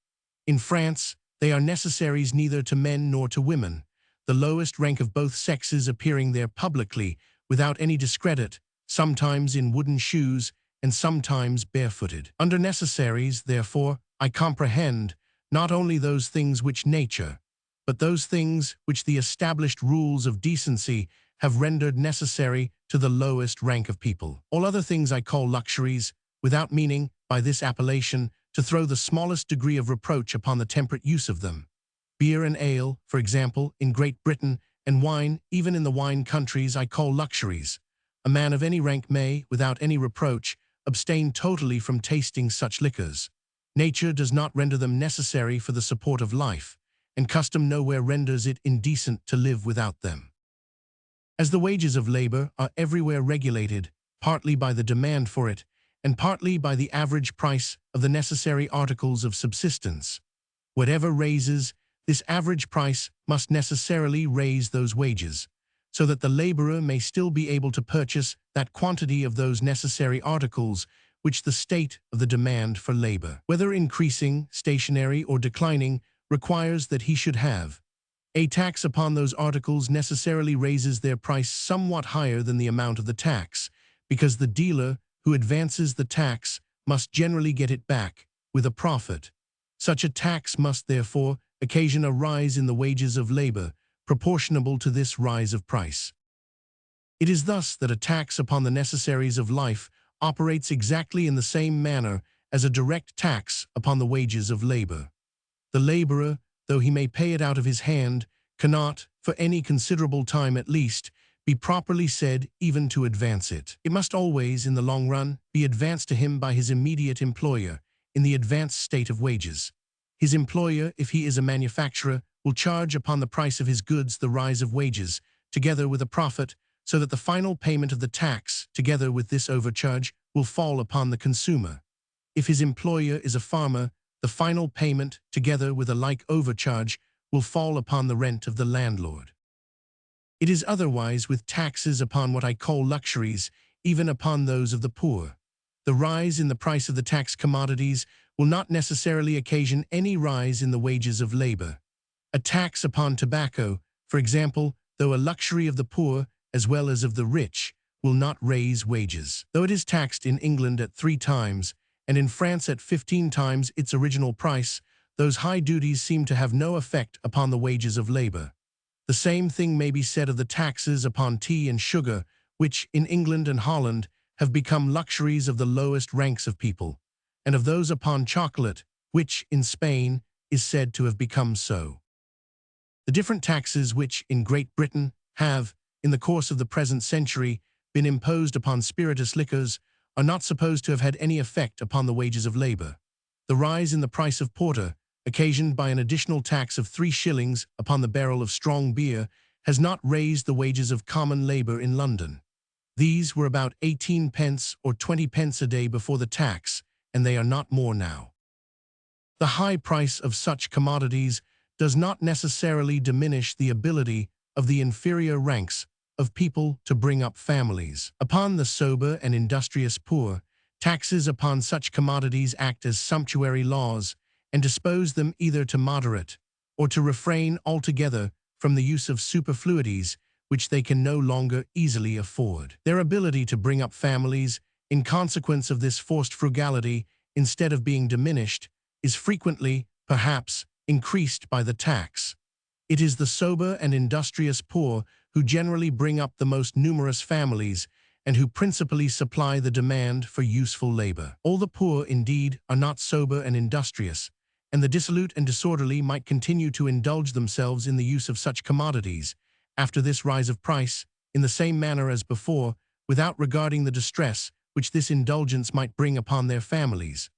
In France, they are necessaries neither to men nor to women, the lowest rank of both sexes appearing there publicly, without any discredit, sometimes in wooden shoes, and sometimes barefooted. Under necessaries, therefore, I comprehend not only those things which nature, but those things which the established rules of decency have rendered necessary to the lowest rank of people. All other things I call luxuries, without meaning, by this appellation, to throw the smallest degree of reproach upon the temperate use of them. Beer and ale, for example, in Great Britain, and wine, even in the wine countries, I call luxuries. A man of any rank may, without any reproach, abstain totally from tasting such liquors. Nature does not render them necessary for the support of life, and custom nowhere renders it indecent to live without them. As the wages of labor are everywhere regulated, partly by the demand for it, and partly by the average price of the necessary articles of subsistence, whatever raises this average price must necessarily raise those wages, so that the laborer may still be able to purchase that quantity of those necessary articles which the state of the demand for labor, whether increasing, stationary, or declining, requires that he should have. A tax upon those articles necessarily raises their price somewhat higher than the amount of the tax, because the dealer who advances the tax must generally get it back with a profit. Such a tax must, therefore, occasion a rise in the wages of labor, proportionable to this rise of price. It is thus that a tax upon the necessaries of life operates exactly in the same manner as a direct tax upon the wages of labor. The laborer, though he may pay it out of his hand, cannot, for any considerable time at least, be properly said even to advance it. It must always, in the long run, be advanced to him by his immediate employer, in the advanced state of wages. His employer, if he is a manufacturer, will charge upon the price of his goods the rise of wages, together with a profit, so that the final payment of the tax, together with this overcharge, will fall upon the consumer. If his employer is a farmer, the final payment, together with a like overcharge, will fall upon the rent of the landlord. It is otherwise with taxes upon what I call luxuries, even upon those of the poor. The rise in the price of the tax commodities will not necessarily occasion any rise in the wages of labor. A tax upon tobacco, for example, though a luxury of the poor as well as of the rich, will not raise wages. Though it is taxed in England at 3 times, and in France at 15 times its original price, those high duties seem to have no effect upon the wages of labor. The same thing may be said of the taxes upon tea and sugar, which, in England and Holland, have become luxuries of the lowest ranks of people, and of those upon chocolate, which, in Spain, is said to have become so. The different taxes which, in Great Britain, have, in the course of the present century, been imposed upon spirituous liquors, are not supposed to have had any effect upon the wages of labor. The rise in the price of porter, occasioned by an additional tax of 3 shillings upon the barrel of strong beer, has not raised the wages of common labor in London. These were about 18 pence or 20 pence a day before the tax, and they are not more now. The high price of such commodities does not necessarily diminish the ability of the inferior ranks of people to bring up families. Upon the sober and industrious poor, taxes upon such commodities act as sumptuary laws and dispose them either to moderate or to refrain altogether from the use of superfluities which they can no longer easily afford. Their ability to bring up families, in consequence of this forced frugality, instead of being diminished, is frequently, perhaps, increased by the tax. It is the sober and industrious poor who generally bring up the most numerous families and who principally supply the demand for useful labor. All the poor, indeed, are not sober and industrious, and the dissolute and disorderly might continue to indulge themselves in the use of such commodities, after this rise of price, in the same manner as before, without regarding the distress which this indulgence might bring upon their families.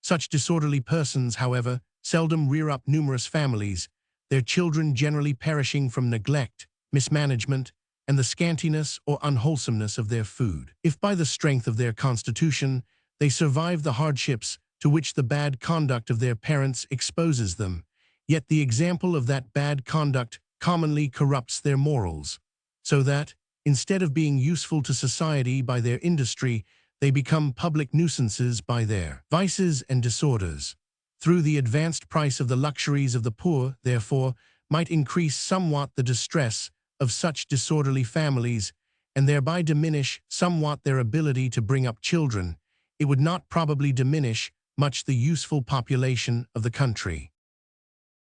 Such disorderly persons, however, seldom rear up numerous families, their children generally perishing from neglect, mismanagement, and the scantiness or unwholesomeness of their food. If by the strength of their constitution they survive the hardships to which the bad conduct of their parents exposes them, yet the example of that bad conduct commonly corrupts their morals, so that, instead of being useful to society by their industry, they become public nuisances by their vices and disorders. Through the advanced price of the luxuries of the poor, therefore, might increase somewhat the distress of such disorderly families, and thereby diminish somewhat their ability to bring up children. It would not probably diminish much the useful population of the country.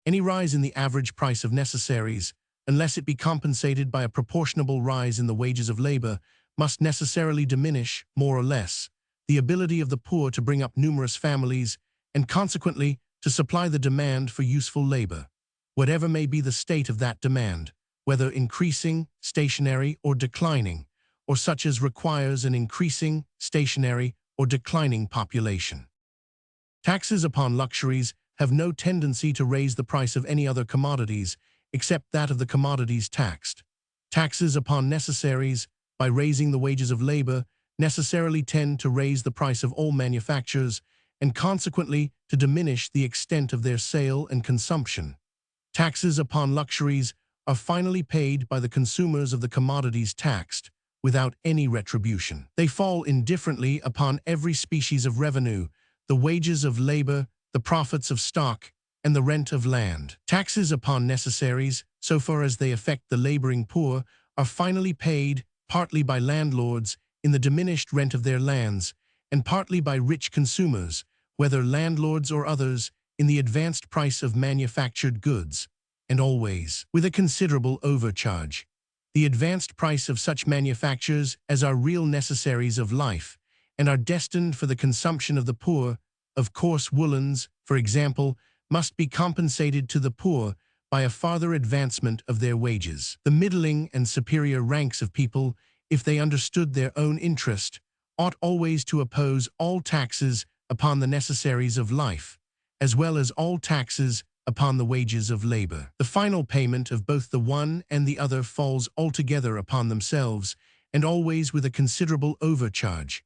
Any rise in the average price of necessaries, unless it be compensated by a proportionable rise in the wages of labor, must necessarily diminish, more or less, the ability of the poor to bring up numerous families, and consequently to supply the demand for useful labor, whatever may be the state of that demand, whether increasing, stationary, or declining, or such as requires an increasing, stationary, or declining population. Taxes upon luxuries have no tendency to raise the price of any other commodities except that of the commodities taxed. Taxes upon necessaries, by raising the wages of labor, necessarily tend to raise the price of all manufactures and consequently to diminish the extent of their sale and consumption. Taxes upon luxuries are finally paid by the consumers of the commodities taxed, without any retribution. They fall indifferently upon every species of revenue, the wages of labor, the profits of stock, and the rent of land. Taxes upon necessaries, so far as they affect the laboring poor, are finally paid partly by landlords in the diminished rent of their lands, and partly by rich consumers, whether landlords or others, in the advanced price of manufactured goods, and always with a considerable overcharge. The advanced price of such manufactures as are real necessaries of life, and are destined for the consumption of the poor, of coarse woolens, for example, must be compensated to the poor by a farther advancement of their wages. The middling and superior ranks of people, if they understood their own interest, ought always to oppose all taxes upon the necessaries of life, as well as all taxes upon the wages of labor. The final payment of both the one and the other falls altogether upon themselves, and always with a considerable overcharge.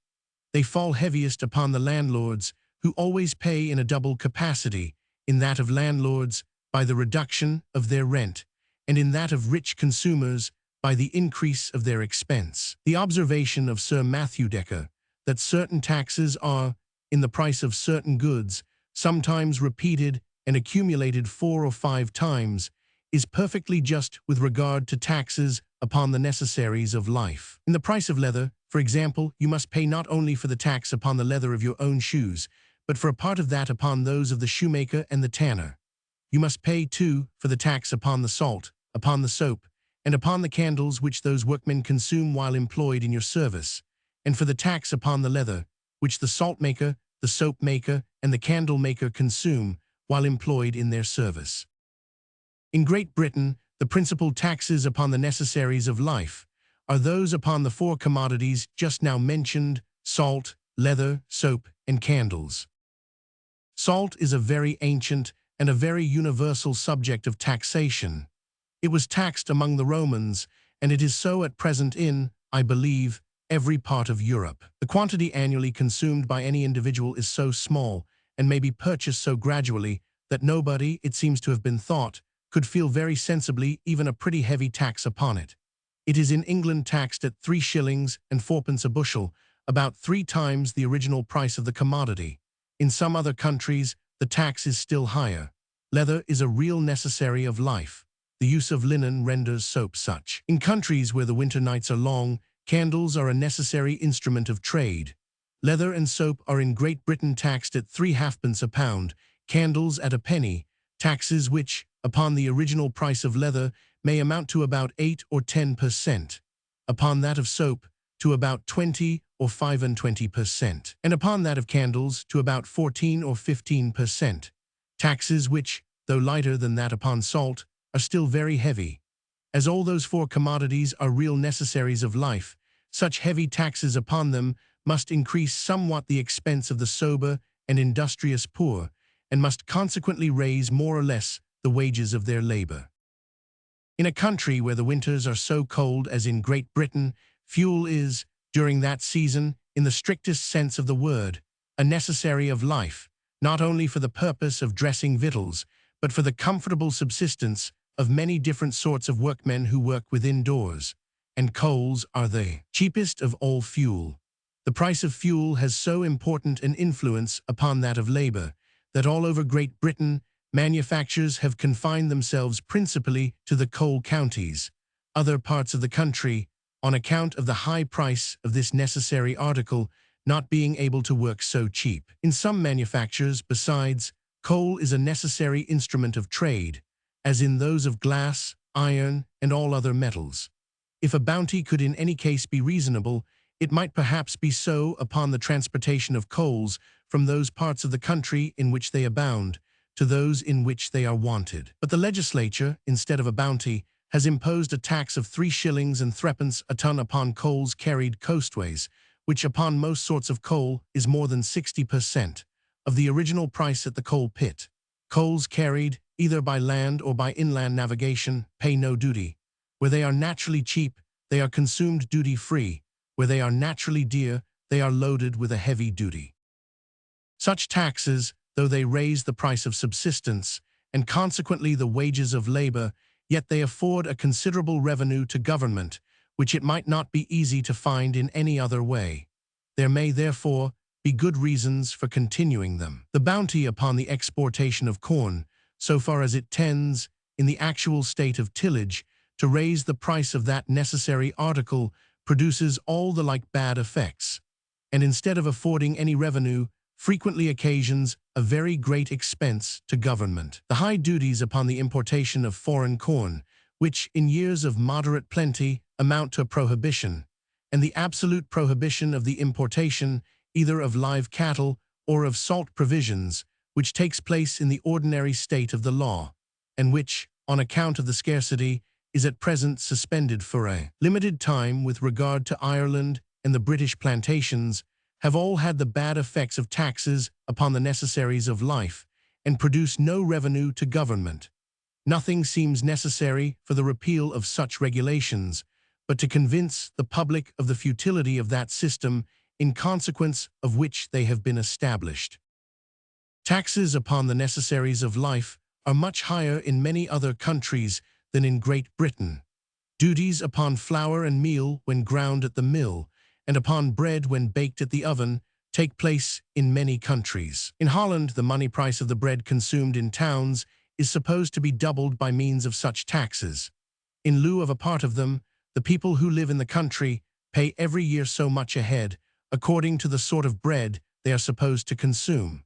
They fall heaviest upon the landlords, who always pay in a double capacity, in that of landlords by the reduction of their rent, and in that of rich consumers by the increase of their expense. The observation of Sir Matthew Decker, that certain taxes are, in the price of certain goods, sometimes repeated and accumulated 4 or 5 times, is perfectly just with regard to taxes upon the necessaries of life. In the price of leather, for example, you must pay not only for the tax upon the leather of your own shoes, but for a part of that upon those of the shoemaker and the tanner. You must pay, too, for the tax upon the salt, upon the soap, and upon the candles which those workmen consume while employed in your service, and for the tax upon the leather, which the salt maker, the soap maker, and the candle maker consume while employed in their service. In Great Britain, the principal taxes upon the necessaries of life are those upon the 4 commodities just now mentioned: salt, leather, soap, and candles. Salt is a very ancient and a very universal subject of taxation. It was taxed among the Romans, and it is so at present in, I believe, every part of Europe. The quantity annually consumed by any individual is so small, and may be purchased so gradually, that nobody, it seems to have been thought, could feel very sensibly even a pretty heavy tax upon it. It is in England taxed at 3 shillings and 4pence a bushel, about 3 times the original price of the commodity. In some other countries, the tax is still higher. Leather is a real necessary of life. The use of linen renders soap such. In countries where the winter nights are long, candles are a necessary instrument of trade. Leather and soap are in Great Britain taxed at 3 halfpence a pound, candles at a penny, taxes which, upon the original price of leather, may amount to about 8 or 10%, upon that of soap to about 20 or 25%, and upon that of candles to about 14 or 15%, taxes which, though lighter than that upon salt, are still very heavy. As all those 4 commodities are real necessaries of life, such heavy taxes upon them must increase somewhat the expense of the sober and industrious poor, and must consequently raise more or less the wages of their labor. In a country where the winters are so cold as in Great Britain, fuel is, during that season, in the strictest sense of the word, a necessary of life, not only for the purpose of dressing victuals, but for the comfortable subsistence of many different sorts of workmen who work within doors. And coals are the cheapest of all fuel. The price of fuel has so important an influence upon that of labor, that all over Great Britain, manufacturers have confined themselves principally to the coal counties. Other parts of the country, on account of the high price of this necessary article, not being able to work so cheap. In some manufactures, besides, coal is a necessary instrument of trade, as in those of glass, iron, and all other metals. If a bounty could in any case be reasonable, it might perhaps be so upon the transportation of coals from those parts of the country in which they abound to those in which they are wanted. But the legislature, instead of a bounty, has imposed a tax of 3 shillings and 3pence a ton upon coals carried coastways, which upon most sorts of coal is more than 60% of the original price at the coal pit. Coals carried, either by land or by inland navigation, pay no duty. Where they are naturally cheap, they are consumed duty-free. Where they are naturally dear, they are loaded with a heavy duty. Such taxes, though they raise the price of subsistence, and consequently the wages of labor, yet they afford a considerable revenue to government, which it might not be easy to find in any other way. There may, therefore, be good reasons for continuing them. The bounty upon the exportation of corn, so far as it tends, in the actual state of tillage, to raise the price of that necessary article, produces all the like bad effects, and instead of affording any revenue, frequently occasions a very great expense to government. The high duties upon the importation of foreign corn, which, in years of moderate plenty, amount to a prohibition, and the absolute prohibition of the importation either of live cattle or of salt provisions, which takes place in the ordinary state of the law, and which, on account of the scarcity, is at present suspended for a limited time with regard to Ireland and the British plantations, have all had the bad effects of taxes upon the necessaries of life, and produce no revenue to government. Nothing seems necessary for the repeal of such regulations, but to convince the public of the futility of that system in consequence of which they have been established. Taxes upon the necessaries of life are much higher in many other countries than in Great Britain. Duties upon flour and meal when ground at the mill, and upon bread when baked at the oven, take place in many countries. In Holland, the money price of the bread consumed in towns is supposed to be doubled by means of such taxes. In lieu of a part of them, the people who live in the country pay every year so much a head, according to the sort of bread they are supposed to consume.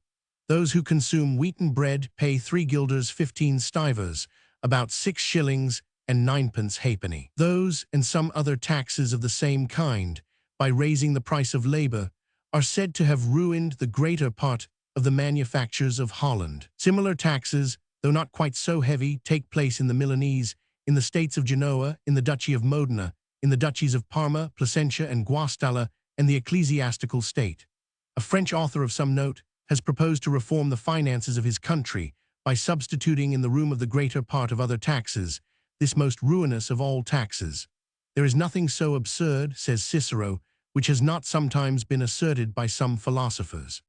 Those who consume wheaten bread pay 3 guilders 15 stivers, about 6 shillings and 9pence halfpenny. Those and some other taxes of the same kind, by raising the price of labor, are said to have ruined the greater part of the manufactures of Holland. Similar taxes, though not quite so heavy, take place in the Milanese, in the states of Genoa, in the Duchy of Modena, in the duchies of Parma, Placentia, and Guastalla, and the ecclesiastical state. A French author of some note has proposed to reform the finances of his country by substituting in the room of the greater part of other taxes this most ruinous of all taxes. There is nothing so absurd, says Cicero, which has not sometimes been asserted by some philosophers.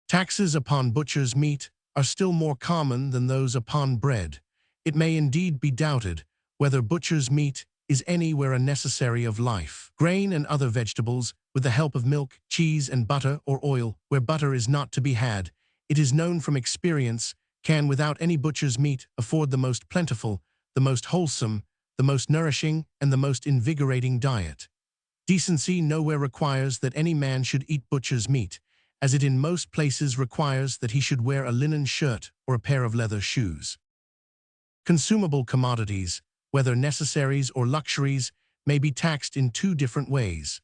Taxes upon butcher's meat are still more common than those upon bread. It may indeed be doubted whether butcher's meat is anywhere a necessary of life. Grain and other vegetables, with the help of milk, cheese, and butter or oil, where butter is not to be had, it is known from experience, can without any butcher's meat afford the most plentiful, the most wholesome, the most nourishing, and the most invigorating diet. Decency nowhere requires that any man should eat butcher's meat, as it in most places requires that he should wear a linen shirt or a pair of leather shoes. Consumable commodities, whether necessaries or luxuries, may be taxed in 2 different ways.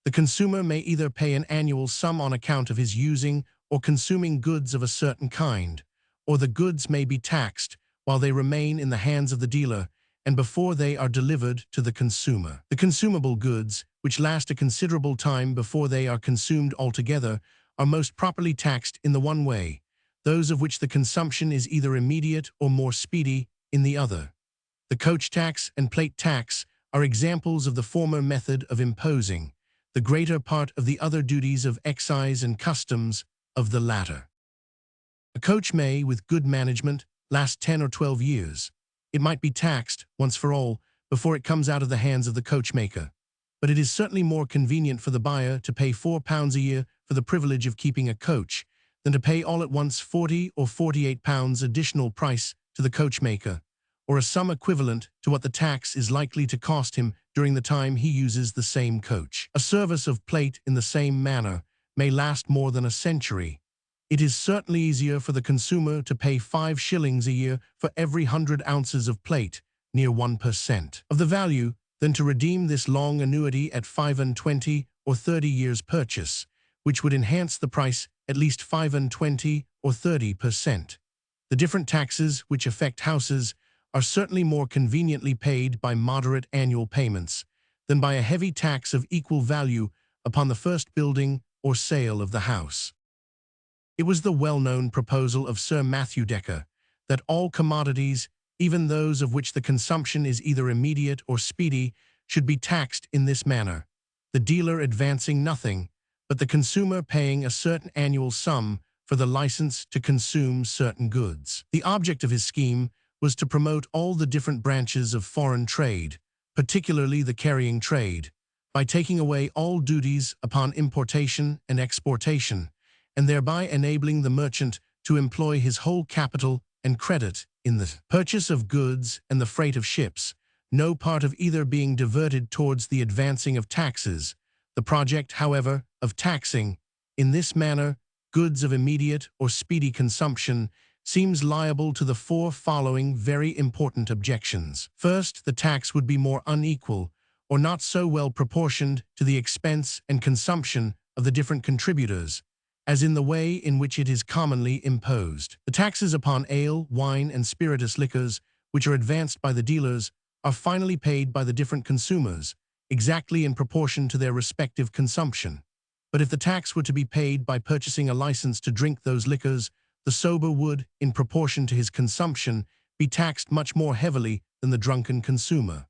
The consumer may either pay an annual sum on account of his using or consuming goods of a certain kind, or the goods may be taxed while they remain in the hands of the dealer and before they are delivered to the consumer. The consumable goods, which last a considerable time before they are consumed altogether, are most properly taxed in the one way, those of which the consumption is either immediate or more speedy in the other. The coach tax and plate tax are examples of the former method of imposing the greater part of the other duties of excise and customs of the latter. A coach may, with good management, last 10 or 12 years. It might be taxed, once for all, before it comes out of the hands of the coachmaker. But it is certainly more convenient for the buyer to pay £4 a year for the privilege of keeping a coach than to pay all at once £40 or £48 additional price to the coachmaker, or a sum equivalent to what the tax is likely to cost him during the time he uses the same coach. A service of plate in the same manner may last more than a century. It is certainly easier for the consumer to pay 5 shillings a year for every 100 ounces of plate, near 1% of the value, than to redeem this long annuity at 25 or 30 years' purchase, which would enhance the price at least 25 or 30%. The different taxes which affect houses are certainly more conveniently paid by moderate annual payments than by a heavy tax of equal value upon the first building or sale of the house. It was the well-known proposal of Sir Matthew Decker that all commodities, even those of which the consumption is either immediate or speedy, should be taxed in this manner, the dealer advancing nothing, but the consumer paying a certain annual sum for the license to consume certain goods. The object of his scheme was to promote all the different branches of foreign trade, particularly the carrying trade, by taking away all duties upon importation and exportation, and thereby enabling the merchant to employ his whole capital and credit in the purchase of goods and the freight of ships, no part of either being diverted towards the advancing of taxes. The project, however, of taxing, in this manner, goods of immediate or speedy consumption seems liable to the 4 following very important objections. First, the tax would be more unequal, or not so well proportioned to the expense and consumption of the different contributors, as in the way in which it is commonly imposed. The taxes upon ale, wine, and spirituous liquors, which are advanced by the dealers, are finally paid by the different consumers, exactly in proportion to their respective consumption. But if the tax were to be paid by purchasing a license to drink those liquors, the sober would, in proportion to his consumption, be taxed much more heavily than the drunken consumer.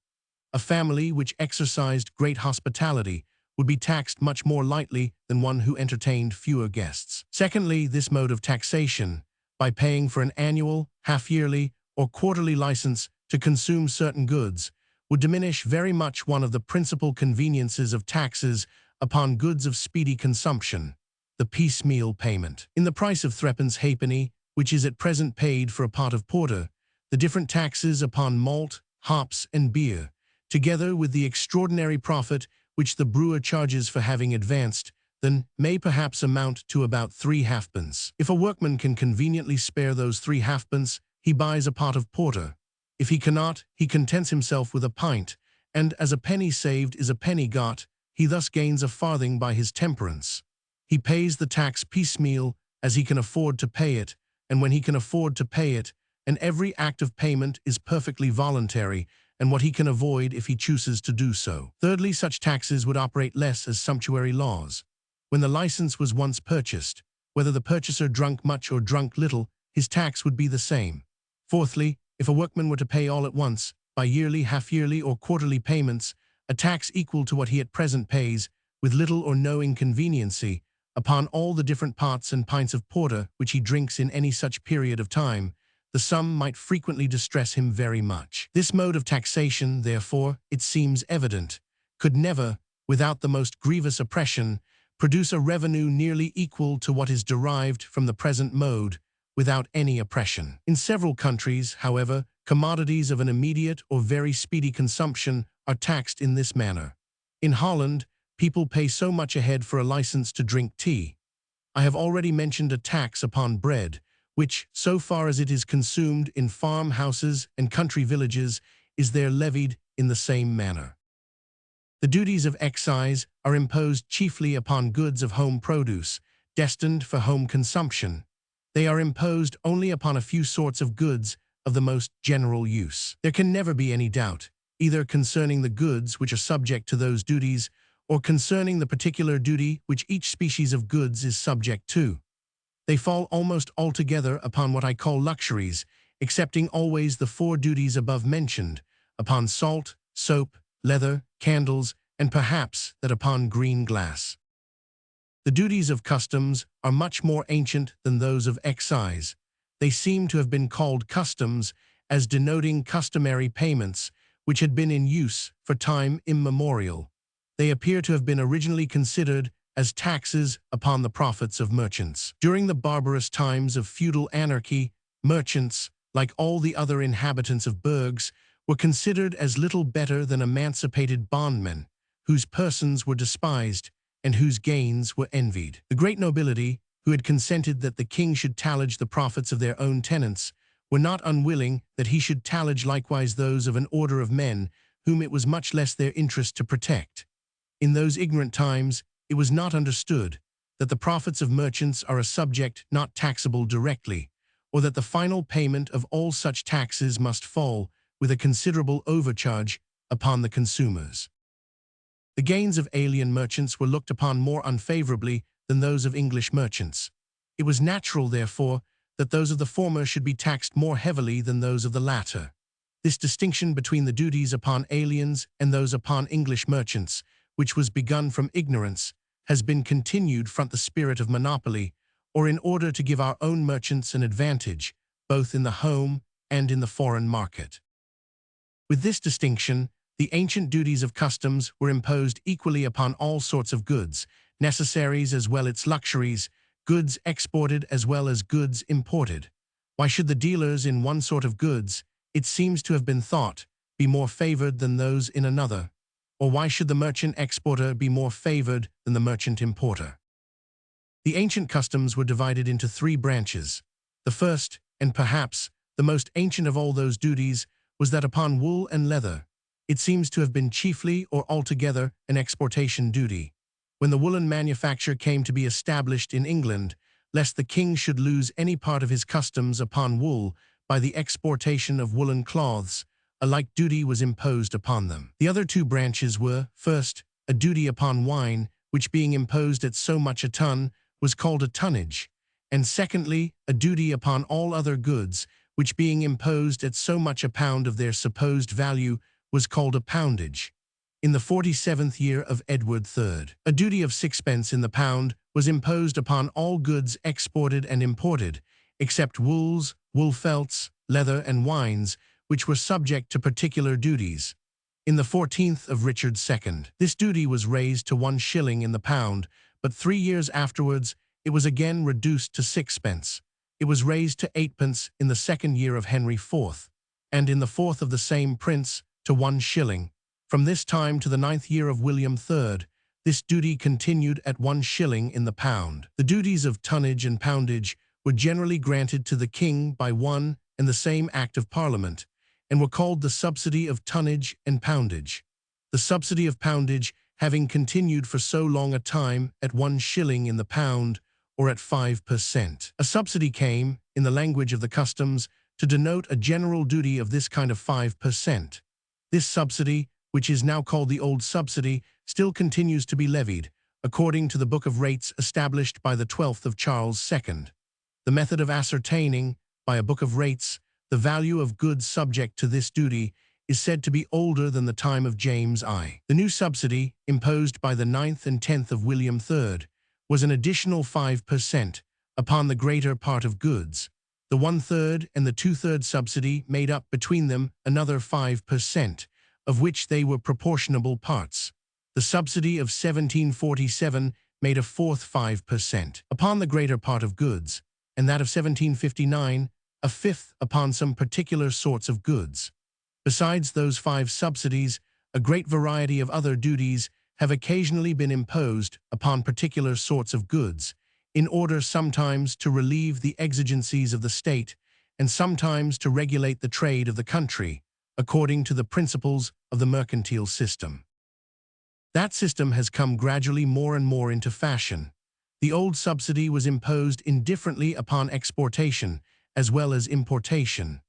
A family which exercised great hospitality would be taxed much more lightly than one who entertained fewer guests. Secondly, this mode of taxation, by paying for an annual, half-yearly, or quarterly license to consume certain goods, would diminish very much one of the principal conveniences of taxes upon goods of speedy consumption, the piecemeal payment. In the price of threepence halfpenny, which is at present paid for a pot of porter, the different taxes upon malt, hops, and beer, together with the extraordinary profit which the brewer charges for having advanced, then may perhaps amount to about 3 halfpence. If a workman can conveniently spare those 3 halfpence, he buys a pot of porter. If he cannot, he contents himself with a pint, and as a penny saved is a penny got, he thus gains a farthing by his temperance. He pays the tax piecemeal as he can afford to pay it, and when he can afford to pay it, and every act of payment is perfectly voluntary, and what he can avoid if he chooses to do so. Thirdly, such taxes would operate less as sumptuary laws. When the license was once purchased, whether the purchaser drunk much or drunk little, his tax would be the same. Fourthly, if a workman were to pay all at once, by yearly, half-yearly, or quarterly payments, a tax equal to what he at present pays, with little or no inconveniency, upon all the different pots and pints of porter which he drinks in any such period of time, the sum might frequently distress him very much. This mode of taxation, therefore, it seems evident, could never, without the most grievous oppression, produce a revenue nearly equal to what is derived from the present mode, without any oppression. In several countries, however, commodities of an immediate or very speedy consumption are taxed in this manner. In Holland, people pay so much a head for a license to drink tea. I have already mentioned a tax upon bread, which, so far as it is consumed in farmhouses and country villages, is there levied in the same manner. The duties of excise are imposed chiefly upon goods of home produce, destined for home consumption. They are imposed only upon a few sorts of goods of the most general use. There can never be any doubt, either concerning the goods which are subject to those duties, or concerning the particular duty which each species of goods is subject to. They fall almost altogether upon what I call luxuries, excepting always the 4 duties above mentioned, upon salt, soap, leather, candles, and perhaps that upon green glass. The duties of customs are much more ancient than those of excise. They seem to have been called customs as denoting customary payments which had been in use for time immemorial. They appear to have been originally considered as taxes upon the profits of merchants. During the barbarous times of feudal anarchy, merchants, like all the other inhabitants of burghs, were considered as little better than emancipated bondmen, whose persons were despised and whose gains were envied. The great nobility, who had consented that the king should tallage the profits of their own tenants, were not unwilling that he should tallage likewise those of an order of men whom it was much less their interest to protect. In those ignorant times, it was not understood that the profits of merchants are a subject not taxable directly, or that the final payment of all such taxes must fall, with a considerable overcharge, upon the consumers. The gains of alien merchants were looked upon more unfavorably than those of English merchants. It was natural, therefore, that those of the former should be taxed more heavily than those of the latter. This distinction between the duties upon aliens and those upon English merchants, which was begun from ignorance, has been continued from the spirit of monopoly, or in order to give our own merchants an advantage, both in the home and in the foreign market. With this distinction, the ancient duties of customs were imposed equally upon all sorts of goods, necessaries as well as luxuries, goods exported as well as goods imported. Why should the dealers in one sort of goods, it seems to have been thought, be more favored than those in another? Or why should the merchant exporter be more favored than the merchant importer? The ancient customs were divided into 3 branches. The first, and perhaps the most ancient of all those duties, was that upon wool and leather. It seems to have been chiefly or altogether an exportation duty. When the woolen manufacture came to be established in England, lest the king should lose any part of his customs upon wool by the exportation of woolen cloths, a like duty was imposed upon them. The other 2 branches were, first, a duty upon wine, which being imposed at so much a ton, was called a tonnage, and secondly, a duty upon all other goods, which being imposed at so much a pound of their supposed value was called a poundage. In the 47th year of Edward III, a duty of 6 pence in the pound was imposed upon all goods exported and imported, except wools, wool felts, leather, and wines, which were subject to particular duties. In the 14th of Richard II, this duty was raised to 1 shilling in the pound, but 3 years afterwards it was again reduced to 6 pence. It was raised to 8 pence in the 2nd year of Henry IV, and in the 4th of the same prince to 1 shilling. From this time to the 9th year of William III, this duty continued at 1 shilling in the pound. The duties of tonnage and poundage were generally granted to the king by one and the same Act of Parliament, and were called the subsidy of tonnage and poundage. The subsidy of poundage having continued for so long a time at 1 shilling in the pound, or at 5%. A subsidy came, in the language of the customs, to denote a general duty of this kind of 5%. This subsidy, which is now called the Old Subsidy, still continues to be levied, according to the Book of Rates established by the 12th of Charles II. The method of ascertaining, by a Book of Rates, the value of goods subject to this duty is said to be older than the time of James I. The new subsidy, imposed by the 9th and 10th of William III, was an additional 5% upon the greater part of goods. The 1/3 and the 2/3 subsidy made up between them another 5%, of which they were proportionable parts. The subsidy of 1747 made a fourth 5% upon the greater part of goods, and that of 1759 a fifth upon some particular sorts of goods. Besides those 5 subsidies, a great variety of other duties have occasionally been imposed upon particular sorts of goods, in order sometimes to relieve the exigencies of the state, and sometimes to regulate the trade of the country, according to the principles of the mercantile system. That system has come gradually more and more into fashion. The old subsidy was imposed indifferently upon exportation, as well as importation.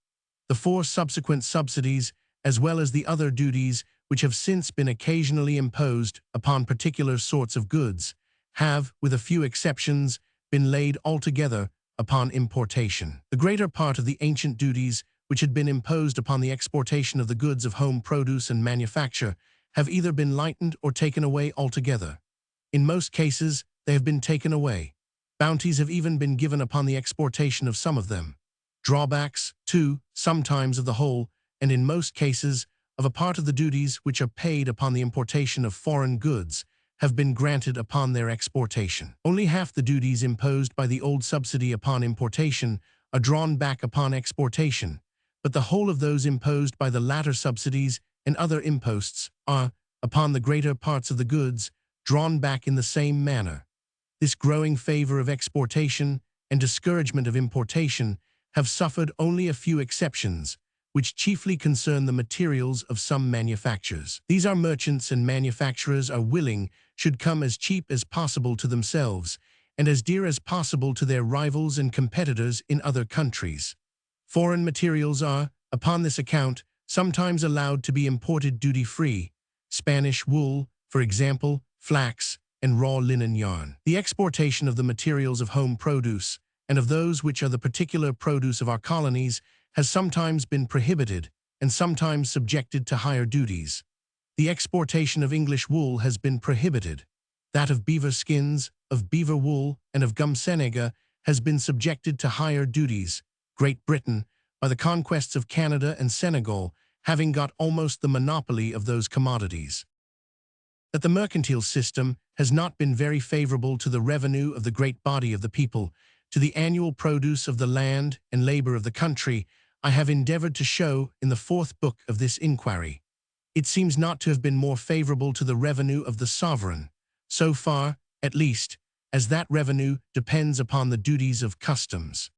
The 4 subsequent subsidies, as well as the other duties which have since been occasionally imposed upon particular sorts of goods, have, with a few exceptions, been laid altogether upon importation. The greater part of the ancient duties which had been imposed upon the exportation of the goods of home produce and manufacture have either been lightened or taken away altogether. In most cases, they have been taken away. Bounties have even been given upon the exportation of some of them. Drawbacks, too, sometimes of the whole, and in most cases, of a part of the duties which are paid upon the importation of foreign goods, have been granted upon their exportation. Only half the duties imposed by the old subsidy upon importation are drawn back upon exportation, but the whole of those imposed by the latter subsidies and other imposts are, upon the greater parts of the goods, drawn back in the same manner. This growing favor of exportation and discouragement of importation have suffered only a few exceptions, which chiefly concern the materials of some manufactures. These are merchants and manufacturers are willing should come as cheap as possible to themselves and as dear as possible to their rivals and competitors in other countries. Foreign materials are, upon this account, sometimes allowed to be imported duty-free. Spanish wool, for example, flax, and raw linen yarn. The exportation of the materials of home produce, and of those which are the particular produce of our colonies, has sometimes been prohibited, and sometimes subjected to higher duties. The exportation of English wool has been prohibited. That of beaver skins, of beaver wool, and of gum senega has been subjected to higher duties. Great Britain, by the conquests of Canada and Senegal, having got almost the monopoly of those commodities. That the mercantile system has not been very favorable to the revenue of the great body of the people, to the annual produce of the land and labor of the country, I have endeavored to show in the 4th book of this inquiry. It seems not to have been more favorable to the revenue of the sovereign, so far, at least, as that revenue depends upon the duties of customs.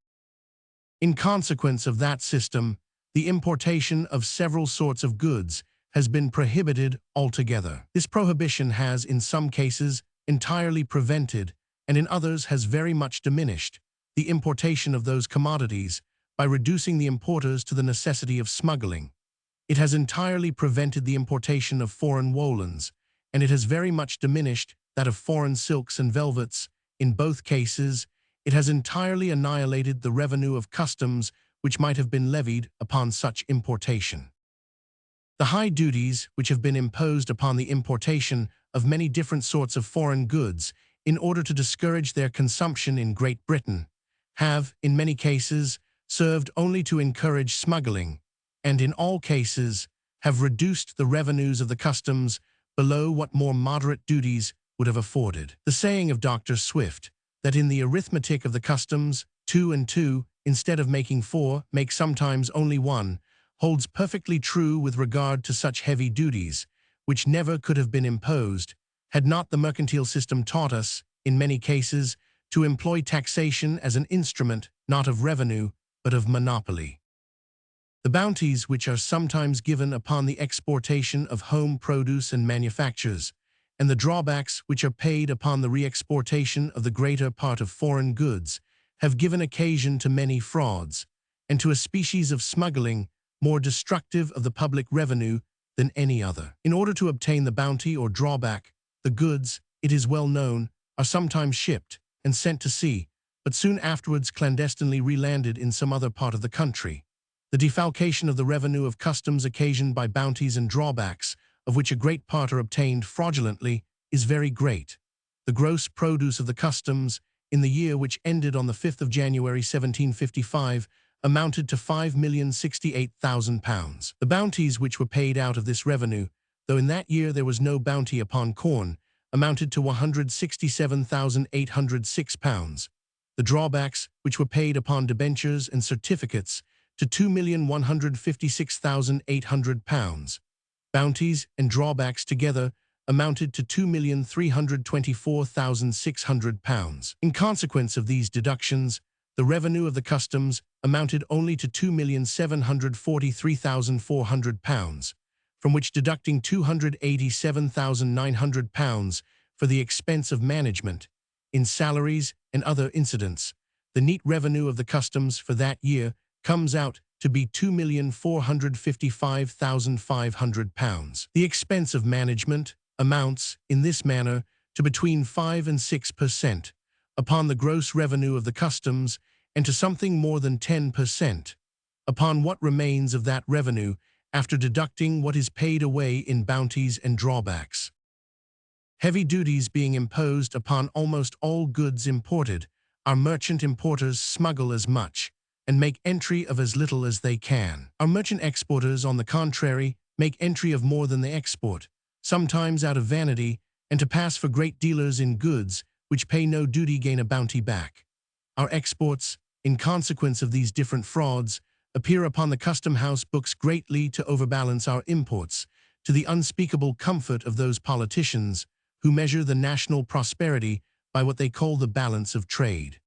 In consequence of that system, the importation of several sorts of goods has been prohibited altogether. This prohibition has, in some cases, entirely prevented, and in others has very much diminished, the importation of those commodities by reducing the importers to the necessity of smuggling. It has entirely prevented the importation of foreign woolens, and it has very much diminished that of foreign silks and velvets. In both cases, it has entirely annihilated the revenue of customs which might have been levied upon such importation. The high duties which have been imposed upon the importation of many different sorts of foreign goods in order to discourage their consumption in Great Britain have, in many cases, served only to encourage smuggling, and in all cases have reduced the revenues of the customs below what more moderate duties would have afforded. The saying of Dr. Swift, that in the arithmetic of the customs, 2 and 2, instead of making 4, make sometimes only 1, holds perfectly true with regard to such heavy duties, which never could have been imposed, had not the mercantile system taught us, in many cases, to employ taxation as an instrument not of revenue, but of monopoly. The bounties which are sometimes given upon the exportation of home produce and manufactures, and the drawbacks which are paid upon the re-exportation of the greater part of foreign goods, have given occasion to many frauds, and to a species of smuggling more destructive of the public revenue than any other. In order to obtain the bounty or drawback, the goods, it is well known, are sometimes shipped and sent to sea, but soon afterwards clandestinely re-landed in some other part of the country. The defalcation of the revenue of customs occasioned by bounties and drawbacks, of which a great part are obtained fraudulently, is very great. The gross produce of the customs, in the year which ended on the 5th of January 1755, amounted to £5,068,000. The bounties which were paid out of this revenue, though in that year there was no bounty upon corn, amounted to £167,806. The drawbacks, which were paid upon debentures and certificates, to £2,156,800. Bounties and drawbacks together amounted to £2,324,600. In consequence of these deductions, the revenue of the customs amounted only to £2,743,400, from which deducting £287,900 for the expense of management, in salaries and other incidents, the neat revenue of the customs for that year comes out to be £2,455,500. The expense of management amounts, in this manner, to between 5 and 6% upon the gross revenue of the customs, and to something more than 10% upon what remains of that revenue after deducting what is paid away in bounties and drawbacks. Heavy duties being imposed upon almost all goods imported, our merchant importers smuggle as much, and make entry of as little as they can. Our merchant exporters, on the contrary, make entry of more than they export, sometimes out of vanity, and to pass for great dealers in goods which pay no duty gain a bounty back. Our exports, in consequence of these different frauds, appear upon the custom house books greatly to overbalance our imports, to the unspeakable comfort of those politicians who measure the national prosperity by what they call the balance of trade.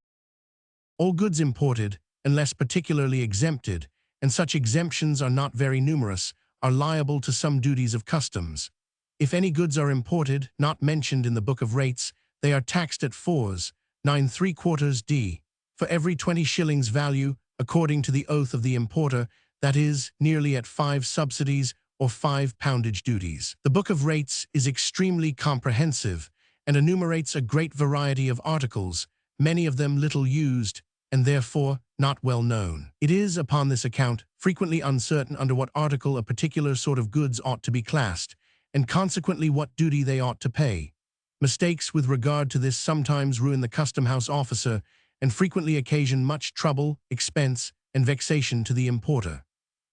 All goods imported, unless particularly exempted, and such exemptions are not very numerous, are liable to some duties of customs. If any goods are imported, not mentioned in the Book of Rates, they are taxed at 4s, 9 3/4 d, for every 20 shillings value, according to the oath of the importer, that is, nearly at 5 subsidies or 5 poundage duties. The Book of Rates is extremely comprehensive and enumerates a great variety of articles, many of them little used, and therefore not well known. It is, upon this account, frequently uncertain under what article a particular sort of goods ought to be classed, and consequently what duty they ought to pay. Mistakes with regard to this sometimes ruin the custom house officer, and frequently occasion much trouble, expense, and vexation to the importer.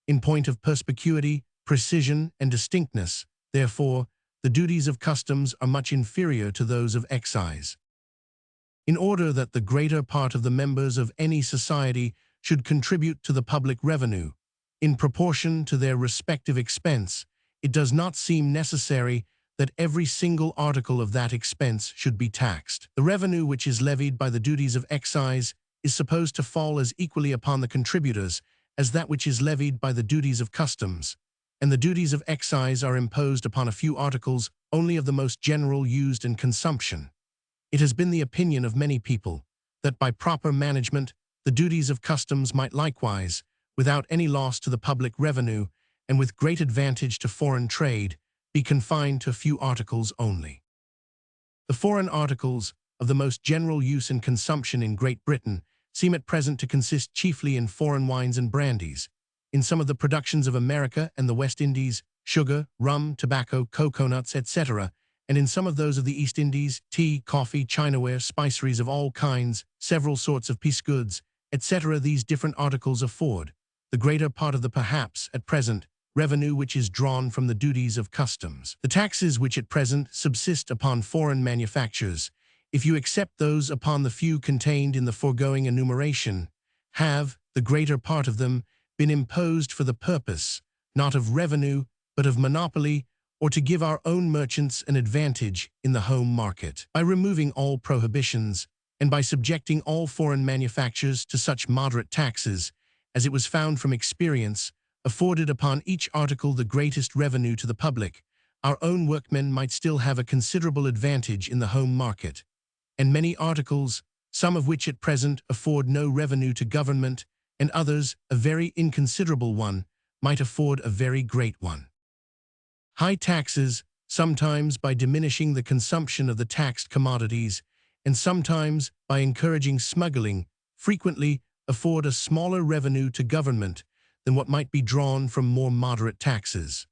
In point of perspicuity, precision, and distinctness, therefore, the duties of customs are much inferior to those of excise. In order that the greater part of the members of any society should contribute to the public revenue, in proportion to their respective expense, it does not seem necessary that every single article of that expense should be taxed. The revenue which is levied by the duties of excise is supposed to fall as equally upon the contributors as that which is levied by the duties of customs, and the duties of excise are imposed upon a few articles only of the most general use and consumption. It has been the opinion of many people that by proper management the duties of customs might likewise, without any loss to the public revenue and with great advantage to foreign trade, be confined to a few articles only. The foreign articles of the most general use and consumption in Great Britain seem at present to consist chiefly in foreign wines and brandies. In some of the productions of America and the West Indies, sugar, rum, tobacco, coconuts, etc., and in some of those of the East Indies, tea, coffee, chinaware, spiceries of all kinds, several sorts of piece goods, etc. These different articles afford the greater part of the perhaps, at present, revenue which is drawn from the duties of customs. The taxes which at present subsist upon foreign manufactures, if you accept those upon the few contained in the foregoing enumeration, have, the greater part of them, been imposed for the purpose, not of revenue, but of monopoly, or to give our own merchants an advantage in the home market. By removing all prohibitions, and by subjecting all foreign manufactures to such moderate taxes, as it was found from experience, afforded upon each article the greatest revenue to the public, our own workmen might still have a considerable advantage in the home market. And many articles, some of which at present afford no revenue to government, and others, a very inconsiderable one, might afford a very great one. High taxes, sometimes by diminishing the consumption of the taxed commodities, and sometimes by encouraging smuggling, frequently afford a smaller revenue to government than what might be drawn from more moderate taxes.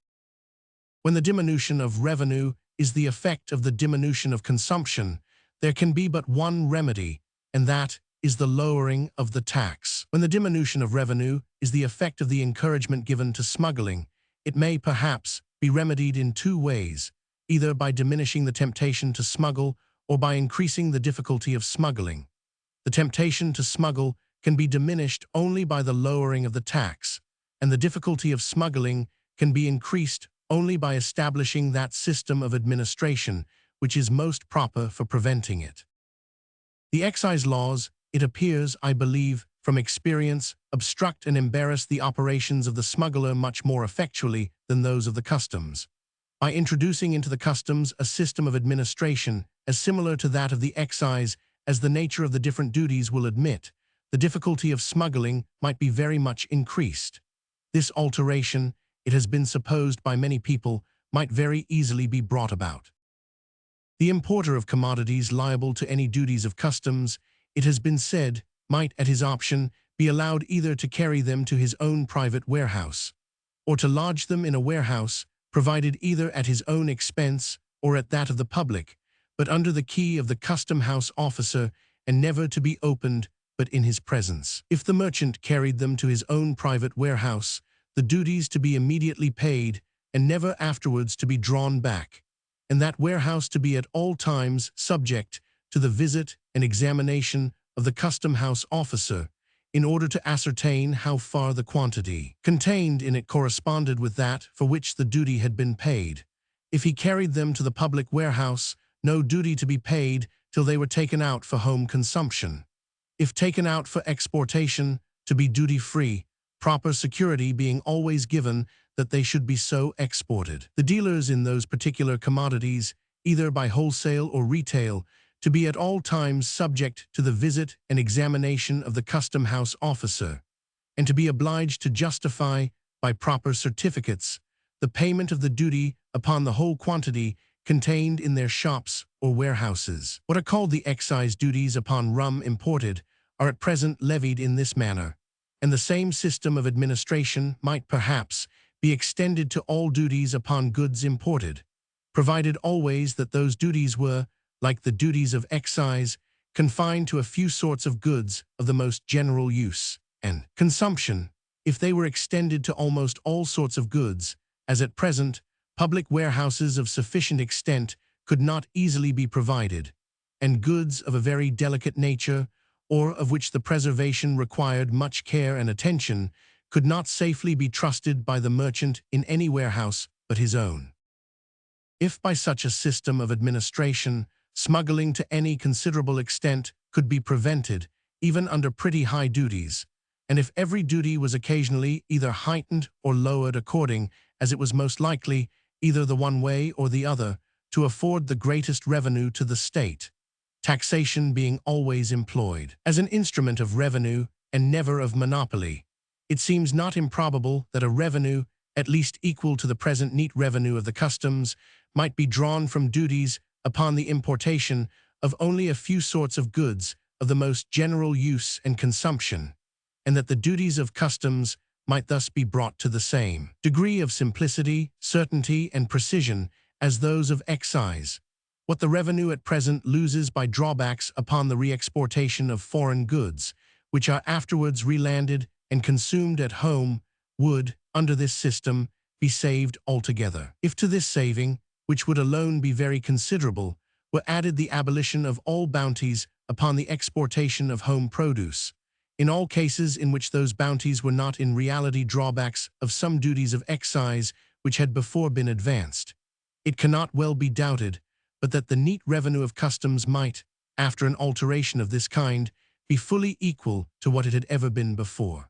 When the diminution of revenue is the effect of the diminution of consumption, there can be but one remedy, and that is the lowering of the tax. When the diminution of revenue is the effect of the encouragement given to smuggling, it may perhaps be remedied in two ways, either by diminishing the temptation to smuggle or by increasing the difficulty of smuggling. The temptation to smuggle can be diminished only by the lowering of the tax, and the difficulty of smuggling can be increased only by establishing that system of administration which is most proper for preventing it. The excise laws, it appears, I believe, from experience, obstruct and embarrass the operations of the smuggler much more effectually than those of the customs. By introducing into the customs a system of administration as similar to that of the excise as the nature of the different duties will admit, the difficulty of smuggling might be very much increased. This alteration, it has been supposed by many people, might very easily be brought about. The importer of commodities liable to any duties of customs, it has been said, might, at his option, be allowed either to carry them to his own private warehouse, or to lodge them in a warehouse, provided either at his own expense or at that of the public, but under the key of the custom-house officer, and never to be opened but in his presence. If the merchant carried them to his own private warehouse, the duties to be immediately paid, and never afterwards to be drawn back, and that warehouse to be at all times subject to the visit and examination of the custom-house officer, in order to ascertain how far the quantity contained in it corresponded with that for which the duty had been paid. If he carried them to the public warehouse, no duty to be paid till they were taken out for home consumption. If taken out for exportation, to be duty-free, proper security being always given that they should be so exported. The dealers in those particular commodities, either by wholesale or retail, to be at all times subject to the visit and examination of the custom-house officer, and to be obliged to justify, by proper certificates, the payment of the duty upon the whole quantity contained in their shops or warehouses. What are called the excise duties upon rum imported are at present levied in this manner, and the same system of administration might perhaps be extended to all duties upon goods imported, provided always that those duties were, like the duties of excise, confined to a few sorts of goods of the most general use and consumption. If they were extended to almost all sorts of goods, as at present, public warehouses of sufficient extent could not easily be provided, and goods of a very delicate nature, or of which the preservation required much care and attention, could not safely be trusted by the merchant in any warehouse but his own. If by such a system of administration, smuggling to any considerable extent could be prevented, even under pretty high duties, and if every duty was occasionally either heightened or lowered according as it was most likely, either the one way or the other, to afford the greatest revenue to the state, taxation being always employed as an instrument of revenue and never of monopoly, it seems not improbable that a revenue, at least equal to the present neat revenue of the customs, might be drawn from duties upon the importation of only a few sorts of goods of the most general use and consumption, and that the duties of customs might thus be brought to the same degree of simplicity, certainty, and precision as those of excise. What the revenue at present loses by drawbacks upon the re-exportation of foreign goods, which are afterwards relanded and consumed at home, would, under this system, be saved altogether. If to this saving, which would alone be very considerable, were added the abolition of all bounties upon the exportation of home produce, in all cases in which those bounties were not in reality drawbacks of some duties of excise which had before been advanced, it cannot well be doubted but that the neat revenue of customs might, after an alteration of this kind, be fully equal to what it had ever been before.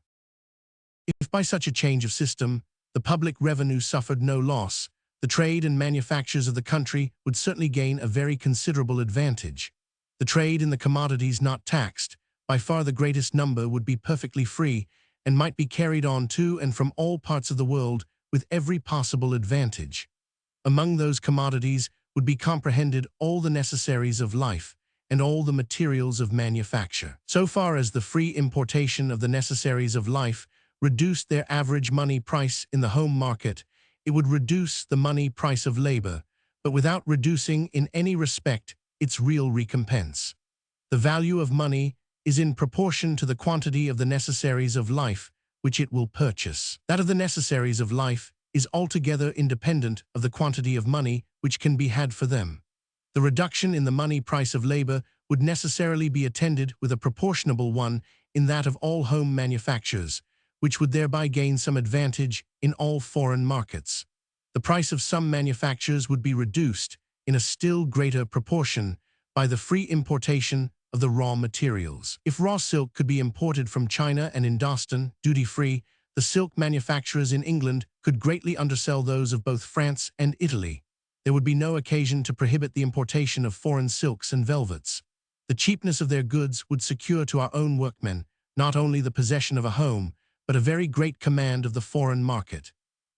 If by such a change of system the public revenue suffered no loss, the trade and manufactures of the country would certainly gain a very considerable advantage. The trade in the commodities not taxed, by far the greatest number, would be perfectly free and might be carried on to and from all parts of the world with every possible advantage. Among those commodities would be comprehended all the necessaries of life and all the materials of manufacture. So far as the free importation of the necessaries of life reduced their average money price in the home market, it would reduce the money price of labor, but without reducing in any respect its real recompense. The value of money is in proportion to the quantity of the necessaries of life which it will purchase. That of the necessaries of life is altogether independent of the quantity of money which can be had for them. The reduction in the money price of labor would necessarily be attended with a proportionable one in that of all home manufactures, which would thereby gain some advantage in all foreign markets. The price of some manufactures would be reduced in a still greater proportion by the free importation of the raw materials. If raw silk could be imported from China and Indostan, duty-free, the silk manufacturers in England could greatly undersell those of both France and Italy. There would be no occasion to prohibit the importation of foreign silks and velvets. The cheapness of their goods would secure to our own workmen not only the possession of a home, but a very great command of the foreign market.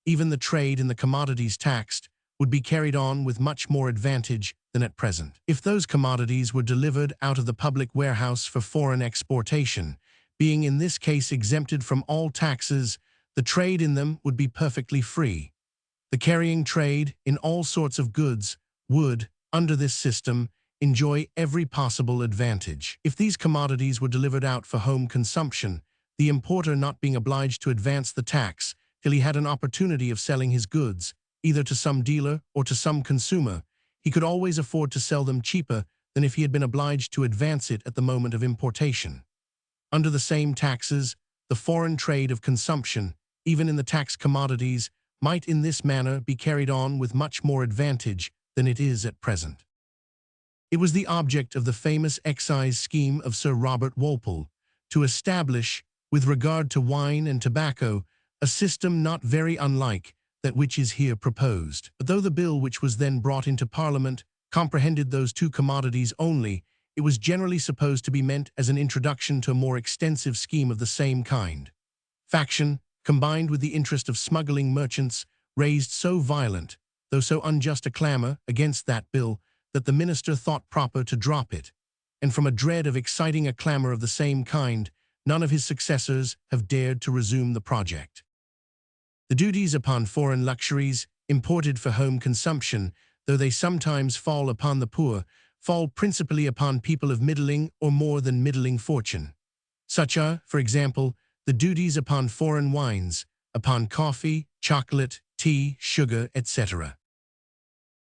Even the trade in the commodities taxed would be carried on with much more advantage than at present. If those commodities were delivered out of the public warehouse for foreign exportation, being in this case exempted from all taxes, the trade in them would be perfectly free. The carrying trade in all sorts of goods would, under this system, enjoy every possible advantage. If these commodities were delivered out for home consumption, the importer not being obliged to advance the tax till he had an opportunity of selling his goods, either to some dealer or to some consumer, he could always afford to sell them cheaper than if he had been obliged to advance it at the moment of importation. Under the same taxes, the foreign trade of consumption, even in the taxed commodities, might in this manner be carried on with much more advantage than it is at present. It was the object of the famous excise scheme of Sir Robert Walpole to establish, with regard to wine and tobacco, a system not very unlike that which is here proposed. But though the bill which was then brought into Parliament comprehended those two commodities only, it was generally supposed to be meant as an introduction to a more extensive scheme of the same kind. Faction, combined with the interest of smuggling merchants, raised so violent, though so unjust a clamour against that bill, that the minister thought proper to drop it, and from a dread of exciting a clamour of the same kind, none of his successors have dared to resume the project. The duties upon foreign luxuries, imported for home consumption, though they sometimes fall upon the poor, fall principally upon people of middling or more than middling fortune. Such are, for example, the duties upon foreign wines, upon coffee, chocolate, tea, sugar, etc.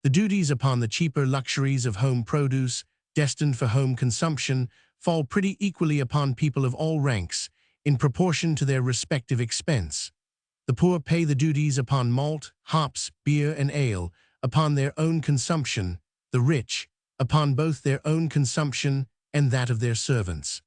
The duties upon the cheaper luxuries of home produce, destined for home consumption, fall pretty equally upon people of all ranks, in proportion to their respective expense. The poor pay the duties upon malt, hops, beer, and ale, upon their own consumption, the rich, upon both their own consumption and that of their servants.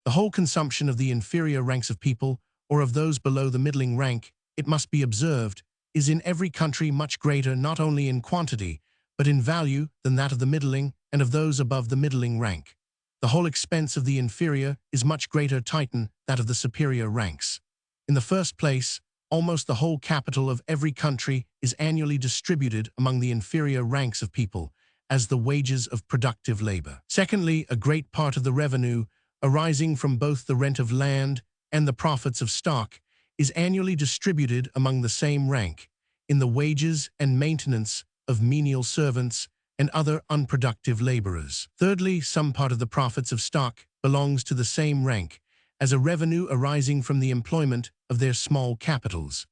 The whole consumption of the inferior ranks of people, or of those below the middling rank, it must be observed, is in every country much greater not only in quantity, but in value than that of the middling and of those above the middling rank. The whole expense of the inferior is much greater titan that of the superior ranks. In the first place, almost the whole capital of every country is annually distributed among the inferior ranks of people, as the wages of productive labor. Secondly, a great part of the revenue arising from both the rent of land and the profits of stock is annually distributed among the same rank in the wages and maintenance of menial servants and other unproductive laborers. Thirdly, some part of the profits of stock belongs to the same rank as a revenue arising from the employment of their small capitals.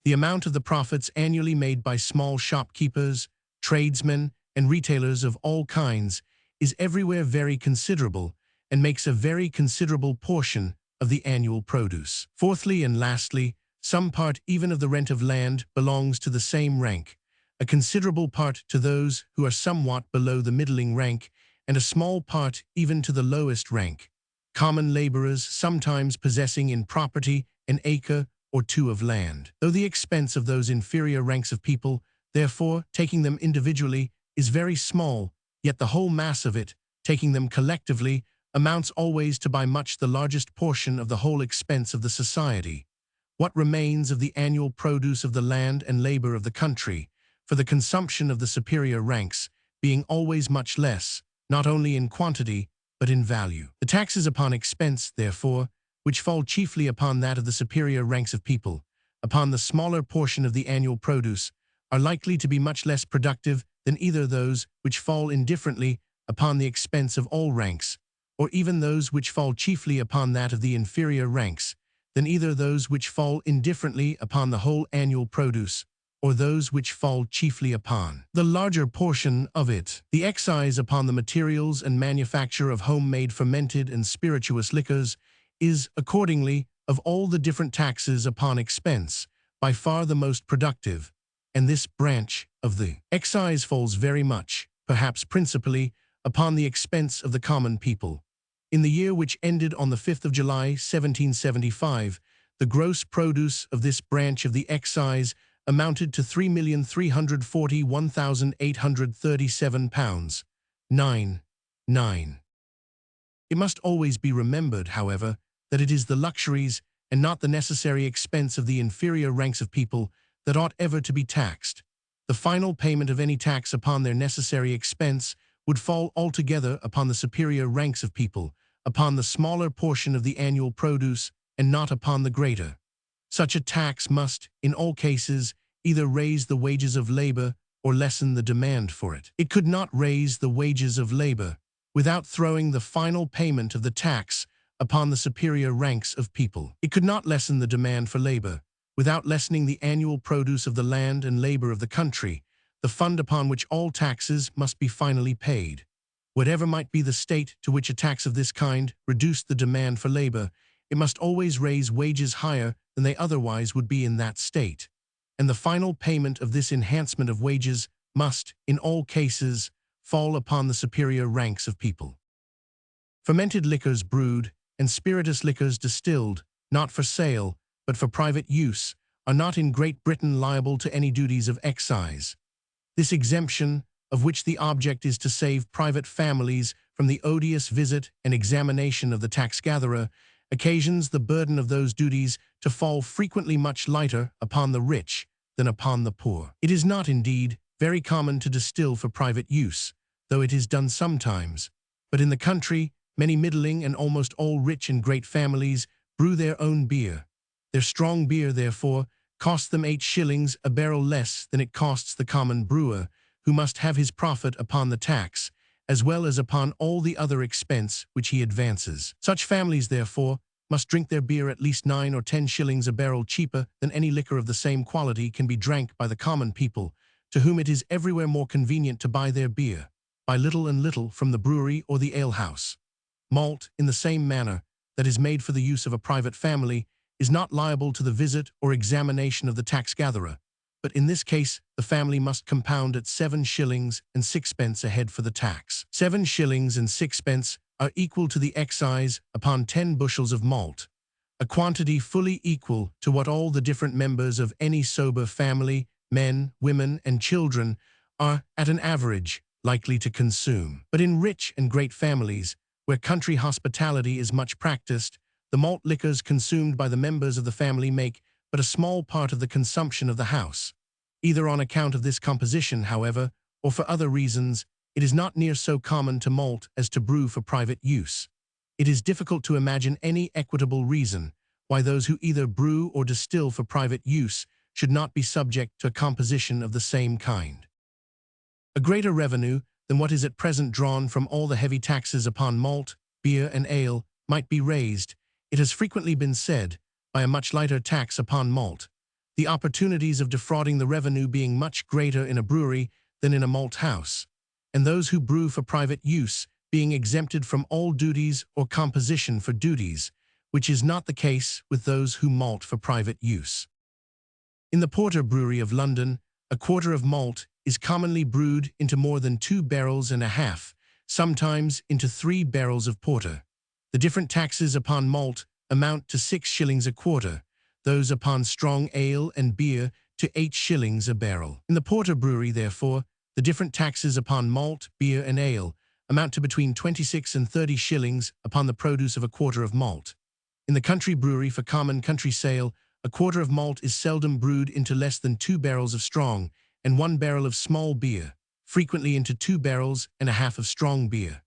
The amount of the profits annually made by small shopkeepers, tradesmen, and retailers of all kinds is everywhere very considerable and makes a very considerable portion of the annual produce. Fourthly and lastly, some part even of the rent of land belongs to the same rank, a considerable part to those who are somewhat below the middling rank, and a small part even to the lowest rank, common laborers sometimes possessing in property an acre or two of land. Though the expense of those inferior ranks of people, therefore, taking them individually, is very small, yet the whole mass of it, taking them collectively, amounts always to by much the largest portion of the whole expense of the society. What remains of the annual produce of the land and labor of the country, for the consumption of the superior ranks, being always much less, not only in quantity, but in value. The taxes upon expense, therefore, which fall chiefly upon that of the superior ranks of people, upon the smaller portion of the annual produce, are likely to be much less productive than either those which fall indifferently upon the expense of all ranks, or even those which fall chiefly upon that of the inferior ranks, than either those which fall indifferently upon the whole annual produce, or those which fall chiefly upon the larger portion of it. The excise upon the materials and manufacture of homemade fermented and spirituous liquors is, accordingly, of all the different taxes upon expense, by far the most productive, and this branch of the excise falls very much, perhaps principally, upon the expense of the common people. In the year which ended on the 5th of July, 1775, the gross produce of this branch of the excise amounted to £3,341,837, 9. It must always be remembered, however, that it is the luxuries and not the necessary expense of the inferior ranks of people that ought ever to be taxed. The final payment of any tax upon their necessary expense would fall altogether upon the superior ranks of people, upon the smaller portion of the annual produce, and not upon the greater. Such a tax must, in all cases, either raise the wages of labor or lessen the demand for it. It could not raise the wages of labor without throwing the final payment of the tax upon the superior ranks of people. It could not lessen the demand for labor without lessening the annual produce of the land and labor of the country, the fund upon which all taxes must be finally paid. Whatever might be the state to which a tax of this kind reduced the demand for labor, it must always raise wages higher than they otherwise would be in that state, and the final payment of this enhancement of wages must, in all cases, fall upon the superior ranks of people. Fermented liquors brewed and spirituous liquors distilled, not for sale, but for private use, are not in Great Britain liable to any duties of excise. This exemption, of which the object is to save private families from the odious visit and examination of the tax-gatherer, occasions the burden of those duties to fall frequently much lighter upon the rich than upon the poor. It is not, indeed, very common to distill for private use, though it is done sometimes, but in the country, many middling and almost all rich and great families brew their own beer. Their strong beer, therefore, costs them 8 shillings a barrel less than it costs the common brewer, who must have his profit upon the tax, as well as upon all the other expense which he advances. Such families, therefore, must drink their beer at least 9 or 10 shillings a barrel cheaper than any liquor of the same quality can be drank by the common people, to whom it is everywhere more convenient to buy their beer, by little and little, from the brewery or the alehouse. Malt, in the same manner, that is made for the use of a private family, is not liable to the visit or examination of the tax-gatherer, but in this case the family must compound at 7 shillings and 6pence a head for the tax. 7 shillings and 6pence are equal to the excise upon 10 bushels of malt, a quantity fully equal to what all the different members of any sober family, men, women, and children, are, at an average, likely to consume. But in rich and great families, where country hospitality is much practiced, the malt liquors consumed by the members of the family make but a small part of the consumption of the house. Either on account of this composition, however, or for other reasons, it is not near so common to malt as to brew for private use. It is difficult to imagine any equitable reason why those who either brew or distill for private use should not be subject to a composition of the same kind. A greater revenue than what is at present drawn from all the heavy taxes upon malt, beer, and ale might be raised, it has frequently been said, by a much lighter tax upon malt, the opportunities of defrauding the revenue being much greater in a brewery than in a malt house, and those who brew for private use being exempted from all duties or composition for duties, which is not the case with those who malt for private use. In the Porter Brewery of London, a quarter of malt is commonly brewed into more than 2.5 barrels, sometimes into 3 barrels of porter. The different taxes upon malt amount to 6 shillings a quarter, those upon strong ale and beer to 8 shillings a barrel. In the Porter Brewery, therefore, the different taxes upon malt, beer, and ale amount to between 26 and 30 shillings upon the produce of a quarter of malt. In the Country Brewery, for common country sale, a quarter of malt is seldom brewed into less than 2 barrels of strong and 1 barrel of small beer, frequently into 2.5 barrels of strong beer.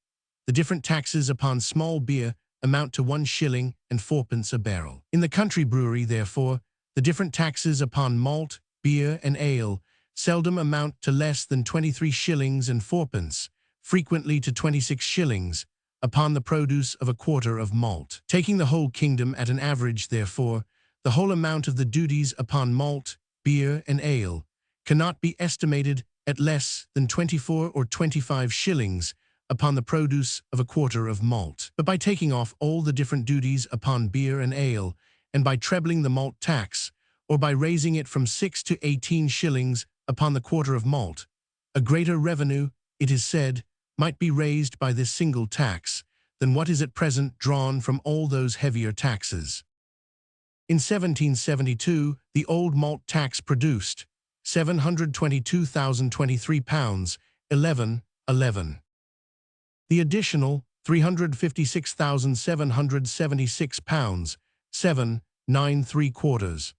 The different taxes upon small beer amount to 1 shilling and 4pence a barrel. In the Country Brewery, therefore, the different taxes upon malt, beer, and ale seldom amount to less than 23 shillings and 4pence, frequently to 26 shillings, upon the produce of a quarter of malt. Taking the whole kingdom at an average, therefore, the whole amount of the duties upon malt, beer, and ale cannot be estimated at less than 24 or 25 shillings upon the produce of a quarter of malt. But by taking off all the different duties upon beer and ale, and by trebling the malt tax, or by raising it from 6 to 18 shillings upon the quarter of malt, a greater revenue, it is said, might be raised by this single tax than what is at present drawn from all those heavier taxes. In 1772, the old malt tax produced £722,023, 11. The additional £356,776, 7.93.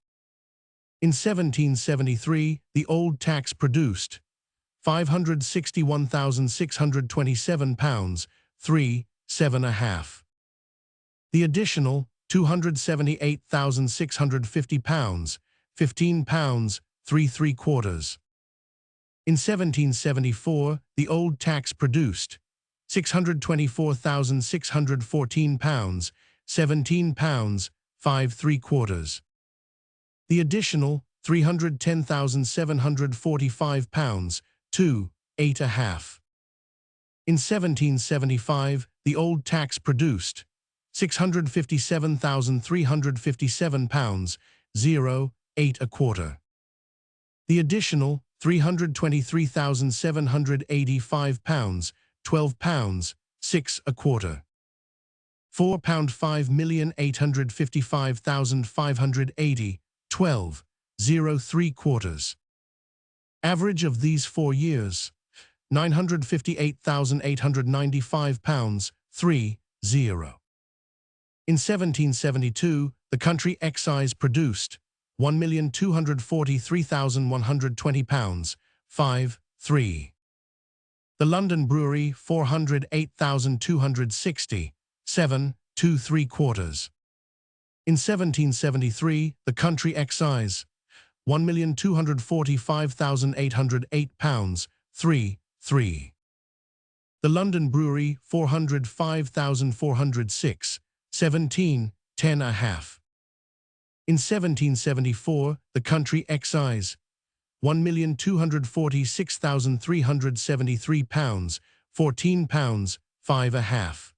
In 1773, the old tax produced £561,627, 3.7. The additional £278,650, 15 pounds, 3.75. In 1774, the old tax produced £624,614, 17 pounds, 5.75. The additional £310,745, 2.8. In 1775, the old tax produced £657,357, 0.8. The additional £323,785, 12 pounds, 6.25. £4,5,855,580, 12.03. Average of these 4 years, £958,895, 3.0. In 1772, the country excise produced £1,243,120, 5.3. The London Brewery, £408,260, 7.23. In 1773, the country excise £1,245,808, 3.3. The London Brewery, £405,406, 17.10. In 1774, the country excise £1,246,373, 14 pounds, 5.5.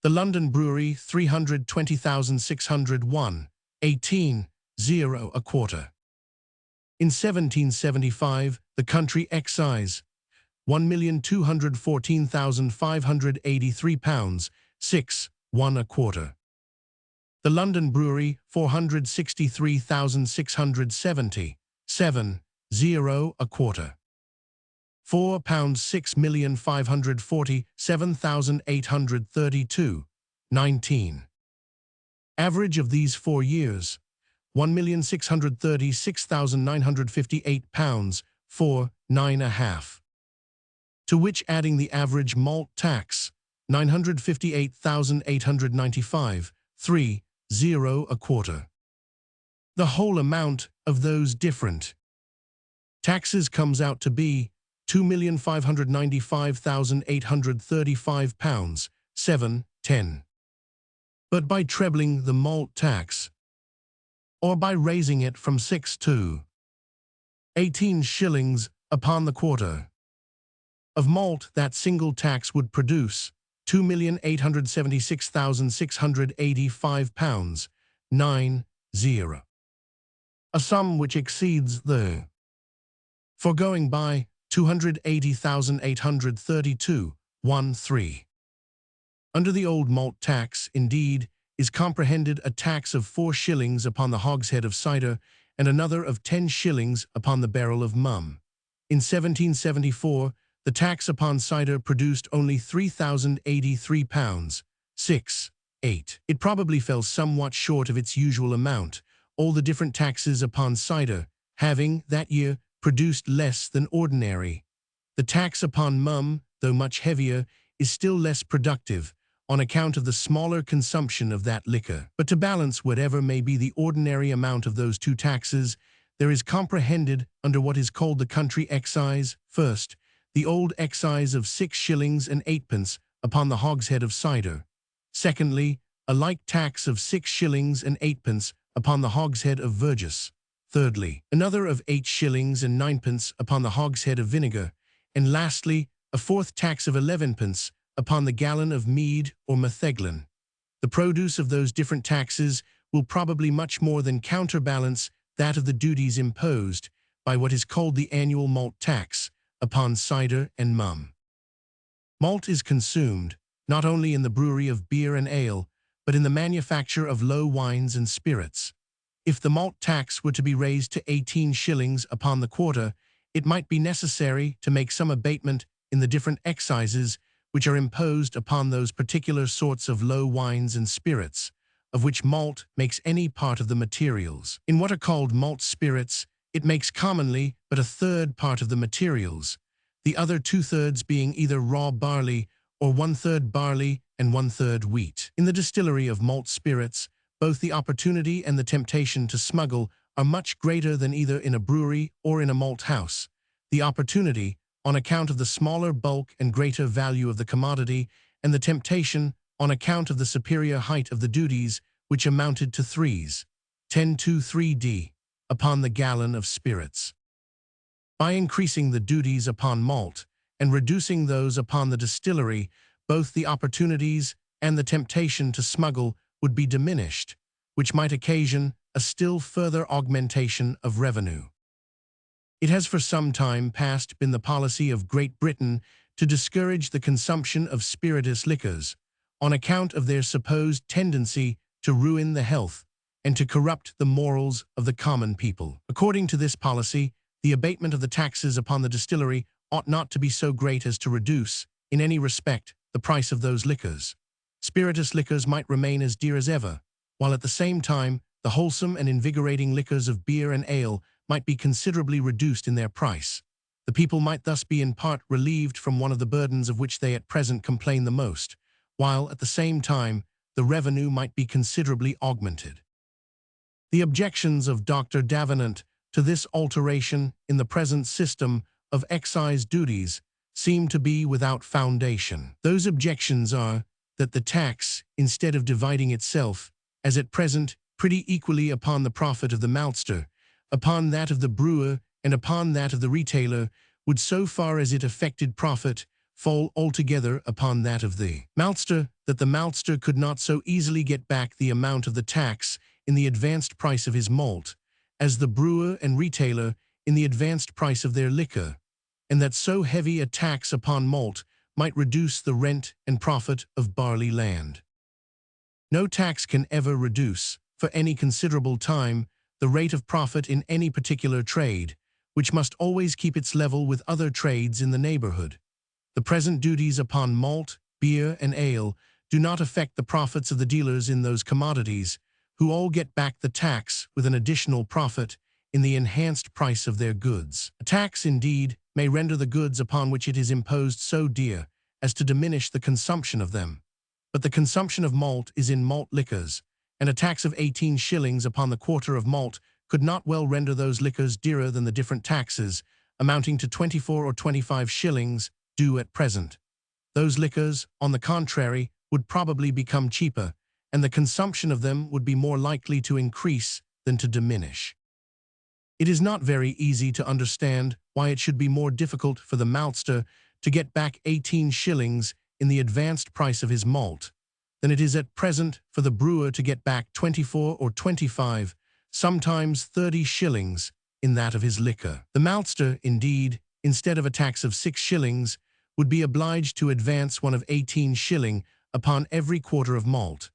The London Brewery, £320,601, 18.0. In 1775, the country excise £1,214,583, 6.1. The London Brewery, £463,670, 7.0. £6,547,832, 19. Average of these 4 years, £1,636,958, 4.9. to which adding the average malt tax, 958,895, 3.0 a quarter. The whole amount of those different taxes comes out to be £2,595,835, 7.10. But by trebling the malt tax, or by raising it from 6 to 18 shillings upon the quarter of malt, that single tax would produce £2,876,685, 9.0. A sum which exceeds the foregoing by £280,832, 1.3. Under the old malt tax, indeed, is comprehended a tax of 4 shillings upon the hogshead of cider and another of 10 shillings upon the barrel of mum. In 1774, the tax upon cider produced only £3,083, 6.8. It probably fell somewhat short of its usual amount, all the different taxes upon cider having, that year, produced less than ordinary. The tax upon mum, though much heavier, is still less productive, on account of the smaller consumption of that liquor. But to balance whatever may be the ordinary amount of those two taxes, there is comprehended under what is called the country excise, first, the old excise of 6 shillings and 8pence upon the hogshead of cider; secondly, a like tax of 6 shillings and 8pence upon the hogshead of verjuice; thirdly, another of 8 shillings and 9pence upon the hogshead of vinegar; and lastly, a fourth tax of 11pence upon the gallon of mead or metheglin. The produce of those different taxes will probably much more than counterbalance that of the duties imposed by what is called the annual malt tax upon cider and mum. Malt is consumed not only in the brewery of beer and ale, but in the manufacture of low wines and spirits. If the malt tax were to be raised to 18 shillings upon the quarter, it might be necessary to make some abatement in the different excises which are imposed upon those particular sorts of low wines and spirits, of which malt makes any part of the materials. In what are called malt spirits, it makes commonly but a third part of the materials, the other 2/3 being either raw barley or 1/3 barley and 1/3 wheat. In the distillery of malt spirits, both the opportunity and the temptation to smuggle are much greater than either in a brewery or in a malt house. The opportunity, on account of the smaller bulk and greater value of the commodity, and the temptation, on account of the superior height of the duties, which amounted to 3.1023d upon the gallon of spirits. By increasing the duties upon malt and reducing those upon the distillery, both the opportunities and the temptation to smuggle would be diminished, which might occasion a still further augmentation of revenue. It has for some time past been the policy of Great Britain to discourage the consumption of spirituous liquors, on account of their supposed tendency to ruin the health and to corrupt the morals of the common people. According to this policy, the abatement of the taxes upon the distillery ought not to be so great as to reduce, in any respect, the price of those liquors. Spirituous liquors might remain as dear as ever, while at the same time the wholesome and invigorating liquors of beer and ale might be considerably reduced in their price. The people might thus be in part relieved from one of the burdens of which they at present complain the most, while at the same time the revenue might be considerably augmented. The objections of Dr. Davenant to this alteration in the present system of excise duties seem to be without foundation. Those objections are that the tax, instead of dividing itself, as at present, pretty equally upon the profit of the maltster, upon that of the brewer, and upon that of the retailer, would, so far as it affected profit, fall altogether upon that of the maltster, that the maltster could not so easily get back the amount of the tax in the advanced price of his malt, as the brewer and retailer in the advanced price of their liquor, and that so heavy a tax upon malt might reduce the rent and profit of barley land. No tax can ever reduce, for any considerable time, the rate of profit in any particular trade, which must always keep its level with other trades in the neighborhood. The present duties upon malt, beer, and ale do not affect the profits of the dealers in those commodities, who all get back the tax with an additional profit, in the enhanced price of their goods. A tax, indeed, may render the goods upon which it is imposed so dear as to diminish the consumption of them. But the consumption of malt is in malt liquors, and a tax of 18 shillings upon the quarter of malt could not well render those liquors dearer than the different taxes, amounting to 24 or 25 shillings, do at present. Those liquors, on the contrary, would probably become cheaper, and the consumption of them would be more likely to increase than to diminish. It is not very easy to understand why it should be more difficult for the maltster to get back 18 shillings in the advanced price of his malt than it is at present for the brewer to get back 24 or 25, sometimes 30 shillings in that of his liquor. The maltster, indeed, instead of a tax of 6 shillings, would be obliged to advance one of 18 shilling upon every quarter of malt.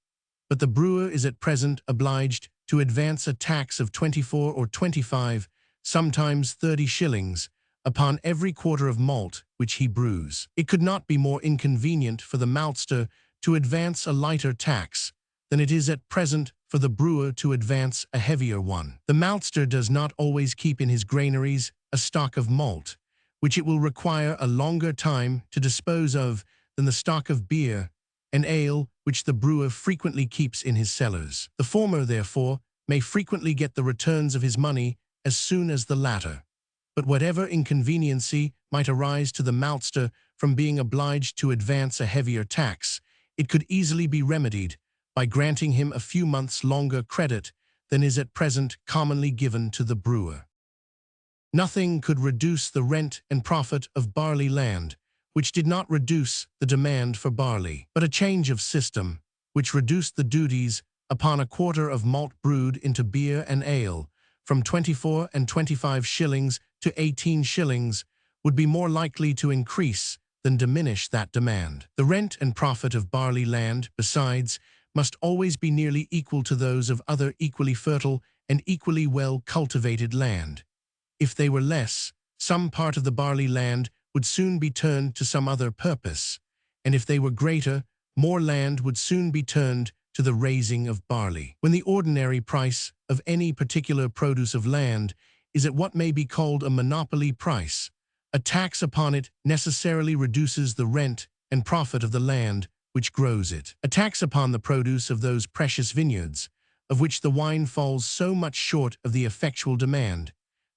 But the brewer is at present obliged to advance a tax of 24 or 25, sometimes 30 shillings, upon every quarter of malt which he brews. It could not be more inconvenient for the maltster to advance a lighter tax than it is at present for the brewer to advance a heavier one. The maltster does not always keep in his granaries a stock of malt, which it will require a longer time to dispose of than the stock of beer and ale which the brewer frequently keeps in his cellars. The former, therefore, may frequently get the returns of his money as soon as the latter. But whatever inconveniency might arise to the maltster from being obliged to advance a heavier tax, it could easily be remedied by granting him a few months longer credit than is at present commonly given to the brewer. Nothing could reduce the rent and profit of barley land, which did not reduce the demand for barley, but a change of system, which reduced the duties upon a quarter of malt brewed into beer and ale from 24 and 25 shillings to 18 shillings, would be more likely to increase than diminish that demand. The rent and profit of barley land, besides, must always be nearly equal to those of other equally fertile and equally well cultivated land. If they were less, some part of the barley land would soon be turned to some other purpose, and if they were greater, more land would soon be turned to the raising of barley. When the ordinary price of any particular produce of land is at what may be called a monopoly price, a tax upon it necessarily reduces the rent and profit of the land which grows it. A tax upon the produce of those precious vineyards, of which the wine falls so much short of the effectual demand,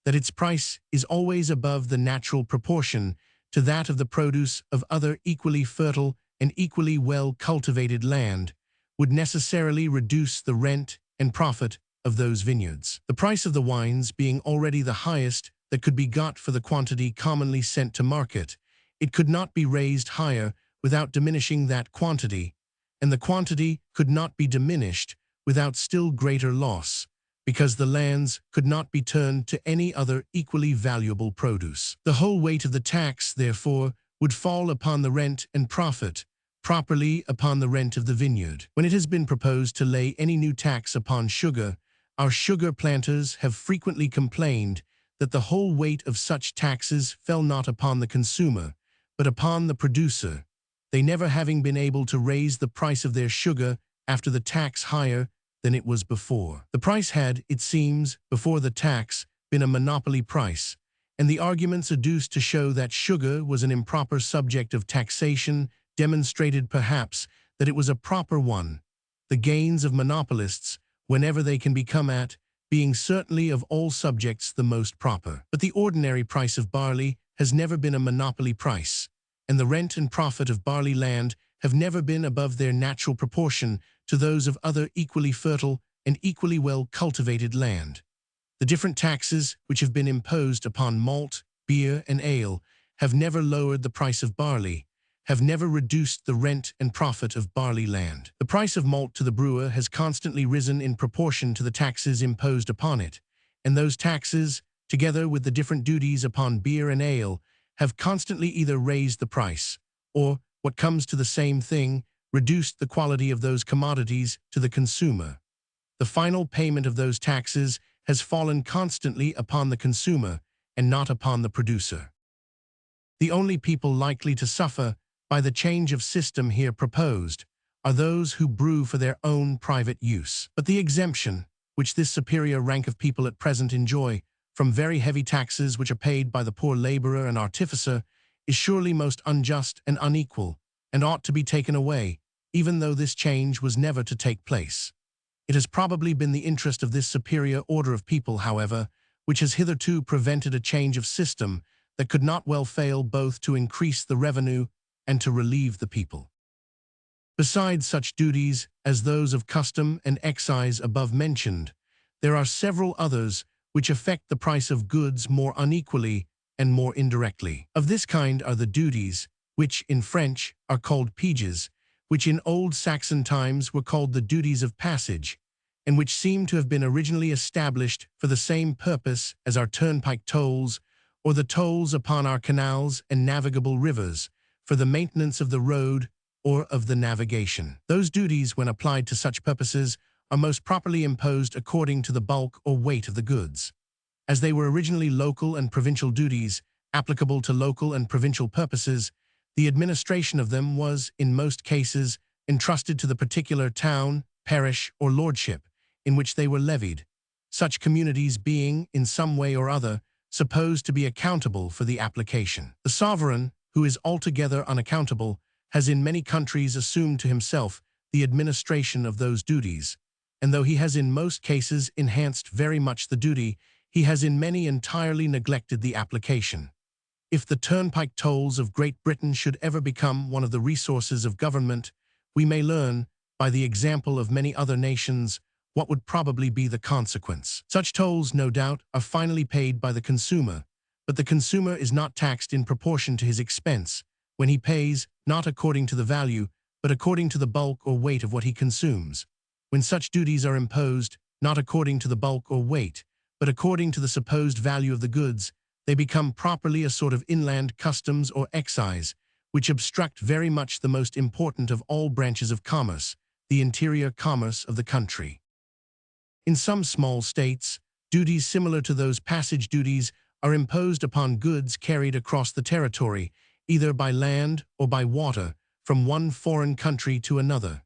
that its price is always above the natural proportion to that of the produce of other equally fertile and equally well cultivated land, would necessarily reduce the rent and profit of those vineyards. The price of the wines being already the highest that could be got for the quantity commonly sent to market, it could not be raised higher without diminishing that quantity, and the quantity could not be diminished without still greater loss, because the lands could not be turned to any other equally valuable produce. The whole weight of the tax, therefore, would fall upon the rent and profit, properly upon the rent of the vineyard. When it has been proposed to lay any new tax upon sugar, our sugar planters have frequently complained that the whole weight of such taxes fell not upon the consumer, but upon the producer, they never having been able to raise the price of their sugar after the tax higher than it was before. The price had, it seems, before the tax, been a monopoly price, and the arguments adduced to show that sugar was an improper subject of taxation demonstrated perhaps that it was a proper one, the gains of monopolists, whenever they can be come at, being certainly of all subjects the most proper. But the ordinary price of barley has never been a monopoly price, and the rent and profit of barley land have never been above their natural proportion to those of other equally fertile and equally well cultivated land. The different taxes which have been imposed upon malt, beer, and ale have never lowered the price of barley, have never reduced the rent and profit of barley land. The price of malt to the brewer has constantly risen in proportion to the taxes imposed upon it, and those taxes, together with the different duties upon beer and ale, have constantly either raised the price, or, what comes to the same thing, reduced the quality of those commodities to the consumer. The final payment of those taxes has fallen constantly upon the consumer and not upon the producer. The only people likely to suffer by the change of system here proposed are those who brew for their own private use. But the exemption, which this superior rank of people at present enjoy, from very heavy taxes which are paid by the poor laborer and artificer, is surely most unjust and unequal, and ought to be taken away, even though this change was never to take place. It has probably been the interest of this superior order of people, however, which has hitherto prevented a change of system that could not well fail both to increase the revenue and to relieve the people. Besides such duties as those of custom and excise above mentioned, there are several others which affect the price of goods more unequally and more indirectly. Of this kind are the duties, which in French are called piges, which in old Saxon times were called the duties of passage, and which seem to have been originally established for the same purpose as our turnpike tolls or the tolls upon our canals and navigable rivers, for the maintenance of the road or of the navigation. Those duties, when applied to such purposes, are most properly imposed according to the bulk or weight of the goods. As they were originally local and provincial duties, applicable to local and provincial purposes, the administration of them was, in most cases, entrusted to the particular town, parish, or lordship in which they were levied, such communities being, in some way or other, supposed to be accountable for the application. The sovereign, who is altogether unaccountable, has in many countries assumed to himself the administration of those duties, and though he has in most cases enhanced very much the duty, he has in many entirely neglected the application. If the turnpike tolls of Great Britain should ever become one of the resources of government, we may learn, by the example of many other nations, what would probably be the consequence. Such tolls, no doubt, are finally paid by the consumer, but the consumer is not taxed in proportion to his expense, when he pays, not according to the value, but according to the bulk or weight of what he consumes. When such duties are imposed, not according to the bulk or weight, but according to the supposed value of the goods, they become properly a sort of inland customs or excise, which obstruct very much the most important of all branches of commerce, the interior commerce of the country. In some small states, duties similar to those passage duties are imposed upon goods carried across the territory, either by land or by water, from one foreign country to another.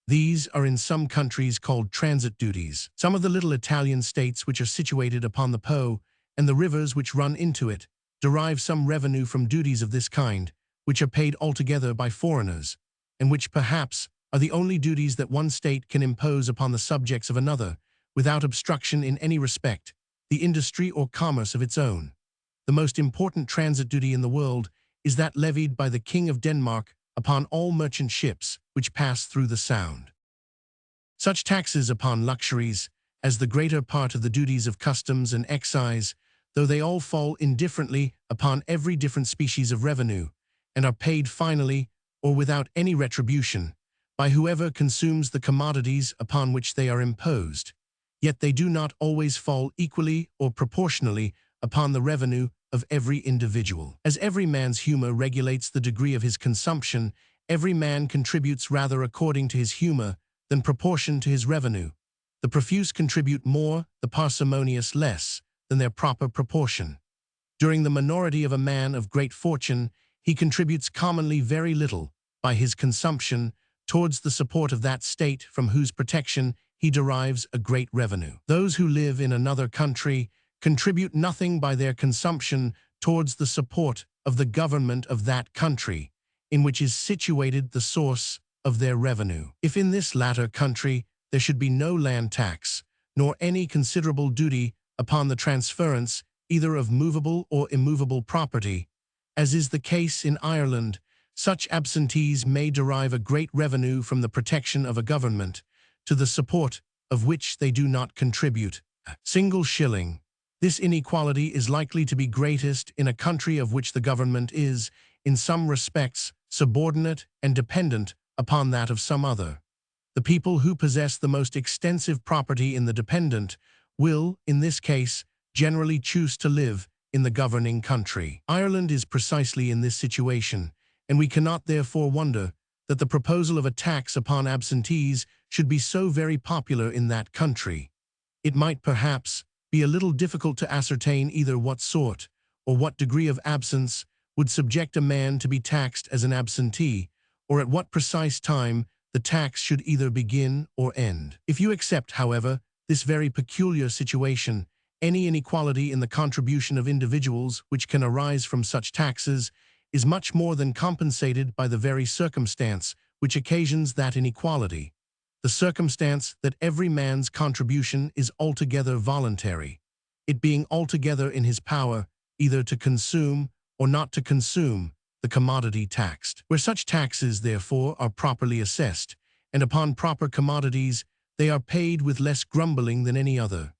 These are in some countries called transit duties. Some of the little Italian states which are situated upon the Po, and the rivers which run into it, derive some revenue from duties of this kind, which are paid altogether by foreigners, and which perhaps are the only duties that one state can impose upon the subjects of another, without obstruction in any respect, the industry or commerce of its own. The most important transit duty in the world is that levied by the King of Denmark upon all merchant ships which pass through the Sound. Such taxes upon luxuries, as the greater part of the duties of customs and excise, though they all fall indifferently upon every different species of revenue, and are paid finally, or without any retribution, by whoever consumes the commodities upon which they are imposed, yet they do not always fall equally or proportionally upon the revenue of every individual. As every man's humor regulates the degree of his consumption, every man contributes rather according to his humor than proportion to his revenue. The profuse contribute more, the parsimonious less, than their proper proportion. During the minority of a man of great fortune, he contributes commonly very little, by his consumption, towards the support of that state from whose protection he derives a great revenue. Those who live in another country contribute nothing by their consumption towards the support of the government of that country, in which is situated the source of their revenue. If in this latter country there should be no land tax, nor any considerable duty upon the transference either of movable or immovable property, as is the case in Ireland, such absentees may derive a great revenue from the protection of a government, to the support of which they do not contribute a single shilling. This inequality is likely to be greatest in a country of which the government is, in some respects, subordinate and dependent upon that of some other. The people who possess the most extensive property in the dependent will, in this case, generally choose to live in the governing country. Ireland is precisely in this situation, and we cannot therefore wonder that the proposal of a tax upon absentees should be so very popular in that country. It might perhaps be a little difficult to ascertain either what sort or what degree of absence would subject a man to be taxed as an absentee, or at what precise time the tax should either begin or end. If you accept, however, this very peculiar situation, any inequality in the contribution of individuals which can arise from such taxes is much more than compensated by the very circumstance which occasions that inequality, the circumstance that every man's contribution is altogether voluntary, it being altogether in his power either to consume or not to consume the commodity taxed. Where such taxes, therefore, are properly assessed, and upon proper commodities, they are paid with less grumbling than any other.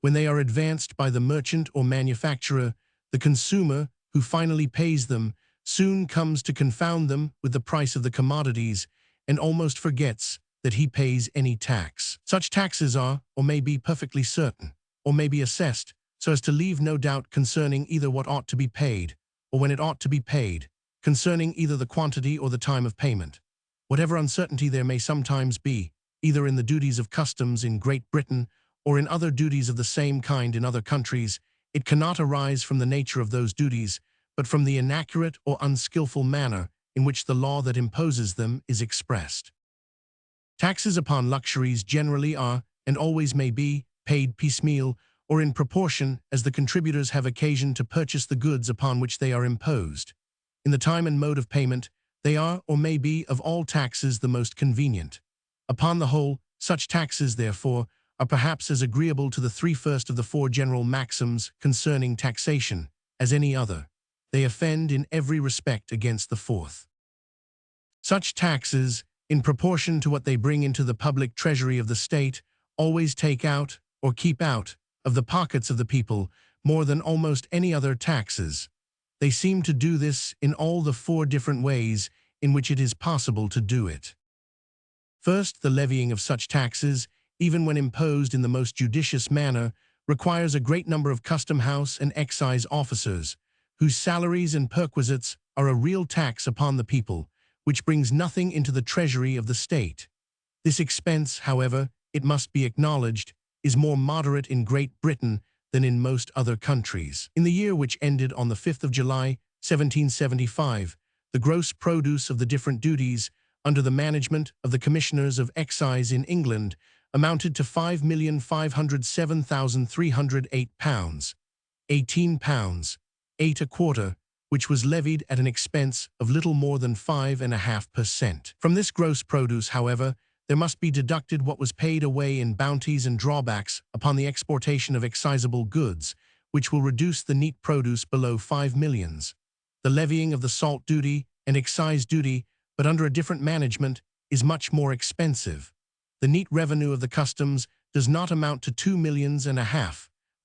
When they are advanced by the merchant or manufacturer, the consumer, who finally pays them, soon comes to confound them with the price of the commodities and almost forgets that he pays any tax. Such taxes are, or may be perfectly certain, or may be assessed, so as to leave no doubt concerning either what ought to be paid, or when it ought to be paid, concerning either the quantity or the time of payment. Whatever uncertainty there may sometimes be, either in the duties of customs in Great Britain or in other duties of the same kind in other countries, it cannot arise from the nature of those duties, but from the inaccurate or unskillful manner in which the law that imposes them is expressed. Taxes upon luxuries generally are, and always may be, paid piecemeal, or in proportion as the contributors have occasion to purchase the goods upon which they are imposed. In the time and mode of payment, they are, or may be, of all taxes the most convenient. Upon the whole, such taxes, therefore, are perhaps as agreeable to the first of the four general maxims concerning taxation as any other. They offend in every respect against the fourth. Such taxes, in proportion to what they bring into the public treasury of the state, always take out, or keep out, of the pockets of the people more than almost any other taxes. They seem to do this in all the four different ways in which it is possible to do it. First, the levying of such taxes, even when imposed in the most judicious manner, requires a great number of custom house and excise officers, whose salaries and perquisites are a real tax upon the people, which brings nothing into the treasury of the state. This expense, however, it must be acknowledged, is more moderate in Great Britain than in most other countries. In the year which ended on the 5th of July, 1775, the gross produce of the different duties, under the management of the Commissioners of Excise in England, amounted to £5,507,308, £18, 8 a quarter, which was levied at an expense of little more than 5.5%. From this gross produce, however, there must be deducted what was paid away in bounties and drawbacks upon the exportation of excisable goods, which will reduce the neat produce below 5 millions. The levying of the salt duty and excise duty, but under a different management, is much more expensive. The neat revenue of the customs does not amount to 2.5 millions,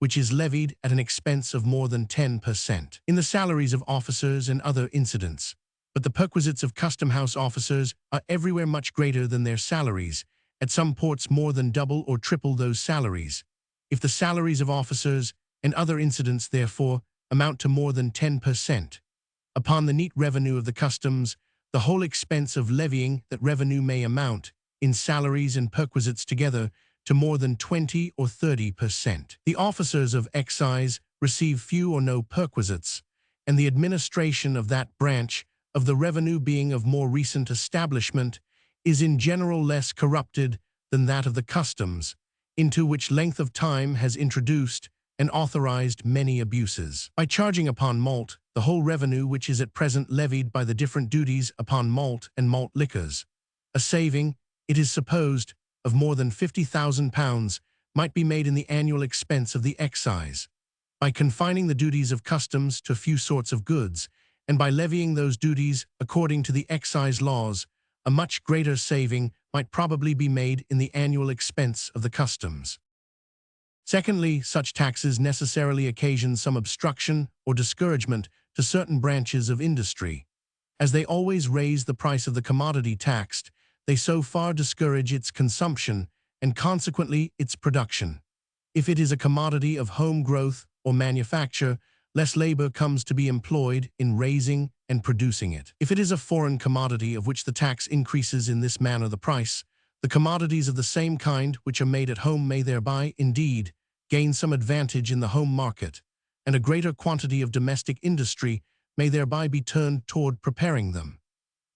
which is levied at an expense of more than 10%. In the salaries of officers and other incidents, but the perquisites of custom house officers are everywhere much greater than their salaries, at some ports more than double or triple those salaries. If the salaries of officers and other incidents, therefore, amount to more than 10%, upon the neat revenue of the customs, the whole expense of levying that revenue may amount, in salaries and perquisites together, to more than 20 or 30%. The officers of excise receive few or no perquisites, and the administration of that branch of the revenue, being of more recent establishment, is in general less corrupted than that of the customs, into which length of time has introduced and authorized many abuses. By charging upon malt the whole revenue which is at present levied by the different duties upon malt and malt liquors, a saving, it is supposed, of more than £50,000 might be made in the annual expense of the excise. By confining the duties of customs to a few sorts of goods, and by levying those duties according to the excise laws, a much greater saving might probably be made in the annual expense of the customs. Secondly, such taxes necessarily occasion some obstruction or discouragement to certain branches of industry. As they always raise the price of the commodity taxed, they so far discourage its consumption and consequently its production. If it is a commodity of home growth or manufacture, less labor comes to be employed in raising and producing it. If it is a foreign commodity of which the tax increases in this manner the price, the commodities of the same kind which are made at home may thereby, indeed, gain some advantage in the home market, and a greater quantity of domestic industry may thereby be turned toward preparing them.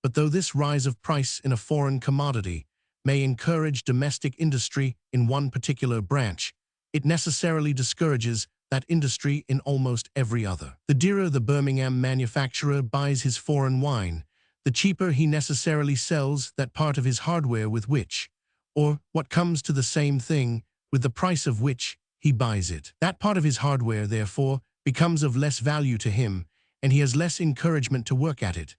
But though this rise of price in a foreign commodity may encourage domestic industry in one particular branch, it necessarily discourages that industry in almost every other. The dearer the Birmingham manufacturer buys his foreign wine, the cheaper he necessarily sells that part of his hardware with which, or what comes to the same thing, with the price of which he buys it. That part of his hardware, therefore, becomes of less value to him, and he has less encouragement to work at it.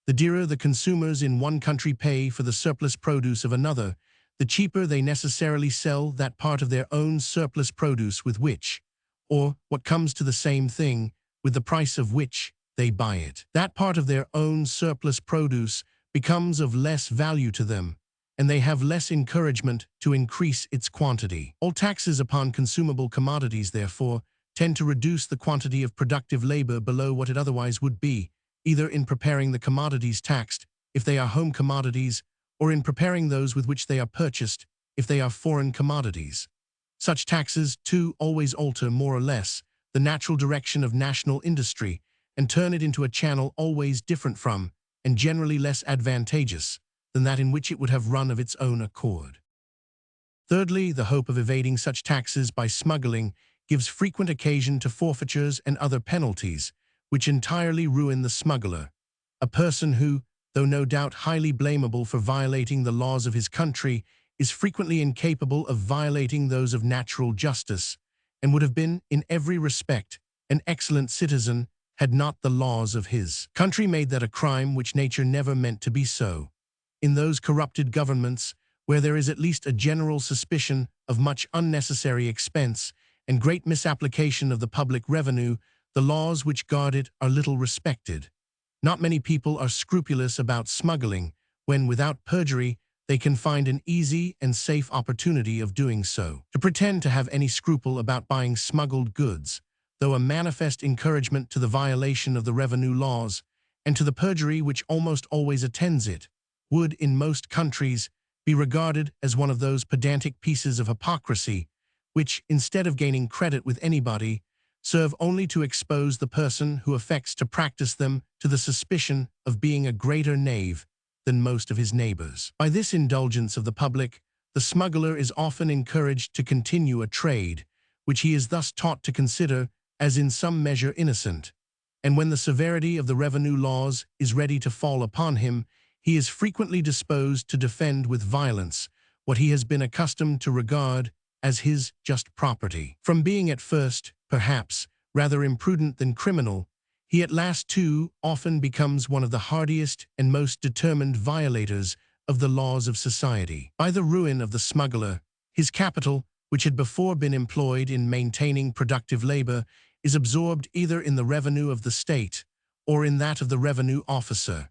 The dearer the consumers in one country pay for the surplus produce of another, the cheaper they necessarily sell that part of their own surplus produce with which, or what comes to the same thing, with the price of which they buy it. That part of their own surplus produce becomes of less value to them, and they have less encouragement to increase its quantity. All taxes upon consumable commodities, therefore, tend to reduce the quantity of productive labor below what it otherwise would be, either in preparing the commodities taxed, if they are home commodities, or in preparing those with which they are purchased, if they are foreign commodities. Such taxes, too, always alter, more or less, the natural direction of national industry and turn it into a channel always different from, and generally less advantageous, than that in which it would have run of its own accord. Thirdly, the hope of evading such taxes by smuggling gives frequent occasion to forfeitures and other penalties, which entirely ruin the smuggler, a person who, though no doubt highly blamable for violating the laws of his country, is frequently incapable of violating those of natural justice, and would have been, in every respect, an excellent citizen had not the laws of his country made that a crime which nature never meant to be so. In those corrupted governments, where there is at least a general suspicion of much unnecessary expense and great misapplication of the public revenue, the laws which guard it are little respected. Not many people are scrupulous about smuggling, when, without perjury, they can find an easy and safe opportunity of doing so. To pretend to have any scruple about buying smuggled goods, though a manifest encouragement to the violation of the revenue laws, and to the perjury which almost always attends it, would, in most countries, be regarded as one of those pedantic pieces of hypocrisy, which, instead of gaining credit with anybody, serve only to expose the person who affects to practice them to the suspicion of being a greater knave than most of his neighbors. By this indulgence of the public, the smuggler is often encouraged to continue a trade, which he is thus taught to consider as in some measure innocent, and when the severity of the revenue laws is ready to fall upon him, he is frequently disposed to defend with violence what he has been accustomed to regard as his just property. From being at first, perhaps, rather imprudent than criminal, he at last, too, often becomes one of the hardiest and most determined violators of the laws of society. By the ruin of the smuggler, his capital, which had before been employed in maintaining productive labor, is absorbed either in the revenue of the state or in that of the revenue officer,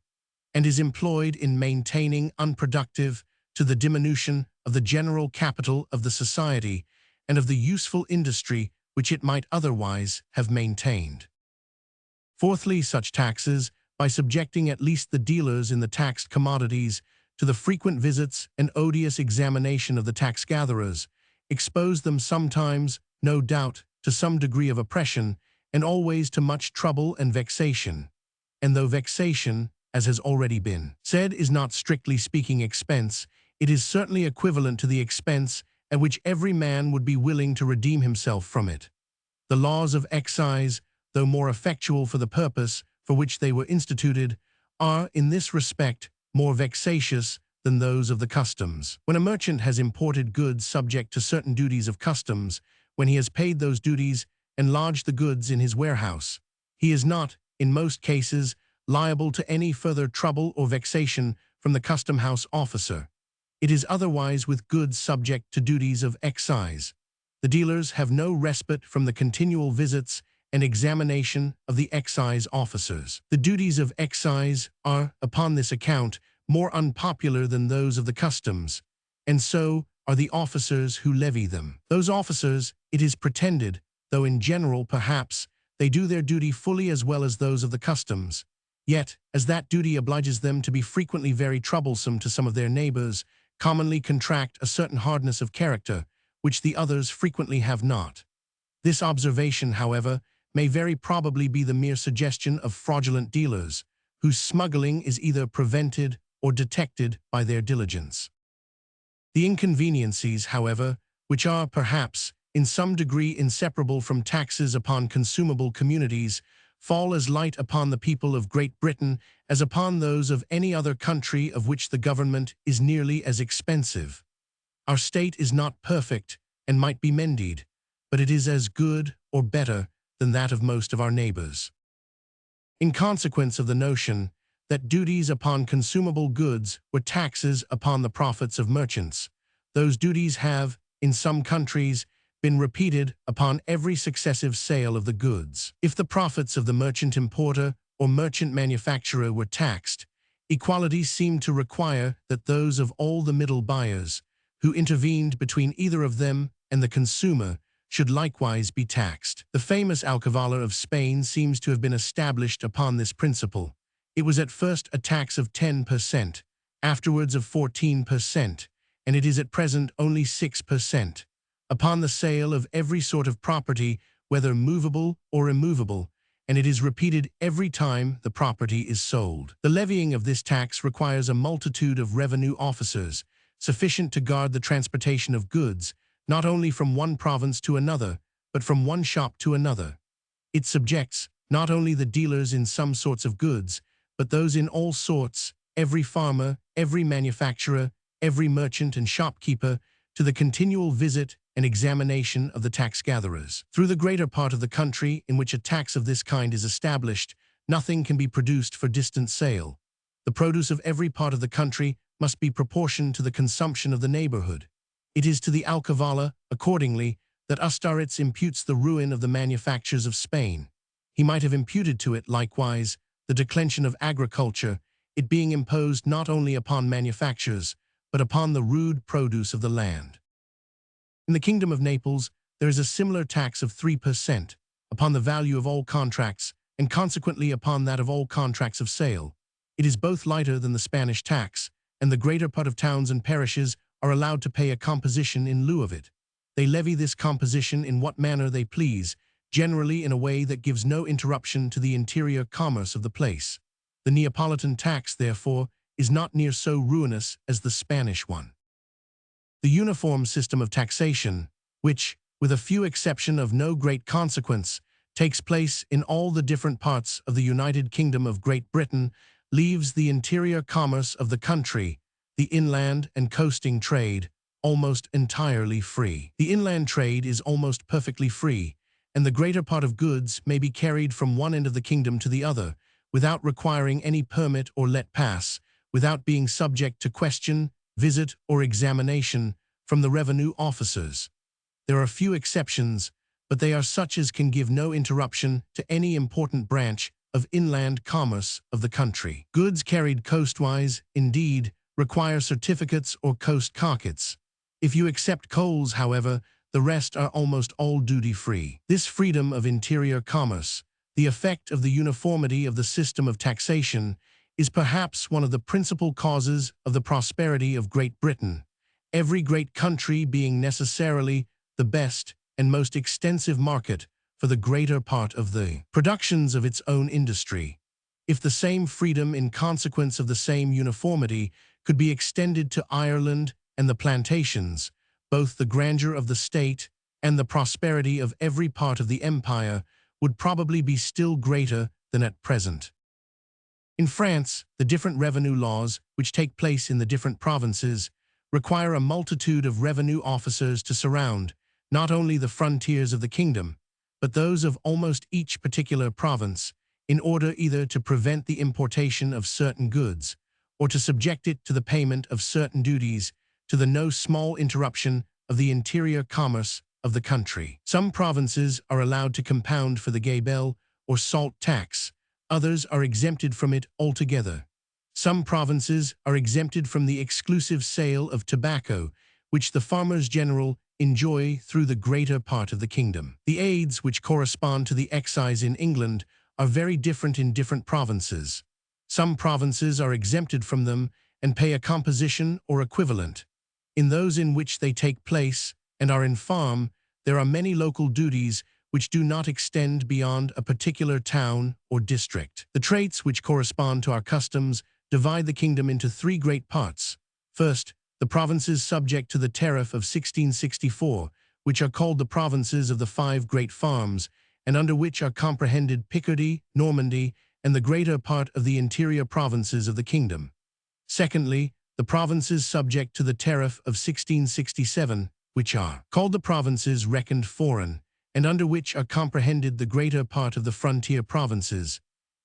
and is employed in maintaining unproductive to the diminution of the general capital of the society and of the useful industry which it might otherwise have maintained. Fourthly, such taxes, by subjecting at least the dealers in the taxed commodities to the frequent visits and odious examination of the tax-gatherers, expose them sometimes, no doubt, to some degree of oppression, and always to much trouble and vexation. And though vexation, as has already been said, is not strictly speaking expense, it is certainly equivalent to the expense at which every man would be willing to redeem himself from it. The laws of excise, though more effectual for the purpose for which they were instituted, are, in this respect, more vexatious than those of the customs. When a merchant has imported goods subject to certain duties of customs, when he has paid those duties and lodged the goods in his warehouse, he is not, in most cases, liable to any further trouble or vexation from the custom house officer. It is otherwise with goods subject to duties of excise. The dealers have no respite from the continual visits and examination of the excise officers. The duties of excise are, upon this account, more unpopular than those of the customs, and so are the officers who levy them. Those officers, it is pretended, though in general, perhaps, they do their duty fully as well as those of the customs, yet, as that duty obliges them to be frequently very troublesome to some of their neighbors, commonly contract a certain hardness of character, which the others frequently have not. This observation, however, may very probably be the mere suggestion of fraudulent dealers, whose smuggling is either prevented or detected by their diligence. The inconveniencies, however, which are, perhaps, in some degree inseparable from taxes upon consumable communities, fall as light upon the people of Great Britain as upon those of any other country of which the government is nearly as expensive. Our state is not perfect and might be mended, but it is as good or better than that of most of our neighbors. In consequence of the notion that duties upon consumable goods were taxes upon the profits of merchants, those duties have, in some countries, been repeated upon every successive sale of the goods. If the profits of the merchant importer or merchant manufacturer were taxed, equality seemed to require that those of all the middle buyers, who intervened between either of them and the consumer, should likewise be taxed. The famous alcavala of Spain seems to have been established upon this principle. It was at first a tax of 10%, afterwards of 14%, and it is at present only 6%, upon the sale of every sort of property, whether movable or immovable, and it is repeated every time the property is sold. The levying of this tax requires a multitude of revenue officers, sufficient to guard the transportation of goods, not only from one province to another, but from one shop to another. It subjects not only the dealers in some sorts of goods, but those in all sorts, every farmer, every manufacturer, every merchant and shopkeeper, to the continual visit and examination of the tax-gatherers. Through the greater part of the country in which a tax of this kind is established, nothing can be produced for distant sale. The produce of every part of the country must be proportioned to the consumption of the neighborhood. It is to the alcavala, accordingly, that Ustaritz imputes the ruin of the manufactures of Spain. He might have imputed to it, likewise, the declension of agriculture, it being imposed not only upon manufactures, but upon the rude produce of the land. In the Kingdom of Naples, there is a similar tax of 3% upon the value of all contracts, and consequently upon that of all contracts of sale. It is both lighter than the Spanish tax, and the greater part of towns and parishes are allowed to pay a composition in lieu of it. They levy this composition in what manner they please, generally in a way that gives no interruption to the interior commerce of the place. The Neapolitan tax, therefore, is not near so ruinous as the Spanish one. The uniform system of taxation, which, with a few exceptions of no great consequence, takes place in all the different parts of the United Kingdom of Great Britain, leaves the interior commerce of the country, the inland and coasting trade, almost entirely free. The inland trade is almost perfectly free, and the greater part of goods may be carried from one end of the kingdom to the other, without requiring any permit or let pass, without being subject to question, visit, or examination from the revenue officers. There are few exceptions, but they are such as can give no interruption to any important branch of inland commerce of the country. Goods carried coastwise, indeed, require certificates or coast carkets. If you accept coals, however, the rest are almost all duty-free. This freedom of interior commerce, the effect of the uniformity of the system of taxation, is perhaps one of the principal causes of the prosperity of Great Britain, every great country being necessarily the best and most extensive market for the greater part of the productions of its own industry. If the same freedom in consequence of the same uniformity could be extended to Ireland and the plantations, both the grandeur of the state and the prosperity of every part of the empire would probably be still greater than at present. In France, the different revenue laws, which take place in the different provinces, require a multitude of revenue officers to surround not only the frontiers of the kingdom, but those of almost each particular province, in order either to prevent the importation of certain goods, or to subject it to the payment of certain duties, to the no small interruption of the interior commerce of the country. Some provinces are allowed to compound for the gabelle or salt tax, others are exempted from it altogether. Some provinces are exempted from the exclusive sale of tobacco, which the farmers general enjoy through the greater part of the kingdom. The aids which correspond to the excise in England are very different in different provinces. Some provinces are exempted from them and pay a composition or equivalent. In those in which they take place and are in farm, there are many local duties which do not extend beyond a particular town or district. The traits which correspond to our customs divide the kingdom into three great parts. First, the provinces subject to the tariff of 1664, which are called the provinces of the five great farms, and under which are comprehended Picardy, Normandy, and the greater part of the interior provinces of the kingdom. Secondly, the provinces subject to the tariff of 1667, which are called the provinces reckoned foreign, and under which are comprehended the greater part of the frontier provinces.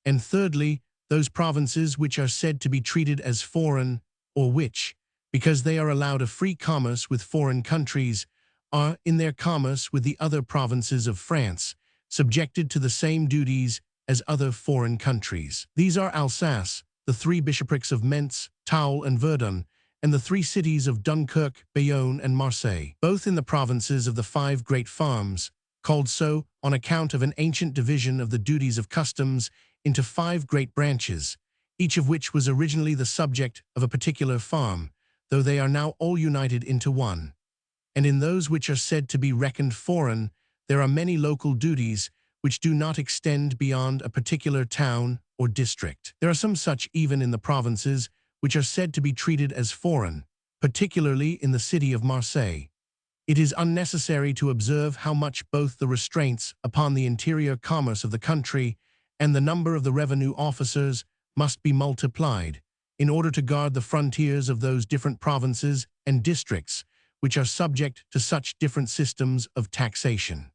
And thirdly, those provinces which are said to be treated as foreign, or which, because they are allowed a free commerce with foreign countries, are, in their commerce with the other provinces of France, subjected to the same duties as other foreign countries. These are Alsace, the three bishoprics of Mentz, Toul, and Verdun, and the three cities of Dunkirk, Bayonne, and Marseille, both in the provinces of the five great farms, called so on account of an ancient division of the duties of customs into five great branches, each of which was originally the subject of a particular farm, though they are now all united into one. And in those which are said to be reckoned foreign, there are many local duties which do not extend beyond a particular town or district. There are some such even in the provinces which are said to be treated as foreign, particularly in the city of Marseille. It is unnecessary to observe how much both the restraints upon the interior commerce of the country and the number of the revenue officers must be multiplied in order to guard the frontiers of those different provinces and districts which are subject to such different systems of taxation.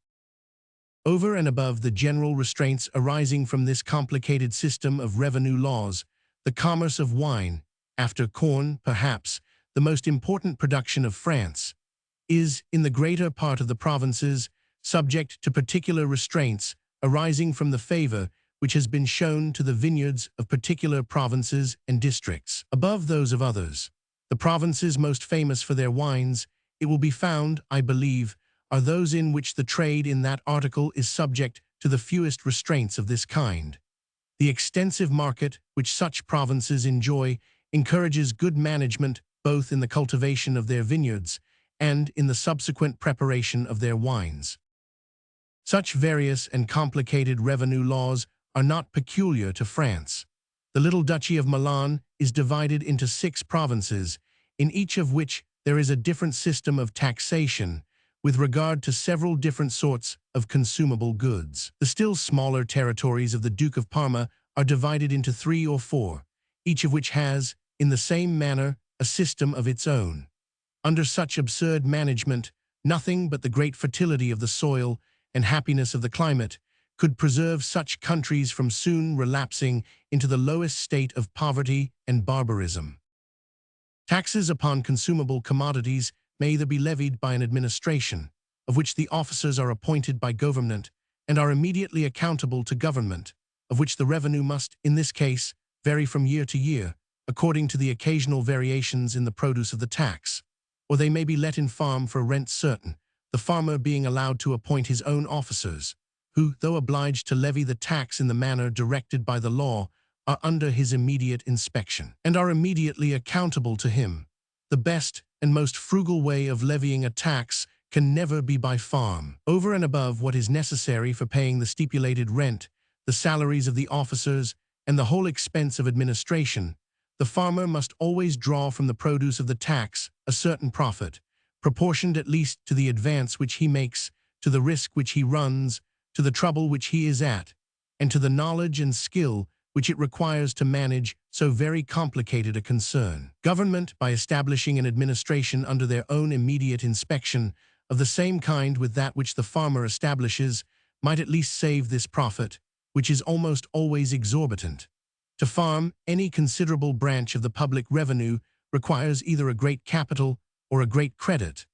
Over and above the general restraints arising from this complicated system of revenue laws, the commerce of wine, after corn, perhaps, the most important production of France, is, in the greater part of the provinces, subject to particular restraints arising from the favor which has been shown to the vineyards of particular provinces and districts, above those of others. The provinces most famous for their wines, it will be found, I believe, are those in which the trade in that article is subject to the fewest restraints of this kind. The extensive market which such provinces enjoy encourages good management both in the cultivation of their vineyards and in the subsequent preparation of their wines. Such various and complicated revenue laws are not peculiar to France. The little Duchy of Milan is divided into 6 provinces, in each of which there is a different system of taxation with regard to several different sorts of consumable goods. The still smaller territories of the Duke of Parma are divided into 3 or 4, each of which has, in the same manner, a system of its own. Under such absurd management, nothing but the great fertility of the soil and happiness of the climate could preserve such countries from soon relapsing into the lowest state of poverty and barbarism. Taxes upon consumable commodities may either be levied by an administration, of which the officers are appointed by government and are immediately accountable to government, of which the revenue must, in this case, vary from year to year, according to the occasional variations in the produce of the tax, or they may be let in farm for rent certain, the farmer being allowed to appoint his own officers, who, though obliged to levy the tax in the manner directed by the law, are under his immediate inspection, and are immediately accountable to him. The best and most frugal way of levying a tax can never be by farm. Over and above what is necessary for paying the stipulated rent, the salaries of the officers, and the whole expense of administration, the farmer must always draw from the produce of the tax a certain profit, proportioned at least to the advance which he makes, to the risk which he runs, to the trouble which he is at, and to the knowledge and skill which it requires to manage so very complicated a concern. Government, by establishing an administration under their own immediate inspection, of the same kind with that which the farmer establishes, might at least save this profit, which is almost always exorbitant. To farm any considerable branch of the public revenue requires either a great capital or a great credit,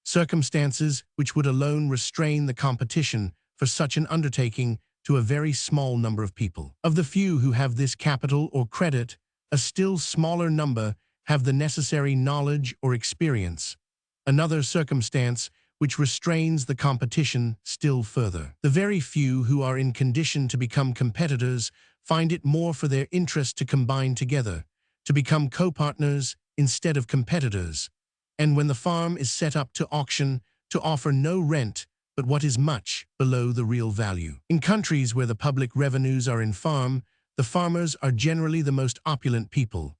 circumstances which would alone restrain the competition for such an undertaking to a very small number of people. Of the few who have this capital or credit, a still smaller number have the necessary knowledge or experience, another circumstance which restrains the competition still further. The very few who are in condition to become competitors find it more for their interest to combine together, to become co-partners instead of competitors, and when the farm is set up to auction, to offer no rent but what is much below the real value. In countries where the public revenues are in farm, the farmers are generally the most opulent people.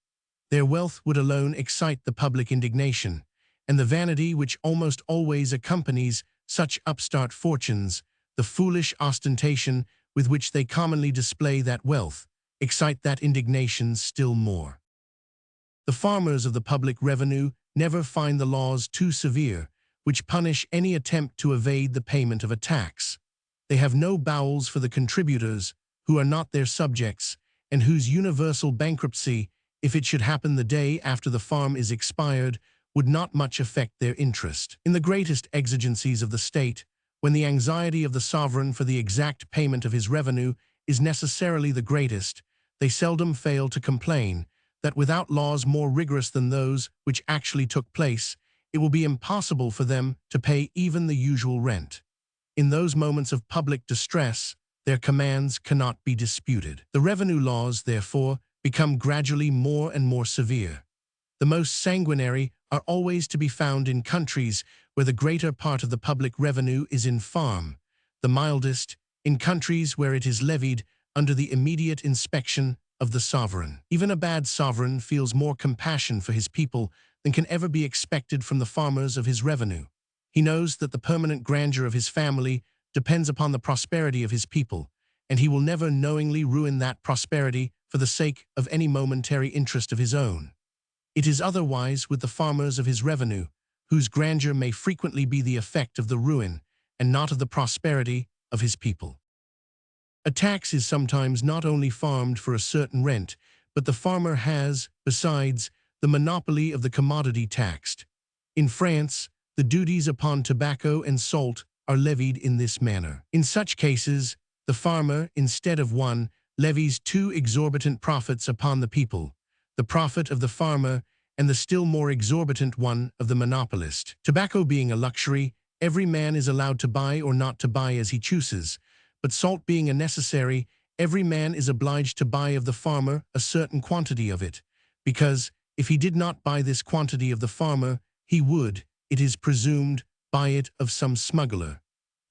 Their wealth would alone excite the public indignation, and the vanity which almost always accompanies such upstart fortunes, the foolish ostentation with which they commonly display that wealth, excite that indignation still more. The farmers of the public revenue never find the laws too severe, which punish any attempt to evade the payment of a tax. They have no bowels for the contributors, who are not their subjects, and whose universal bankruptcy, if it should happen the day after the farm is expired, would not much affect their interest. In the greatest exigencies of the state, when the anxiety of the sovereign for the exact payment of his revenue is necessarily the greatest, they seldom fail to complain that without laws more rigorous than those which actually took place, it will be impossible for them to pay even the usual rent. In those moments of public distress, their commands cannot be disputed. The revenue laws, therefore, become gradually more and more severe. The most sanguinary are always to be found in countries where the greater part of the public revenue is in farm, the mildest in countries where it is levied under the immediate inspection of the sovereign. Even a bad sovereign feels more compassion for his people than can ever be expected from the farmers of his revenue. He knows that the permanent grandeur of his family depends upon the prosperity of his people, and he will never knowingly ruin that prosperity for the sake of any momentary interest of his own. It is otherwise with the farmers of his revenue, whose grandeur may frequently be the effect of the ruin, and not of the prosperity of his people. A tax is sometimes not only farmed for a certain rent, but the farmer has, besides, the monopoly of the commodity taxed. In France, the duties upon tobacco and salt are levied in this manner. In such cases, the farmer, instead of one, levies two exorbitant profits upon the people, the profit of the farmer and the still more exorbitant one of the monopolist. Tobacco being a luxury, every man is allowed to buy or not to buy as he chooses, but salt being a necessary, every man is obliged to buy of the farmer a certain quantity of it, because, if he did not buy this quantity of the farmer, he would, it is presumed, buy it of some smuggler.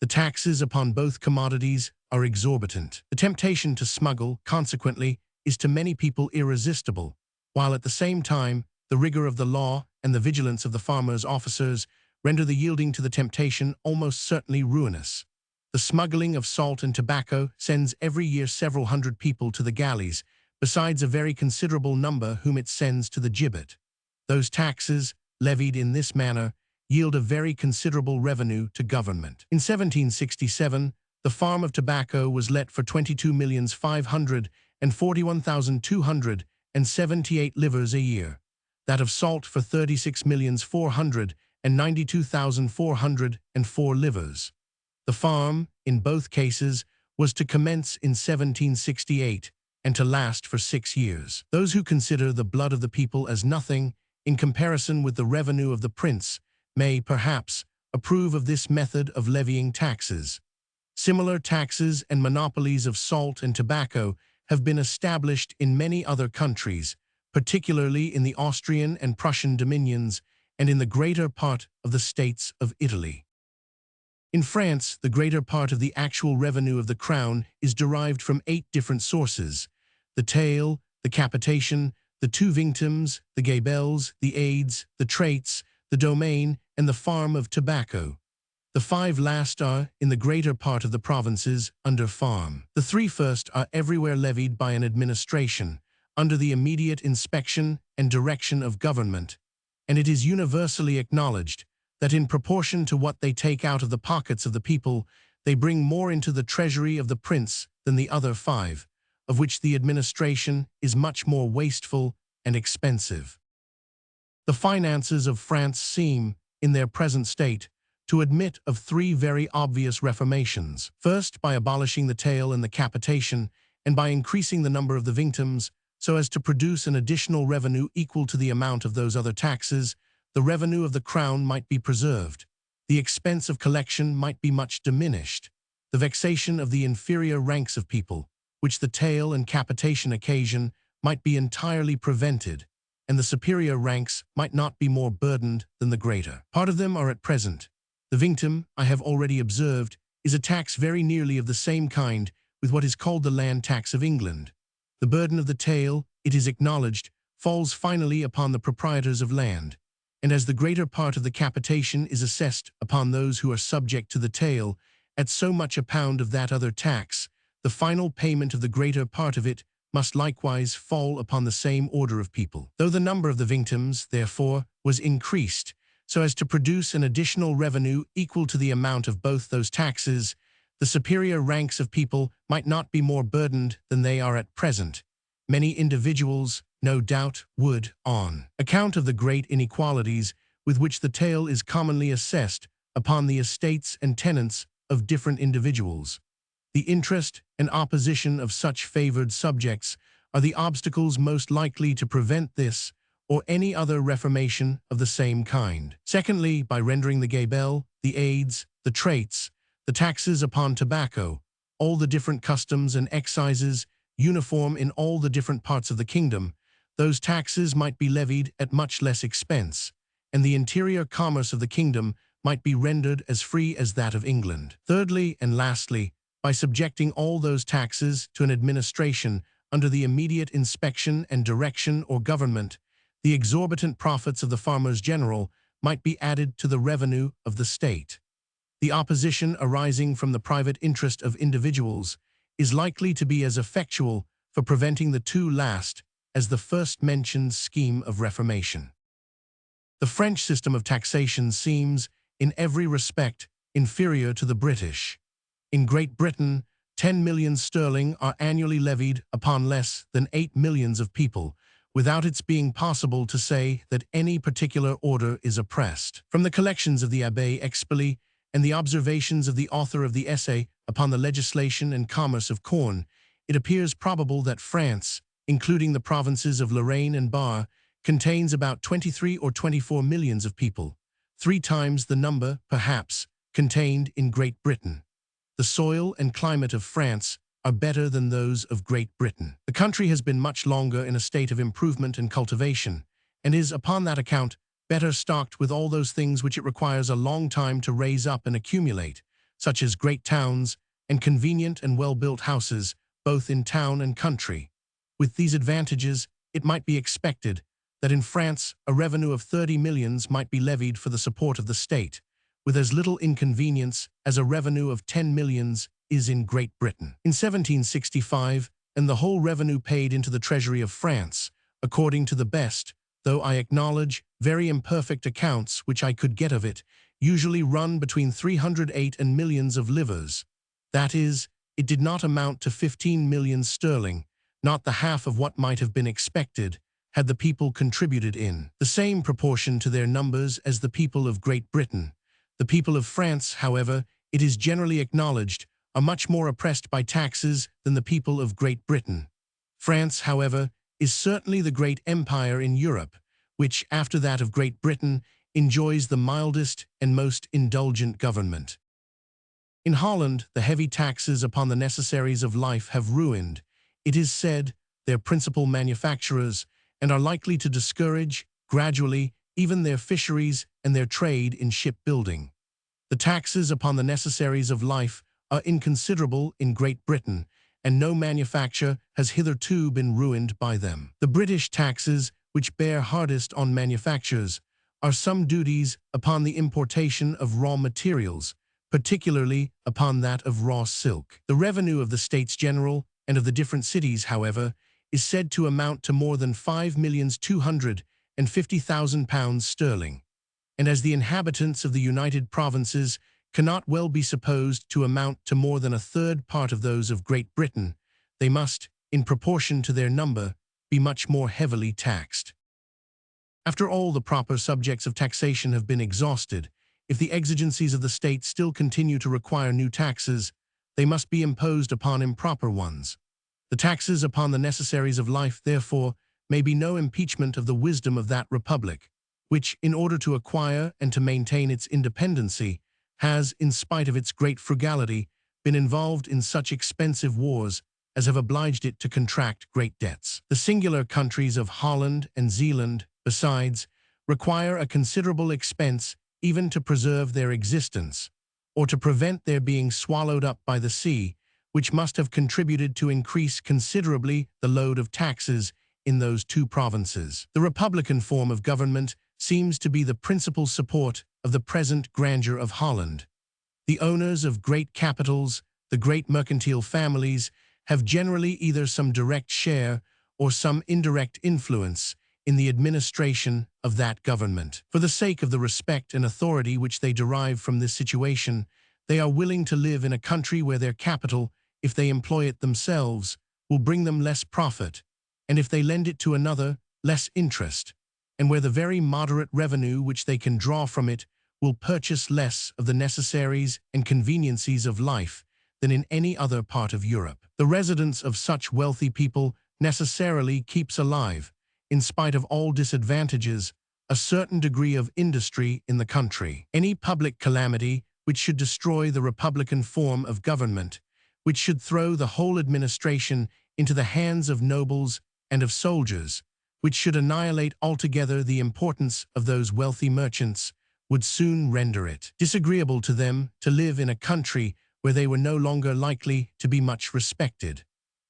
The taxes upon both commodities are exorbitant. The temptation to smuggle, consequently, is to many people irresistible, while at the same time, the rigor of the law and the vigilance of the farmers' officers render the yielding to the temptation almost certainly ruinous. The smuggling of salt and tobacco sends every year several hundred people to the galleys, besides a very considerable number whom it sends to the gibbet. Those taxes, levied in this manner, yield a very considerable revenue to government. In 1767, the farm of tobacco was let for 22,541,278 livres a year, that of salt for 36,492,404 livres. The farm, in both cases, was to commence in 1768 and to last for 6 years. Those who consider the blood of the people as nothing, in comparison with the revenue of the prince, may, perhaps, approve of this method of levying taxes. Similar taxes and monopolies of salt and tobacco have been established in many other countries, particularly in the Austrian and Prussian dominions and in the greater part of the states of Italy. In France, the greater part of the actual revenue of the crown is derived from 8 different sources: the taille, the capitation, the 2 victims, the gabelles, the aides, the traits, the domain, and the farm of tobacco. The 5 last are, in the greater part of the provinces, under farm. The 3 first are everywhere levied by an administration, under the immediate inspection and direction of government, and it is universally acknowledged that in proportion to what they take out of the pockets of the people, they bring more into the treasury of the prince than the other 5, of which the administration is much more wasteful and expensive. The finances of France seem, in their present state, to admit of 3 very obvious reformations. First, by abolishing the taille and the capitation, and by increasing the number of the victims, so as to produce an additional revenue equal to the amount of those other taxes, the revenue of the crown might be preserved, the expense of collection might be much diminished, the vexation of the inferior ranks of people, which the taille and capitation occasion, might be entirely prevented, and the superior ranks might not be more burdened than the greater. Part of them are at present. The victim, I have already observed, is a tax very nearly of the same kind with what is called the land tax of England. The burden of the taille, it is acknowledged, falls finally upon the proprietors of land, and as the greater part of the capitation is assessed upon those who are subject to the taille, at so much a pound of that other tax, the final payment of the greater part of it must likewise fall upon the same order of people. Though the number of the victims, therefore, was increased, so as to produce an additional revenue equal to the amount of both those taxes, the superior ranks of people might not be more burdened than they are at present. Many individuals, no doubt, would, on account of the great inequalities with which the taille is commonly assessed upon the estates and tenants of different individuals. The interest and opposition of such favored subjects are the obstacles most likely to prevent this or any other reformation of the same kind. Secondly, by rendering the gabelle, the aids, the traits, the taxes upon tobacco, all the different customs and excises uniform in all the different parts of the kingdom, those taxes might be levied at much less expense, and the interior commerce of the kingdom might be rendered as free as that of England. Thirdly and lastly, by subjecting all those taxes to an administration under the immediate inspection and direction or government, the exorbitant profits of the farmers general might be added to the revenue of the state. The opposition arising from the private interest of individuals is likely to be as effectual for preventing the two last as the first-mentioned scheme of reformation. The French system of taxation seems, in every respect, inferior to the British. In Great Britain, 10 millions sterling are annually levied upon less than 8 millions of people, without its being possible to say that any particular order is oppressed. From the collections of the Abbé Expelly and the observations of the author of the essay upon the legislation and commerce of corn, it appears probable that France, including the provinces of Lorraine and Bar, contains about 23 or 24 millions of people, 3 times the number, perhaps, contained in Great Britain. The soil and climate of France are better than those of Great Britain. The country has been much longer in a state of improvement and cultivation, and is, upon that account, better stocked with all those things which it requires a long time to raise up and accumulate, such as great towns and convenient and well-built houses, both in town and country. With these advantages, it might be expected that in France a revenue of 30 millions might be levied for the support of the state, with as little inconvenience as a revenue of 10 millions is in Great Britain. In 1765, and the whole revenue paid into the treasury of France, according to the best, though I acknowledge very imperfect accounts which I could get of it, usually run between 308 and millions of livres. That is, it did not amount to 15 millions sterling, not the half of what might have been expected, had the people contributed in the same proportion to their numbers as the people of Great Britain. The people of France, however, it is generally acknowledged, are much more oppressed by taxes than the people of Great Britain. France, however, is certainly the great empire in Europe, which, after that of Great Britain, enjoys the mildest and most indulgent government. In Holland, the heavy taxes upon the necessaries of life have ruined, it is said, their principal manufacturers, and are likely to discourage, gradually, even their fisheries and their trade in shipbuilding. The taxes upon the necessaries of life are inconsiderable in Great Britain, and no manufacture has hitherto been ruined by them. The British taxes, which bear hardest on manufactures, are some duties upon the importation of raw materials, particularly upon that of raw silk. The revenue of the States General and of the different cities, however, is said to amount to more than £5,250,000 sterling, and as the inhabitants of the United Provinces cannot well be supposed to amount to more than a third part of those of Great Britain, they must, in proportion to their number, be much more heavily taxed. After all the proper subjects of taxation have been exhausted, if the exigencies of the state still continue to require new taxes, they must be imposed upon improper ones. The taxes upon the necessaries of life, therefore, may be no impeachment of the wisdom of that republic, which, in order to acquire and to maintain its independency, has, in spite of its great frugality, been involved in such expensive wars as have obliged it to contract great debts. The singular countries of Holland and Zealand, besides, require a considerable expense even to preserve their existence, or to prevent their being swallowed up by the sea, which must have contributed to increase considerably the load of taxes in those two provinces. The republican form of government seems to be the principal support of the present grandeur of Holland. The owners of great capitals, the great mercantile families, have generally either some direct share or some indirect influence in the administration of that government. For the sake of the respect and authority which they derive from this situation, they are willing to live in a country where their capital, if they employ it themselves, will bring them less profit, and if they lend it to another, less interest, and where the very moderate revenue which they can draw from it will purchase less of the necessaries and conveniencies of life than in any other part of Europe. The residence of such wealthy people necessarily keeps alive, in spite of all disadvantages, a certain degree of industry in the country. Any public calamity which should destroy the republican form of government, which should throw the whole administration into the hands of nobles and of soldiers, which should annihilate altogether the importance of those wealthy merchants, would soon render it disagreeable to them to live in a country where they were no longer likely to be much respected.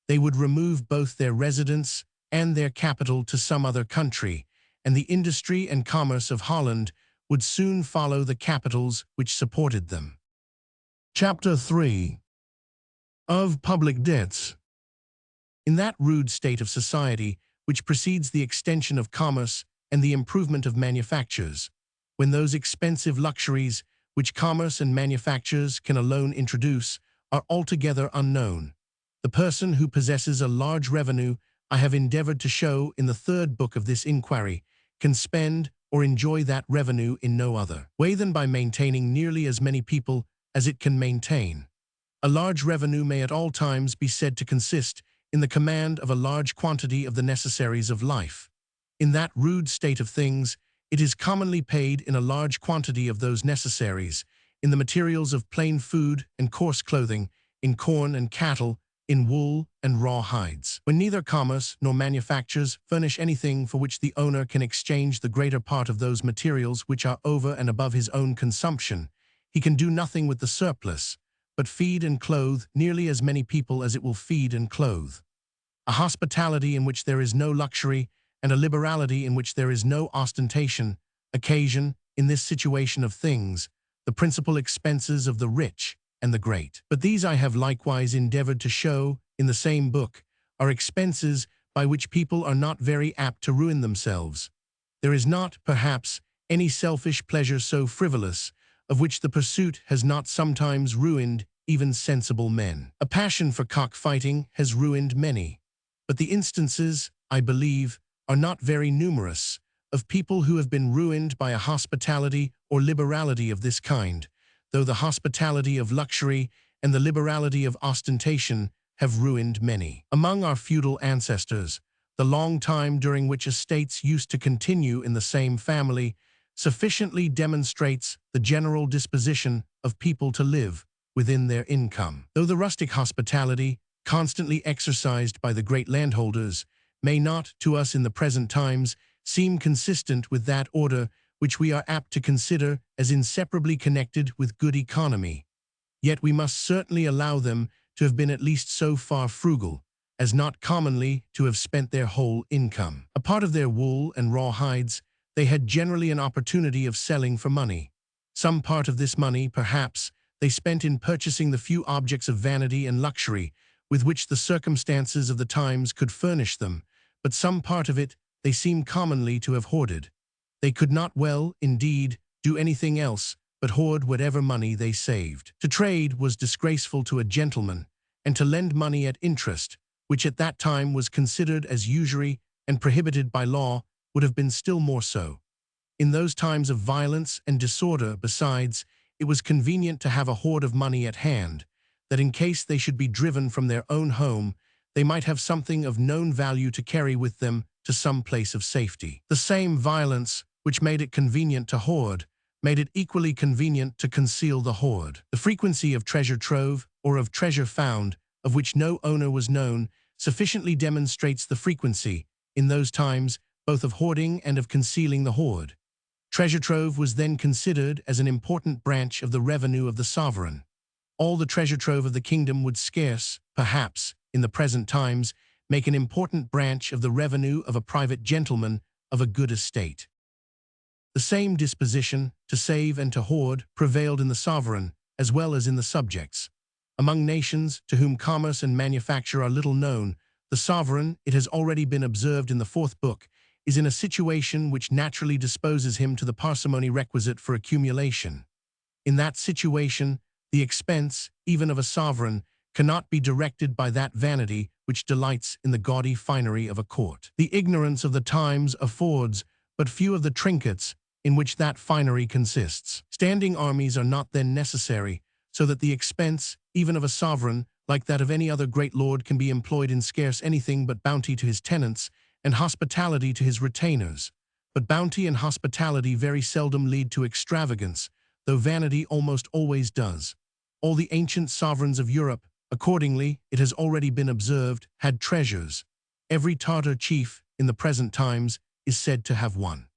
They would remove both their residence and their capital to some other country, and the industry and commerce of Holland would soon follow the capitals which supported them. Chapter 3. Of Public Debts. In that rude state of society which precedes the extension of commerce and the improvement of manufactures, when those expensive luxuries which commerce and manufactures can alone introduce are altogether unknown, the person who possesses a large revenue, I have endeavored to show in the third book of this inquiry, can spend or enjoy that revenue in no other way than by maintaining nearly as many people as it can maintain. A large revenue may at all times be said to consist in the command of a large quantity of the necessaries of life. In that rude state of things, it is commonly paid in a large quantity of those necessaries, in the materials of plain food and coarse clothing, in corn and cattle, in wool and raw hides. When neither commerce nor manufactures furnish anything for which the owner can exchange the greater part of those materials which are over and above his own consumption, he can do nothing with the surplus, but feed and clothe nearly as many people as it will feed and clothe. A hospitality in which there is no luxury, and a liberality in which there is no ostentation, occasion, in this situation of things, the principal expenses of the rich and the great. But these I have likewise endeavored to show, in the same book, are expenses by which people are not very apt to ruin themselves. There is not, perhaps, any selfish pleasure so frivolous, of which the pursuit has not sometimes ruined even sensible men. A passion for cockfighting has ruined many, but the instances, I believe, are not very numerous, of people who have been ruined by a hospitality or liberality of this kind, though the hospitality of luxury and the liberality of ostentation have ruined many. Among our feudal ancestors, the long time during which estates used to continue in the same family sufficiently demonstrates the general disposition of people to live within their income. Though the rustic hospitality, constantly exercised by the great landholders, may not, to us in the present times, seem consistent with that order which we are apt to consider as inseparably connected with good economy, yet we must certainly allow them to have been at least so far frugal as not commonly to have spent their whole income. A part of their wool and raw hides they had generally an opportunity of selling for money. Some part of this money, perhaps, they spent in purchasing the few objects of vanity and luxury with which the circumstances of the times could furnish them, but some part of it they seem commonly to have hoarded. They could not well, indeed, do anything else but hoard whatever money they saved. To trade was disgraceful to a gentleman, and to lend money at interest, which at that time was considered as usury and prohibited by law, would have been still more so. In those times of violence and disorder, besides, it was convenient to have a hoard of money at hand, that in case they should be driven from their own home, they might have something of known value to carry with them to some place of safety. The same violence which made it convenient to hoard, made it equally convenient to conceal the hoard. The frequency of treasure trove, or of treasure found, of which no owner was known, sufficiently demonstrates the frequency, in those times, both of hoarding and of concealing the hoard. Treasure trove was then considered as an important branch of the revenue of the sovereign. All the treasure trove of the kingdom would scarce, perhaps, in the present times, make an important branch of the revenue of a private gentleman of a good estate. The same disposition to save and to hoard prevailed in the sovereign as well as in the subjects. Among nations to whom commerce and manufacture are little known, the sovereign, it has already been observed in the fourth book, is in a situation which naturally disposes him to the parsimony requisite for accumulation. In that situation, the expense, even of a sovereign, cannot be directed by that vanity which delights in the gaudy finery of a court. The ignorance of the times affords but few of the trinkets in which that finery consists. Standing armies are not then necessary, so that the expense, even of a sovereign, like that of any other great lord, can be employed in scarce anything but bounty to his tenants and hospitality to his retainers. But bounty and hospitality very seldom lead to extravagance, though vanity almost always does. All the ancient sovereigns of Europe, accordingly, it has already been observed, had treasures. Every Tartar chief, in the present times, is said to have one.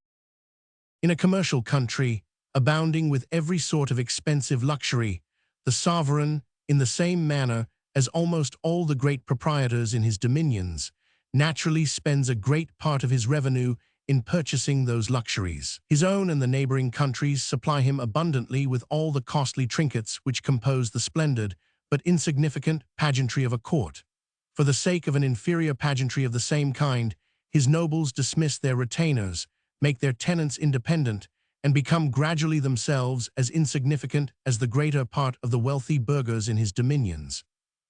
In a commercial country, abounding with every sort of expensive luxury, the sovereign, in the same manner as almost all the great proprietors in his dominions, naturally spends a great part of his revenue in purchasing those luxuries. His own and the neighboring countries supply him abundantly with all the costly trinkets which compose the splendid, but insignificant, pageantry of a court. For the sake of an inferior pageantry of the same kind, his nobles dismiss their retainers, make their tenants independent, and become gradually themselves as insignificant as the greater part of the wealthy burghers in his dominions.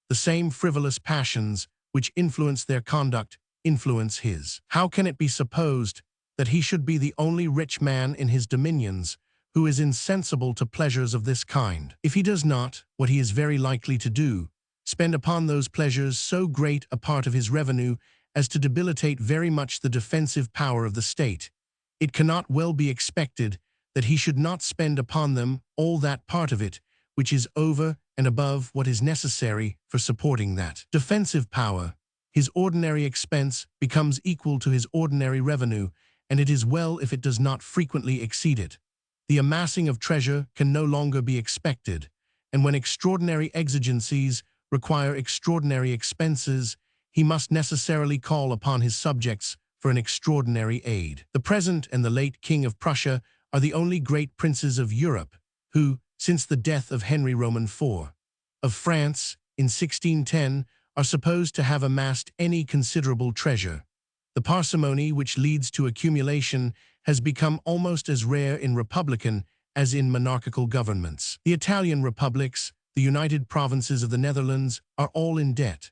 The same frivolous passions which influence their conduct influence his. How can it be supposed that he should be the only rich man in his dominions who is insensible to pleasures of this kind? If he does not, what he is very likely to do, spend upon those pleasures so great a part of his revenue as to debilitate very much the defensive power of the state, it cannot well be expected that he should not spend upon them all that part of it which is over and above what is necessary for supporting that defensive power. His ordinary expense becomes equal to his ordinary revenue, and it is well if it does not frequently exceed it. The amassing of treasure can no longer be expected, and when extraordinary exigencies require extraordinary expenses, he must necessarily call upon his subjects for an extraordinary aid. The present and the late King of Prussia are the only great princes of Europe who, since the death of Henry Roman IV, of France in 1610, are supposed to have amassed any considerable treasure. The parsimony which leads to accumulation has become almost as rare in republican as in monarchical governments. The Italian republics, the United Provinces of the Netherlands, are all in debt.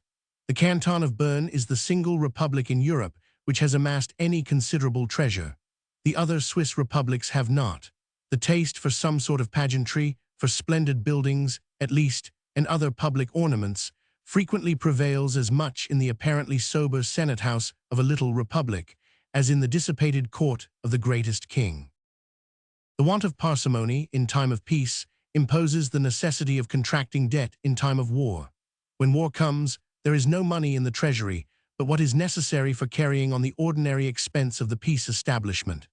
The Canton of Bern is the single republic in Europe which has amassed any considerable treasure. The other Swiss republics have not. The taste for some sort of pageantry, for splendid buildings, at least, and other public ornaments, frequently prevails as much in the apparently sober Senate House of a little republic as in the dissipated court of the greatest king. The want of parsimony in time of peace imposes the necessity of contracting debt in time of war. When war comes, there is no money in the treasury but what is necessary for carrying on the ordinary expense of the peace establishment.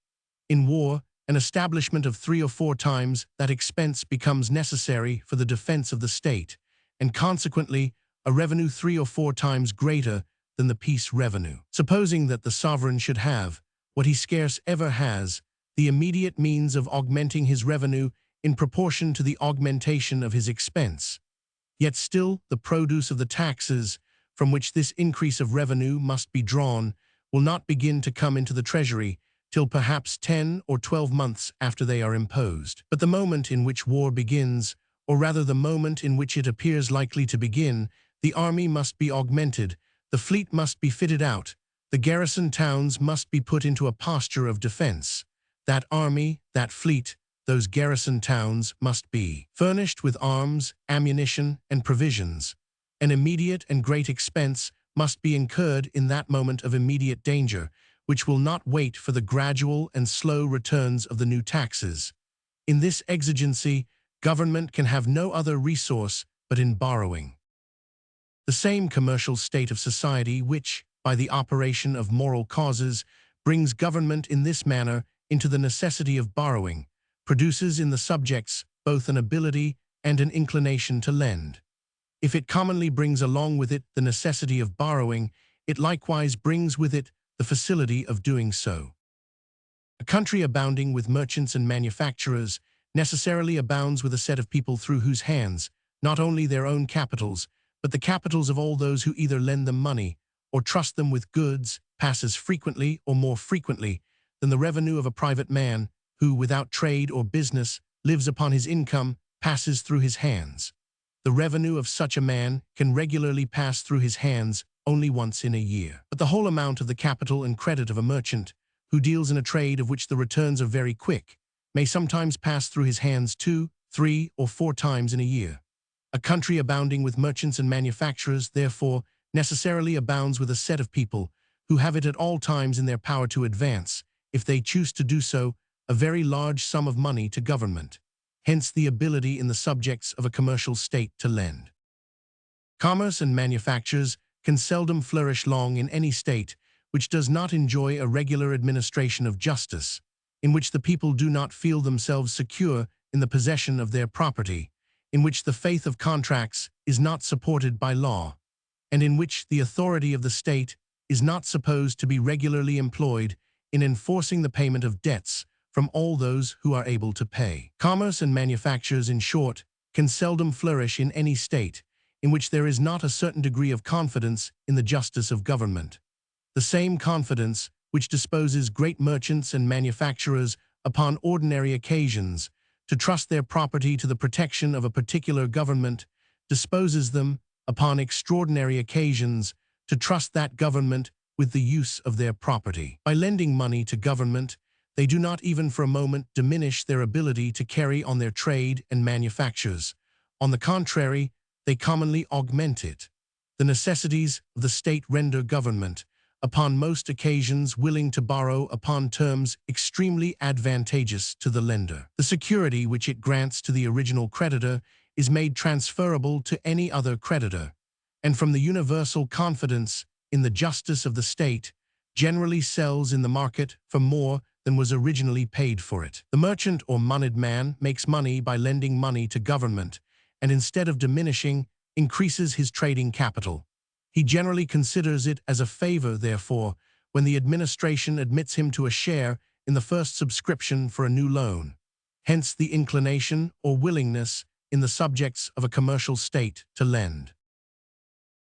In war, an establishment of 3 or 4 times that expense becomes necessary for the defense of the state, and consequently a revenue 3 or 4 times greater than the peace revenue. Supposing that the sovereign should have, what he scarce ever has, the immediate means of augmenting his revenue in proportion to the augmentation of his expense, yet still the produce of the taxes from which this increase of revenue must be drawn will not begin to come into the treasury till perhaps 10 or 12 months after they are imposed. But the moment in which war begins, or rather the moment in which it appears likely to begin, the army must be augmented, the fleet must be fitted out, the garrison towns must be put into a posture of defense. That army, that fleet, those garrison towns must be furnished with arms, ammunition, and provisions. An immediate and great expense must be incurred in that moment of immediate danger, which will not wait for the gradual and slow returns of the new taxes. In this exigency, government can have no other resource but in borrowing. The same commercial state of society which, by the operation of moral causes, brings government in this manner into the necessity of borrowing, produces in the subjects both an ability and an inclination to lend. If it commonly brings along with it the necessity of borrowing, it likewise brings with it the facility of doing so. A country abounding with merchants and manufacturers necessarily abounds with a set of people through whose hands not only their own capitals, but the capitals of all those who either lend them money or trust them with goods passes frequently or more frequently than the revenue of a private man who, without trade or business, lives upon his income, passes through his hands. The revenue of such a man can regularly pass through his hands only once in a year. But the whole amount of the capital and credit of a merchant, who deals in a trade of which the returns are very quick, may sometimes pass through his hands 2, 3, or 4 times in a year. A country abounding with merchants and manufacturers, therefore, necessarily abounds with a set of people who have it at all times in their power to advance, if they choose to do so, a very large sum of money to government. Hence the ability in the subjects of a commercial state to lend. Commerce and manufactures can seldom flourish long in any state which does not enjoy a regular administration of justice, in which the people do not feel themselves secure in the possession of their property, in which the faith of contracts is not supported by law, and in which the authority of the state is not supposed to be regularly employed in enforcing the payment of debts from all those who are able to pay. Commerce and manufactures, in short, can seldom flourish in any state in which there is not a certain degree of confidence in the justice of government. The same confidence which disposes great merchants and manufacturers upon ordinary occasions to trust their property to the protection of a particular government disposes them, upon extraordinary occasions, to trust that government with the use of their property. By lending money to government, they do not even for a moment diminish their ability to carry on their trade and manufactures. On the contrary, they commonly augment it. The necessities of the state render government, upon most occasions, willing to borrow upon terms extremely advantageous to the lender. The security which it grants to the original creditor is made transferable to any other creditor, and from the universal confidence in the justice of the state, generally sells in the market for more than was originally paid for it. The merchant or moneyed man makes money by lending money to government, and instead of diminishing, increases his trading capital. He generally considers it as a favor, therefore, when the administration admits him to a share in the first subscription for a new loan. Hence the inclination or willingness in the subjects of a commercial state to lend.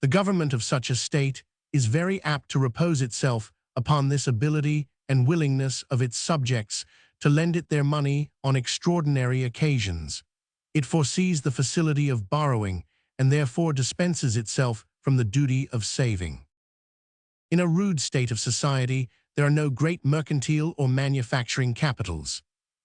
The government of such a state is very apt to repose itself upon this ability and willingness of its subjects to lend it their money on extraordinary occasions. It foresees the facility of borrowing, and therefore dispenses itself from the duty of saving. In a rude state of society, there are no great mercantile or manufacturing capitals.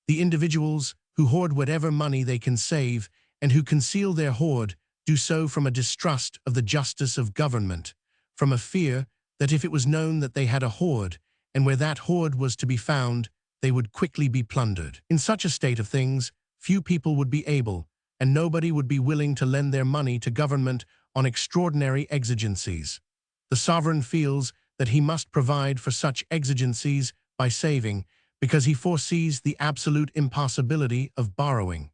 The individuals who hoard whatever money they can save, and who conceal their hoard, do so from a distrust of the justice of government, from a fear that if it was known that they had a hoard, and where that hoard was to be found, they would quickly be plundered. In such a state of things, few people would be able, and nobody would be willing to lend their money to government on extraordinary exigencies. The sovereign feels that he must provide for such exigencies by saving, because he foresees the absolute impossibility of borrowing.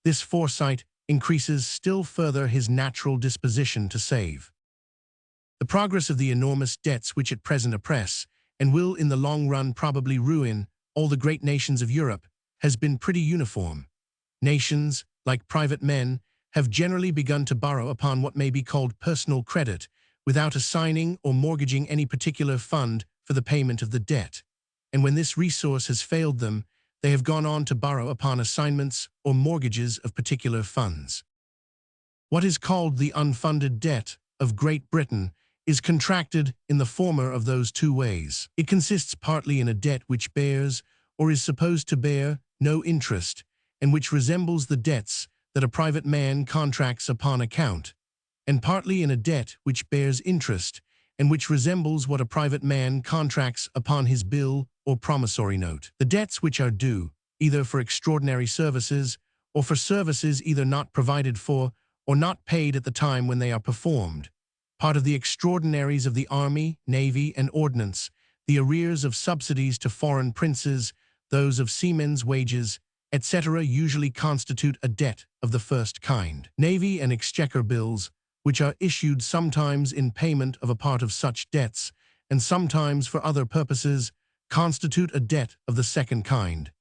This foresight increases still further his natural disposition to save. The progress of the enormous debts which at present oppress, and will in the long run probably ruin, all the great nations of Europe, has been pretty uniform. Nations, like private men, have generally begun to borrow upon what may be called personal credit, without assigning or mortgaging any particular fund for the payment of the debt. And when this resource has failed them, they have gone on to borrow upon assignments or mortgages of particular funds. What is called the unfunded debt of Great Britain is contracted in the former of those two ways. It consists partly in a debt which bears, or is supposed to bear, no interest, and which resembles the debts that a private man contracts upon account, and partly in a debt which bears interest, and which resembles what a private man contracts upon his bill or promissory note. The debts which are due, either for extraordinary services, or for services either not provided for, or not paid at the time when they are performed, part of the extraordinaries of the army, navy, and ordnance, the arrears of subsidies to foreign princes, those of seamen's wages, etc., usually constitute a debt of the first kind. Navy and exchequer bills, which are issued sometimes in payment of a part of such debts, and sometimes for other purposes, constitute a debt of the second kind.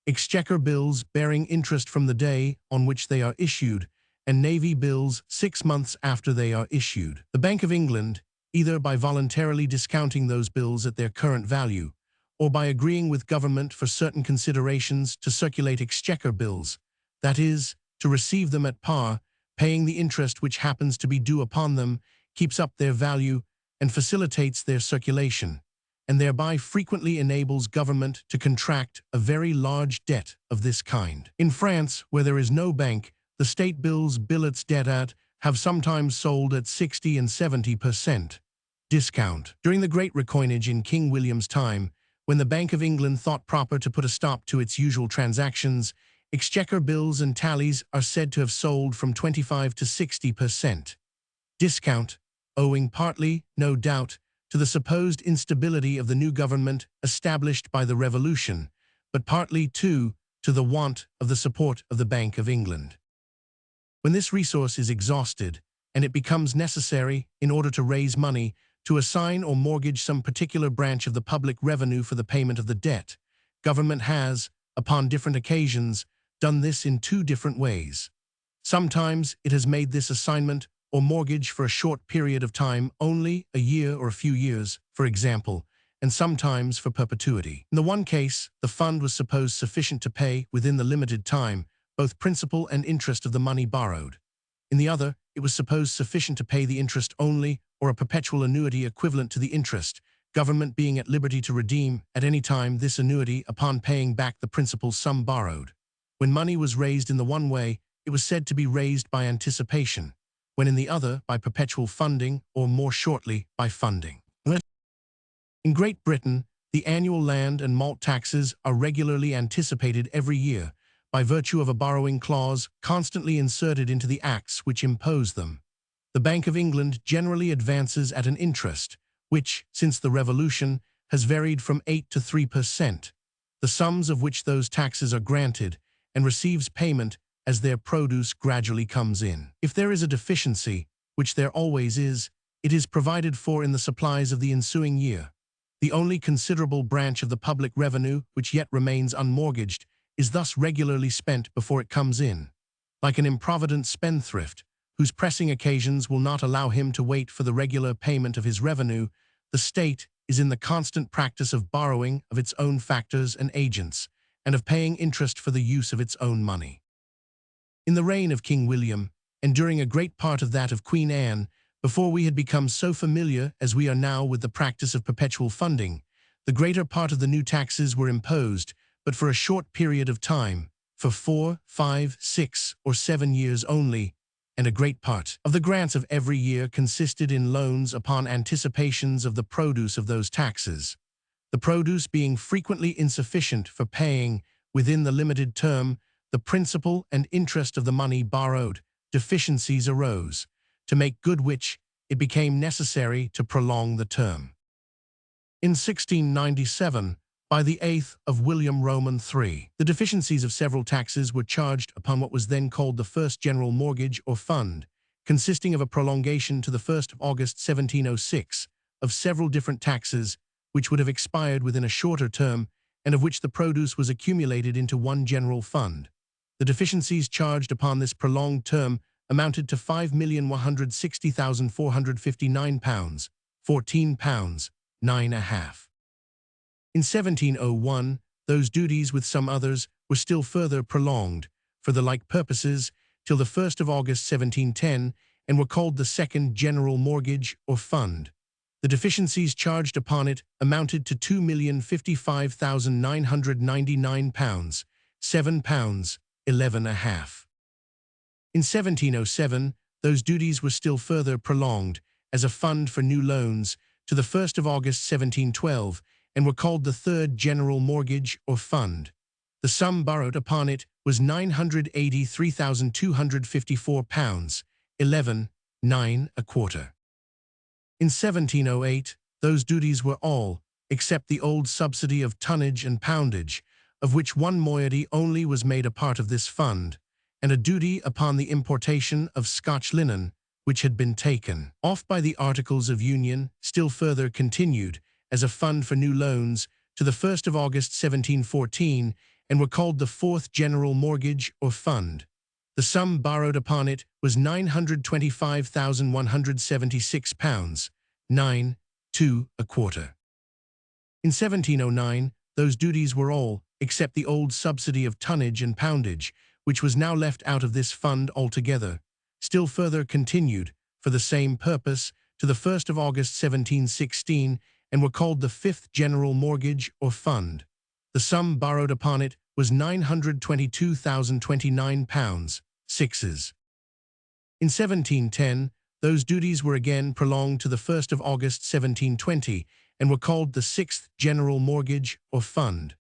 Exchequer bills bearing interest from the day on which they are issued, and Navy bills 6 months after they are issued. The Bank of England, either by voluntarily discounting those bills at their current value, or by agreeing with government for certain considerations to circulate exchequer bills, that is, to receive them at par, paying the interest which happens to be due upon them, keeps up their value and facilitates their circulation, and thereby frequently enables government to contract a very large debt of this kind. In France, where there is no bank, the state bills billets debt have sometimes sold at 60 and 70% discount. During the Great Recoinage in King William's time, when the Bank of England thought proper to put a stop to its usual transactions, exchequer bills and tallies are said to have sold from 25 to 60% discount, owing partly, no doubt, to the supposed instability of the new government established by the Revolution, but partly, too, to the want of the support of the Bank of England. When this resource is exhausted, and it becomes necessary, in order to raise money, to assign or mortgage some particular branch of the public revenue for the payment of the debt, government has, upon different occasions, done this in 2 different ways. Sometimes it has made this assignment or mortgage for a short period of time, only a year or a few years, for example, and sometimes for perpetuity. In the one case, the fund was supposed sufficient to pay, within the limited time, both principal and interest of the money borrowed. In the other, it was supposed sufficient to pay the interest only, or a perpetual annuity equivalent to the interest, government being at liberty to redeem, at any time, this annuity upon paying back the principal sum borrowed. When money was raised in the one way, it was said to be raised by anticipation, when in the other, by perpetual funding, or more shortly, by funding. In Great Britain, the annual land and malt taxes are regularly anticipated every year, by virtue of a borrowing clause constantly inserted into the acts which impose them. The Bank of England generally advances at an interest, which, since the Revolution, has varied from 8 to 3%, the sums of which those taxes are granted, and receives payment as their produce gradually comes in. If there is a deficiency, which there always is, it is provided for in the supplies of the ensuing year. The only considerable branch of the public revenue which yet remains unmortgaged is thus regularly spent before it comes in. Like an improvident spendthrift, whose pressing occasions will not allow him to wait for the regular payment of his revenue, the state is in the constant practice of borrowing of its own factors and agents, and of paying interest for the use of its own money. In the reign of King William, and during a great part of that of Queen Anne, before we had become so familiar as we are now with the practice of perpetual funding, the greater part of the new taxes were imposed, but for a short period of time, for 4, 5, 6, or 7 years only, and a great part of the grants of every year consisted in loans upon anticipations of the produce of those taxes. The produce being frequently insufficient for paying, within the limited term, the principal and interest of the money borrowed, deficiencies arose, to make good which it became necessary to prolong the term. In 1697, by the 8th of William Roman III, the deficiencies of several taxes were charged upon what was then called the First General Mortgage or Fund, consisting of a prolongation to the 1st of August 1706 of several different taxes which would have expired within a shorter term and of which the produce was accumulated into one general fund. The deficiencies charged upon this prolonged term amounted to £5,160,459, £14, 9½. In 1701, those duties with some others were still further prolonged, for the like purposes, till the 1st of August 1710, and were called the Second General Mortgage or Fund. The deficiencies charged upon it amounted to £2,055,999, £7, 11½. In 1707, those duties were still further prolonged, as a fund for new loans, to the 1st of August 1712, and were called the Third General Mortgage or Fund. The sum borrowed upon it was £983,254, 11, 9¼ In 1708, those duties were all, except the old subsidy of tonnage and poundage, of which one moiety only was made a part of this fund, and a duty upon the importation of Scotch linen, which had been taken off by the Articles of Union, still further continued as a fund for new loans to the 1st of August 1714 and were called the Fourth General Mortgage or Fund. The sum borrowed upon it was £925,176, 9, 2 a quarter. In 1709, those duties were all, except the old subsidy of tonnage and poundage, which was now left out of this fund altogether, still further continued, for the same purpose, to the 1st of August 1716, and were called the Fifth General Mortgage or Fund. The sum borrowed upon it was £922,029, 6s. In 1710, those duties were again prolonged to the 1st of August 1720, and were called the Sixth General Mortgage or Fund.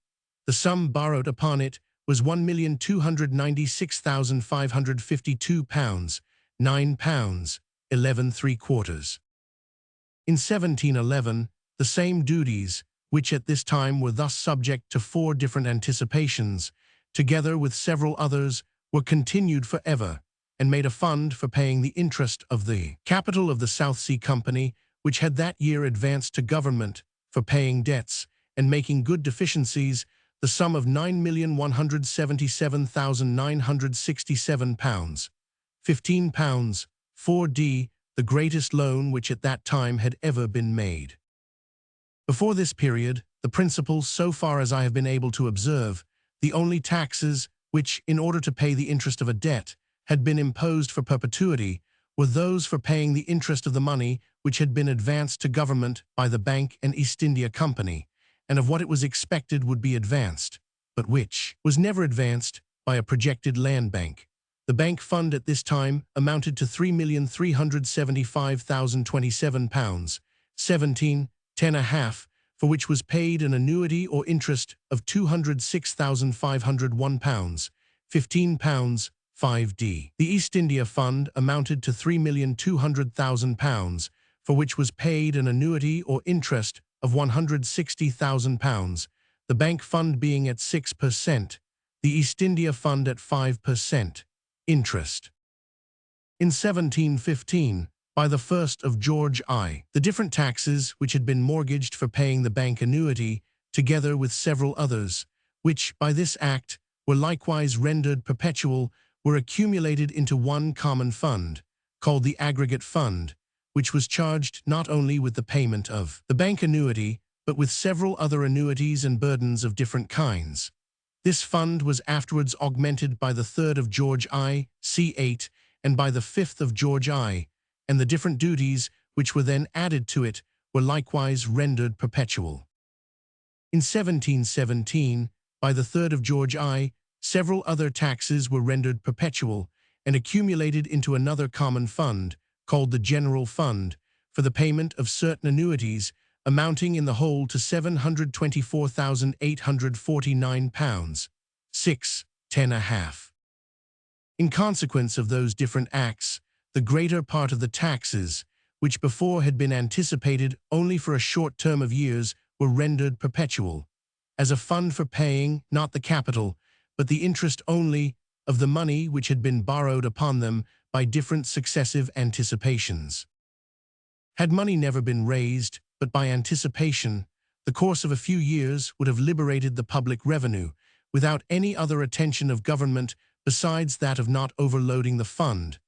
The sum borrowed upon it was £1,296,552, £9, 11 3/4. In 1711, the same duties, which at this time were thus subject to 4 different anticipations, together with several others, were continued forever, and made a fund for paying the interest of the capital of the South Sea Company, which had that year advanced to government for paying debts and making good deficiencies, the sum of £9,177,967, £15, 4d, the greatest loan which at that time had ever been made. Before this period, the principal, so far as I have been able to observe, the only taxes which, in order to pay the interest of a debt, had been imposed for perpetuity, were those for paying the interest of the money which had been advanced to government by the Bank and East India Company, and of what it was expected would be advanced, but which was never advanced, by a projected land bank. The bank fund at this time amounted to £3,375,027, 17, 10½, for which was paid an annuity or interest of £206,501, £15, 5d. The East India Fund amounted to £3,200,000, for which was paid an annuity or interest of £160,000, the bank fund being at 6%, the East India Fund at 5%, interest. In 1715, by the 1st of George I, the different taxes which had been mortgaged for paying the bank annuity, together with several others, which, by this act, were likewise rendered perpetual, were accumulated into one common fund, called the Aggregate Fund, which was charged not only with the payment of the bank annuity, but with several other annuities and burdens of different kinds. This fund was afterwards augmented by the 3rd of George I, c. 8, and by the 5th of George I, and the different duties which were then added to it were likewise rendered perpetual. In 1717, by the 3rd of George I, several other taxes were rendered perpetual and accumulated into another common fund, called the General Fund, for the payment of certain annuities, amounting in the whole to £724,849, 6, 10½. In consequence of those different acts, the greater part of the taxes, which before had been anticipated only for a short term of years, were rendered perpetual, as a fund for paying, not the capital, but the interest only, of the money which had been borrowed upon them by different successive anticipations. Had money never been raised, but by anticipation, the course of a few years would have liberated the public revenue, without any other attention of government besides that of not overloading the fund,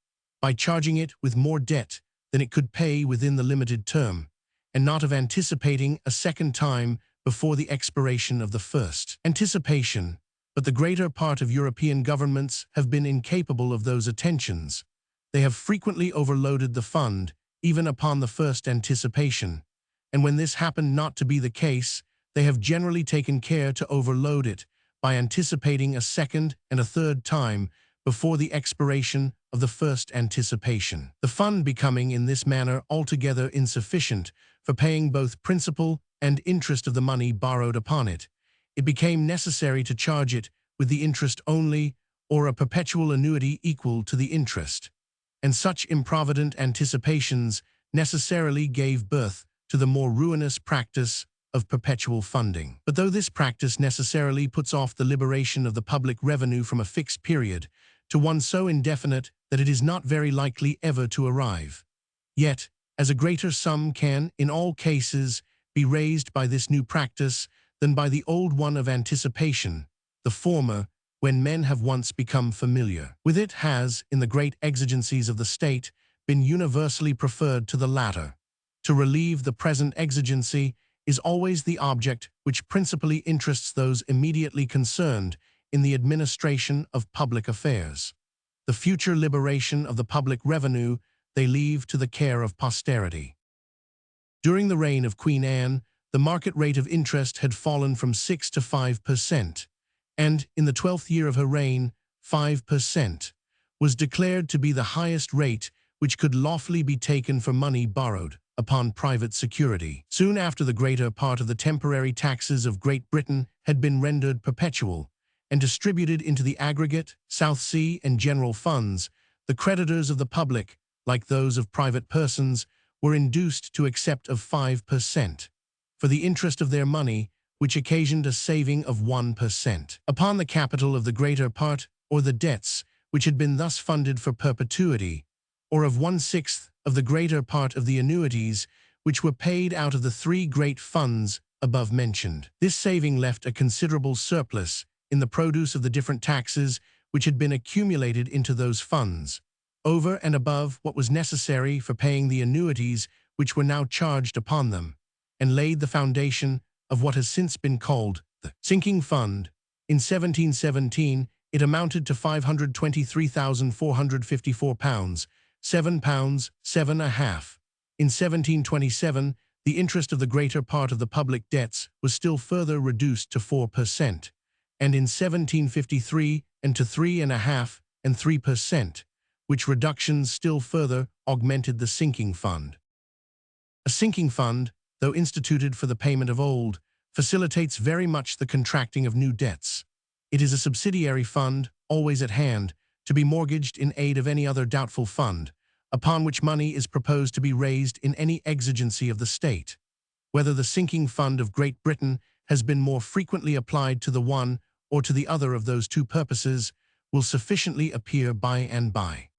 by charging it with more debt than it could pay within the limited term, and not of anticipating a second time before the expiration of the first anticipation. But the greater part of European governments have been incapable of those attentions. They have frequently overloaded the fund, even upon the first anticipation, and when this happened not to be the case, they have generally taken care to overload it by anticipating a second and a third time before the expiration of the first anticipation. The fund becoming in this manner altogether insufficient for paying both principal and interest of the money borrowed upon it, it became necessary to charge it with the interest only, or a perpetual annuity equal to the interest. And such improvident anticipations necessarily gave birth to the more ruinous practice of perpetual funding. But though this practice necessarily puts off the liberation of the public revenue from a fixed period to one so indefinite that it is not very likely ever to arrive. Yet, as a greater sum can, in all cases, be raised by this new practice than by the old one of anticipation, the former, when men have once become familiar with it, has, in the great exigencies of the state, been universally preferred to the latter. To relieve the present exigency is always the object which principally interests those immediately concerned in the administration of public affairs. The future liberation of the public revenue they leave to the care of posterity. During the reign of Queen Anne, the market rate of interest had fallen from 6 to 5%, and, in the 12th year of her reign, 5% was declared to be the highest rate which could lawfully be taken for money borrowed upon private security. Soon after, the greater part of the temporary taxes of Great Britain had been rendered perpetual, and distributed into the aggregate, South Sea, and general funds, the creditors of the public, like those of private persons, were induced to accept of 5% for the interest of their money, which occasioned a saving of 1% upon the capital of the greater part, or the debts which had been thus funded for perpetuity, or of 1/6 of the greater part of the annuities which were paid out of the three great funds above mentioned. This saving left a considerable surplus in the produce of the different taxes which had been accumulated into those funds, over and above what was necessary for paying the annuities which were now charged upon them, and laid the foundation of what has since been called the sinking fund. In 1717, it amounted to £523,454, £7, 7½. In 1727, the interest of the greater part of the public debts was still further reduced to 4%, and in 1753 and to 3½ and 3%, which reductions still further augmented the sinking fund. A sinking fund, though instituted for the payment of old, facilitates very much the contracting of new debts. It is a subsidiary fund, always at hand, to be mortgaged in aid of any other doubtful fund, upon which money is proposed to be raised in any exigency of the state. Whether the sinking fund of Great Britain has been more frequently applied to the one or to the other of those two purposes will sufficiently appear by and by.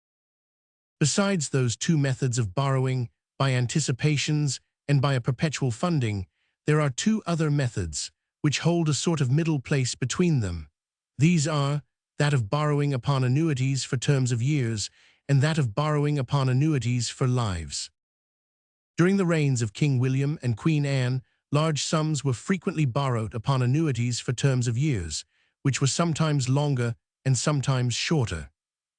Besides those two methods of borrowing, by anticipations and by a perpetual funding, there are two other methods, which hold a sort of middle place between them. These are that of borrowing upon annuities for terms of years, and that of borrowing upon annuities for lives. During the reigns of King William and Queen Anne, large sums were frequently borrowed upon annuities for terms of years, which were sometimes longer and sometimes shorter.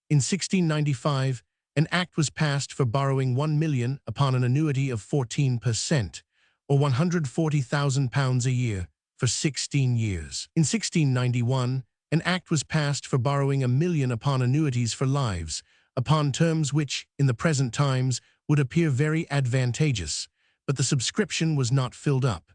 In 1695, an act was passed for borrowing £1 million upon an annuity of 14%, or £140,000 a year, for 16 years. In 1691, an act was passed for borrowing £1 million upon annuities for lives, upon terms which, in the present times, would appear very advantageous, but the subscription was not filled up.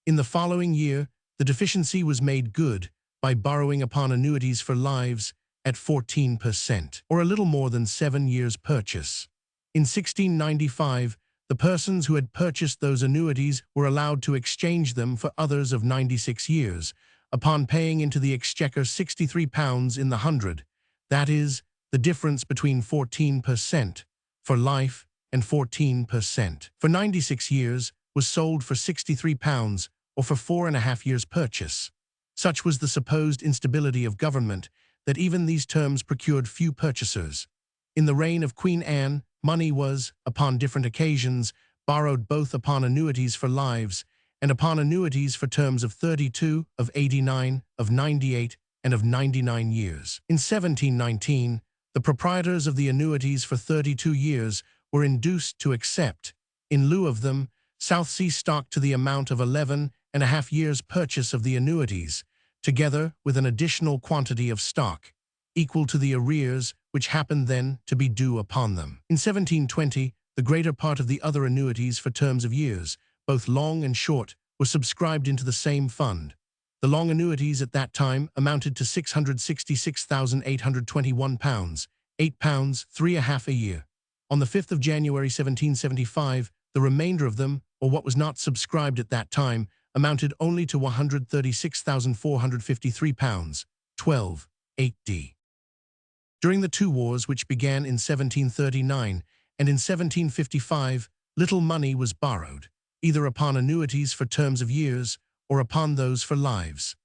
In the following year, the deficiency was made good by borrowing upon annuities for lives at 14%, or a little more than 7 years' purchase. In 1695, the persons who had purchased those annuities were allowed to exchange them for others of 96 years, upon paying into the exchequer £63 in the 100, that is, the difference between 14% for life and 14% for 96 years was sold for £63, or for 4½ years' purchase. Such was the supposed instability of government that even these terms procured few purchasers. In the reign of Queen Anne, money was, upon different occasions, borrowed both upon annuities for lives and upon annuities for terms of 32, of 89, of 98, and of 99 years. In 1719, the proprietors of the annuities for 32 years were induced to accept, in lieu of them, South Sea stock to the amount of 11½ years' purchase of the annuities, together with an additional quantity of stock, equal to the arrears which happened then to be due upon them. In 1720, the greater part of the other annuities for terms of years, both long and short, were subscribed into the same fund. The long annuities at that time amounted to £666,821, £8, 3½ a year. On the 5th of January 1775, the remainder of them, or what was not subscribed at that time, amounted only to £136,453, £12, 8d. During the two wars, which began in 1739 and in 1755, little money was borrowed, either upon annuities for terms of years or upon those for lives.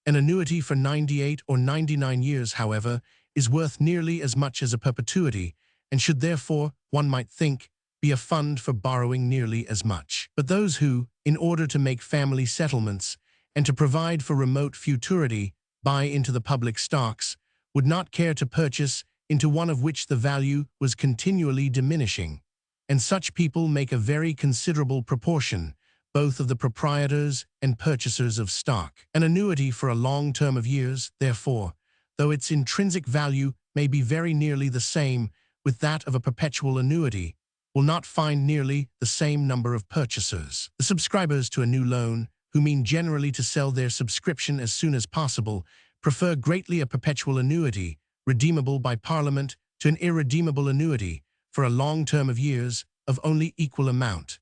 An annuity for 98 or 99 years, however, is worth nearly as much as a perpetuity, and should therefore, one might think, be a fund for borrowing nearly as much. But those who, in order to make family settlements and to provide for remote futurity, buy into the public stocks, would not care to purchase into one of which the value was continually diminishing. And such people make a very considerable proportion, both of the proprietors and purchasers of stock. An annuity for a long term of years, therefore, though its intrinsic value may be very nearly the same with that of a perpetual annuity, will not find nearly the same number of purchasers. The subscribers to a new loan, who mean generally to sell their subscription as soon as possible, prefer greatly a perpetual annuity, redeemable by Parliament, to an irredeemable annuity, for a long term of years, of only equal amount.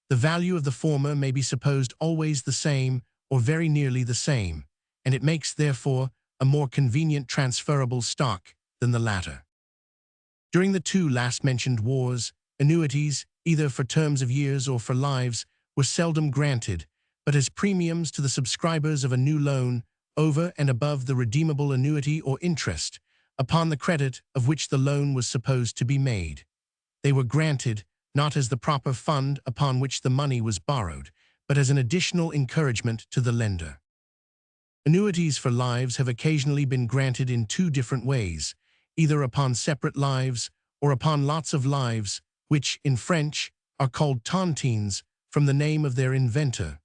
The value of the former may be supposed always the same, or very nearly the same, and it makes, therefore, a more convenient transferable stock than the latter. During the two last-mentioned wars, annuities, either for terms of years or for lives, were seldom granted, but as premiums to the subscribers of a new loan, over and above the redeemable annuity or interest, upon the credit of which the loan was supposed to be made. They were granted, not as the proper fund upon which the money was borrowed, but as an additional encouragement to the lender. Annuities for lives have occasionally been granted in two different ways, either upon separate lives or upon lots of lives, which, in French, are called tontines, from the name of their inventor.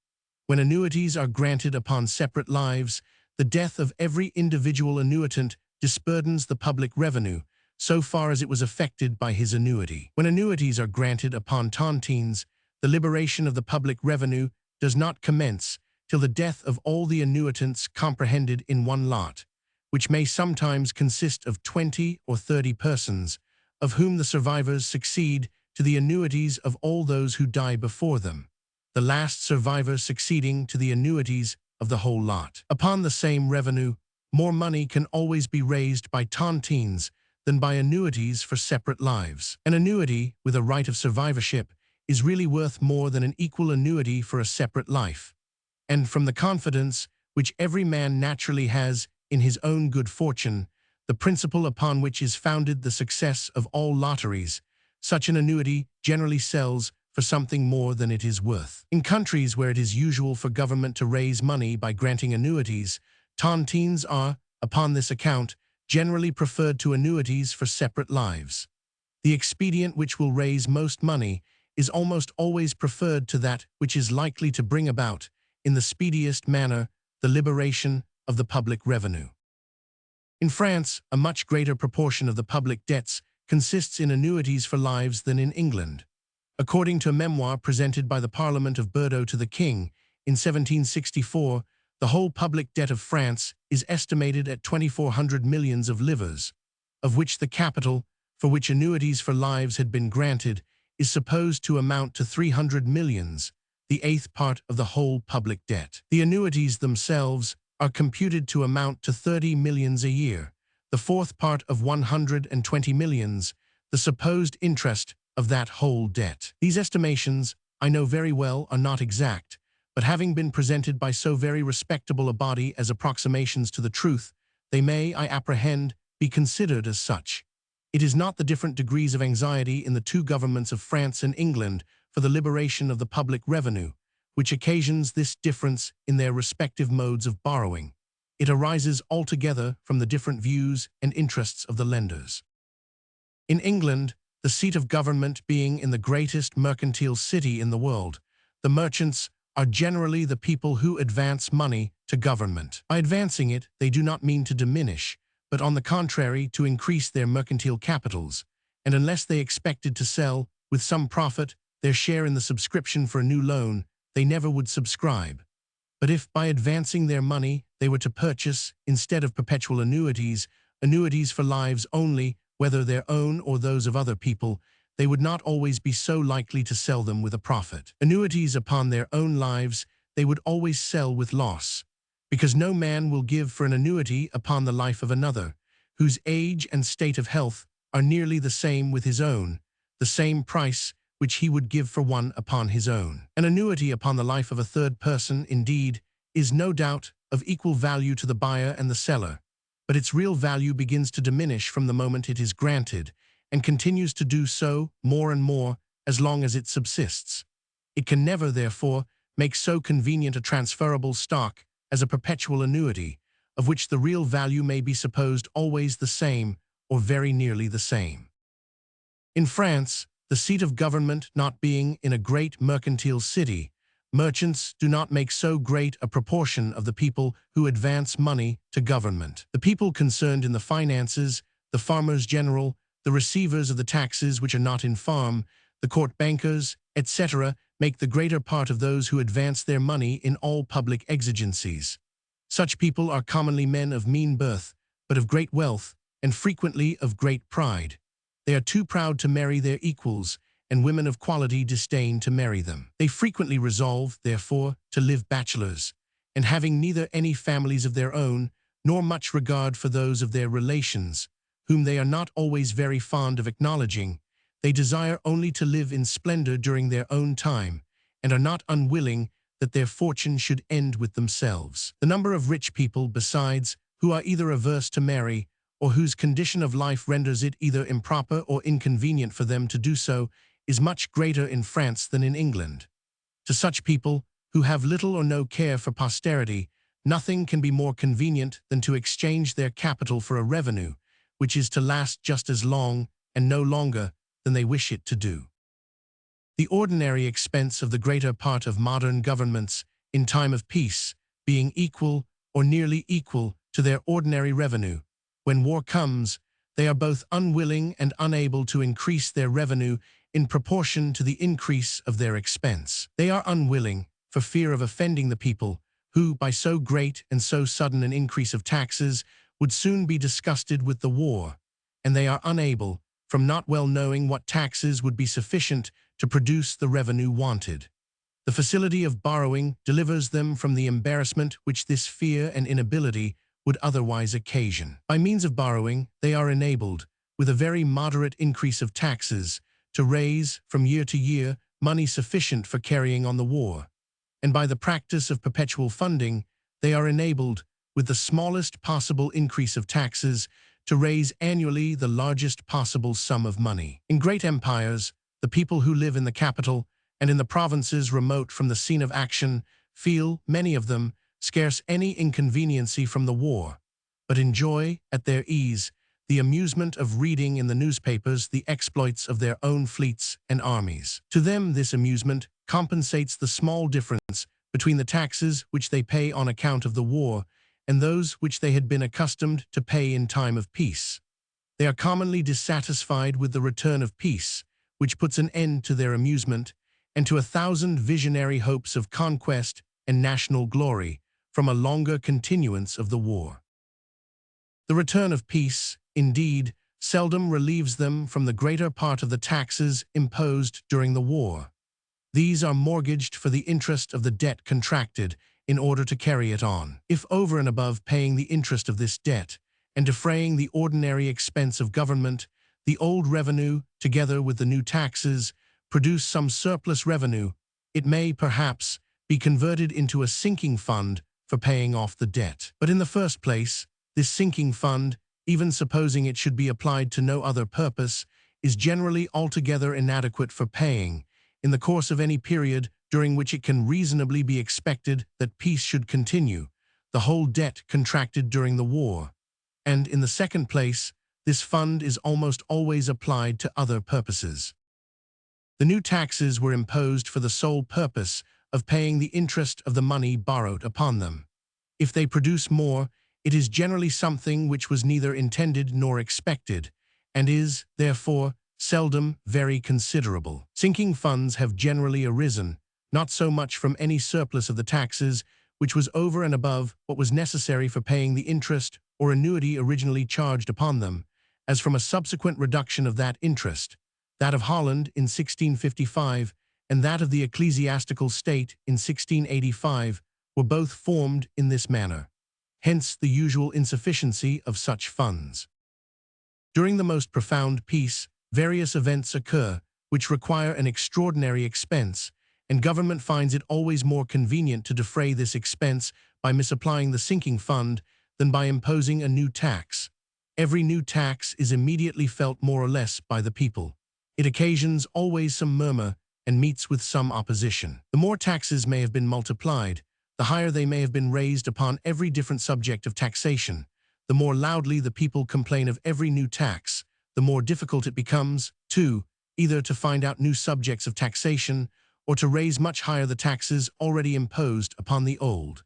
When annuities are granted upon separate lives, the death of every individual annuitant disburdens the public revenue, so far as it was affected by his annuity. When annuities are granted upon tontines, the liberation of the public revenue does not commence till the death of all the annuitants comprehended in one lot, which may sometimes consist of 20 or 30 persons, of whom the survivors succeed to the annuities of all those who die before them, the last survivor succeeding to the annuities of the whole lot. Upon the same revenue, more money can always be raised by tontines than by annuities for separate lives. An annuity with a right of survivorship is really worth more than an equal annuity for a separate life. And from the confidence which every man naturally has in his own good fortune, the principle upon which is founded the success of all lotteries, such an annuity generally sells for something more than it is worth. In countries where it is usual for government to raise money by granting annuities, tontines are, upon this account, generally preferred to annuities for separate lives. The expedient which will raise most money is almost always preferred to that which is likely to bring about, in the speediest manner, the liberation of the public revenue. In France, a much greater proportion of the public debts consists in annuities for lives than in England. According to a memoir presented by the Parliament of Bordeaux to the King in 1764, the whole public debt of France is estimated at 2,400 millions of livres, of which the capital, for which annuities for lives had been granted, is supposed to amount to 300 millions, the eighth part of the whole public debt. The annuities themselves are computed to amount to 30 millions a year, the fourth part of 120 millions, the supposed interest of that whole debt. These estimations, I know very well, are not exact, but having been presented by so very respectable a body as approximations to the truth, they may, I apprehend, be considered as such. It is not the different degrees of anxiety in the two governments of France and England for the liberation of the public revenue, which occasions this difference in their respective modes of borrowing. It arises altogether from the different views and interests of the lenders. In England, the seat of government being in the greatest mercantile city in the world, the merchants are generally the people who advance money to government. By advancing it, they do not mean to diminish, but on the contrary to increase their mercantile capitals, and unless they expected to sell, with some profit, their share in the subscription for a new loan, they never would subscribe. But if, by advancing their money, they were to purchase, instead of perpetual annuities, annuities for lives only, whether their own or those of other people, they would not always be so likely to sell them with a profit. Annuities upon their own lives they would always sell with loss, because no man will give for an annuity upon the life of another, whose age and state of health are nearly the same with his own, the same price which he would give for one upon his own. An annuity upon the life of a third person, indeed, is no doubt of equal value to the buyer and the seller, but its real value begins to diminish from the moment it is granted, and continues to do so more and more as long as it subsists. It can never, therefore, make so convenient a transferable stock as a perpetual annuity, of which the real value may be supposed always the same or very nearly the same. In France, the seat of government not being in a great mercantile city, merchants do not make so great a proportion of the people who advance money to government. The people concerned in the finances, the farmers general, the receivers of the taxes which are not in farm, the court bankers, etc., make the greater part of those who advance their money in all public exigencies. Such people are commonly men of mean birth, but of great wealth, and frequently of great pride. They are too proud to marry their equals, and women of quality disdain to marry them. They frequently resolve, therefore, to live bachelors, and having neither any families of their own, nor much regard for those of their relations, whom they are not always very fond of acknowledging, they desire only to live in splendor during their own time, and are not unwilling that their fortune should end with themselves. The number of rich people, besides, who are either averse to marry, or whose condition of life renders it either improper or inconvenient for them to do so, is much greater in France than in England. To such people, who have little or no care for posterity, nothing can be more convenient than to exchange their capital for a revenue, which is to last just as long, and no longer, than they wish it to do. The ordinary expense of the greater part of modern governments, in time of peace, being equal, or nearly equal, to their ordinary revenue, when war comes, they are both unwilling and unable to increase their revenue in proportion to the increase of their expense. They are unwilling, for fear of offending the people, who, by so great and so sudden an increase of taxes, would soon be disgusted with the war, and they are unable, from not well knowing what taxes would be sufficient to produce the revenue wanted. The facility of borrowing delivers them from the embarrassment which this fear and inability would otherwise occasion. By means of borrowing, they are enabled, with a very moderate increase of taxes, to raise, from year to year, money sufficient for carrying on the war. And by the practice of perpetual funding, they are enabled, with the smallest possible increase of taxes, to raise annually the largest possible sum of money. In great empires, the people who live in the capital and in the provinces remote from the scene of action feel, many of them, scarce any inconveniency from the war, but enjoy, at their ease, the amusement of reading in the newspapers the exploits of their own fleets and armies. To them this amusement compensates the small difference between the taxes which they pay on account of the war and those which they had been accustomed to pay in time of peace. They are commonly dissatisfied with the return of peace, which puts an end to their amusement, and to 1,000 visionary hopes of conquest and national glory from a longer continuance of the war. The return of peace, indeed, seldom relieves them from the greater part of the taxes imposed during the war. These are mortgaged for the interest of the debt contracted in order to carry it on. If over and above paying the interest of this debt and defraying the ordinary expense of government, the old revenue, together with the new taxes, produce some surplus revenue, it may, perhaps, be converted into a sinking fund for paying off the debt. But in the first place, this sinking fund, even supposing it should be applied to no other purpose, is generally altogether inadequate for paying, in the course of any period during which it can reasonably be expected that peace should continue, the whole debt contracted during the war. And in the second place, this fund is almost always applied to other purposes. The new taxes were imposed for the sole purpose of paying the interest of the money borrowed upon them. If they produce more, it is generally something which was neither intended nor expected, and is, therefore, seldom very considerable. Sinking funds have generally arisen, not so much from any surplus of the taxes, which was over and above what was necessary for paying the interest or annuity originally charged upon them, as from a subsequent reduction of that interest. That of Holland in 1655 and that of the ecclesiastical state in 1685 were both formed in this manner. Hence the usual insufficiency of such funds. During the most profound peace, various events occur which require an extraordinary expense, and government finds it always more convenient to defray this expense by misapplying the sinking fund than by imposing a new tax. Every new tax is immediately felt more or less by the people. It occasions always some murmur and meets with some opposition. The more taxes may have been multiplied, the higher they may have been raised upon every different subject of taxation, the more loudly the people complain of every new tax, the more difficult it becomes, too, either to find out new subjects of taxation or to raise much higher the taxes already imposed upon the old.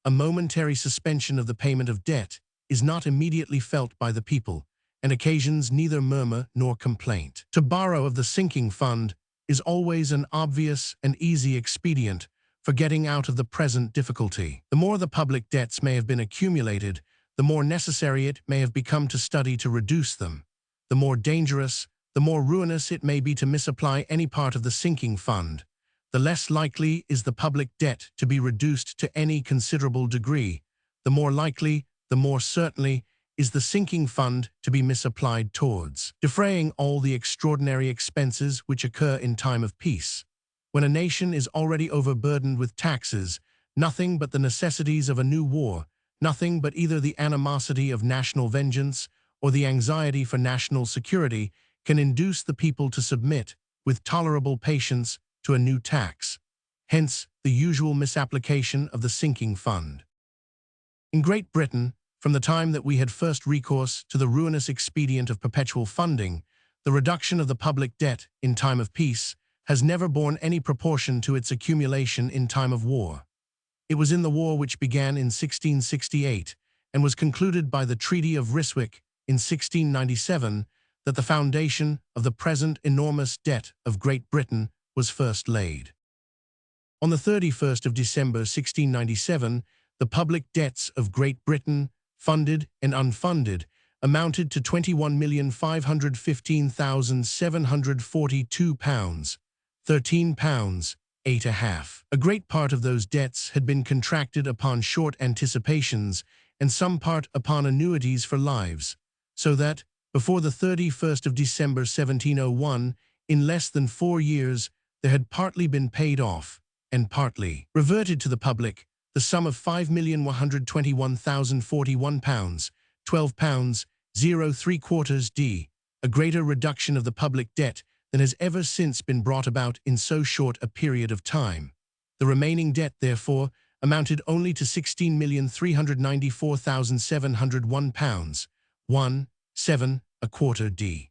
A momentary suspension of the payment of debt is not immediately felt by the people, and occasions neither murmur nor complaint. To borrow of the sinking fund is always an obvious and easy expedient for getting out of the present difficulty. The more the public debts may have been accumulated, the more necessary it may have become to study to reduce them. The more dangerous, the more ruinous it may be to misapply any part of the sinking fund. The less likely is the public debt to be reduced to any considerable degree. The more likely, the more certainly, is the sinking fund to be misapplied towards defraying all the extraordinary expenses which occur in time of peace. When a nation is already overburdened with taxes, nothing but the necessities of a new war, nothing but either the animosity of national vengeance or the anxiety for national security can induce the people to submit, with tolerable patience, to a new tax. Hence, the usual misapplication of the sinking fund. In Great Britain, from the time that we had first recourse to the ruinous expedient of perpetual funding, the reduction of the public debt in time of peace has never borne any proportion to its accumulation in time of war. It was in the war which began in 1668 and was concluded by the Treaty of Ryswick in 1697 that the foundation of the present enormous debt of Great Britain was first laid. On the 31st of December 1697, the public debts of Great Britain, funded and unfunded, amounted to £21,515,742, £13, 8.5. A great part of those debts had been contracted upon short anticipations and some part upon annuities for lives, so that, before the 31st of December 1701, in less than 4 years, there had partly been paid off, and partly reverted to the public, the sum of £5,121,041, £12, 0¾ d, a greater reduction of the public debt than has ever since been brought about in so short a period of time. The remaining debt, therefore, amounted only to £16,394,701, £1, 7¼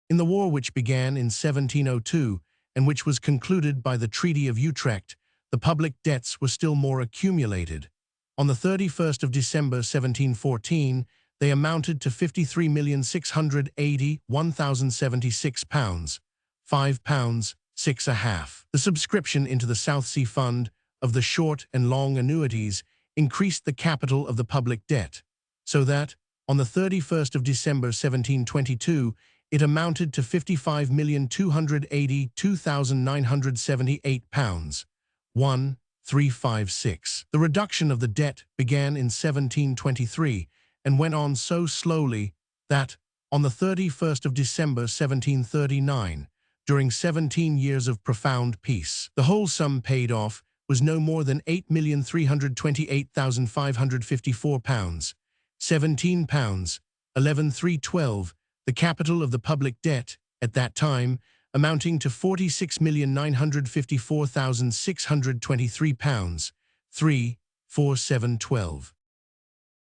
In the war which began in 1702 and which was concluded by the Treaty of Utrecht, the public debts were still more accumulated. On the 31st of December 1714, they amounted to £53,680,1,076, £5, 6.5. The subscription into the South Sea Fund of the short and long annuities increased the capital of the public debt, so that, on the 31st of December 1722, it amounted to £55,282,978, £1,356. The reduction of the debt began in 1723 and went on so slowly that, on the 31st of December 1739, during 17 years of profound peace, the whole sum paid off was no more than £8,328,554, £17, 11,312, the capital of the public debt, at that time, amounting to £46,954,623, £3,4712.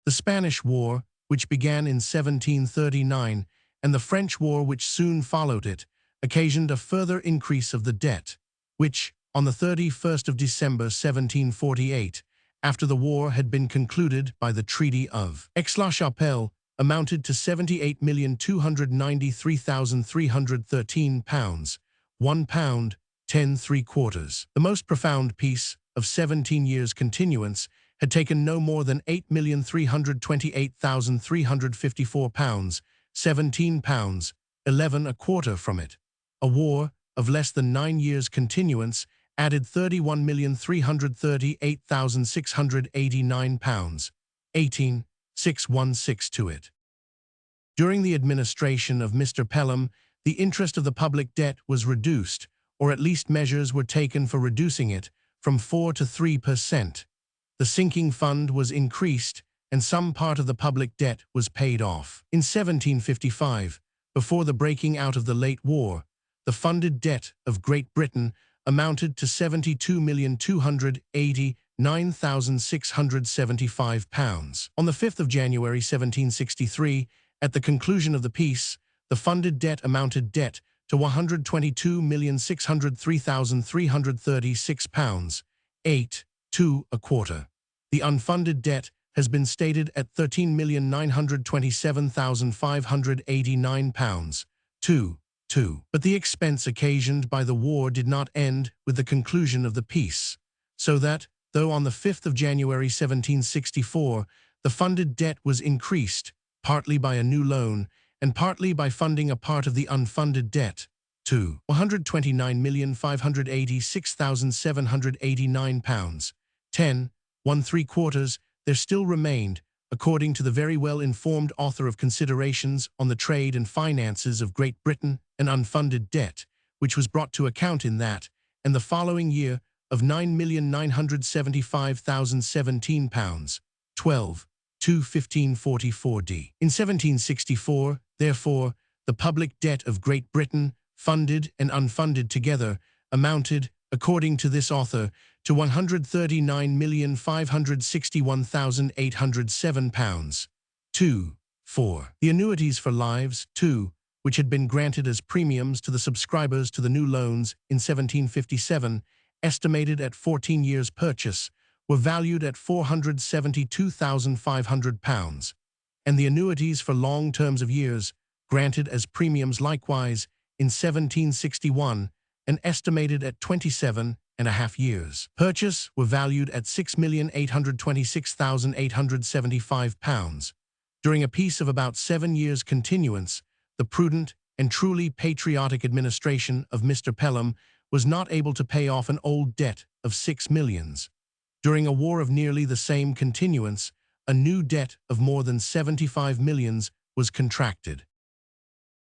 The Spanish War, which began in 1739, and the French War which soon followed it, occasioned a further increase of the debt, which, on the 31st of December 1748, after the war had been concluded by the Treaty of Aix-la-Chapelle, amounted to £78,293,313, £1, 10¾ The most profound peace, of 17 years' continuance, had taken no more than £8,328,354, £17, 11¼ from it. A war, of less than 9 years' continuance, added £31,338,689, £18, 616 to it. During the administration of Mr. Pelham, the interest of the public debt was reduced, or at least measures were taken for reducing it, from 4 to 3%. The sinking fund was increased, and some part of the public debt was paid off. In 1755, before the breaking out of the late war, the funded debt of Great Britain amounted to £72,289,675. On the 5th of January 1763, at the conclusion of the peace, the funded debt amounted to £122,603,336, 8.2 a quarter. The unfunded debt has been stated at £13,927,589, 2.2. But the expense occasioned by the war did not end with the conclusion of the peace, so that, though on the 5th of January 1764, the funded debt was increased, partly by a new loan, and partly by funding a part of the unfunded debt, to £129,586,789, 10.13, there still remained, according to the very well-informed author of Considerations on the Trade and Finances of Great Britain, an unfunded debt, which was brought to account in that, and the following year, of £9,975,017, 12.1544d. In 1764, therefore, the public debt of Great Britain, funded and unfunded together, amounted, according to this author, to £139,561,807, 2.4. The annuities for lives, too, which had been granted as premiums to the subscribers to the new loans in 1757, estimated at 14 years' purchase, were valued at £472,500, and the annuities for long terms of years, granted as premiums likewise in 1761, and estimated at 27.5 years' purchase, were valued at £6,826,875. During a peace of about 7 years' continuance, the prudent and truly patriotic administration of Mr. Pelham was not able to pay off an old debt of £6 millions. During a war of nearly the same continuance, a new debt of more than £75 millions was contracted.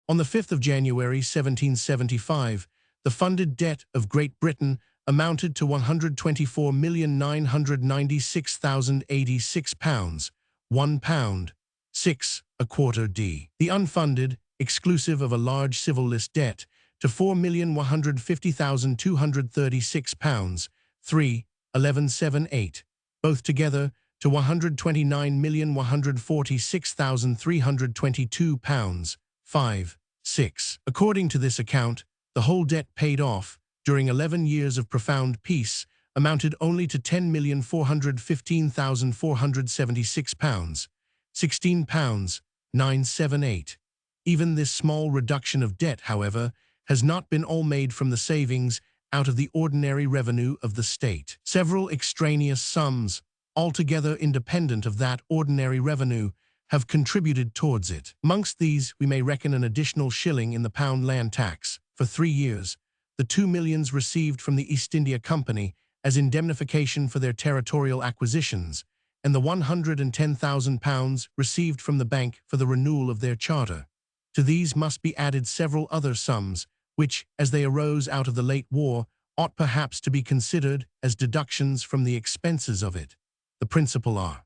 On the 5th of January 1775, the funded debt of Great Britain amounted to £124,996,086, £1, 6.25d. The unfunded, exclusive of a large civil list debt, to £4,150,236, 3.1178, both together to £129,146,322, 5.6. According to this account, the whole debt paid off, during 11 years of profound peace, amounted only to £10,415,476, £16, 978. Even this small reduction of debt, however, has not been all made from the savings out of the ordinary revenue of the state. Several extraneous sums, altogether independent of that ordinary revenue, have contributed towards it. Amongst these, we may reckon an additional shilling in the pound land tax, for 3 years, the 2 millions received from the East India Company as indemnification for their territorial acquisitions, and the £110,000 received from the bank for the renewal of their charter. To these must be added several other sums, which, as they arose out of the late war, ought perhaps to be considered as deductions from the expenses of it. The principal are: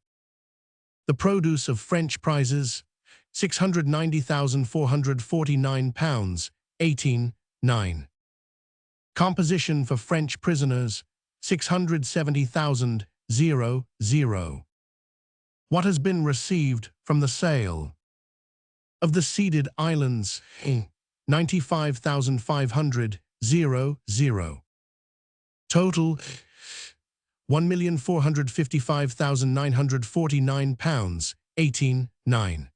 the produce of French prizes, £690,449, 18.9. Composition for French prisoners, £670,000. What has been received from the sale of the ceded islands, £95,500. Total, £1,455,949, 18.9.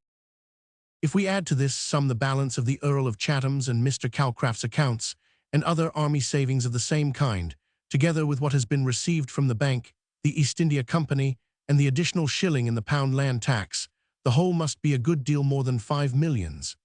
If we add to this sum the balance of the Earl of Chatham's and Mr. Calcraft's accounts, and other army savings of the same kind, together with what has been received from the bank, the East India Company, and the additional shilling in the pound land tax, the whole must be a good deal more than 5 millions.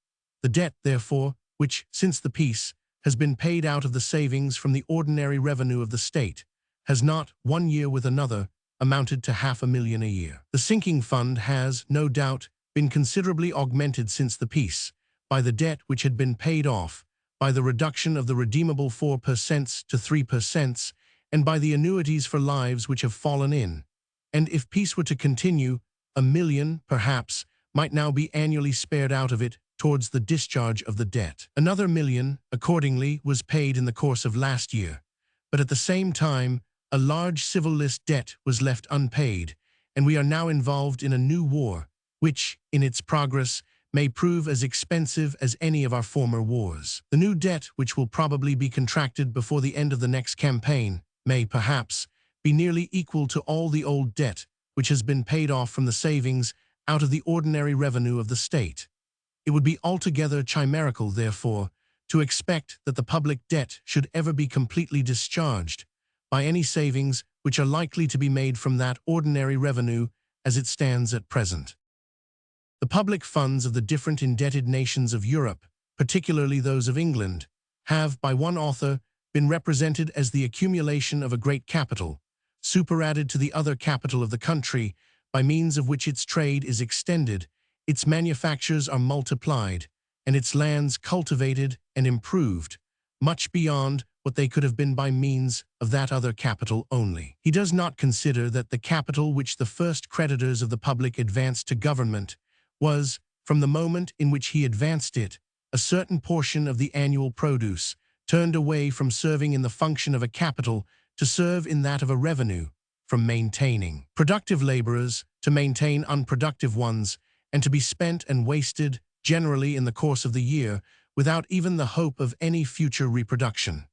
The debt, therefore, which, since the peace, has been paid out of the savings from the ordinary revenue of the state, has not, 1 year with another, amounted to £500,000 a year. The sinking fund has, no doubt, been considerably augmented since the peace, by the debt which had been paid off, by the reduction of the redeemable 4% to 3%, and by the annuities for lives which have fallen in. And if peace were to continue, 1 million, perhaps, might now be annually spared out of it towards the discharge of the debt. Another 1 million, accordingly, was paid in the course of last year, but at the same time, a large civil list debt was left unpaid, and we are now involved in a new war, which, in its progress, may prove as expensive as any of our former wars. The new debt, which will probably be contracted before the end of the next campaign, may, perhaps, be nearly equal to all the old debt which has been paid off from the savings out of the ordinary revenue of the state. It would be altogether chimerical, therefore, to expect that the public debt should ever be completely discharged by any savings which are likely to be made from that ordinary revenue as it stands at present. The public funds of the different indebted nations of Europe, particularly those of England, have, by one author, been represented as the accumulation of a great capital, superadded to the other capital of the country, by means of which its trade is extended, its manufactures are multiplied, and its lands cultivated and improved, much beyond what they could have been by means of that other capital only. He does not consider that the capital which the first creditors of the public advanced to government was, from the moment in which he advanced it, a certain portion of the annual produce, turned away from serving in the function of a capital to serve in that of a revenue, from maintaining productive laborers to maintain unproductive ones, and to be spent and wasted, generally in the course of the year, without even the hope of any future reproduction.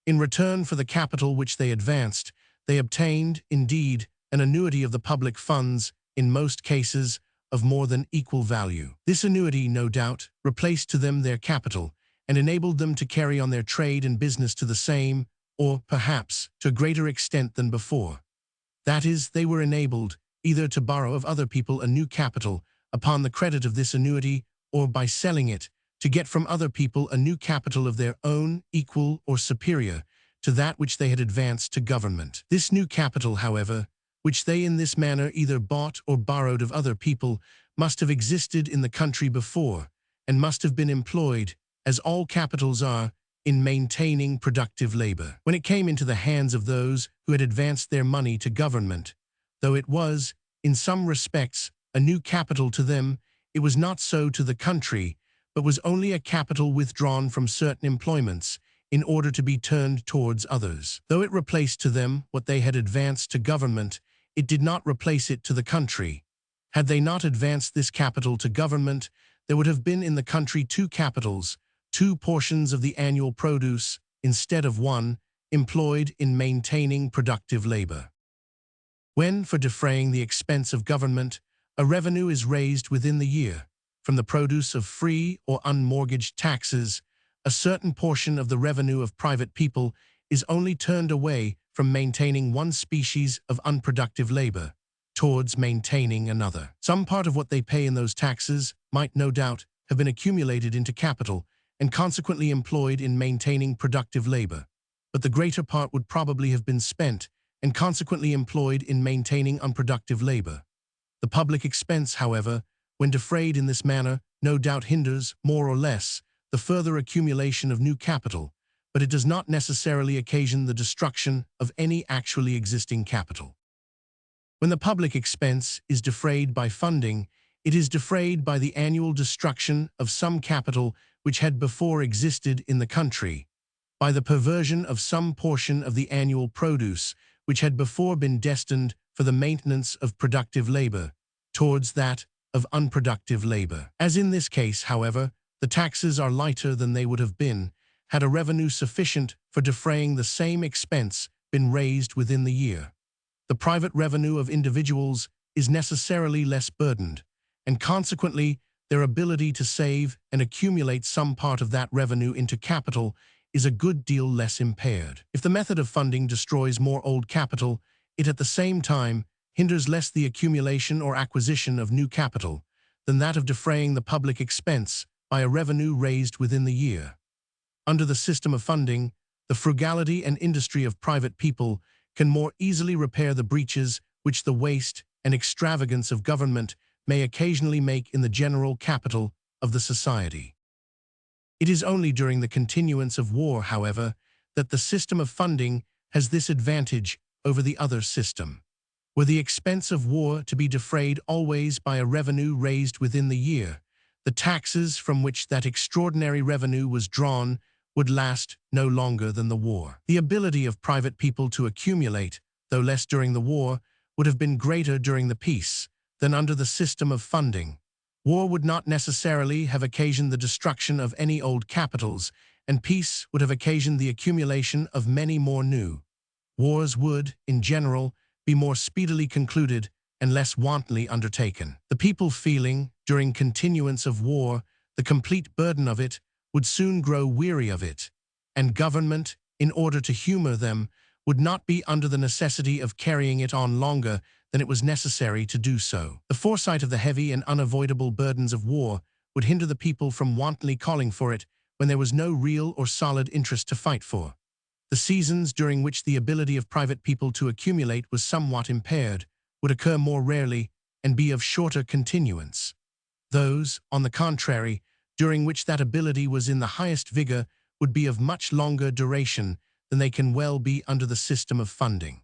In return for the capital which they advanced, they obtained, indeed, an annuity of the public funds, in most cases, of more than equal value. This annuity, no doubt, replaced to them their capital, and enabled them to carry on their trade and business to the same, or, perhaps, to a greater extent than before. That is, they were enabled, either to borrow of other people a new capital upon the credit of this annuity, or by selling it, to get from other people a new capital of their own, equal or superior to that which they had advanced to government. This new capital, however, which they in this manner either bought or borrowed of other people, must have existed in the country before, and must have been employed, as all capitals are, in maintaining productive labor. When it came into the hands of those who had advanced their money to government, though it was, in some respects, a new capital to them, it was not so to the country, but was only a capital withdrawn from certain employments, in order to be turned towards others. Though it replaced to them what they had advanced to government, it did not replace it to the country. Had they not advanced this capital to government, there would have been in the country two capitals, two portions of the annual produce, instead of one, employed in maintaining productive labor. When, for defraying the expense of government, a revenue is raised within the year, from the produce of free or unmortgaged taxes, a certain portion of the revenue of private people is only turned away from maintaining one species of unproductive labor, towards maintaining another. Some part of what they pay in those taxes might, no doubt, have been accumulated into capital, and consequently employed in maintaining productive labor, but the greater part would probably have been spent, and consequently employed in maintaining unproductive labor. The public expense, however, when defrayed in this manner, no doubt hinders, more or less, the further accumulation of new capital, but it does not necessarily occasion the destruction of any actually existing capital. When the public expense is defrayed by funding, it is defrayed by the annual destruction of some capital which had before existed in the country, by the perversion of some portion of the annual produce which had before been destined for the maintenance of productive labor, towards that of unproductive labor. As in this case, however, the taxes are lighter than they would have been, had a revenue sufficient for defraying the same expense been raised within the year. The private revenue of individuals is necessarily less burdened, and consequently their ability to save and accumulate some part of that revenue into capital is a good deal less impaired. If the method of funding destroys more old capital, it at the same time hinders less the accumulation or acquisition of new capital than that of defraying the public expense by a revenue raised within the year. Under the system of funding, the frugality and industry of private people can more easily repair the breaches which the waste and extravagance of government may occasionally make in the general capital of the society. It is only during the continuance of war, however, that the system of funding has this advantage over the other system. Were the expense of war to be defrayed always by a revenue raised within the year, the taxes from which that extraordinary revenue was drawn would last no longer than the war. The ability of private people to accumulate, though less during the war, would have been greater during the peace than under the system of funding. War would not necessarily have occasioned the destruction of any old capitals, and peace would have occasioned the accumulation of many more new. Wars would, in general, be more speedily concluded and less wantonly undertaken. The people feeling, during continuance of war, the complete burden of it, would soon grow weary of it, and government, in order to humor them, would not be under the necessity of carrying it on longer than it was necessary to do so. The foresight of the heavy and unavoidable burdens of war would hinder the people from wantonly calling for it when there was no real or solid interest to fight for. The seasons during which the ability of private people to accumulate was somewhat impaired would occur more rarely and be of shorter continuance. Those, on the contrary, during which that ability was in the highest vigor would be of much longer duration than they can well be under the system of funding.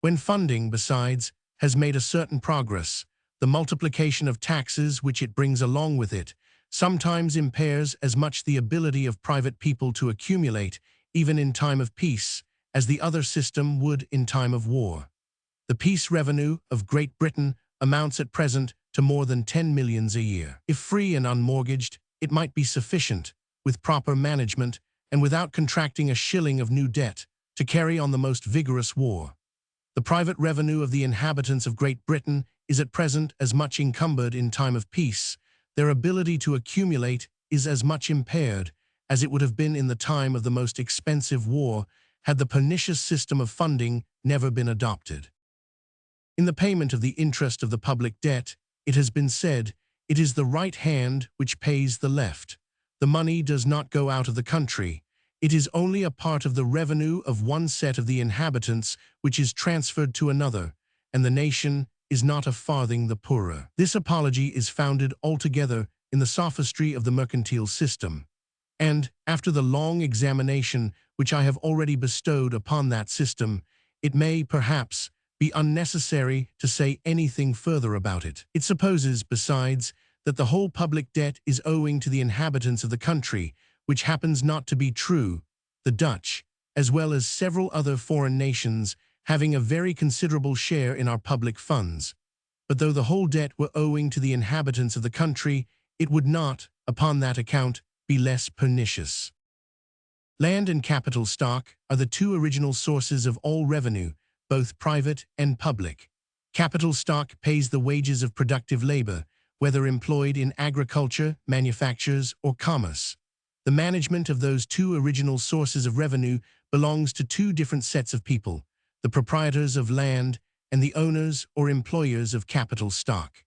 When funding, besides, has made a certain progress, the multiplication of taxes which it brings along with it sometimes impairs as much the ability of private people to accumulate, even in time of peace, as the other system would in time of war. The peace revenue of Great Britain amounts at present to more than 10 millions a year. If free and unmortgaged, it might be sufficient, with proper management and without contracting a shilling of new debt, to carry on the most vigorous war. The private revenue of the inhabitants of Great Britain is at present as much encumbered in time of peace. Their ability to accumulate is as much impaired as it would have been in the time of the most expensive war had the pernicious system of funding never been adopted. In the payment of the interest of the public debt, it has been said, it is the right hand which pays the left. The money does not go out of the country. It is only a part of the revenue of one set of the inhabitants which is transferred to another, and the nation is not a farthing the poorer. This apology is founded altogether in the sophistry of the mercantile system, and, after the long examination which I have already bestowed upon that system, it may, perhaps, be unnecessary to say anything further about it. It supposes, besides, that the whole public debt is owing to the inhabitants of the country, which happens not to be true, the Dutch, as well as several other foreign nations, having a very considerable share in our public funds. But though the whole debt were owing to the inhabitants of the country, it would not, upon that account, be less pernicious. Land and capital stock are the two original sources of all revenue, both private and public. Capital stock pays the wages of productive labor, whether employed in agriculture, manufactures, or commerce. The management of those two original sources of revenue belongs to two different sets of people, the proprietors of land and the owners or employers of capital stock.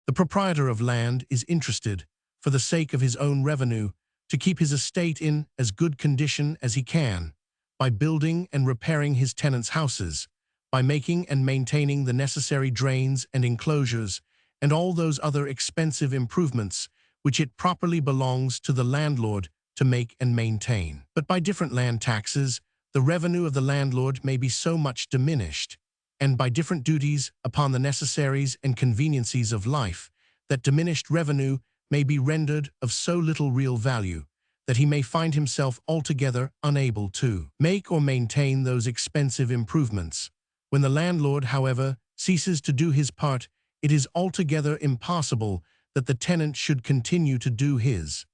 The proprietor of land is interested, for the sake of his own revenue, to keep his estate in as good condition as he can, by building and repairing his tenants' houses, by making and maintaining the necessary drains and enclosures, and all those other expensive improvements which it properly belongs to the landlord to make and maintain. But by different land taxes, the revenue of the landlord may be so much diminished, and by different duties upon the necessaries and conveniencies of life, that diminished revenue may be rendered of so little real value, that he may find himself altogether unable to make or maintain those expensive improvements. When the landlord, however, ceases to do his part, it is altogether impossible that the tenant should continue to do his.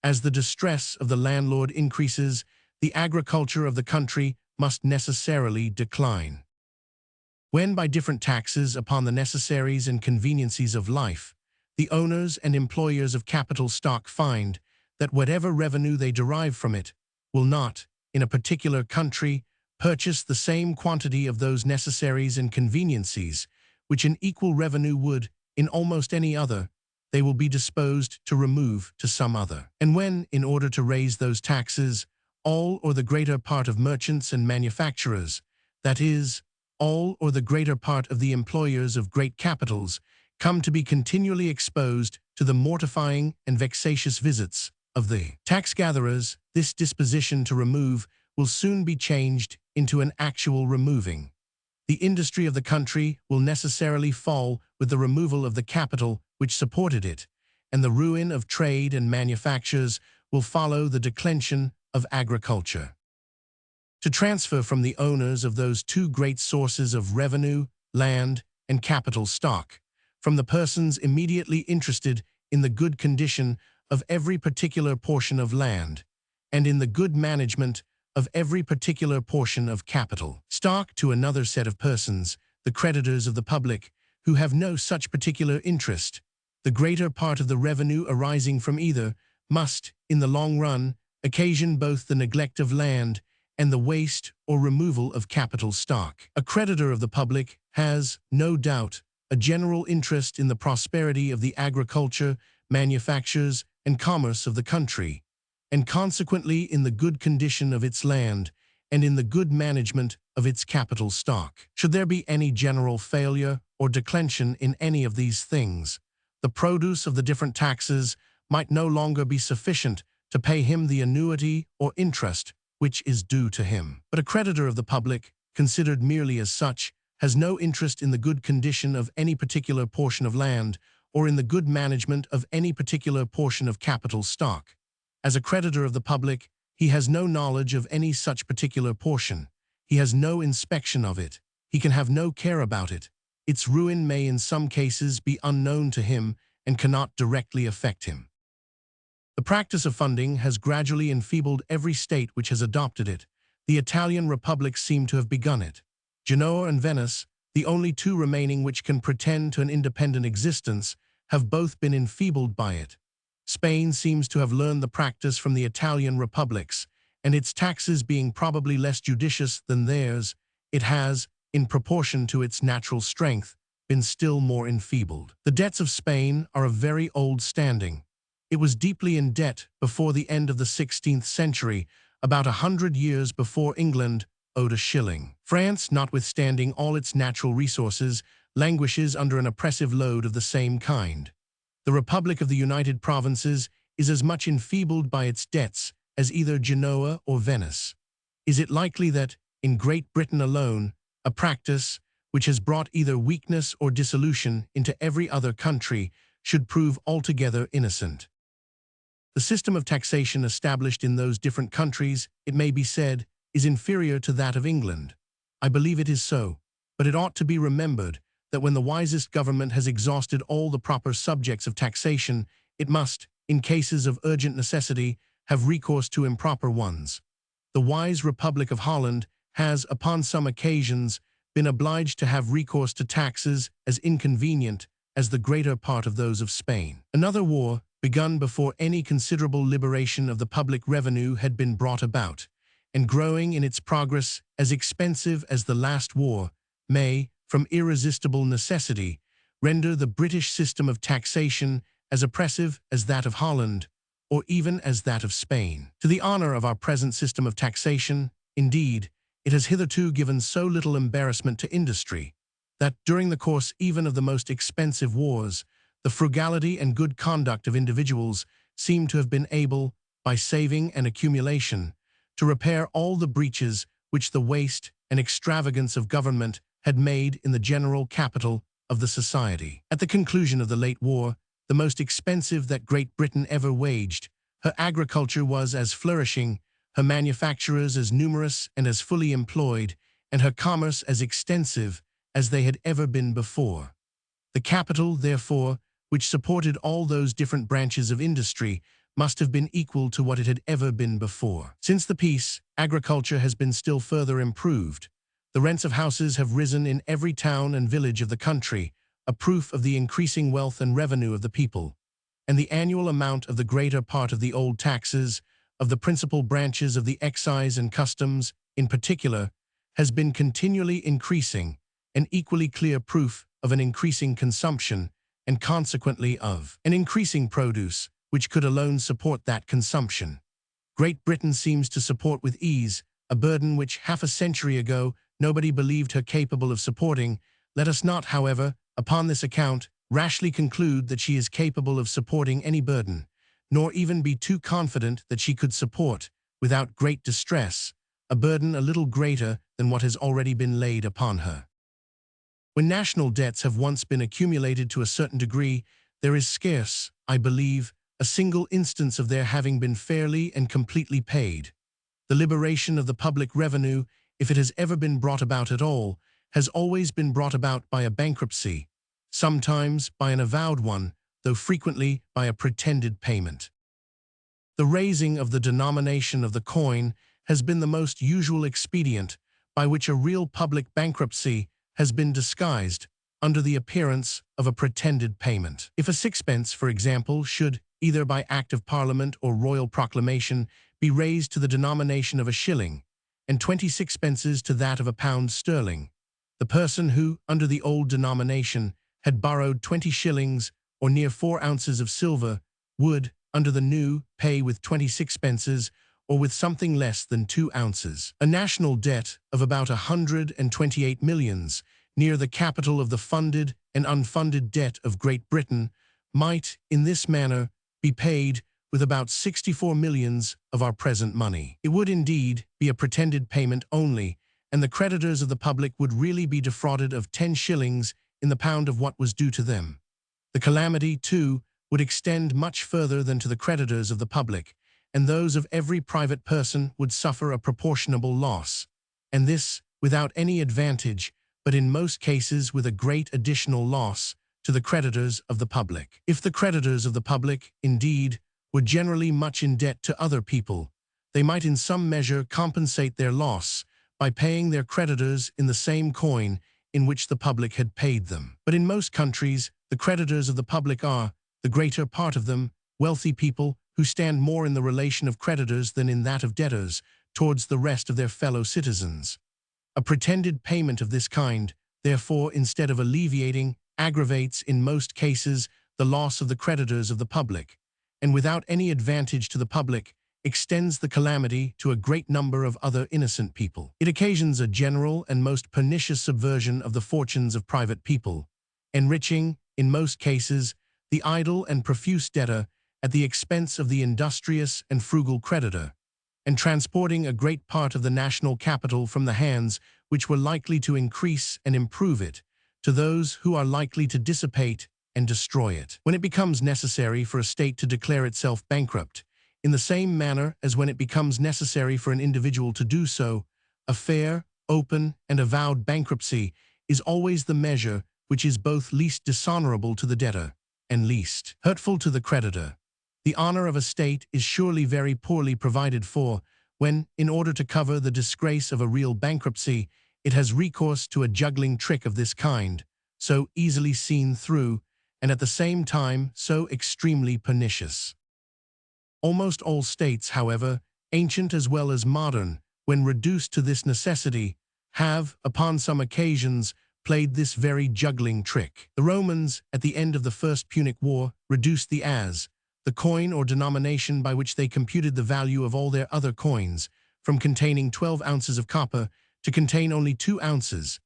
As the distress of the landlord increases, the agriculture of the country must necessarily decline. When by different taxes upon the necessaries and conveniencies of life, the owners and employers of capital stock find that whatever revenue they derive from it will not, in a particular country, purchase the same quantity of those necessaries and conveniencies which an equal revenue would, in almost any other, they will be disposed to remove to some other. And when, in order to raise those taxes, all or the greater part of merchants and manufacturers, that is, all or the greater part of the employers of great capitals, come to be continually exposed to the mortifying and vexatious visits of the tax gatherers, this disposition to remove will soon be changed into an actual removing. The industry of the country will necessarily fall with the removal of the capital which supported it, and the ruin of trade and manufactures will follow the declension of agriculture. To transfer from the owners of those two great sources of revenue, land, and capital stock, from the persons immediately interested in the good condition of every particular portion of land, and in the good management of every particular portion of capital stock to another set of persons, the creditors of the public, who have no such particular interest, the greater part of the revenue arising from either must, in the long run, occasion both the neglect of land and the waste or removal of capital stock. A creditor of the public has, no doubt, a general interest in the prosperity of the agriculture, manufactures, and commerce of the country, and consequently in the good condition of its land and in the good management of its capital stock. Should there be any general failure or declension in any of these things, the produce of the different taxes might no longer be sufficient to pay him the annuity or interest which is due to him. But a creditor of the public, considered merely as such, has no interest in the good condition of any particular portion of land or in the good management of any particular portion of capital stock. As a creditor of the public, he has no knowledge of any such particular portion. He has no inspection of it. He can have no care about it. Its ruin may in some cases be unknown to him and cannot directly affect him. The practice of funding has gradually enfeebled every state which has adopted it. The Italian republics seem to have begun it. Genoa and Venice, the only two remaining which can pretend to an independent existence, have both been enfeebled by it. Spain seems to have learned the practice from the Italian republics, and its taxes being probably less judicious than theirs, it has, in proportion to its natural strength, been still more enfeebled. The debts of Spain are of very old standing. It was deeply in debt before the end of the 16th century, about 100 years before England owed a shilling. France, notwithstanding all its natural resources, languishes under an oppressive load of the same kind. The Republic of the United Provinces is as much enfeebled by its debts as either Genoa or Venice. Is it likely that, in Great Britain alone, a practice which has brought either weakness or dissolution into every other country should prove altogether innocent? The system of taxation established in those different countries, it may be said, is inferior to that of England. I believe it is so, but it ought to be remembered that when the wisest government has exhausted all the proper subjects of taxation, it must, in cases of urgent necessity, have recourse to improper ones. The wise Republic of Holland has, upon some occasions, been obliged to have recourse to taxes as inconvenient as the greater part of those of Spain. Another war, begun before any considerable liberation of the public revenue had been brought about, and growing in its progress as expensive as the last war, may, from irresistible necessity, render the British system of taxation as oppressive as that of Holland, or even as that of Spain. To the honor of our present system of taxation, indeed, it has hitherto given so little embarrassment to industry, that during the course even of the most expensive wars, the frugality and good conduct of individuals seem to have been able, by saving and accumulation, to repair all the breaches which the waste and extravagance of government had made in the general capital of the society. At the conclusion of the late war, the most expensive that Great Britain ever waged, her agriculture was as flourishing, her manufacturers as numerous and as fully employed, and her commerce as extensive as they had ever been before. The capital, therefore, which supported all those different branches of industry, must have been equal to what it had ever been before. Since the peace, agriculture has been still further improved. The rents of houses have risen in every town and village of the country, a proof of the increasing wealth and revenue of the people, and the annual amount of the greater part of the old taxes, of the principal branches of the excise and customs, in particular, has been continually increasing, an equally clear proof of an increasing consumption, and consequently of an increasing produce, which could alone support that consumption. Great Britain seems to support with ease a burden which half a century ago nobody believed her capable of supporting. Let us not, however, upon this account, rashly conclude that she is capable of supporting any burden, nor even be too confident that she could support, without great distress, a burden a little greater than what has already been laid upon her. When national debts have once been accumulated to a certain degree, there is scarce, I believe, a single instance of their having been fairly and completely paid. The liberation of the public revenue, if it has ever been brought about at all, has always been brought about by a bankruptcy, sometimes by an avowed one, though frequently by a pretended payment. The raising of the denomination of the coin has been the most usual expedient by which a real public bankruptcy has been disguised under the appearance of a pretended payment. If a sixpence, for example, should, either by Act of Parliament or royal proclamation, be raised to the denomination of a shilling, and 20 sixpences to that of a pound sterling, the person who, under the old denomination, had borrowed 20 shillings or near 4 ounces of silver, would, under the new, pay with 20 sixpences or with something less than 2 ounces. A national debt of about 128 millions, near the capital of the funded and unfunded debt of Great Britain, might, in this manner, be paid with about 64 millions of our present money. It would indeed be a pretended payment only, and the creditors of the public would really be defrauded of 10 shillings in the pound of what was due to them. The calamity, too, would extend much further than to the creditors of the public, and those of every private person would suffer a proportionable loss, and this without any advantage, but in most cases with a great additional loss to the creditors of the public. If the creditors of the public, indeed, were generally much in debt to other people, they might in some measure compensate their loss by paying their creditors in the same coin in which the public had paid them. But in most countries, the creditors of the public are, the greater part of them, wealthy people who stand more in the relation of creditors than in that of debtors towards the rest of their fellow citizens. A pretended payment of this kind, therefore, instead of alleviating, aggravates in most cases the loss of the creditors of the public, and without any advantage to the public, extends the calamity to a great number of other innocent people. It occasions a general and most pernicious subversion of the fortunes of private people, enriching, in most cases, the idle and profuse debtor at the expense of the industrious and frugal creditor, and transporting a great part of the national capital from the hands which were likely to increase and improve it to those who are likely to dissipate and destroy it. When it becomes necessary for a state to declare itself bankrupt, in the same manner as when it becomes necessary for an individual to do so, a fair, open, and avowed bankruptcy is always the measure which is both least dishonorable to the debtor and least hurtful to the creditor. The honor of a state is surely very poorly provided for when, in order to cover the disgrace of a real bankruptcy, it has recourse to a juggling trick of this kind, so easily seen through, and at the same time so extremely pernicious. Almost all states, however, ancient as well as modern, when reduced to this necessity, have, upon some occasions, played this very juggling trick. The Romans, at the end of the First Punic War, reduced the as, the coin or denomination by which they computed the value of all their other coins, from containing 12 ounces of copper to contain only 2 ounces.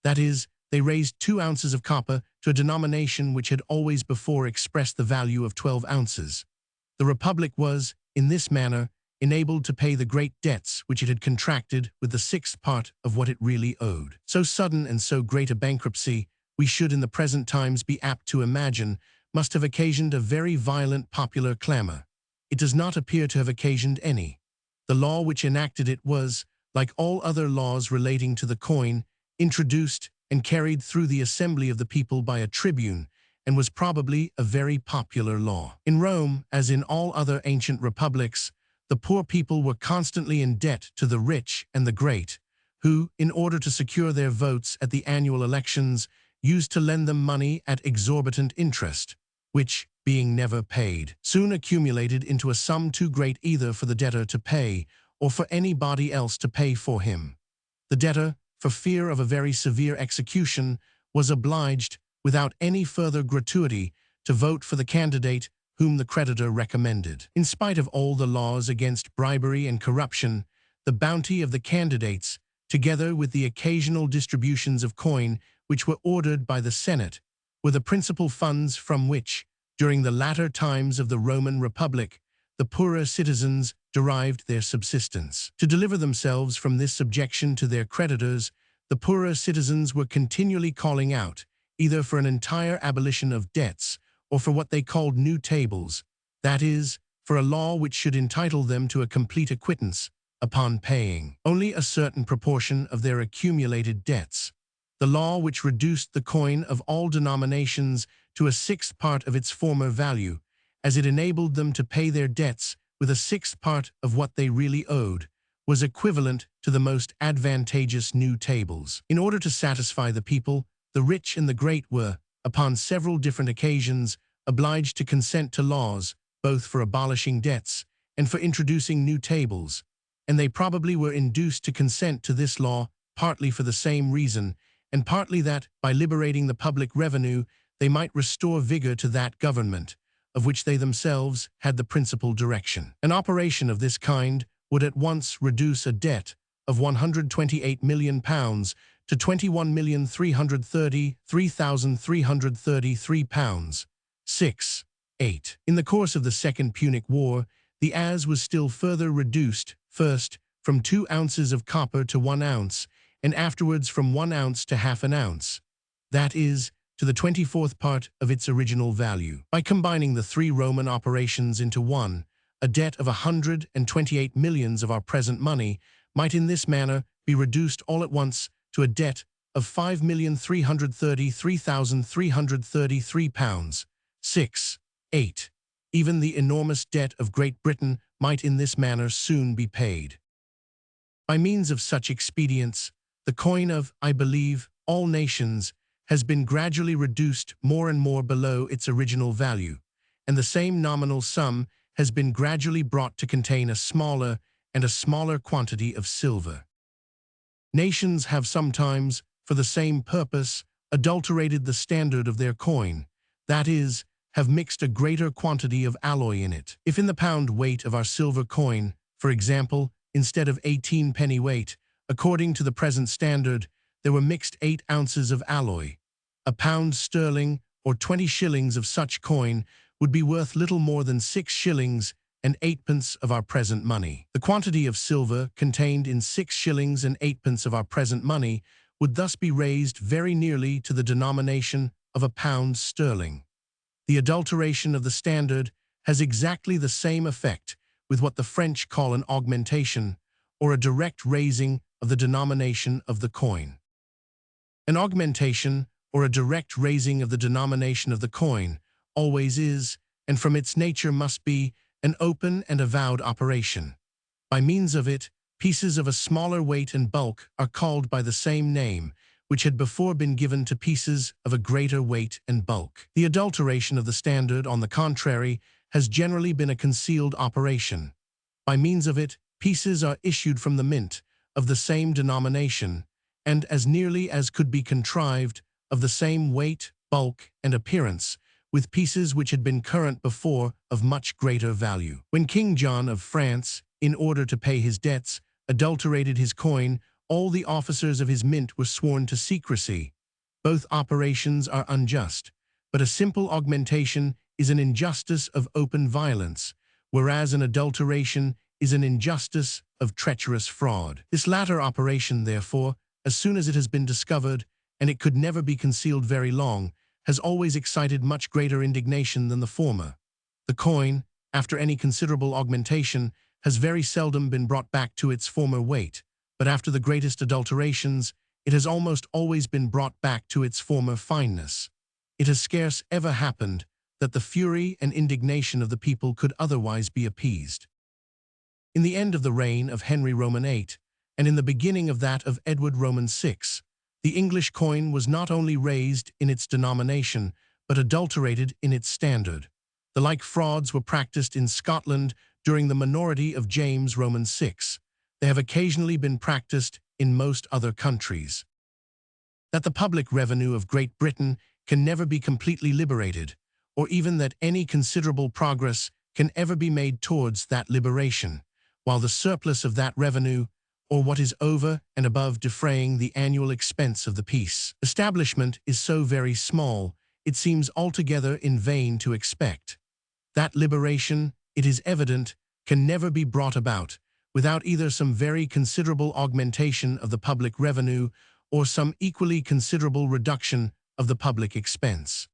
That is, they raised 2 ounces of copper to a denomination which had always before expressed the value of 12 ounces. The Republic was, in this manner, enabled to pay the great debts which it had contracted with the 6th part of what it really owed. So sudden and so great a bankruptcy, we should in the present times be apt to imagine, must have occasioned a very violent popular clamor. It does not appear to have occasioned any. The law which enacted it was, like all other laws relating to the coin, introduced and carried through the assembly of the people by a tribune, and was probably a very popular law. In Rome, as in all other ancient republics, the poor people were constantly in debt to the rich and the great, who, in order to secure their votes at the annual elections, used to lend them money at exorbitant interest, which, being never paid, soon accumulated into a sum too great either for the debtor to pay or for anybody else to pay for him. The debtor, for fear of a very severe execution, was obliged, without any further gratuity, to vote for the candidate whom the creditor recommended. In spite of all the laws against bribery and corruption, the bounty of the candidates, together with the occasional distributions of coin which were ordered by the Senate, were the principal funds from which, during the latter times of the Roman Republic, the poorer citizens derived their subsistence. To deliver themselves from this subjection to their creditors, the poorer citizens were continually calling out, either for an entire abolition of debts or for what they called new tables, that is, for a law which should entitle them to a complete acquittance upon paying only a certain proportion of their accumulated debts. The law which reduced the coin of all denominations to a sixth part of its former value, as it enabled them to pay their debts with a sixth part of what they really owed, was equivalent to the most advantageous new tables. In order to satisfy the people, the rich and the great were, upon several different occasions, obliged to consent to laws, both for abolishing debts and for introducing new tables, and they probably were induced to consent to this law partly for the same reason, and partly that, by liberating the public revenue, they might restore vigor to that government, of which they themselves had the principal direction. An operation of this kind would at once reduce a debt of £128 million to £21,333,333. 6. 8. In the course of the Second Punic War, the as was still further reduced, first from 2 ounces of copper to 1 ounce, and afterwards from 1 ounce to half an ounce, that is, to the 24th part of its original value. By combining the 3 Roman operations into one, a debt of 128 millions of our present money might in this manner be reduced all at once to a debt of £5,333,333. 6. 8. Even the enormous debt of Great Britain might in this manner soon be paid. By means of such expedients, the coin of, I believe, all nations has been gradually reduced more and more below its original value, and the same nominal sum has been gradually brought to contain a smaller and a smaller quantity of silver. Nations have sometimes, for the same purpose, adulterated the standard of their coin, that is, have mixed a greater quantity of alloy in it. If in the pound weight of our silver coin, for example, instead of 18 penny weight, according to the present standard, there were mixed 8 ounces of alloy, a pound sterling or 20 shillings of such coin would be worth little more than 6 shillings and 8 pence of our present money. The quantity of silver contained in 6 shillings and 8 pence of our present money would thus be raised very nearly to the denomination of a pound sterling. The adulteration of the standard has exactly the same effect with what the French call an augmentation, or a direct raising of the denomination of the coin. An augmentation, or a direct raising of the denomination of the coin, always is, and from its nature must be, an open and avowed operation. By means of it, pieces of a smaller weight and bulk are called by the same name, which had before been given to pieces of a greater weight and bulk. The adulteration of the standard, on the contrary, has generally been a concealed operation. By means of it, pieces are issued from the mint, of the same denomination, and as nearly as could be contrived, of the same weight, bulk, and appearance, with pieces which had been current before of much greater value. When King John of France, in order to pay his debts, adulterated his coin, all the officers of his mint were sworn to secrecy. Both operations are unjust, but a simple augmentation is an injustice of open violence, whereas an adulteration is an injustice of treacherous fraud. This latter operation, therefore, as soon as it has been discovered, and it could never be concealed very long, has always excited much greater indignation than the former. The coin, after any considerable augmentation, has very seldom been brought back to its former weight, but after the greatest adulterations, it has almost always been brought back to its former fineness. It has scarce ever happened that the fury and indignation of the people could otherwise be appeased. In the end of the reign of Henry Roman VIII, and in the beginning of that of Edward Roman VI, the English coin was not only raised in its denomination, but adulterated in its standard. The like frauds were practiced in Scotland during the minority of James Roman VI. They have occasionally been practiced in most other countries. That the public revenue of Great Britain can never be completely liberated, or even that any considerable progress can ever be made towards that liberation, while the surplus of that revenue, or what is over and above defraying the annual expense of the peace establishment, is so very small, it seems altogether in vain to expect. That liberation, it is evident, can never be brought about without either some very considerable augmentation of the public revenue or some equally considerable reduction of the public expense.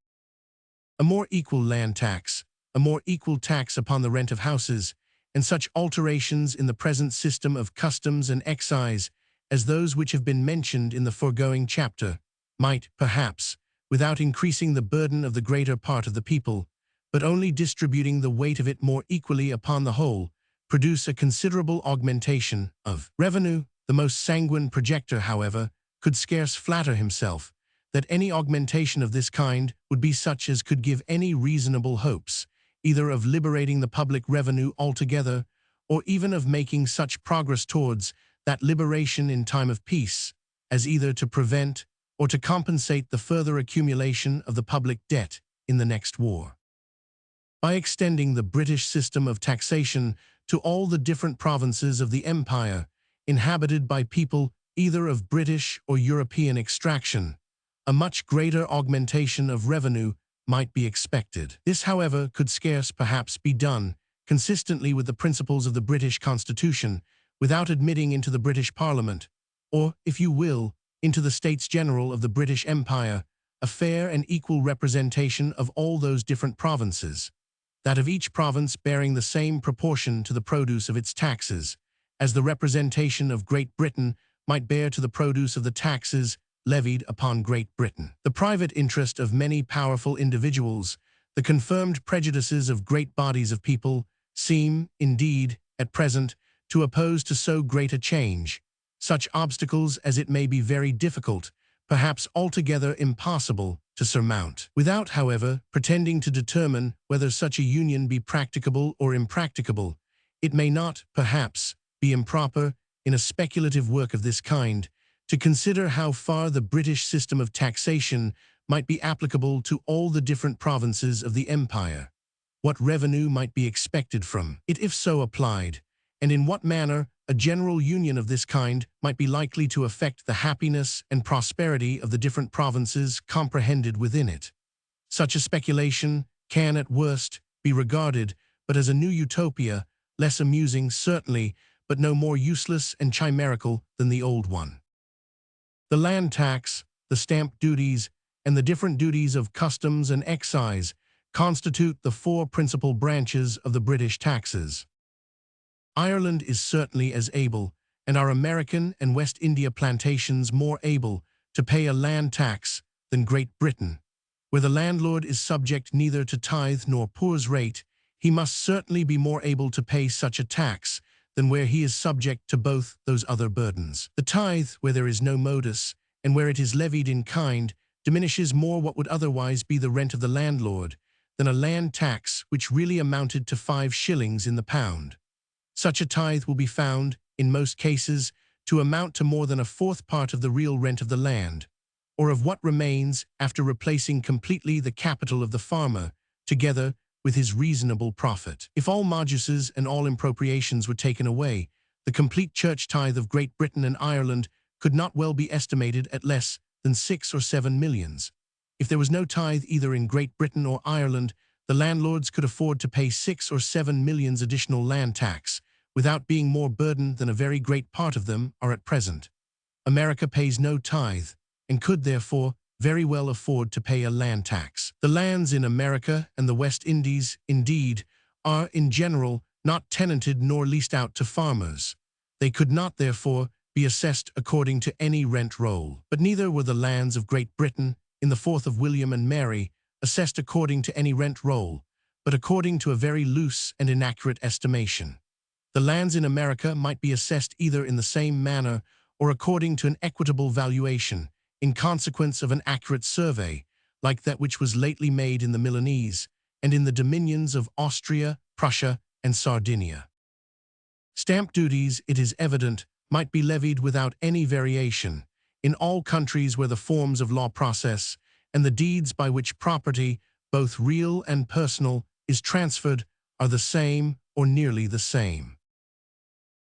A more equal land tax, a more equal tax upon the rent of houses, and such alterations in the present system of customs and excise as those which have been mentioned in the foregoing chapter, might, perhaps, without increasing the burden of the greater part of the people, but only distributing the weight of it more equally upon the whole, produce a considerable augmentation of revenue. The most sanguine projector, however, could scarce flatter himself that any augmentation of this kind would be such as could give any reasonable hopes, either of liberating the public revenue altogether, or even of making such progress towards that liberation in time of peace, as either to prevent or to compensate the further accumulation of the public debt in the next war. By extending the British system of taxation to all the different provinces of the empire, inhabited by people either of British or European extraction, a much greater augmentation of revenue might be expected. This, however, could scarce perhaps be done, consistently with the principles of the British Constitution, without admitting into the British Parliament, or, if you will, into the States General of the British Empire, a fair and equal representation of all those different provinces, that of each province bearing the same proportion to the produce of its taxes, as the representation of Great Britain might bear to the produce of the taxes levied upon Great Britain. The private interest of many powerful individuals, the confirmed prejudices of great bodies of people, seem, indeed, at present, to oppose to so great a change, such obstacles as it may be very difficult, perhaps altogether impossible, to surmount. Without, however, pretending to determine whether such a union be practicable or impracticable, it may not, perhaps, be improper, in a speculative work of this kind, to consider how far the British system of taxation might be applicable to all the different provinces of the empire, what revenue might be expected from it if so applied, and in what manner a general union of this kind might be likely to affect the happiness and prosperity of the different provinces comprehended within it. Such a speculation can, at worst, be regarded but as a new utopia, less amusing, certainly, but no more useless and chimerical than the old one. The land tax, the stamp duties, and the different duties of customs and excise constitute the four principal branches of the British taxes. Ireland is certainly as able, and our American and West India plantations more able, to pay a land tax than Great Britain. Where the landlord is subject neither to tithe nor poor's rate, he must certainly be more able to pay such a tax than where he is subject to both those other burdens. The tithe, where there is no modus, and where it is levied in kind, diminishes more what would otherwise be the rent of the landlord than a land tax which really amounted to 5 shillings in the pound. Such a tithe will be found, in most cases, to amount to more than a fourth part of the real rent of the land, or of what remains after replacing completely the capital of the farmer, together with his reasonable profit. If all moduses and all impropriations were taken away, the complete church tithe of Great Britain and Ireland could not well be estimated at less than 6 or 7 millions. If there was no tithe either in Great Britain or Ireland, the landlords could afford to pay 6 or 7 millions additional land tax, without being more burdened than a very great part of them are at present. America pays no tithe, and could therefore very well afford to pay a land tax. The lands in America and the West Indies, indeed, are, in general, not tenanted nor leased out to farmers. They could not, therefore, be assessed according to any rent roll. But neither were the lands of Great Britain, in the 4th of William and Mary, assessed according to any rent roll, but according to a very loose and inaccurate estimation. The lands in America might be assessed either in the same manner or according to an equitable valuation, in consequence of an accurate survey, like that which was lately made in the Milanese, and in the dominions of Austria, Prussia, and Sardinia. Stamp duties, it is evident, might be levied without any variation, in all countries where the forms of law process, and the deeds by which property, both real and personal, is transferred, are the same or nearly the same.